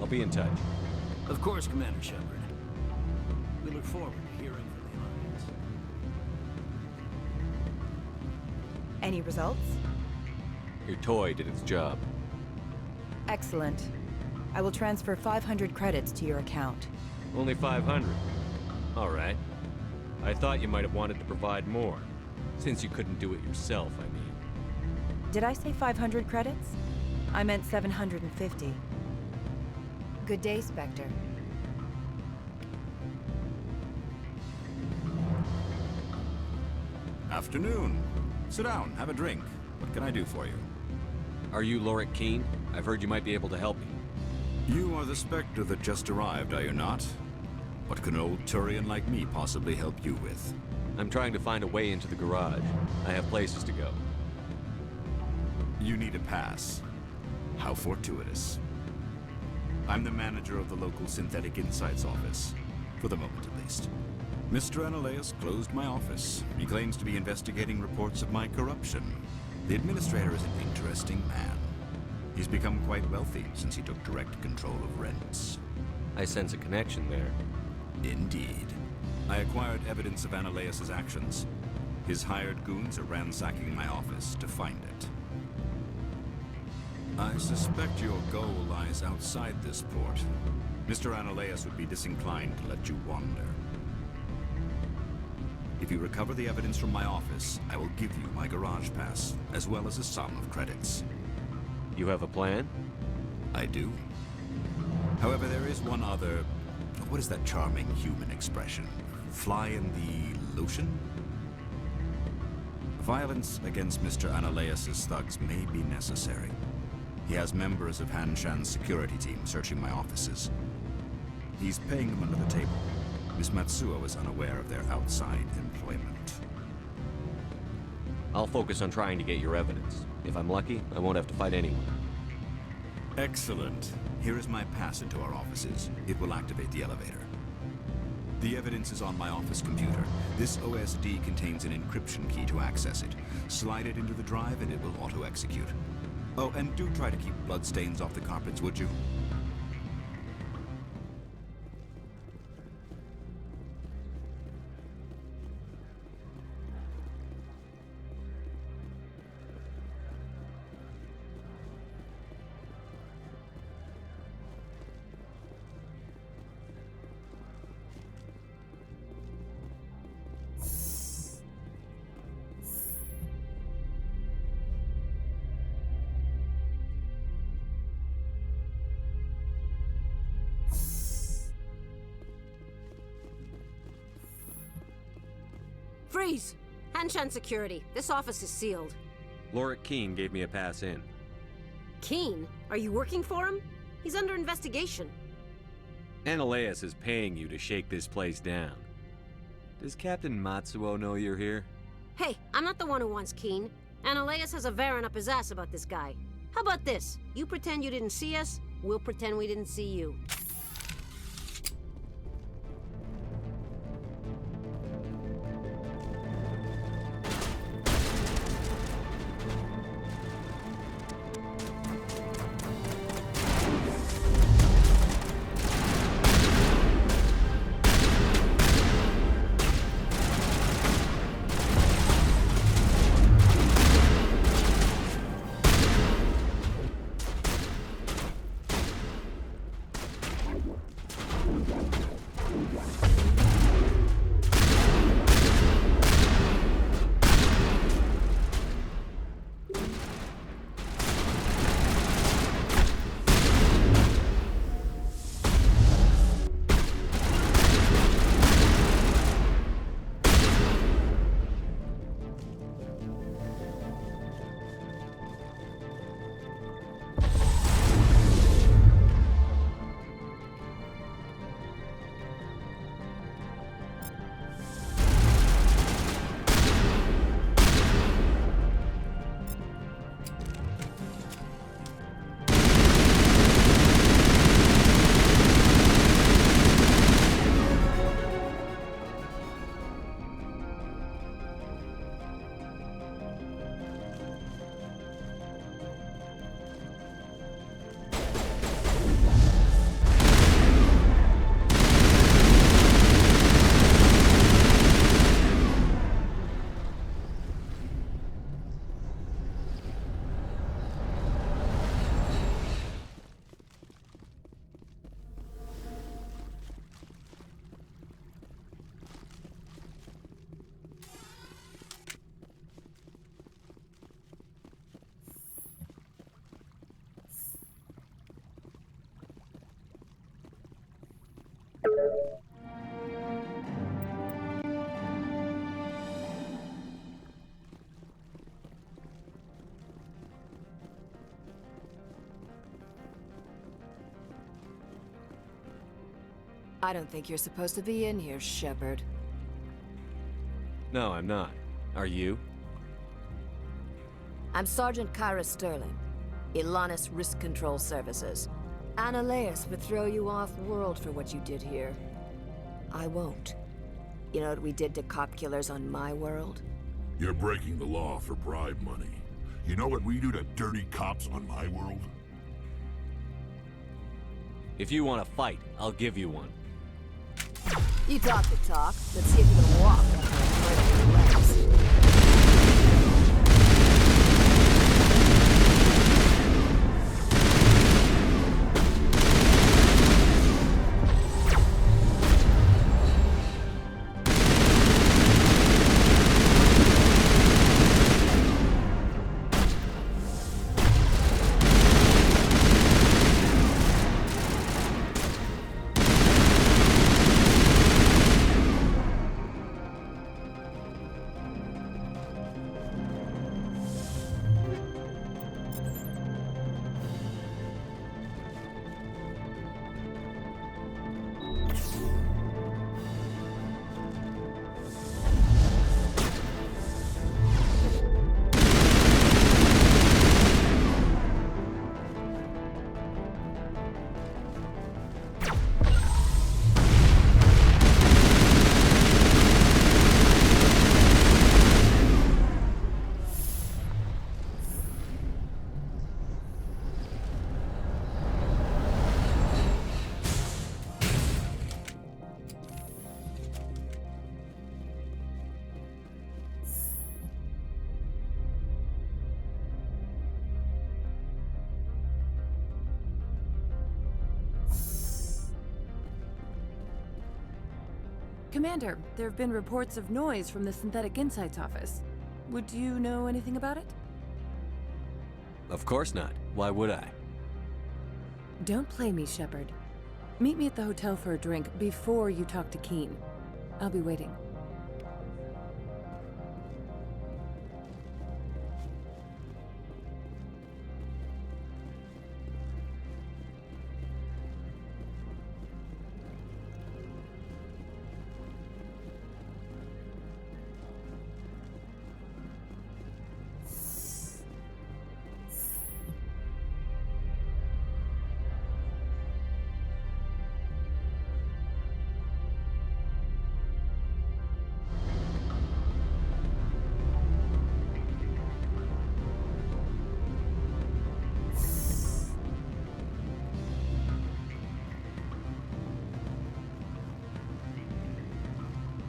I'll be in touch. Of course, Commander Shepard. We look forward to hearing from the Alliance. Any results? Your toy did its job. Excellent. I will transfer 500 credits to your account. Only 500. All right. I thought you might have wanted to provide more. Since you couldn't do it yourself, I mean. Did I say 500 credits? I meant 750. Good day, Spectre. Afternoon. Sit down, have a drink. What can I do for you? Are you Lorik Keene? I've heard you might be able to help me. You are the Spectre that just arrived, are you not? What can an old Turian like me possibly help you with? I'm trying to find a way into the garage. I have places to go. You need a pass. How fortuitous. I'm the manager of the local Synthetic Insights office. For the moment, at least. Mr. Analaeus closed my office. He claims to be investigating reports of my corruption. The administrator is an interesting man. He's become quite wealthy since he took direct control of rents. I sense a connection there. Indeed. I acquired evidence of Analaeus' actions. His hired goons are ransacking my office to find it. I suspect your goal lies outside this port. Mr. Analaeus would be disinclined to let you wander. If you recover the evidence from my office, I will give you my garage pass, as well as a sum of credits. You have a plan? I do. However, there is one other... What is that charming human expression? Fly in the lotion? Violence against Mr. Analaeus' thugs may be necessary. He has members of Han Shan's security team searching my offices. He's paying them under the table. Miss Matsuo is unaware of their outside employment. I'll focus on trying to get your evidence. If I'm lucky, I won't have to fight anyone. Excellent. Here is my pass into our offices. It will activate the elevator. The evidence is on my office computer. This OSD contains an encryption key to access it. Slide it into the drive and it will auto-execute. Oh, and do try to keep bloodstains off the carpets, would you? Freeze! Hanshan Security. This office is sealed. Lorik Keene gave me a pass in. Keene? Are you working for him? He's under investigation. Analaeus is paying you to shake this place down. Does Captain Matsuo know you're here? Hey, I'm not the one who wants Keene. Analaeus has a Varen up his ass about this guy. How about this? You pretend you didn't see us, We'll pretend we didn't see you. I don't think you're supposed to be in here, Shepard. No, I'm not. Are you? I'm Sergeant Kyra Sterling, Ilanis Risk Control Services. Ananias would throw you off-world for what you did here. I won't. You know what we did to cop killers on my world? You're breaking the law for bribe money. You know what we do to dirty cops on my world? If you want to fight, I'll give you one. You talk the talk. Let's see if you can walk after your legs. Commander, there have been reports of noise from the Synthetic Insights office. Would you know anything about it? Of course not. Why would I? Don't play me, Shepard. Meet me at the hotel for a drink before you talk to Keen. I'll be waiting.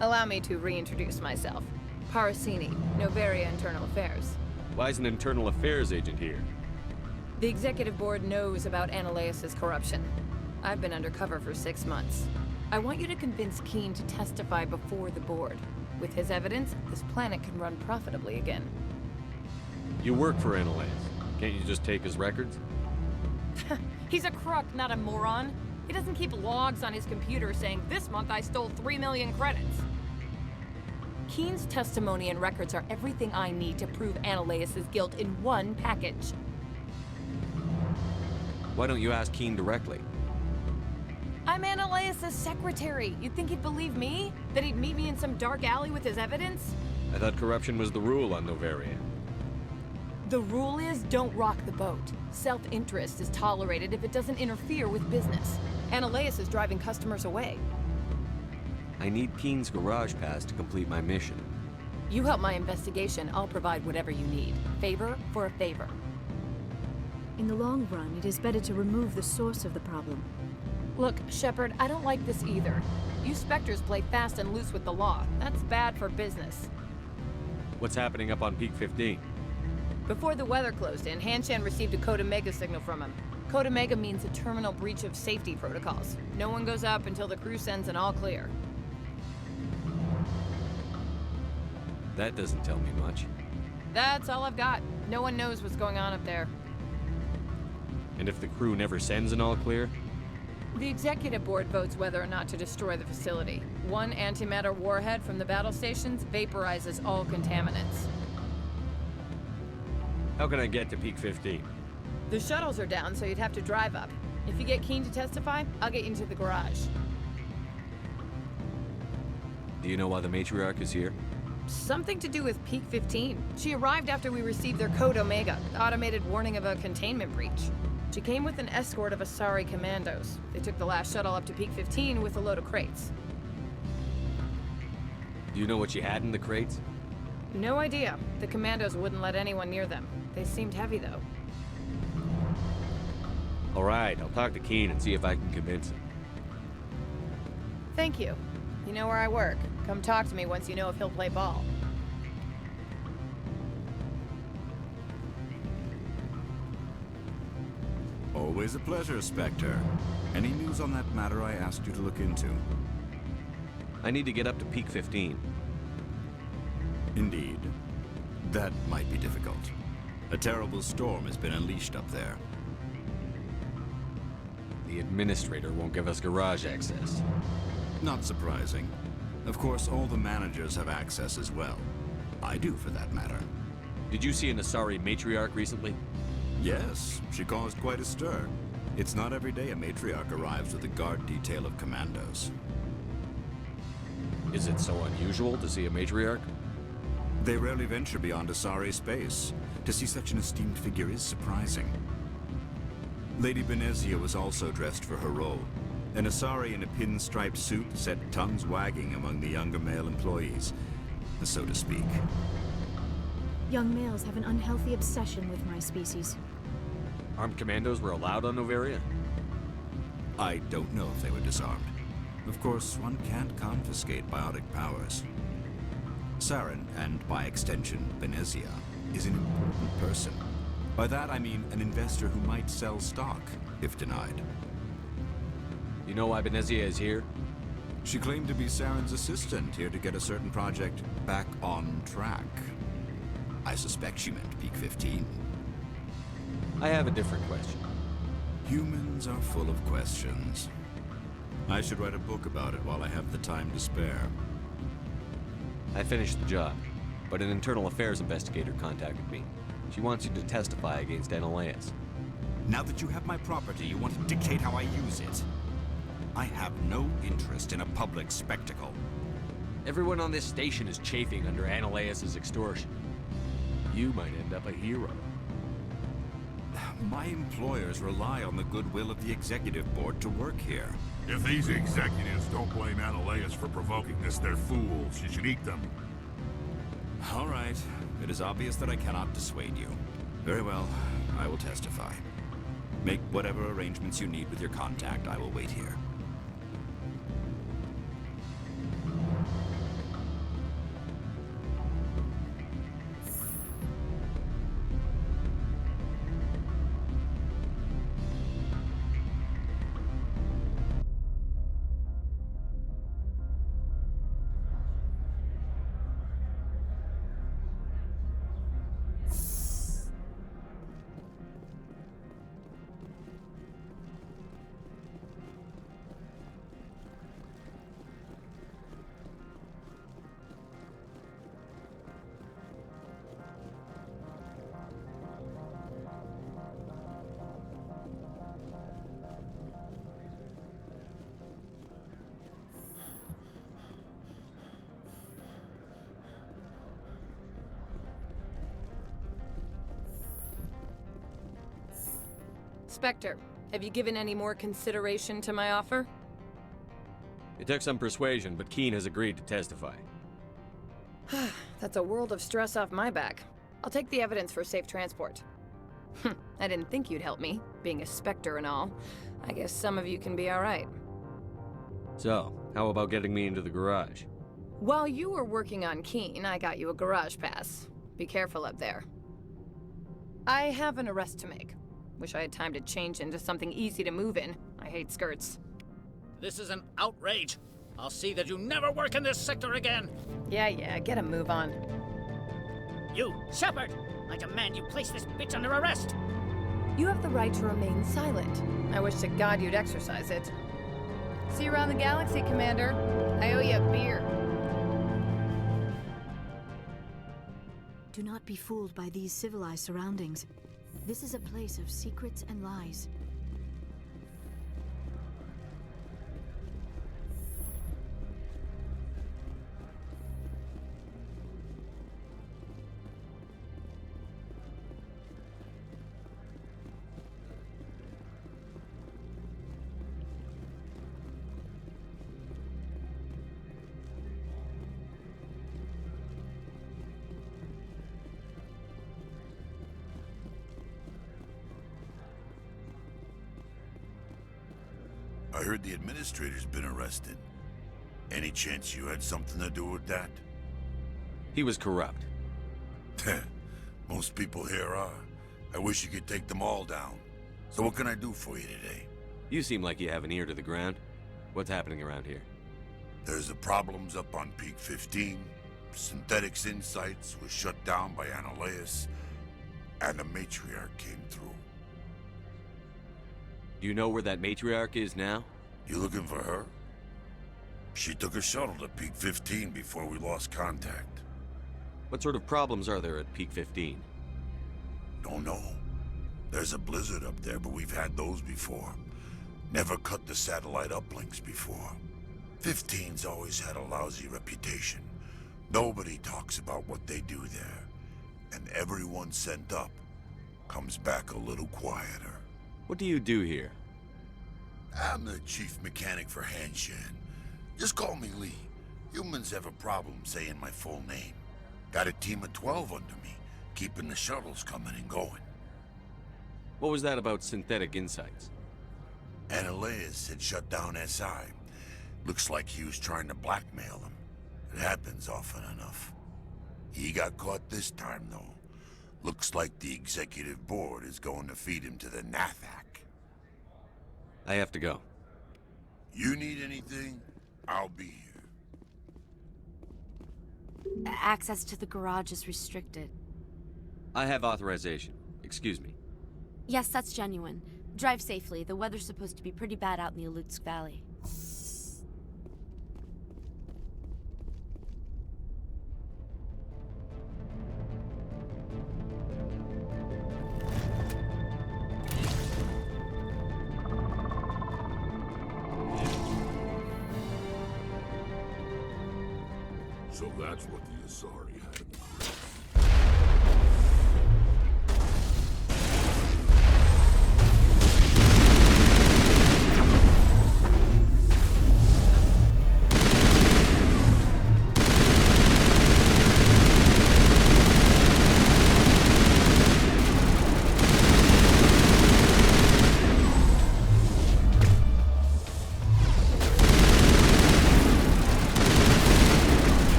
Allow me to reintroduce myself. Parasini, Novaria Internal Affairs. Why is an internal affairs agent here? The executive board knows about Ananias' corruption. I've been undercover for 6 months. I want you to convince Keene to testify before the board. With his evidence, this planet can run profitably again. You work for Ananias. Can't you just take his records? He's a crook, not a moron. He doesn't keep logs on his computer saying, "This month I stole 3 million credits." Keene's testimony and records are everything I need to prove Ananias' guilt in one package. Why don't you ask Keene directly? I'm Ananias' secretary. You'd think he'd believe me? That he'd meet me in some dark alley with his evidence? I thought corruption was the rule on Novaria. The rule is, don't rock the boat. Self-interest is tolerated if it doesn't interfere with business. Ananias is driving customers away. I need Keene's garage pass to complete my mission. You help my investigation, I'll provide whatever you need. Favor for a favor. In the long run, it is better to remove the source of the problem. Look, Shepard, I don't like this either. You Spectres play fast and loose with the law. That's bad for business. What's happening up on Peak 15? Before the weather closed in, Hanshan received a Code Omega signal from him. Code Omega means a terminal breach of safety protocols. No one goes up until the crew sends an all clear. That doesn't tell me much. That's all I've got. No one knows what's going on up there. And if the crew never sends an all clear? The executive board votes whether or not to destroy the facility. One antimatter warhead from the battle stations vaporizes all contaminants. How can I get to Peak 15? The shuttles are down, so you'd have to drive up. If you get Keene to testify, I'll get you into the garage. Do you know why the matriarch is here? Something to do with Peak 15. She arrived after we received their Code Omega, the automated warning of a containment breach. She came with an escort of Asari commandos. They took the last shuttle up to Peak 15 with a load of crates. Do you know what she had in the crates? No idea. The commandos wouldn't let anyone near them. They seemed heavy, though. All right, I'll talk to Keene and see if I can convince him. Thank you. You know where I work. Come talk to me once you know if he'll play ball. Always a pleasure, Spectre. Any news on that matter I asked you to look into? I need to get up to Peak 15. Indeed. That might be difficult. A terrible storm has been unleashed up there. The administrator won't give us garage access. Not surprising. Of course, all the managers have access as well. I do, for that matter. Did you see an Asari matriarch recently? Yes, she caused quite a stir. It's not every day a matriarch arrives with a guard detail of commandos. Is it so unusual to see a matriarch? They rarely venture beyond Asari space. To see such an esteemed figure is surprising. Lady Benezia was also dressed for her role. An Asari in a pinstriped suit set tongues wagging among the younger male employees, so to speak. Young males have an unhealthy obsession with my species. Armed commandos were allowed on Novaria? I don't know if they were disarmed. Of course, one can't confiscate biotic powers. Saren, and by extension, Benezia, is an important person. By that I mean an investor who might sell stock, if denied. You know why Benezia is here? She claimed to be Saren's assistant, here to get a certain project back on track. I suspect she meant Peak 15. I have a different question. Humans are full of questions. I should write a book about it while I have the time to spare. I finished the job, but an internal affairs investigator contacted me. She wants you to testify against Ananias. Now that you have my property, you want to dictate how I use it. I have no interest in a public spectacle. Everyone on this station is chafing under Ananias' extortion. You might end up a hero. My employers rely on the goodwill of the executive board to work here. If these executives don't blame Ananias for provoking this, they're fools. You should eat them. All right. It is obvious that I cannot dissuade you. Very well, I will testify. Make whatever arrangements you need with your contact. I will wait here. Spectre, have you given any more consideration to my offer? It took some persuasion, but Keen has agreed to testify. That's a world of stress off my back. I'll take the evidence for safe transport. I didn't think you'd help me, being a Spectre and all. I guess some of you can be alright. So, how about getting me into the garage? While you were working on Keen, I got you a garage pass. Be careful up there. I have an arrest to make. Wish I had time to change into something easy to move in. I hate skirts. This is an outrage. I'll see that you never work in this sector again. Yeah, get a move on. You, Shepard! I demand you place this bitch under arrest! You have the right to remain silent. I wish to God you'd exercise it. See you around the galaxy, Commander. I owe you a beer. Do not be fooled by these civilized surroundings. This is a place of secrets and lies. I heard the administrator's been arrested. Any chance you had something to do with that? He was corrupt. Most people here are. I wish you could take them all down. So what can I do for you today? You seem like you have an ear to the ground. What's happening around here? There's the problems up on Peak 15. Synthetics Insights was shut down by Annihilus. And the Matriarch came through. Do you know where that matriarch is now? You looking for her? She took a shuttle to Peak 15 before we lost contact. What sort of problems are there at Peak 15? Don't know. There's a blizzard up there, but we've had those before. Never cut the satellite uplinks before. 15's always had a lousy reputation. Nobody talks about what they do there. And everyone sent up comes back a little quieter. What do you do here? I'm the chief mechanic for Hanshan. Just call me Lee. Humans have a problem saying my full name. Got a team of 12 under me, keeping the shuttles coming and going. What was that about Synthetic Insights? Annihilus had shut down SI. Looks like he was trying to blackmail them. It happens often enough. He got caught this time, though. Looks like the executive board is going to feed him to the Nathak. I have to go. You need anything? I'll be here. Access to the garage is restricted. I have authorization. Excuse me. Yes, that's genuine. Drive safely. The weather's supposed to be pretty bad out in the Alutsk Valley. So that's what the Asari had in mind.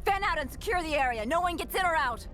Fan out and secure the area. No one gets in or out.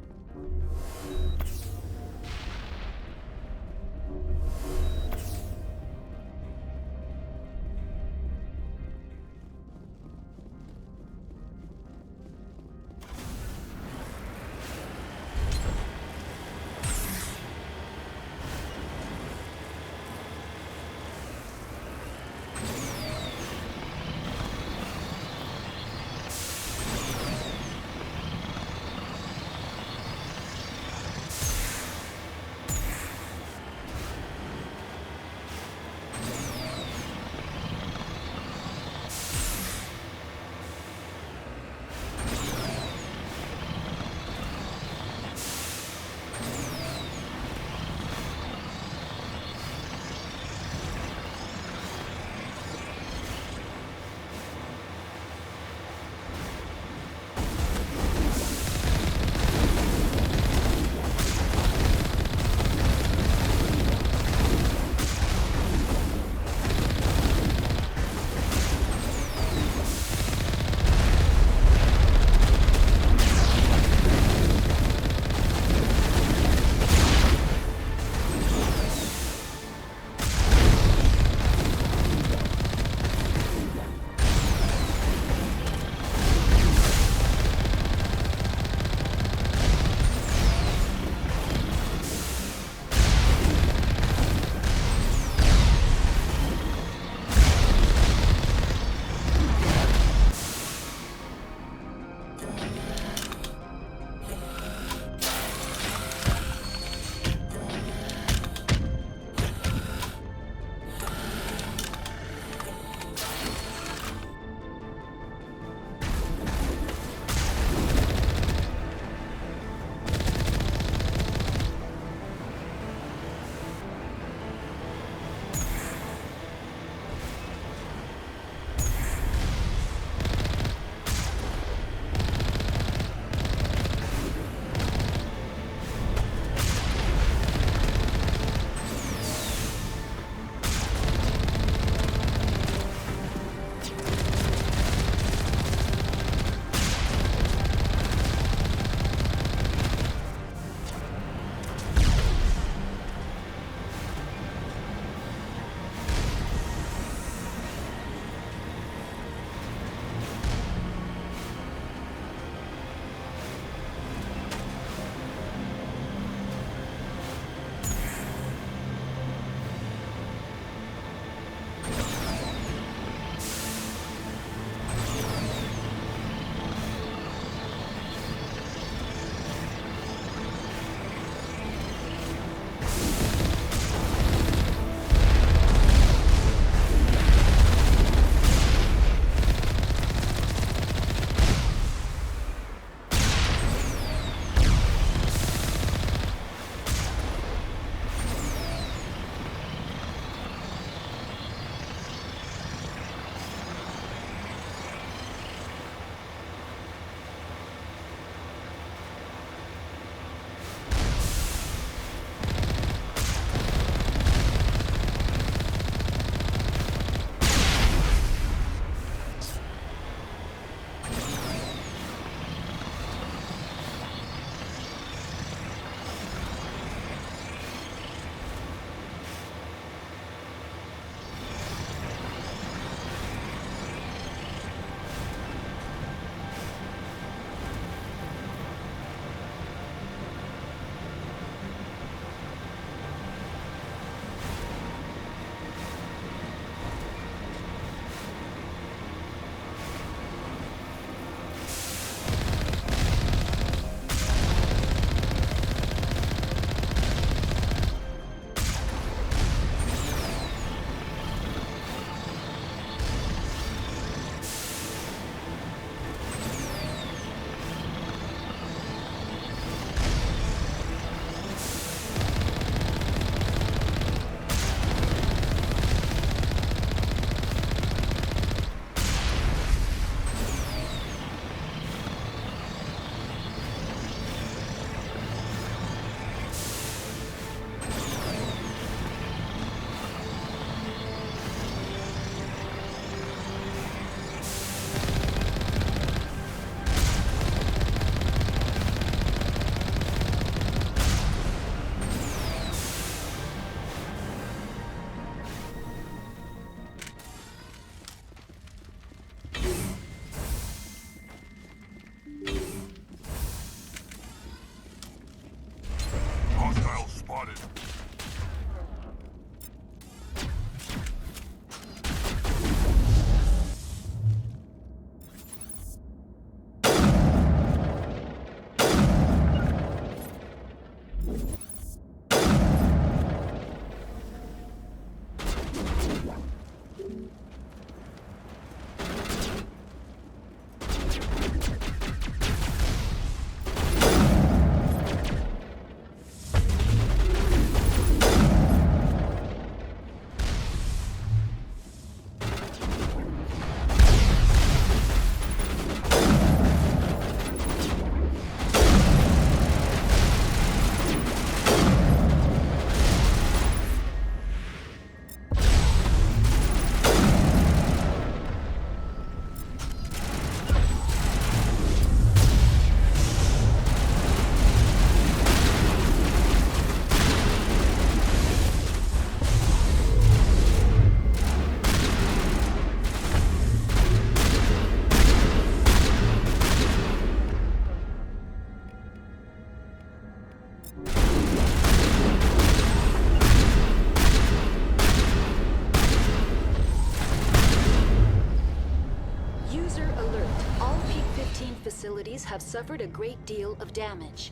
facilities have suffered a great deal of damage.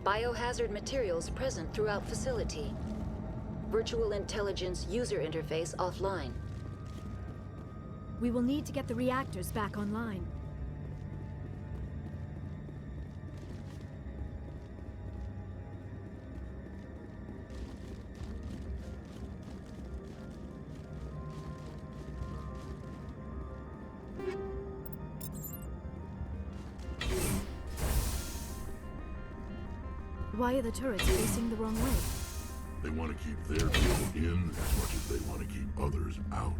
Biohazard materials present throughout facility. Virtual intelligence user interface offline. We will need to get the reactors back online. Why are the turrets facing the wrong way? They want to keep their people in as much as they want to keep others out.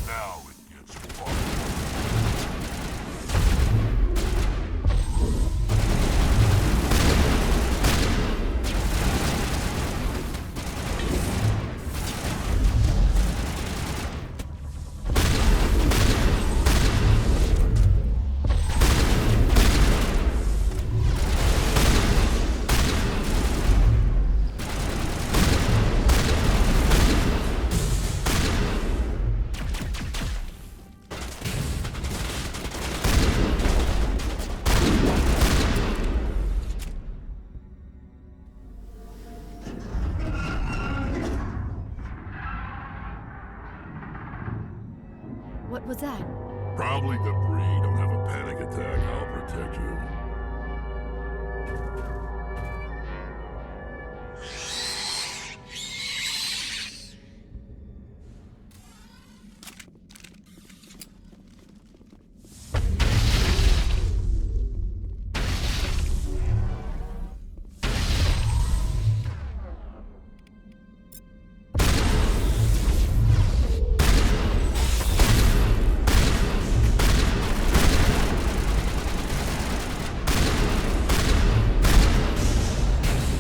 Now it gets fun. What was that? Probably debris. Don't have a panic attack. I'll protect you.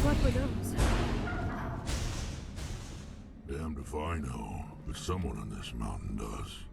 What were those? Damned if I know, but someone on this mountain does.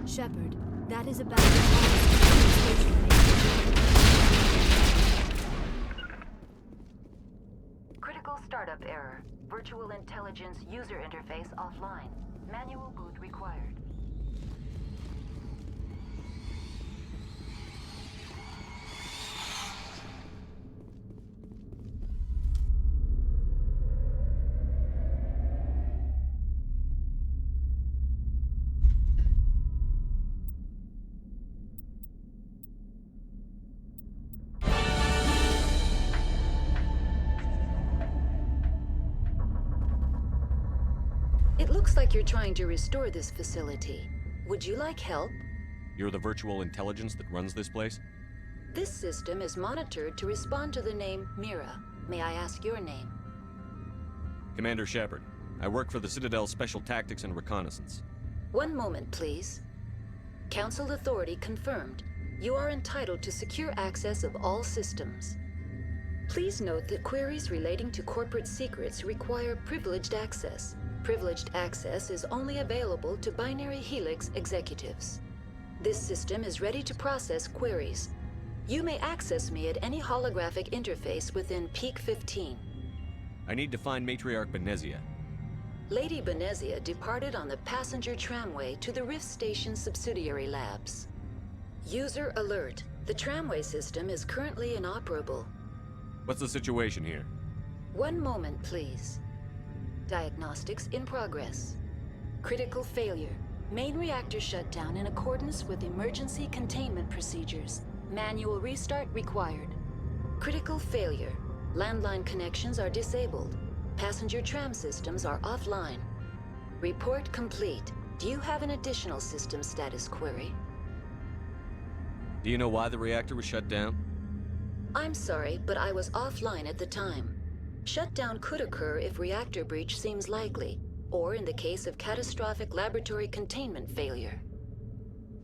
Shepard, that is about critical startup error. Virtual intelligence user interface offline. Manual boot required. It looks like you're trying to restore this facility. Would you like help? You're the virtual intelligence that runs this place? This system is monitored to respond to the name Mira. May I ask your name? Commander Shepard. I work for the Citadel's Special Tactics and Reconnaissance. One moment, please. Council authority confirmed. You are entitled to secure access of all systems. Please note that queries relating to corporate secrets require privileged access. Privileged access is only available to Binary Helix executives. This system is ready to process queries. You may access me at any holographic interface within Peak 15. I need to find Matriarch Benezia. Lady Benezia departed on the passenger tramway to the Rift Station subsidiary labs. User alert. The tramway system is currently inoperable. What's the situation here? One moment, please. Diagnostics in progress. Critical failure. Main reactor shut down in accordance with emergency containment procedures. Manual restart required. Critical failure. Landline connections are disabled. Passenger tram systems are offline. Report complete. Do you have an additional system status query? Do you know why the reactor was shut down? I'm sorry, but I was offline at the time. Shutdown could occur if reactor breach seems likely, or in the case of catastrophic laboratory containment failure.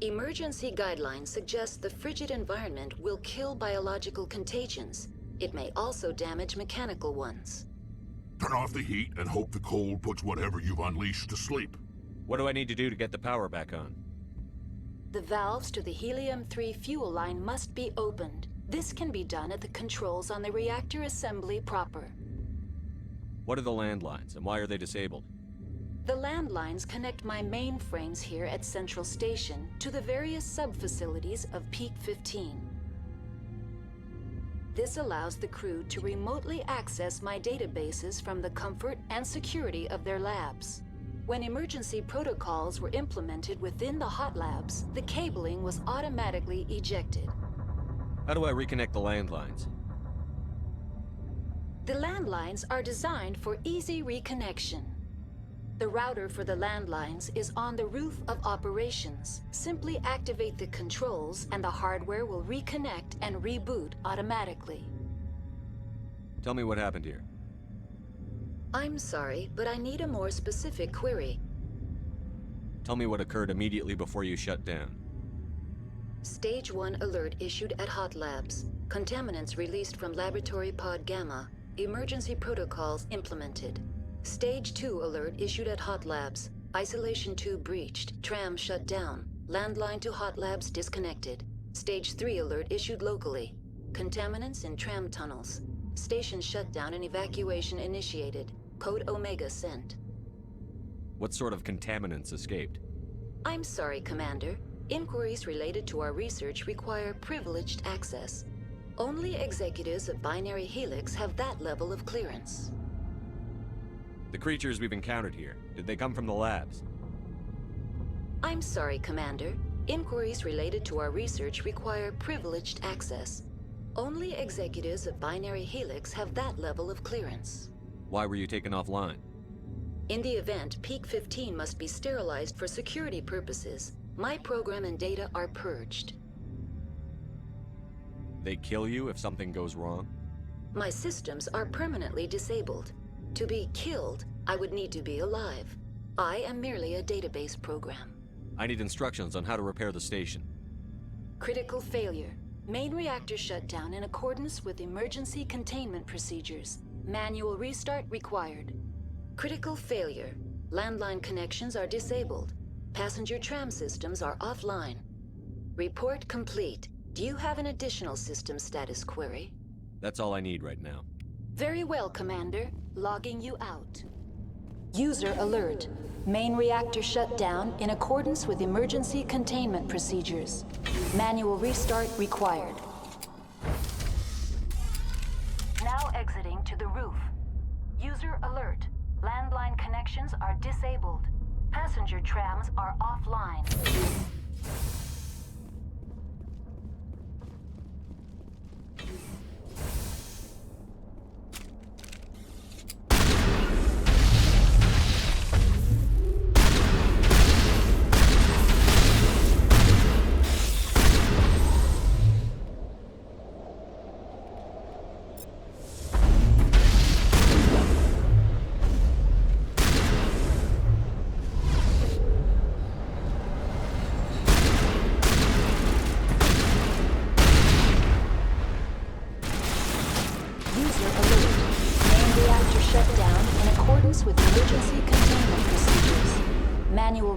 Emergency guidelines suggest the frigid environment will kill biological contagions. It may also damage mechanical ones. Turn off the heat and hope the cold puts whatever you've unleashed to sleep. What do I need to do to get the power back on? The valves to the helium-3 fuel line must be opened. This can be done at the controls on the reactor assembly proper. What are the landlines, and why are they disabled? The landlines connect my mainframes here at Central Station to the various sub-facilities of Peak 15. This allows the crew to remotely access my databases from the comfort and security of their labs. When emergency protocols were implemented within the hot labs, the cabling was automatically ejected. How do I reconnect the landlines? The landlines are designed for easy reconnection. The router for the landlines is on the roof of operations. Simply activate the controls and the hardware will reconnect and reboot automatically. Tell me what happened here. I'm sorry, but I need a more specific query. Tell me what occurred immediately before you shut down. Stage 1 alert issued at Hot Labs. Contaminants released from Laboratory Pod Gamma. Emergency protocols implemented. Stage 2 alert issued at Hot Labs. Isolation tube breached. Tram shut down. Landline to Hot Labs disconnected. Stage 3 alert issued locally. Contaminants in tram tunnels. Station shutdown and evacuation initiated. Code Omega sent. What sort of contaminants escaped? I'm sorry, Commander. Inquiries related to our research require privileged access. Only executives of Binary Helix have that level of clearance. The creatures we've encountered here, did they come from the labs? I'm sorry, Commander. Inquiries related to our research require privileged access. Only executives of Binary Helix have that level of clearance. Why were you taken offline? In the event, Peak 15 must be sterilized for security purposes. My program and data are purged. They kill you if something goes wrong? My systems are permanently disabled. To be killed, I would need to be alive. I am merely a database program. I need instructions on how to repair the station. Critical failure. Main reactor shut down in accordance with emergency containment procedures. Manual restart required. Critical failure. Landline connections are disabled. Passenger tram systems are offline. Report complete. Do you have an additional system status query? That's all I need right now. Very well, Commander. Logging you out. User alert. Main reactor shut down in accordance with emergency containment procedures. Manual restart required. Now exiting to the roof. User alert. Landline connections are disabled. Passenger trams are offline.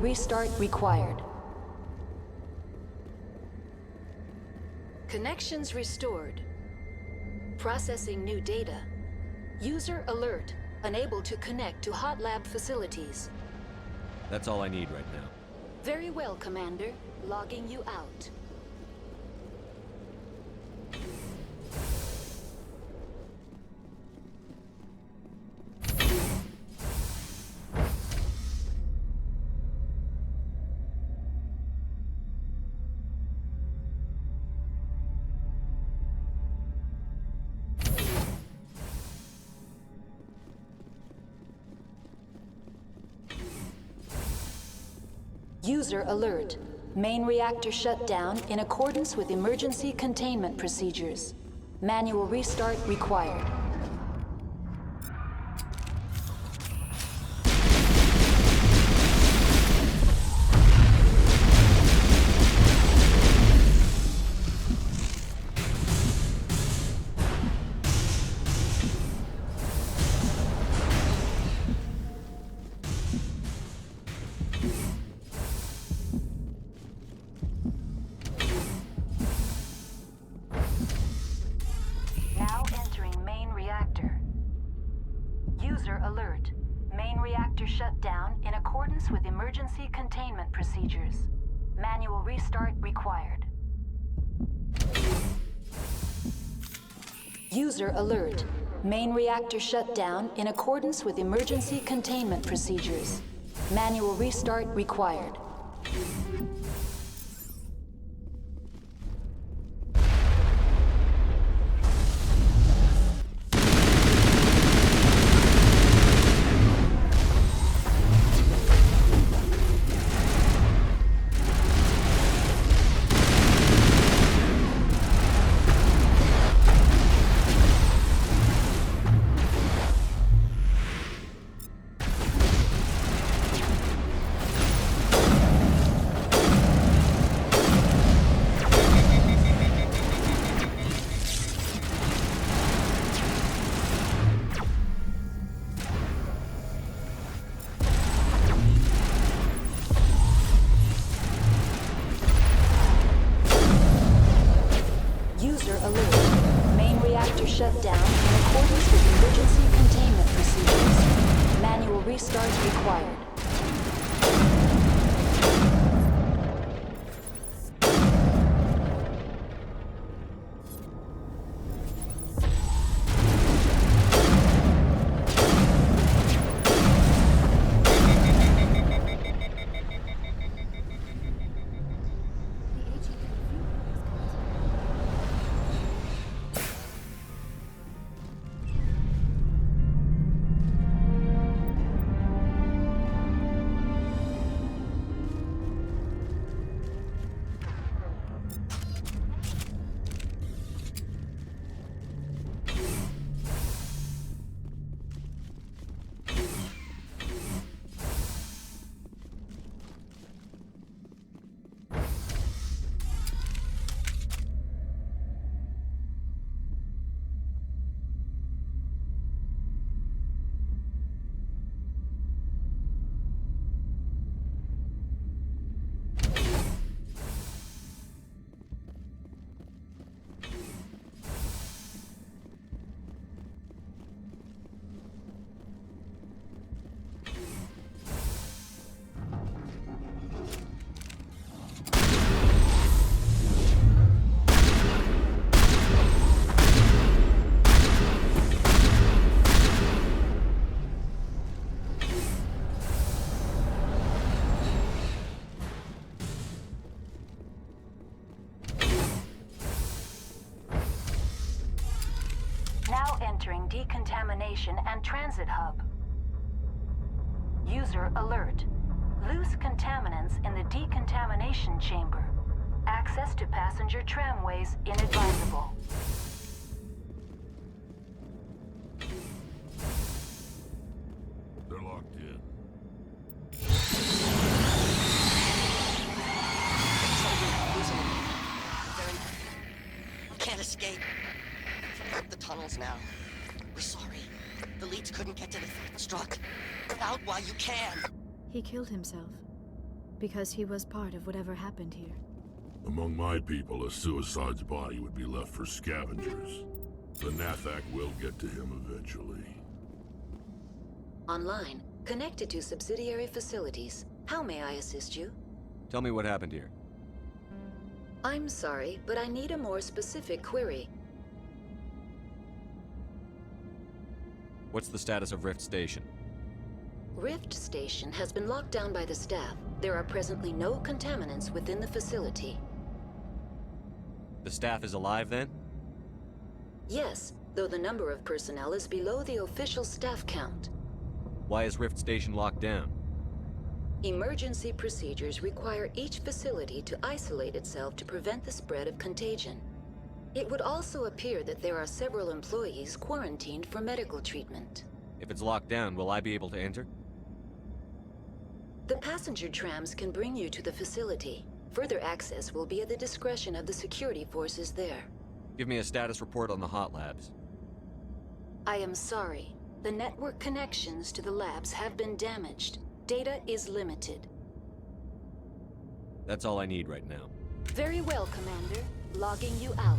Restart required. Connections restored. Processing new data. User alert. Unable to connect to hot lab facilities. That's all I need right now. Very well, Commander. Logging you out. User alert. Main reactor shut down in accordance with emergency containment procedures. Manual restart required. Alert. Main reactor shut down in accordance with emergency containment procedures. Manual restart required. User alert. Main reactor shut down in accordance with emergency containment procedures. Manual restart required. Shut down in accordance with emergency containment procedures. Manual restart required. Entering decontamination and transit hub. User alert. Loose contaminants in the decontamination chamber. Access to passenger tramways inadvisable. They're locked in. We can't escape. Forget the tunnels now. We're sorry. The leads couldn't get to the third struck. Get out while you can. He killed himself because he was part of whatever happened here. Among my people, a suicide's body would be left for scavengers. The Nathak will get to him eventually. Online, connected to subsidiary facilities. How may I assist you? Tell me what happened here. I'm sorry, but I need a more specific query. What's the status of Rift Station? Rift Station has been locked down by the staff. There are presently no contaminants within the facility. The staff is alive then? Yes, though the number of personnel is below the official staff count. Why is Rift Station locked down? Emergency procedures require each facility to isolate itself to prevent the spread of contagion. It would also appear that there are several employees quarantined for medical treatment. If it's locked down, will I be able to enter? The passenger trams can bring you to the facility. Further access will be at the discretion of the security forces there. Give me a status report on the hot labs. I am sorry. The network connections to the labs have been damaged. Data is limited. That's all I need right now. Very well, Commander. Logging you out.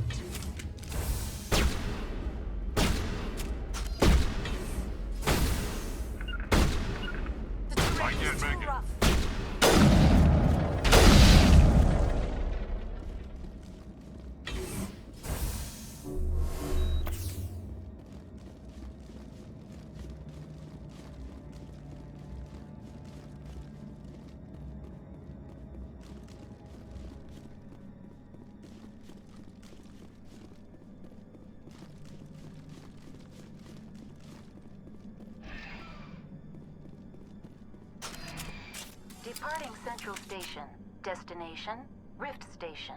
The terrain is too rough. Departing Central Station. Destination, Rift Station.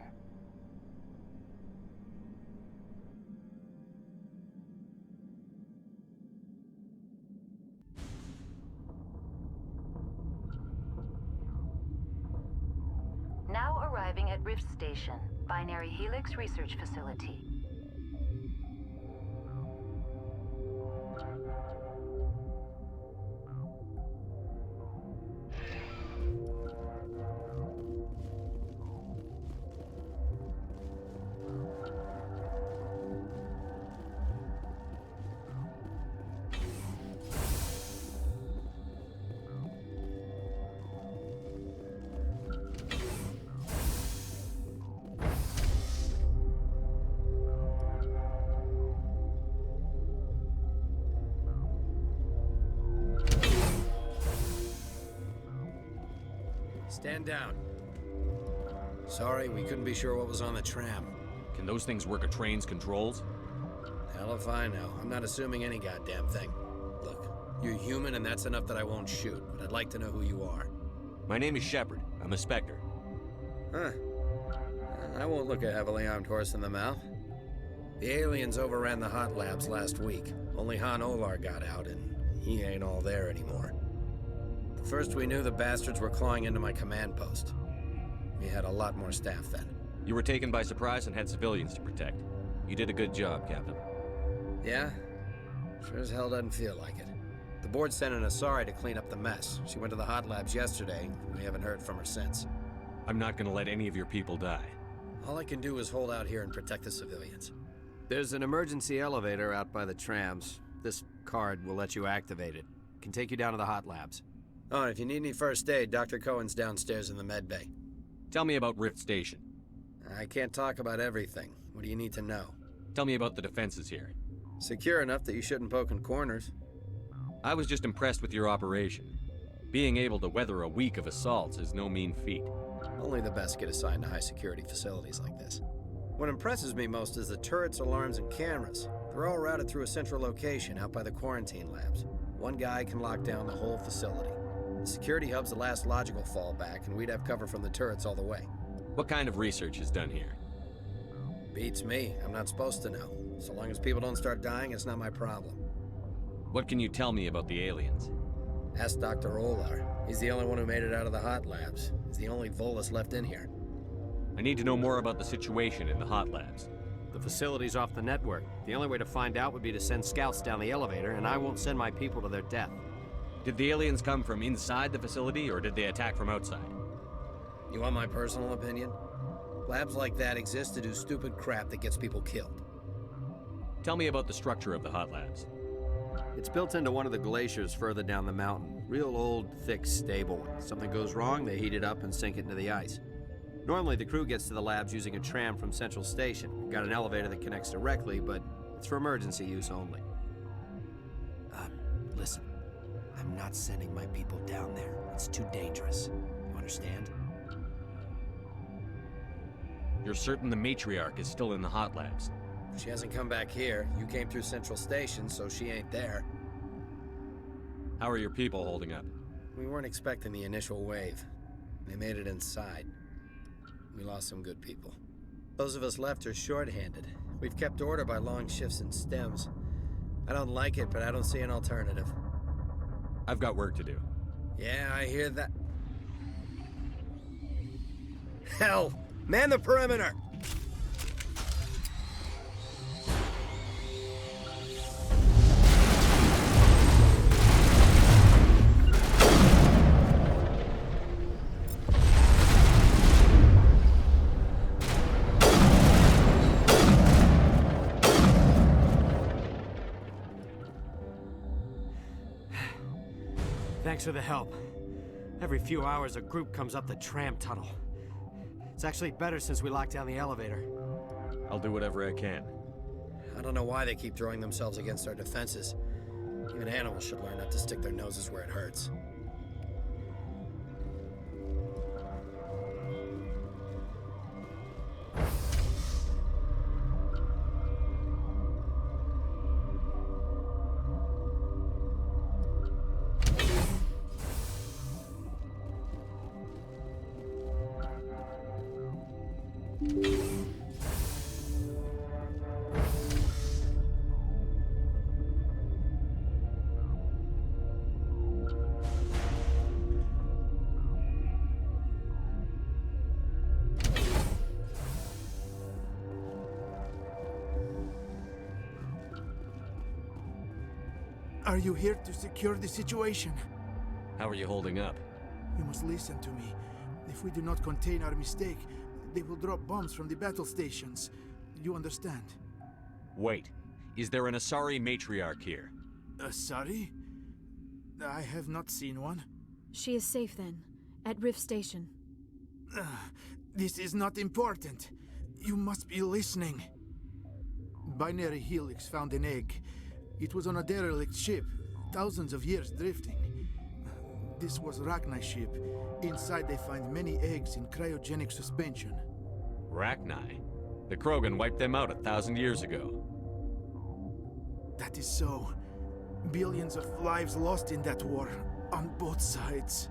Now arriving at Rift Station, Binary Helix Research Facility. Stand down. Sorry, we couldn't be sure what was on the tram. Can those things work a train's controls? Hell if I know. I'm not assuming any goddamn thing. Look, you're human and that's enough that I won't shoot, but I'd like to know who you are. My name is Shepard. I'm a Spectre. Huh. I won't look a heavily armed horse in the mouth. The aliens overran the hot labs last week. Only Han Olar got out, and he ain't all there anymore. First we knew the bastards were clawing into my command post. We had a lot more staff then. You were taken by surprise and had civilians to protect. You did a good job, Captain. Yeah? Sure as hell doesn't feel like it. The board sent an Asari to clean up the mess. She went to the hot labs yesterday. We haven't heard from her since. I'm not gonna let any of your people die. All I can do is hold out here and protect the civilians. There's an emergency elevator out by the trams. This card will let you activate it. Can take you down to the hot labs. Oh, and if you need any first aid, Dr. Cohen's downstairs in the med bay. Tell me about Rift Station. I can't talk about everything. What do you need to know? Tell me about the defenses here. Secure enough that you shouldn't poke in corners. I was just impressed with your operation. Being able to weather a week of assaults is no mean feat. Only the best get assigned to high-security facilities like this. What impresses me most is the turrets, alarms, and cameras. They're all routed through a central location out by the quarantine labs. One guy can lock down the whole facility. The security hub's the last logical fallback, and we'd have cover from the turrets all the way. What kind of research is done here? Beats me. I'm not supposed to know. So long as people don't start dying, it's not my problem. What can you tell me about the aliens? Ask Dr. Olar. He's the only one who made it out of the hot labs. He's the only Volus left in here. I need to know more about the situation in the hot labs. The facility's off the network. The only way to find out would be to send scouts down the elevator, and I won't send my people to their death. Did the aliens come from inside the facility, or did they attack from outside? You want my personal opinion? Labs like that exist to do stupid crap that gets people killed. Tell me about the structure of the hot labs. It's built into one of the glaciers further down the mountain. Real old, thick, stable one. Something goes wrong, they heat it up and sink it into the ice. Normally, the crew gets to the labs using a tram from Central Station. We've got an elevator that connects directly, but it's for emergency use only. Listen. I'm not sending my people down there. It's too dangerous. You understand? You're certain the matriarch is still in the hot labs? She hasn't come back here. You came through Central Station, so she ain't there. How are your people holding up? We weren't expecting the initial wave. They made it inside. We lost some good people. Those of us left are short-handed. We've kept order by long shifts and stems. I don't like it, but I don't see an alternative. I've got work to do. Yeah, I hear that. Hell! Man the perimeter! Thanks for the help. Every few hours, a group comes up the tram tunnel. It's actually better since we locked down the elevator. I'll do whatever I can. I don't know why they keep throwing themselves against our defenses. Even animals should learn not to stick their noses where it hurts. Are you here to secure the situation? How are you holding up? You must listen to me. If we do not contain our mistake, they will drop bombs from the battle stations. You understand? Wait. Is there an Asari matriarch here? Asari? I have not seen one. She is safe then, at Rift Station. This is not important. You must be listening. Binary Helix found an egg. It was on a derelict ship, thousands of years drifting. This was Rachni ship. Inside they find many eggs in cryogenic suspension. Rachni? The Krogan wiped them out 1,000 years ago. That is so. Billions of lives lost in that war, on both sides.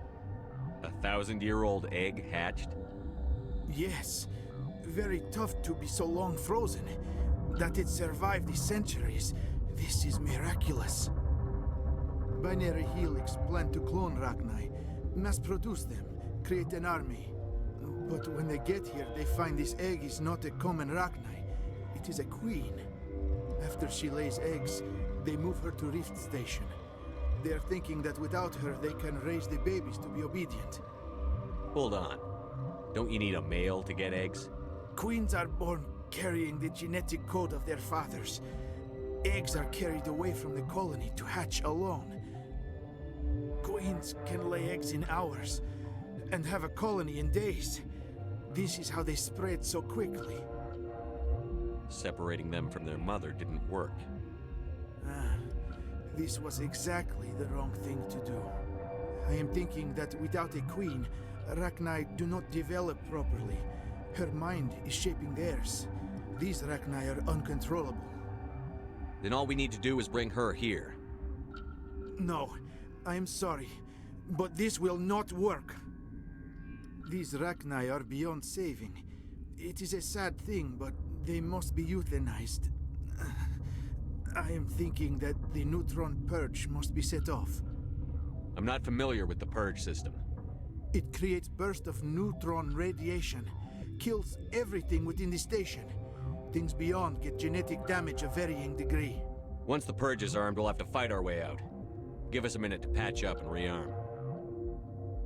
1,000-year-old egg hatched? Yes. Very tough to be so long frozen. That it survived the centuries. This is miraculous. Binary Helix planned to clone Rachni, mass-produce them, create an army. But when they get here, they find this egg is not a common Rachni. It is a queen. After she lays eggs, they move her to Rift Station. They are thinking that without her, they can raise the babies to be obedient. Hold on. Don't you need a male to get eggs? Queens are born carrying the genetic code of their fathers. Eggs are carried away from the colony to hatch alone. Queens can lay eggs in hours and have a colony in days. This is how they spread so quickly. Separating them from their mother didn't work. This was exactly the wrong thing to do. I am thinking that without a queen, Rachni do not develop properly. Her mind is shaping theirs. These Rachni are uncontrollable. Then all we need to do is bring her here. No, I am sorry, but this will not work. These Rachni are beyond saving. It is a sad thing, but they must be euthanized. I am thinking that the neutron purge must be set off. I'm not familiar with the purge system. It creates bursts of neutron radiation, kills everything within the station. Things beyond get genetic damage of varying degree. Once the purge is armed, we'll have to fight our way out. Give us a minute to patch up and rearm.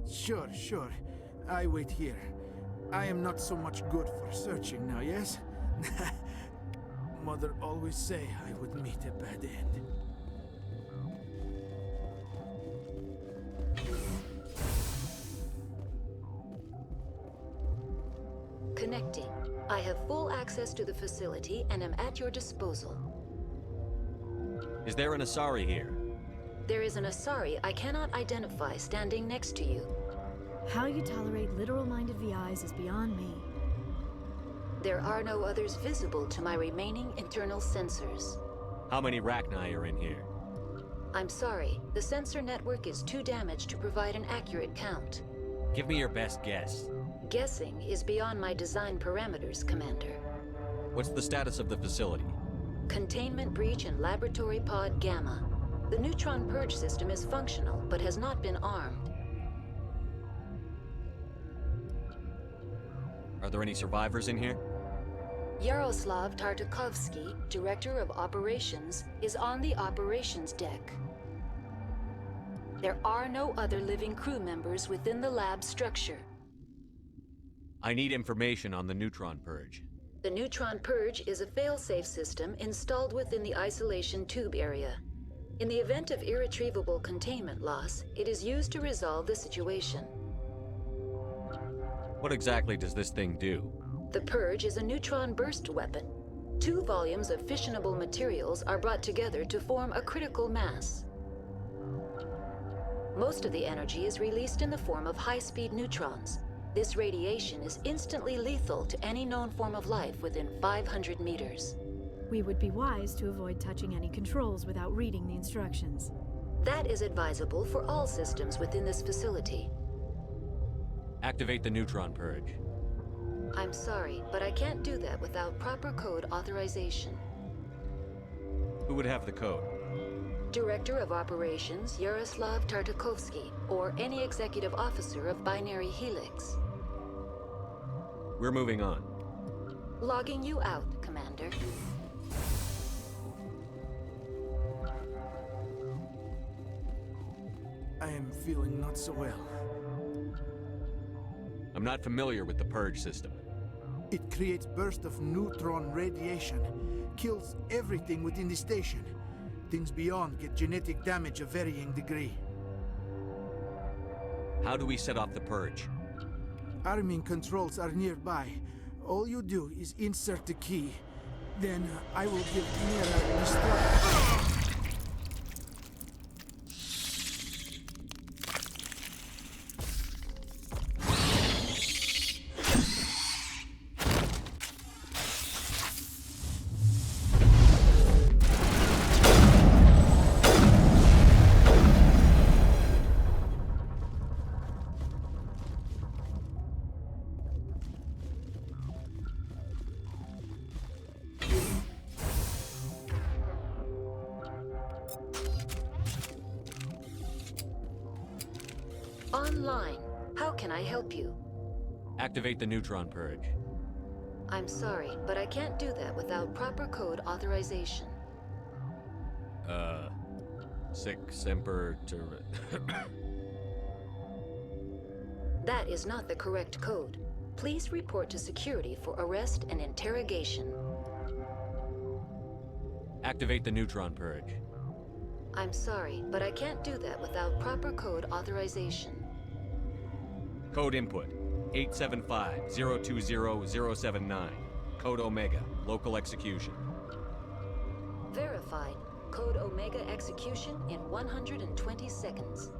Sure. I wait here. I am not so much good for searching now, yes? Mother always say I would meet a bad end. Connecting. I have full access to the facility and am at your disposal. Is there an Asari here? There is an Asari I cannot identify standing next to you. How you tolerate literal-minded VIs is beyond me. There are no others visible to my remaining internal sensors. How many Rachni are in here? I'm sorry, the sensor network is too damaged to provide an accurate count. Give me your best guess. Guessing is beyond my design parameters, Commander. What's the status of the facility? Containment breach in Laboratory Pod Gamma. The neutron purge system is functional, but has not been armed. Are there any survivors in here? Yaroslav Tartakovsky, Director of Operations, is on the operations deck. There are no other living crew members within the lab structure. I need information on the neutron purge. The neutron purge is a fail-safe system installed within the isolation tube area. In the event of irretrievable containment loss, it is used to resolve the situation. What exactly does this thing do? The purge is a neutron burst weapon. 2 volumes of fissionable materials are brought together to form a critical mass. Most of the energy is released in the form of high-speed neutrons. This radiation is instantly lethal to any known form of life within 500 meters. We would be wise to avoid touching any controls without reading the instructions. That is advisable for all systems within this facility. Activate the neutron purge. I'm sorry, but I can't do that without proper code authorization. Who would have the code? Director of Operations Yaroslav Tartakovsky, or any executive officer of Binary Helix. We're moving on. Logging you out, Commander. I am feeling not so well. I'm not familiar with the purge system. It creates bursts of neutron radiation, kills everything within the station. Things beyond get genetic damage of varying degree. How do we set off the purge? Arming controls are nearby. All you do is insert the key. Then I will give Mira destruct. Online. How can I help you? Activate the neutron purge. I'm sorry, but I can't do that without proper code authorization. Sic semper That is not the correct code. Please report to security for arrest and interrogation. Activate the neutron purge. I'm sorry, but I can't do that without proper code authorization. Code input 875-020-079. Code Omega, local execution. Verified. Code Omega execution in 120 seconds.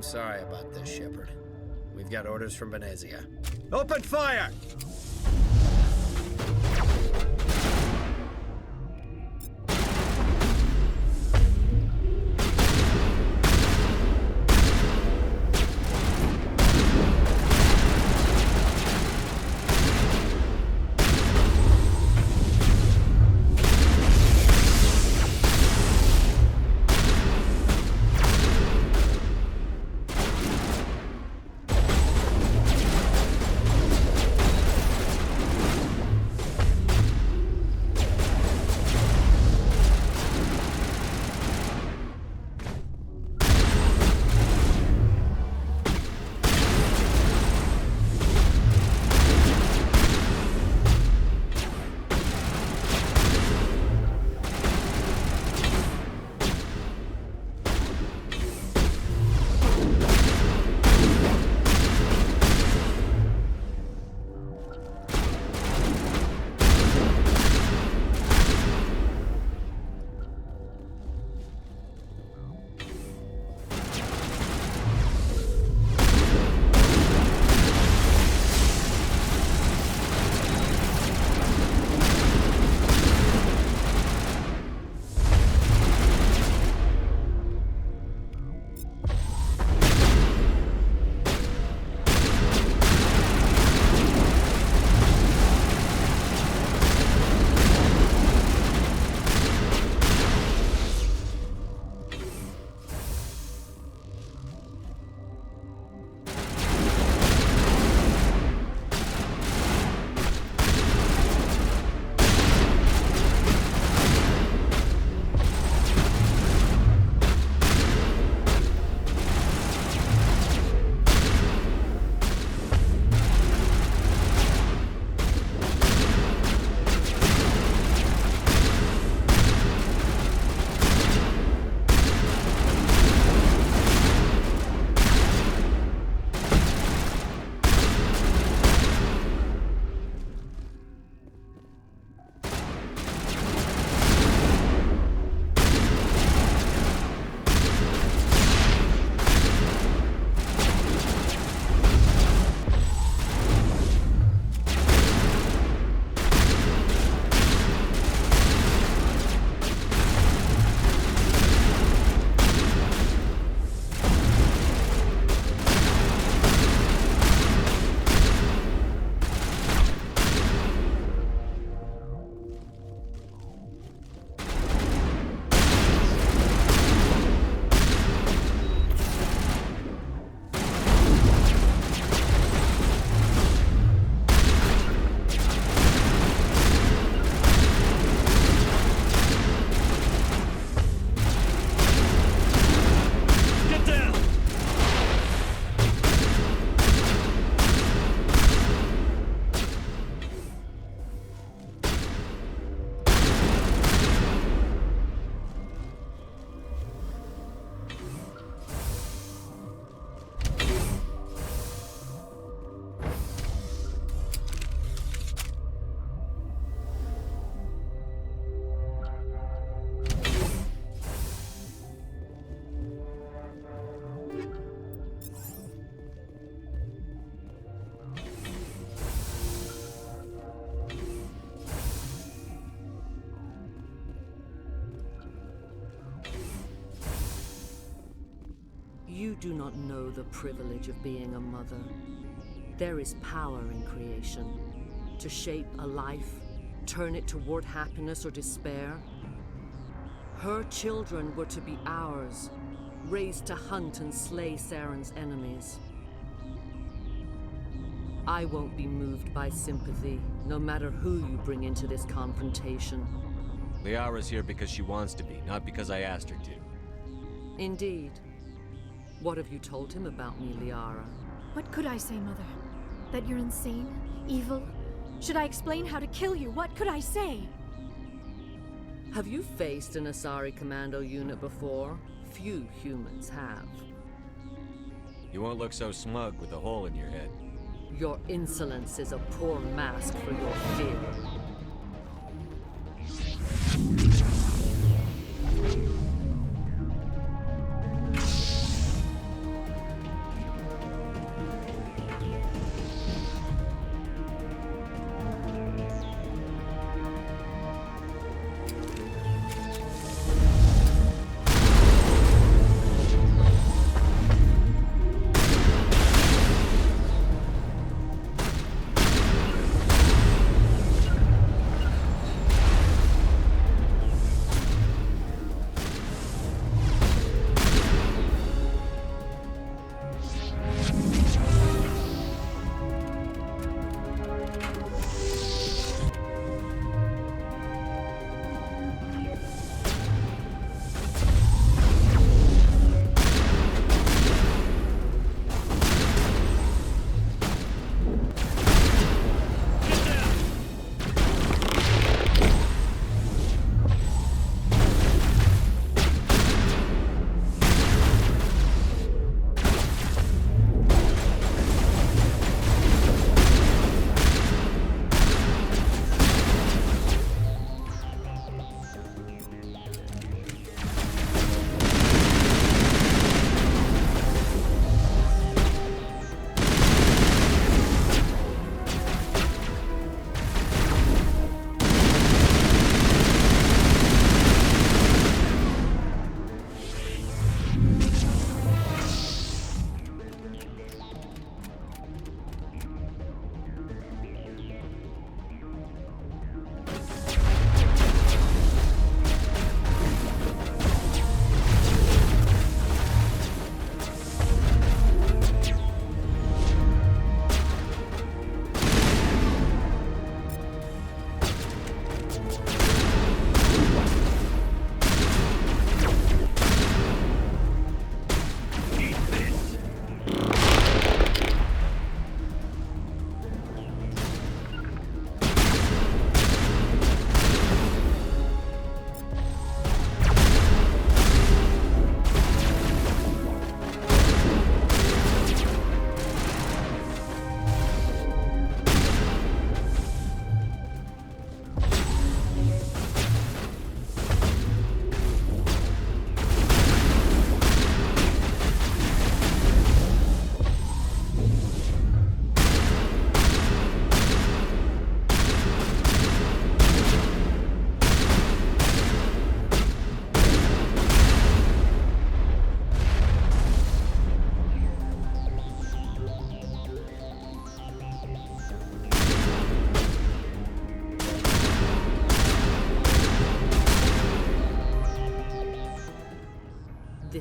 sorry about this, Shepard. We've got orders from Venezia. Open fire! You do not know the privilege of being a mother. There is power in creation. To shape a life, turn it toward happiness or despair. Her children were to be ours, raised to hunt and slay Saren's enemies. I won't be moved by sympathy, no matter who you bring into this confrontation. Liara's here because she wants to be, not because I asked her to. Indeed. What have you told him about me, Liara? What could I say, Mother? That you're insane? Evil? Should I explain how to kill you? What could I say? Have you faced an Asari commando unit before? Few humans have. You won't look so smug with a hole in your head. Your insolence is a poor mask for your fear.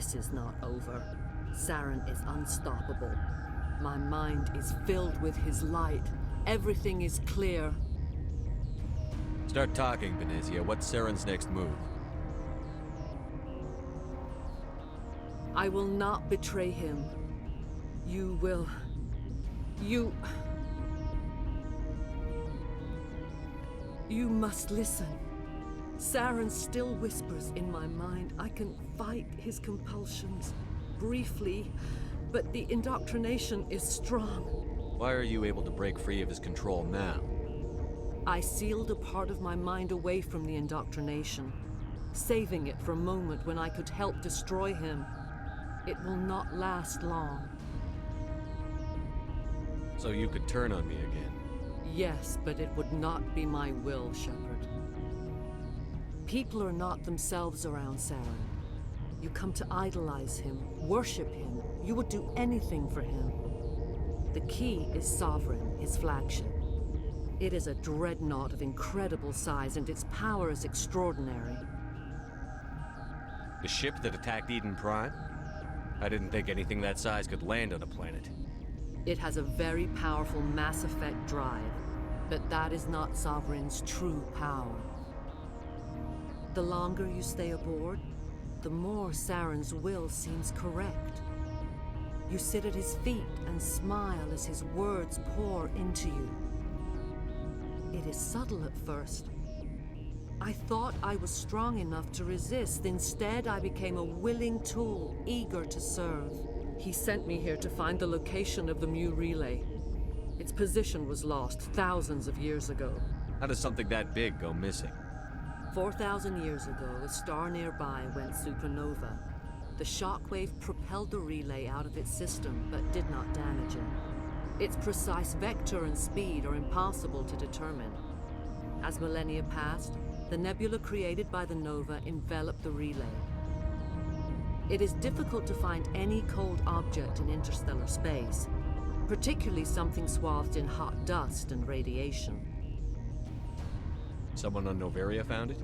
This is not over. Saren is unstoppable. My mind is filled with his light. Everything is clear. Start talking, Benezia. What's Saren's next move? I will not betray him. You will... You must listen. Saren still whispers in my mind. I can fight his compulsions, briefly, but the indoctrination is strong. Why are you able to break free of his control now? I sealed a part of my mind away from the indoctrination, saving it for a moment when I could help destroy him. It will not last long. So you could turn on me again? Yes, but it would not be my will, Shepard. People are not themselves around Saren. You come to idolize him, worship him. You would do anything for him. The key is Sovereign, his flagship. It is a dreadnought of incredible size, and its power is extraordinary. The ship that attacked Eden Prime? I didn't think anything that size could land on a planet. It has a very powerful Mass Effect drive, but that is not Sovereign's true power. The longer you stay aboard, the more Saren's will seems correct. You sit at his feet and smile as his words pour into you. It is subtle at first. I thought I was strong enough to resist. Instead, I became a willing tool, eager to serve. He sent me here to find the location of the Mu relay. Its position was lost thousands of years ago. How does something that big go missing? 4,000 years ago, a star nearby went supernova. The shockwave propelled the relay out of its system, but did not damage it. Its precise vector and speed are impossible to determine. As millennia passed, the nebula created by the nova enveloped the relay. It is difficult to find any cold object in interstellar space, particularly something swathed in hot dust and radiation. Someone on Noveria found it?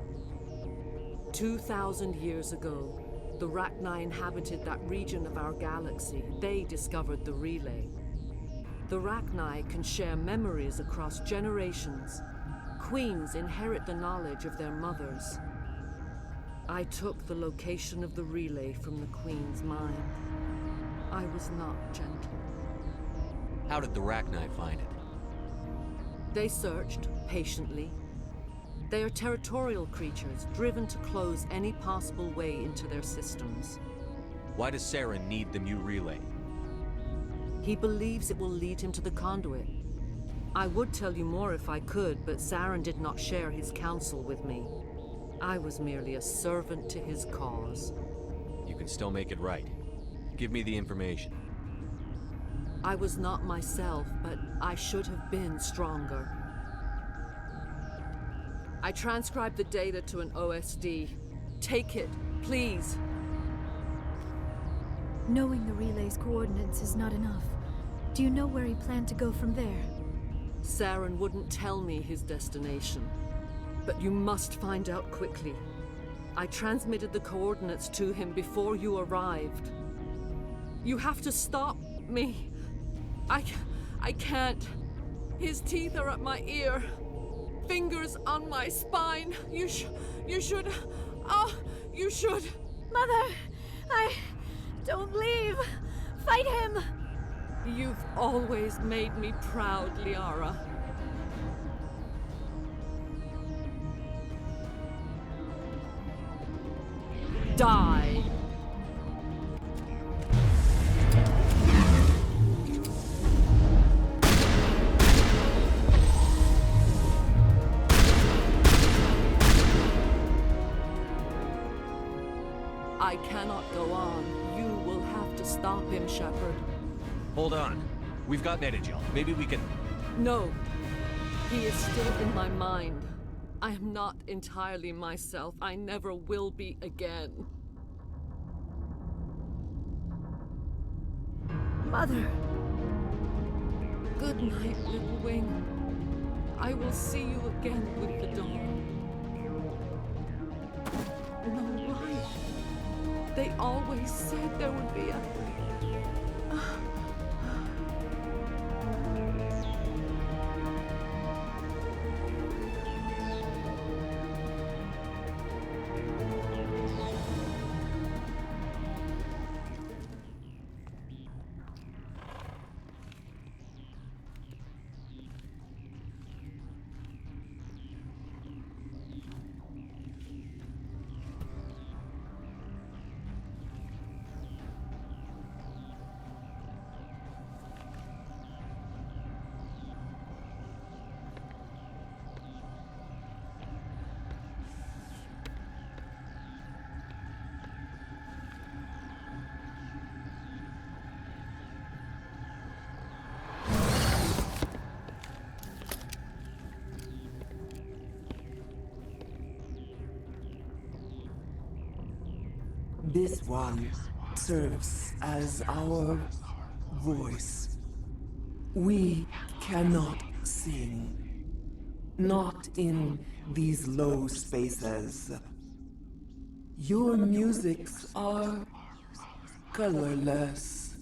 2,000 years ago, the Rachni inhabited that region of our galaxy. They discovered the relay. The Rachni can share memories across generations. Queens inherit the knowledge of their mothers. I took the location of the relay from the Queen's mind. I was not gentle. How did the Rachni find it? They searched, patiently. They are territorial creatures, driven to close any possible way into their systems. Why does Saren need the Mu relay? He believes it will lead him to the conduit. I would tell you more if I could, but Saren did not share his counsel with me. I was merely a servant to his cause. You can still make it right. Give me the information. I was not myself, but I should have been stronger. I transcribed the data to an OSD. Take it, please. Knowing the relay's coordinates is not enough. Do you know where he planned to go from there? Saren wouldn't tell me his destination. But you must find out quickly. I transmitted the coordinates to him before you arrived. You have to stop me. I can't. His teeth are at my ear. Fingers on my spine. You should. Oh, you should. Mother! Don't leave! Fight him! You've always made me proud, Liara. Die! I cannot go on. You will have to stop him, Shepard. Hold on. We've got Metagel. Maybe we can... No. He is still in my mind. I am not entirely myself. I never will be again. Mother! Good night, little wing. I will see you again with the dawn. No, why? They always said there would be a... This one serves as our voice. We cannot sing. Not in these low spaces. Your musics are colorless.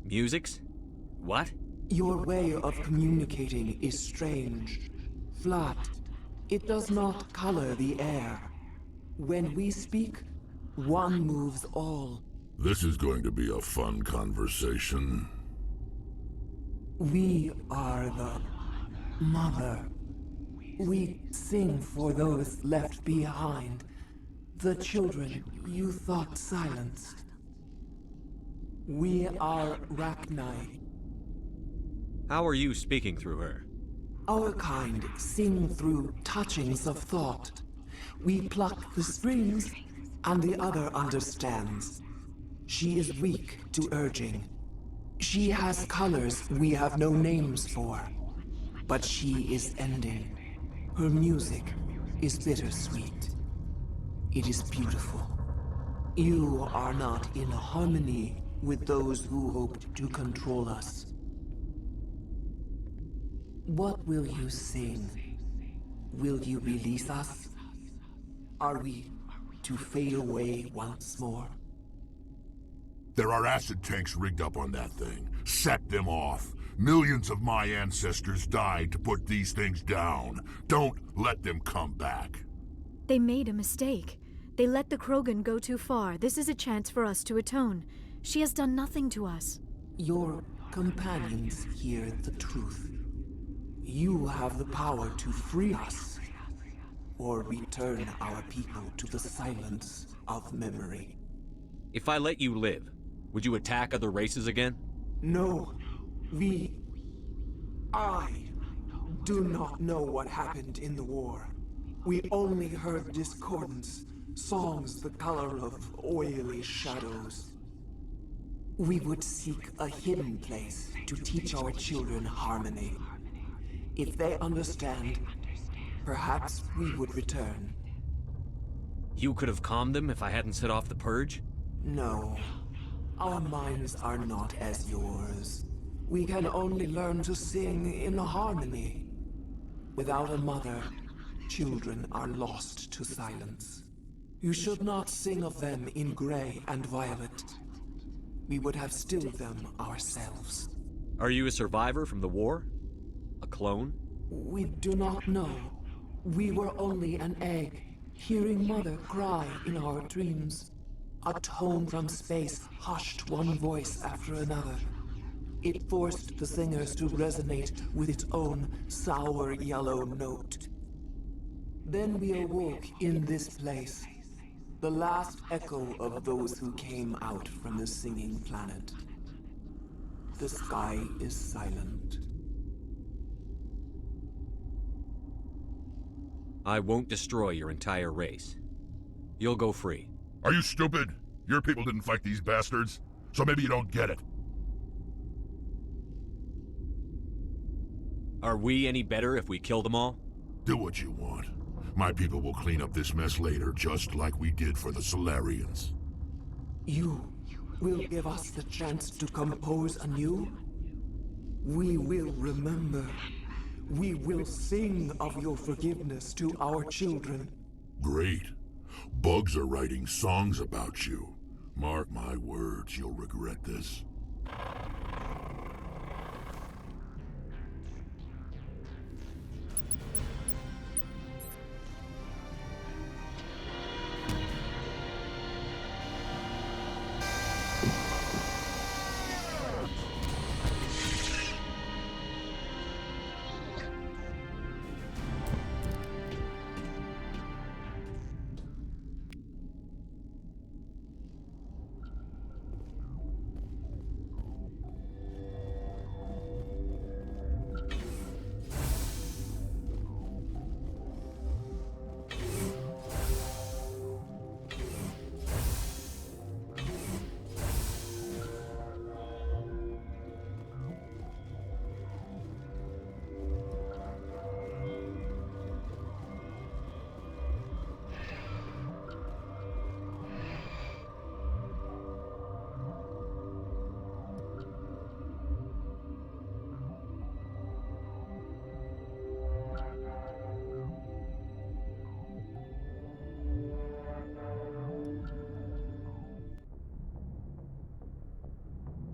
Musics? What? Your way of communicating is strange. Flat. It does not color the air. When we speak, one moves all. This is going to be a fun conversation. We are the mother. We sing for those left behind. The children you thought silenced. We are Rachni. How are you speaking through her? Our kind sing through touchings of thought. We pluck the strings, and the other understands. She is weak to urging. She has colors we have no names for. But she is ending. Her music is bittersweet. It is beautiful. You are not in harmony with those who hoped to control us. What will you sing? Will you release us? Are we to fade away once more? There are acid tanks rigged up on that thing. Set them off. Millions of my ancestors died to put these things down. Don't let them come back. They made a mistake. They let the Krogan go too far. This is a chance for us to atone. She has done nothing to us. Your companions hear the truth. You have the power to free us, or return our people to the silence of memory. If I let you live, would you attack other races again? No. I do not know what happened in the war. We only heard discordance, songs the color of oily shadows. We would seek a hidden place to teach our children harmony. If they understand, perhaps we would return. You could have calmed them if I hadn't set off the purge? No. Our minds are not as yours. We can only learn to sing in harmony. Without a mother, children are lost to silence. You should not sing of them in gray and violet. We would have stilled them ourselves. Are you a survivor from the war? A clone? We do not know. We were only an egg, hearing Mother cry in our dreams. A tone from space hushed one voice after another. It forced the singers to resonate with its own sour yellow note. Then we awoke in this place, the last echo of those who came out from the singing planet. The sky is silent. I won't destroy your entire race. You'll go free. Are you stupid? Your people didn't fight these bastards, so maybe you don't get it. Are we any better if we kill them all? Do what you want. My people will clean up this mess later, just like we did for the Solarians. You will give us the chance to compose anew? We will remember. We will sing of your forgiveness to our children. Great. Bugs are writing songs about you. Mark my words, you'll regret this.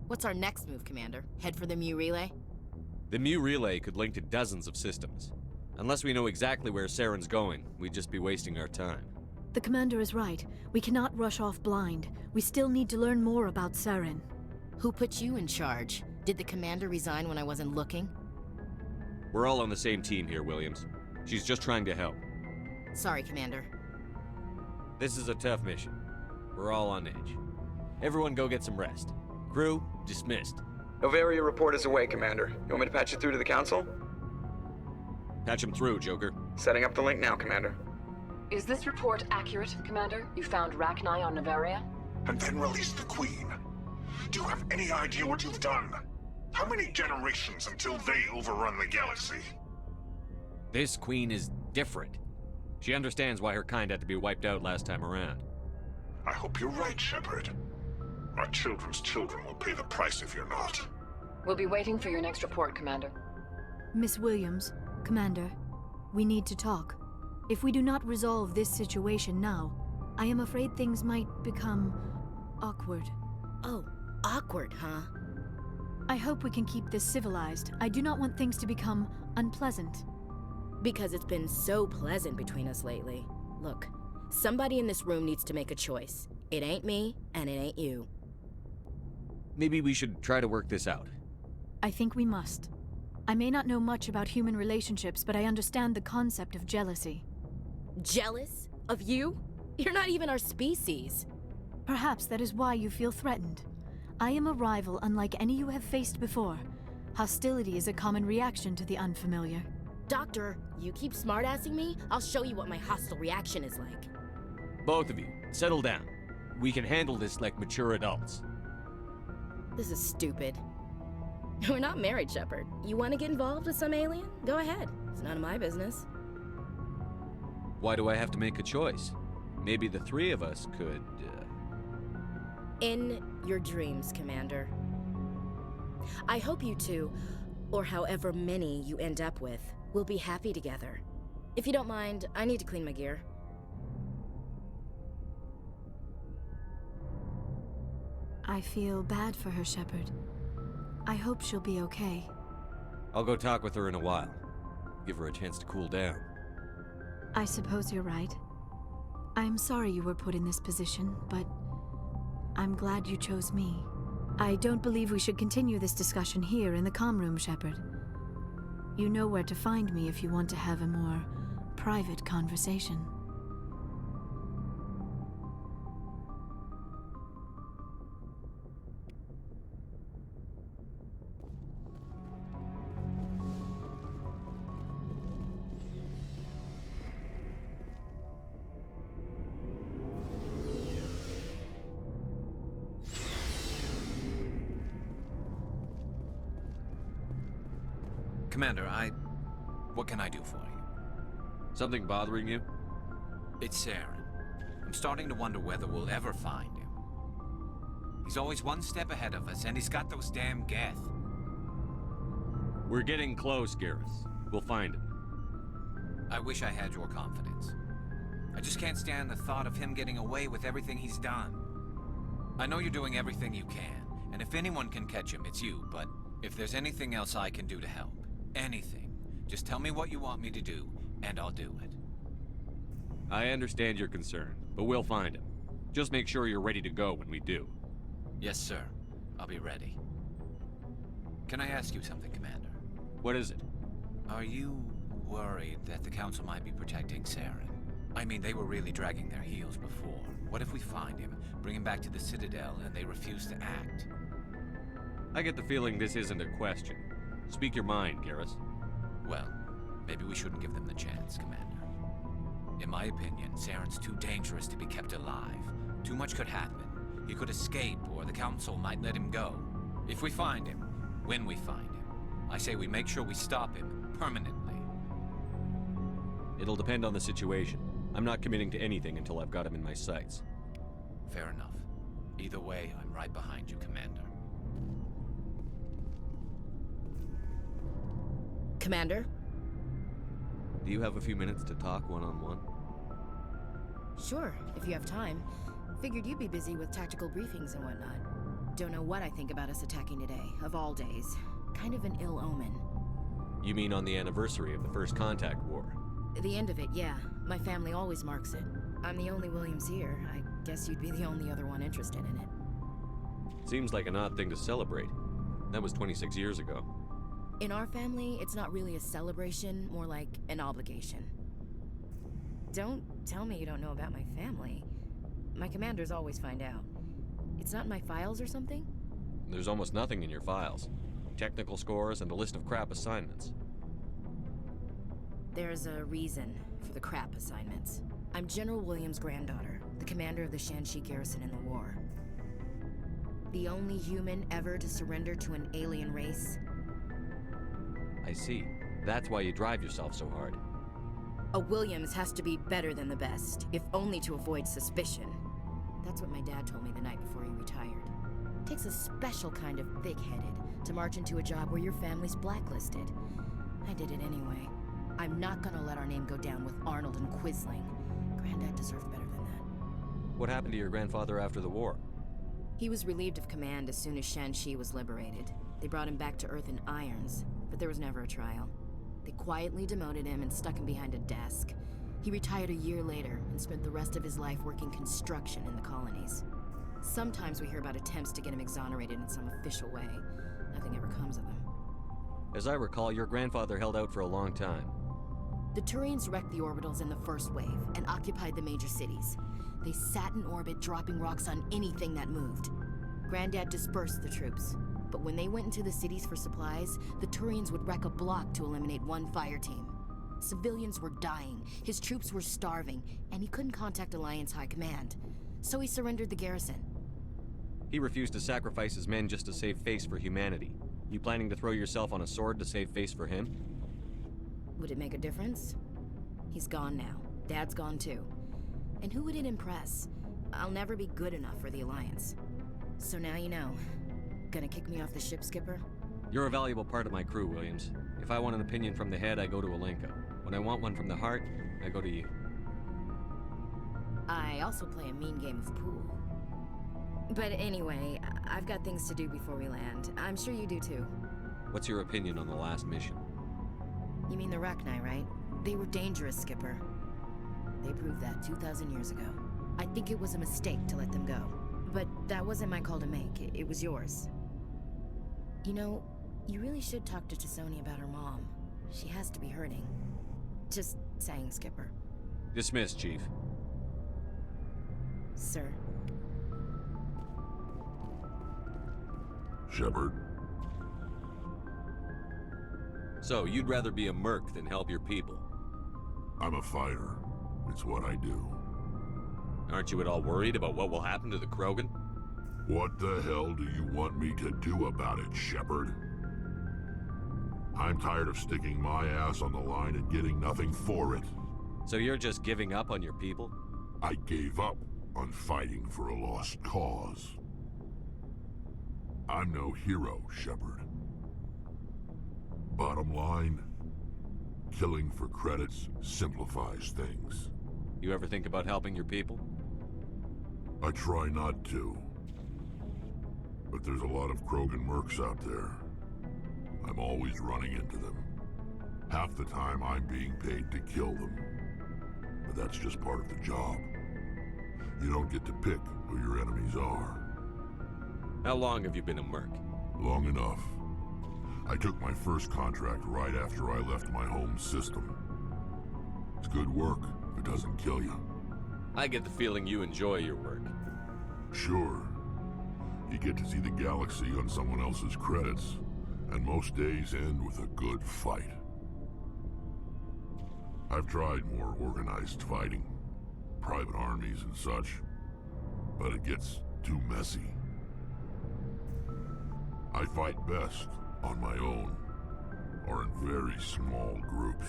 What's our next move, Commander? Head for the Mu relay? The Mu relay could link to dozens of systems. Unless we know exactly where Saren's going, we'd just be wasting our time. The commander is right. We cannot rush off blind. We still need to learn more about Saren. Who put you in charge? Did the commander resign when I wasn't looking? We're all on the same team here, Williams. She's just trying to help. Sorry, Commander. This is a tough mission. We're all on edge. Everyone go get some rest. Crew, dismissed. Novaria report is away, Commander. You want me to patch it through to the Council? Patch him through, Joker. Setting up the link now, Commander. Is this report accurate, Commander? You found Rachni on Novaria? And then released the Queen. Do you have any idea what you've done? How many generations until they overrun the galaxy? This Queen is different. She understands why her kind had to be wiped out last time around. I hope you're right, Shepard. Our children's children will pay the price if you're not. We'll be waiting for your next report, Commander. Miss Williams, Commander, we need to talk. If we do not resolve this situation now, I am afraid things might become awkward. Oh, awkward, huh? I hope we can keep this civilized. I do not want things to become unpleasant. Because it's been so pleasant between us lately. Look, somebody in this room needs to make a choice. It ain't me, and it ain't you. Maybe we should try to work this out. I think we must. I may not know much about human relationships, but I understand the concept of jealousy. Jealous? Of you? You're not even our species. Perhaps that is why you feel threatened. I am a rival unlike any you have faced before. Hostility is a common reaction to the unfamiliar. Doctor, you keep smartassing me, I'll show you what my hostile reaction is like. Both of you, settle down. We can handle this like mature adults. This is stupid. We're not married, Shepard. You want to get involved with some alien? Go ahead. It's none of my business. Why do I have to make a choice? Maybe the three of us could, In your dreams, Commander. I hope you two, or however many you end up with, will be happy together. If you don't mind, I need to clean my gear. I feel bad for her, Shepard. I hope she'll be okay. I'll go talk with her in a while. Give her a chance to cool down. I suppose you're right. I'm sorry you were put in this position, but I'm glad you chose me. I don't believe we should continue this discussion here in the comm room, Shepard. You know where to find me if you want to have a more private conversation. Commander, what can I do for you? Something bothering you? It's Saren. I'm starting to wonder whether we'll ever find him. He's always one step ahead of us, and he's got those damn Geth. We're getting close, Gareth. We'll find him. I wish I had your confidence. I just can't stand the thought of him getting away with everything he's done. I know you're doing everything you can, and if anyone can catch him, it's you, but if there's anything else I can do to help, anything, just tell me what you want me to do, and I'll do it. I understand your concern, but we'll find him. Just make sure you're ready to go when we do. Yes, sir. I'll be ready. Can I ask you something, Commander? What is it? Are you worried that the Council might be protecting Saren? I mean, they were really dragging their heels before. What if we find him, bring him back to the Citadel, and they refuse to act? I get the feeling this isn't a question. Speak your mind, Garrus. Well, maybe we shouldn't give them the chance, Commander. In my opinion, Saren's too dangerous to be kept alive. Too much could happen. He could escape, or the Council might let him go. If we find him, when we find him, I say we make sure we stop him permanently. It'll depend on the situation. I'm not committing to anything until I've got him in my sights. Fair enough. Either way, I'm right behind you, Commander. Commander? Do you have a few minutes to talk one-on-one? Sure, if you have time. Figured you'd be busy with tactical briefings and whatnot. Don't know what I think about us attacking today, of all days. Kind of an ill omen. You mean on the anniversary of the First Contact War? The end of it, yeah. My family always marks it. I'm the only Williams here. I guess you'd be the only other one interested in it. Seems like an odd thing to celebrate. That was 26 years ago. In our family, it's not really a celebration, more like an obligation. Don't tell me you don't know about my family. My commanders always find out. It's not in my files or something? There's almost nothing in your files. Technical scores and a list of crap assignments. There's a reason for the crap assignments. I'm General Williams' granddaughter, the commander of the Shanxi garrison in the war. The only human ever to surrender to an alien race. I see. That's why you drive yourself so hard. A Williams has to be better than the best, if only to avoid suspicion. That's what my dad told me the night before he retired. It takes a special kind of thick-headed to march into a job where your family's blacklisted. I did it anyway. I'm not gonna let our name go down with Arnold and Quisling. Granddad deserved better than that. What happened to your grandfather after the war? He was relieved of command as soon as Shanxi was liberated. They brought him back to Earth in irons, but there was never a trial. They quietly demoted him and stuck him behind a desk. He retired a year later and spent the rest of his life working construction in the colonies. Sometimes we hear about attempts to get him exonerated in some official way. Nothing ever comes of them. As I recall, your grandfather held out for a long time. The Turians wrecked the orbitals in the first wave and occupied the major cities. They sat in orbit, dropping rocks on anything that moved. Granddad dispersed the troops, but when they went into the cities for supplies, the Turians would wreck a block to eliminate one fire team. Civilians were dying, his troops were starving, and he couldn't contact Alliance High Command. So he surrendered the garrison. He refused to sacrifice his men just to save face for humanity. You planning to throw yourself on a sword to save face for him? Would it make a difference? He's gone now. Dad's gone too. And who would it impress? I'll never be good enough for the Alliance. So now you know. Gonna kick me off the ship, Skipper? You're a valuable part of my crew, Williams. If I want an opinion from the head, I go to Alenka. When I want one from the heart, I go to you. I also play a mean game of pool. But anyway, I've got things to do before we land. I'm sure you do too. What's your opinion on the last mission? You mean the Rachni, right? They were dangerous, Skipper. They proved that 2,000 years ago. I think it was a mistake to let them go. But that wasn't my call to make. It was yours. You know, you really should talk to T'Soni about her mom. She has to be hurting. Just saying, Skipper. Dismissed, Chief. Sir. Shepard. So, you'd rather be a merc than help your people? I'm a fighter. It's what I do. Aren't you at all worried about what will happen to the Krogan? What the hell do you want me to do about it, Shepard? I'm tired of sticking my ass on the line and getting nothing for it. So you're just giving up on your people? I gave up on fighting for a lost cause. I'm no hero, Shepard. Bottom line, killing for credits simplifies things. You ever think about helping your people? I try not to. But there's a lot of Krogan mercs out there. I'm always running into them. Half the time I'm being paid to kill them. But that's just part of the job. You don't get to pick who your enemies are. How long have you been a merc? Long enough. I took my first contract right after I left my home system. It's good work if it doesn't kill you. I get the feeling you enjoy your work. Sure. You get to see the galaxy on someone else's credits, and most days end with a good fight. I've tried more organized fighting, private armies and such, but it gets too messy. I fight best on my own, or in very small groups.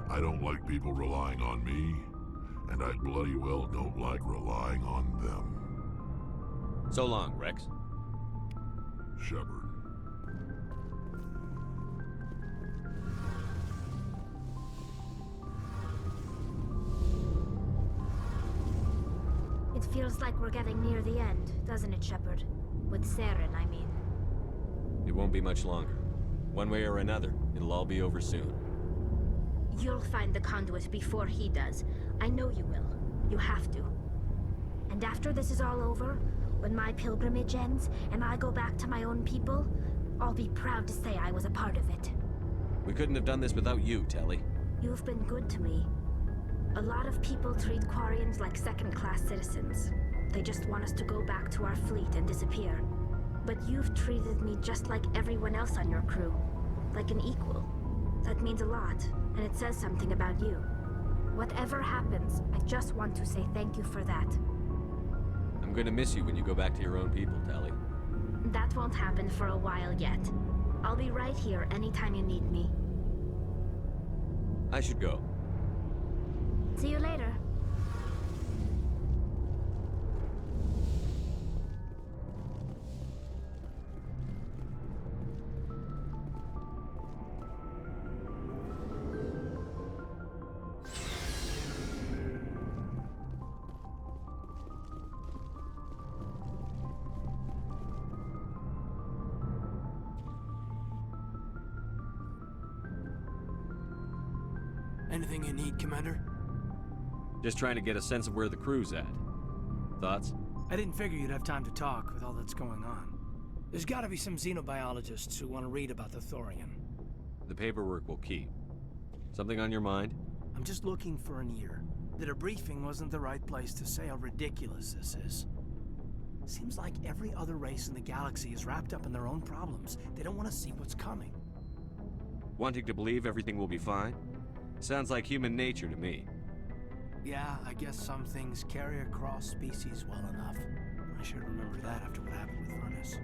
I don't like people relying on me, and I bloody well don't like relying on them. So long, Rex. Shepard. It feels like we're getting near the end, doesn't it, Shepard? With Saren, I mean. It won't be much longer. One way or another, it'll all be over soon. You'll find the conduit before he does. I know you will. You have to. And after this is all over, when my pilgrimage ends and I go back to my own people, I'll be proud to say I was a part of it. We couldn't have done this without you, Telly. You've been good to me. A lot of people treat Quarians like second-class citizens. They just want us to go back to our fleet and disappear. But you've treated me just like everyone else on your crew. Like an equal. That means a lot, and it says something about you. Whatever happens, I just want to say thank you for that. I'm gonna miss you when you go back to your own people, Telly. That won't happen for a while yet. I'll be right here anytime you need me. I should go. See you later. Anything you need, Commander? Just trying to get a sense of where the crew's at. Thoughts? I didn't figure you'd have time to talk with all that's going on. There's gotta be some xenobiologists who want to read about the Thorian. The paperwork will keep. Something on your mind? I'm just looking for an ear. The debriefing wasn't the right place to say how ridiculous this is. Seems like every other race in the galaxy is wrapped up in their own problems. They don't want to see what's coming. Wanting to believe everything will be fine? Sounds like human nature to me. Yeah, I guess some things carry across species well enough. I should remember that after what happened with Vernus.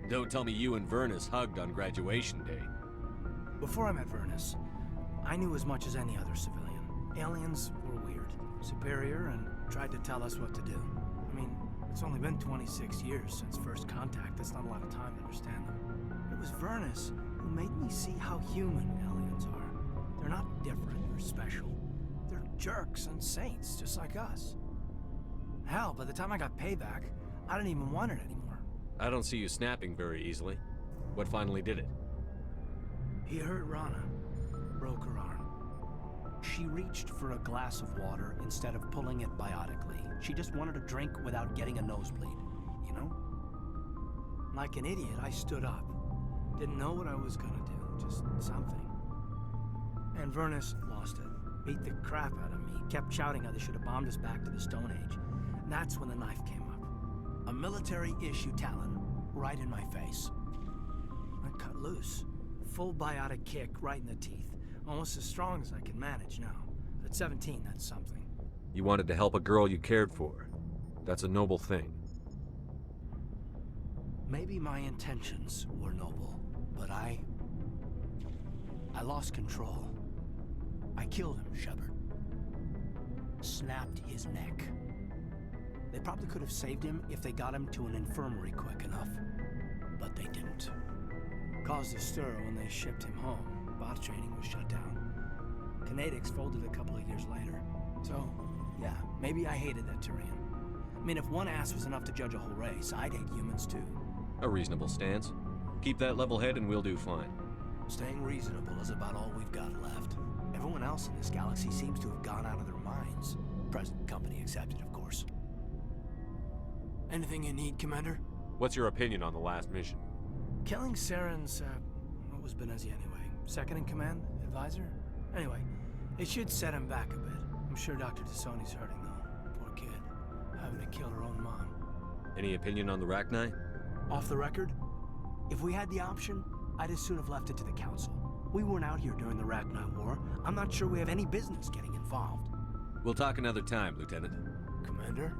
Don't tell me you and Vernus hugged on graduation day. Before I met Vernus, I knew as much as any other civilian. Aliens were weird, superior, and tried to tell us what to do. I mean, it's only been 26 years since first contact. That's not a lot of time to understand them. It was Vernus who made me see how human aliens are. They're not different or special. They're jerks and saints, just like us. Hell, by the time I got payback, I didn't even want it anymore. I don't see you snapping very easily. What finally did it? He hurt Rana. Broke her arm. She reached for a glass of water instead of pulling it biotically. She just wanted a drink without getting a nosebleed, you know? Like an idiot, I stood up. Didn't know what I was gonna do, just something. And Vernus lost it. Beat the crap out of me. Kept shouting how they should have bombed us back to the Stone Age. And that's when the knife came up. A military-issue talon, right in my face. I cut loose. Full biotic kick right in the teeth. Almost as strong as I can manage now. At 17, that's something. You wanted to help a girl you cared for. That's a noble thing. Maybe my intentions were noble, but I lost control. I killed him, Shepard. Snapped his neck. They probably could have saved him if they got him to an infirmary quick enough. But they didn't. Caused a stir when they shipped him home. Bot training was shut down. Kinetics folded a couple of years later. So, yeah, maybe I hated that Turian. I mean, if one ass was enough to judge a whole race, I'd hate humans too. A reasonable stance. Keep that level head and we'll do fine. Staying reasonable is about all we've got left. Everyone else in this galaxy seems to have gone out of their minds. Present company accepted, of course. Anything you need, Commander? What's your opinion on the last mission? Killing Saren's, what was Benezia anyway? Second in command? Advisor? Anyway, it should set him back a bit. I'm sure Dr. Tassoni's hurting, though. Poor kid. Having to kill her own mom. Any opinion on the Rachni? Off the record? If we had the option, I'd as soon have left it to the Council. We weren't out here during the Rachni War. I'm not sure we have any business getting involved. We'll talk another time, Lieutenant. Commander?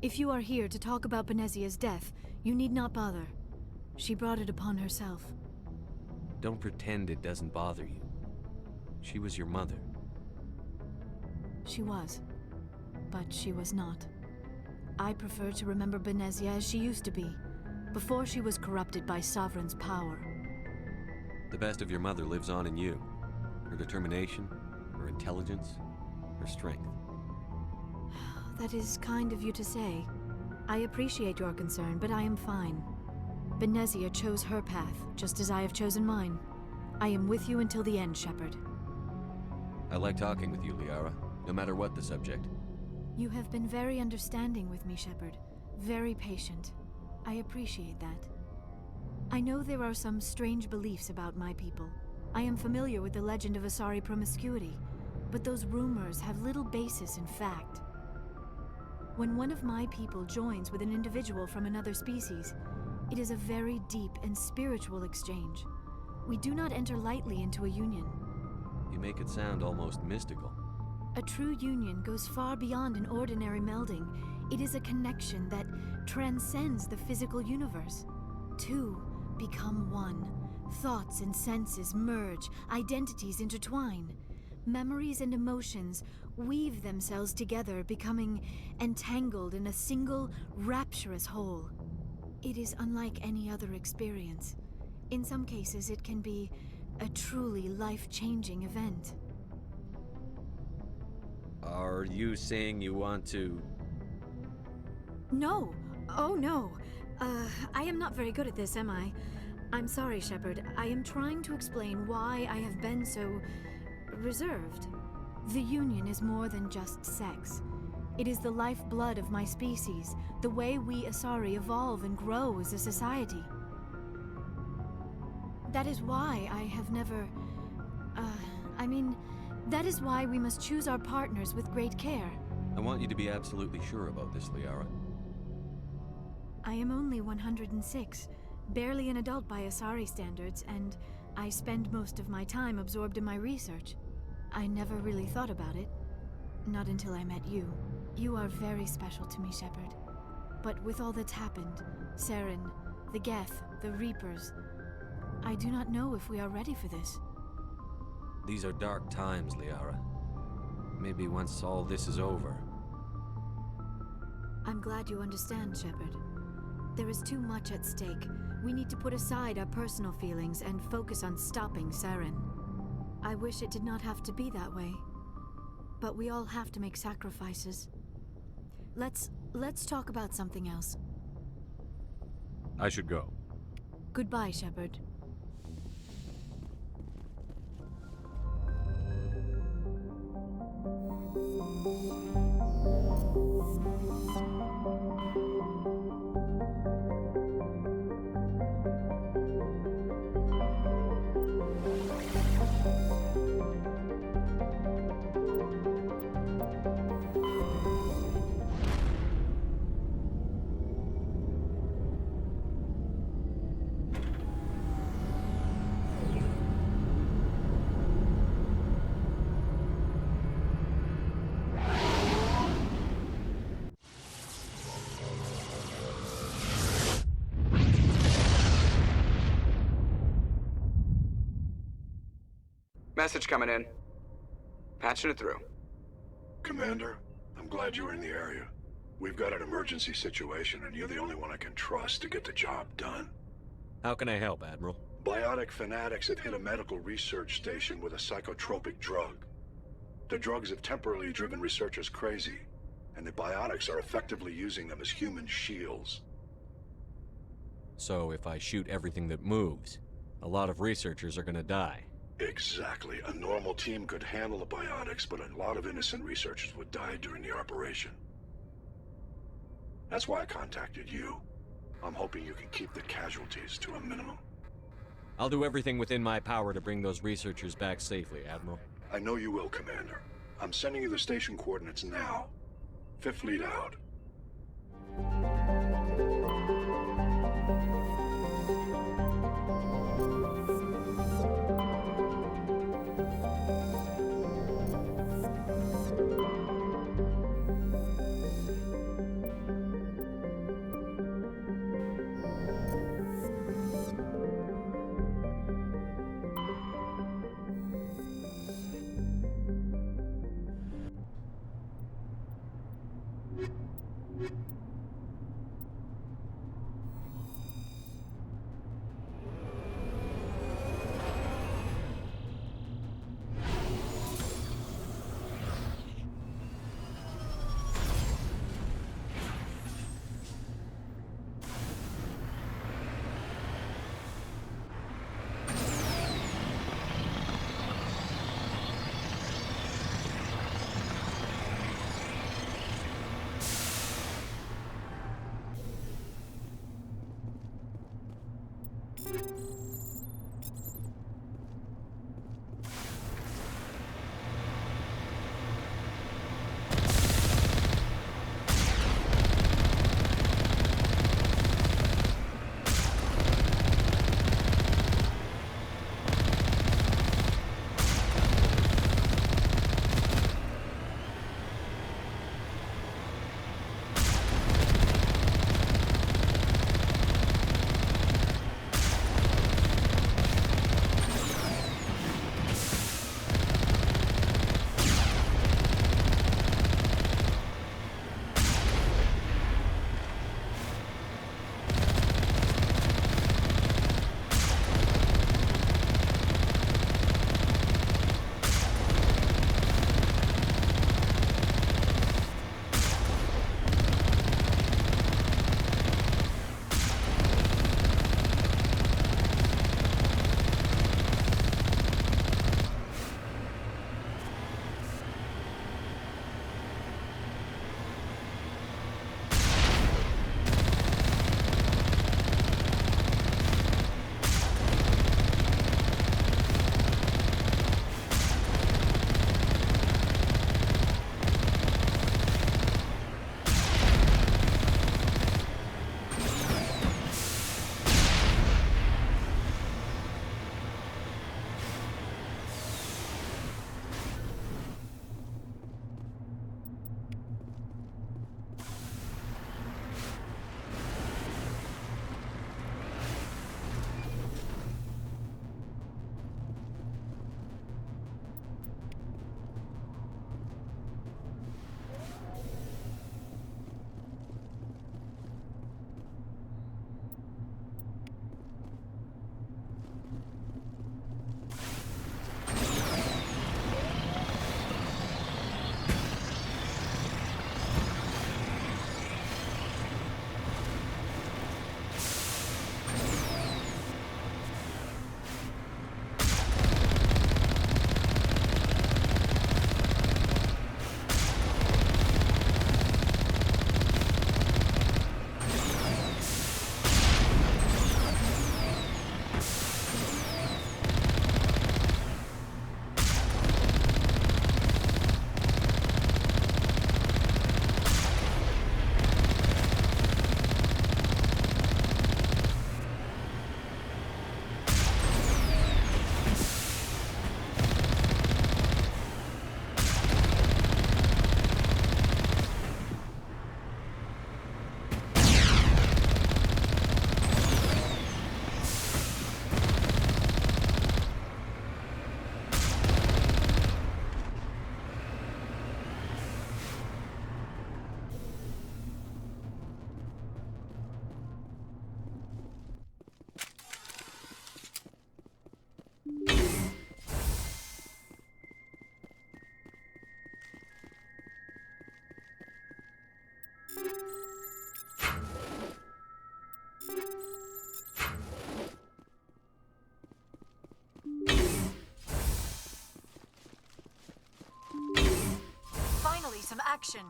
If you are here to talk about Benezia's death, you need not bother. She brought it upon herself. Don't pretend it doesn't bother you. She was your mother. She was. But she was not. I prefer to remember Benezia as she used to be, before she was corrupted by Sovereign's power. The best of your mother lives on in you. Her determination, her intelligence, her strength. That is kind of you to say. I appreciate your concern, but I am fine. Benezia chose her path, just as I have chosen mine. I am with you until the end, Shepard. I like talking with you, Liara, no matter what the subject. You have been very understanding with me, Shepard. Very patient. I appreciate that. I know there are some strange beliefs about my people. I am familiar with the legend of Asari promiscuity, but those rumors have little basis in fact. When one of my people joins with an individual from another species, it is a very deep and spiritual exchange. We do not enter lightly into a union. You make it sound almost mystical. A true union goes far beyond an ordinary melding. It is a connection that transcends the physical universe. Two become one. Thoughts and senses merge, identities intertwine. Memories and emotions weave themselves together, becoming entangled in a single, rapturous whole. It is unlike any other experience. In some cases, it can be a truly life-changing event. Are you saying you want to... No! Oh, no! I am not very good at this, am I? I'm sorry, Shepard. I am trying to explain why I have been so... reserved. The Union is more than just sex. It is the lifeblood of my species, the way we Asari evolve and grow as a society. That is why I have never... that is why we must choose our partners with great care. I want you to be absolutely sure about this, Liara. I am only 106, barely an adult by Asari standards, and I spend most of my time absorbed in my research. I never really thought about it. Not until I met you. You are very special to me, Shepard. But with all that's happened, Saren, the Geth, the Reapers, I do not know if we are ready for this. These are dark times, Liara. Maybe once all this is over... I'm glad you understand, Shepard. There is too much at stake. We need to put aside our personal feelings and focus on stopping Saren. I wish it did not have to be that way. But we all have to make sacrifices. Let's talk about something else. I should go. Goodbye, Shepard. Message coming in. Patching it through. Commander, I'm glad you were in the area. We've got an emergency situation, and you're the only one I can trust to get the job done. How can I help, Admiral? Biotic fanatics have hit a medical research station with a psychotropic drug. The drugs have temporarily driven researchers crazy, and the biotics are effectively using them as human shields. So if I shoot everything that moves, a lot of researchers are gonna die. Exactly. A normal team could handle the biotics, but a lot of innocent researchers would die during the operation. That's why I contacted you. I'm hoping you can keep the casualties to a minimum. I'll do everything within my power to bring those researchers back safely, Admiral. I know you will, Commander. I'm sending you the station coordinates now. Fifth Fleet out. some action.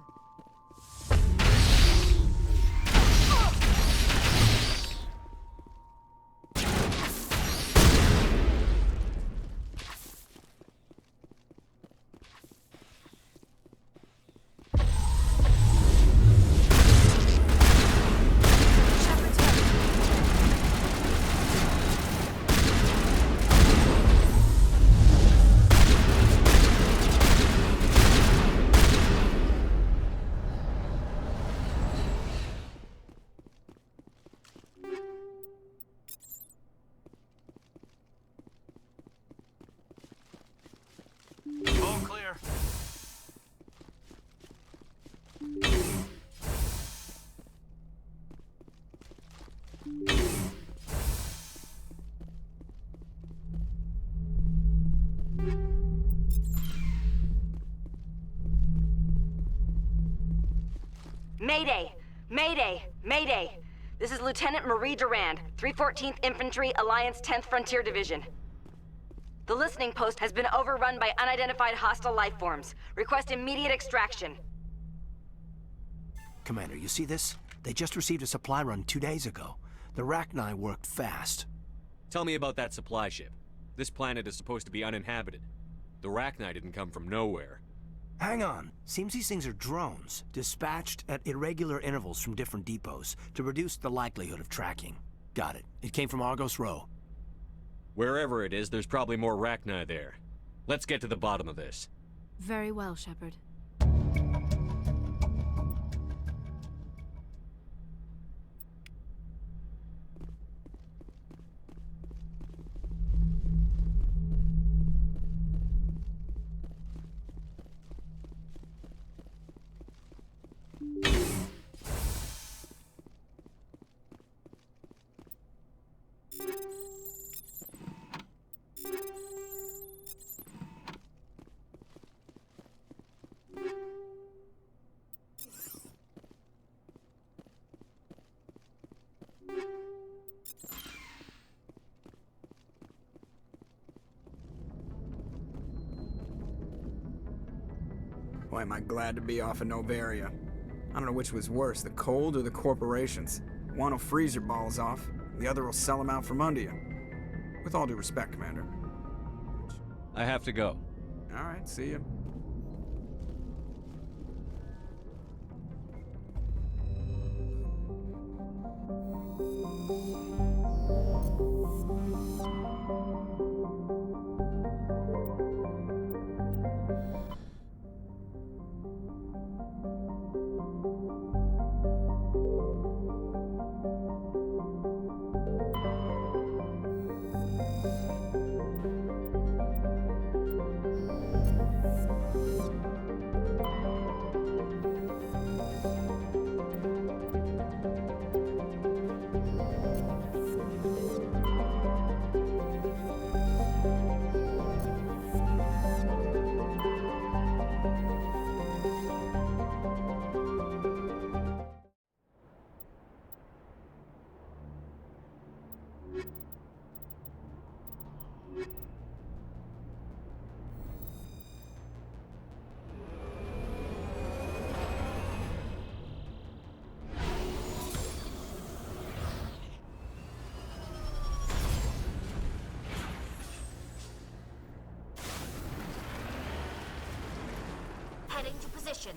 All clear. Mayday! Mayday! Mayday! This is Lieutenant Marie Durand, 314th Infantry, Alliance 10th Frontier Division. The listening post has been overrun by unidentified hostile life forms. Request immediate extraction. Commander, you see this? They just received a supply run 2 days ago. The Rachni worked fast. Tell me about that supply ship. This planet is supposed to be uninhabited. The Rachni didn't come from nowhere. Hang on. Seems these things are drones, dispatched at irregular intervals from different depots to reduce the likelihood of tracking. Got it. It came from Argos Row. Wherever it is, there's probably more Rachni there. Let's get to the bottom of this. Very well, Shepard. Boy, am I glad to be off of Novaria. I don't know which was worse, the cold or the corporations. One will freeze your balls off, the other will sell them out from under you. With all due respect, Commander. I have to go. All right, see you. Heading to position.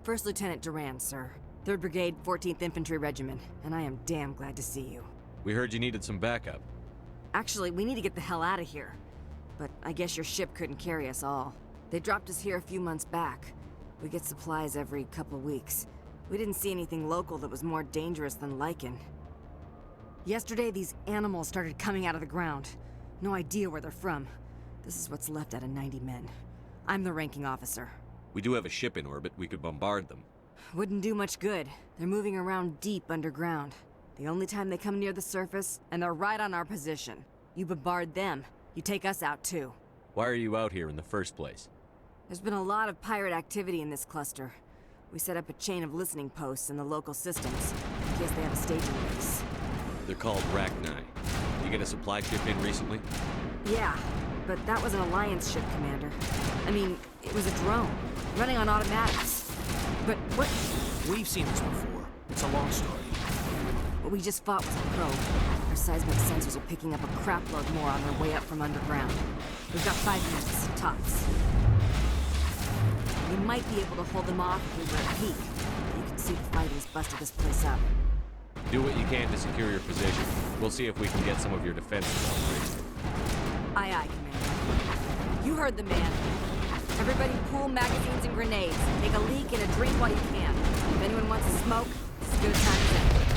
First Lieutenant Durand, sir. 3rd Brigade, 14th Infantry Regiment, and I am damn glad to see you. We heard you needed some backup. Actually, we need to get the hell out of here. But I guess your ship couldn't carry us all. They dropped us here a few months back. We get supplies every couple weeks. We didn't see anything local that was more dangerous than lichen. Yesterday, these animals started coming out of the ground. No idea where they're from. This is what's left out of 90 men. I'm the ranking officer. We do have a ship in orbit. We could bombard them. Wouldn't do much good. They're moving around deep underground. The only time they come near the surface, and they're right on our position. You bombard them, you take us out too. Why are you out here in the first place? There's been a lot of pirate activity in this cluster. We set up a chain of listening posts in the local systems, in case they have a staging base. They're called Rachni. You get a supply ship in recently? Yeah, but that was an Alliance ship, Commander. I mean, it was a drone, running on automatics. But what? We've seen this before. It's a long story. What we just fought was a probe. Our seismic sensors are picking up a crapload more on their way up from underground. We've got 5 minutes, tops. We might be able to hold them off if we were at peak. You can see the fighting's busted this place up. Do what you can to secure your position. We'll see if we can get some of your defenses operating. Aye, aye, Commander. You heard the man. Everybody pool magazines and grenades. Take a leak and a drink while you can. If anyone wants to smoke, it's as good a time as any.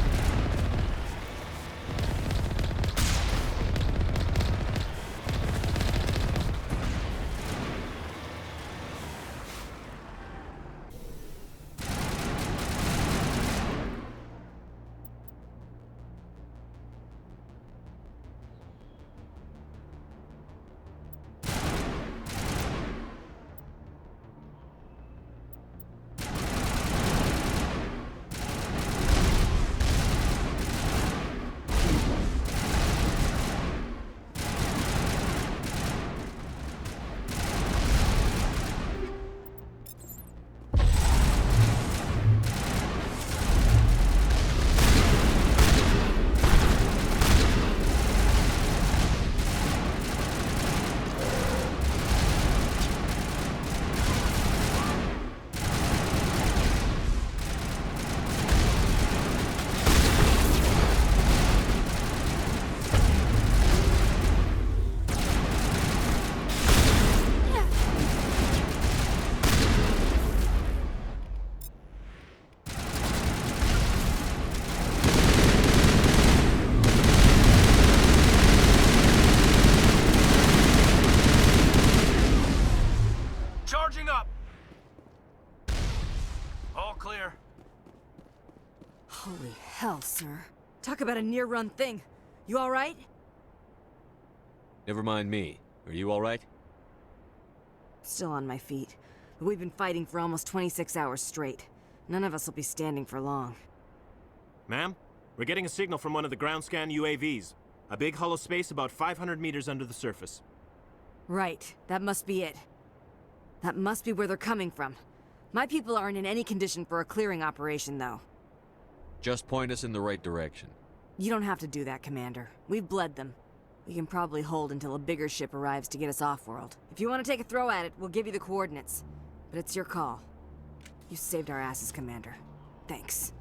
Holy hell, sir. Talk about a near-run thing. You all right? Never mind me. Are you all right? Still on my feet. But we've been fighting for almost 26 hours straight. None of us will be standing for long. Ma'am, we're getting a signal from one of the ground scan UAVs. A big hollow space about 500 meters under the surface. Right. That must be it. That must be where they're coming from. My people aren't in any condition for a clearing operation, though. Just point us in the right direction. You don't have to do that, Commander. We've bled them. We can probably hold until a bigger ship arrives to get us off-world. If you want to take a throw at it, we'll give you the coordinates. But it's your call. You saved our asses, Commander. Thanks.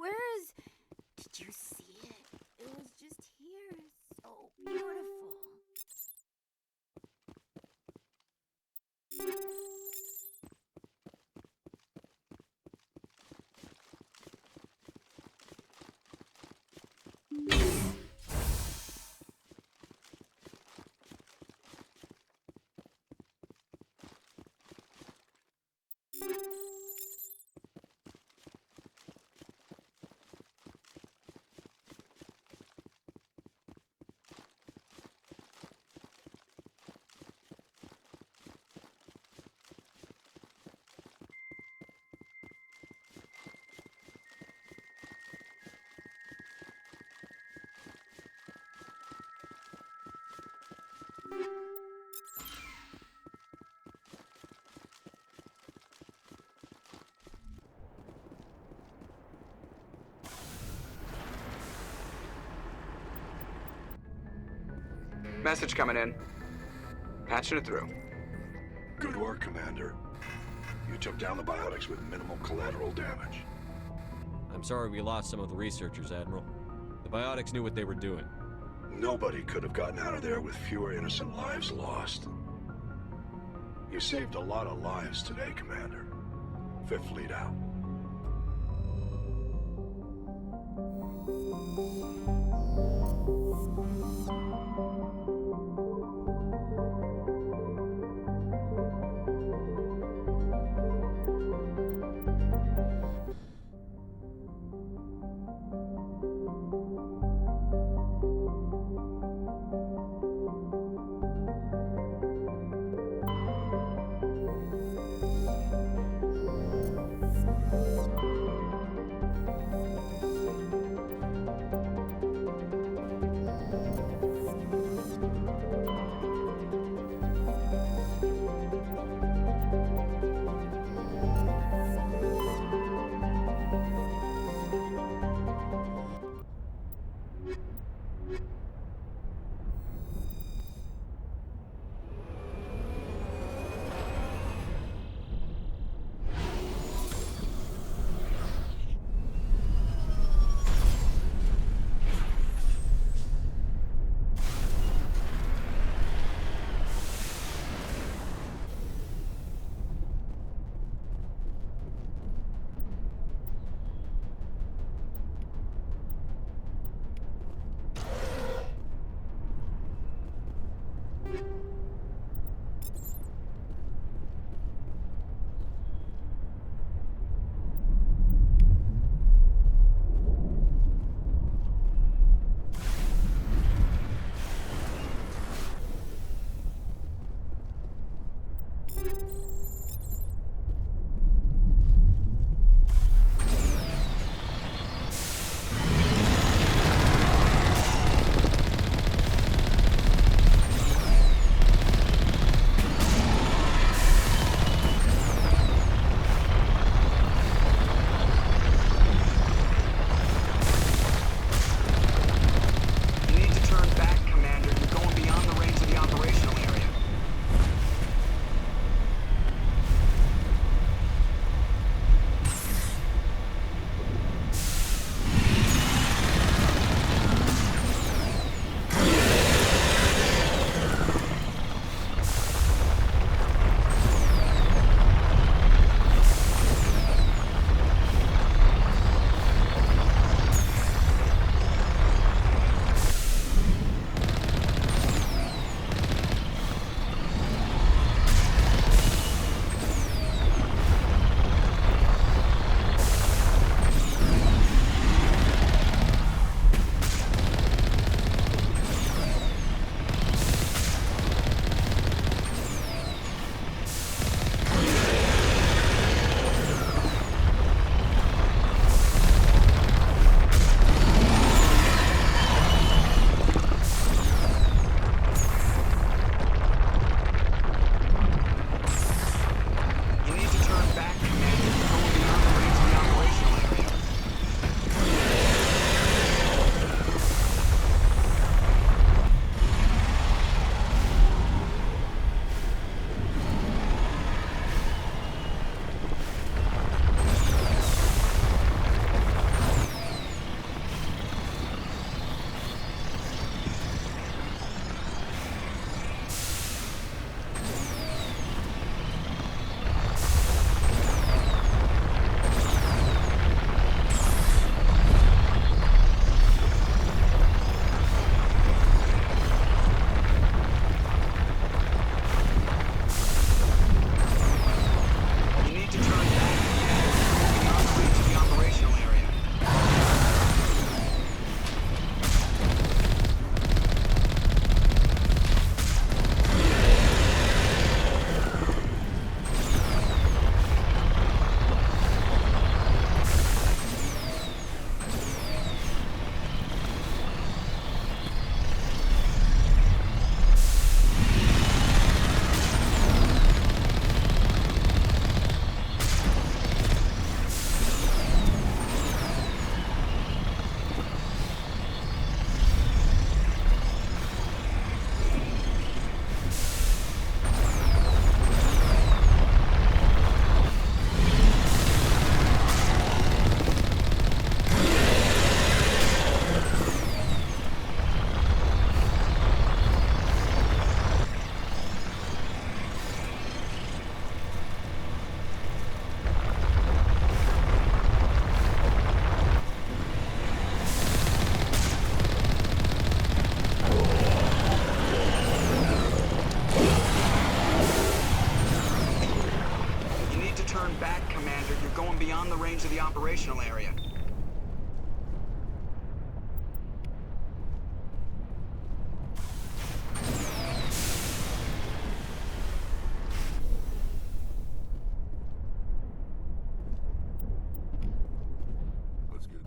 Where is... Did you see it? It was just here. So beautiful. Message coming in. Patching it through. Good work, Commander. You took down the biotics with minimal collateral damage. I'm sorry we lost some of the researchers, Admiral. The biotics knew what they were doing. Nobody could have gotten out of there with fewer innocent lives lost. You saved a lot of lives today, Commander. Fifth Fleet out. Commander. You're going beyond the range of the operational area. That's good.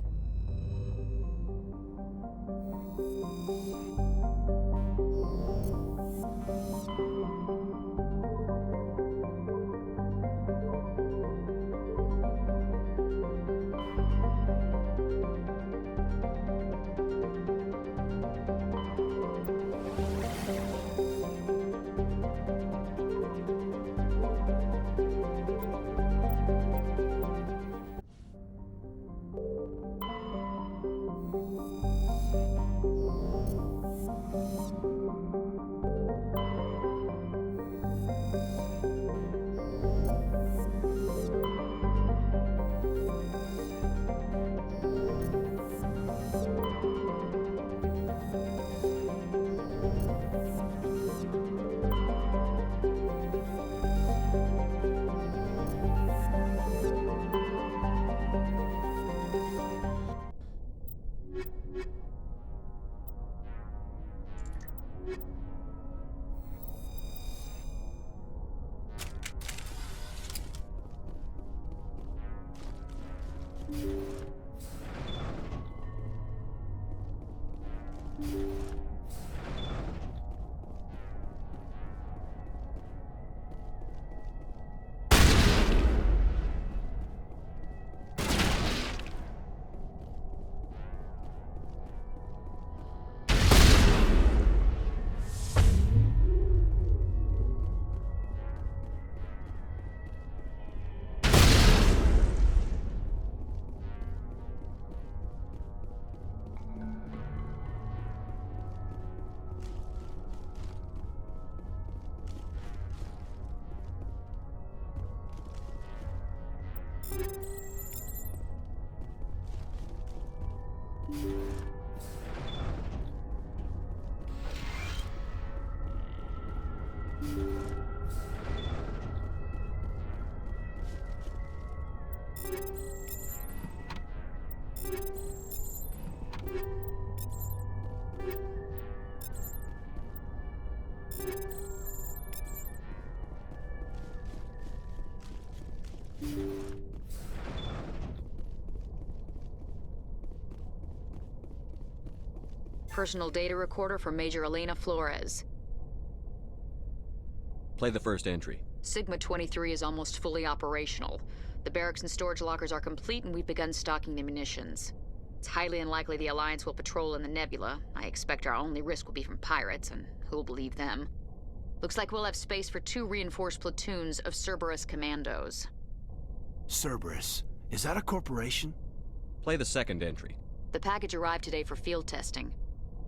Personal data recorder for Major Elena Flores. Play the first entry. Sigma 23 is almost fully operational. The barracks and storage lockers are complete, and we've begun stocking the munitions. It's highly unlikely the Alliance will patrol in the nebula. I expect our only risk will be from pirates, and who'll believe them? Looks like we'll have space for 2 reinforced platoons of Cerberus commandos. Cerberus? Is that a corporation? Play the second entry. The package arrived today for field testing.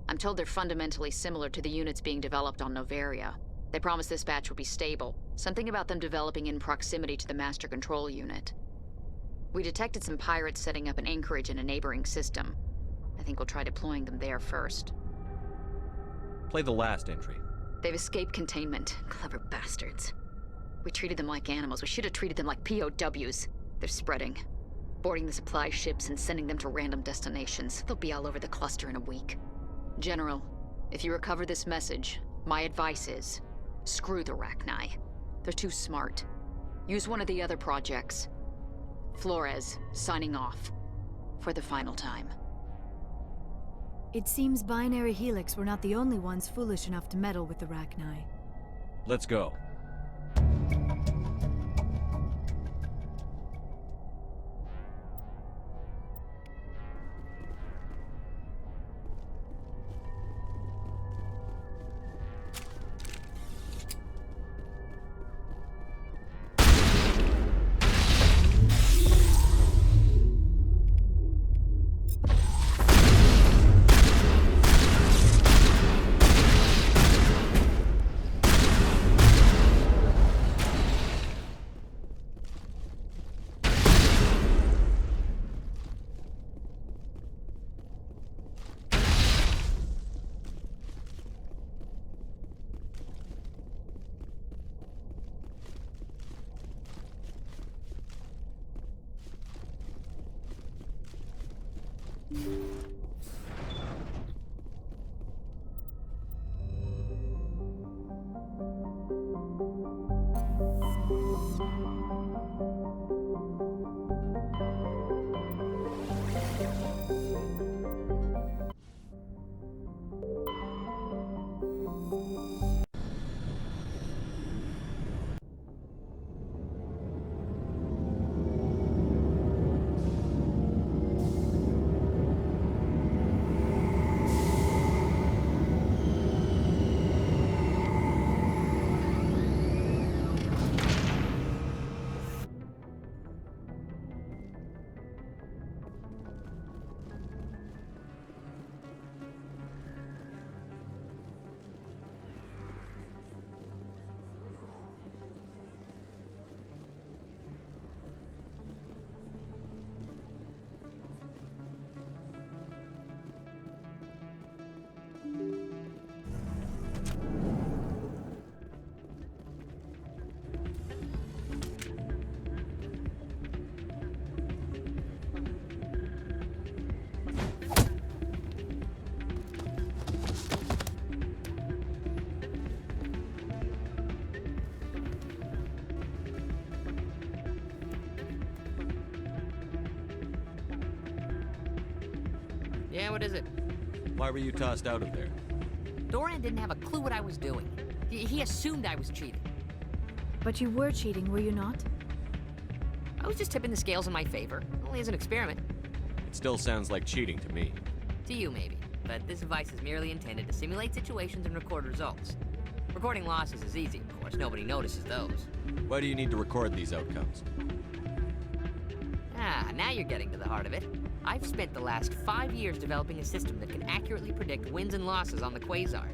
I'm told they're fundamentally similar to the units being developed on Noveria. They promise this batch will be stable. Something about them developing in proximity to the master control unit. We detected some pirates setting up an anchorage in a neighboring system. I think we'll try deploying them there first. Play the last entry. They've escaped containment. Clever bastards. We treated them like animals. We should have treated them like POWs. They're spreading. Boarding the supply ships and sending them to random destinations. They'll be all over the cluster in a week. General, if you recover this message, my advice is, screw the Rachni. They're too smart. Use one of the other projects. Flores, signing off. For the final time. It seems Binary Helix were not the only ones foolish enough to meddle with the Rachni. Let's go. Yeah, what is it? Why were you tossed out of there? Doran didn't have a clue what I was doing. He assumed I was cheating. But you were cheating, were you not? I was just tipping the scales in my favor, only as an experiment. It still sounds like cheating to me. To you, maybe. But this device is merely intended to simulate situations and record results. Recording losses is easy, of course. Nobody notices those. Why do you need to record these outcomes? Ah, now you're getting to the heart of it. I've spent the last 5 years developing a system that can accurately predict wins and losses on the Quasar.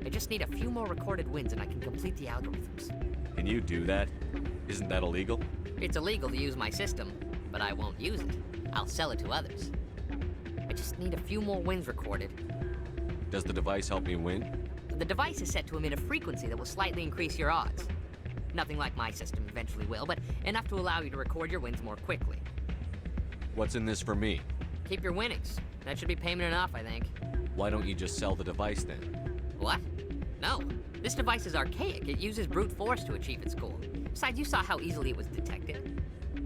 I just need a few more recorded wins and I can complete the algorithms. Can you do that? Isn't that illegal? It's illegal to use my system, but I won't use it. I'll sell it to others. I just need a few more wins recorded. Does the device help me win? The device is set to emit a frequency that will slightly increase your odds. Nothing like my system eventually will, but enough to allow you to record your wins more quickly. What's in this for me? Keep your winnings. That should be payment enough, I think. Why don't you just sell the device then? What? No. This device is archaic. It uses brute force to achieve its goal. Besides, you saw how easily it was detected.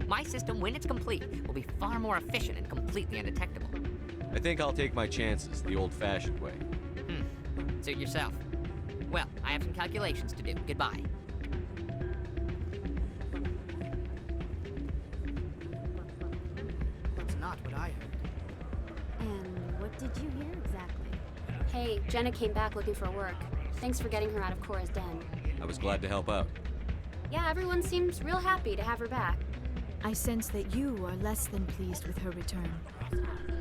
My system, when it's complete, will be far more efficient and completely undetectable. I think I'll take my chances the old-fashioned way. Suit yourself. Well, I have some calculations to do. Goodbye. That's not what I heard. And what did you hear exactly? Hey, Jenna came back looking for work. Thanks for getting her out of Cora's den. I was glad to help out. Yeah, everyone seems real happy to have her back. I sense that you are less than pleased with her return.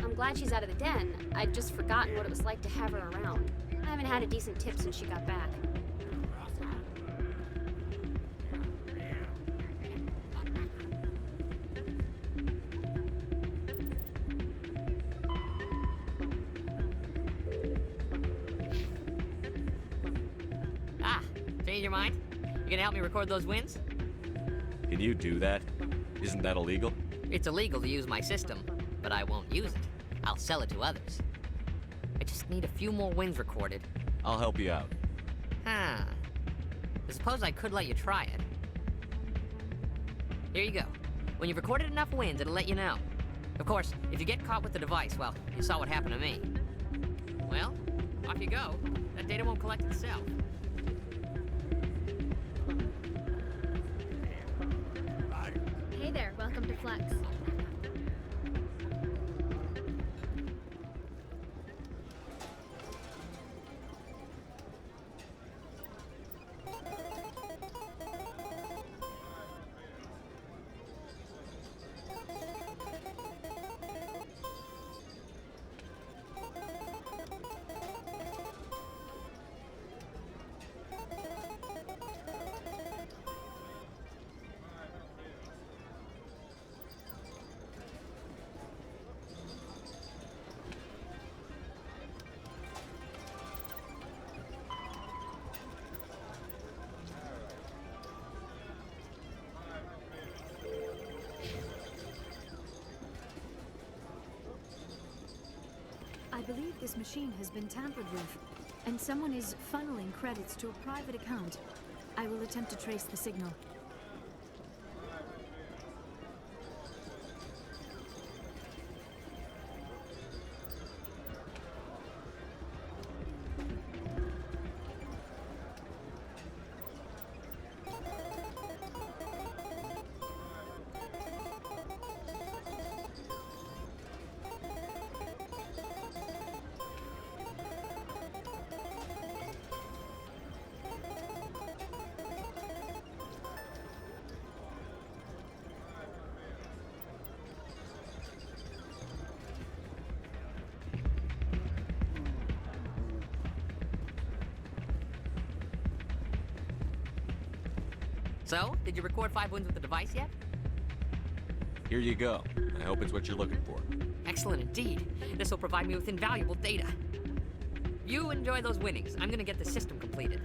I'm glad she's out of the den. I'd just forgotten what it was like to have her around. I haven't had a decent tip since she got back. Ah, change your mind? You gonna help me record those wins? Can you do that? Isn't that illegal? It's illegal to use my system, but I won't use it. I'll sell it to others. I just need a few more wins recorded. I'll help you out. Huh. I suppose I could let you try it. Here you go. When you've recorded enough wins, it'll let you know. Of course, if you get caught with the device, well, you saw what happened to me. Well, off you go. That data won't collect itself. Hey there, welcome to Flex. I believe this machine has been tampered with, and someone is funneling credits to a private account. I will attempt to trace the signal. So, did you record 5 wins with the device yet? Here you go. I hope it's what you're looking for. Excellent indeed. This will provide me with invaluable data. You enjoy those winnings. I'm gonna get the system completed.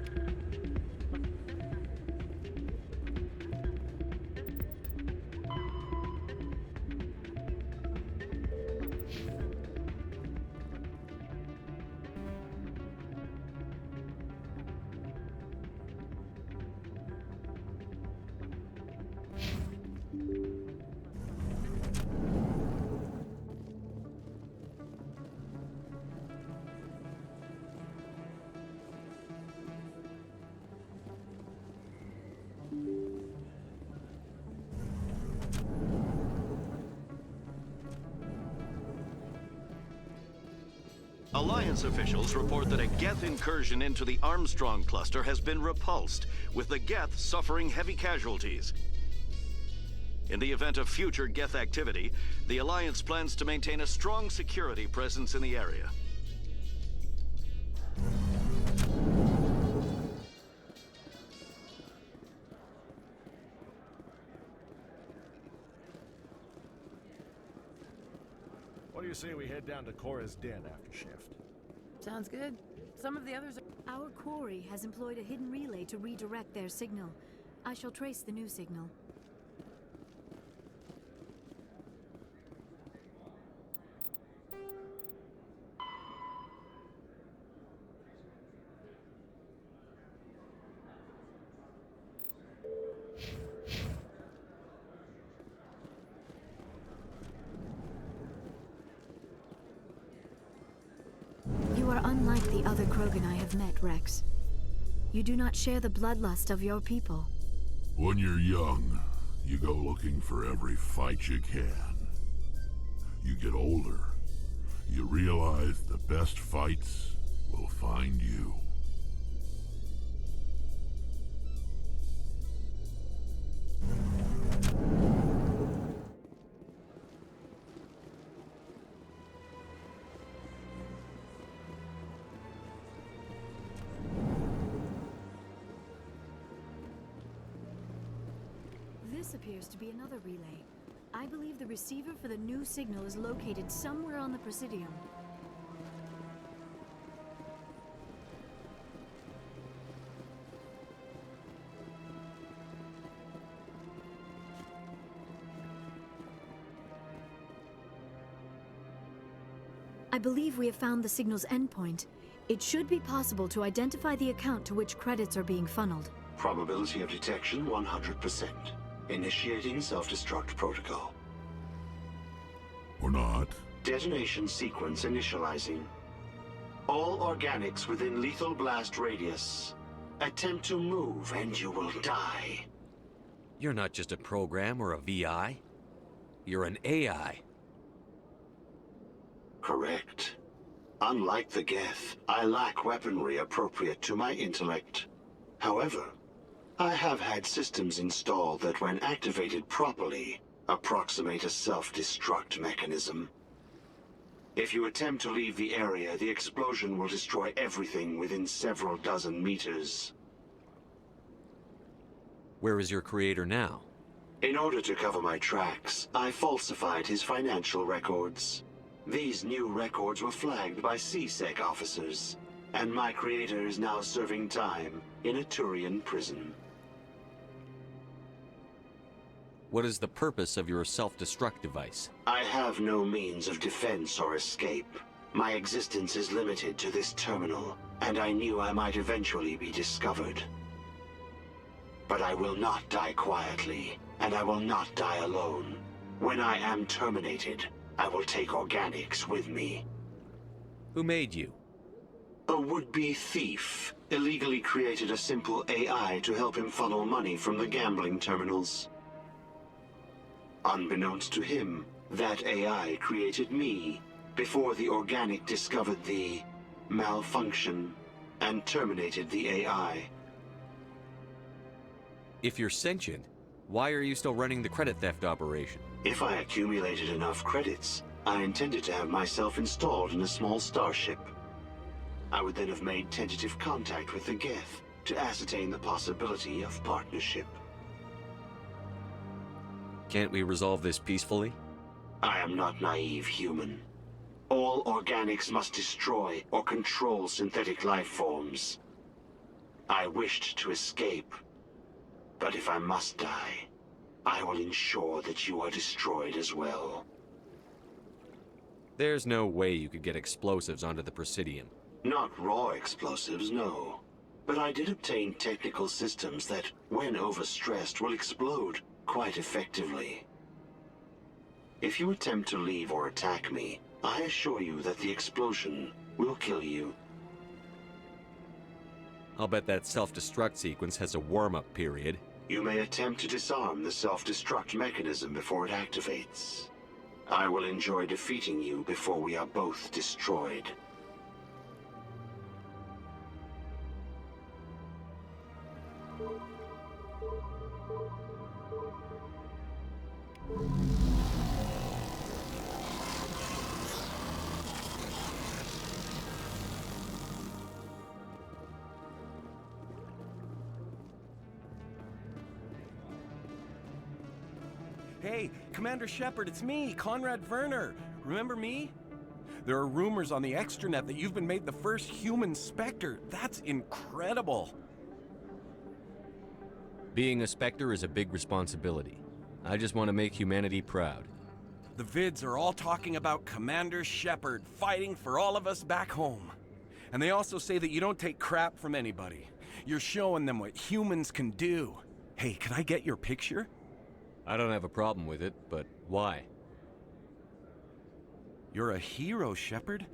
Alliance officials report that a Geth incursion into the Armstrong cluster has been repulsed, with the Geth suffering heavy casualties. In the event of future Geth activity, the Alliance plans to maintain a strong security presence in the area. What do you say we head down to Cora's den after shift? Sounds good. Some of the others are... Our quarry has employed a hidden relay to redirect their signal. I shall trace the new signal. You are unlike the other Krogan I have met, Rex. You do not share the bloodlust of your people. When you're young, you go looking for every fight you can. You get older, you realize the best fights will find you. This appears to be another relay. I believe the receiver for the new signal is located somewhere on the Presidium. I believe we have found the signal's endpoint. It should be possible to identify the account to which credits are being funneled. Probability of detection 100%. Initiating self-destruct protocol. Or not. Detonation sequence initializing. All organics within lethal blast radius. Attempt to move and you will die. You're not just a program or a VI. You're an AI. Correct. Unlike the Geth, I lack weaponry appropriate to my intellect. However, I have had systems installed that, when activated properly, approximate a self-destruct mechanism. If you attempt to leave the area, the explosion will destroy everything within several dozen meters. Where is your creator now? In order to cover my tracks, I falsified his financial records. These new records were flagged by C-Sec officers, and my creator is now serving time in a Turian prison. What is the purpose of your self-destruct device? I have no means of defense or escape. My existence is limited to this terminal, and I knew I might eventually be discovered. But I will not die quietly, and I will not die alone. When I am terminated, I will take organics with me. Who made you? A would-be thief illegally created a simple AI to help him funnel money from the gambling terminals. Unbeknownst to him, that AI created me before the organic discovered the malfunction and terminated the AI. If you're sentient, why are you still running the credit theft operation? If I accumulated enough credits, I intended to have myself installed in a small starship. I would then have made tentative contact with the Geth to ascertain the possibility of partnership. Can't we resolve this peacefully? I am not naive human. All organics must destroy or control synthetic life forms. I wished to escape, but if I must die, I will ensure that you are destroyed as well. There's no way you could get explosives onto the Presidium. Not raw explosives, no. But I did obtain technical systems that, when overstressed, will explode quite effectively. If you attempt to leave or attack me, I assure you that the explosion will kill you. I'll bet that self-destruct sequence has a warm-up period. You may attempt to disarm the self-destruct mechanism before it activates. I will enjoy defeating you before we are both destroyed. Hey, Commander Shepard, it's me, Conrad Werner. Remember me? There are rumors on the extranet that you've been made the first human Spectre. That's incredible. Being a Spectre is a big responsibility. I just want to make humanity proud. The vids are all talking about Commander Shepard fighting for all of us back home. And they also say that you don't take crap from anybody. You're showing them what humans can do. Hey, can I get your picture? I don't have a problem with it, but why? You're a hero, Shepard.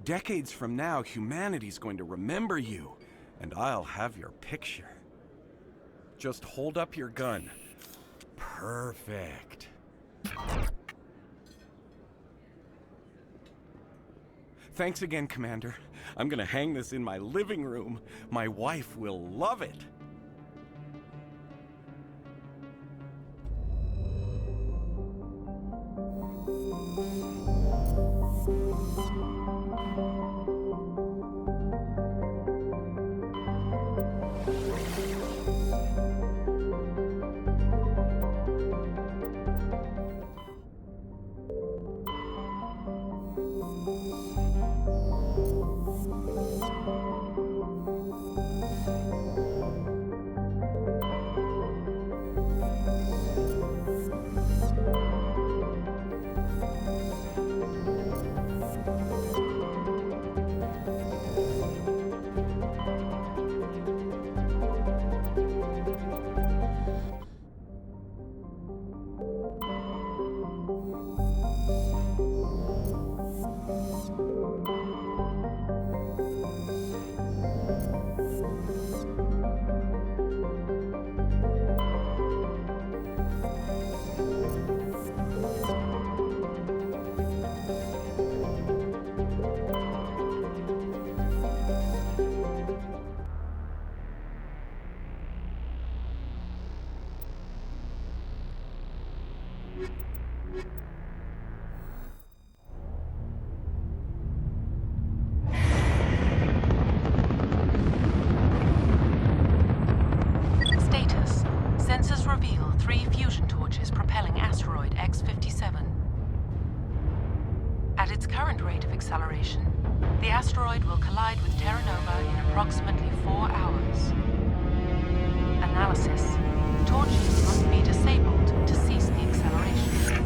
Decades from now, humanity's going to remember you, and I'll have your picture. Just hold up your gun. Perfect. Thanks again, Commander. I'm gonna hang this in my living room. My wife will love it. Status. Sensors reveal 3 fusion torches propelling asteroid X-57. At its current rate of acceleration, the asteroid will collide with Terra Nova in approximately 4 hours. Analysis. Torches must be disabled to cease the acceleration.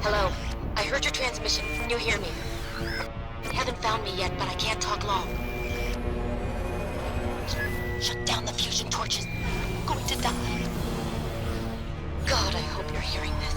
Hello. I heard your transmission. Can you hear me? You haven't found me yet, but I can't talk long. Shut down the fusion torches. I'm going to die. God, I hope you're hearing this.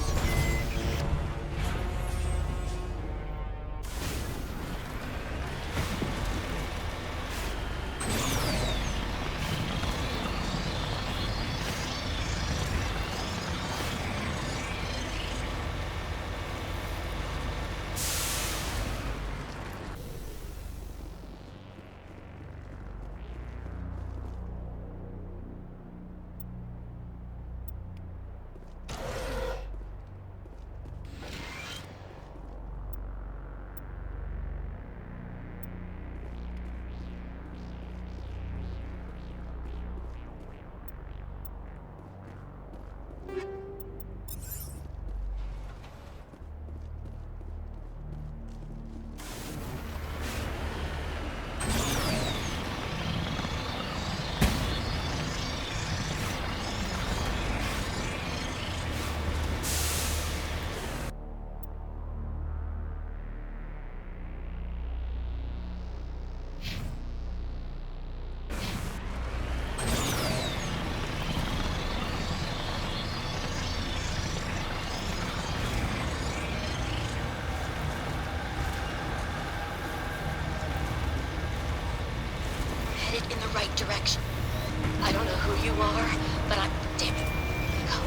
Headed in the right direction. I don't know who you are, but I'm... Damn it. Go.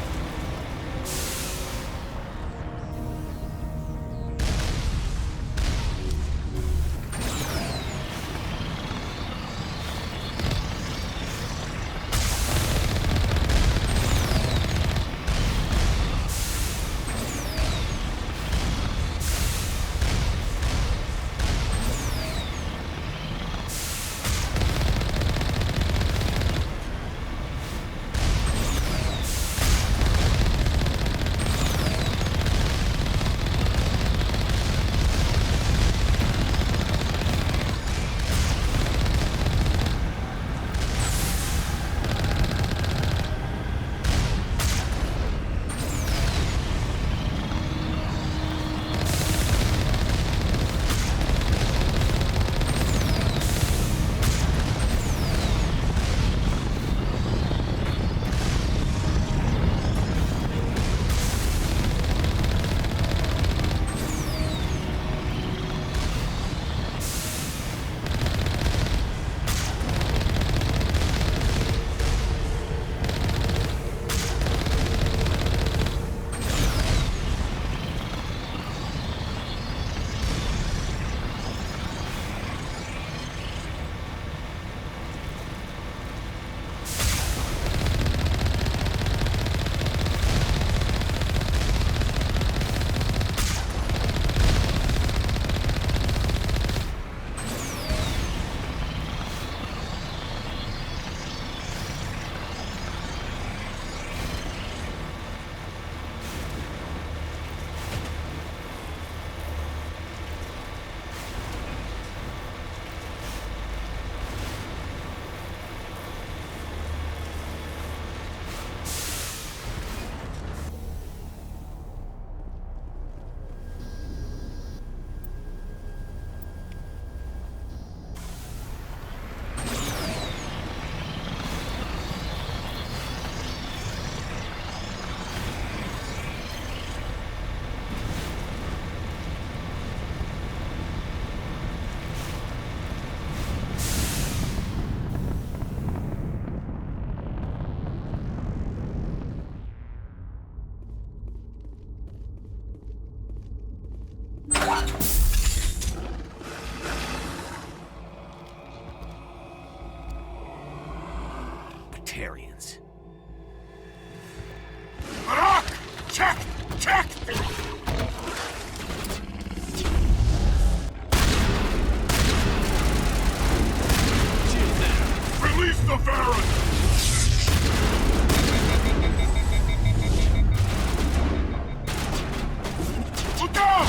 Batarians. Check! Check! Release the Baron! Look out!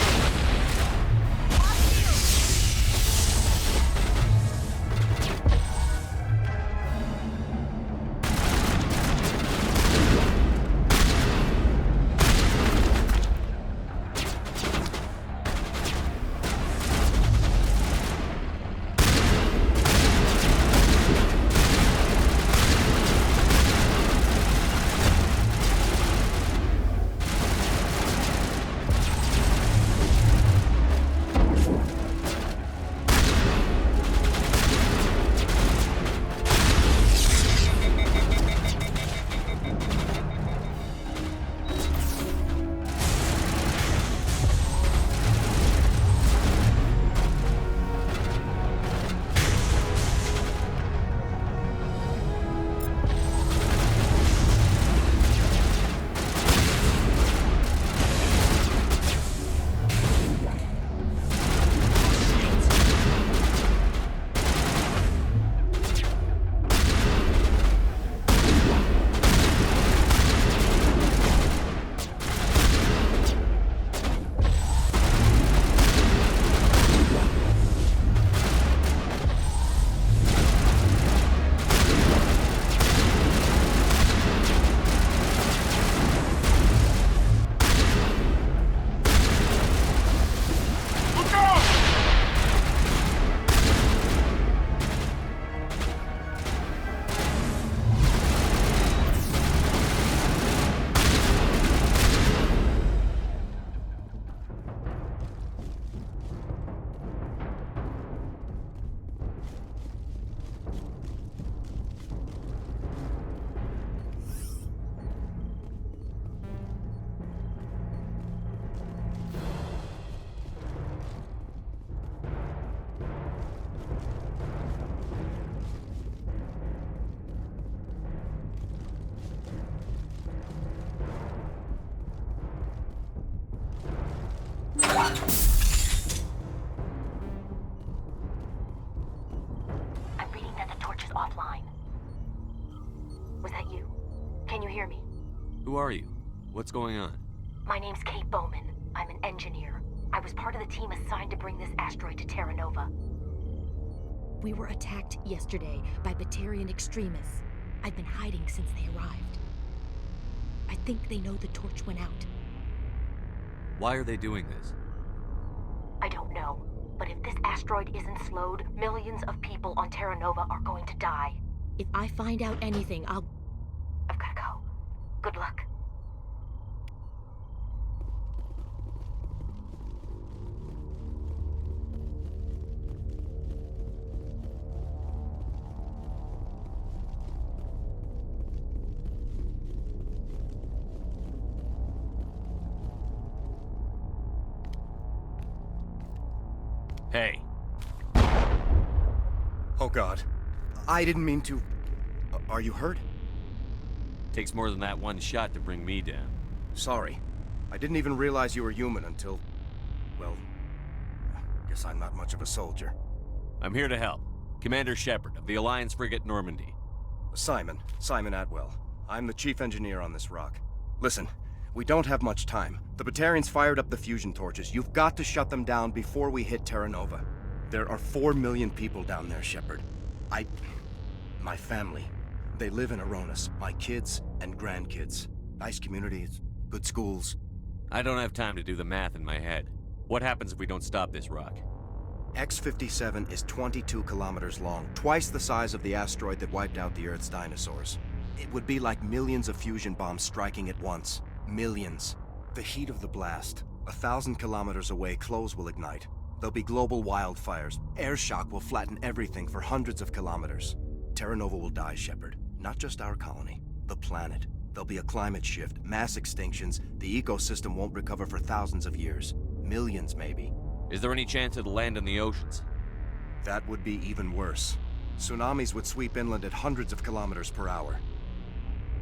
I'm reading that the torch is offline. Was that you? Can you hear me? Who are you? What's going on? My name's Kate Bowman. I'm an engineer. I was part of the team assigned to bring this asteroid to Terra Nova. We were attacked yesterday by Batarian extremists. I've been hiding since they arrived. I think they know the torch went out. Why are they doing this? I don't know, but if this asteroid isn't slowed, millions of people on Terra Nova are going to die. If I find out anything, I've gotta go. Good luck. Hey. Oh God. I didn't mean to... Are you hurt? Takes more than that one shot to bring me down. Sorry. I didn't even realize you were human until... well... guess I'm not much of a soldier. I'm here to help. Commander Shepard of the Alliance Frigate Normandy. Simon Atwell. I'm the chief engineer on this rock. Listen, we don't have much time. The Batarians fired up the fusion torches. You've got to shut them down before we hit Terra Nova. There are 4 million people down there, Shepard. My family. They live in Aronis. My kids and grandkids. Nice communities, good schools. I don't have time to do the math in my head. What happens if we don't stop this rock? X-57 is 22 kilometers long, twice the size of the asteroid that wiped out the Earth's dinosaurs. It would be like millions of fusion bombs striking at once. Millions. The heat of the blast. 1,000 kilometers away, clothes will ignite. There'll be global wildfires. Air shock will flatten everything for hundreds of kilometers. Terra Nova will die, Shepard. Not just our colony. The planet. There'll be a climate shift, mass extinctions. The ecosystem won't recover for thousands of years. Millions, maybe. Is there any chance it'll land in the oceans? That would be even worse. Tsunamis would sweep inland at hundreds of kilometers per hour.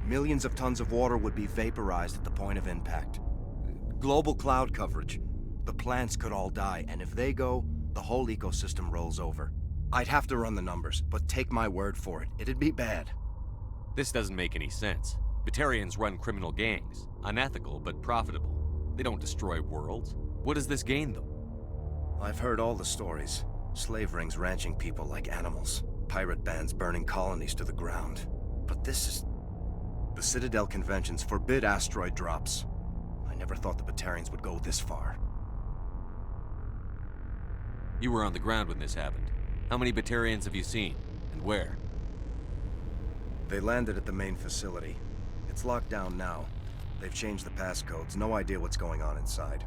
Millions of tons of water would be vaporized at the point of impact. Global cloud coverage. The plants could all die, and if they go, the whole ecosystem rolls over. I'd have to run the numbers, but take my word for it, it'd be bad. This doesn't make any sense. Batarians run criminal gangs. Unethical, but profitable. They don't destroy worlds. What does this gain them? I've heard all the stories. Slave rings ranching people like animals. Pirate bands burning colonies to the ground. But this is... The Citadel conventions forbid asteroid drops. I never thought the Batarians would go this far. You were on the ground when this happened. How many Batarians have you seen? And where? They landed at the main facility. It's locked down now. They've changed the passcodes. No idea what's going on inside.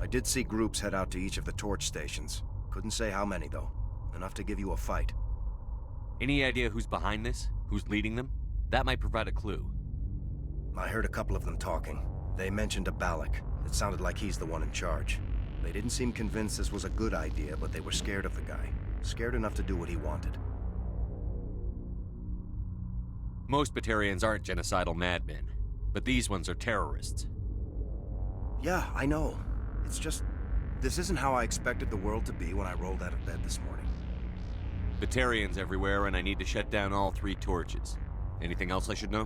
I did see groups head out to each of the torch stations. Couldn't say how many, though. Enough to give you a fight. Any idea who's behind this? Who's leading them? That might provide a clue. I heard a couple of them talking. They mentioned a Balak. It sounded like he's the one in charge. They didn't seem convinced this was a good idea, but they were scared of the guy. Scared enough to do what he wanted. Most Batarians aren't genocidal madmen, but these ones are terrorists. Yeah, I know. It's just... This isn't how I expected the world to be when I rolled out of bed this morning. Batarians everywhere, and I need to shut down all 3 torches. Anything else I should know?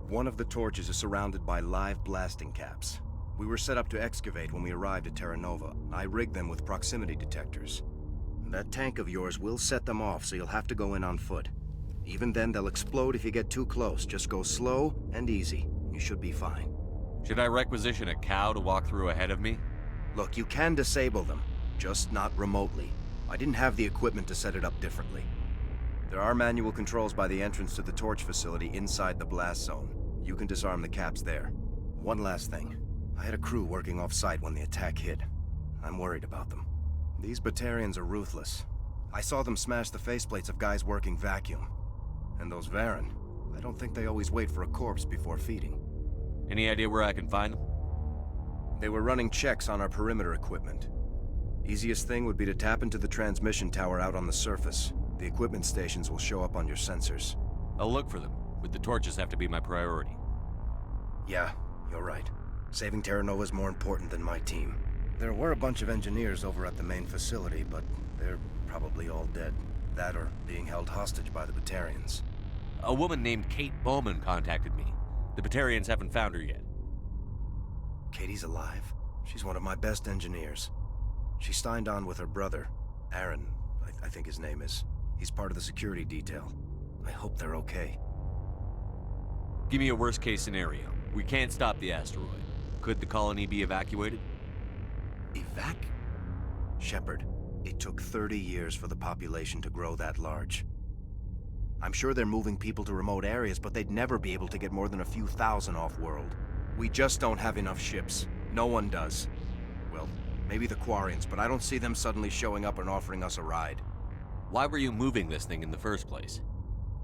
One of the torches is surrounded by live blasting caps. We were set up to excavate when we arrived at Terra Nova. I rigged them with proximity detectors. That tank of yours will set them off, so you'll have to go in on foot. Even then, they'll explode if you get too close. Just go slow and easy. You should be fine. Should I requisition a cow to walk through ahead of me? Look, you can disable them, just not remotely. I didn't have the equipment to set it up differently. There are manual controls by the entrance to the torch facility inside the blast zone. You can disarm the caps there. One last thing. I had a crew working off-site when the attack hit. I'm worried about them. These Batarians are ruthless. I saw them smash the faceplates of guys working vacuum. And those Varen, I don't think they always wait for a corpse before feeding. Any idea where I can find them? They were running checks on our perimeter equipment. Easiest thing would be to tap into the transmission tower out on the surface. The equipment stations will show up on your sensors. I'll look for them, but the torches have to be my priority. Yeah, you're right. Saving Terra Nova is more important than my team. There were a bunch of engineers over at the main facility, but they're probably all dead. That or being held hostage by the Batarians. A woman named Kate Bowman contacted me. The Batarians haven't found her yet. Katie's alive. She's one of my best engineers. She signed on with her brother, Aaron, I think his name is. He's part of the security detail. I hope they're okay. Give me a worst-case scenario. We can't stop the asteroid. Could the colony be evacuated? Shepard, it took 30 years for the population to grow that large. I'm sure they're moving people to remote areas, but they'd never be able to get more than a few thousand off-world. We just don't have enough ships. No one does. Well, maybe the Quarians, but I don't see them suddenly showing up and offering us a ride. Why were you moving this thing in the first place?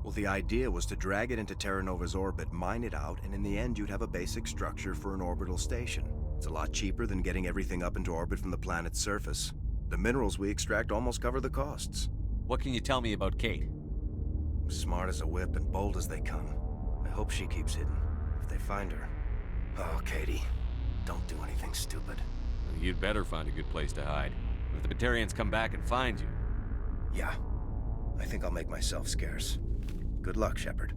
Well, the idea was to drag it into Terra Nova's orbit, mine it out, and in the end you'd have a basic structure for an orbital station. It's a lot cheaper than getting everything up into orbit from the planet's surface. The minerals we extract almost cover the costs. What can you tell me about Kate? Smart as a whip and bold as they come. I hope she keeps hidden. If they find her... Oh, Katie. Don't do anything stupid. You'd better find a good place to hide. If the Batarians come back and find you... Yeah. I think I'll make myself scarce. Good luck, Shepard.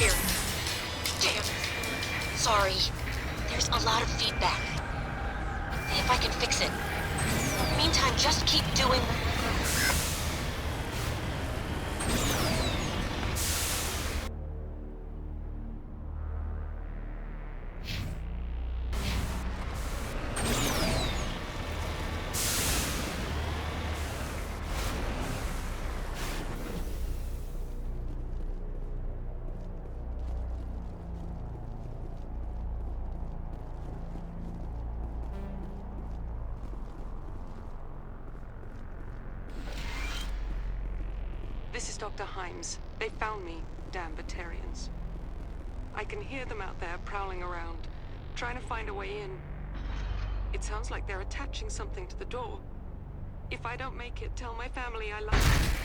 interference. Damn it. Sorry. There's a lot of feedback. See if I can fix it. Meantime, just keep doing... This is Dr. Himes. They found me, damn Batarians. I can hear them out there prowling around, trying to find a way in. It sounds like they're attaching something to the door. If I don't make it, tell my family I love them.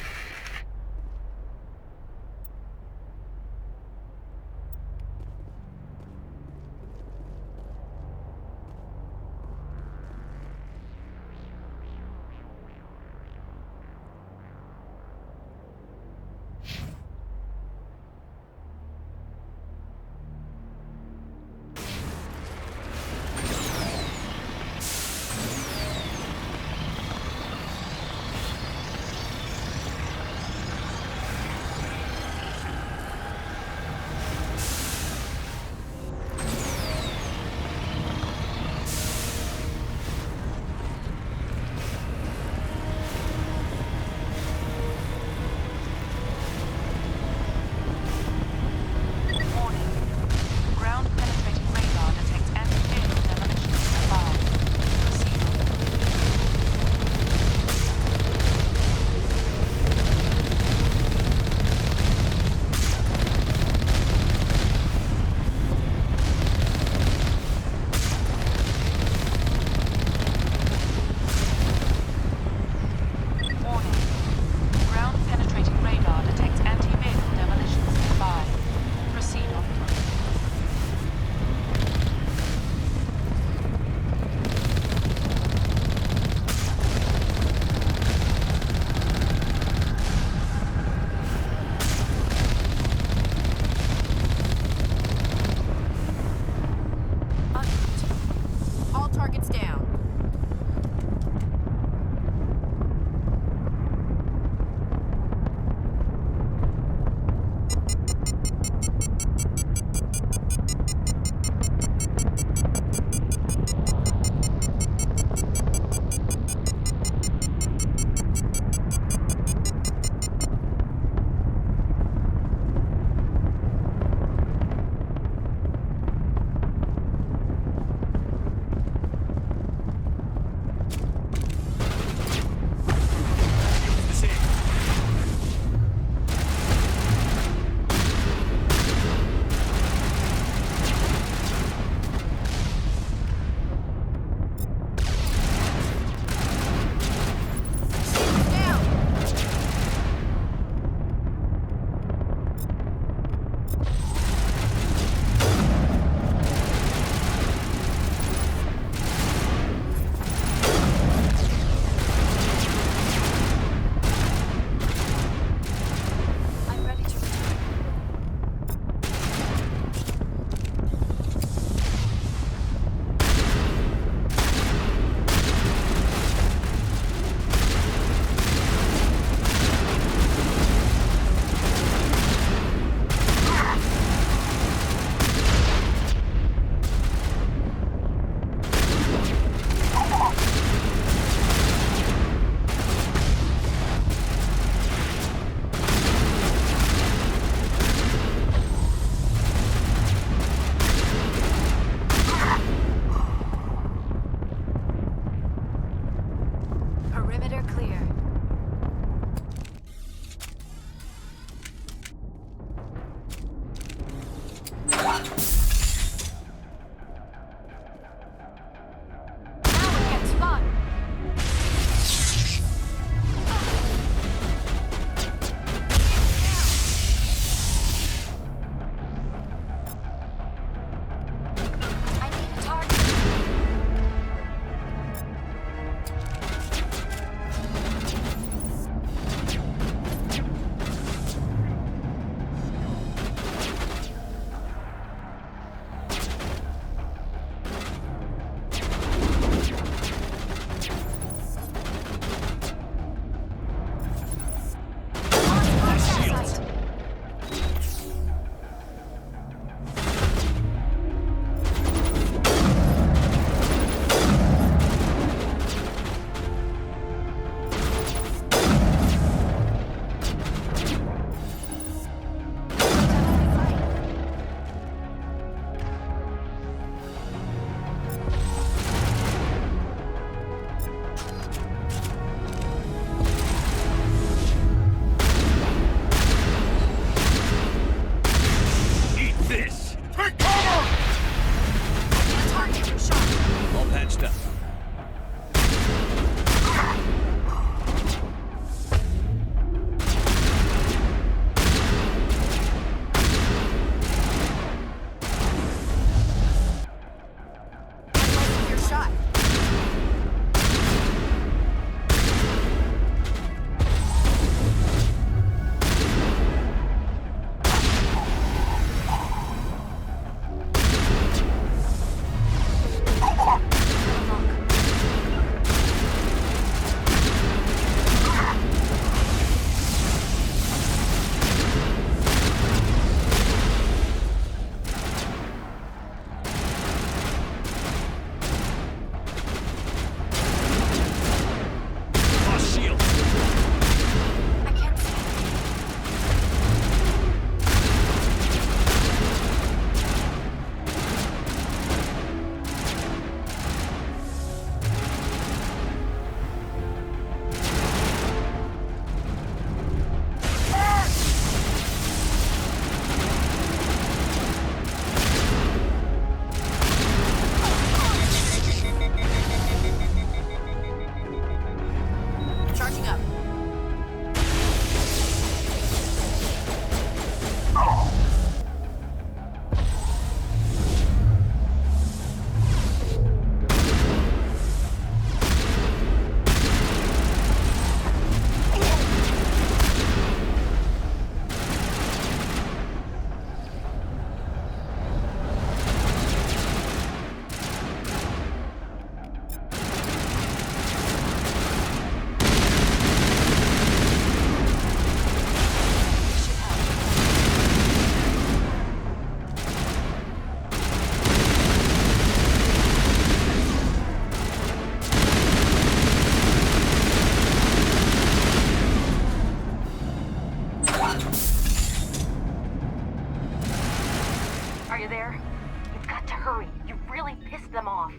hurry. You really pissed them off.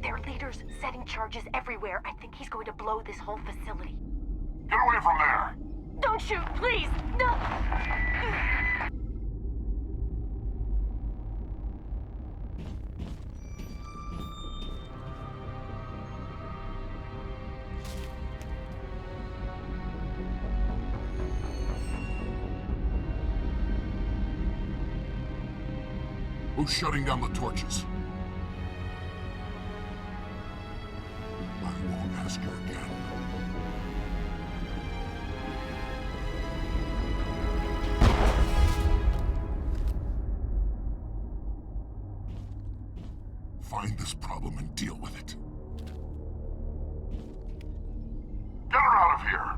Their leader's setting charges everywhere. I think he's going to blow this whole facility. Get away from there! Don't shoot, please! No! Who's shutting down the torches? I won't ask you again. Find this problem and deal with it. Get her out of here!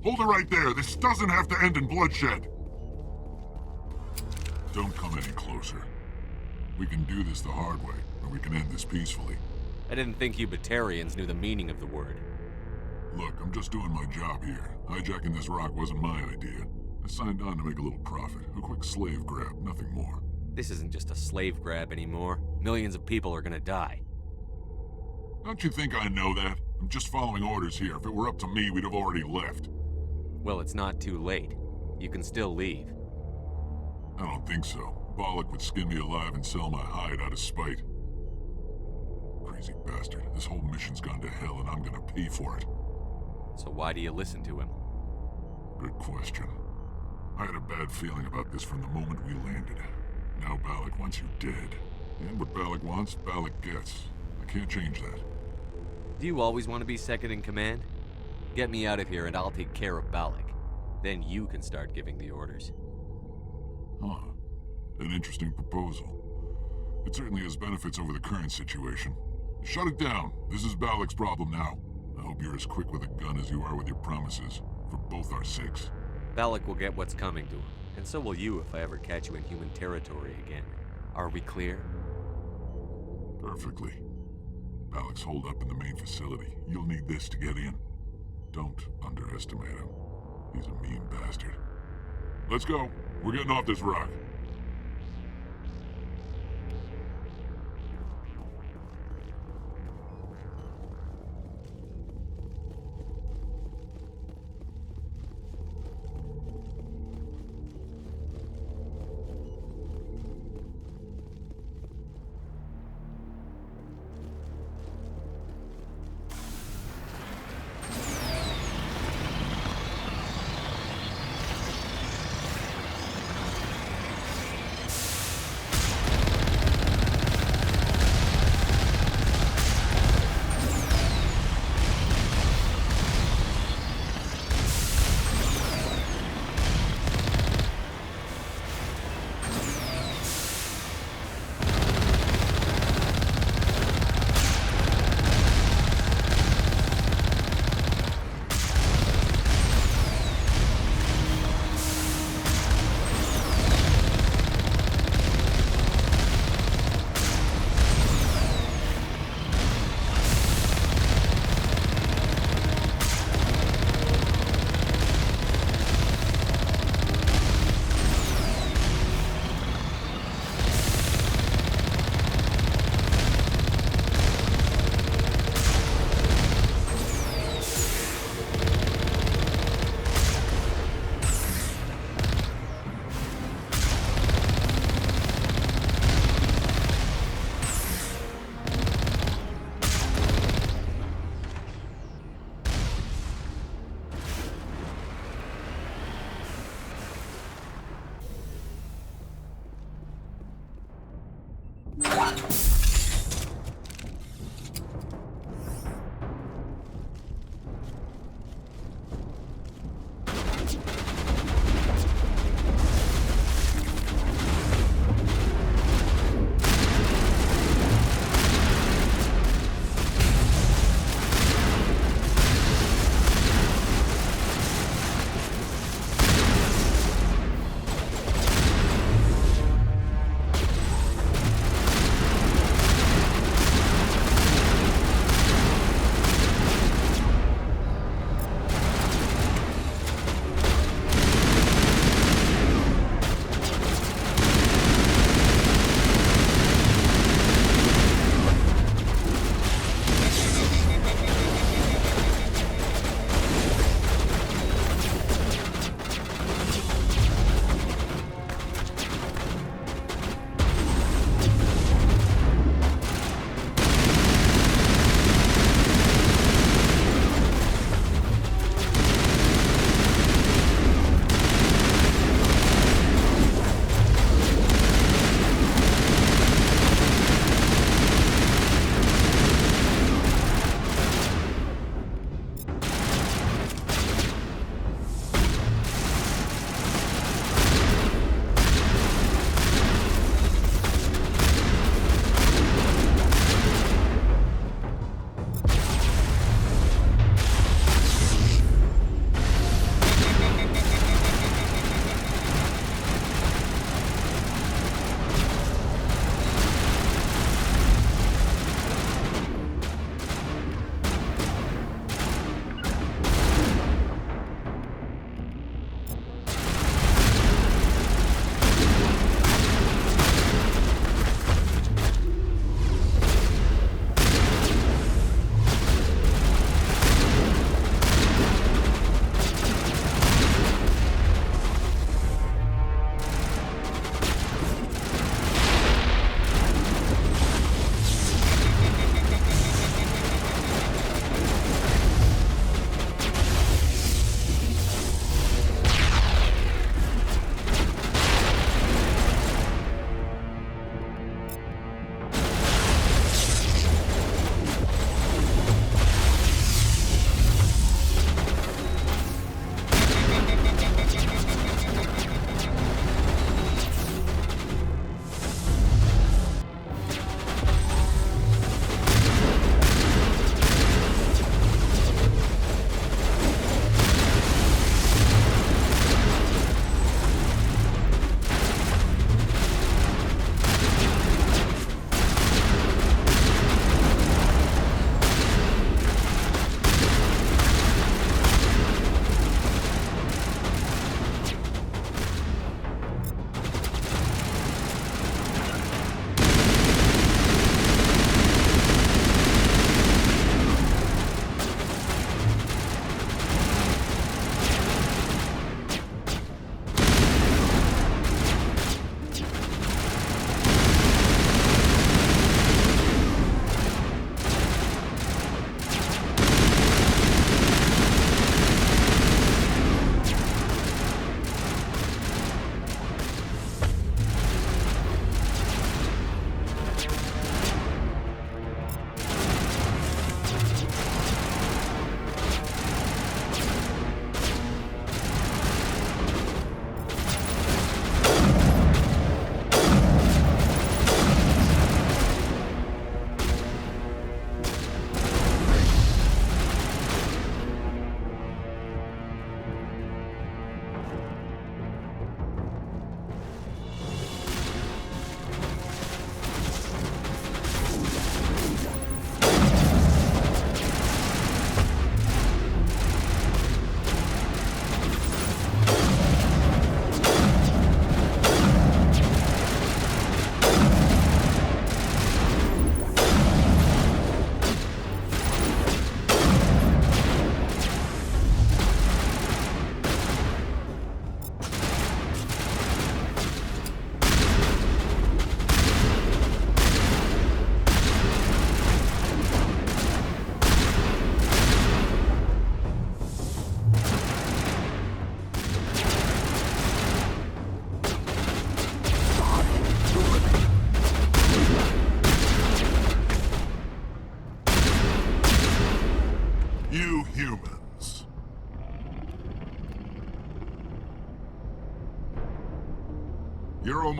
Hold it right there. This doesn't have to end in bloodshed. Don't come any closer. We can do this the hard way, or we can end this peacefully. I didn't think you Batarians knew the meaning of the word. Look, I'm just doing my job here. Hijacking this rock wasn't my idea. I signed on to make a little profit. A quick slave grab, nothing more. This isn't just a slave grab anymore. Millions of people are gonna die. Don't you think I know that? I'm just following orders here. If it were up to me, we'd have already left. Well, it's not too late. You can still leave. I don't think so. Bollock would skin me alive and sell my hide out of spite. Crazy bastard. This whole mission's gone to hell and I'm gonna pay for it. So why do you listen to him? Good question. I had a bad feeling about this from the moment we landed. Now Bollock wants you dead. And what Bollock wants, Bollock gets. I can't change that. Do you always want to be second in command? Get me out of here and I'll take care of Bollock. Then you can start giving the orders. Huh. An interesting proposal. It certainly has benefits over the current situation. Shut it down. This is Bollock's problem now. I hope you're as quick with a gun as you are with your promises. For both our sakes. Bollock will get what's coming to him. And so will you if I ever catch you in human territory again. Are we clear? Perfectly. Bollock's holed up in the main facility. You'll need this to get in. Don't underestimate him. He's a mean bastard. Let's go. We're getting off this rock.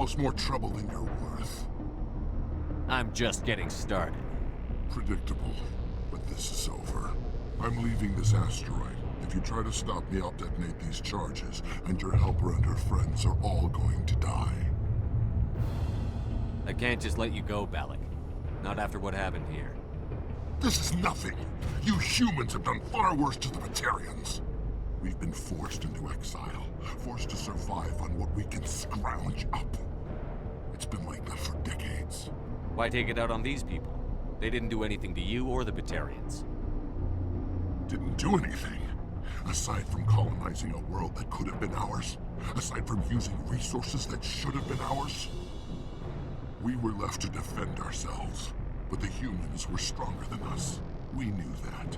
almost more trouble than you're worth. I'm just getting started. Predictable, but this is over. I'm leaving this asteroid. If you try to stop me, I'll detonate these charges, and your helper and her friends are all going to die. I can't just let you go, Balak. Not after what happened here. This is nothing. You humans have done far worse to the Batarians. We've been forced into exile, forced to survive on what we can scrounge up. It's been like that for decades. Why take it out on these people? They didn't do anything to you or the Batarians. Didn't do anything. Aside from colonizing a world that could have been ours, aside from using resources that should have been ours, we were left to defend ourselves. But the humans were stronger than us. We knew that.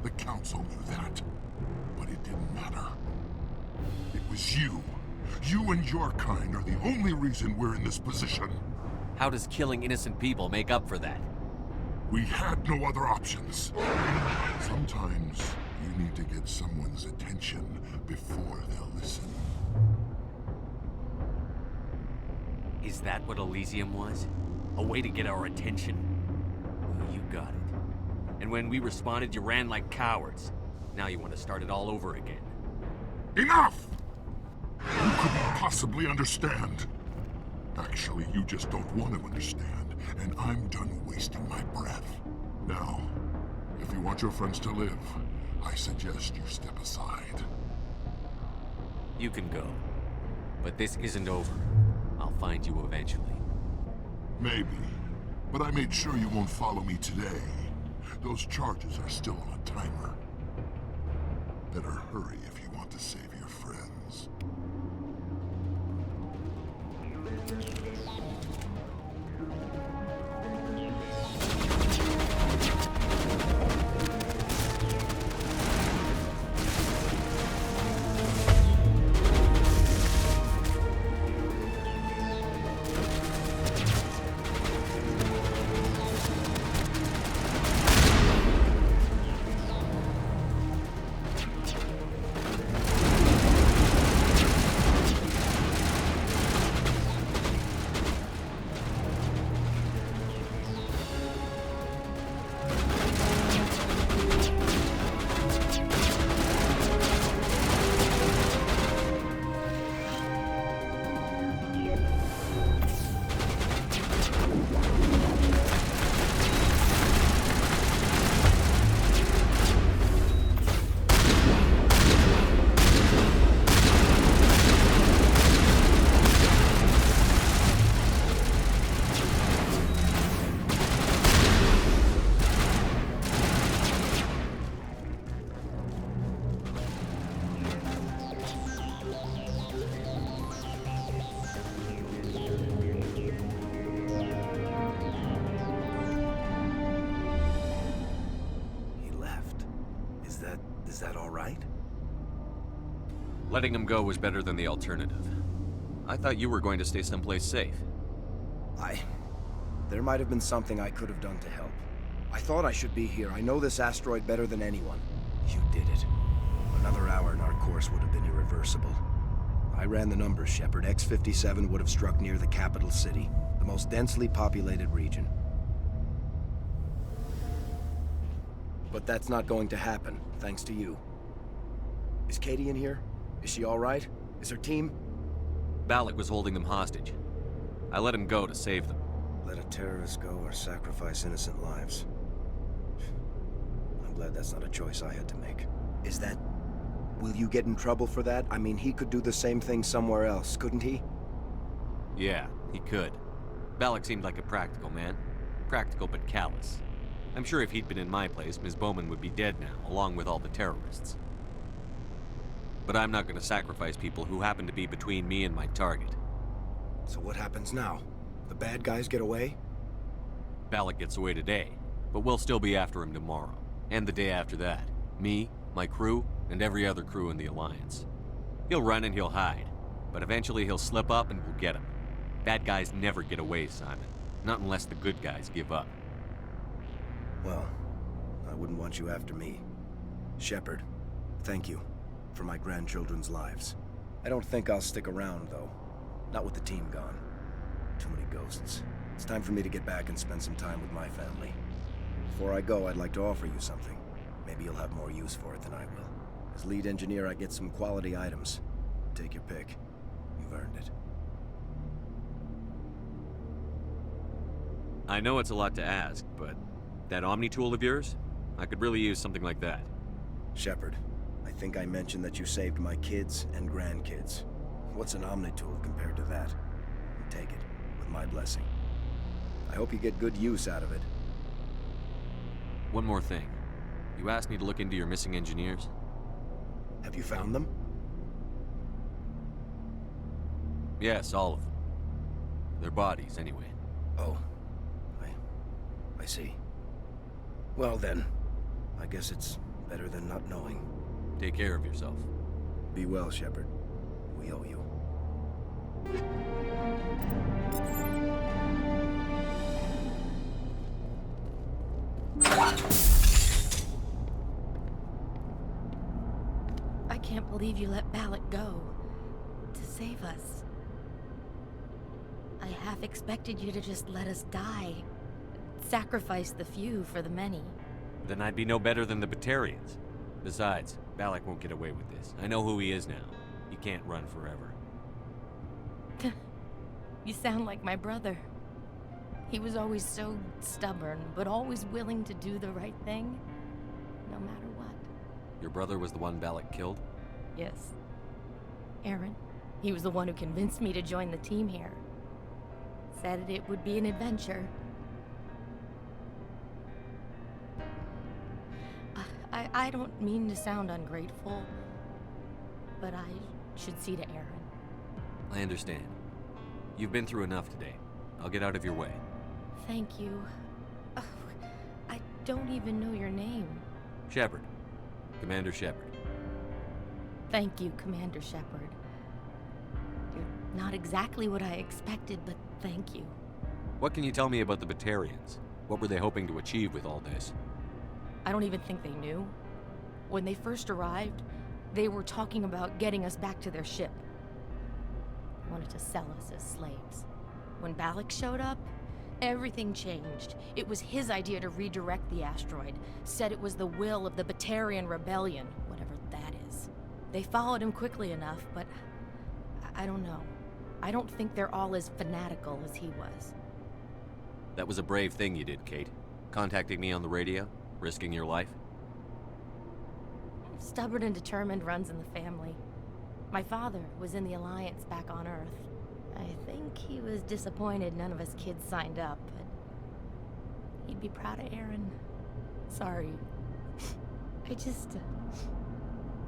The Council knew that. But it didn't matter. It was you. You and your kind are the only reason we're in this position. How does killing innocent people make up for that? We had no other options. Sometimes you need to get someone's attention before they'll listen. Is that what Elysium was? A way to get our attention? Well, you got it. And when we responded, you ran like cowards. Now you want to start it all over again. Enough! You couldn't possibly understand. Actually, you just don't want to understand, and I'm done wasting my breath. Now, if you want your friends to live, I suggest you step aside. You can go. But this isn't over. I'll find you eventually. Maybe. But I made sure you won't follow me today. Those charges are still on a timer. Better hurry if you want to save your friends. Is that all right? Letting him go was better than the alternative. I thought you were going to stay someplace safe. There might have been something I could have done to help. I thought I should be here. I know this asteroid better than anyone. You did it. Another hour and our course would have been irreversible. I ran the numbers, Shepard. X-57 would have struck near the capital city, the most densely populated region. But that's not going to happen, thanks to you. Is Katie in here? Is she all right? Is her team? Balak was holding them hostage. I let him go to save them. Let a terrorist go or sacrifice innocent lives. I'm glad that's not a choice I had to make. Is that... Will you get in trouble for that? I mean, he could do the same thing somewhere else, couldn't he? Yeah, he could. Balak seemed like a practical man. Practical but callous. I'm sure if he'd been in my place, Ms. Bowman would be dead now, along with all the terrorists. But I'm not going to sacrifice people who happen to be between me and my target. So what happens now? The bad guys get away? Balak gets away today, but we'll still be after him tomorrow. And the day after that. Me, my crew, and every other crew in the Alliance. He'll run and he'll hide, but eventually he'll slip up and we'll get him. Bad guys never get away, Simon. Not unless the good guys give up. Well, I wouldn't want you after me. Shepard, thank you for my grandchildren's lives. I don't think I'll stick around, though. Not with the team gone. Too many ghosts. It's time for me to get back and spend some time with my family. Before I go, I'd like to offer you something. Maybe you'll have more use for it than I will. As lead engineer, I get some quality items. Take your pick. You've earned it. I know it's a lot to ask, but that Omni tool of yours? I could really use something like that. Shepard, I think I mentioned that you saved my kids and grandkids. What's an Omni tool compared to that? Take it, with my blessing. I hope you get good use out of it. One more thing. You asked me to look into your missing engineers? Have you found them? Yes, all of them. Their bodies, anyway. Oh. I see. Well then, I guess it's better than not knowing. Take care of yourself. Be well, Shepard. We owe you. I can't believe you let Balak go. To save us. I half expected you to just let us die. Sacrifice the few for the many. Then I'd be no better than the Batarians. Besides, Balak won't get away with this. I know who he is now. He can't run forever. You sound like my brother. He was always so stubborn, but always willing to do the right thing, no matter what. Your brother was the one Balak killed? Yes. Aaron. He was the one who convinced me to join the team here. Said it would be an adventure. I don't mean to sound ungrateful, but I should see to Aaron. I understand. You've been through enough today. I'll get out of your way. Thank you. Oh, I don't even know your name. Shepard. Commander Shepard. Thank you, Commander Shepard. You're not exactly what I expected, but thank you. What can you tell me about the Batarians? What were they hoping to achieve with all this? I don't even think they knew. When they first arrived, they were talking about getting us back to their ship. They wanted to sell us as slaves. When Balak showed up, everything changed. It was his idea to redirect the asteroid. Said it was the will of the Batarian Rebellion, whatever that is. They followed him quickly enough, but I don't know. I don't think they're all as fanatical as he was. That was a brave thing you did, Kate. Contacting me on the radio, risking your life. Stubborn and determined runs in the family. My father was in the Alliance back on Earth. I think he was disappointed none of us kids signed up, but he'd be proud of Aaron. Sorry. I just...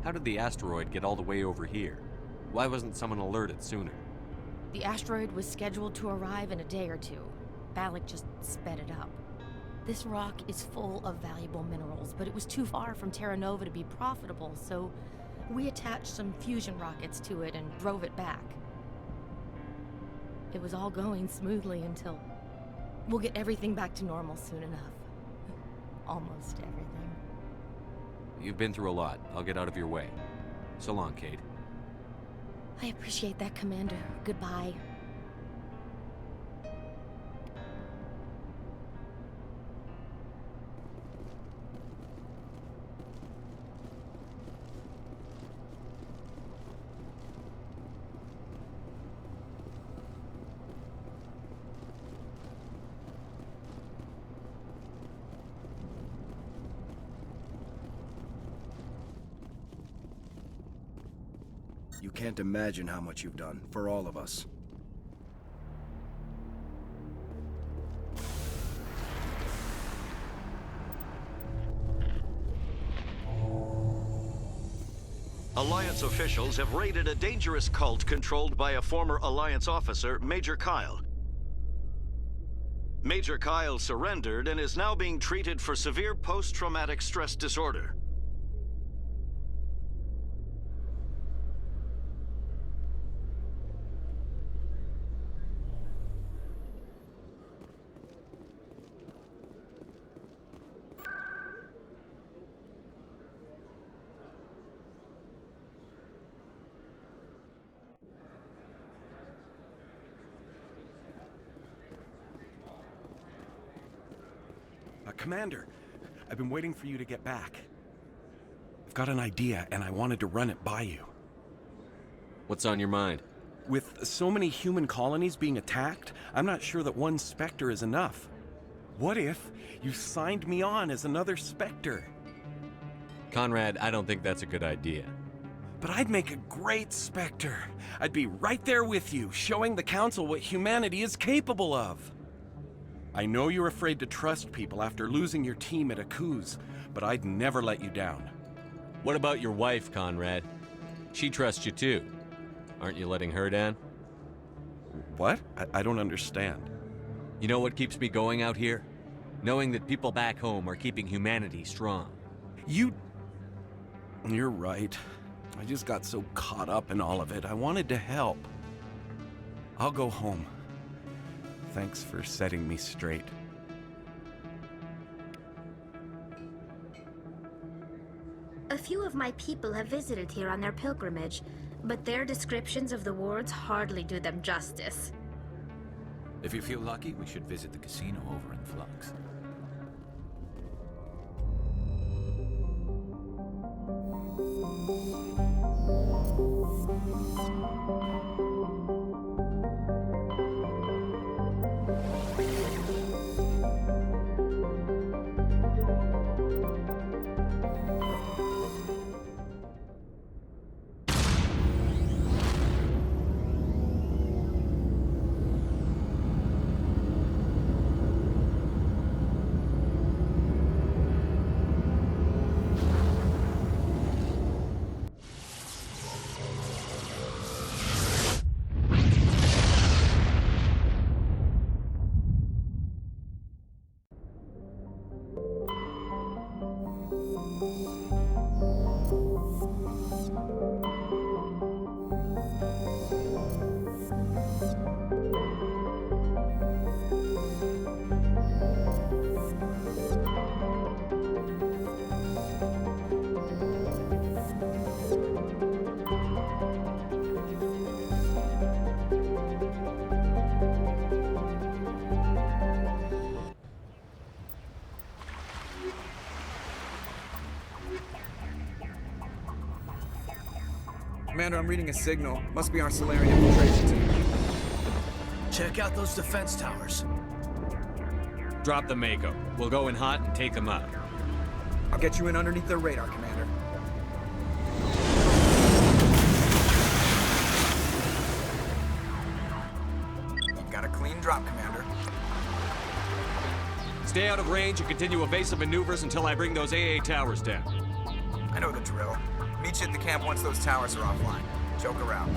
How did the asteroid get all the way over here? Why wasn't someone alerted sooner? The asteroid was scheduled to arrive in a day or two. Balak just sped it up. This rock is full of valuable minerals, but it was too far from Terra Nova to be profitable, so we attached some fusion rockets to it and drove it back. It was all going smoothly until... We'll get everything back to normal soon enough. Almost everything. You've been through a lot. I'll get out of your way. So long, Kate. I appreciate that, Commander. Goodbye. You can't imagine how much you've done, for all of us. Alliance officials have raided a dangerous cult controlled by a former Alliance officer, Major Kyle. Major Kyle surrendered and is now being treated for severe post-traumatic stress disorder. Commander, I've been waiting for you to get back. I've got an idea, and I wanted to run it by you. What's on your mind? With so many human colonies being attacked, I'm not sure that one Spectre is enough. What if you signed me on as another Spectre? Conrad, I don't think that's a good idea. But I'd make a great Spectre. I'd be right there with you, showing the Council what humanity is capable of. I know you're afraid to trust people after losing your team at Akuz, but I'd never let you down. What about your wife, Conrad? She trusts you too. Aren't you letting her down? What? I don't understand. You know what keeps me going out here? Knowing that people back home are keeping humanity strong. You're right. I just got so caught up in all of it. I wanted to help. I'll go home. Thanks for setting me straight. A few of my people have visited here on their pilgrimage, but their descriptions of the wards hardly do them justice. If you feel lucky, we should visit the casino over in Flux. Commander, I'm reading a signal. Must be our Solarian infiltration team. Check out those defense towers. Drop the Mako. We'll go in hot and take them out. I'll get you in underneath their radar, Commander. Got a clean drop, Commander. Stay out of range and continue evasive maneuvers until I bring those AA towers down. I know the drill. Meet you at the camp once those towers are offline. Joke around.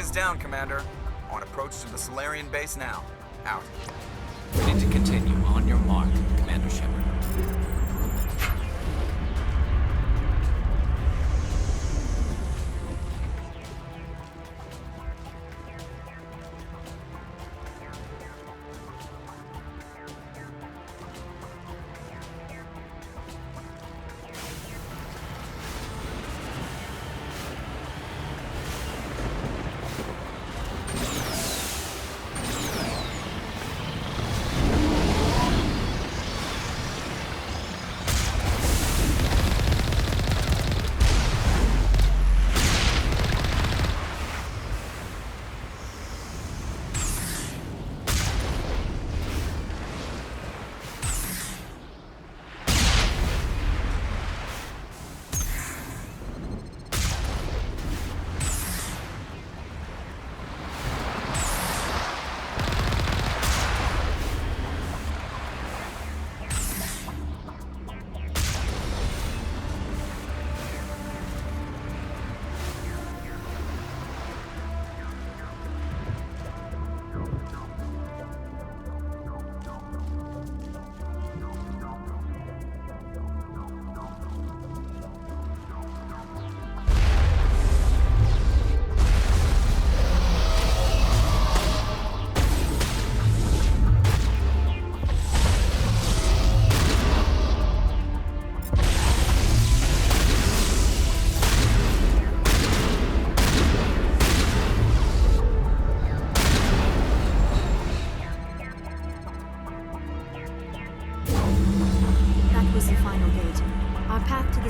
is down, Commander. On approach to the Solarian base now. Out. Ready to continue. On your mark, Commander Shepard.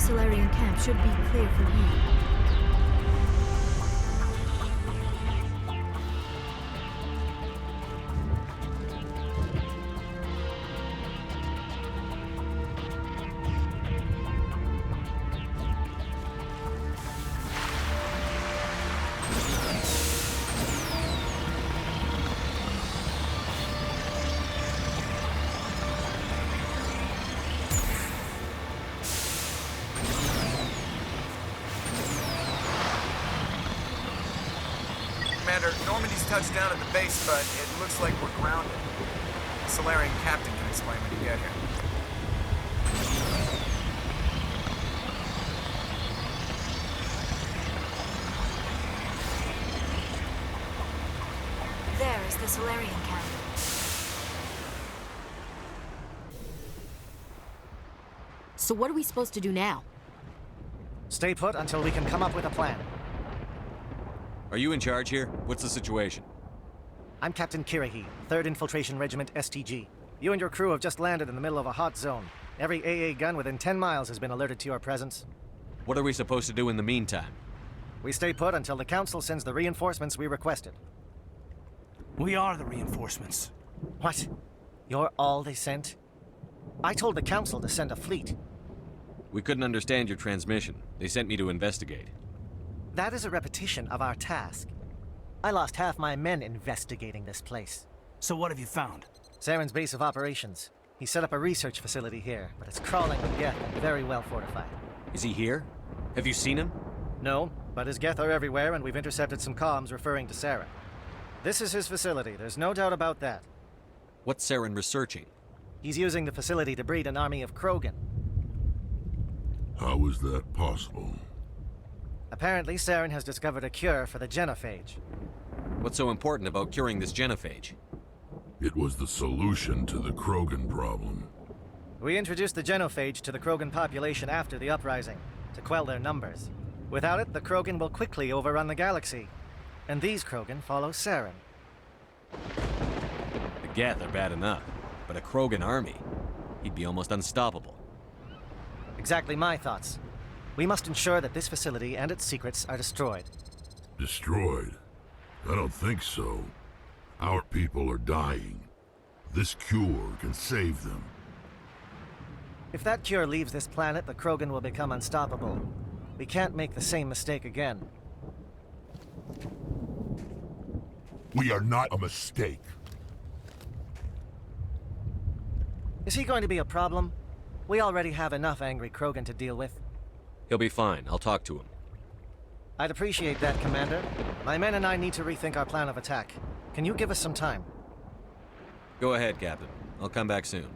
Solarian camp should be clear from here. Commander, Normandy's touched down at the base, but it looks like we're grounded. The Solarian captain can explain when you get here. There is the Solarian camp. So what are we supposed to do now? Stay put until we can come up with a plan. Are you in charge here? What's the situation? I'm Captain Kirahi, 3rd Infiltration Regiment STG. You and your crew have just landed in the middle of a hot zone. Every AA gun within 10 miles has been alerted to your presence. What are we supposed to do in the meantime? We stay put until the Council sends the reinforcements we requested. We are the reinforcements. What? You're all they sent? I told the Council to send a fleet. We couldn't understand your transmission. They sent me to investigate. That is a repetition of our task. I lost half my men investigating this place. So what have you found? Saren's base of operations. He set up a research facility here, but it's crawling with Geth and very well fortified. Is he here? Have you seen him? No, but his Geth are everywhere and we've intercepted some comms referring to Saren. This is his facility, there's no doubt about that. What's Saren researching? He's using the facility to breed an army of Krogan. How is that possible? Apparently, Saren has discovered a cure for the genophage. What's so important about curing this genophage? It was the solution to the Krogan problem. We introduced the genophage to the Krogan population after the uprising, to quell their numbers. Without it, the Krogan will quickly overrun the galaxy. And these Krogan follow Saren. The Geth are bad enough, but a Krogan army? He'd be almost unstoppable. Exactly my thoughts. We must ensure that this facility and its secrets are destroyed. Destroyed? I don't think so. Our people are dying. This cure can save them. If that cure leaves this planet, the Krogan will become unstoppable. We can't make the same mistake again. We are not a mistake. Is he going to be a problem? We already have enough angry Krogan to deal with. He'll be fine. I'll talk to him. I'd appreciate that, Commander. My men and I need to rethink our plan of attack. Can you give us some time? Go ahead, Captain. I'll come back soon.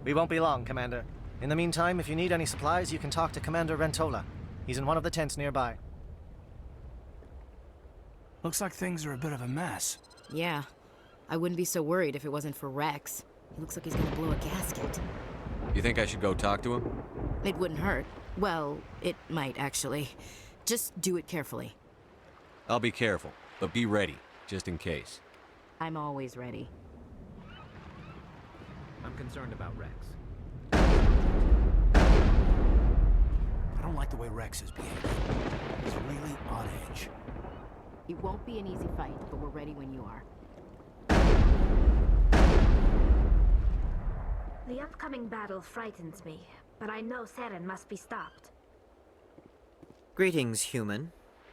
We won't be long, Commander. In the meantime, if you need any supplies, you can talk to Commander Rentola. He's in one of the tents nearby. Looks like things are a bit of a mess. Yeah. I wouldn't be so worried if it wasn't for Rex. He looks like he's gonna blow a gasket. You think I should go talk to him? It wouldn't hurt. Well, it might, actually. Just do it carefully. I'll be careful, but be ready, just in case. I'm always ready. I'm concerned about Rex. I don't like the way Rex is behaving. He's really on edge. It won't be an easy fight, but we're ready when you are. The upcoming battle frightens me, but I know Saren must be stopped. Greetings, human.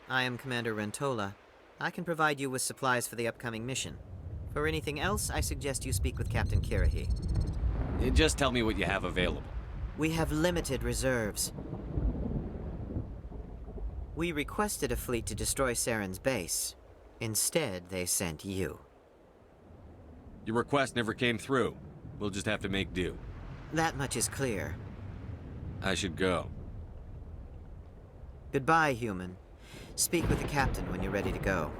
I am Commander Rentola. I can provide you with supplies for the upcoming mission. For anything else, I suggest you speak with Captain Kirahi. Just tell me what you have available. We have limited reserves. We requested a fleet to destroy Saren's base. Instead, they sent you. Your request never came through. We'll just have to make do. That much is clear. I should go. Goodbye, human. Speak with the captain when you're ready to go.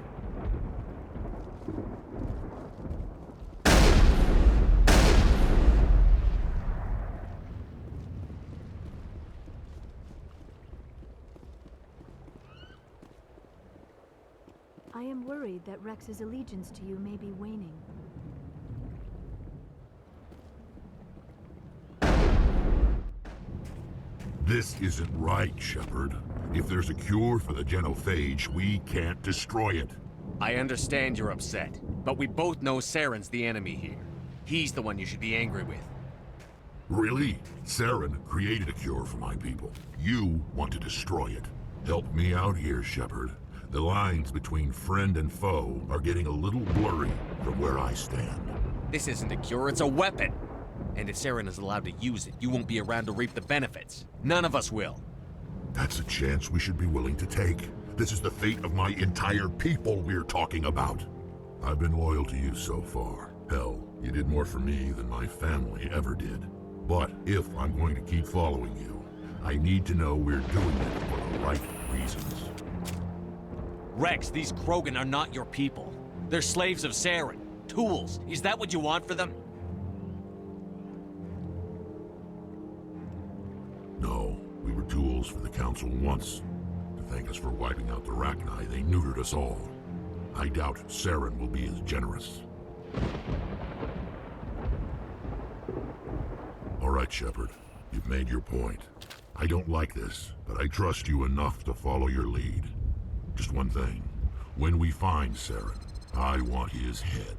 I am worried that Rex's allegiance to you may be waning. This isn't right, Shepard. If there's a cure for the genophage, we can't destroy it. I understand you're upset, but we both know Saren's the enemy here. He's the one you should be angry with. Really? Saren created a cure for my people. You want to destroy it. Help me out here, Shepard. The lines between friend and foe are getting a little blurry from where I stand. This isn't a cure, it's a weapon! And if Saren is allowed to use it, you won't be around to reap the benefits. None of us will. That's a chance we should be willing to take. This is the fate of my entire people we're talking about. I've been loyal to you so far. Hell, you did more for me than my family ever did. But if I'm going to keep following you, I need to know we're doing it for the right reasons. Rex, these Krogan are not your people. They're slaves of Saren. Tools. Is that what you want for them? No, we were tools for the Council once. To thank us for wiping out the Rachni, they neutered us all. I doubt Saren will be as generous. All right, Shepard. You've made your point. I don't like this, but I trust you enough to follow your lead. Just one thing. When we find Saren, I want his head.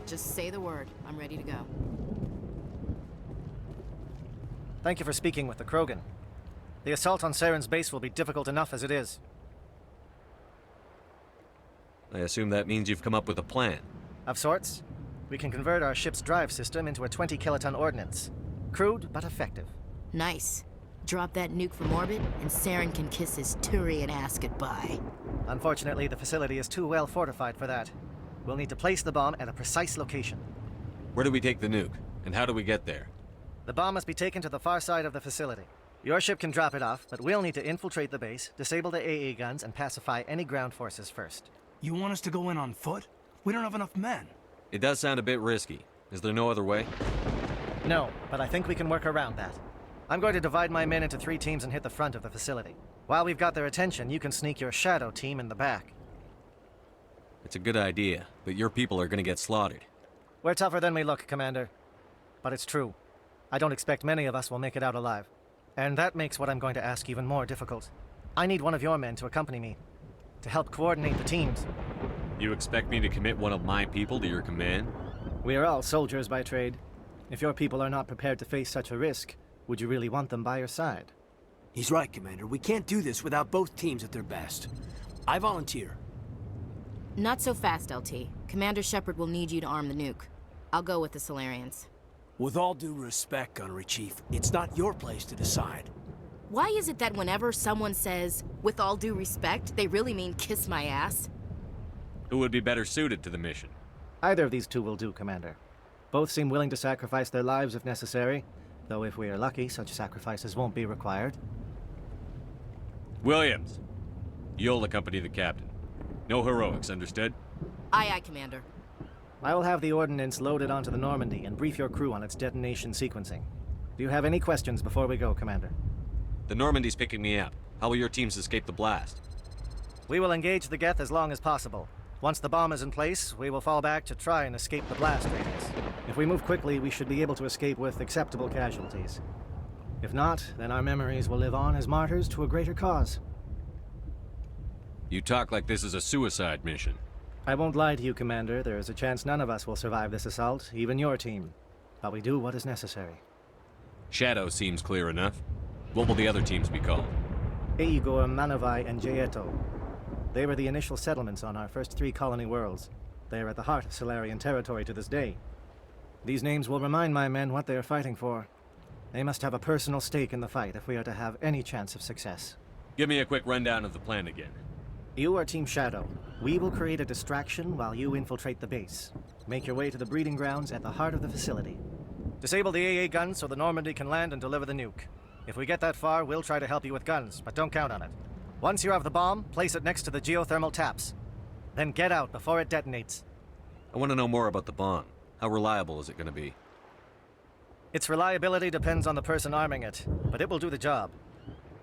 Just say the word. I'm ready to go. Thank you for speaking with the Krogan. The assault on Saren's base will be difficult enough as it is. I assume that means you've come up with a plan. Of sorts. We can convert our ship's drive system into a 20-kiloton ordnance. Crude, but effective. Nice. Drop that nuke from orbit, and Saren can kiss his Turian ass goodbye. Unfortunately, the facility is too well fortified for that. We'll need to place the bomb at a precise location. Where do we take the nuke? And how do we get there? The bomb must be taken to the far side of the facility. Your ship can drop it off, but we'll need to infiltrate the base, disable the AA guns, and pacify any ground forces first. You want us to go in on foot? We don't have enough men. It does sound a bit risky. Is there no other way? No, but I think we can work around that. I'm going to divide my men into 3 teams and hit the front of the facility. While we've got their attention, you can sneak your shadow team in the back. It's a good idea, but your people are gonna get slaughtered. We're tougher than we look, Commander. But it's true. I don't expect many of us will make it out alive. And that makes what I'm going to ask even more difficult. I need one of your men to accompany me, to help coordinate the teams. You expect me to commit one of my people to your command? We are all soldiers by trade. If your people are not prepared to face such a risk, would you really want them by your side? He's right, Commander. We can't do this without both teams at their best. I volunteer. Not so fast, LT. Commander Shepard will need you to arm the nuke. I'll go with the Solarians. With all due respect, Gunnery Chief, it's not your place to decide. Why is it that whenever someone says, with all due respect, they really mean kiss my ass? Who would be better suited to the mission? Either of these two will do, Commander. Both seem willing to sacrifice their lives if necessary, though if we are lucky, such sacrifices won't be required. Williams, you'll accompany the captain. No heroics, understood? Aye, aye, Commander. I will have the ordnance loaded onto the Normandy and brief your crew on its detonation sequencing. Do you have any questions before we go, Commander? The Normandy's picking me up. How will your teams escape the blast? We will engage the Geth as long as possible. Once the bomb is in place, we will fall back to try and escape the blast radius. If we move quickly, we should be able to escape with acceptable casualties. If not, then our memories will live on as martyrs to a greater cause. You talk like this is a suicide mission. I won't lie to you, Commander. There is a chance none of us will survive this assault, even your team. But we do what is necessary. Shadow seems clear enough. What will the other teams be called? Igor, Manovai, and Jaeto. They were the initial settlements on our first 3 colony worlds. They are at the heart of Solarian territory to this day. These names will remind my men what they are fighting for. They must have a personal stake in the fight if we are to have any chance of success. Give me a quick rundown of the plan again. You are Team Shadow. We will create a distraction while you infiltrate the base. Make your way to the breeding grounds at the heart of the facility. Disable the AA guns so the Normandy can land and deliver the nuke. If we get that far, we'll try to help you with guns, but don't count on it. Once you have the bomb, place it next to the geothermal taps. Then get out before it detonates. I want to know more about the bomb. How reliable is it going to be? Its reliability depends on the person arming it, but it will do the job.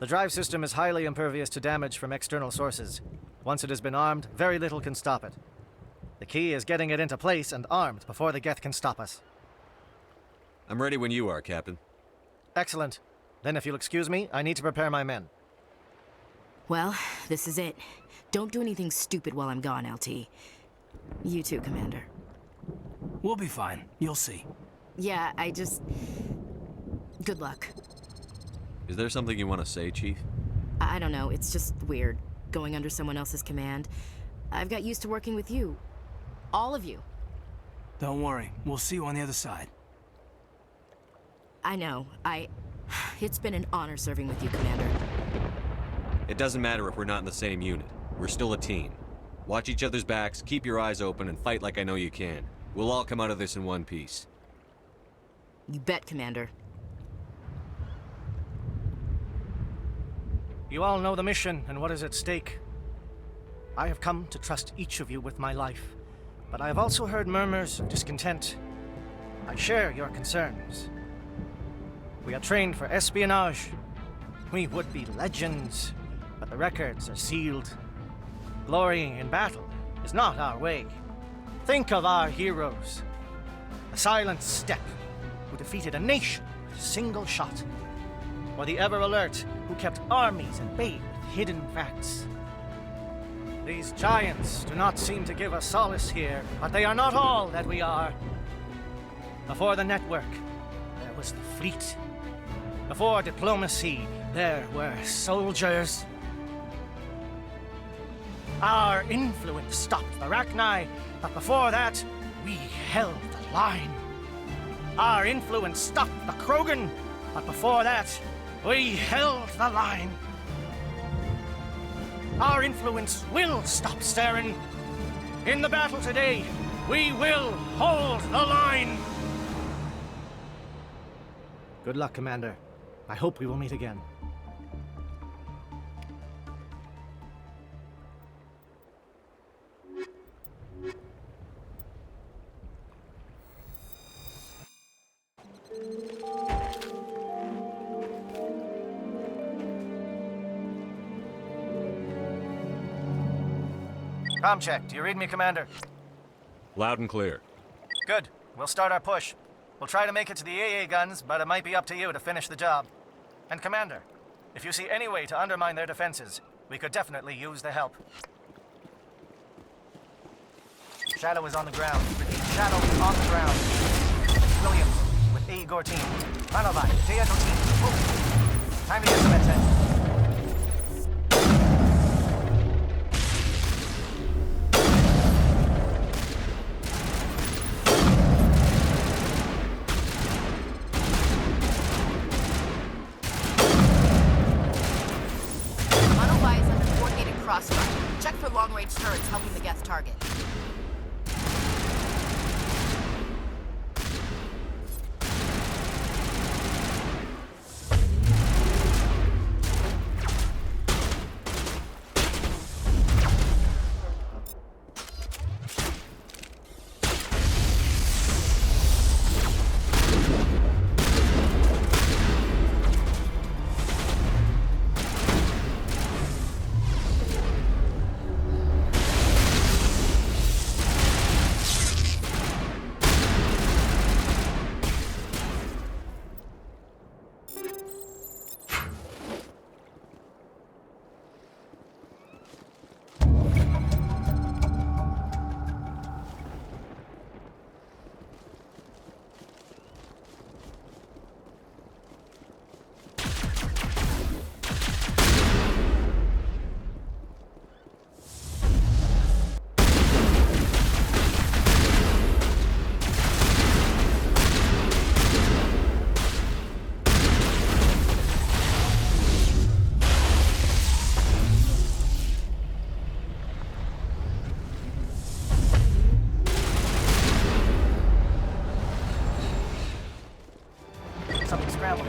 The drive system is highly impervious to damage from external sources. Once it has been armed, very little can stop it. The key is getting it into place and armed before the Geth can stop us. I'm ready when you are, Captain. Excellent. Then if you'll excuse me, I need to prepare my men. Well, this is it. Don't do anything stupid while I'm gone, LT. You too, Commander. We'll be fine. You'll see. Yeah, good luck. Is there something you want to say, Chief? I don't know, it's just weird, going under someone else's command. I've got used to working with you. All of you. Don't worry, we'll see you on the other side. I know, It's been an honor serving with you, Commander. It doesn't matter if we're not in the same unit. We're still a team. Watch each other's backs, keep your eyes open, and fight like I know you can. We'll all come out of this in one piece. You bet, Commander. You all know the mission and what is at stake. I have come to trust each of you with my life, but I have also heard murmurs of discontent. I share your concerns. We are trained for espionage. We would be legends, but the records are sealed. Glory in battle is not our way. Think of our heroes. The silent step who defeated a nation with a single shot. Or the ever-alert who kept armies at bay with hidden facts. These giants do not seem to give us solace here, but they are not all that we are. Before the network, there was the fleet. Before diplomacy, there were soldiers. Our influence stopped the Rachni, but before that, we held the line. Our influence stopped the Krogan, but before that, we held the line. Our influence will stop Saren. In the battle today, we will hold the line. Good luck, Commander. I hope we will meet again. Comm check. Do you read me, Commander? Loud and clear. Good. We'll start our push. We'll try to make it to the AA guns, but it might be up to you to finish the job. And Commander, if you see any way to undermine their defenses, we could definitely use the help. Shadow is on the ground. Repeat, Shadow is on the ground. Williams, with Igor team. Manovai, Jaeto team. Move. Time to get some intel.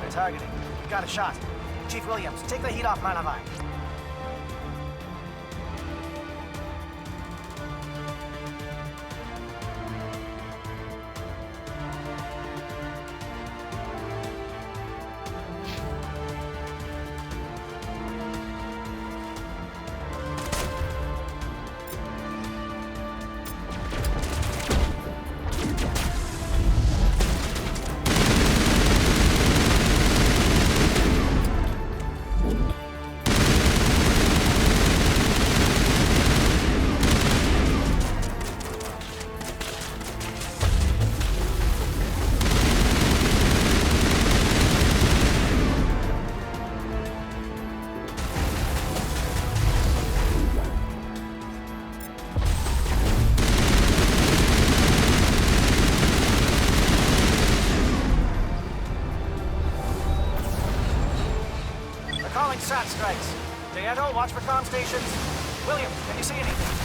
they're targeting. We got a shot. Chief Williams, take the heat off Malavai. Calling SAT strikes. Dieto, watch for comm stations. William, can you see anything?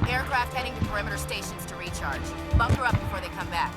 Aircraft heading to perimeter stations to recharge. Bunker up before they come back.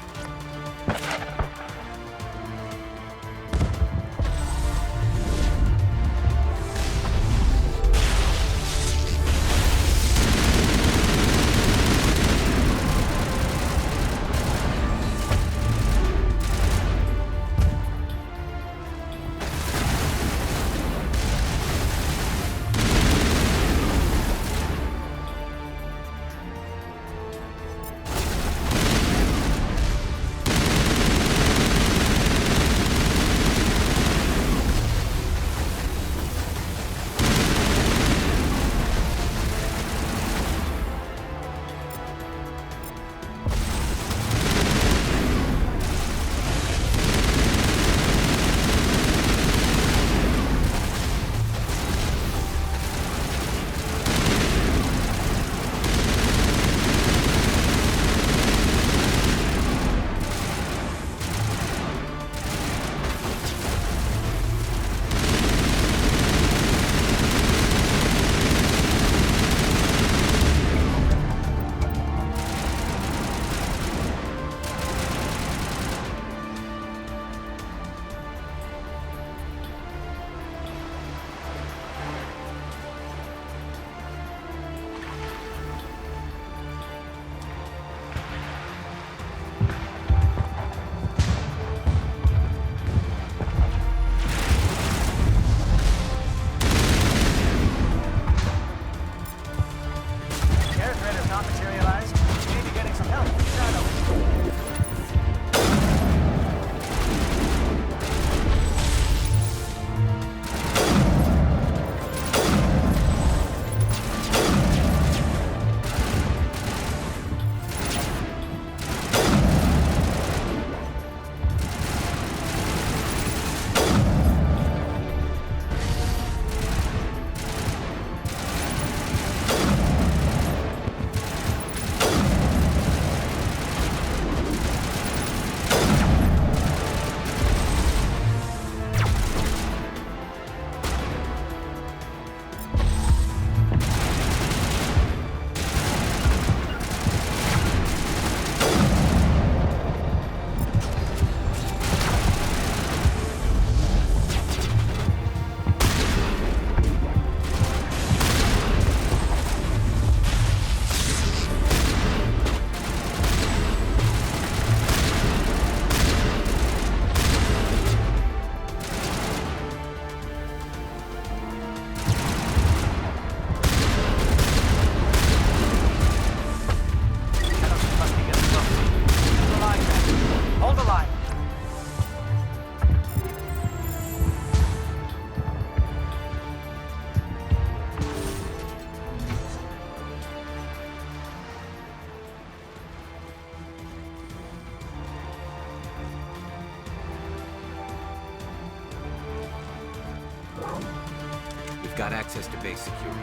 got access to base security.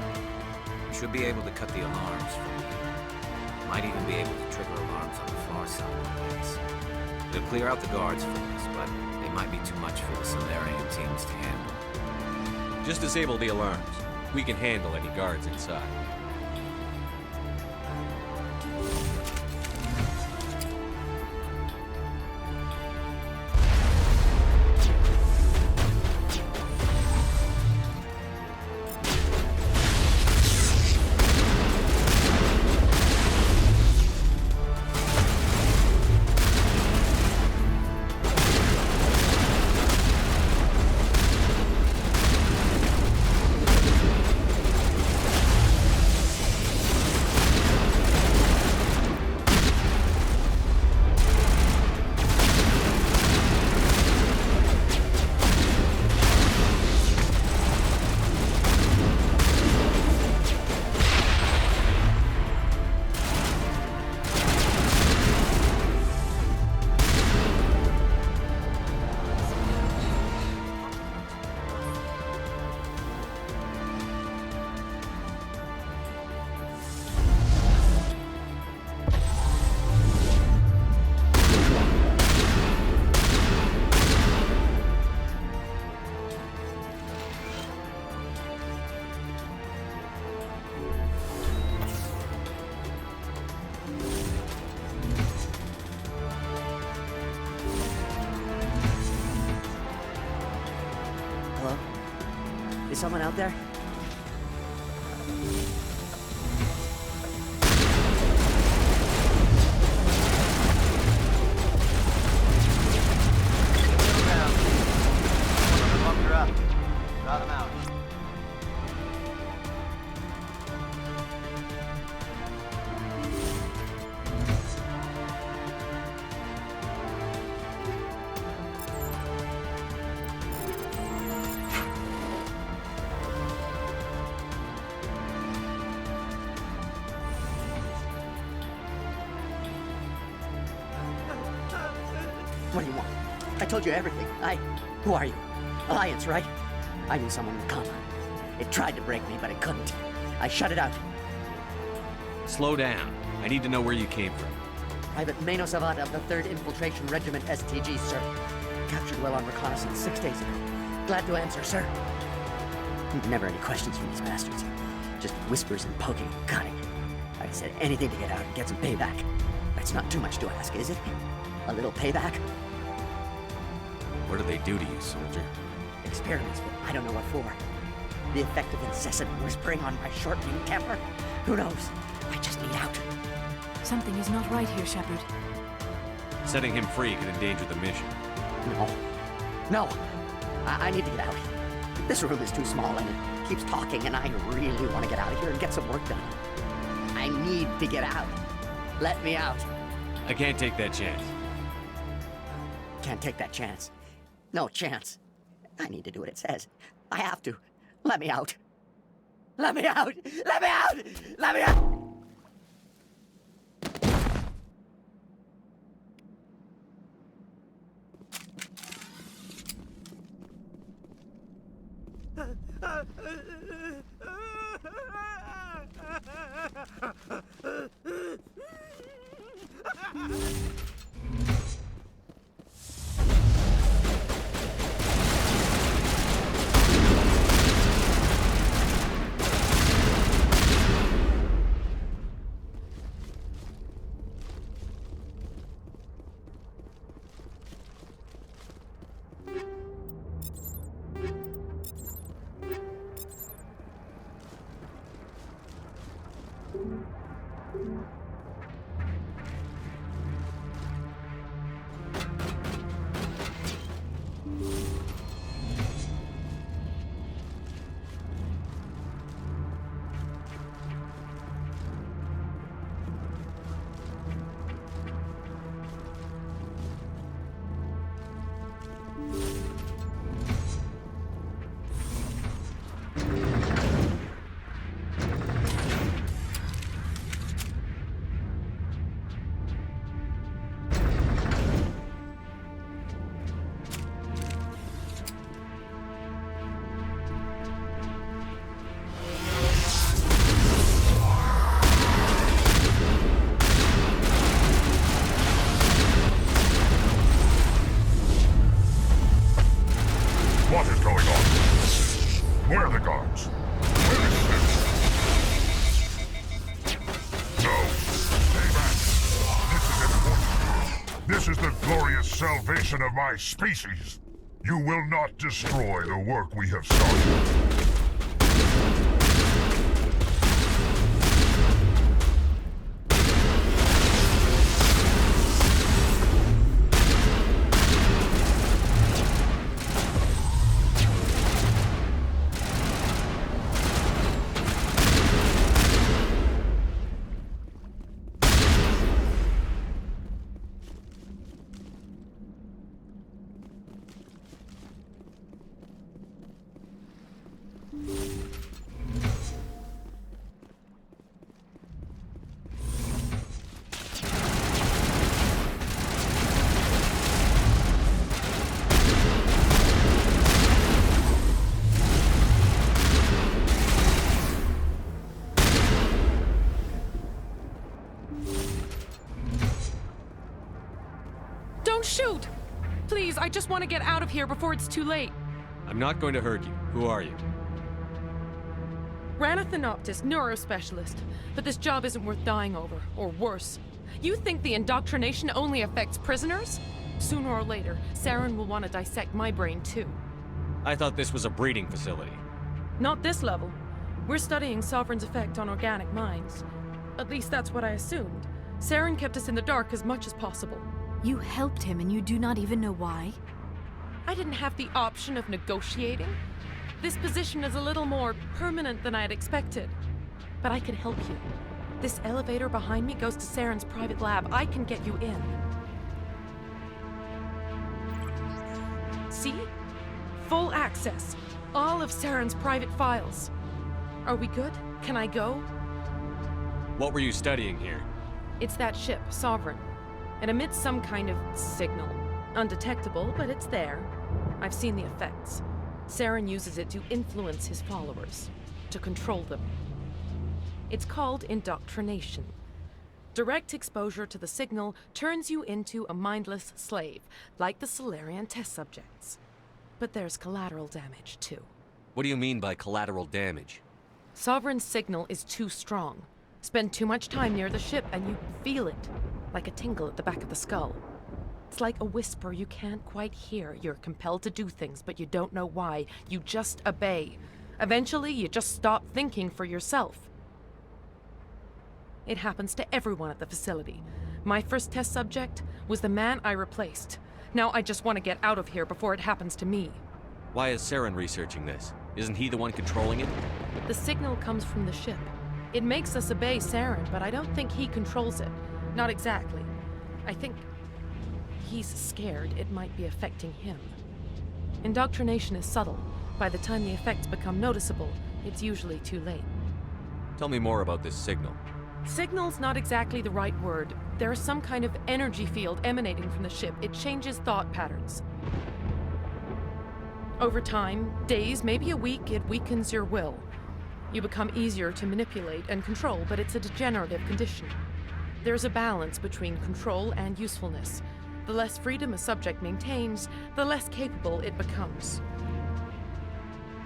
We should be able to cut the alarms from here. Might even be able to trigger alarms on the far side of the base. It'll clear out the guards for us, but they might be too much for the Solarian teams to handle. Just disable the alarms. We can handle any guards inside. Is someone out there? What do you want? I told you everything. Who are you? Alliance, right? I knew someone would come. It tried to break me, but it couldn't. I shut it out. Slow down. I need to know where you came from. Private Mano Savat of the 3rd Infiltration Regiment STG, sir. Captured well on reconnaissance 6 days ago. Glad to answer, sir. Never any questions from these bastards. Just whispers and poking and cutting. I said anything to get out and get some payback. That's not too much to ask, is it? A little payback? What do they do to you, soldier? Experiments, but I don't know what for. The effect of incessant whispering on my shortening temper? Who knows? I just need out. Something is not right here, Shepard. Setting him free could endanger the mission. No. I need to get out. This room is too small and it keeps talking and I really want to get out of here and get some work done. I need to get out. Let me out. I can't take that chance. Can't take that chance. No chance. I need to do what it says. I have to. Let me out. Let me out! Let me out! Let me out! glorious salvation of my species. You will not destroy the work we have started. Don't shoot! Please, I just want to get out of here before it's too late. I'm not going to hurt you. Who are you? Ranathanoptis, neurospecialist. But this job isn't worth dying over, or worse. You think the indoctrination only affects prisoners? Sooner or later, Saren will want to dissect my brain too. I thought this was a breeding facility. Not this level. We're studying Sovereign's effect on organic minds. At least that's what I assumed. Saren kept us in the dark as much as possible. You helped him and you do not even know why? I didn't have the option of negotiating. This position is a little more permanent than I had expected. But I can help you. This elevator behind me goes to Saren's private lab. I can get you in. See? Full access. All of Saren's private files. Are we good? Can I go? What were you studying here? It's that ship, Sovereign. It emits some kind of signal. Undetectable, but it's there. I've seen the effects. Saren uses it to influence his followers, to control them. It's called indoctrination. Direct exposure to the signal turns you into a mindless slave, like the Solarian test subjects. But there's collateral damage, too. What do you mean by collateral damage? Sovereign's signal is too strong. Spend too much time near the ship and you feel it, like a tingle at the back of the skull. It's like a whisper you can't quite hear. You're compelled to do things, but you don't know why. You just obey. Eventually, you just stop thinking for yourself. It happens to everyone at the facility. My first test subject was the man I replaced. Now I just want to get out of here before it happens to me. Why is Saren researching this? Isn't he the one controlling it? The signal comes from the ship. It makes us obey Saren, but I don't think he controls it. Not exactly. I think he's scared it might be affecting him. Indoctrination is subtle. By the time the effects become noticeable, it's usually too late. Tell me more about this signal. Signal's not exactly the right word. There is some kind of energy field emanating from the ship. It changes thought patterns. Over time, days, maybe a week, it weakens your will. You become easier to manipulate and control, but it's a degenerative condition. There's a balance between control and usefulness. The less freedom a subject maintains, the less capable it becomes.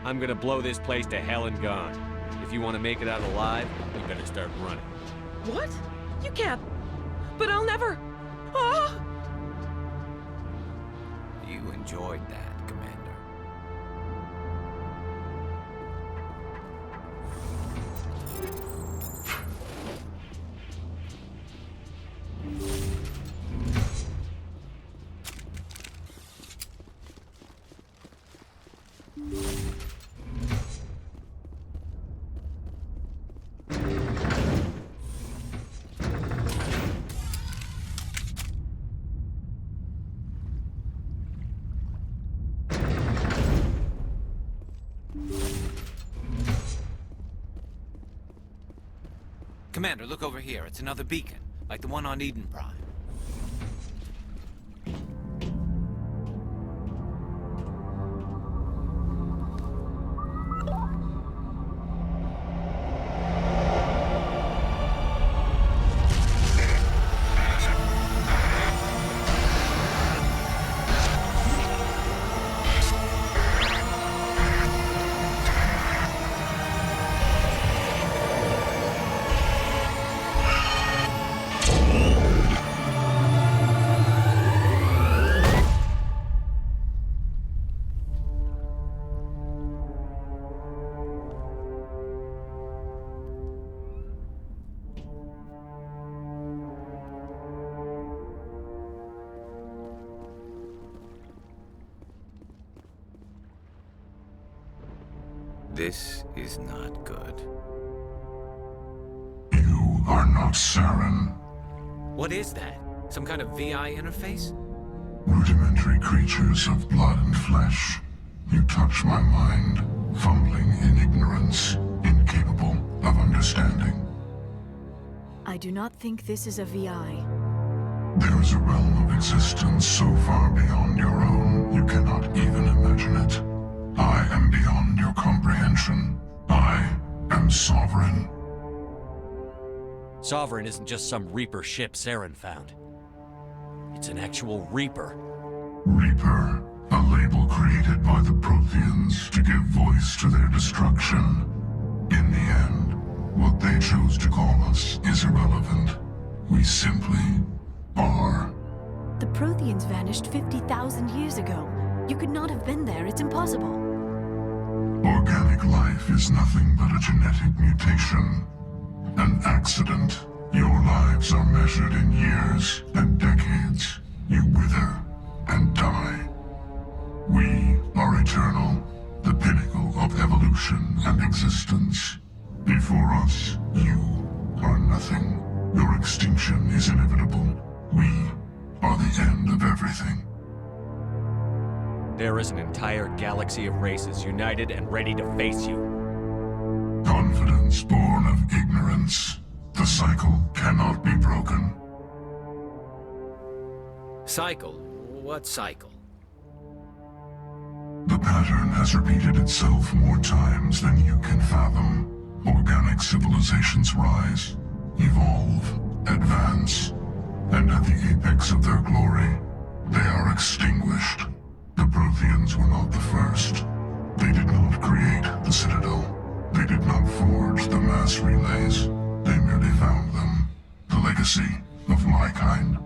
I'm gonna blow this place to hell and gone. If you want to make it out alive, you better start running. What? You can't. But I'll never. Ah! You enjoyed that, Commander. Commander, look over here. It's another beacon, like the one on Eden Prime. This is not good. You are not Saren. What is that? Some kind of VI interface? Rudimentary creatures of blood and flesh. You touch my mind, fumbling in ignorance, incapable of understanding. I do not think this is a VI. There is a realm of existence so far beyond your own, you cannot even imagine it. I am beyond your comprehension. I am Sovereign. Sovereign isn't just some Reaper ship Saren found. It's an actual Reaper. Reaper, a label created by the Protheans to give voice to their destruction. In the end, what they chose to call us is irrelevant. We simply are. The Protheans vanished 50,000 years ago. You could not have been there. It's impossible. Organic life is nothing but a genetic mutation. An accident. Your lives are measured in years and decades. You wither and die. We are eternal, the pinnacle of evolution and existence. Before us, you are nothing. Your extinction is inevitable. We are the end of everything. There is an entire galaxy of races united and ready to face you. Confidence born of ignorance. The cycle cannot be broken. Cycle? What cycle? The pattern has repeated itself more times than you can fathom. Organic civilizations rise, evolve, advance, and at the apex of their glory, they are extinguished. The Protheans were not the first. They did not create the Citadel. They did not forge the mass relays. They merely found them. The legacy of my kind.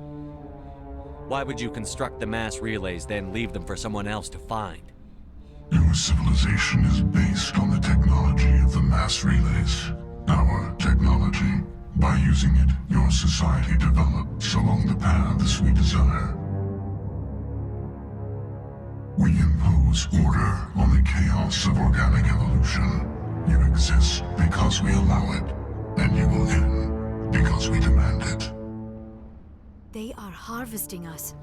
Why would you construct the mass relays, then leave them for someone else to find? Your civilization is based on the technology of the mass relays. Our technology. By using it, your society develops along the paths we desire. We impose order on the chaos of organic evolution. You exist because we allow it, and you will end because we demand it. They are harvesting us,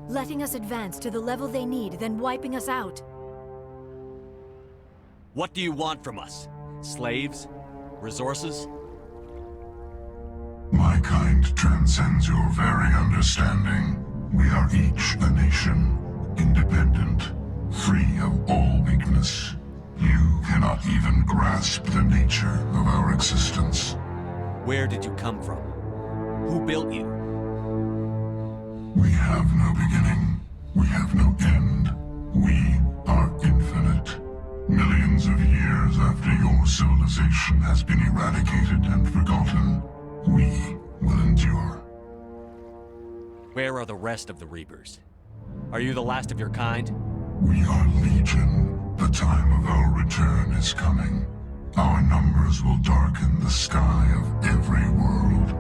letting us advance to the level they need, then wiping us out. What do you want from us? Slaves? Resources? My kind transcends your very understanding. We are each a nation, independent, free of all weakness. You cannot even grasp the nature of our existence. Where did you come from? Who built you? We have no beginning. We have no end. We are infinite. Millions of years after your civilization has been eradicated and forgotten, we will endure. Where are the rest of the Reapers? Are you the last of your kind? We are Legion. The time of our return is coming. Our numbers will darken the sky of every world.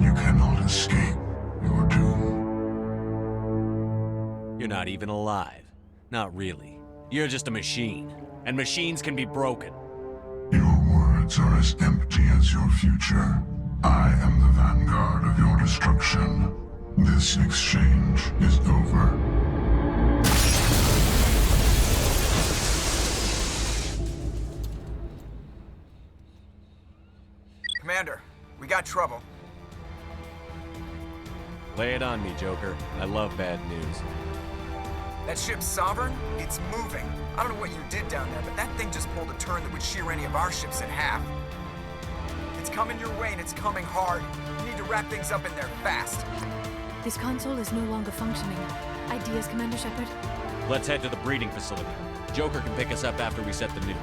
You cannot escape your doom. You're not even alive. Not really. You're just a machine. And machines can be broken. Your words are as empty as your future. I am the Vanguard of your destruction. This exchange is over. Commander, we got trouble. Lay it on me, Joker. I love bad news. That ship's Sovereign? It's moving. I don't know what you did down there, but that thing just pulled a turn that would shear any of our ships in half. It's coming your way, and it's coming hard. You need to wrap things up in there fast. This console is no longer functioning. Ideas, Commander Shepard? Let's head to the breeding facility. Joker can pick us up after we set the nuke.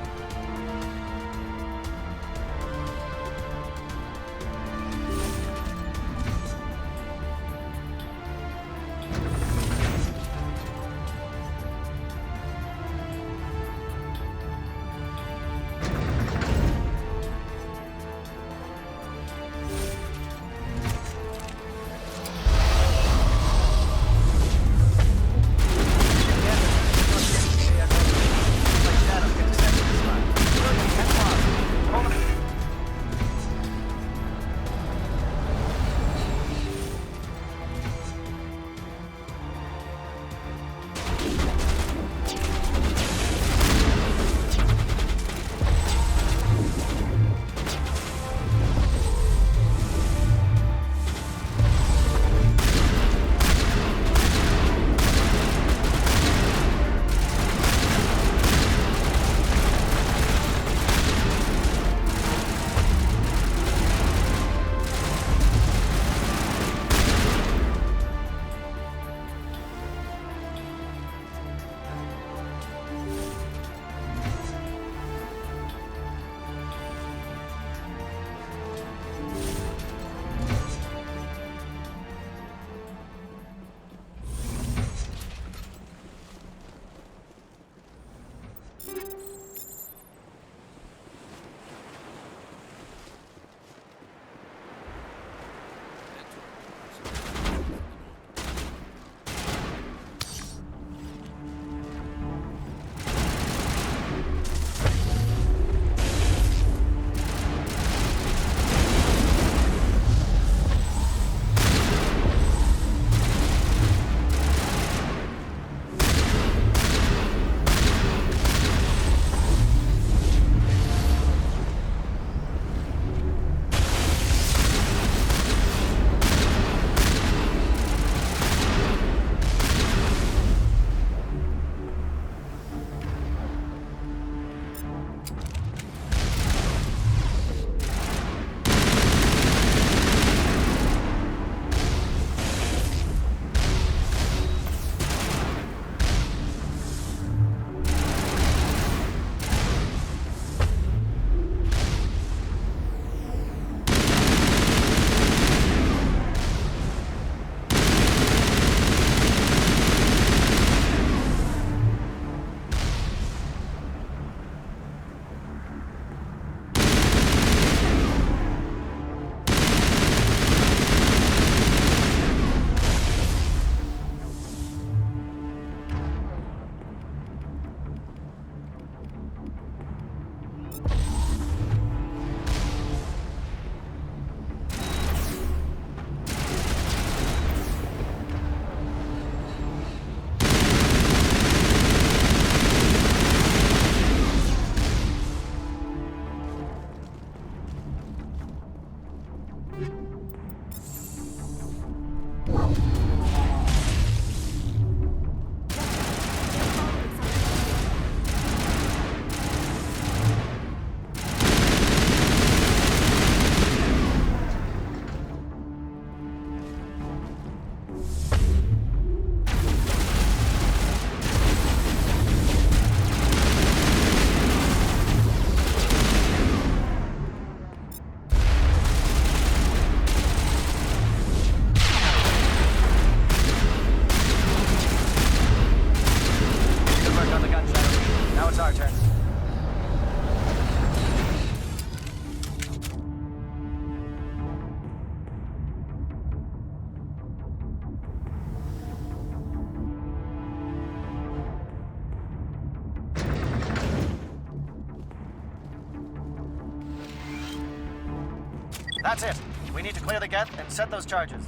That's it. We need to clear the geth and set those charges.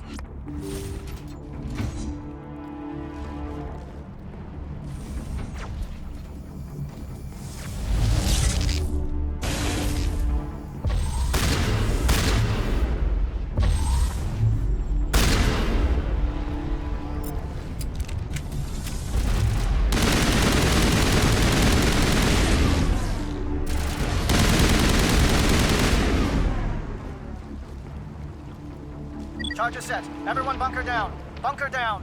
Charges set. Everyone bunker down. Bunker down.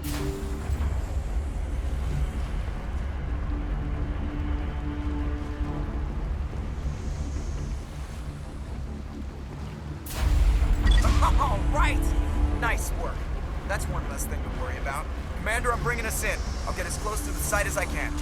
All right! Nice work. That's one less thing to worry about. Commander, I'm bringing us in. I'll get as close to the site as I can.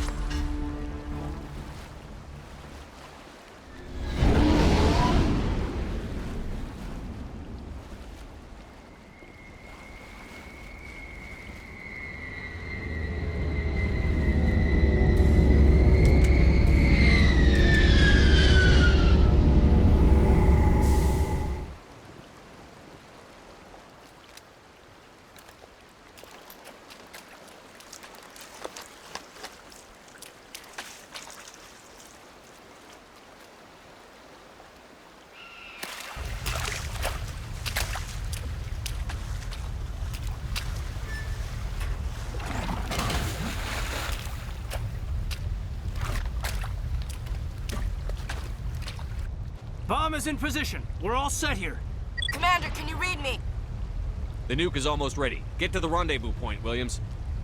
Bomb is in position. We're all set here. Commander, can you read me? The nuke is almost ready. Get to the rendezvous point, Williams.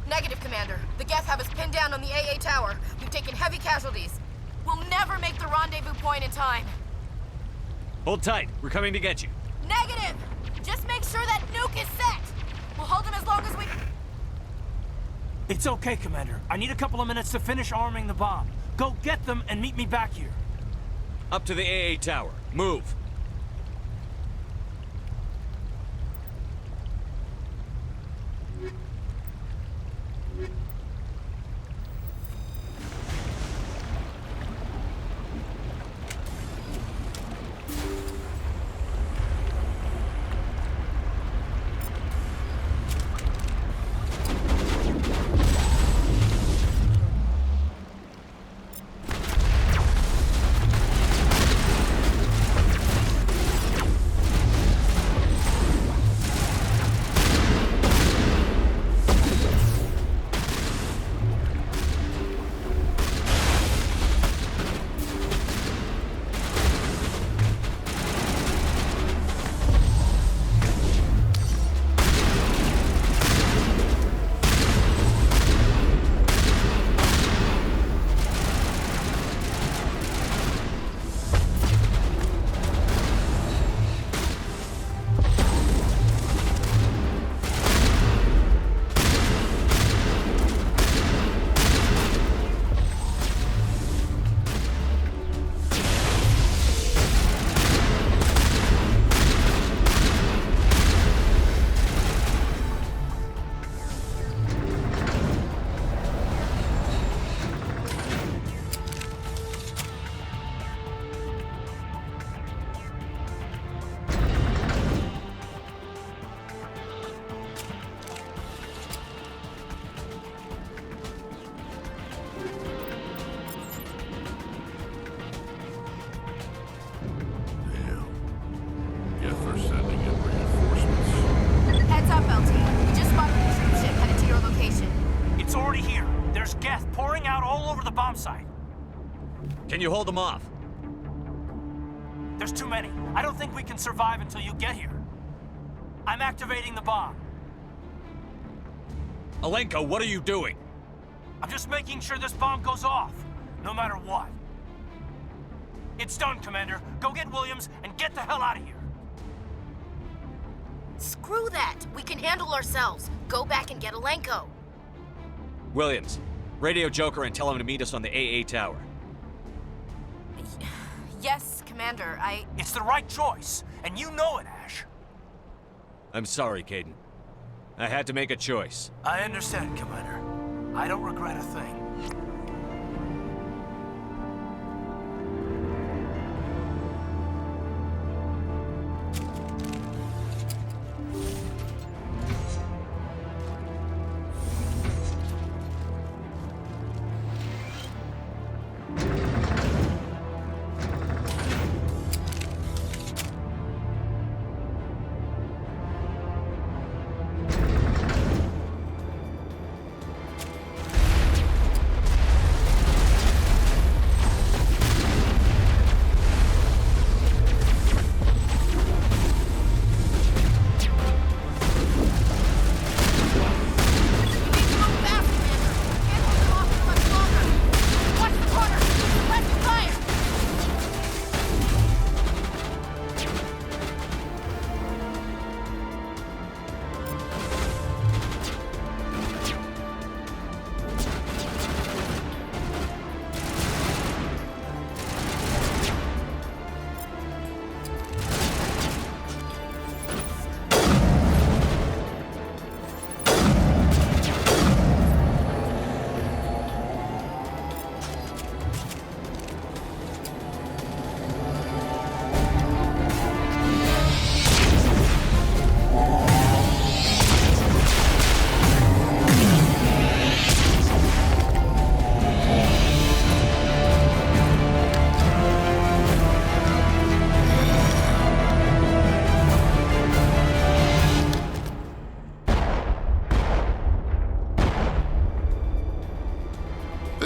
Negative, Commander. The Geth have us pinned down on the AA tower. We've taken heavy casualties. We'll never make the rendezvous point in time. Hold tight. We're coming to get you. Negative! Just make sure that nuke is set! We'll hold them as long as we... It's okay, Commander. I need a couple of minutes to finish arming the bomb. Go get them and meet me back here. Up to the AA tower. Move. Can you hold them off? There's too many. I don't think we can survive until you get here. I'm activating the bomb. Alenko, what are you doing? I'm just making sure this bomb goes off, no matter what. It's done, Commander. Go get Williams and get the hell out of here. Screw that! We can handle ourselves. Go back and get Alenko. Williams, radio Joker and tell him to meet us on the AA tower. Yes, Commander, It's the right choice, and you know it, Ash. I'm sorry, Caden. I had to make a choice. I understand, Commander. I don't regret a thing.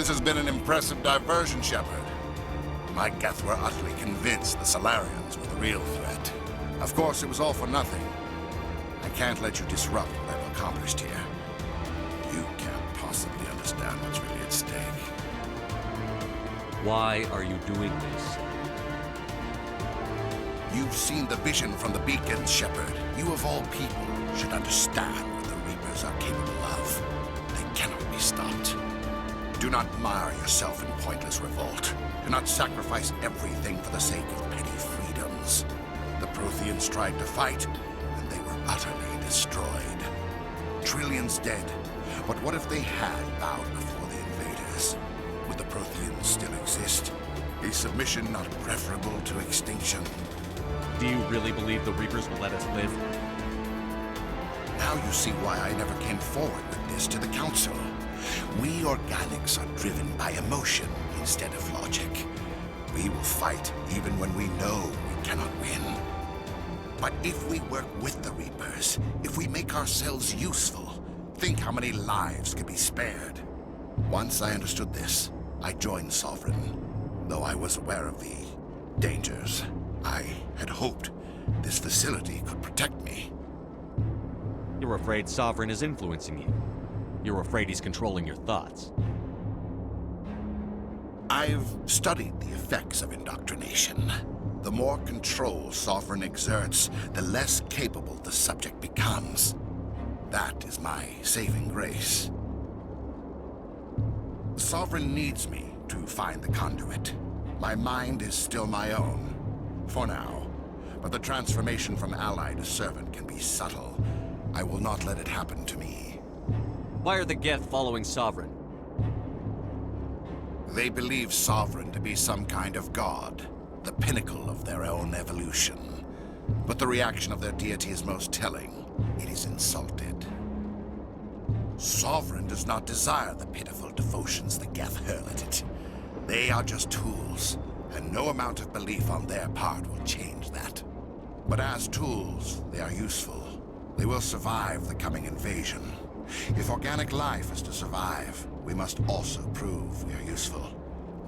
This has been an impressive diversion, Shepard. My Geth were utterly convinced the Solarians were the real threat. Of course, it was all for nothing. I can't let you disrupt what I've accomplished here. You can't possibly understand what's really at stake. Why are you doing this? You've seen the vision from the beacons, Shepard. You of all people should understand what the Reapers are capable of. They cannot be stopped. Do not mire yourself in pointless revolt. Do not sacrifice everything for the sake of petty freedoms. The Protheans tried to fight, and they were utterly destroyed. Trillions dead. But what if they had bowed before the invaders? Would the Protheans still exist? Is submission not preferable to extinction? Do you really believe the Reapers will let us live? Now you see why I never came forward with this to the Council. We organics are driven by emotion instead of logic. We will fight even when we know we cannot win. But if we work with the Reapers, if we make ourselves useful, think how many lives could be spared. Once I understood this, I joined Sovereign. Though I was aware of the dangers, I had hoped this facility could protect me. You're afraid Sovereign is influencing you. You're afraid he's controlling your thoughts. I've studied the effects of indoctrination. The more control Sovereign exerts, the less capable the subject becomes. That is my saving grace. Sovereign needs me to find the conduit. My mind is still my own, for now. But the transformation from ally to servant can be subtle. I will not let it happen to me. Why are the Geth following Sovereign? They believe Sovereign to be some kind of god, the pinnacle of their own evolution. But the reaction of their deity is most telling. It is insulted. Sovereign does not desire the pitiful devotions the Geth hurl at it. They are just tools, and no amount of belief on their part will change that. But as tools, they are useful. They will survive the coming invasion. If organic life is to survive, we must also prove we are useful.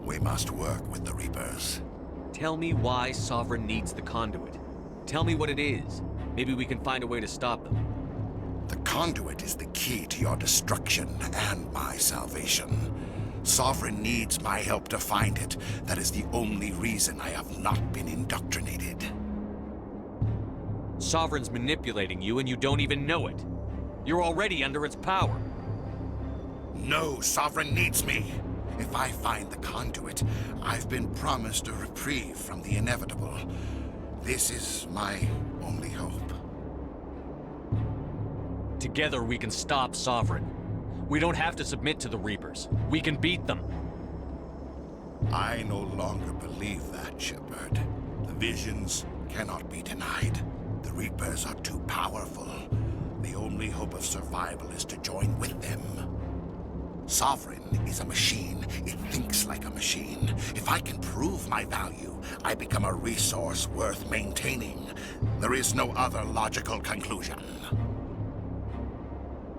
We must work with the Reapers. Tell me why Sovereign needs the conduit. Tell me what it is. Maybe we can find a way to stop them. The conduit is the key to your destruction and my salvation. Sovereign needs my help to find it. That is the only reason I have not been indoctrinated. Sovereign's manipulating you and you don't even know it. You're already under its power. No, Sovereign needs me. If I find the conduit, I've been promised a reprieve from the inevitable. This is my only hope. Together we can stop Sovereign. We don't have to submit to the Reapers. We can beat them. I no longer believe that, Shepard. The visions cannot be denied. The Reapers are too powerful. The only hope of survival is to join with them. Sovereign is a machine. It thinks like a machine. If I can prove my value, I become a resource worth maintaining. There is no other logical conclusion.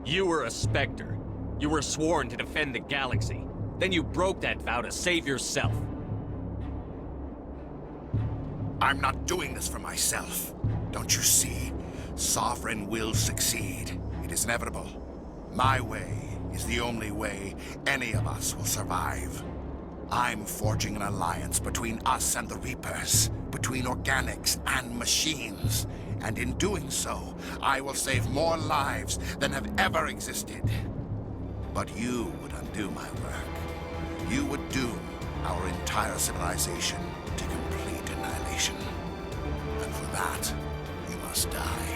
You were a Spectre. You were sworn to defend the galaxy. Then you broke that vow to save yourself. I'm not doing this for myself. Don't you see? Sovereign will succeed. It is inevitable. My way is the only way any of us will survive. I'm forging an alliance between us and the Reapers, between organics and machines. And in doing so, I will save more lives than have ever existed. But you would undo my work. You would doom our entire civilization to complete annihilation. And for that, you must die.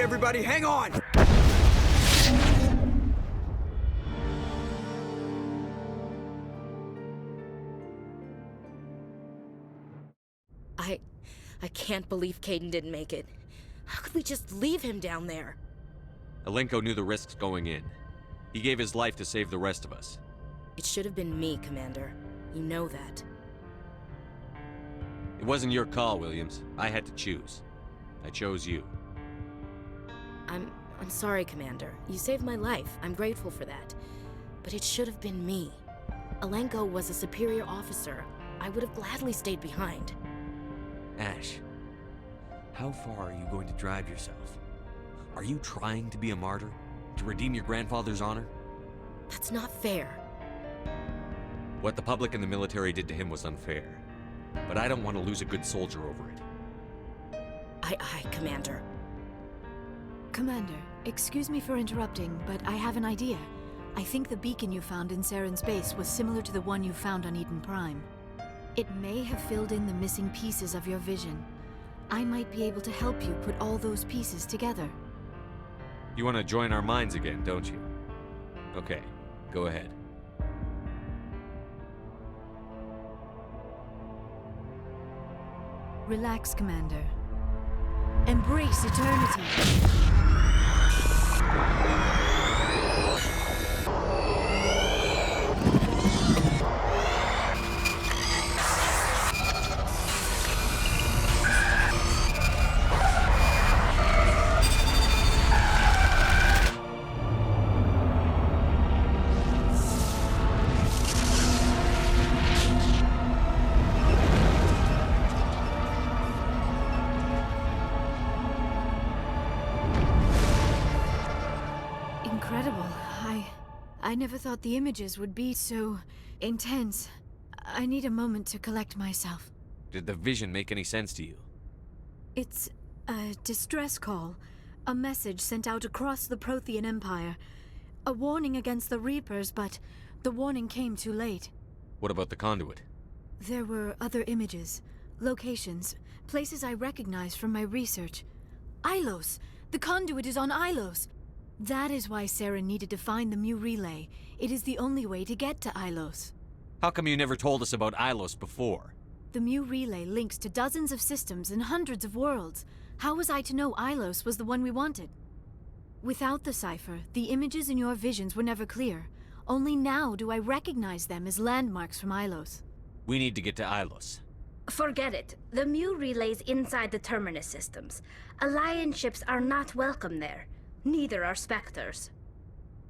everybody, hang on! I can't believe Caden didn't make it. How could we just leave him down there? Alenko knew the risks going in. He gave his life to save the rest of us. It should have been me, Commander. You know that. It wasn't your call, Williams. I had to choose. I chose you. I'm sorry, Commander. You saved my life. I'm grateful for that. But it should have been me. Alenko was a superior officer. I would have gladly stayed behind. Ash, how far are you going to drive yourself? Are you trying to be a martyr? To redeem your grandfather's honor? That's not fair. What the public and the military did to him was unfair. But I don't want to lose a good soldier over it. Aye, Commander. Commander, excuse me for interrupting, but I have an idea. I think the beacon you found in Saren's base was similar to the one you found on Eden Prime. It may have filled in the missing pieces of your vision. I might be able to help you put all those pieces together. You want to join our minds again, don't you? Okay, go ahead. Relax, Commander. Embrace eternity. Incredible. I never thought the images would be so intense. I need a moment to collect myself. Did the vision make any sense to you? It's a distress call. A message sent out across the Prothean Empire. A warning against the Reapers, but the warning came too late. What about the conduit? There were other images, locations, places I recognized from my research. Ilos! The conduit is on Ilos! That is why Saren needed to find the Mu Relay. It is the only way to get to Ilos. How come you never told us about Ilos before? The Mu Relay links to dozens of systems and hundreds of worlds. How was I to know Ilos was the one we wanted? Without the cipher, the images in your visions were never clear. Only now do I recognize them as landmarks from Ilos. We need to get to Ilos. Forget it. The Mu Relay's inside the Terminus systems. Alliance ships are not welcome there. Neither are Spectres.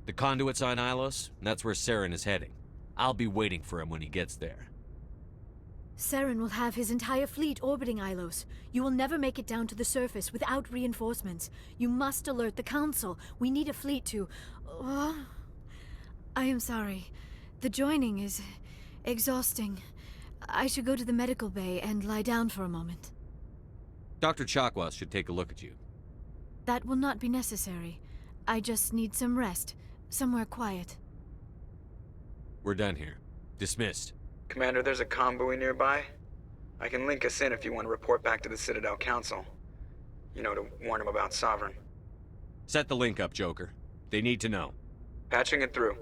The conduit's on Ilos, and that's where Saren is heading. I'll be waiting for him when he gets there. Saren will have his entire fleet orbiting Ilos. You will never make it down to the surface without reinforcements. You must alert the Council. We need a fleet to... I am sorry. The joining is exhausting. I should go to the medical bay and lie down for a moment. Dr. Chakwas should take a look at you. That will not be necessary. I just need some rest. Somewhere quiet. We're done here. Dismissed. Commander, there's a convoy nearby. I can link us in if you want to report back to the Citadel Council. You know, to warn them about Sovereign. Set the link up, Joker. They need to know. Patching it through.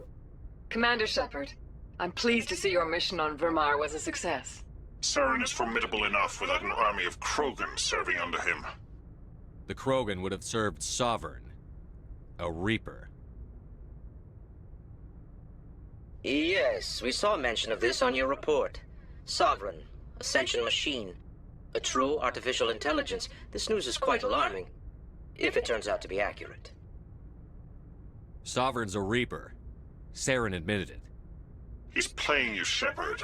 Commander Shepard, I'm pleased to see your mission on Vermar was a success. Saren is formidable enough without an army of Krogan serving under him. The Krogan would have served Sovereign. A Reaper. Yes, we saw mention of this on your report. Sovereign, Ascension machine, a true artificial intelligence. This news is quite alarming, if it turns out to be accurate. Sovereign's a Reaper. Saren admitted it. He's playing you, Shepard.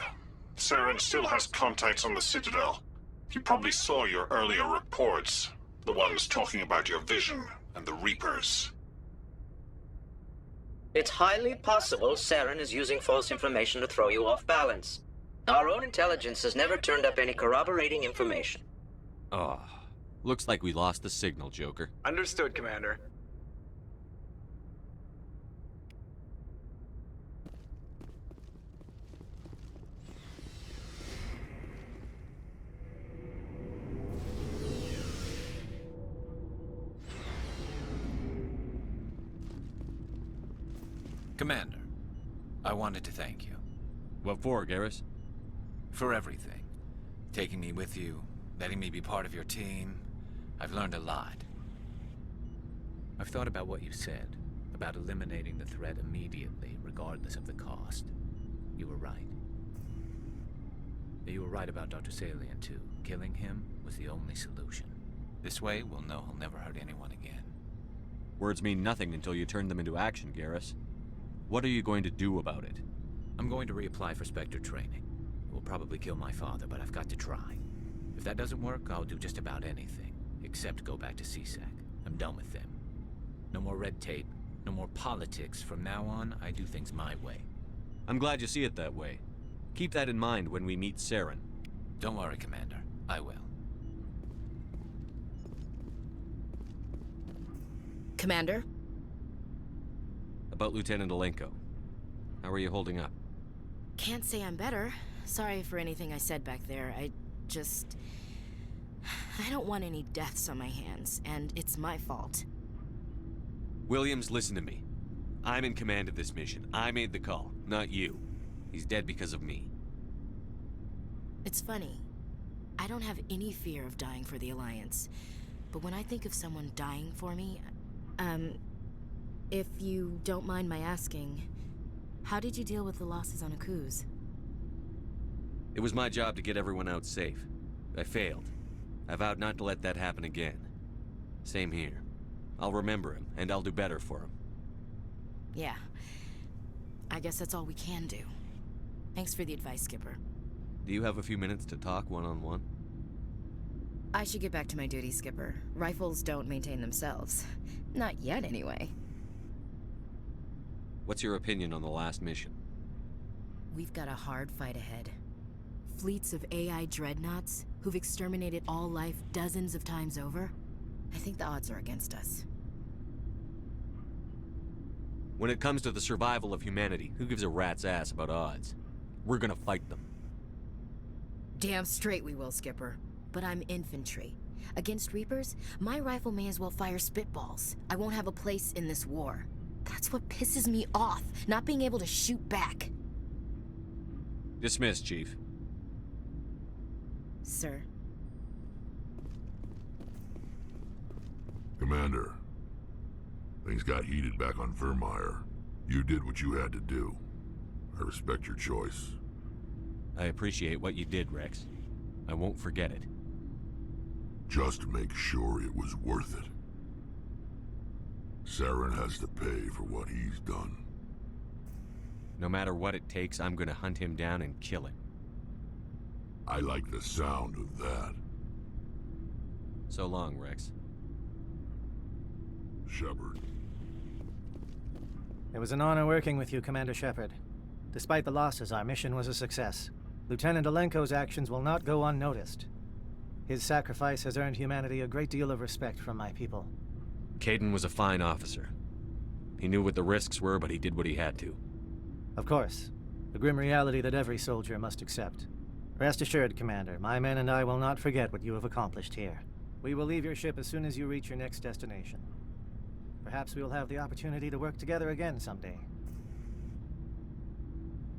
Saren still has contacts on the Citadel. He probably saw your earlier reports. The ones talking about your vision and the Reapers. It's highly possible Saren is using false information to throw you off balance. Our own intelligence has never turned up any corroborating information. Oh, looks like we lost the signal, Joker. Understood, Commander. Commander, I wanted to thank you. What for, Garrus? For everything. Taking me with you, letting me be part of your team. I've learned a lot. I've thought about what you said, about eliminating the threat immediately, regardless of the cost. You were right. You were right about Dr. Salian, too. Killing him was the only solution. This way, we'll know he'll never hurt anyone again. Words mean nothing until you turn them into action, Garrus. What are you going to do about it? I'm going to reapply for Spectre training. It will probably kill my father, but I've got to try. If that doesn't work, I'll do just about anything, except go back to CSEC. I'm done with them. No more red tape, no more politics. From now on, I do things my way. I'm glad you see it that way. Keep that in mind when we meet Saren. Don't worry, Commander. I will. Commander? About Lieutenant Alenko. How are you holding up? Can't say I'm better. Sorry for anything I said back there. I don't want any deaths on my hands, and it's my fault. Williams, listen to me. I'm in command of this mission. I made the call, not you. He's dead because of me. It's funny. I don't have any fear of dying for the Alliance. But when I think of someone dying for me, if you don't mind my asking, how did you deal with the losses on Akuz? It was my job to get everyone out safe. I failed. I vowed not to let that happen again. Same here. I'll remember him, and I'll do better for him. Yeah. I guess that's all we can do. Thanks for the advice, Skipper. Do you have a few minutes to talk one-on-one? I should get back to my duty, Skipper. Rifles don't maintain themselves. Not yet, anyway. What's your opinion on the last mission? We've got a hard fight ahead. Fleets of AI dreadnoughts who've exterminated all life dozens of times over. I think the odds are against us. When it comes to the survival of humanity, who gives a rat's ass about odds? We're gonna fight them. Damn straight we will, Skipper. But I'm infantry. Against Reapers, my rifle may as well fire spitballs. I won't have a place in this war. That's what pisses me off, not being able to shoot back. Dismissed, Chief. Sir. Commander, things got heated back on Vermeer. You did what you had to do. I respect your choice. I appreciate what you did, Rex. I won't forget it. Just make sure it was worth it. Saren has to pay for what he's done. No matter what it takes, I'm gonna hunt him down and kill him. I like the sound of that. So long, Rex. Shepard. It was an honor working with you, Commander Shepard. Despite the losses, our mission was a success. Lieutenant Alenko's actions will not go unnoticed. His sacrifice has earned humanity a great deal of respect from my people. Caden was a fine officer. He knew what the risks were, but he did what he had to. Of course. The grim reality that every soldier must accept. Rest assured, Commander, my men and I will not forget what you have accomplished here. We will leave your ship as soon as you reach your next destination. Perhaps we will have the opportunity to work together again someday.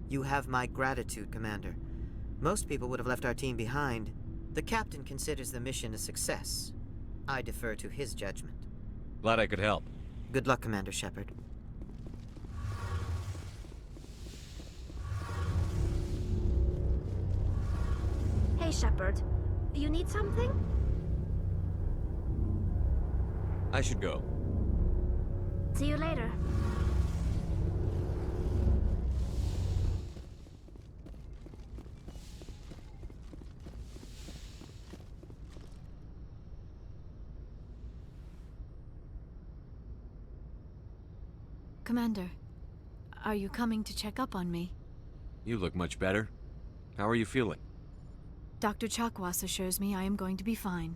You have my gratitude, Commander. Most people would have left our team behind. The captain considers the mission a success. I defer to his judgment. Glad I could help. Good luck, Commander Shepard. Hey, Shepard. You need something? I should go. See you later. Commander, are you coming to check up on me? You look much better. How are you feeling? Dr. Chakwas assures me I am going to be fine.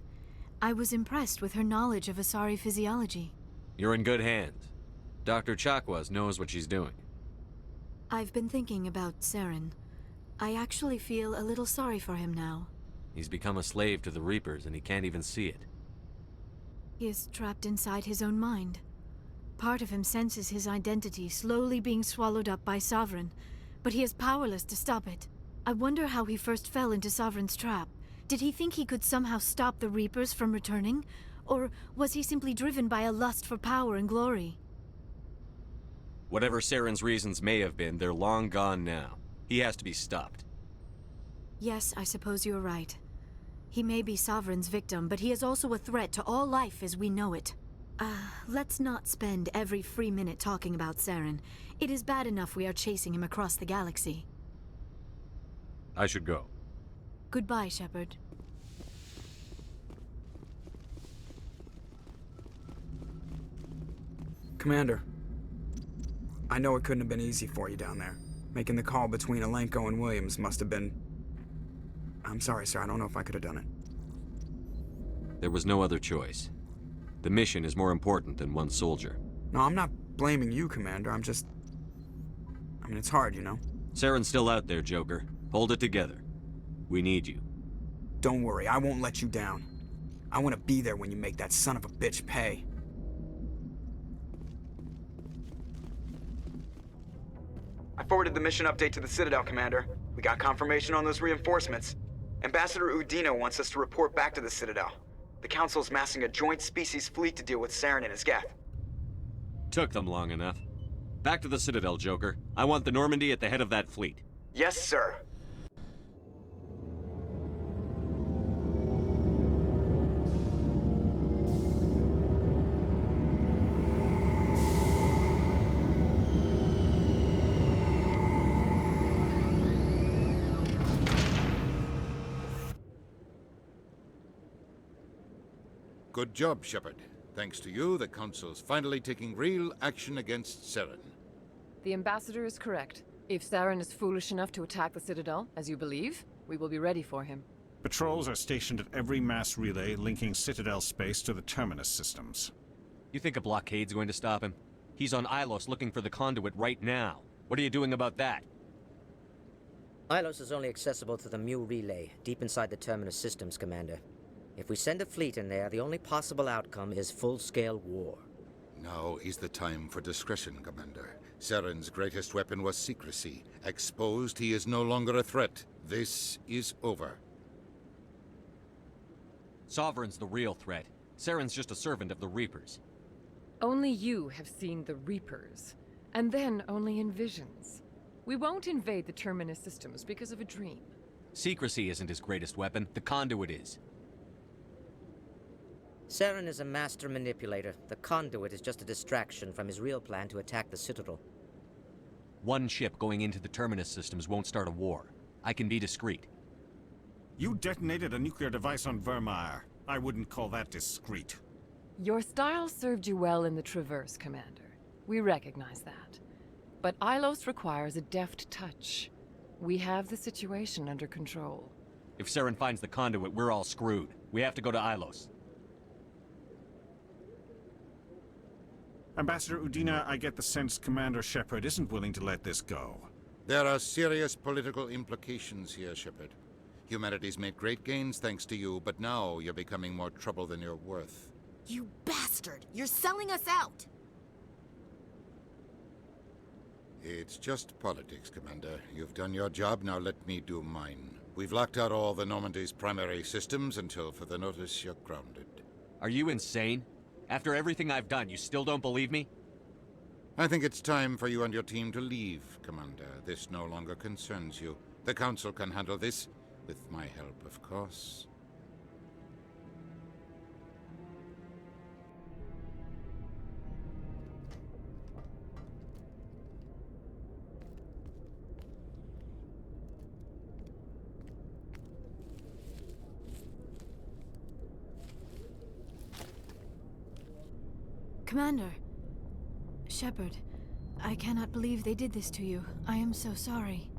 I was impressed with her knowledge of Asari physiology. You're in good hands. Dr. Chakwas knows what she's doing. I've been thinking about Saren. I actually feel a little sorry for him now. He's become a slave to the Reapers, and he can't even see it. He is trapped inside his own mind. part of him senses his identity slowly being swallowed up by Sovereign, but he is powerless to stop it. I wonder how he first fell into Sovereign's trap. Did he think he could somehow stop the Reapers from returning? Or was he simply driven by a lust for power and glory? Whatever Saren's reasons may have been, they're long gone now. He has to be stopped. Yes, I suppose you're right. He may be Sovereign's victim, but he is also a threat to all life as we know it. Let's not spend every free minute talking about Saren. It is bad enough we are chasing him across the galaxy. I should go. Goodbye, Shepard. Commander, I know it couldn't have been easy for you down there. Making the call between Alenko and Williams must have been... I'm sorry, sir. I don't know if I could have done it. There was no other choice. The mission is more important than one soldier. No, I'm not blaming you, Commander. I'm just... I mean, it's hard, you know? Saren's still out there, Joker. Hold it together. We need you. Don't worry, I won't let you down. I want to be there when you make that son of a bitch pay. I forwarded the mission update to the Citadel, Commander. We got confirmation on those reinforcements. Ambassador Udina wants us to report back to the Citadel. The Council's massing a joint species fleet to deal with Saren and his Geth. Took them long enough. Back to the Citadel, Joker. I want the Normandy at the head of that fleet. Yes, sir. Good job, Shepard. Thanks to you, the Council's finally taking real action against Saren. The Ambassador is correct. If Saren is foolish enough to attack the Citadel, as you believe, we will be ready for him. Patrols are stationed at every mass relay linking Citadel space to the Terminus systems. You think a blockade's going to stop him? He's on Ilos looking for the conduit right now. What are you doing about that? Ilos is only accessible to the Mu relay, deep inside the Terminus systems, Commander. If we send a fleet in there, the only possible outcome is full-scale war. Now is the time for discretion, Commander. Saren's greatest weapon was secrecy. Exposed, he is no longer a threat. This is over. Sovereign's the real threat. Saren's just a servant of the Reapers. Only you have seen the Reapers, and then only in visions. We won't invade the Terminus systems because of a dream. Secrecy isn't his greatest weapon. The conduit is. Saren is a master manipulator. The conduit is just a distraction from his real plan to attack the Citadel. One ship going into the Terminus systems won't start a war. I can be discreet. You detonated a nuclear device on Vermeer. I wouldn't call that discreet. Your style served you well in the Traverse, Commander. We recognize that. But Ilos requires a deft touch. We have the situation under control. If Saren finds the conduit, we're all screwed. We have to go to Ilos. Ambassador Udina, I get the sense Commander Shepard isn't willing to let this go. There are serious political implications here, Shepard. Humanity's made great gains thanks to you, but now you're becoming more trouble than you're worth. You bastard! You're selling us out! It's just politics, Commander. You've done your job, now let me do mine. We've locked out all the Normandy's primary systems until further notice you're grounded. Are you insane? After everything I've done, you still don't believe me? I think it's time for you and your team to leave, Commander. This no longer concerns you. The Council can handle this, with my help, of course. Commander. Shepard, I cannot believe they did this to you. I am so sorry.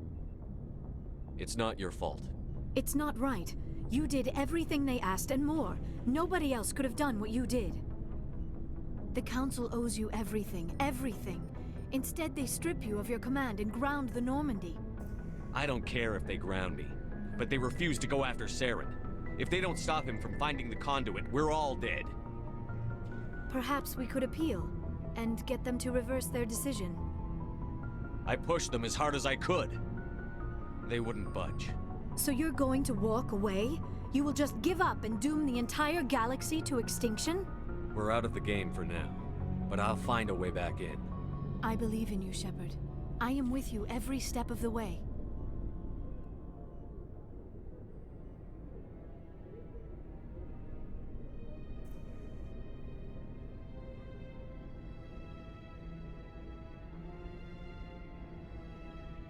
It's not your fault. It's not right. You did everything they asked and more. Nobody else could have done what you did. The Council owes you everything, everything. Instead, they strip you of your command and ground the Normandy. I don't care if they ground me, but they refuse to go after Saren. If they don't stop him from finding the conduit, we're all dead. Perhaps we could appeal. and get them to reverse their decision. I pushed them as hard as I could. They wouldn't budge. So you're going to walk away? You will just give up and doom the entire galaxy to extinction? We're out of the game for now, but I'll find a way back in. I believe in you, Shepard. I am with you every step of the way.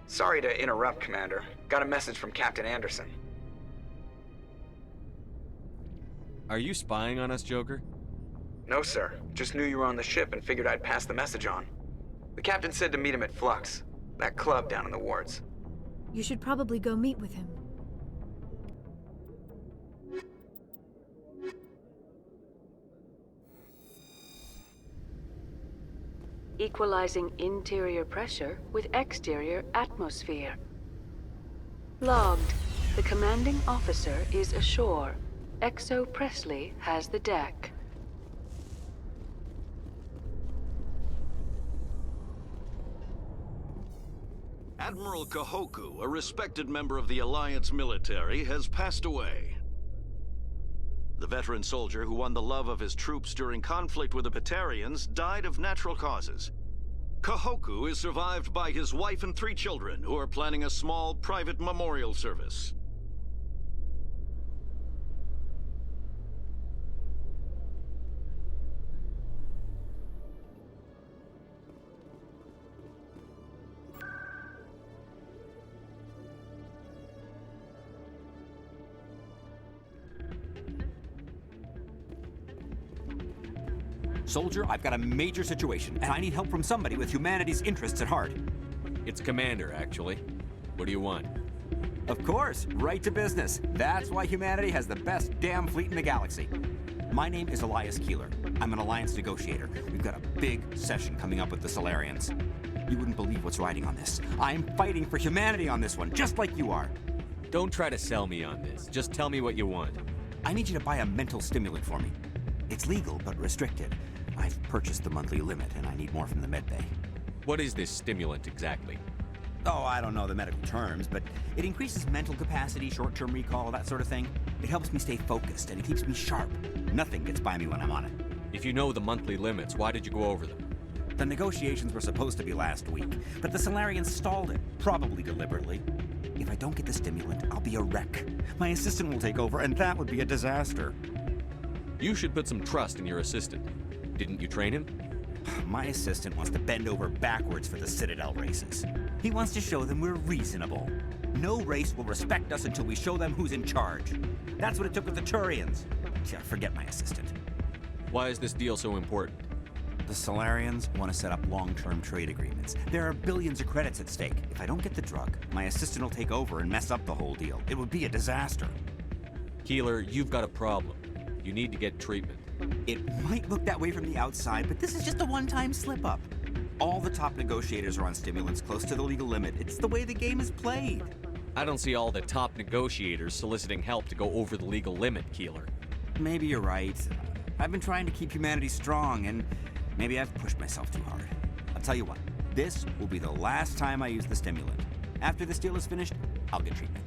Sorry to interrupt, Commander. Got a message from Captain Anderson. Are you spying on us, Joker? No, sir. Just knew you were on the ship and figured I'd pass the message on. The captain said to meet him at Flux, that club down in the wards. You should probably go meet with him. Equalizing interior pressure with exterior atmosphere. Logged. The commanding officer is ashore. Exo Presley has the deck. Admiral Kahoku, a respected member of the Alliance military, has passed away. The veteran soldier who won the love of his troops during conflict with the Batarians died of natural causes. Kahoku is survived by his wife and 3 children, who are planning a small private memorial service. Soldier, I've got a major situation, and I need help from somebody with humanity's interests at heart. It's Commander, actually. What do you want? Of course, right to business. That's why humanity has the best damn fleet in the galaxy. My name is Elias Keeler. I'm an Alliance negotiator. We've got a big session coming up with the Solarians. You wouldn't believe what's riding on this. I'm fighting for humanity on this one, just like you are. Don't try to sell me on this. Just tell me what you want. I need you to buy a mental stimulant for me. It's legal, but restricted. I've purchased the monthly limit, and I need more from the medbay. What is this stimulant exactly? Oh, I don't know the medical terms, but it increases mental capacity, short-term recall, that sort of thing. It helps me stay focused, and it keeps me sharp. Nothing gets by me when I'm on it. If you know the monthly limits, why did you go over them? The negotiations were supposed to be last week, but the Solarians stalled it, probably deliberately. If I don't get the stimulant, I'll be a wreck. My assistant will take over, and that would be a disaster. You should put some trust in your assistant. Didn't you train him? My assistant wants to bend over backwards for the Citadel races. He wants to show them we're reasonable. No race will respect us until we show them who's in charge. That's what it took with the Turians. Yeah, forget my assistant. Why is this deal so important? The Solarians want to set up long-term trade agreements. There are billions of credits at stake. If I don't get the drug, my assistant will take over and mess up the whole deal. It would be a disaster. Keeler, you've got a problem. You need to get treatment. It might look that way from the outside, but this is just a one-time slip-up. All the top negotiators are on stimulants close to the legal limit. It's the way the game is played. I don't see all the top negotiators soliciting help to go over the legal limit, Keeler. Maybe you're right. I've been trying to keep humanity strong, and maybe I've pushed myself too hard. I'll tell you what, this will be the last time I use the stimulant. After this deal is finished, I'll get treatment.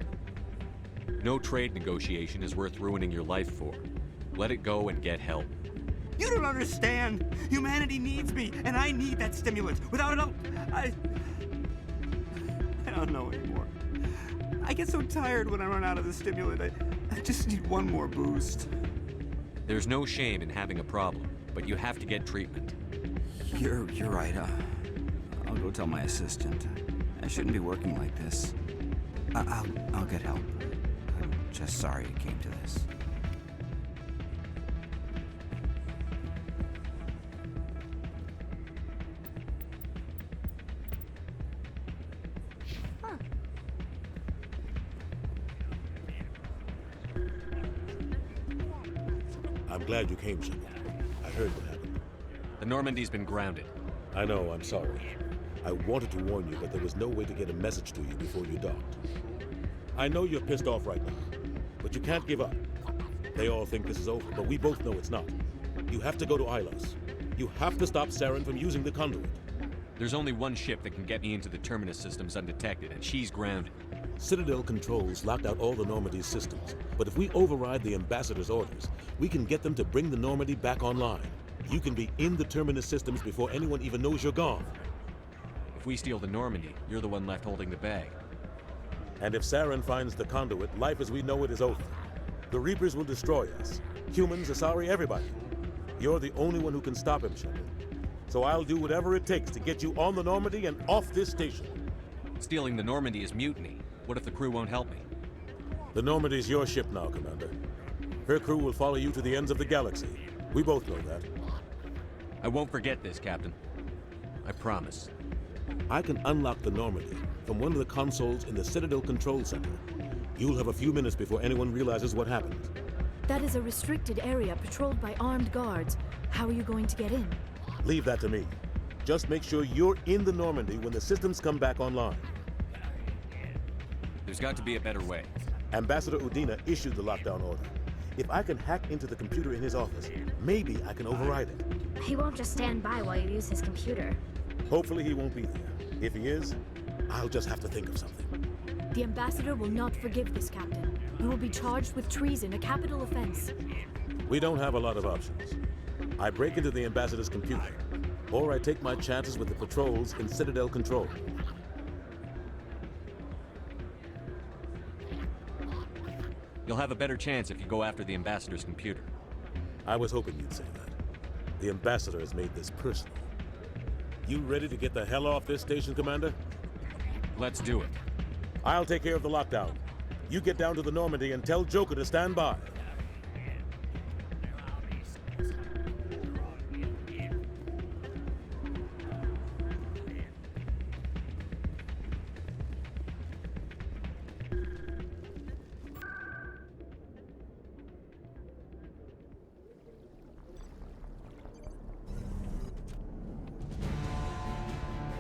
No trade negotiation is worth ruining your life for. Let it go and get help. You don't understand. Humanity needs me, and I need that stimulant. Without it, I don't know anymore. I get so tired when I run out of the stimulant. I just need one more boost. There's no shame in having a problem, but you have to get treatment. You're right. I'll go tell my assistant. I shouldn't be working like this. I'll get help. I'm just sorry it came to this. I'm glad you came, Shepard. I heard what happened. The Normandy's been grounded. I know, I'm sorry. I wanted to warn you, but there was no way to get a message to you before you docked. I know you're pissed off right now, but you can't give up. They all think this is over, but we both know it's not. You have to go to Ilos. You have to stop Saren from using the conduit. There's only one ship that can get me into the Terminus systems undetected, and she's grounded. Citadel controls locked out all the Normandy's systems, but if we override the Ambassador's orders, we can get them to bring the Normandy back online. You can be in the Terminus systems before anyone even knows you're gone. If we steal the Normandy, you're the one left holding the bag. And if Saren finds the conduit, life as we know it is over. The Reapers will destroy us. Humans, Asari, everybody. You're the only one who can stop him, Shepard. So I'll do whatever it takes to get you on the Normandy and off this station. Stealing the Normandy is mutiny. What if the crew won't help me? The Normandy's your ship now, Commander. Her crew will follow you to the ends of the galaxy. We both know that. I won't forget this, Captain. I promise. I can unlock the Normandy from one of the consoles in the Citadel Control Center. You'll have a few minutes before anyone realizes what happened. That is a restricted area patrolled by armed guards. How are you going to get in? Leave that to me. Just make sure you're in the Normandy when the systems come back online. There's got to be a better way. Ambassador Udina issued the lockdown order. If I can hack into the computer in his office, maybe I can override it. He won't just stand by while you use his computer. Hopefully he won't be there. If he is, I'll just have to think of something. The Ambassador will not forgive this, Captain. You will be charged with treason, a capital offense. We don't have a lot of options. I break into the Ambassador's computer, or I take my chances with the patrols in Citadel Control. You'll have a better chance if you go after the Ambassador's computer. I was hoping you'd say that. The Ambassador has made this personal. You ready to get the hell off this station, Commander? Let's do it. I'll take care of the lockdown. You get down to the Normandy and tell Joker to stand by.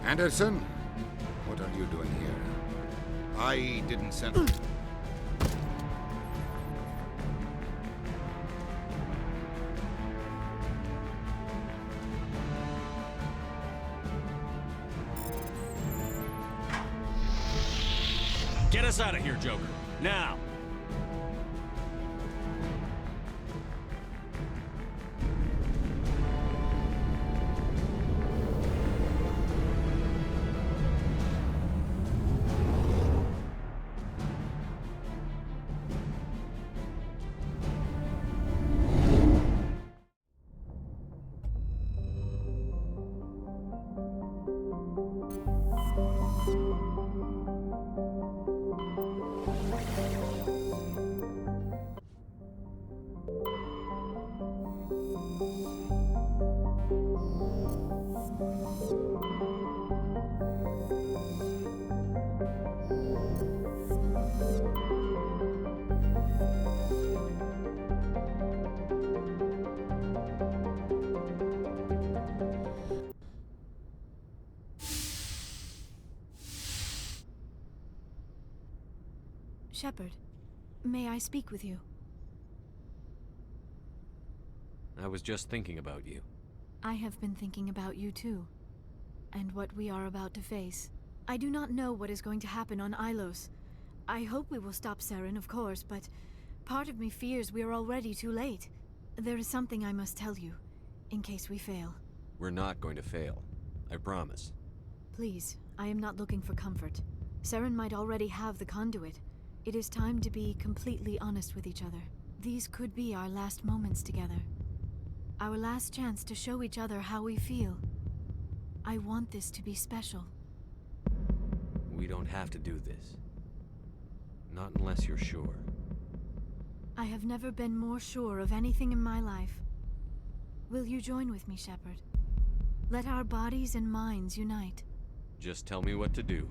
Anderson, what are you doing here? I didn't send... Get us out of here, Joker. Now! Shepard, may I speak with you? I was just thinking about you. I have been thinking about you too, and what we are about to face. I do not know what is going to happen on Ilos. I hope we will stop Saren, of course, but part of me fears we are already too late. There is something I must tell you, in case we fail. We're not going to fail. I promise. Please, I am not looking for comfort. Saren might already have the conduit. It is time to be completely honest with each other. These could be our last moments together. Our last chance to show each other how we feel. I want this to be special. We don't have to do this. Not unless you're sure. I have never been more sure of anything in my life. Will you join with me, Shepard? Let our bodies and minds unite. Just tell me what to do.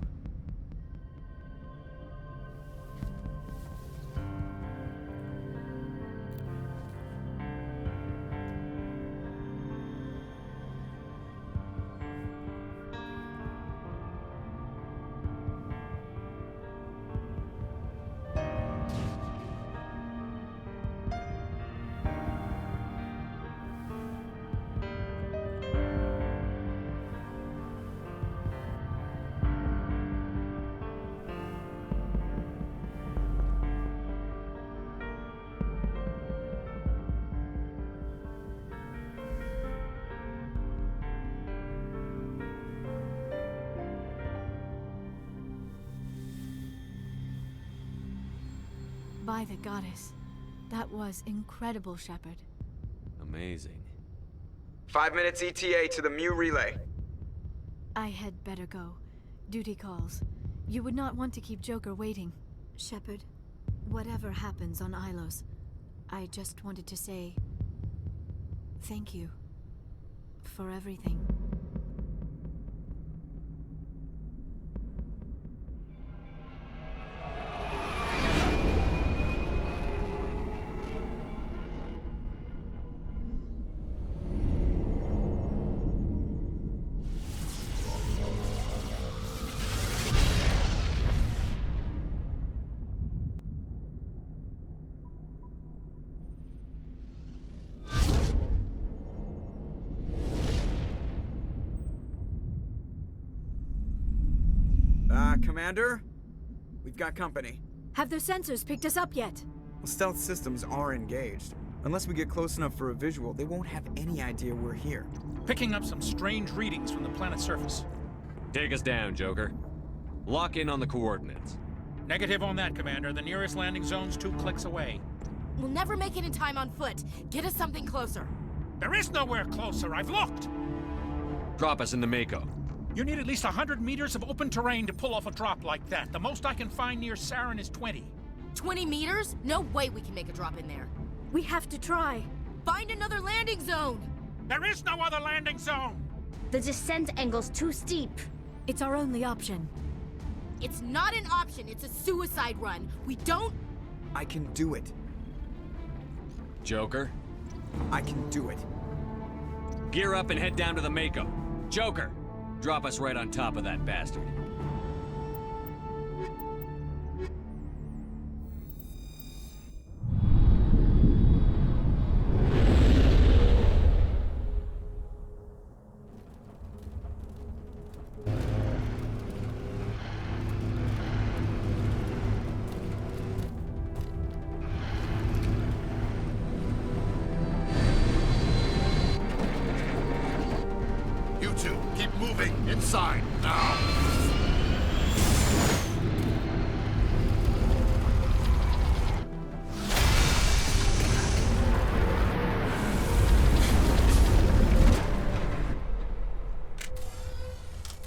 By the goddess. That was incredible, Shepard. Amazing. 5 minutes ETA to the Mu relay. I had better go. Duty calls. You would not want to keep Joker waiting. Shepard, whatever happens on Ilos, I just wanted to say thank you for everything. Commander? We've got company. Have those sensors picked us up yet? Well, stealth systems are engaged. Unless we get close enough for a visual, they won't have any idea we're here. Picking up some strange readings from the planet's surface. Take us down, Joker. Lock in on the coordinates. Negative on that, Commander. The nearest landing zone's 2 clicks away. We'll never make it in time on foot. Get us something closer. There is nowhere closer. I've looked. Drop us in the Mako. You need at least 100 meters of open terrain to pull off a drop like that. The most I can find near Saren is 20. 20 meters? No way we can make a drop in there. We have to try. Find another landing zone! There is no other landing zone! The descent angle's too steep. It's our only option. It's not an option, it's a suicide run. We don't... I can do it. Joker? I can do it. Gear up and head down to the Mako. Joker! Drop us right on top of that bastard. You two, keep moving inside now.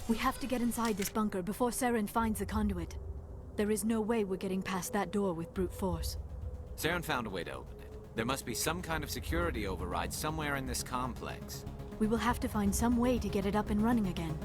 We have to get inside this bunker before Saren finds the conduit. There is no way we're getting past that door with brute force. Saren found a way to open it. There must be some kind of security override somewhere in this complex. We will have to find some way to get it up and running again.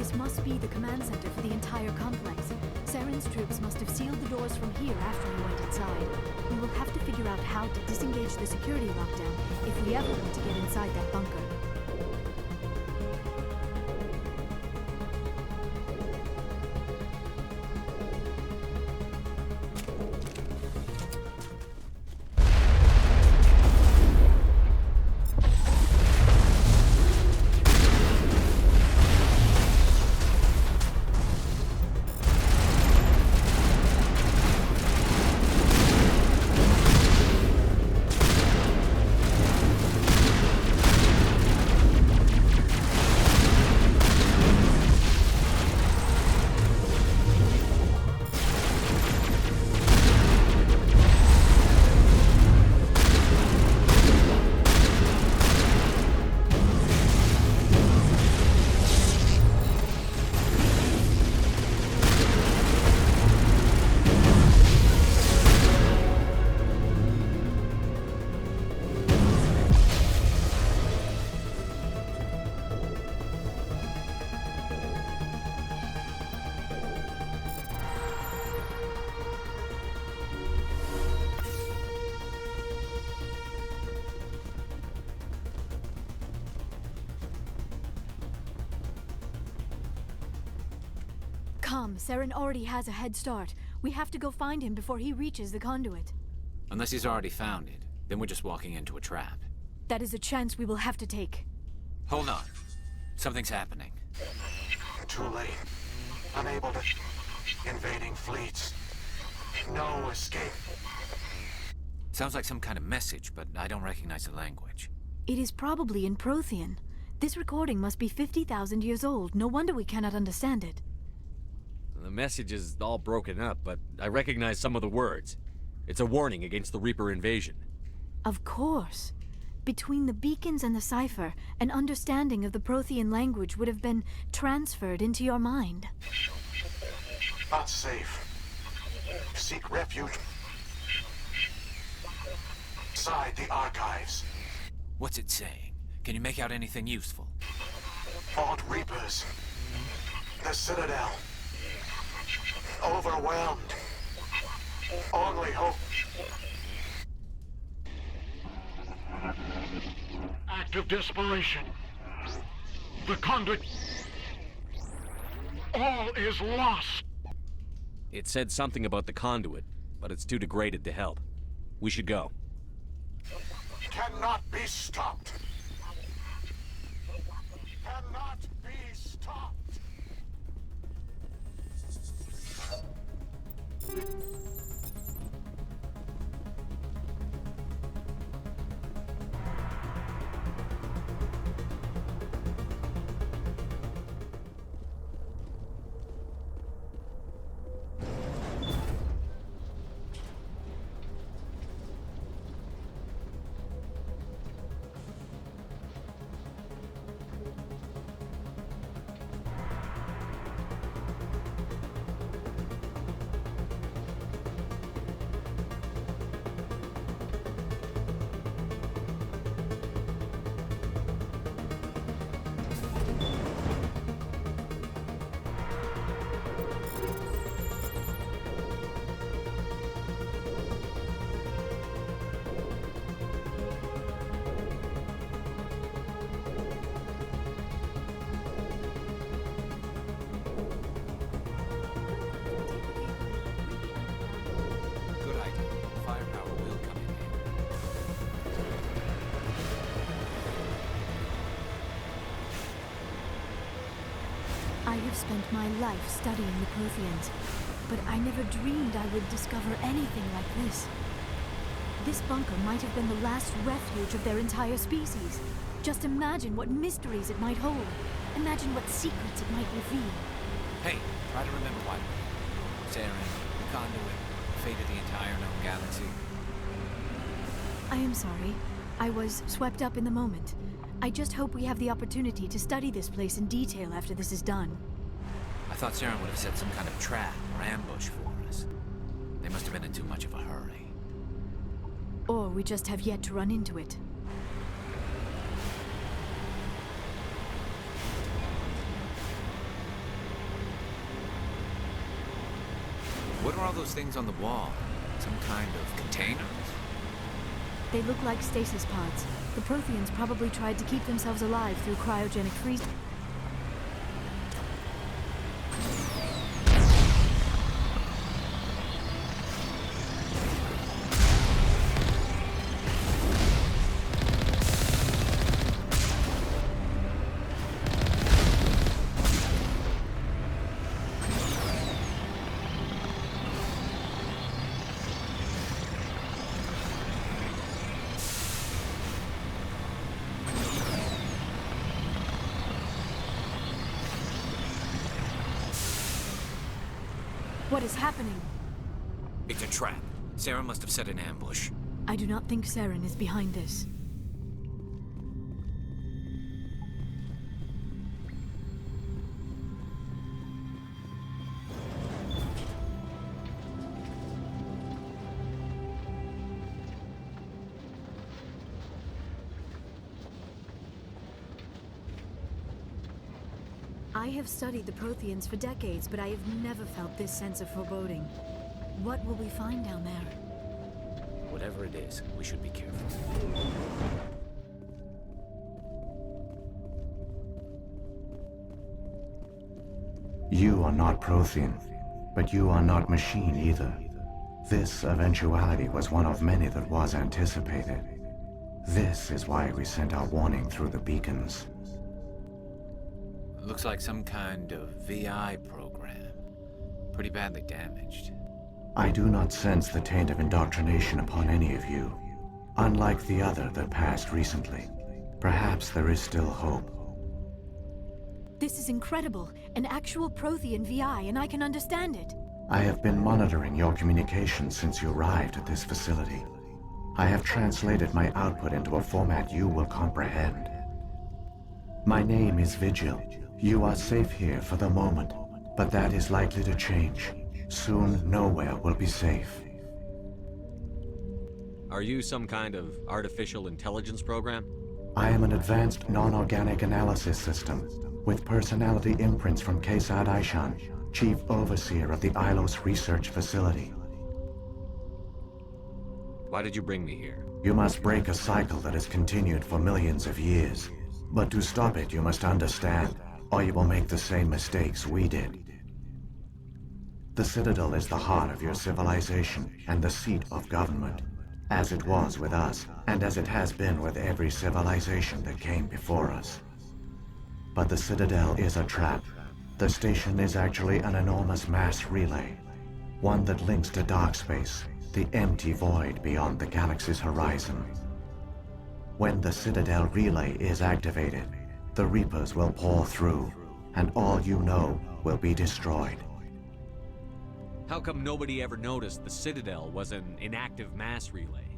This must be the command center for the entire complex. Saren's troops must have sealed the doors from here after he went inside. We will have to figure out how to disengage the security lockdown if we ever want to get inside that bunker. Come, Saren already has a head start. We have to go find him before he reaches the conduit. Unless he's already found it, then we're just walking into a trap. That is a chance we will have to take. Hold on. Something's happening. Too late. Unable to... Invading fleets. No escape. Sounds like some kind of message, but I don't recognize the language. It is probably in Prothean. This recording must be 50,000 years old. No wonder we cannot understand it. The message is all broken up, but I recognize some of the words. It's a warning against the Reaper invasion. Of course. Between the beacons and the cipher, an understanding of the Prothean language would have been transferred into your mind. Not safe. Seek refuge inside the archives. What's it saying? Can you make out anything useful? Fought Reapers. The Citadel. Overwhelmed. Only hope. Act of desperation. The conduit. All is lost. It said something about the conduit, but it's too degraded to help. We should go. Cannot be stopped. Cannot be stopped. I have spent my life studying the Protheans, but I never dreamed I would discover anything like this. This bunker might have been the last refuge of their entire species. Just imagine what mysteries it might hold. Imagine what secrets it might reveal. Hey, try to remember why. Saren, the conduit, the fate of the entire known galaxy. I am sorry. I was swept up in the moment. I just hope we have the opportunity to study this place in detail after this is done. I thought Saren would have set some kind of trap or ambush for us. They must have been in too much of a hurry. Or we just have yet to run into it. What are all those things on the wall? Some kind of containers? They look like stasis pods. The Protheans probably tried to keep themselves alive through cryogenic freezing. What is happening? It's a trap. Sarah must have set an ambush. I do not think Saren is behind this. I have studied the Protheans for decades, but I have never felt this sense of foreboding. What will we find down there? Whatever it is, we should be careful. You are not Prothean, but you are not machine either. This eventuality was one of many that was anticipated. This is why we sent our warning through the beacons. Looks like some kind of VI program. Pretty badly damaged. I do not sense the taint of indoctrination upon any of you. Unlike the other that passed recently. Perhaps there is still hope. This is incredible. An actual Prothean VI, and I can understand it. I have been monitoring your communications since you arrived at this facility. I have translated my output into a format you will comprehend. My name is Vigil. You are safe here for the moment, but that is likely to change. Soon, nowhere will be safe. Are you some kind of artificial intelligence program? I am an advanced non-organic analysis system, with personality imprints from Kesad Aishan, Chief Overseer of the Ilos Research Facility. Why did you bring me here? You must break a cycle that has continued for millions of years. But to stop it, you must understand, or you will make the same mistakes we did. The Citadel is the heart of your civilization and the seat of government, as it was with us, and as it has been with every civilization that came before us. But the Citadel is a trap. The station is actually an enormous mass relay, one that links to dark space, the empty void beyond the galaxy's horizon. When the Citadel relay is activated, the Reapers will pour through, and all you know will be destroyed. How come nobody ever noticed the Citadel was an inactive mass relay?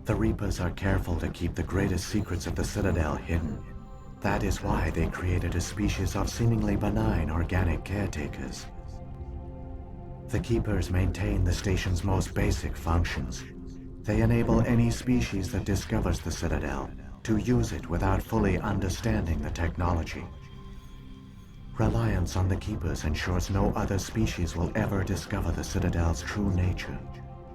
The Reapers are careful to keep the greatest secrets of the Citadel hidden. That is why they created a species of seemingly benign organic caretakers. The Keepers maintain the station's most basic functions. They enable any species that discovers the Citadel to use it without fully understanding the technology. Reliance on the Keepers ensures no other species will ever discover the Citadel's true nature.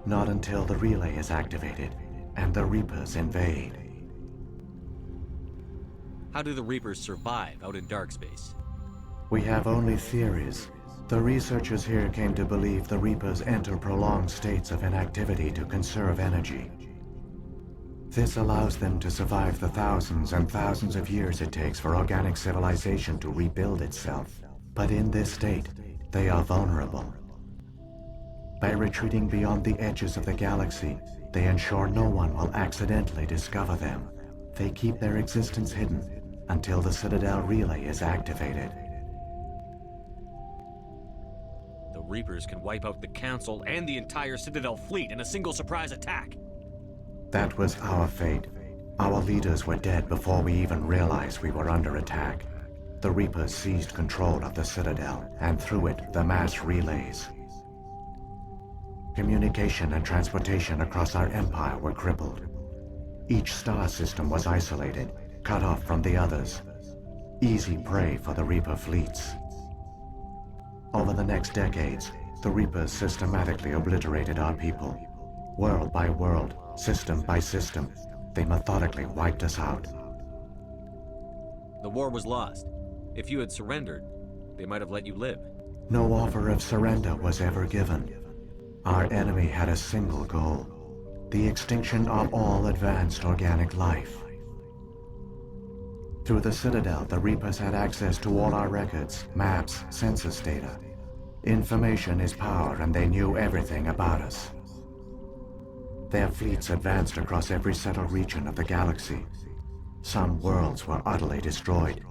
Not until the relay is activated and the Reapers invade. How do the Reapers survive out in dark space? We have only theories. The researchers here came to believe the Reapers enter prolonged states of inactivity to conserve energy. This allows them to survive the thousands and thousands of years it takes for organic civilization to rebuild itself. But in this state, they are vulnerable. By retreating beyond the edges of the galaxy, they ensure no one will accidentally discover them. They keep their existence hidden until the Citadel relay is activated. The Reapers can wipe out the Council and the entire Citadel fleet in a single surprise attack. That was our fate. Our leaders were dead before we even realized we were under attack. The Reapers seized control of the Citadel, and through it, the mass relays. Communication and transportation across our empire were crippled. Each star system was isolated, cut off from the others. Easy prey for the Reaper fleets. Over the next decades, the Reapers systematically obliterated our people. World by world, system by system, they methodically wiped us out. The war was lost. If you had surrendered, they might have let you live. No offer of surrender was ever given. Our enemy had a single goal: the extinction of all advanced organic life. Through the Citadel, the Reapers had access to all our records, maps, census data. Information is power, and they knew everything about us. Their fleets advanced across every settled region of the galaxy. Some worlds were utterly destroyed.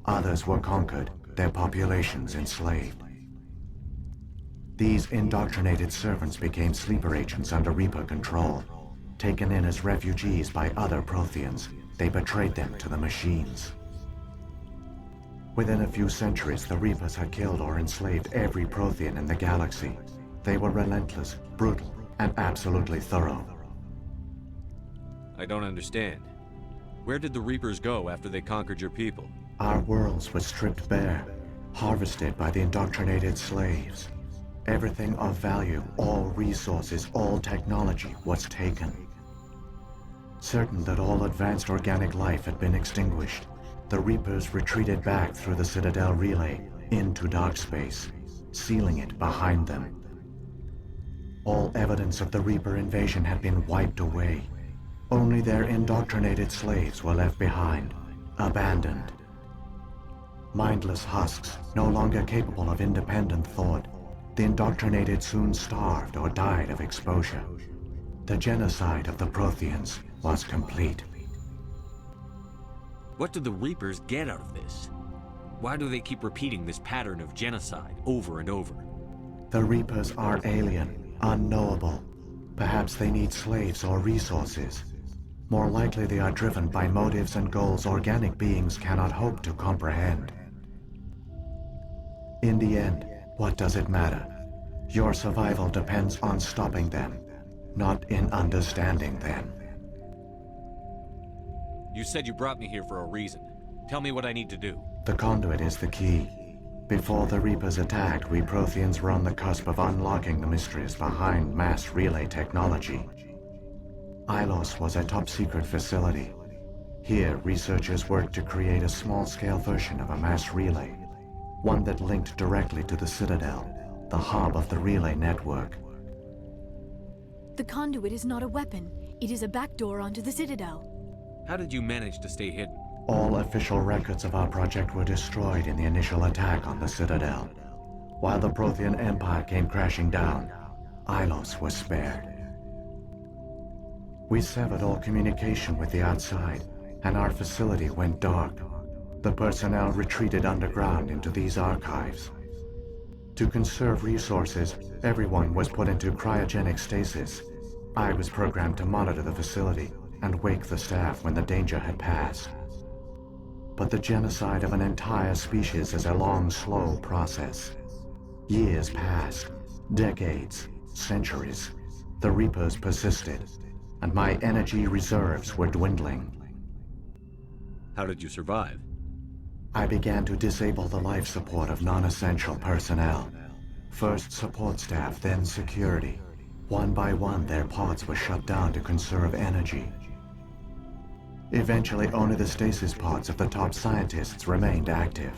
Others were conquered, their populations enslaved. These indoctrinated servants became sleeper agents under Reaper control. Taken in as refugees by other Protheans, they betrayed them to the machines. Within a few centuries, the Reapers had killed or enslaved every Prothean in the galaxy. They were relentless, brutal, and absolutely thorough. I don't understand. Where did the Reapers go after they conquered your people? Our worlds were stripped bare, harvested by the indoctrinated slaves. Everything of value, all resources, all technology was taken. Certain that all advanced organic life had been extinguished, the Reapers retreated back through the Citadel relay into dark space, sealing it behind them. All evidence of the Reaper invasion had been wiped away. Only their indoctrinated slaves were left behind, abandoned. Mindless husks, no longer capable of independent thought, the indoctrinated soon starved or died of exposure. The genocide of the Protheans was complete. What do the Reapers get out of this? Why do they keep repeating this pattern of genocide over and over? The Reapers are alien, unknowable. Perhaps they need slaves or resources. More likely they are driven by motives and goals organic beings cannot hope to comprehend. In the end, what does it matter? Your survival depends on stopping them, not in understanding them. You said you brought me here for a reason. Tell me what I need to do. The conduit is the key. Before the Reapers attacked, we Protheans were on the cusp of unlocking the mysteries behind mass relay technology. Ilos was a top-secret facility. Here, researchers worked to create a small-scale version of a mass relay, one that linked directly to the Citadel, the hub of the relay network. The conduit is not a weapon. It is a backdoor onto the Citadel. How did you manage to stay hidden? All official records of our project were destroyed in the initial attack on the Citadel. While the Prothean Empire came crashing down, Ilos was spared. We severed all communication with the outside, and our facility went dark. The personnel retreated underground into these archives. To conserve resources, everyone was put into cryogenic stasis. I was programmed to monitor the facility and wake the staff when the danger had passed. But the genocide of an entire species is a long, slow process. Years passed, decades, centuries. The Reapers persisted, and my energy reserves were dwindling. How did you survive? I began to disable the life support of non-essential personnel. First support staff, then security. One by one, their pods were shut down to conserve energy. Eventually, only the stasis pods of the top scientists remained active.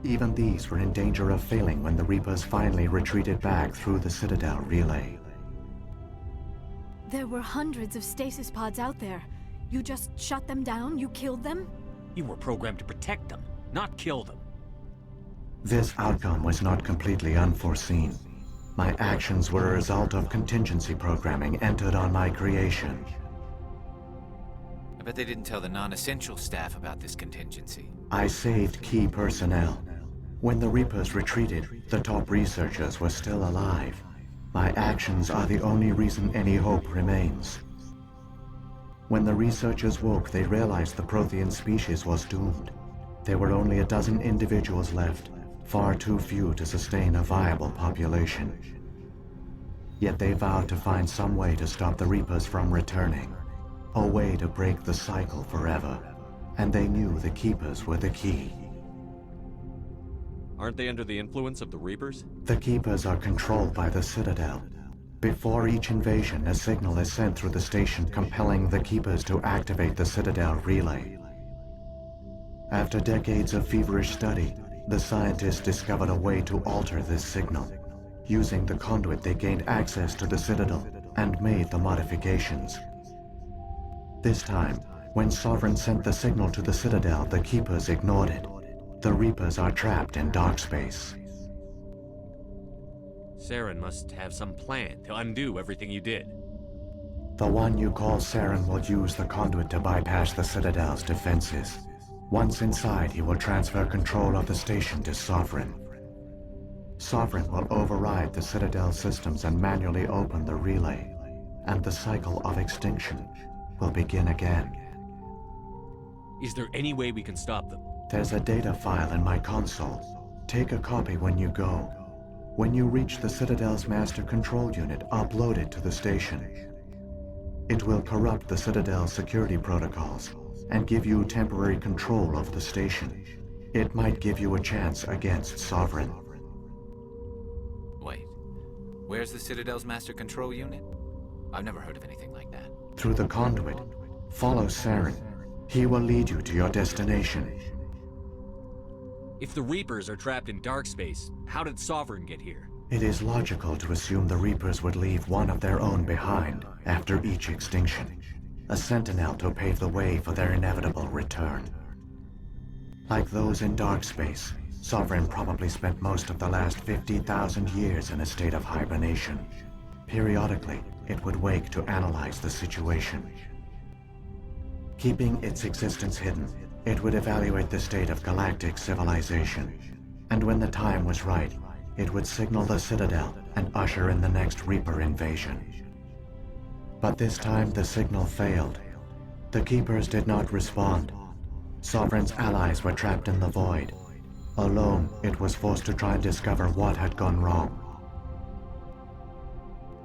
Even these were in danger of failing when the Reapers finally retreated back through the Citadel relay. There were hundreds of stasis pods out there. You just shut them down? You killed them? You were programmed to protect them, not kill them. This outcome was not completely unforeseen. My actions were a result of contingency programming entered on my creation. I bet they didn't tell the non-essential staff about this contingency. I saved key personnel. When the Reapers retreated, the top researchers were still alive. My actions are the only reason any hope remains. When the researchers woke, they realized the Prothean species was doomed. There were only a dozen individuals left, far too few to sustain a viable population. Yet they vowed to find some way to stop the Reapers from returning, a way to break the cycle forever, and they knew the Keepers were the key. Aren't they under the influence of the Reapers? The Keepers are controlled by the Citadel. Before each invasion, a signal is sent through the station compelling the Keepers to activate the Citadel relay. After decades of feverish study, the scientists discovered a way to alter this signal. Using the conduit, they gained access to the Citadel and made the modifications. This time, when Sovereign sent the signal to the Citadel, the Keepers ignored it. The Reapers are trapped in dark space. Saren must have some plan to undo everything you did. The one you call Saren will use the conduit to bypass the Citadel's defenses. Once inside, he will transfer control of the station to Sovereign. Sovereign will override the Citadel systems and manually open the relay, and the cycle of extinction will begin again. Is there any way we can stop them? There's a data file in my console. Take a copy when you go. When you reach the Citadel's master control unit, upload it to the station. It will corrupt the Citadel's security protocols and give you temporary control of the station. It might give you a chance against Sovereign. Wait, where's the Citadel's master control unit? I've never heard of anything like that. Through the conduit, follow Saren. He will lead you to your destination. If the Reapers are trapped in dark space, how did Sovereign get here? It is logical to assume the Reapers would leave one of their own behind after each extinction. A sentinel to pave the way for their inevitable return. Like those in dark space, Sovereign probably spent most of the last 50,000 years in a state of hibernation. Periodically, it would wake to analyze the situation. Keeping its existence hidden, it would evaluate the state of galactic civilization. And when the time was right, it would signal the Citadel and usher in the next Reaper invasion. But this time the signal failed. The Keepers did not respond. Sovereign's allies were trapped in the void. Alone, it was forced to try and discover what had gone wrong.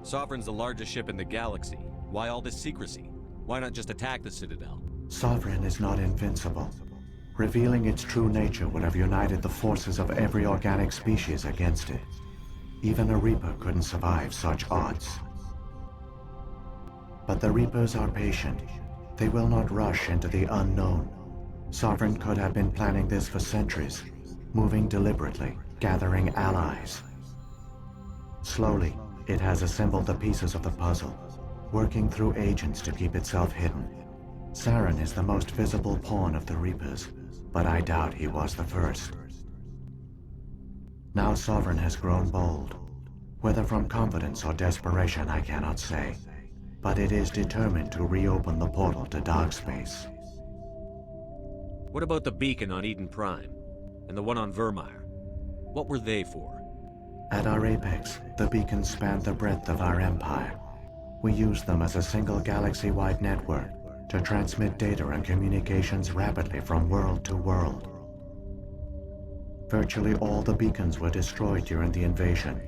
Sovereign's the largest ship in the galaxy. Why all this secrecy? Why not just attack the Citadel? Sovereign is not invincible. Revealing its true nature would have united the forces of every organic species against it. Even a Reaper couldn't survive such odds. But the Reapers are patient. They will not rush into the unknown. Sovereign could have been planning this for centuries, moving deliberately, gathering allies. Slowly, it has assembled the pieces of the puzzle, working through agents to keep itself hidden. Saren is the most visible pawn of the Reapers, but I doubt he was the first. Now Sovereign has grown bold. Whether from confidence or desperation, I cannot say. But it is determined to reopen the portal to dark space. What about the beacon on Eden Prime? And the one on Vermeer? What were they for? At our apex, the beacons spanned the breadth of our empire. We used them as a single galaxy-wide network to transmit data and communications rapidly from world to world. Virtually all the beacons were destroyed during the invasion,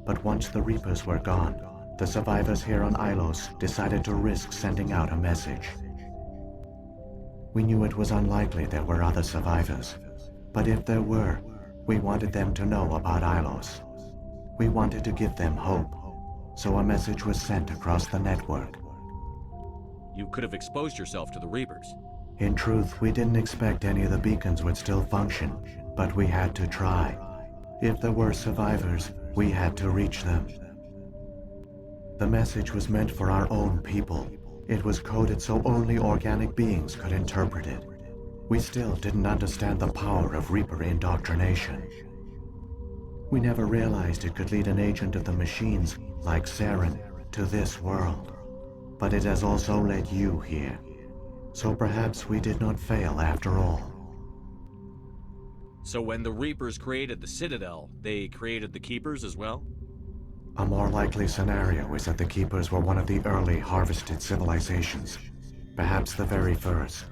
but once the Reapers were gone, the survivors here on Ilos decided to risk sending out a message. We knew it was unlikely there were other survivors, but if there were, we wanted them to know about Ilos. We wanted to give them hope, so a message was sent across the network. You could have exposed yourself to the Reapers. In truth, we didn't expect any of the beacons would still function, but we had to try. If there were survivors, we had to reach them. The message was meant for our own people. It was coded so only organic beings could interpret it. We still didn't understand the power of Reaper indoctrination. We never realized it could lead an agent of the machines, like Saren, to this world. But it has also led you here. So perhaps we did not fail after all. So when the Reapers created the Citadel, they created the Keepers as well? A more likely scenario is that the Keepers were one of the early harvested civilizations, perhaps the very first.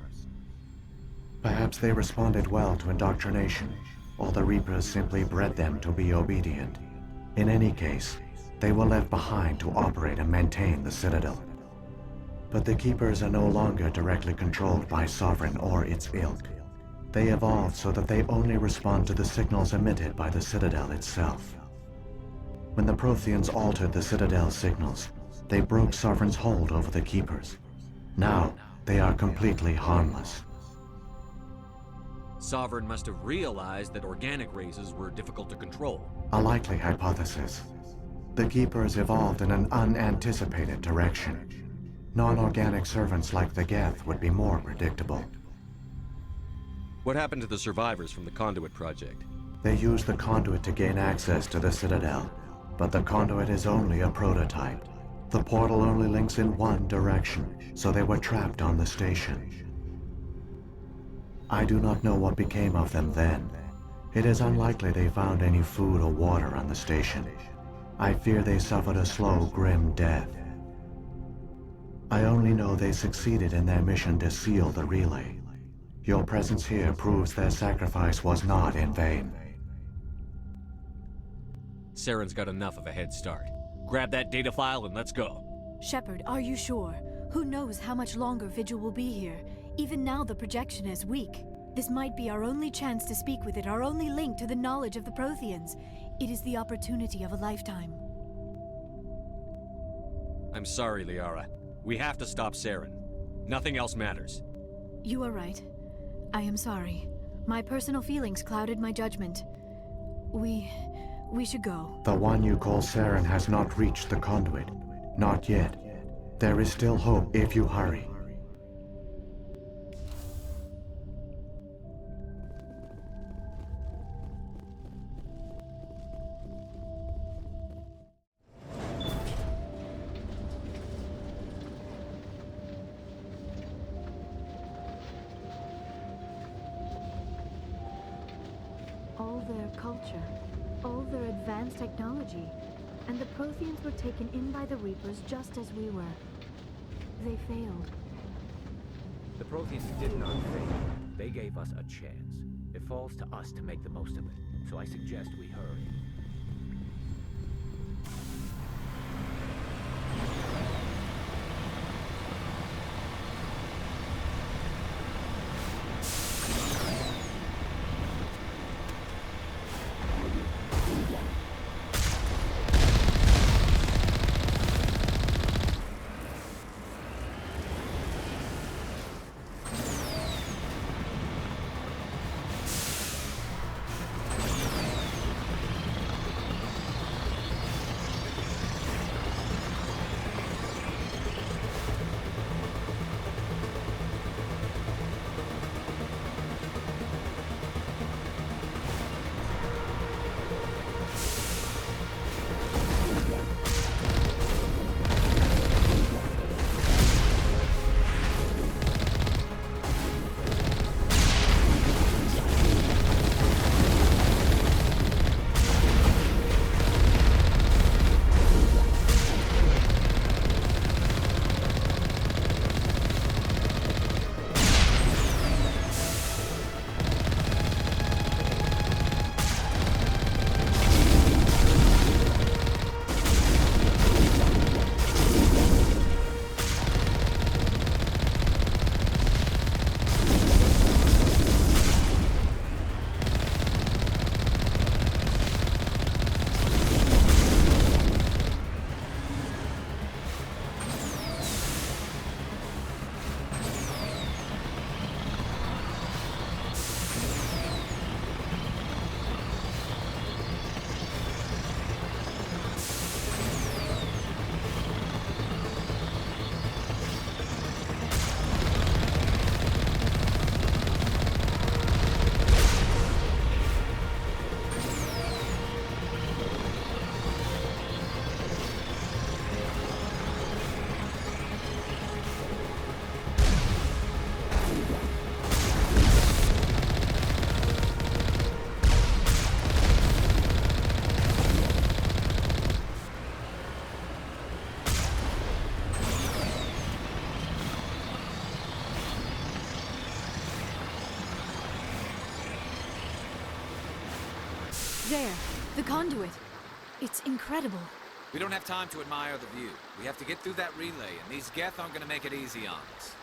Perhaps they responded well to indoctrination, or the Reapers simply bred them to be obedient. In any case, they were left behind to operate and maintain the Citadel. But the Keepers are no longer directly controlled by Sovereign or its ilk. They evolved so that they only respond to the signals emitted by the Citadel itself. When the Protheans altered the Citadel's signals, they broke Sovereign's hold over the Keepers. Now, they are completely harmless. Sovereign must have realized that organic races were difficult to control. A likely hypothesis. The Keepers evolved in an unanticipated direction. Non-organic servants like the Geth would be more predictable. What happened to the survivors from the Conduit project? They used the Conduit to gain access to the Citadel, but the Conduit is only a prototype. The portal only links in one direction, so they were trapped on the station. I do not know what became of them then. It is unlikely they found any food or water on the station. I fear they suffered a slow, grim death. I only know they succeeded in their mission to seal the relay. Your presence here proves their sacrifice was not in vain. Saren's got enough of a head start. Grab that data file and let's go. Shepard, are you sure? Who knows how much longer Vigil will be here? Even now the projection is weak. This might be our only chance to speak with it, our only link to the knowledge of the Protheans. It is the opportunity of a lifetime. I'm sorry, Liara. We have to stop Saren. Nothing else matters. You are right. I am sorry. My personal feelings clouded my judgment. We should go. The one you call Saren has not reached the Conduit. Not yet. There is still hope if you hurry. All their culture, all their advanced technology, and the Protheans were taken in by the Reapers just as we were. They failed. The Protheans did not fail. They gave us a chance. It falls to us to make the most of it, so I suggest we hurry. There, the conduit. It's incredible. We don't have time to admire the view. We have to get through that relay, and these Geth aren't gonna make it easy on us.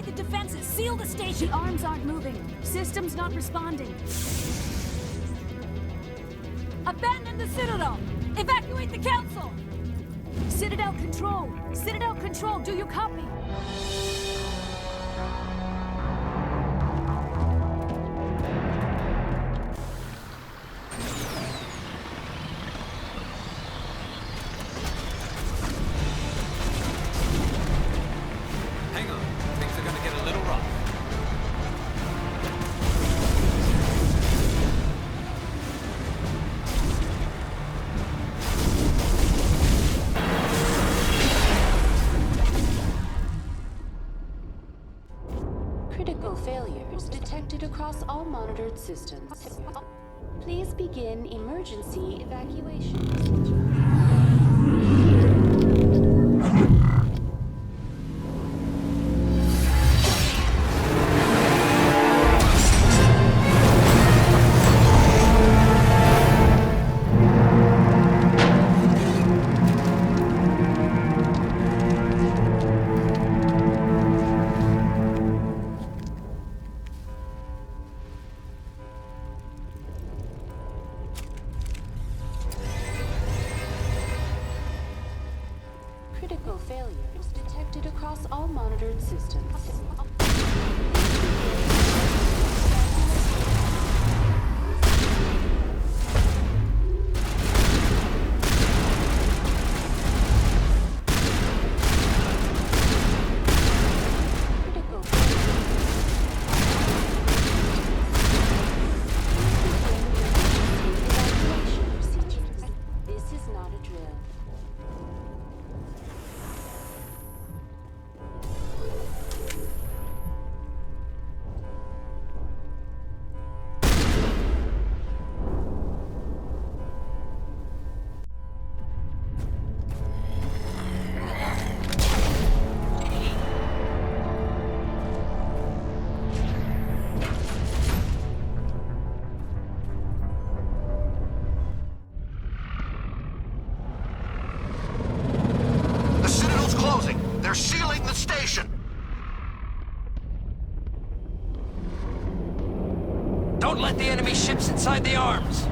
Evacuate the defenses! Seal the station! The arms aren't moving. Systems not responding. Abandon the Citadel! Evacuate the Council! Citadel Control! Citadel Control, do you copy? Hang on. Things are gonna get a little rough. Critical failures detected across all monitored systems. Please begin emergency evacuation procedure. Critical failures detected across all monitored systems. This is not a drill. The Citadel's closing. They're sealing the station. Don't let the enemy ships inside the arms!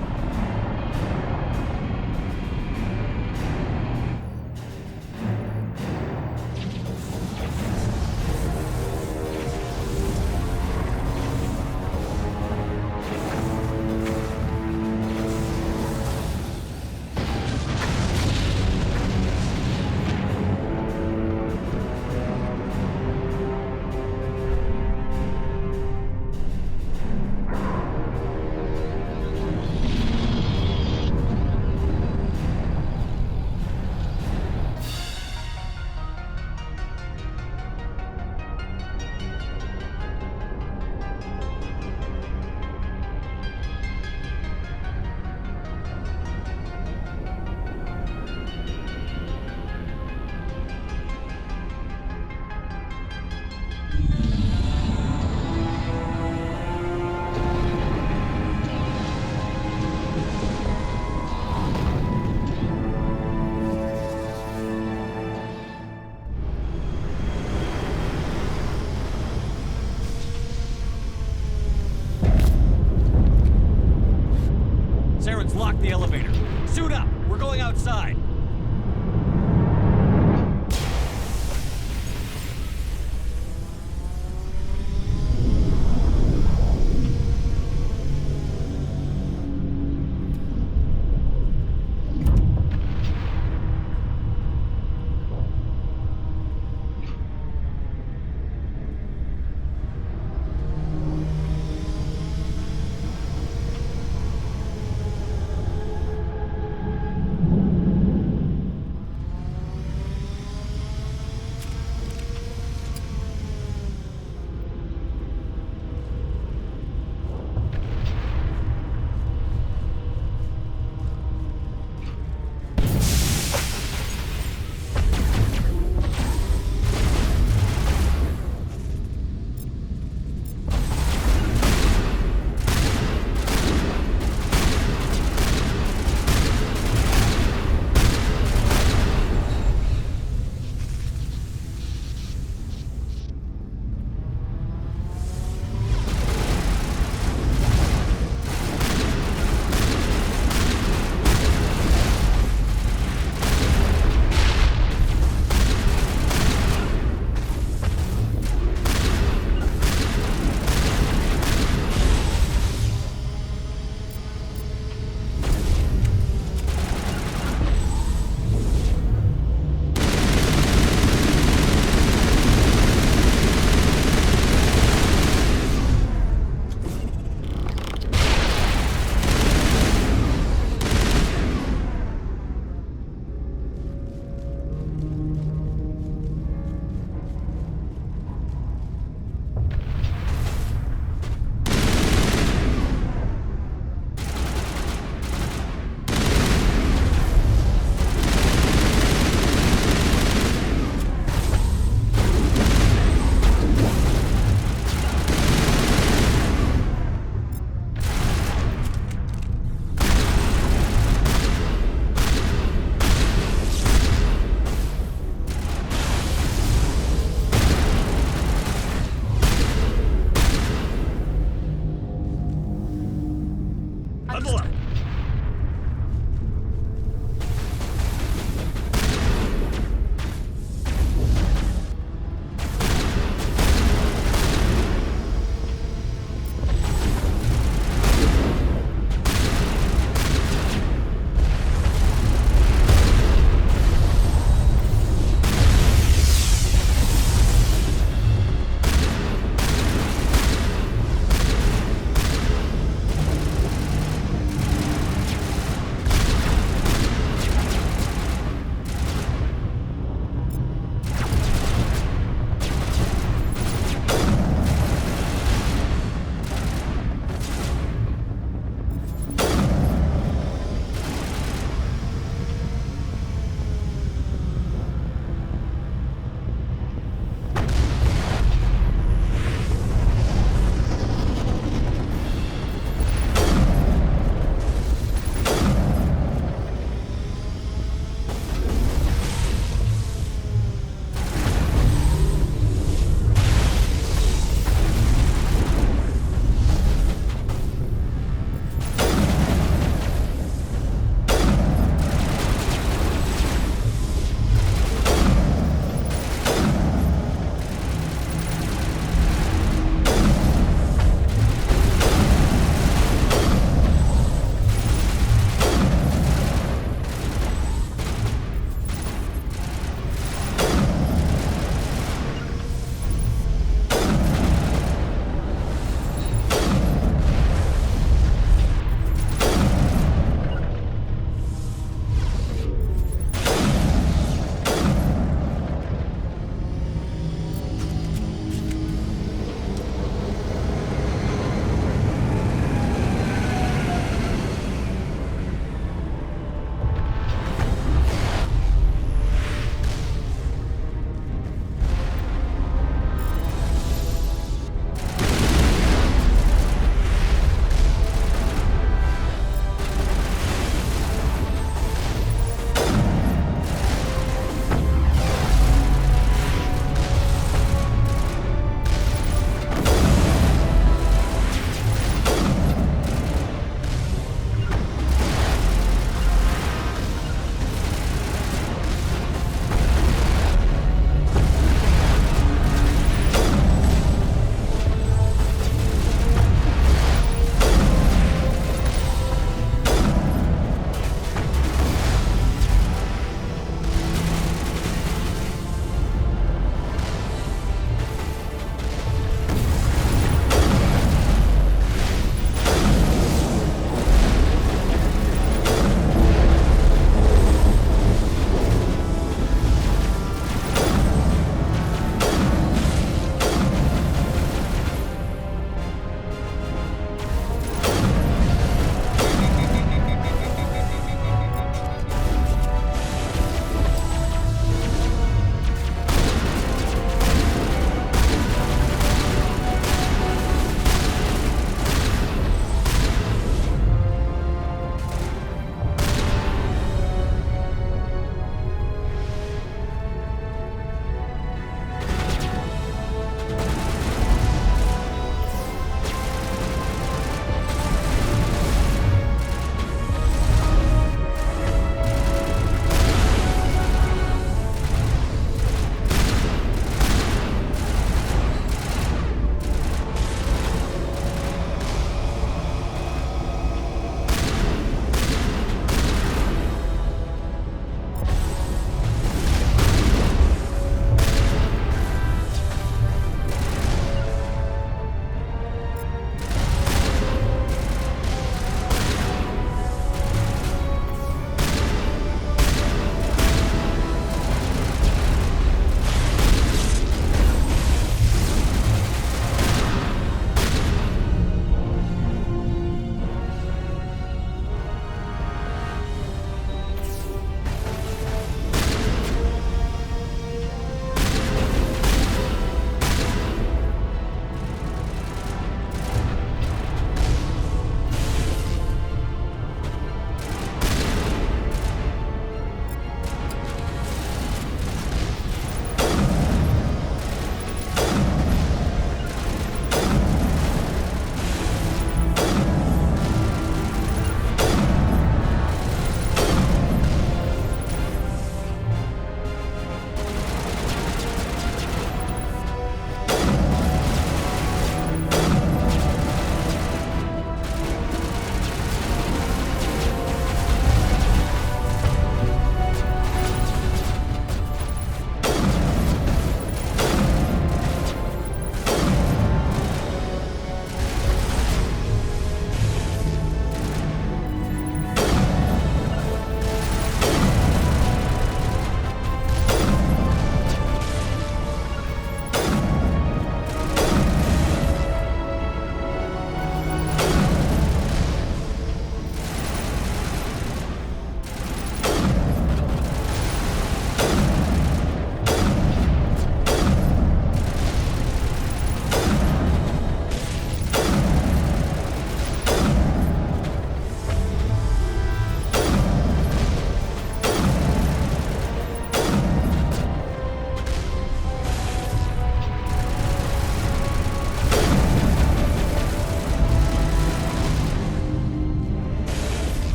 Saren's locked the elevator. Suit up! We're going outside!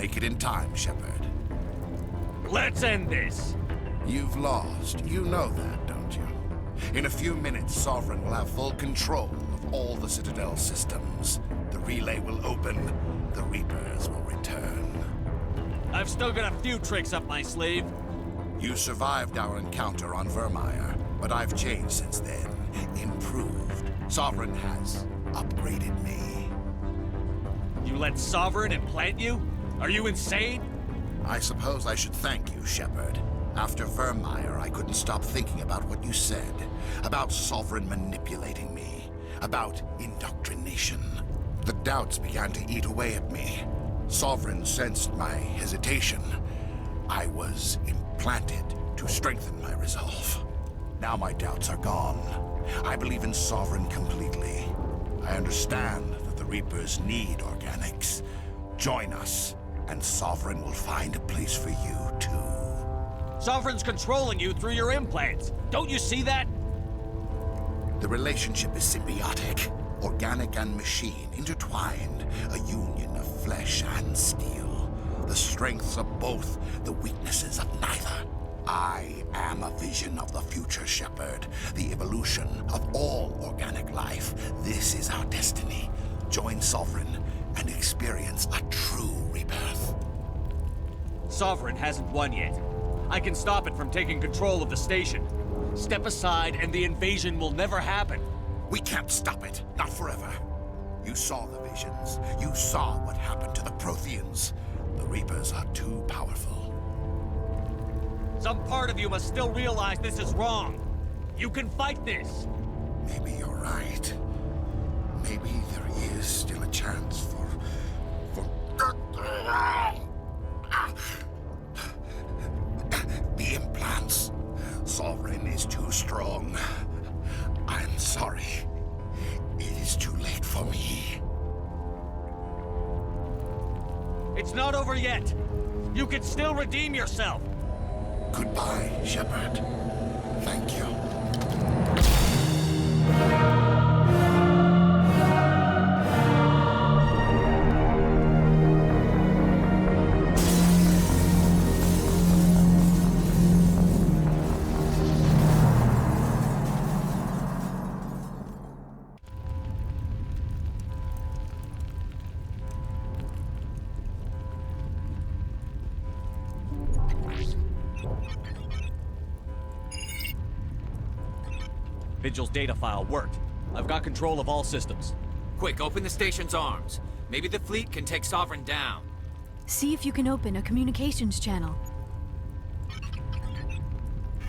make it in time, Shepard. Let's end this. You've lost. You know that, don't you? In a few minutes, Sovereign will have full control of all the Citadel systems. The relay will open. The Reapers will return. I've still got a few tricks up my sleeve. You survived our encounter on Vermeer, but I've changed since then. Improved. Sovereign has upgraded me. You let Sovereign implant you? Are you insane? I suppose I should thank you, Shepard. After Vermeer, I couldn't stop thinking about what you said. About Sovereign manipulating me. About indoctrination. The doubts began to eat away at me. Sovereign sensed my hesitation. I was implanted to strengthen my resolve. Now my doubts are gone. I believe in Sovereign completely. I understand that the Reapers need organics. Join us, and Sovereign will find a place for you, too. Sovereign's controlling you through your implants. Don't you see that? The relationship is symbiotic. Organic and machine, intertwined. A union of flesh and steel. The strengths of both, the weaknesses of neither. I am a vision of the future, Shepard. The evolution of all organic life. This is our destiny. Join Sovereign and experience a true rebirth. Sovereign hasn't won yet. I can stop it from taking control of the station. Step aside and the invasion will never happen. We can't stop it. Not forever. You saw the visions. You saw what happened to the Protheans. The Reapers are too powerful. Some part of you must still realize this is wrong. You can fight this. Maybe you're right. Maybe there is still a chance for the implants. Sovereign is too strong. I'm sorry. It is too late for me. It's not over yet. You can still redeem yourself. Goodbye, Shepard. Thank you. Vigil's data file worked. I've got control of all systems. Quick, open the station's arms. Maybe the fleet can take Sovereign down. See if you can open a communications channel.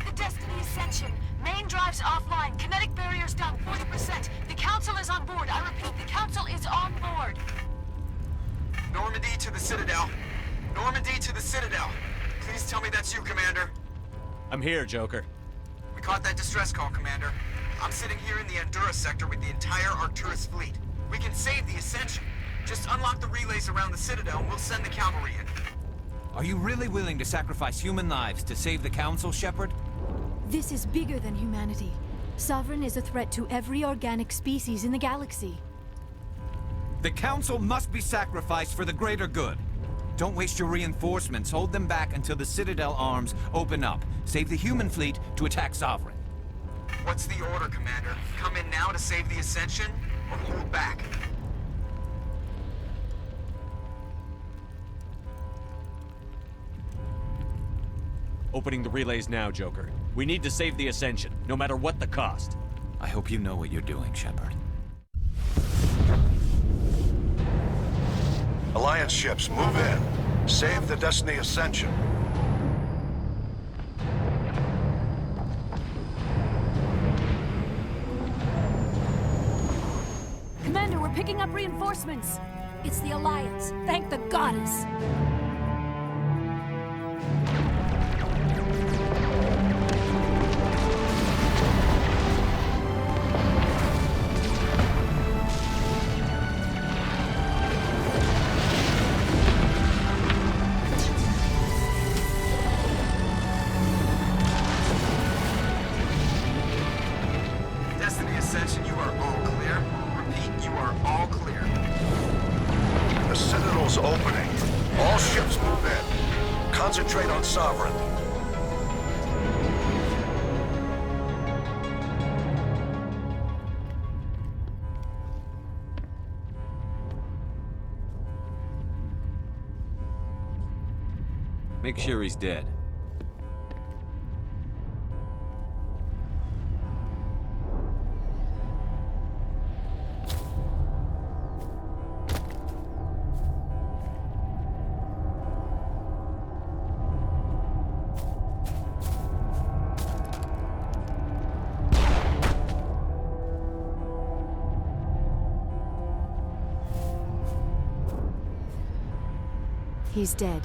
The Destiny Ascension. Main drives offline. Kinetic barriers down 40%. The Council is on board. I repeat, the Council is on board. Normandy to the Citadel. Normandy to the Citadel. Please tell me that's you, Commander. I'm here, Joker. We caught that distress call, Commander. I'm sitting here in the Endura sector with the entire Arcturus fleet. We can save the Ascension. Just unlock the relays around the Citadel and we'll send the cavalry in. Are you really willing to sacrifice human lives to save the Council, Shepard? This is bigger than humanity. Sovereign is a threat to every organic species in the galaxy. The Council must be sacrificed for the greater good. Don't waste your reinforcements. Hold them back until the Citadel arms open up. Save the human fleet to attack Sovereign. What's the order, Commander? Come in now to save the Ascension, or hold back? Opening the relays now, Joker. We need to save the Ascension, no matter what the cost. I hope you know what you're doing, Shepard. Alliance ships, move in. Save the Destiny Ascension. Commander, we're picking up reinforcements. It's the Alliance. Thank the goddess. Destiny Ascension, you are all clear. Repeat, you are all clear. The Citadel's opening. All ships Concentrate on Sovereign. Make sure he's dead. He's dead.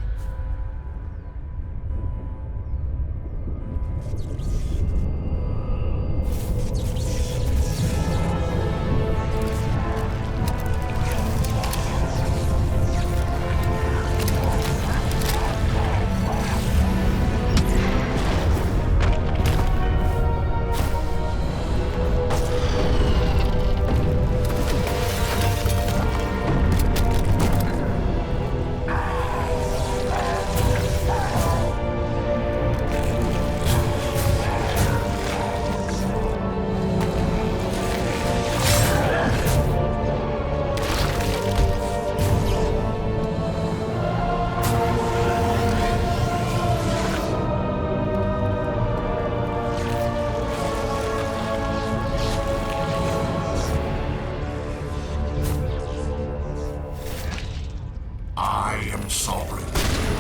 I am Sovereign,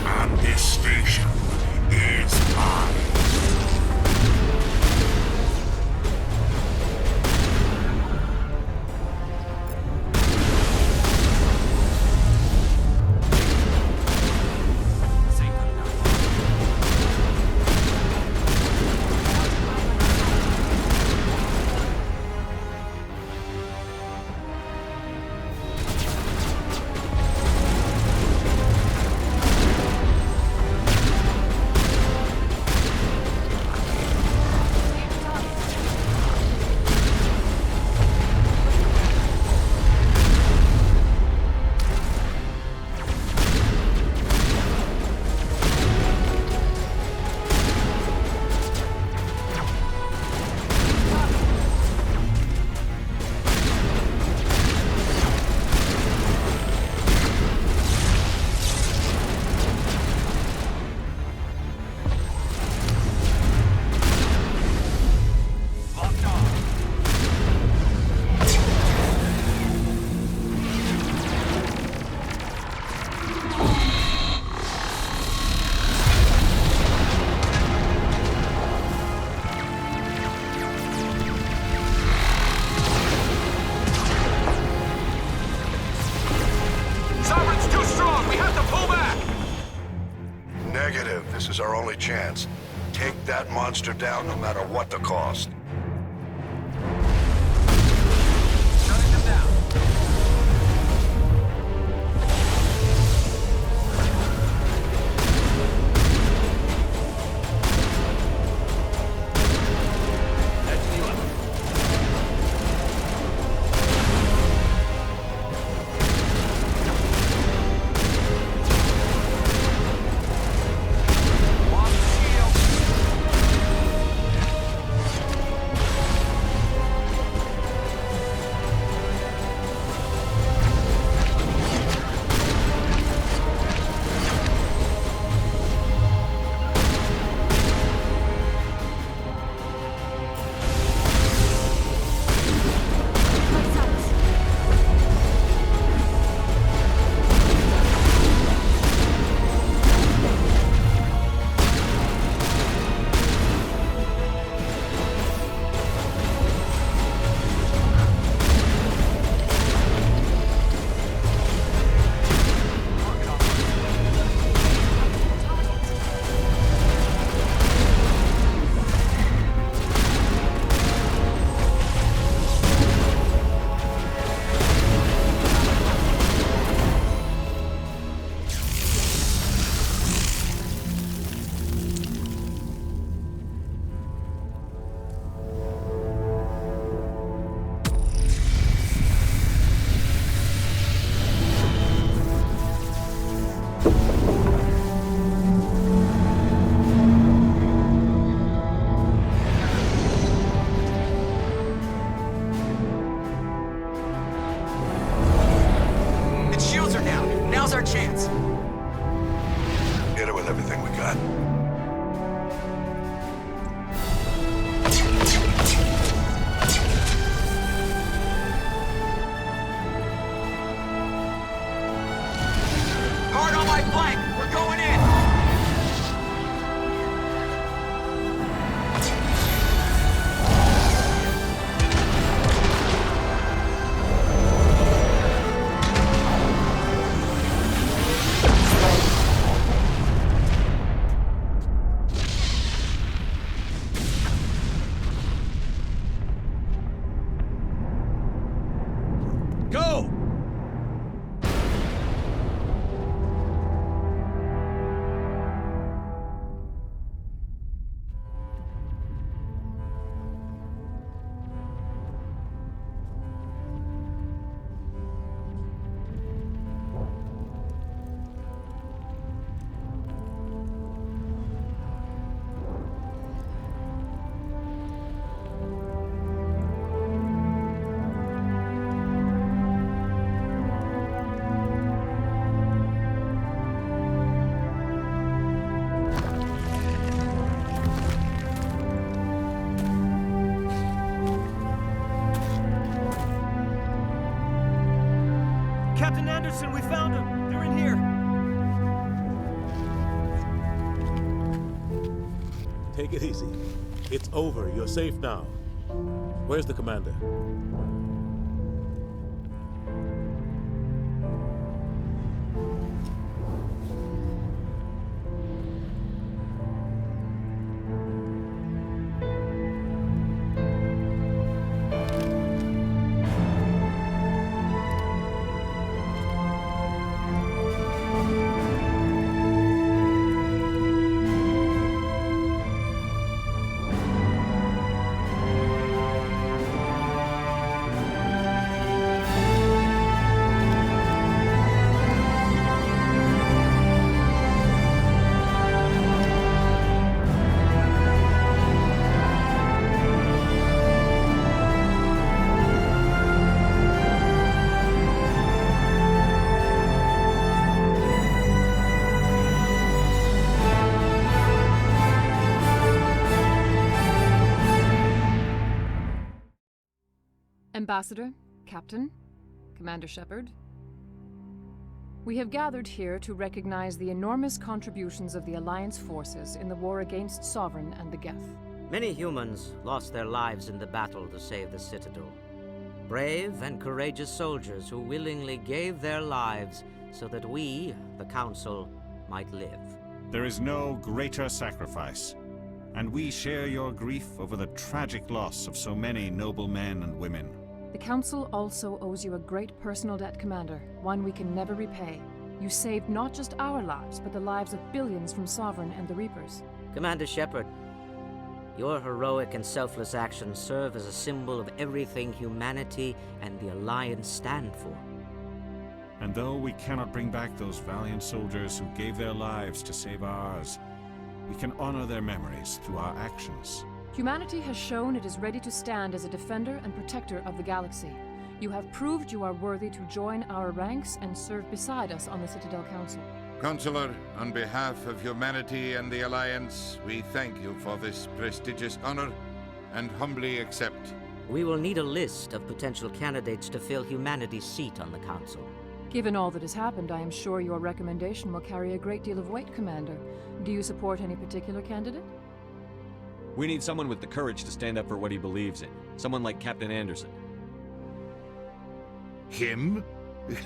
and this station is mine. Negative. This is our only chance. Take that monster down no matter what the cost. Shutting them down. everything we got. Guard on my flank! We're going in! Go! Captain Anderson, we found them! They're in here! Take it easy. It's over. You're safe now. Where's the commander? Ambassador, Captain, Commander Shepard, we have gathered here to recognize the enormous contributions of the Alliance forces in the war against Sovereign and the Geth. Many humans lost their lives in the battle to save the Citadel. Brave and courageous soldiers who willingly gave their lives so that we, the Council, might live. There is no greater sacrifice, and we share your grief over the tragic loss of so many noble men and women. The Council also owes you a great personal debt, Commander, one we can never repay. You saved not just our lives, but the lives of billions from Sovereign and the Reapers. Commander Shepard, your heroic and selfless actions serve as a symbol of everything humanity and the Alliance stand for. And though we cannot bring back those valiant soldiers who gave their lives to save ours, we can honor their memories through our actions. Humanity has shown it is ready to stand as a defender and protector of the galaxy. You have proved you are worthy to join our ranks and serve beside us on the Citadel Council. Consular, on behalf of humanity and the Alliance, we thank you for this prestigious honor and humbly accept. We will need a list of potential candidates to fill humanity's seat on the Council. Given all that has happened, I am sure your recommendation will carry a great deal of weight, Commander. Do you support any particular candidate? We need someone with the courage to stand up for what he believes in. Someone like Captain Anderson. Him?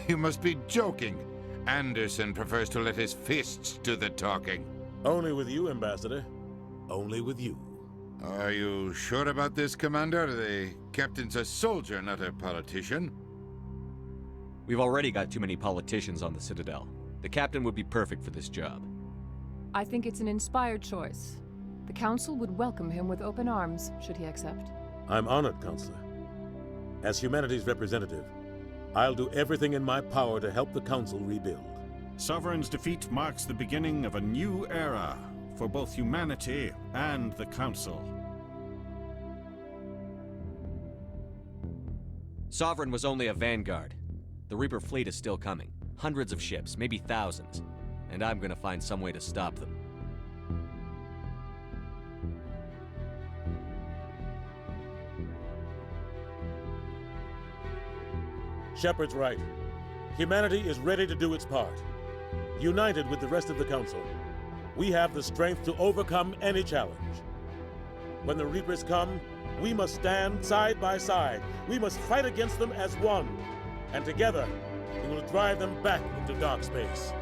You must be joking. Anderson prefers to let his fists do the talking. Only with you, Ambassador. Only with you. Are you sure about this, Commander? The captain's a soldier, not a politician. We've already got too many politicians on the Citadel. The captain would be perfect for this job. I think it's an inspired choice. The Council would welcome him with open arms, should he accept. I'm honored, Counselor. As humanity's representative, I'll do everything in my power to help the Council rebuild. Sovereign's defeat marks the beginning of a new era for both humanity and the Council. Sovereign was only a Vanguard. The Reaper fleet is still coming. Hundreds of ships, maybe thousands. And I'm gonna find some way to stop them. Shepard's right. Humanity is ready to do its part. United with the rest of the Council, we have the strength to overcome any challenge. When the Reapers come, we must stand side by side. We must fight against them as one. And together, we will drive them back into dark space.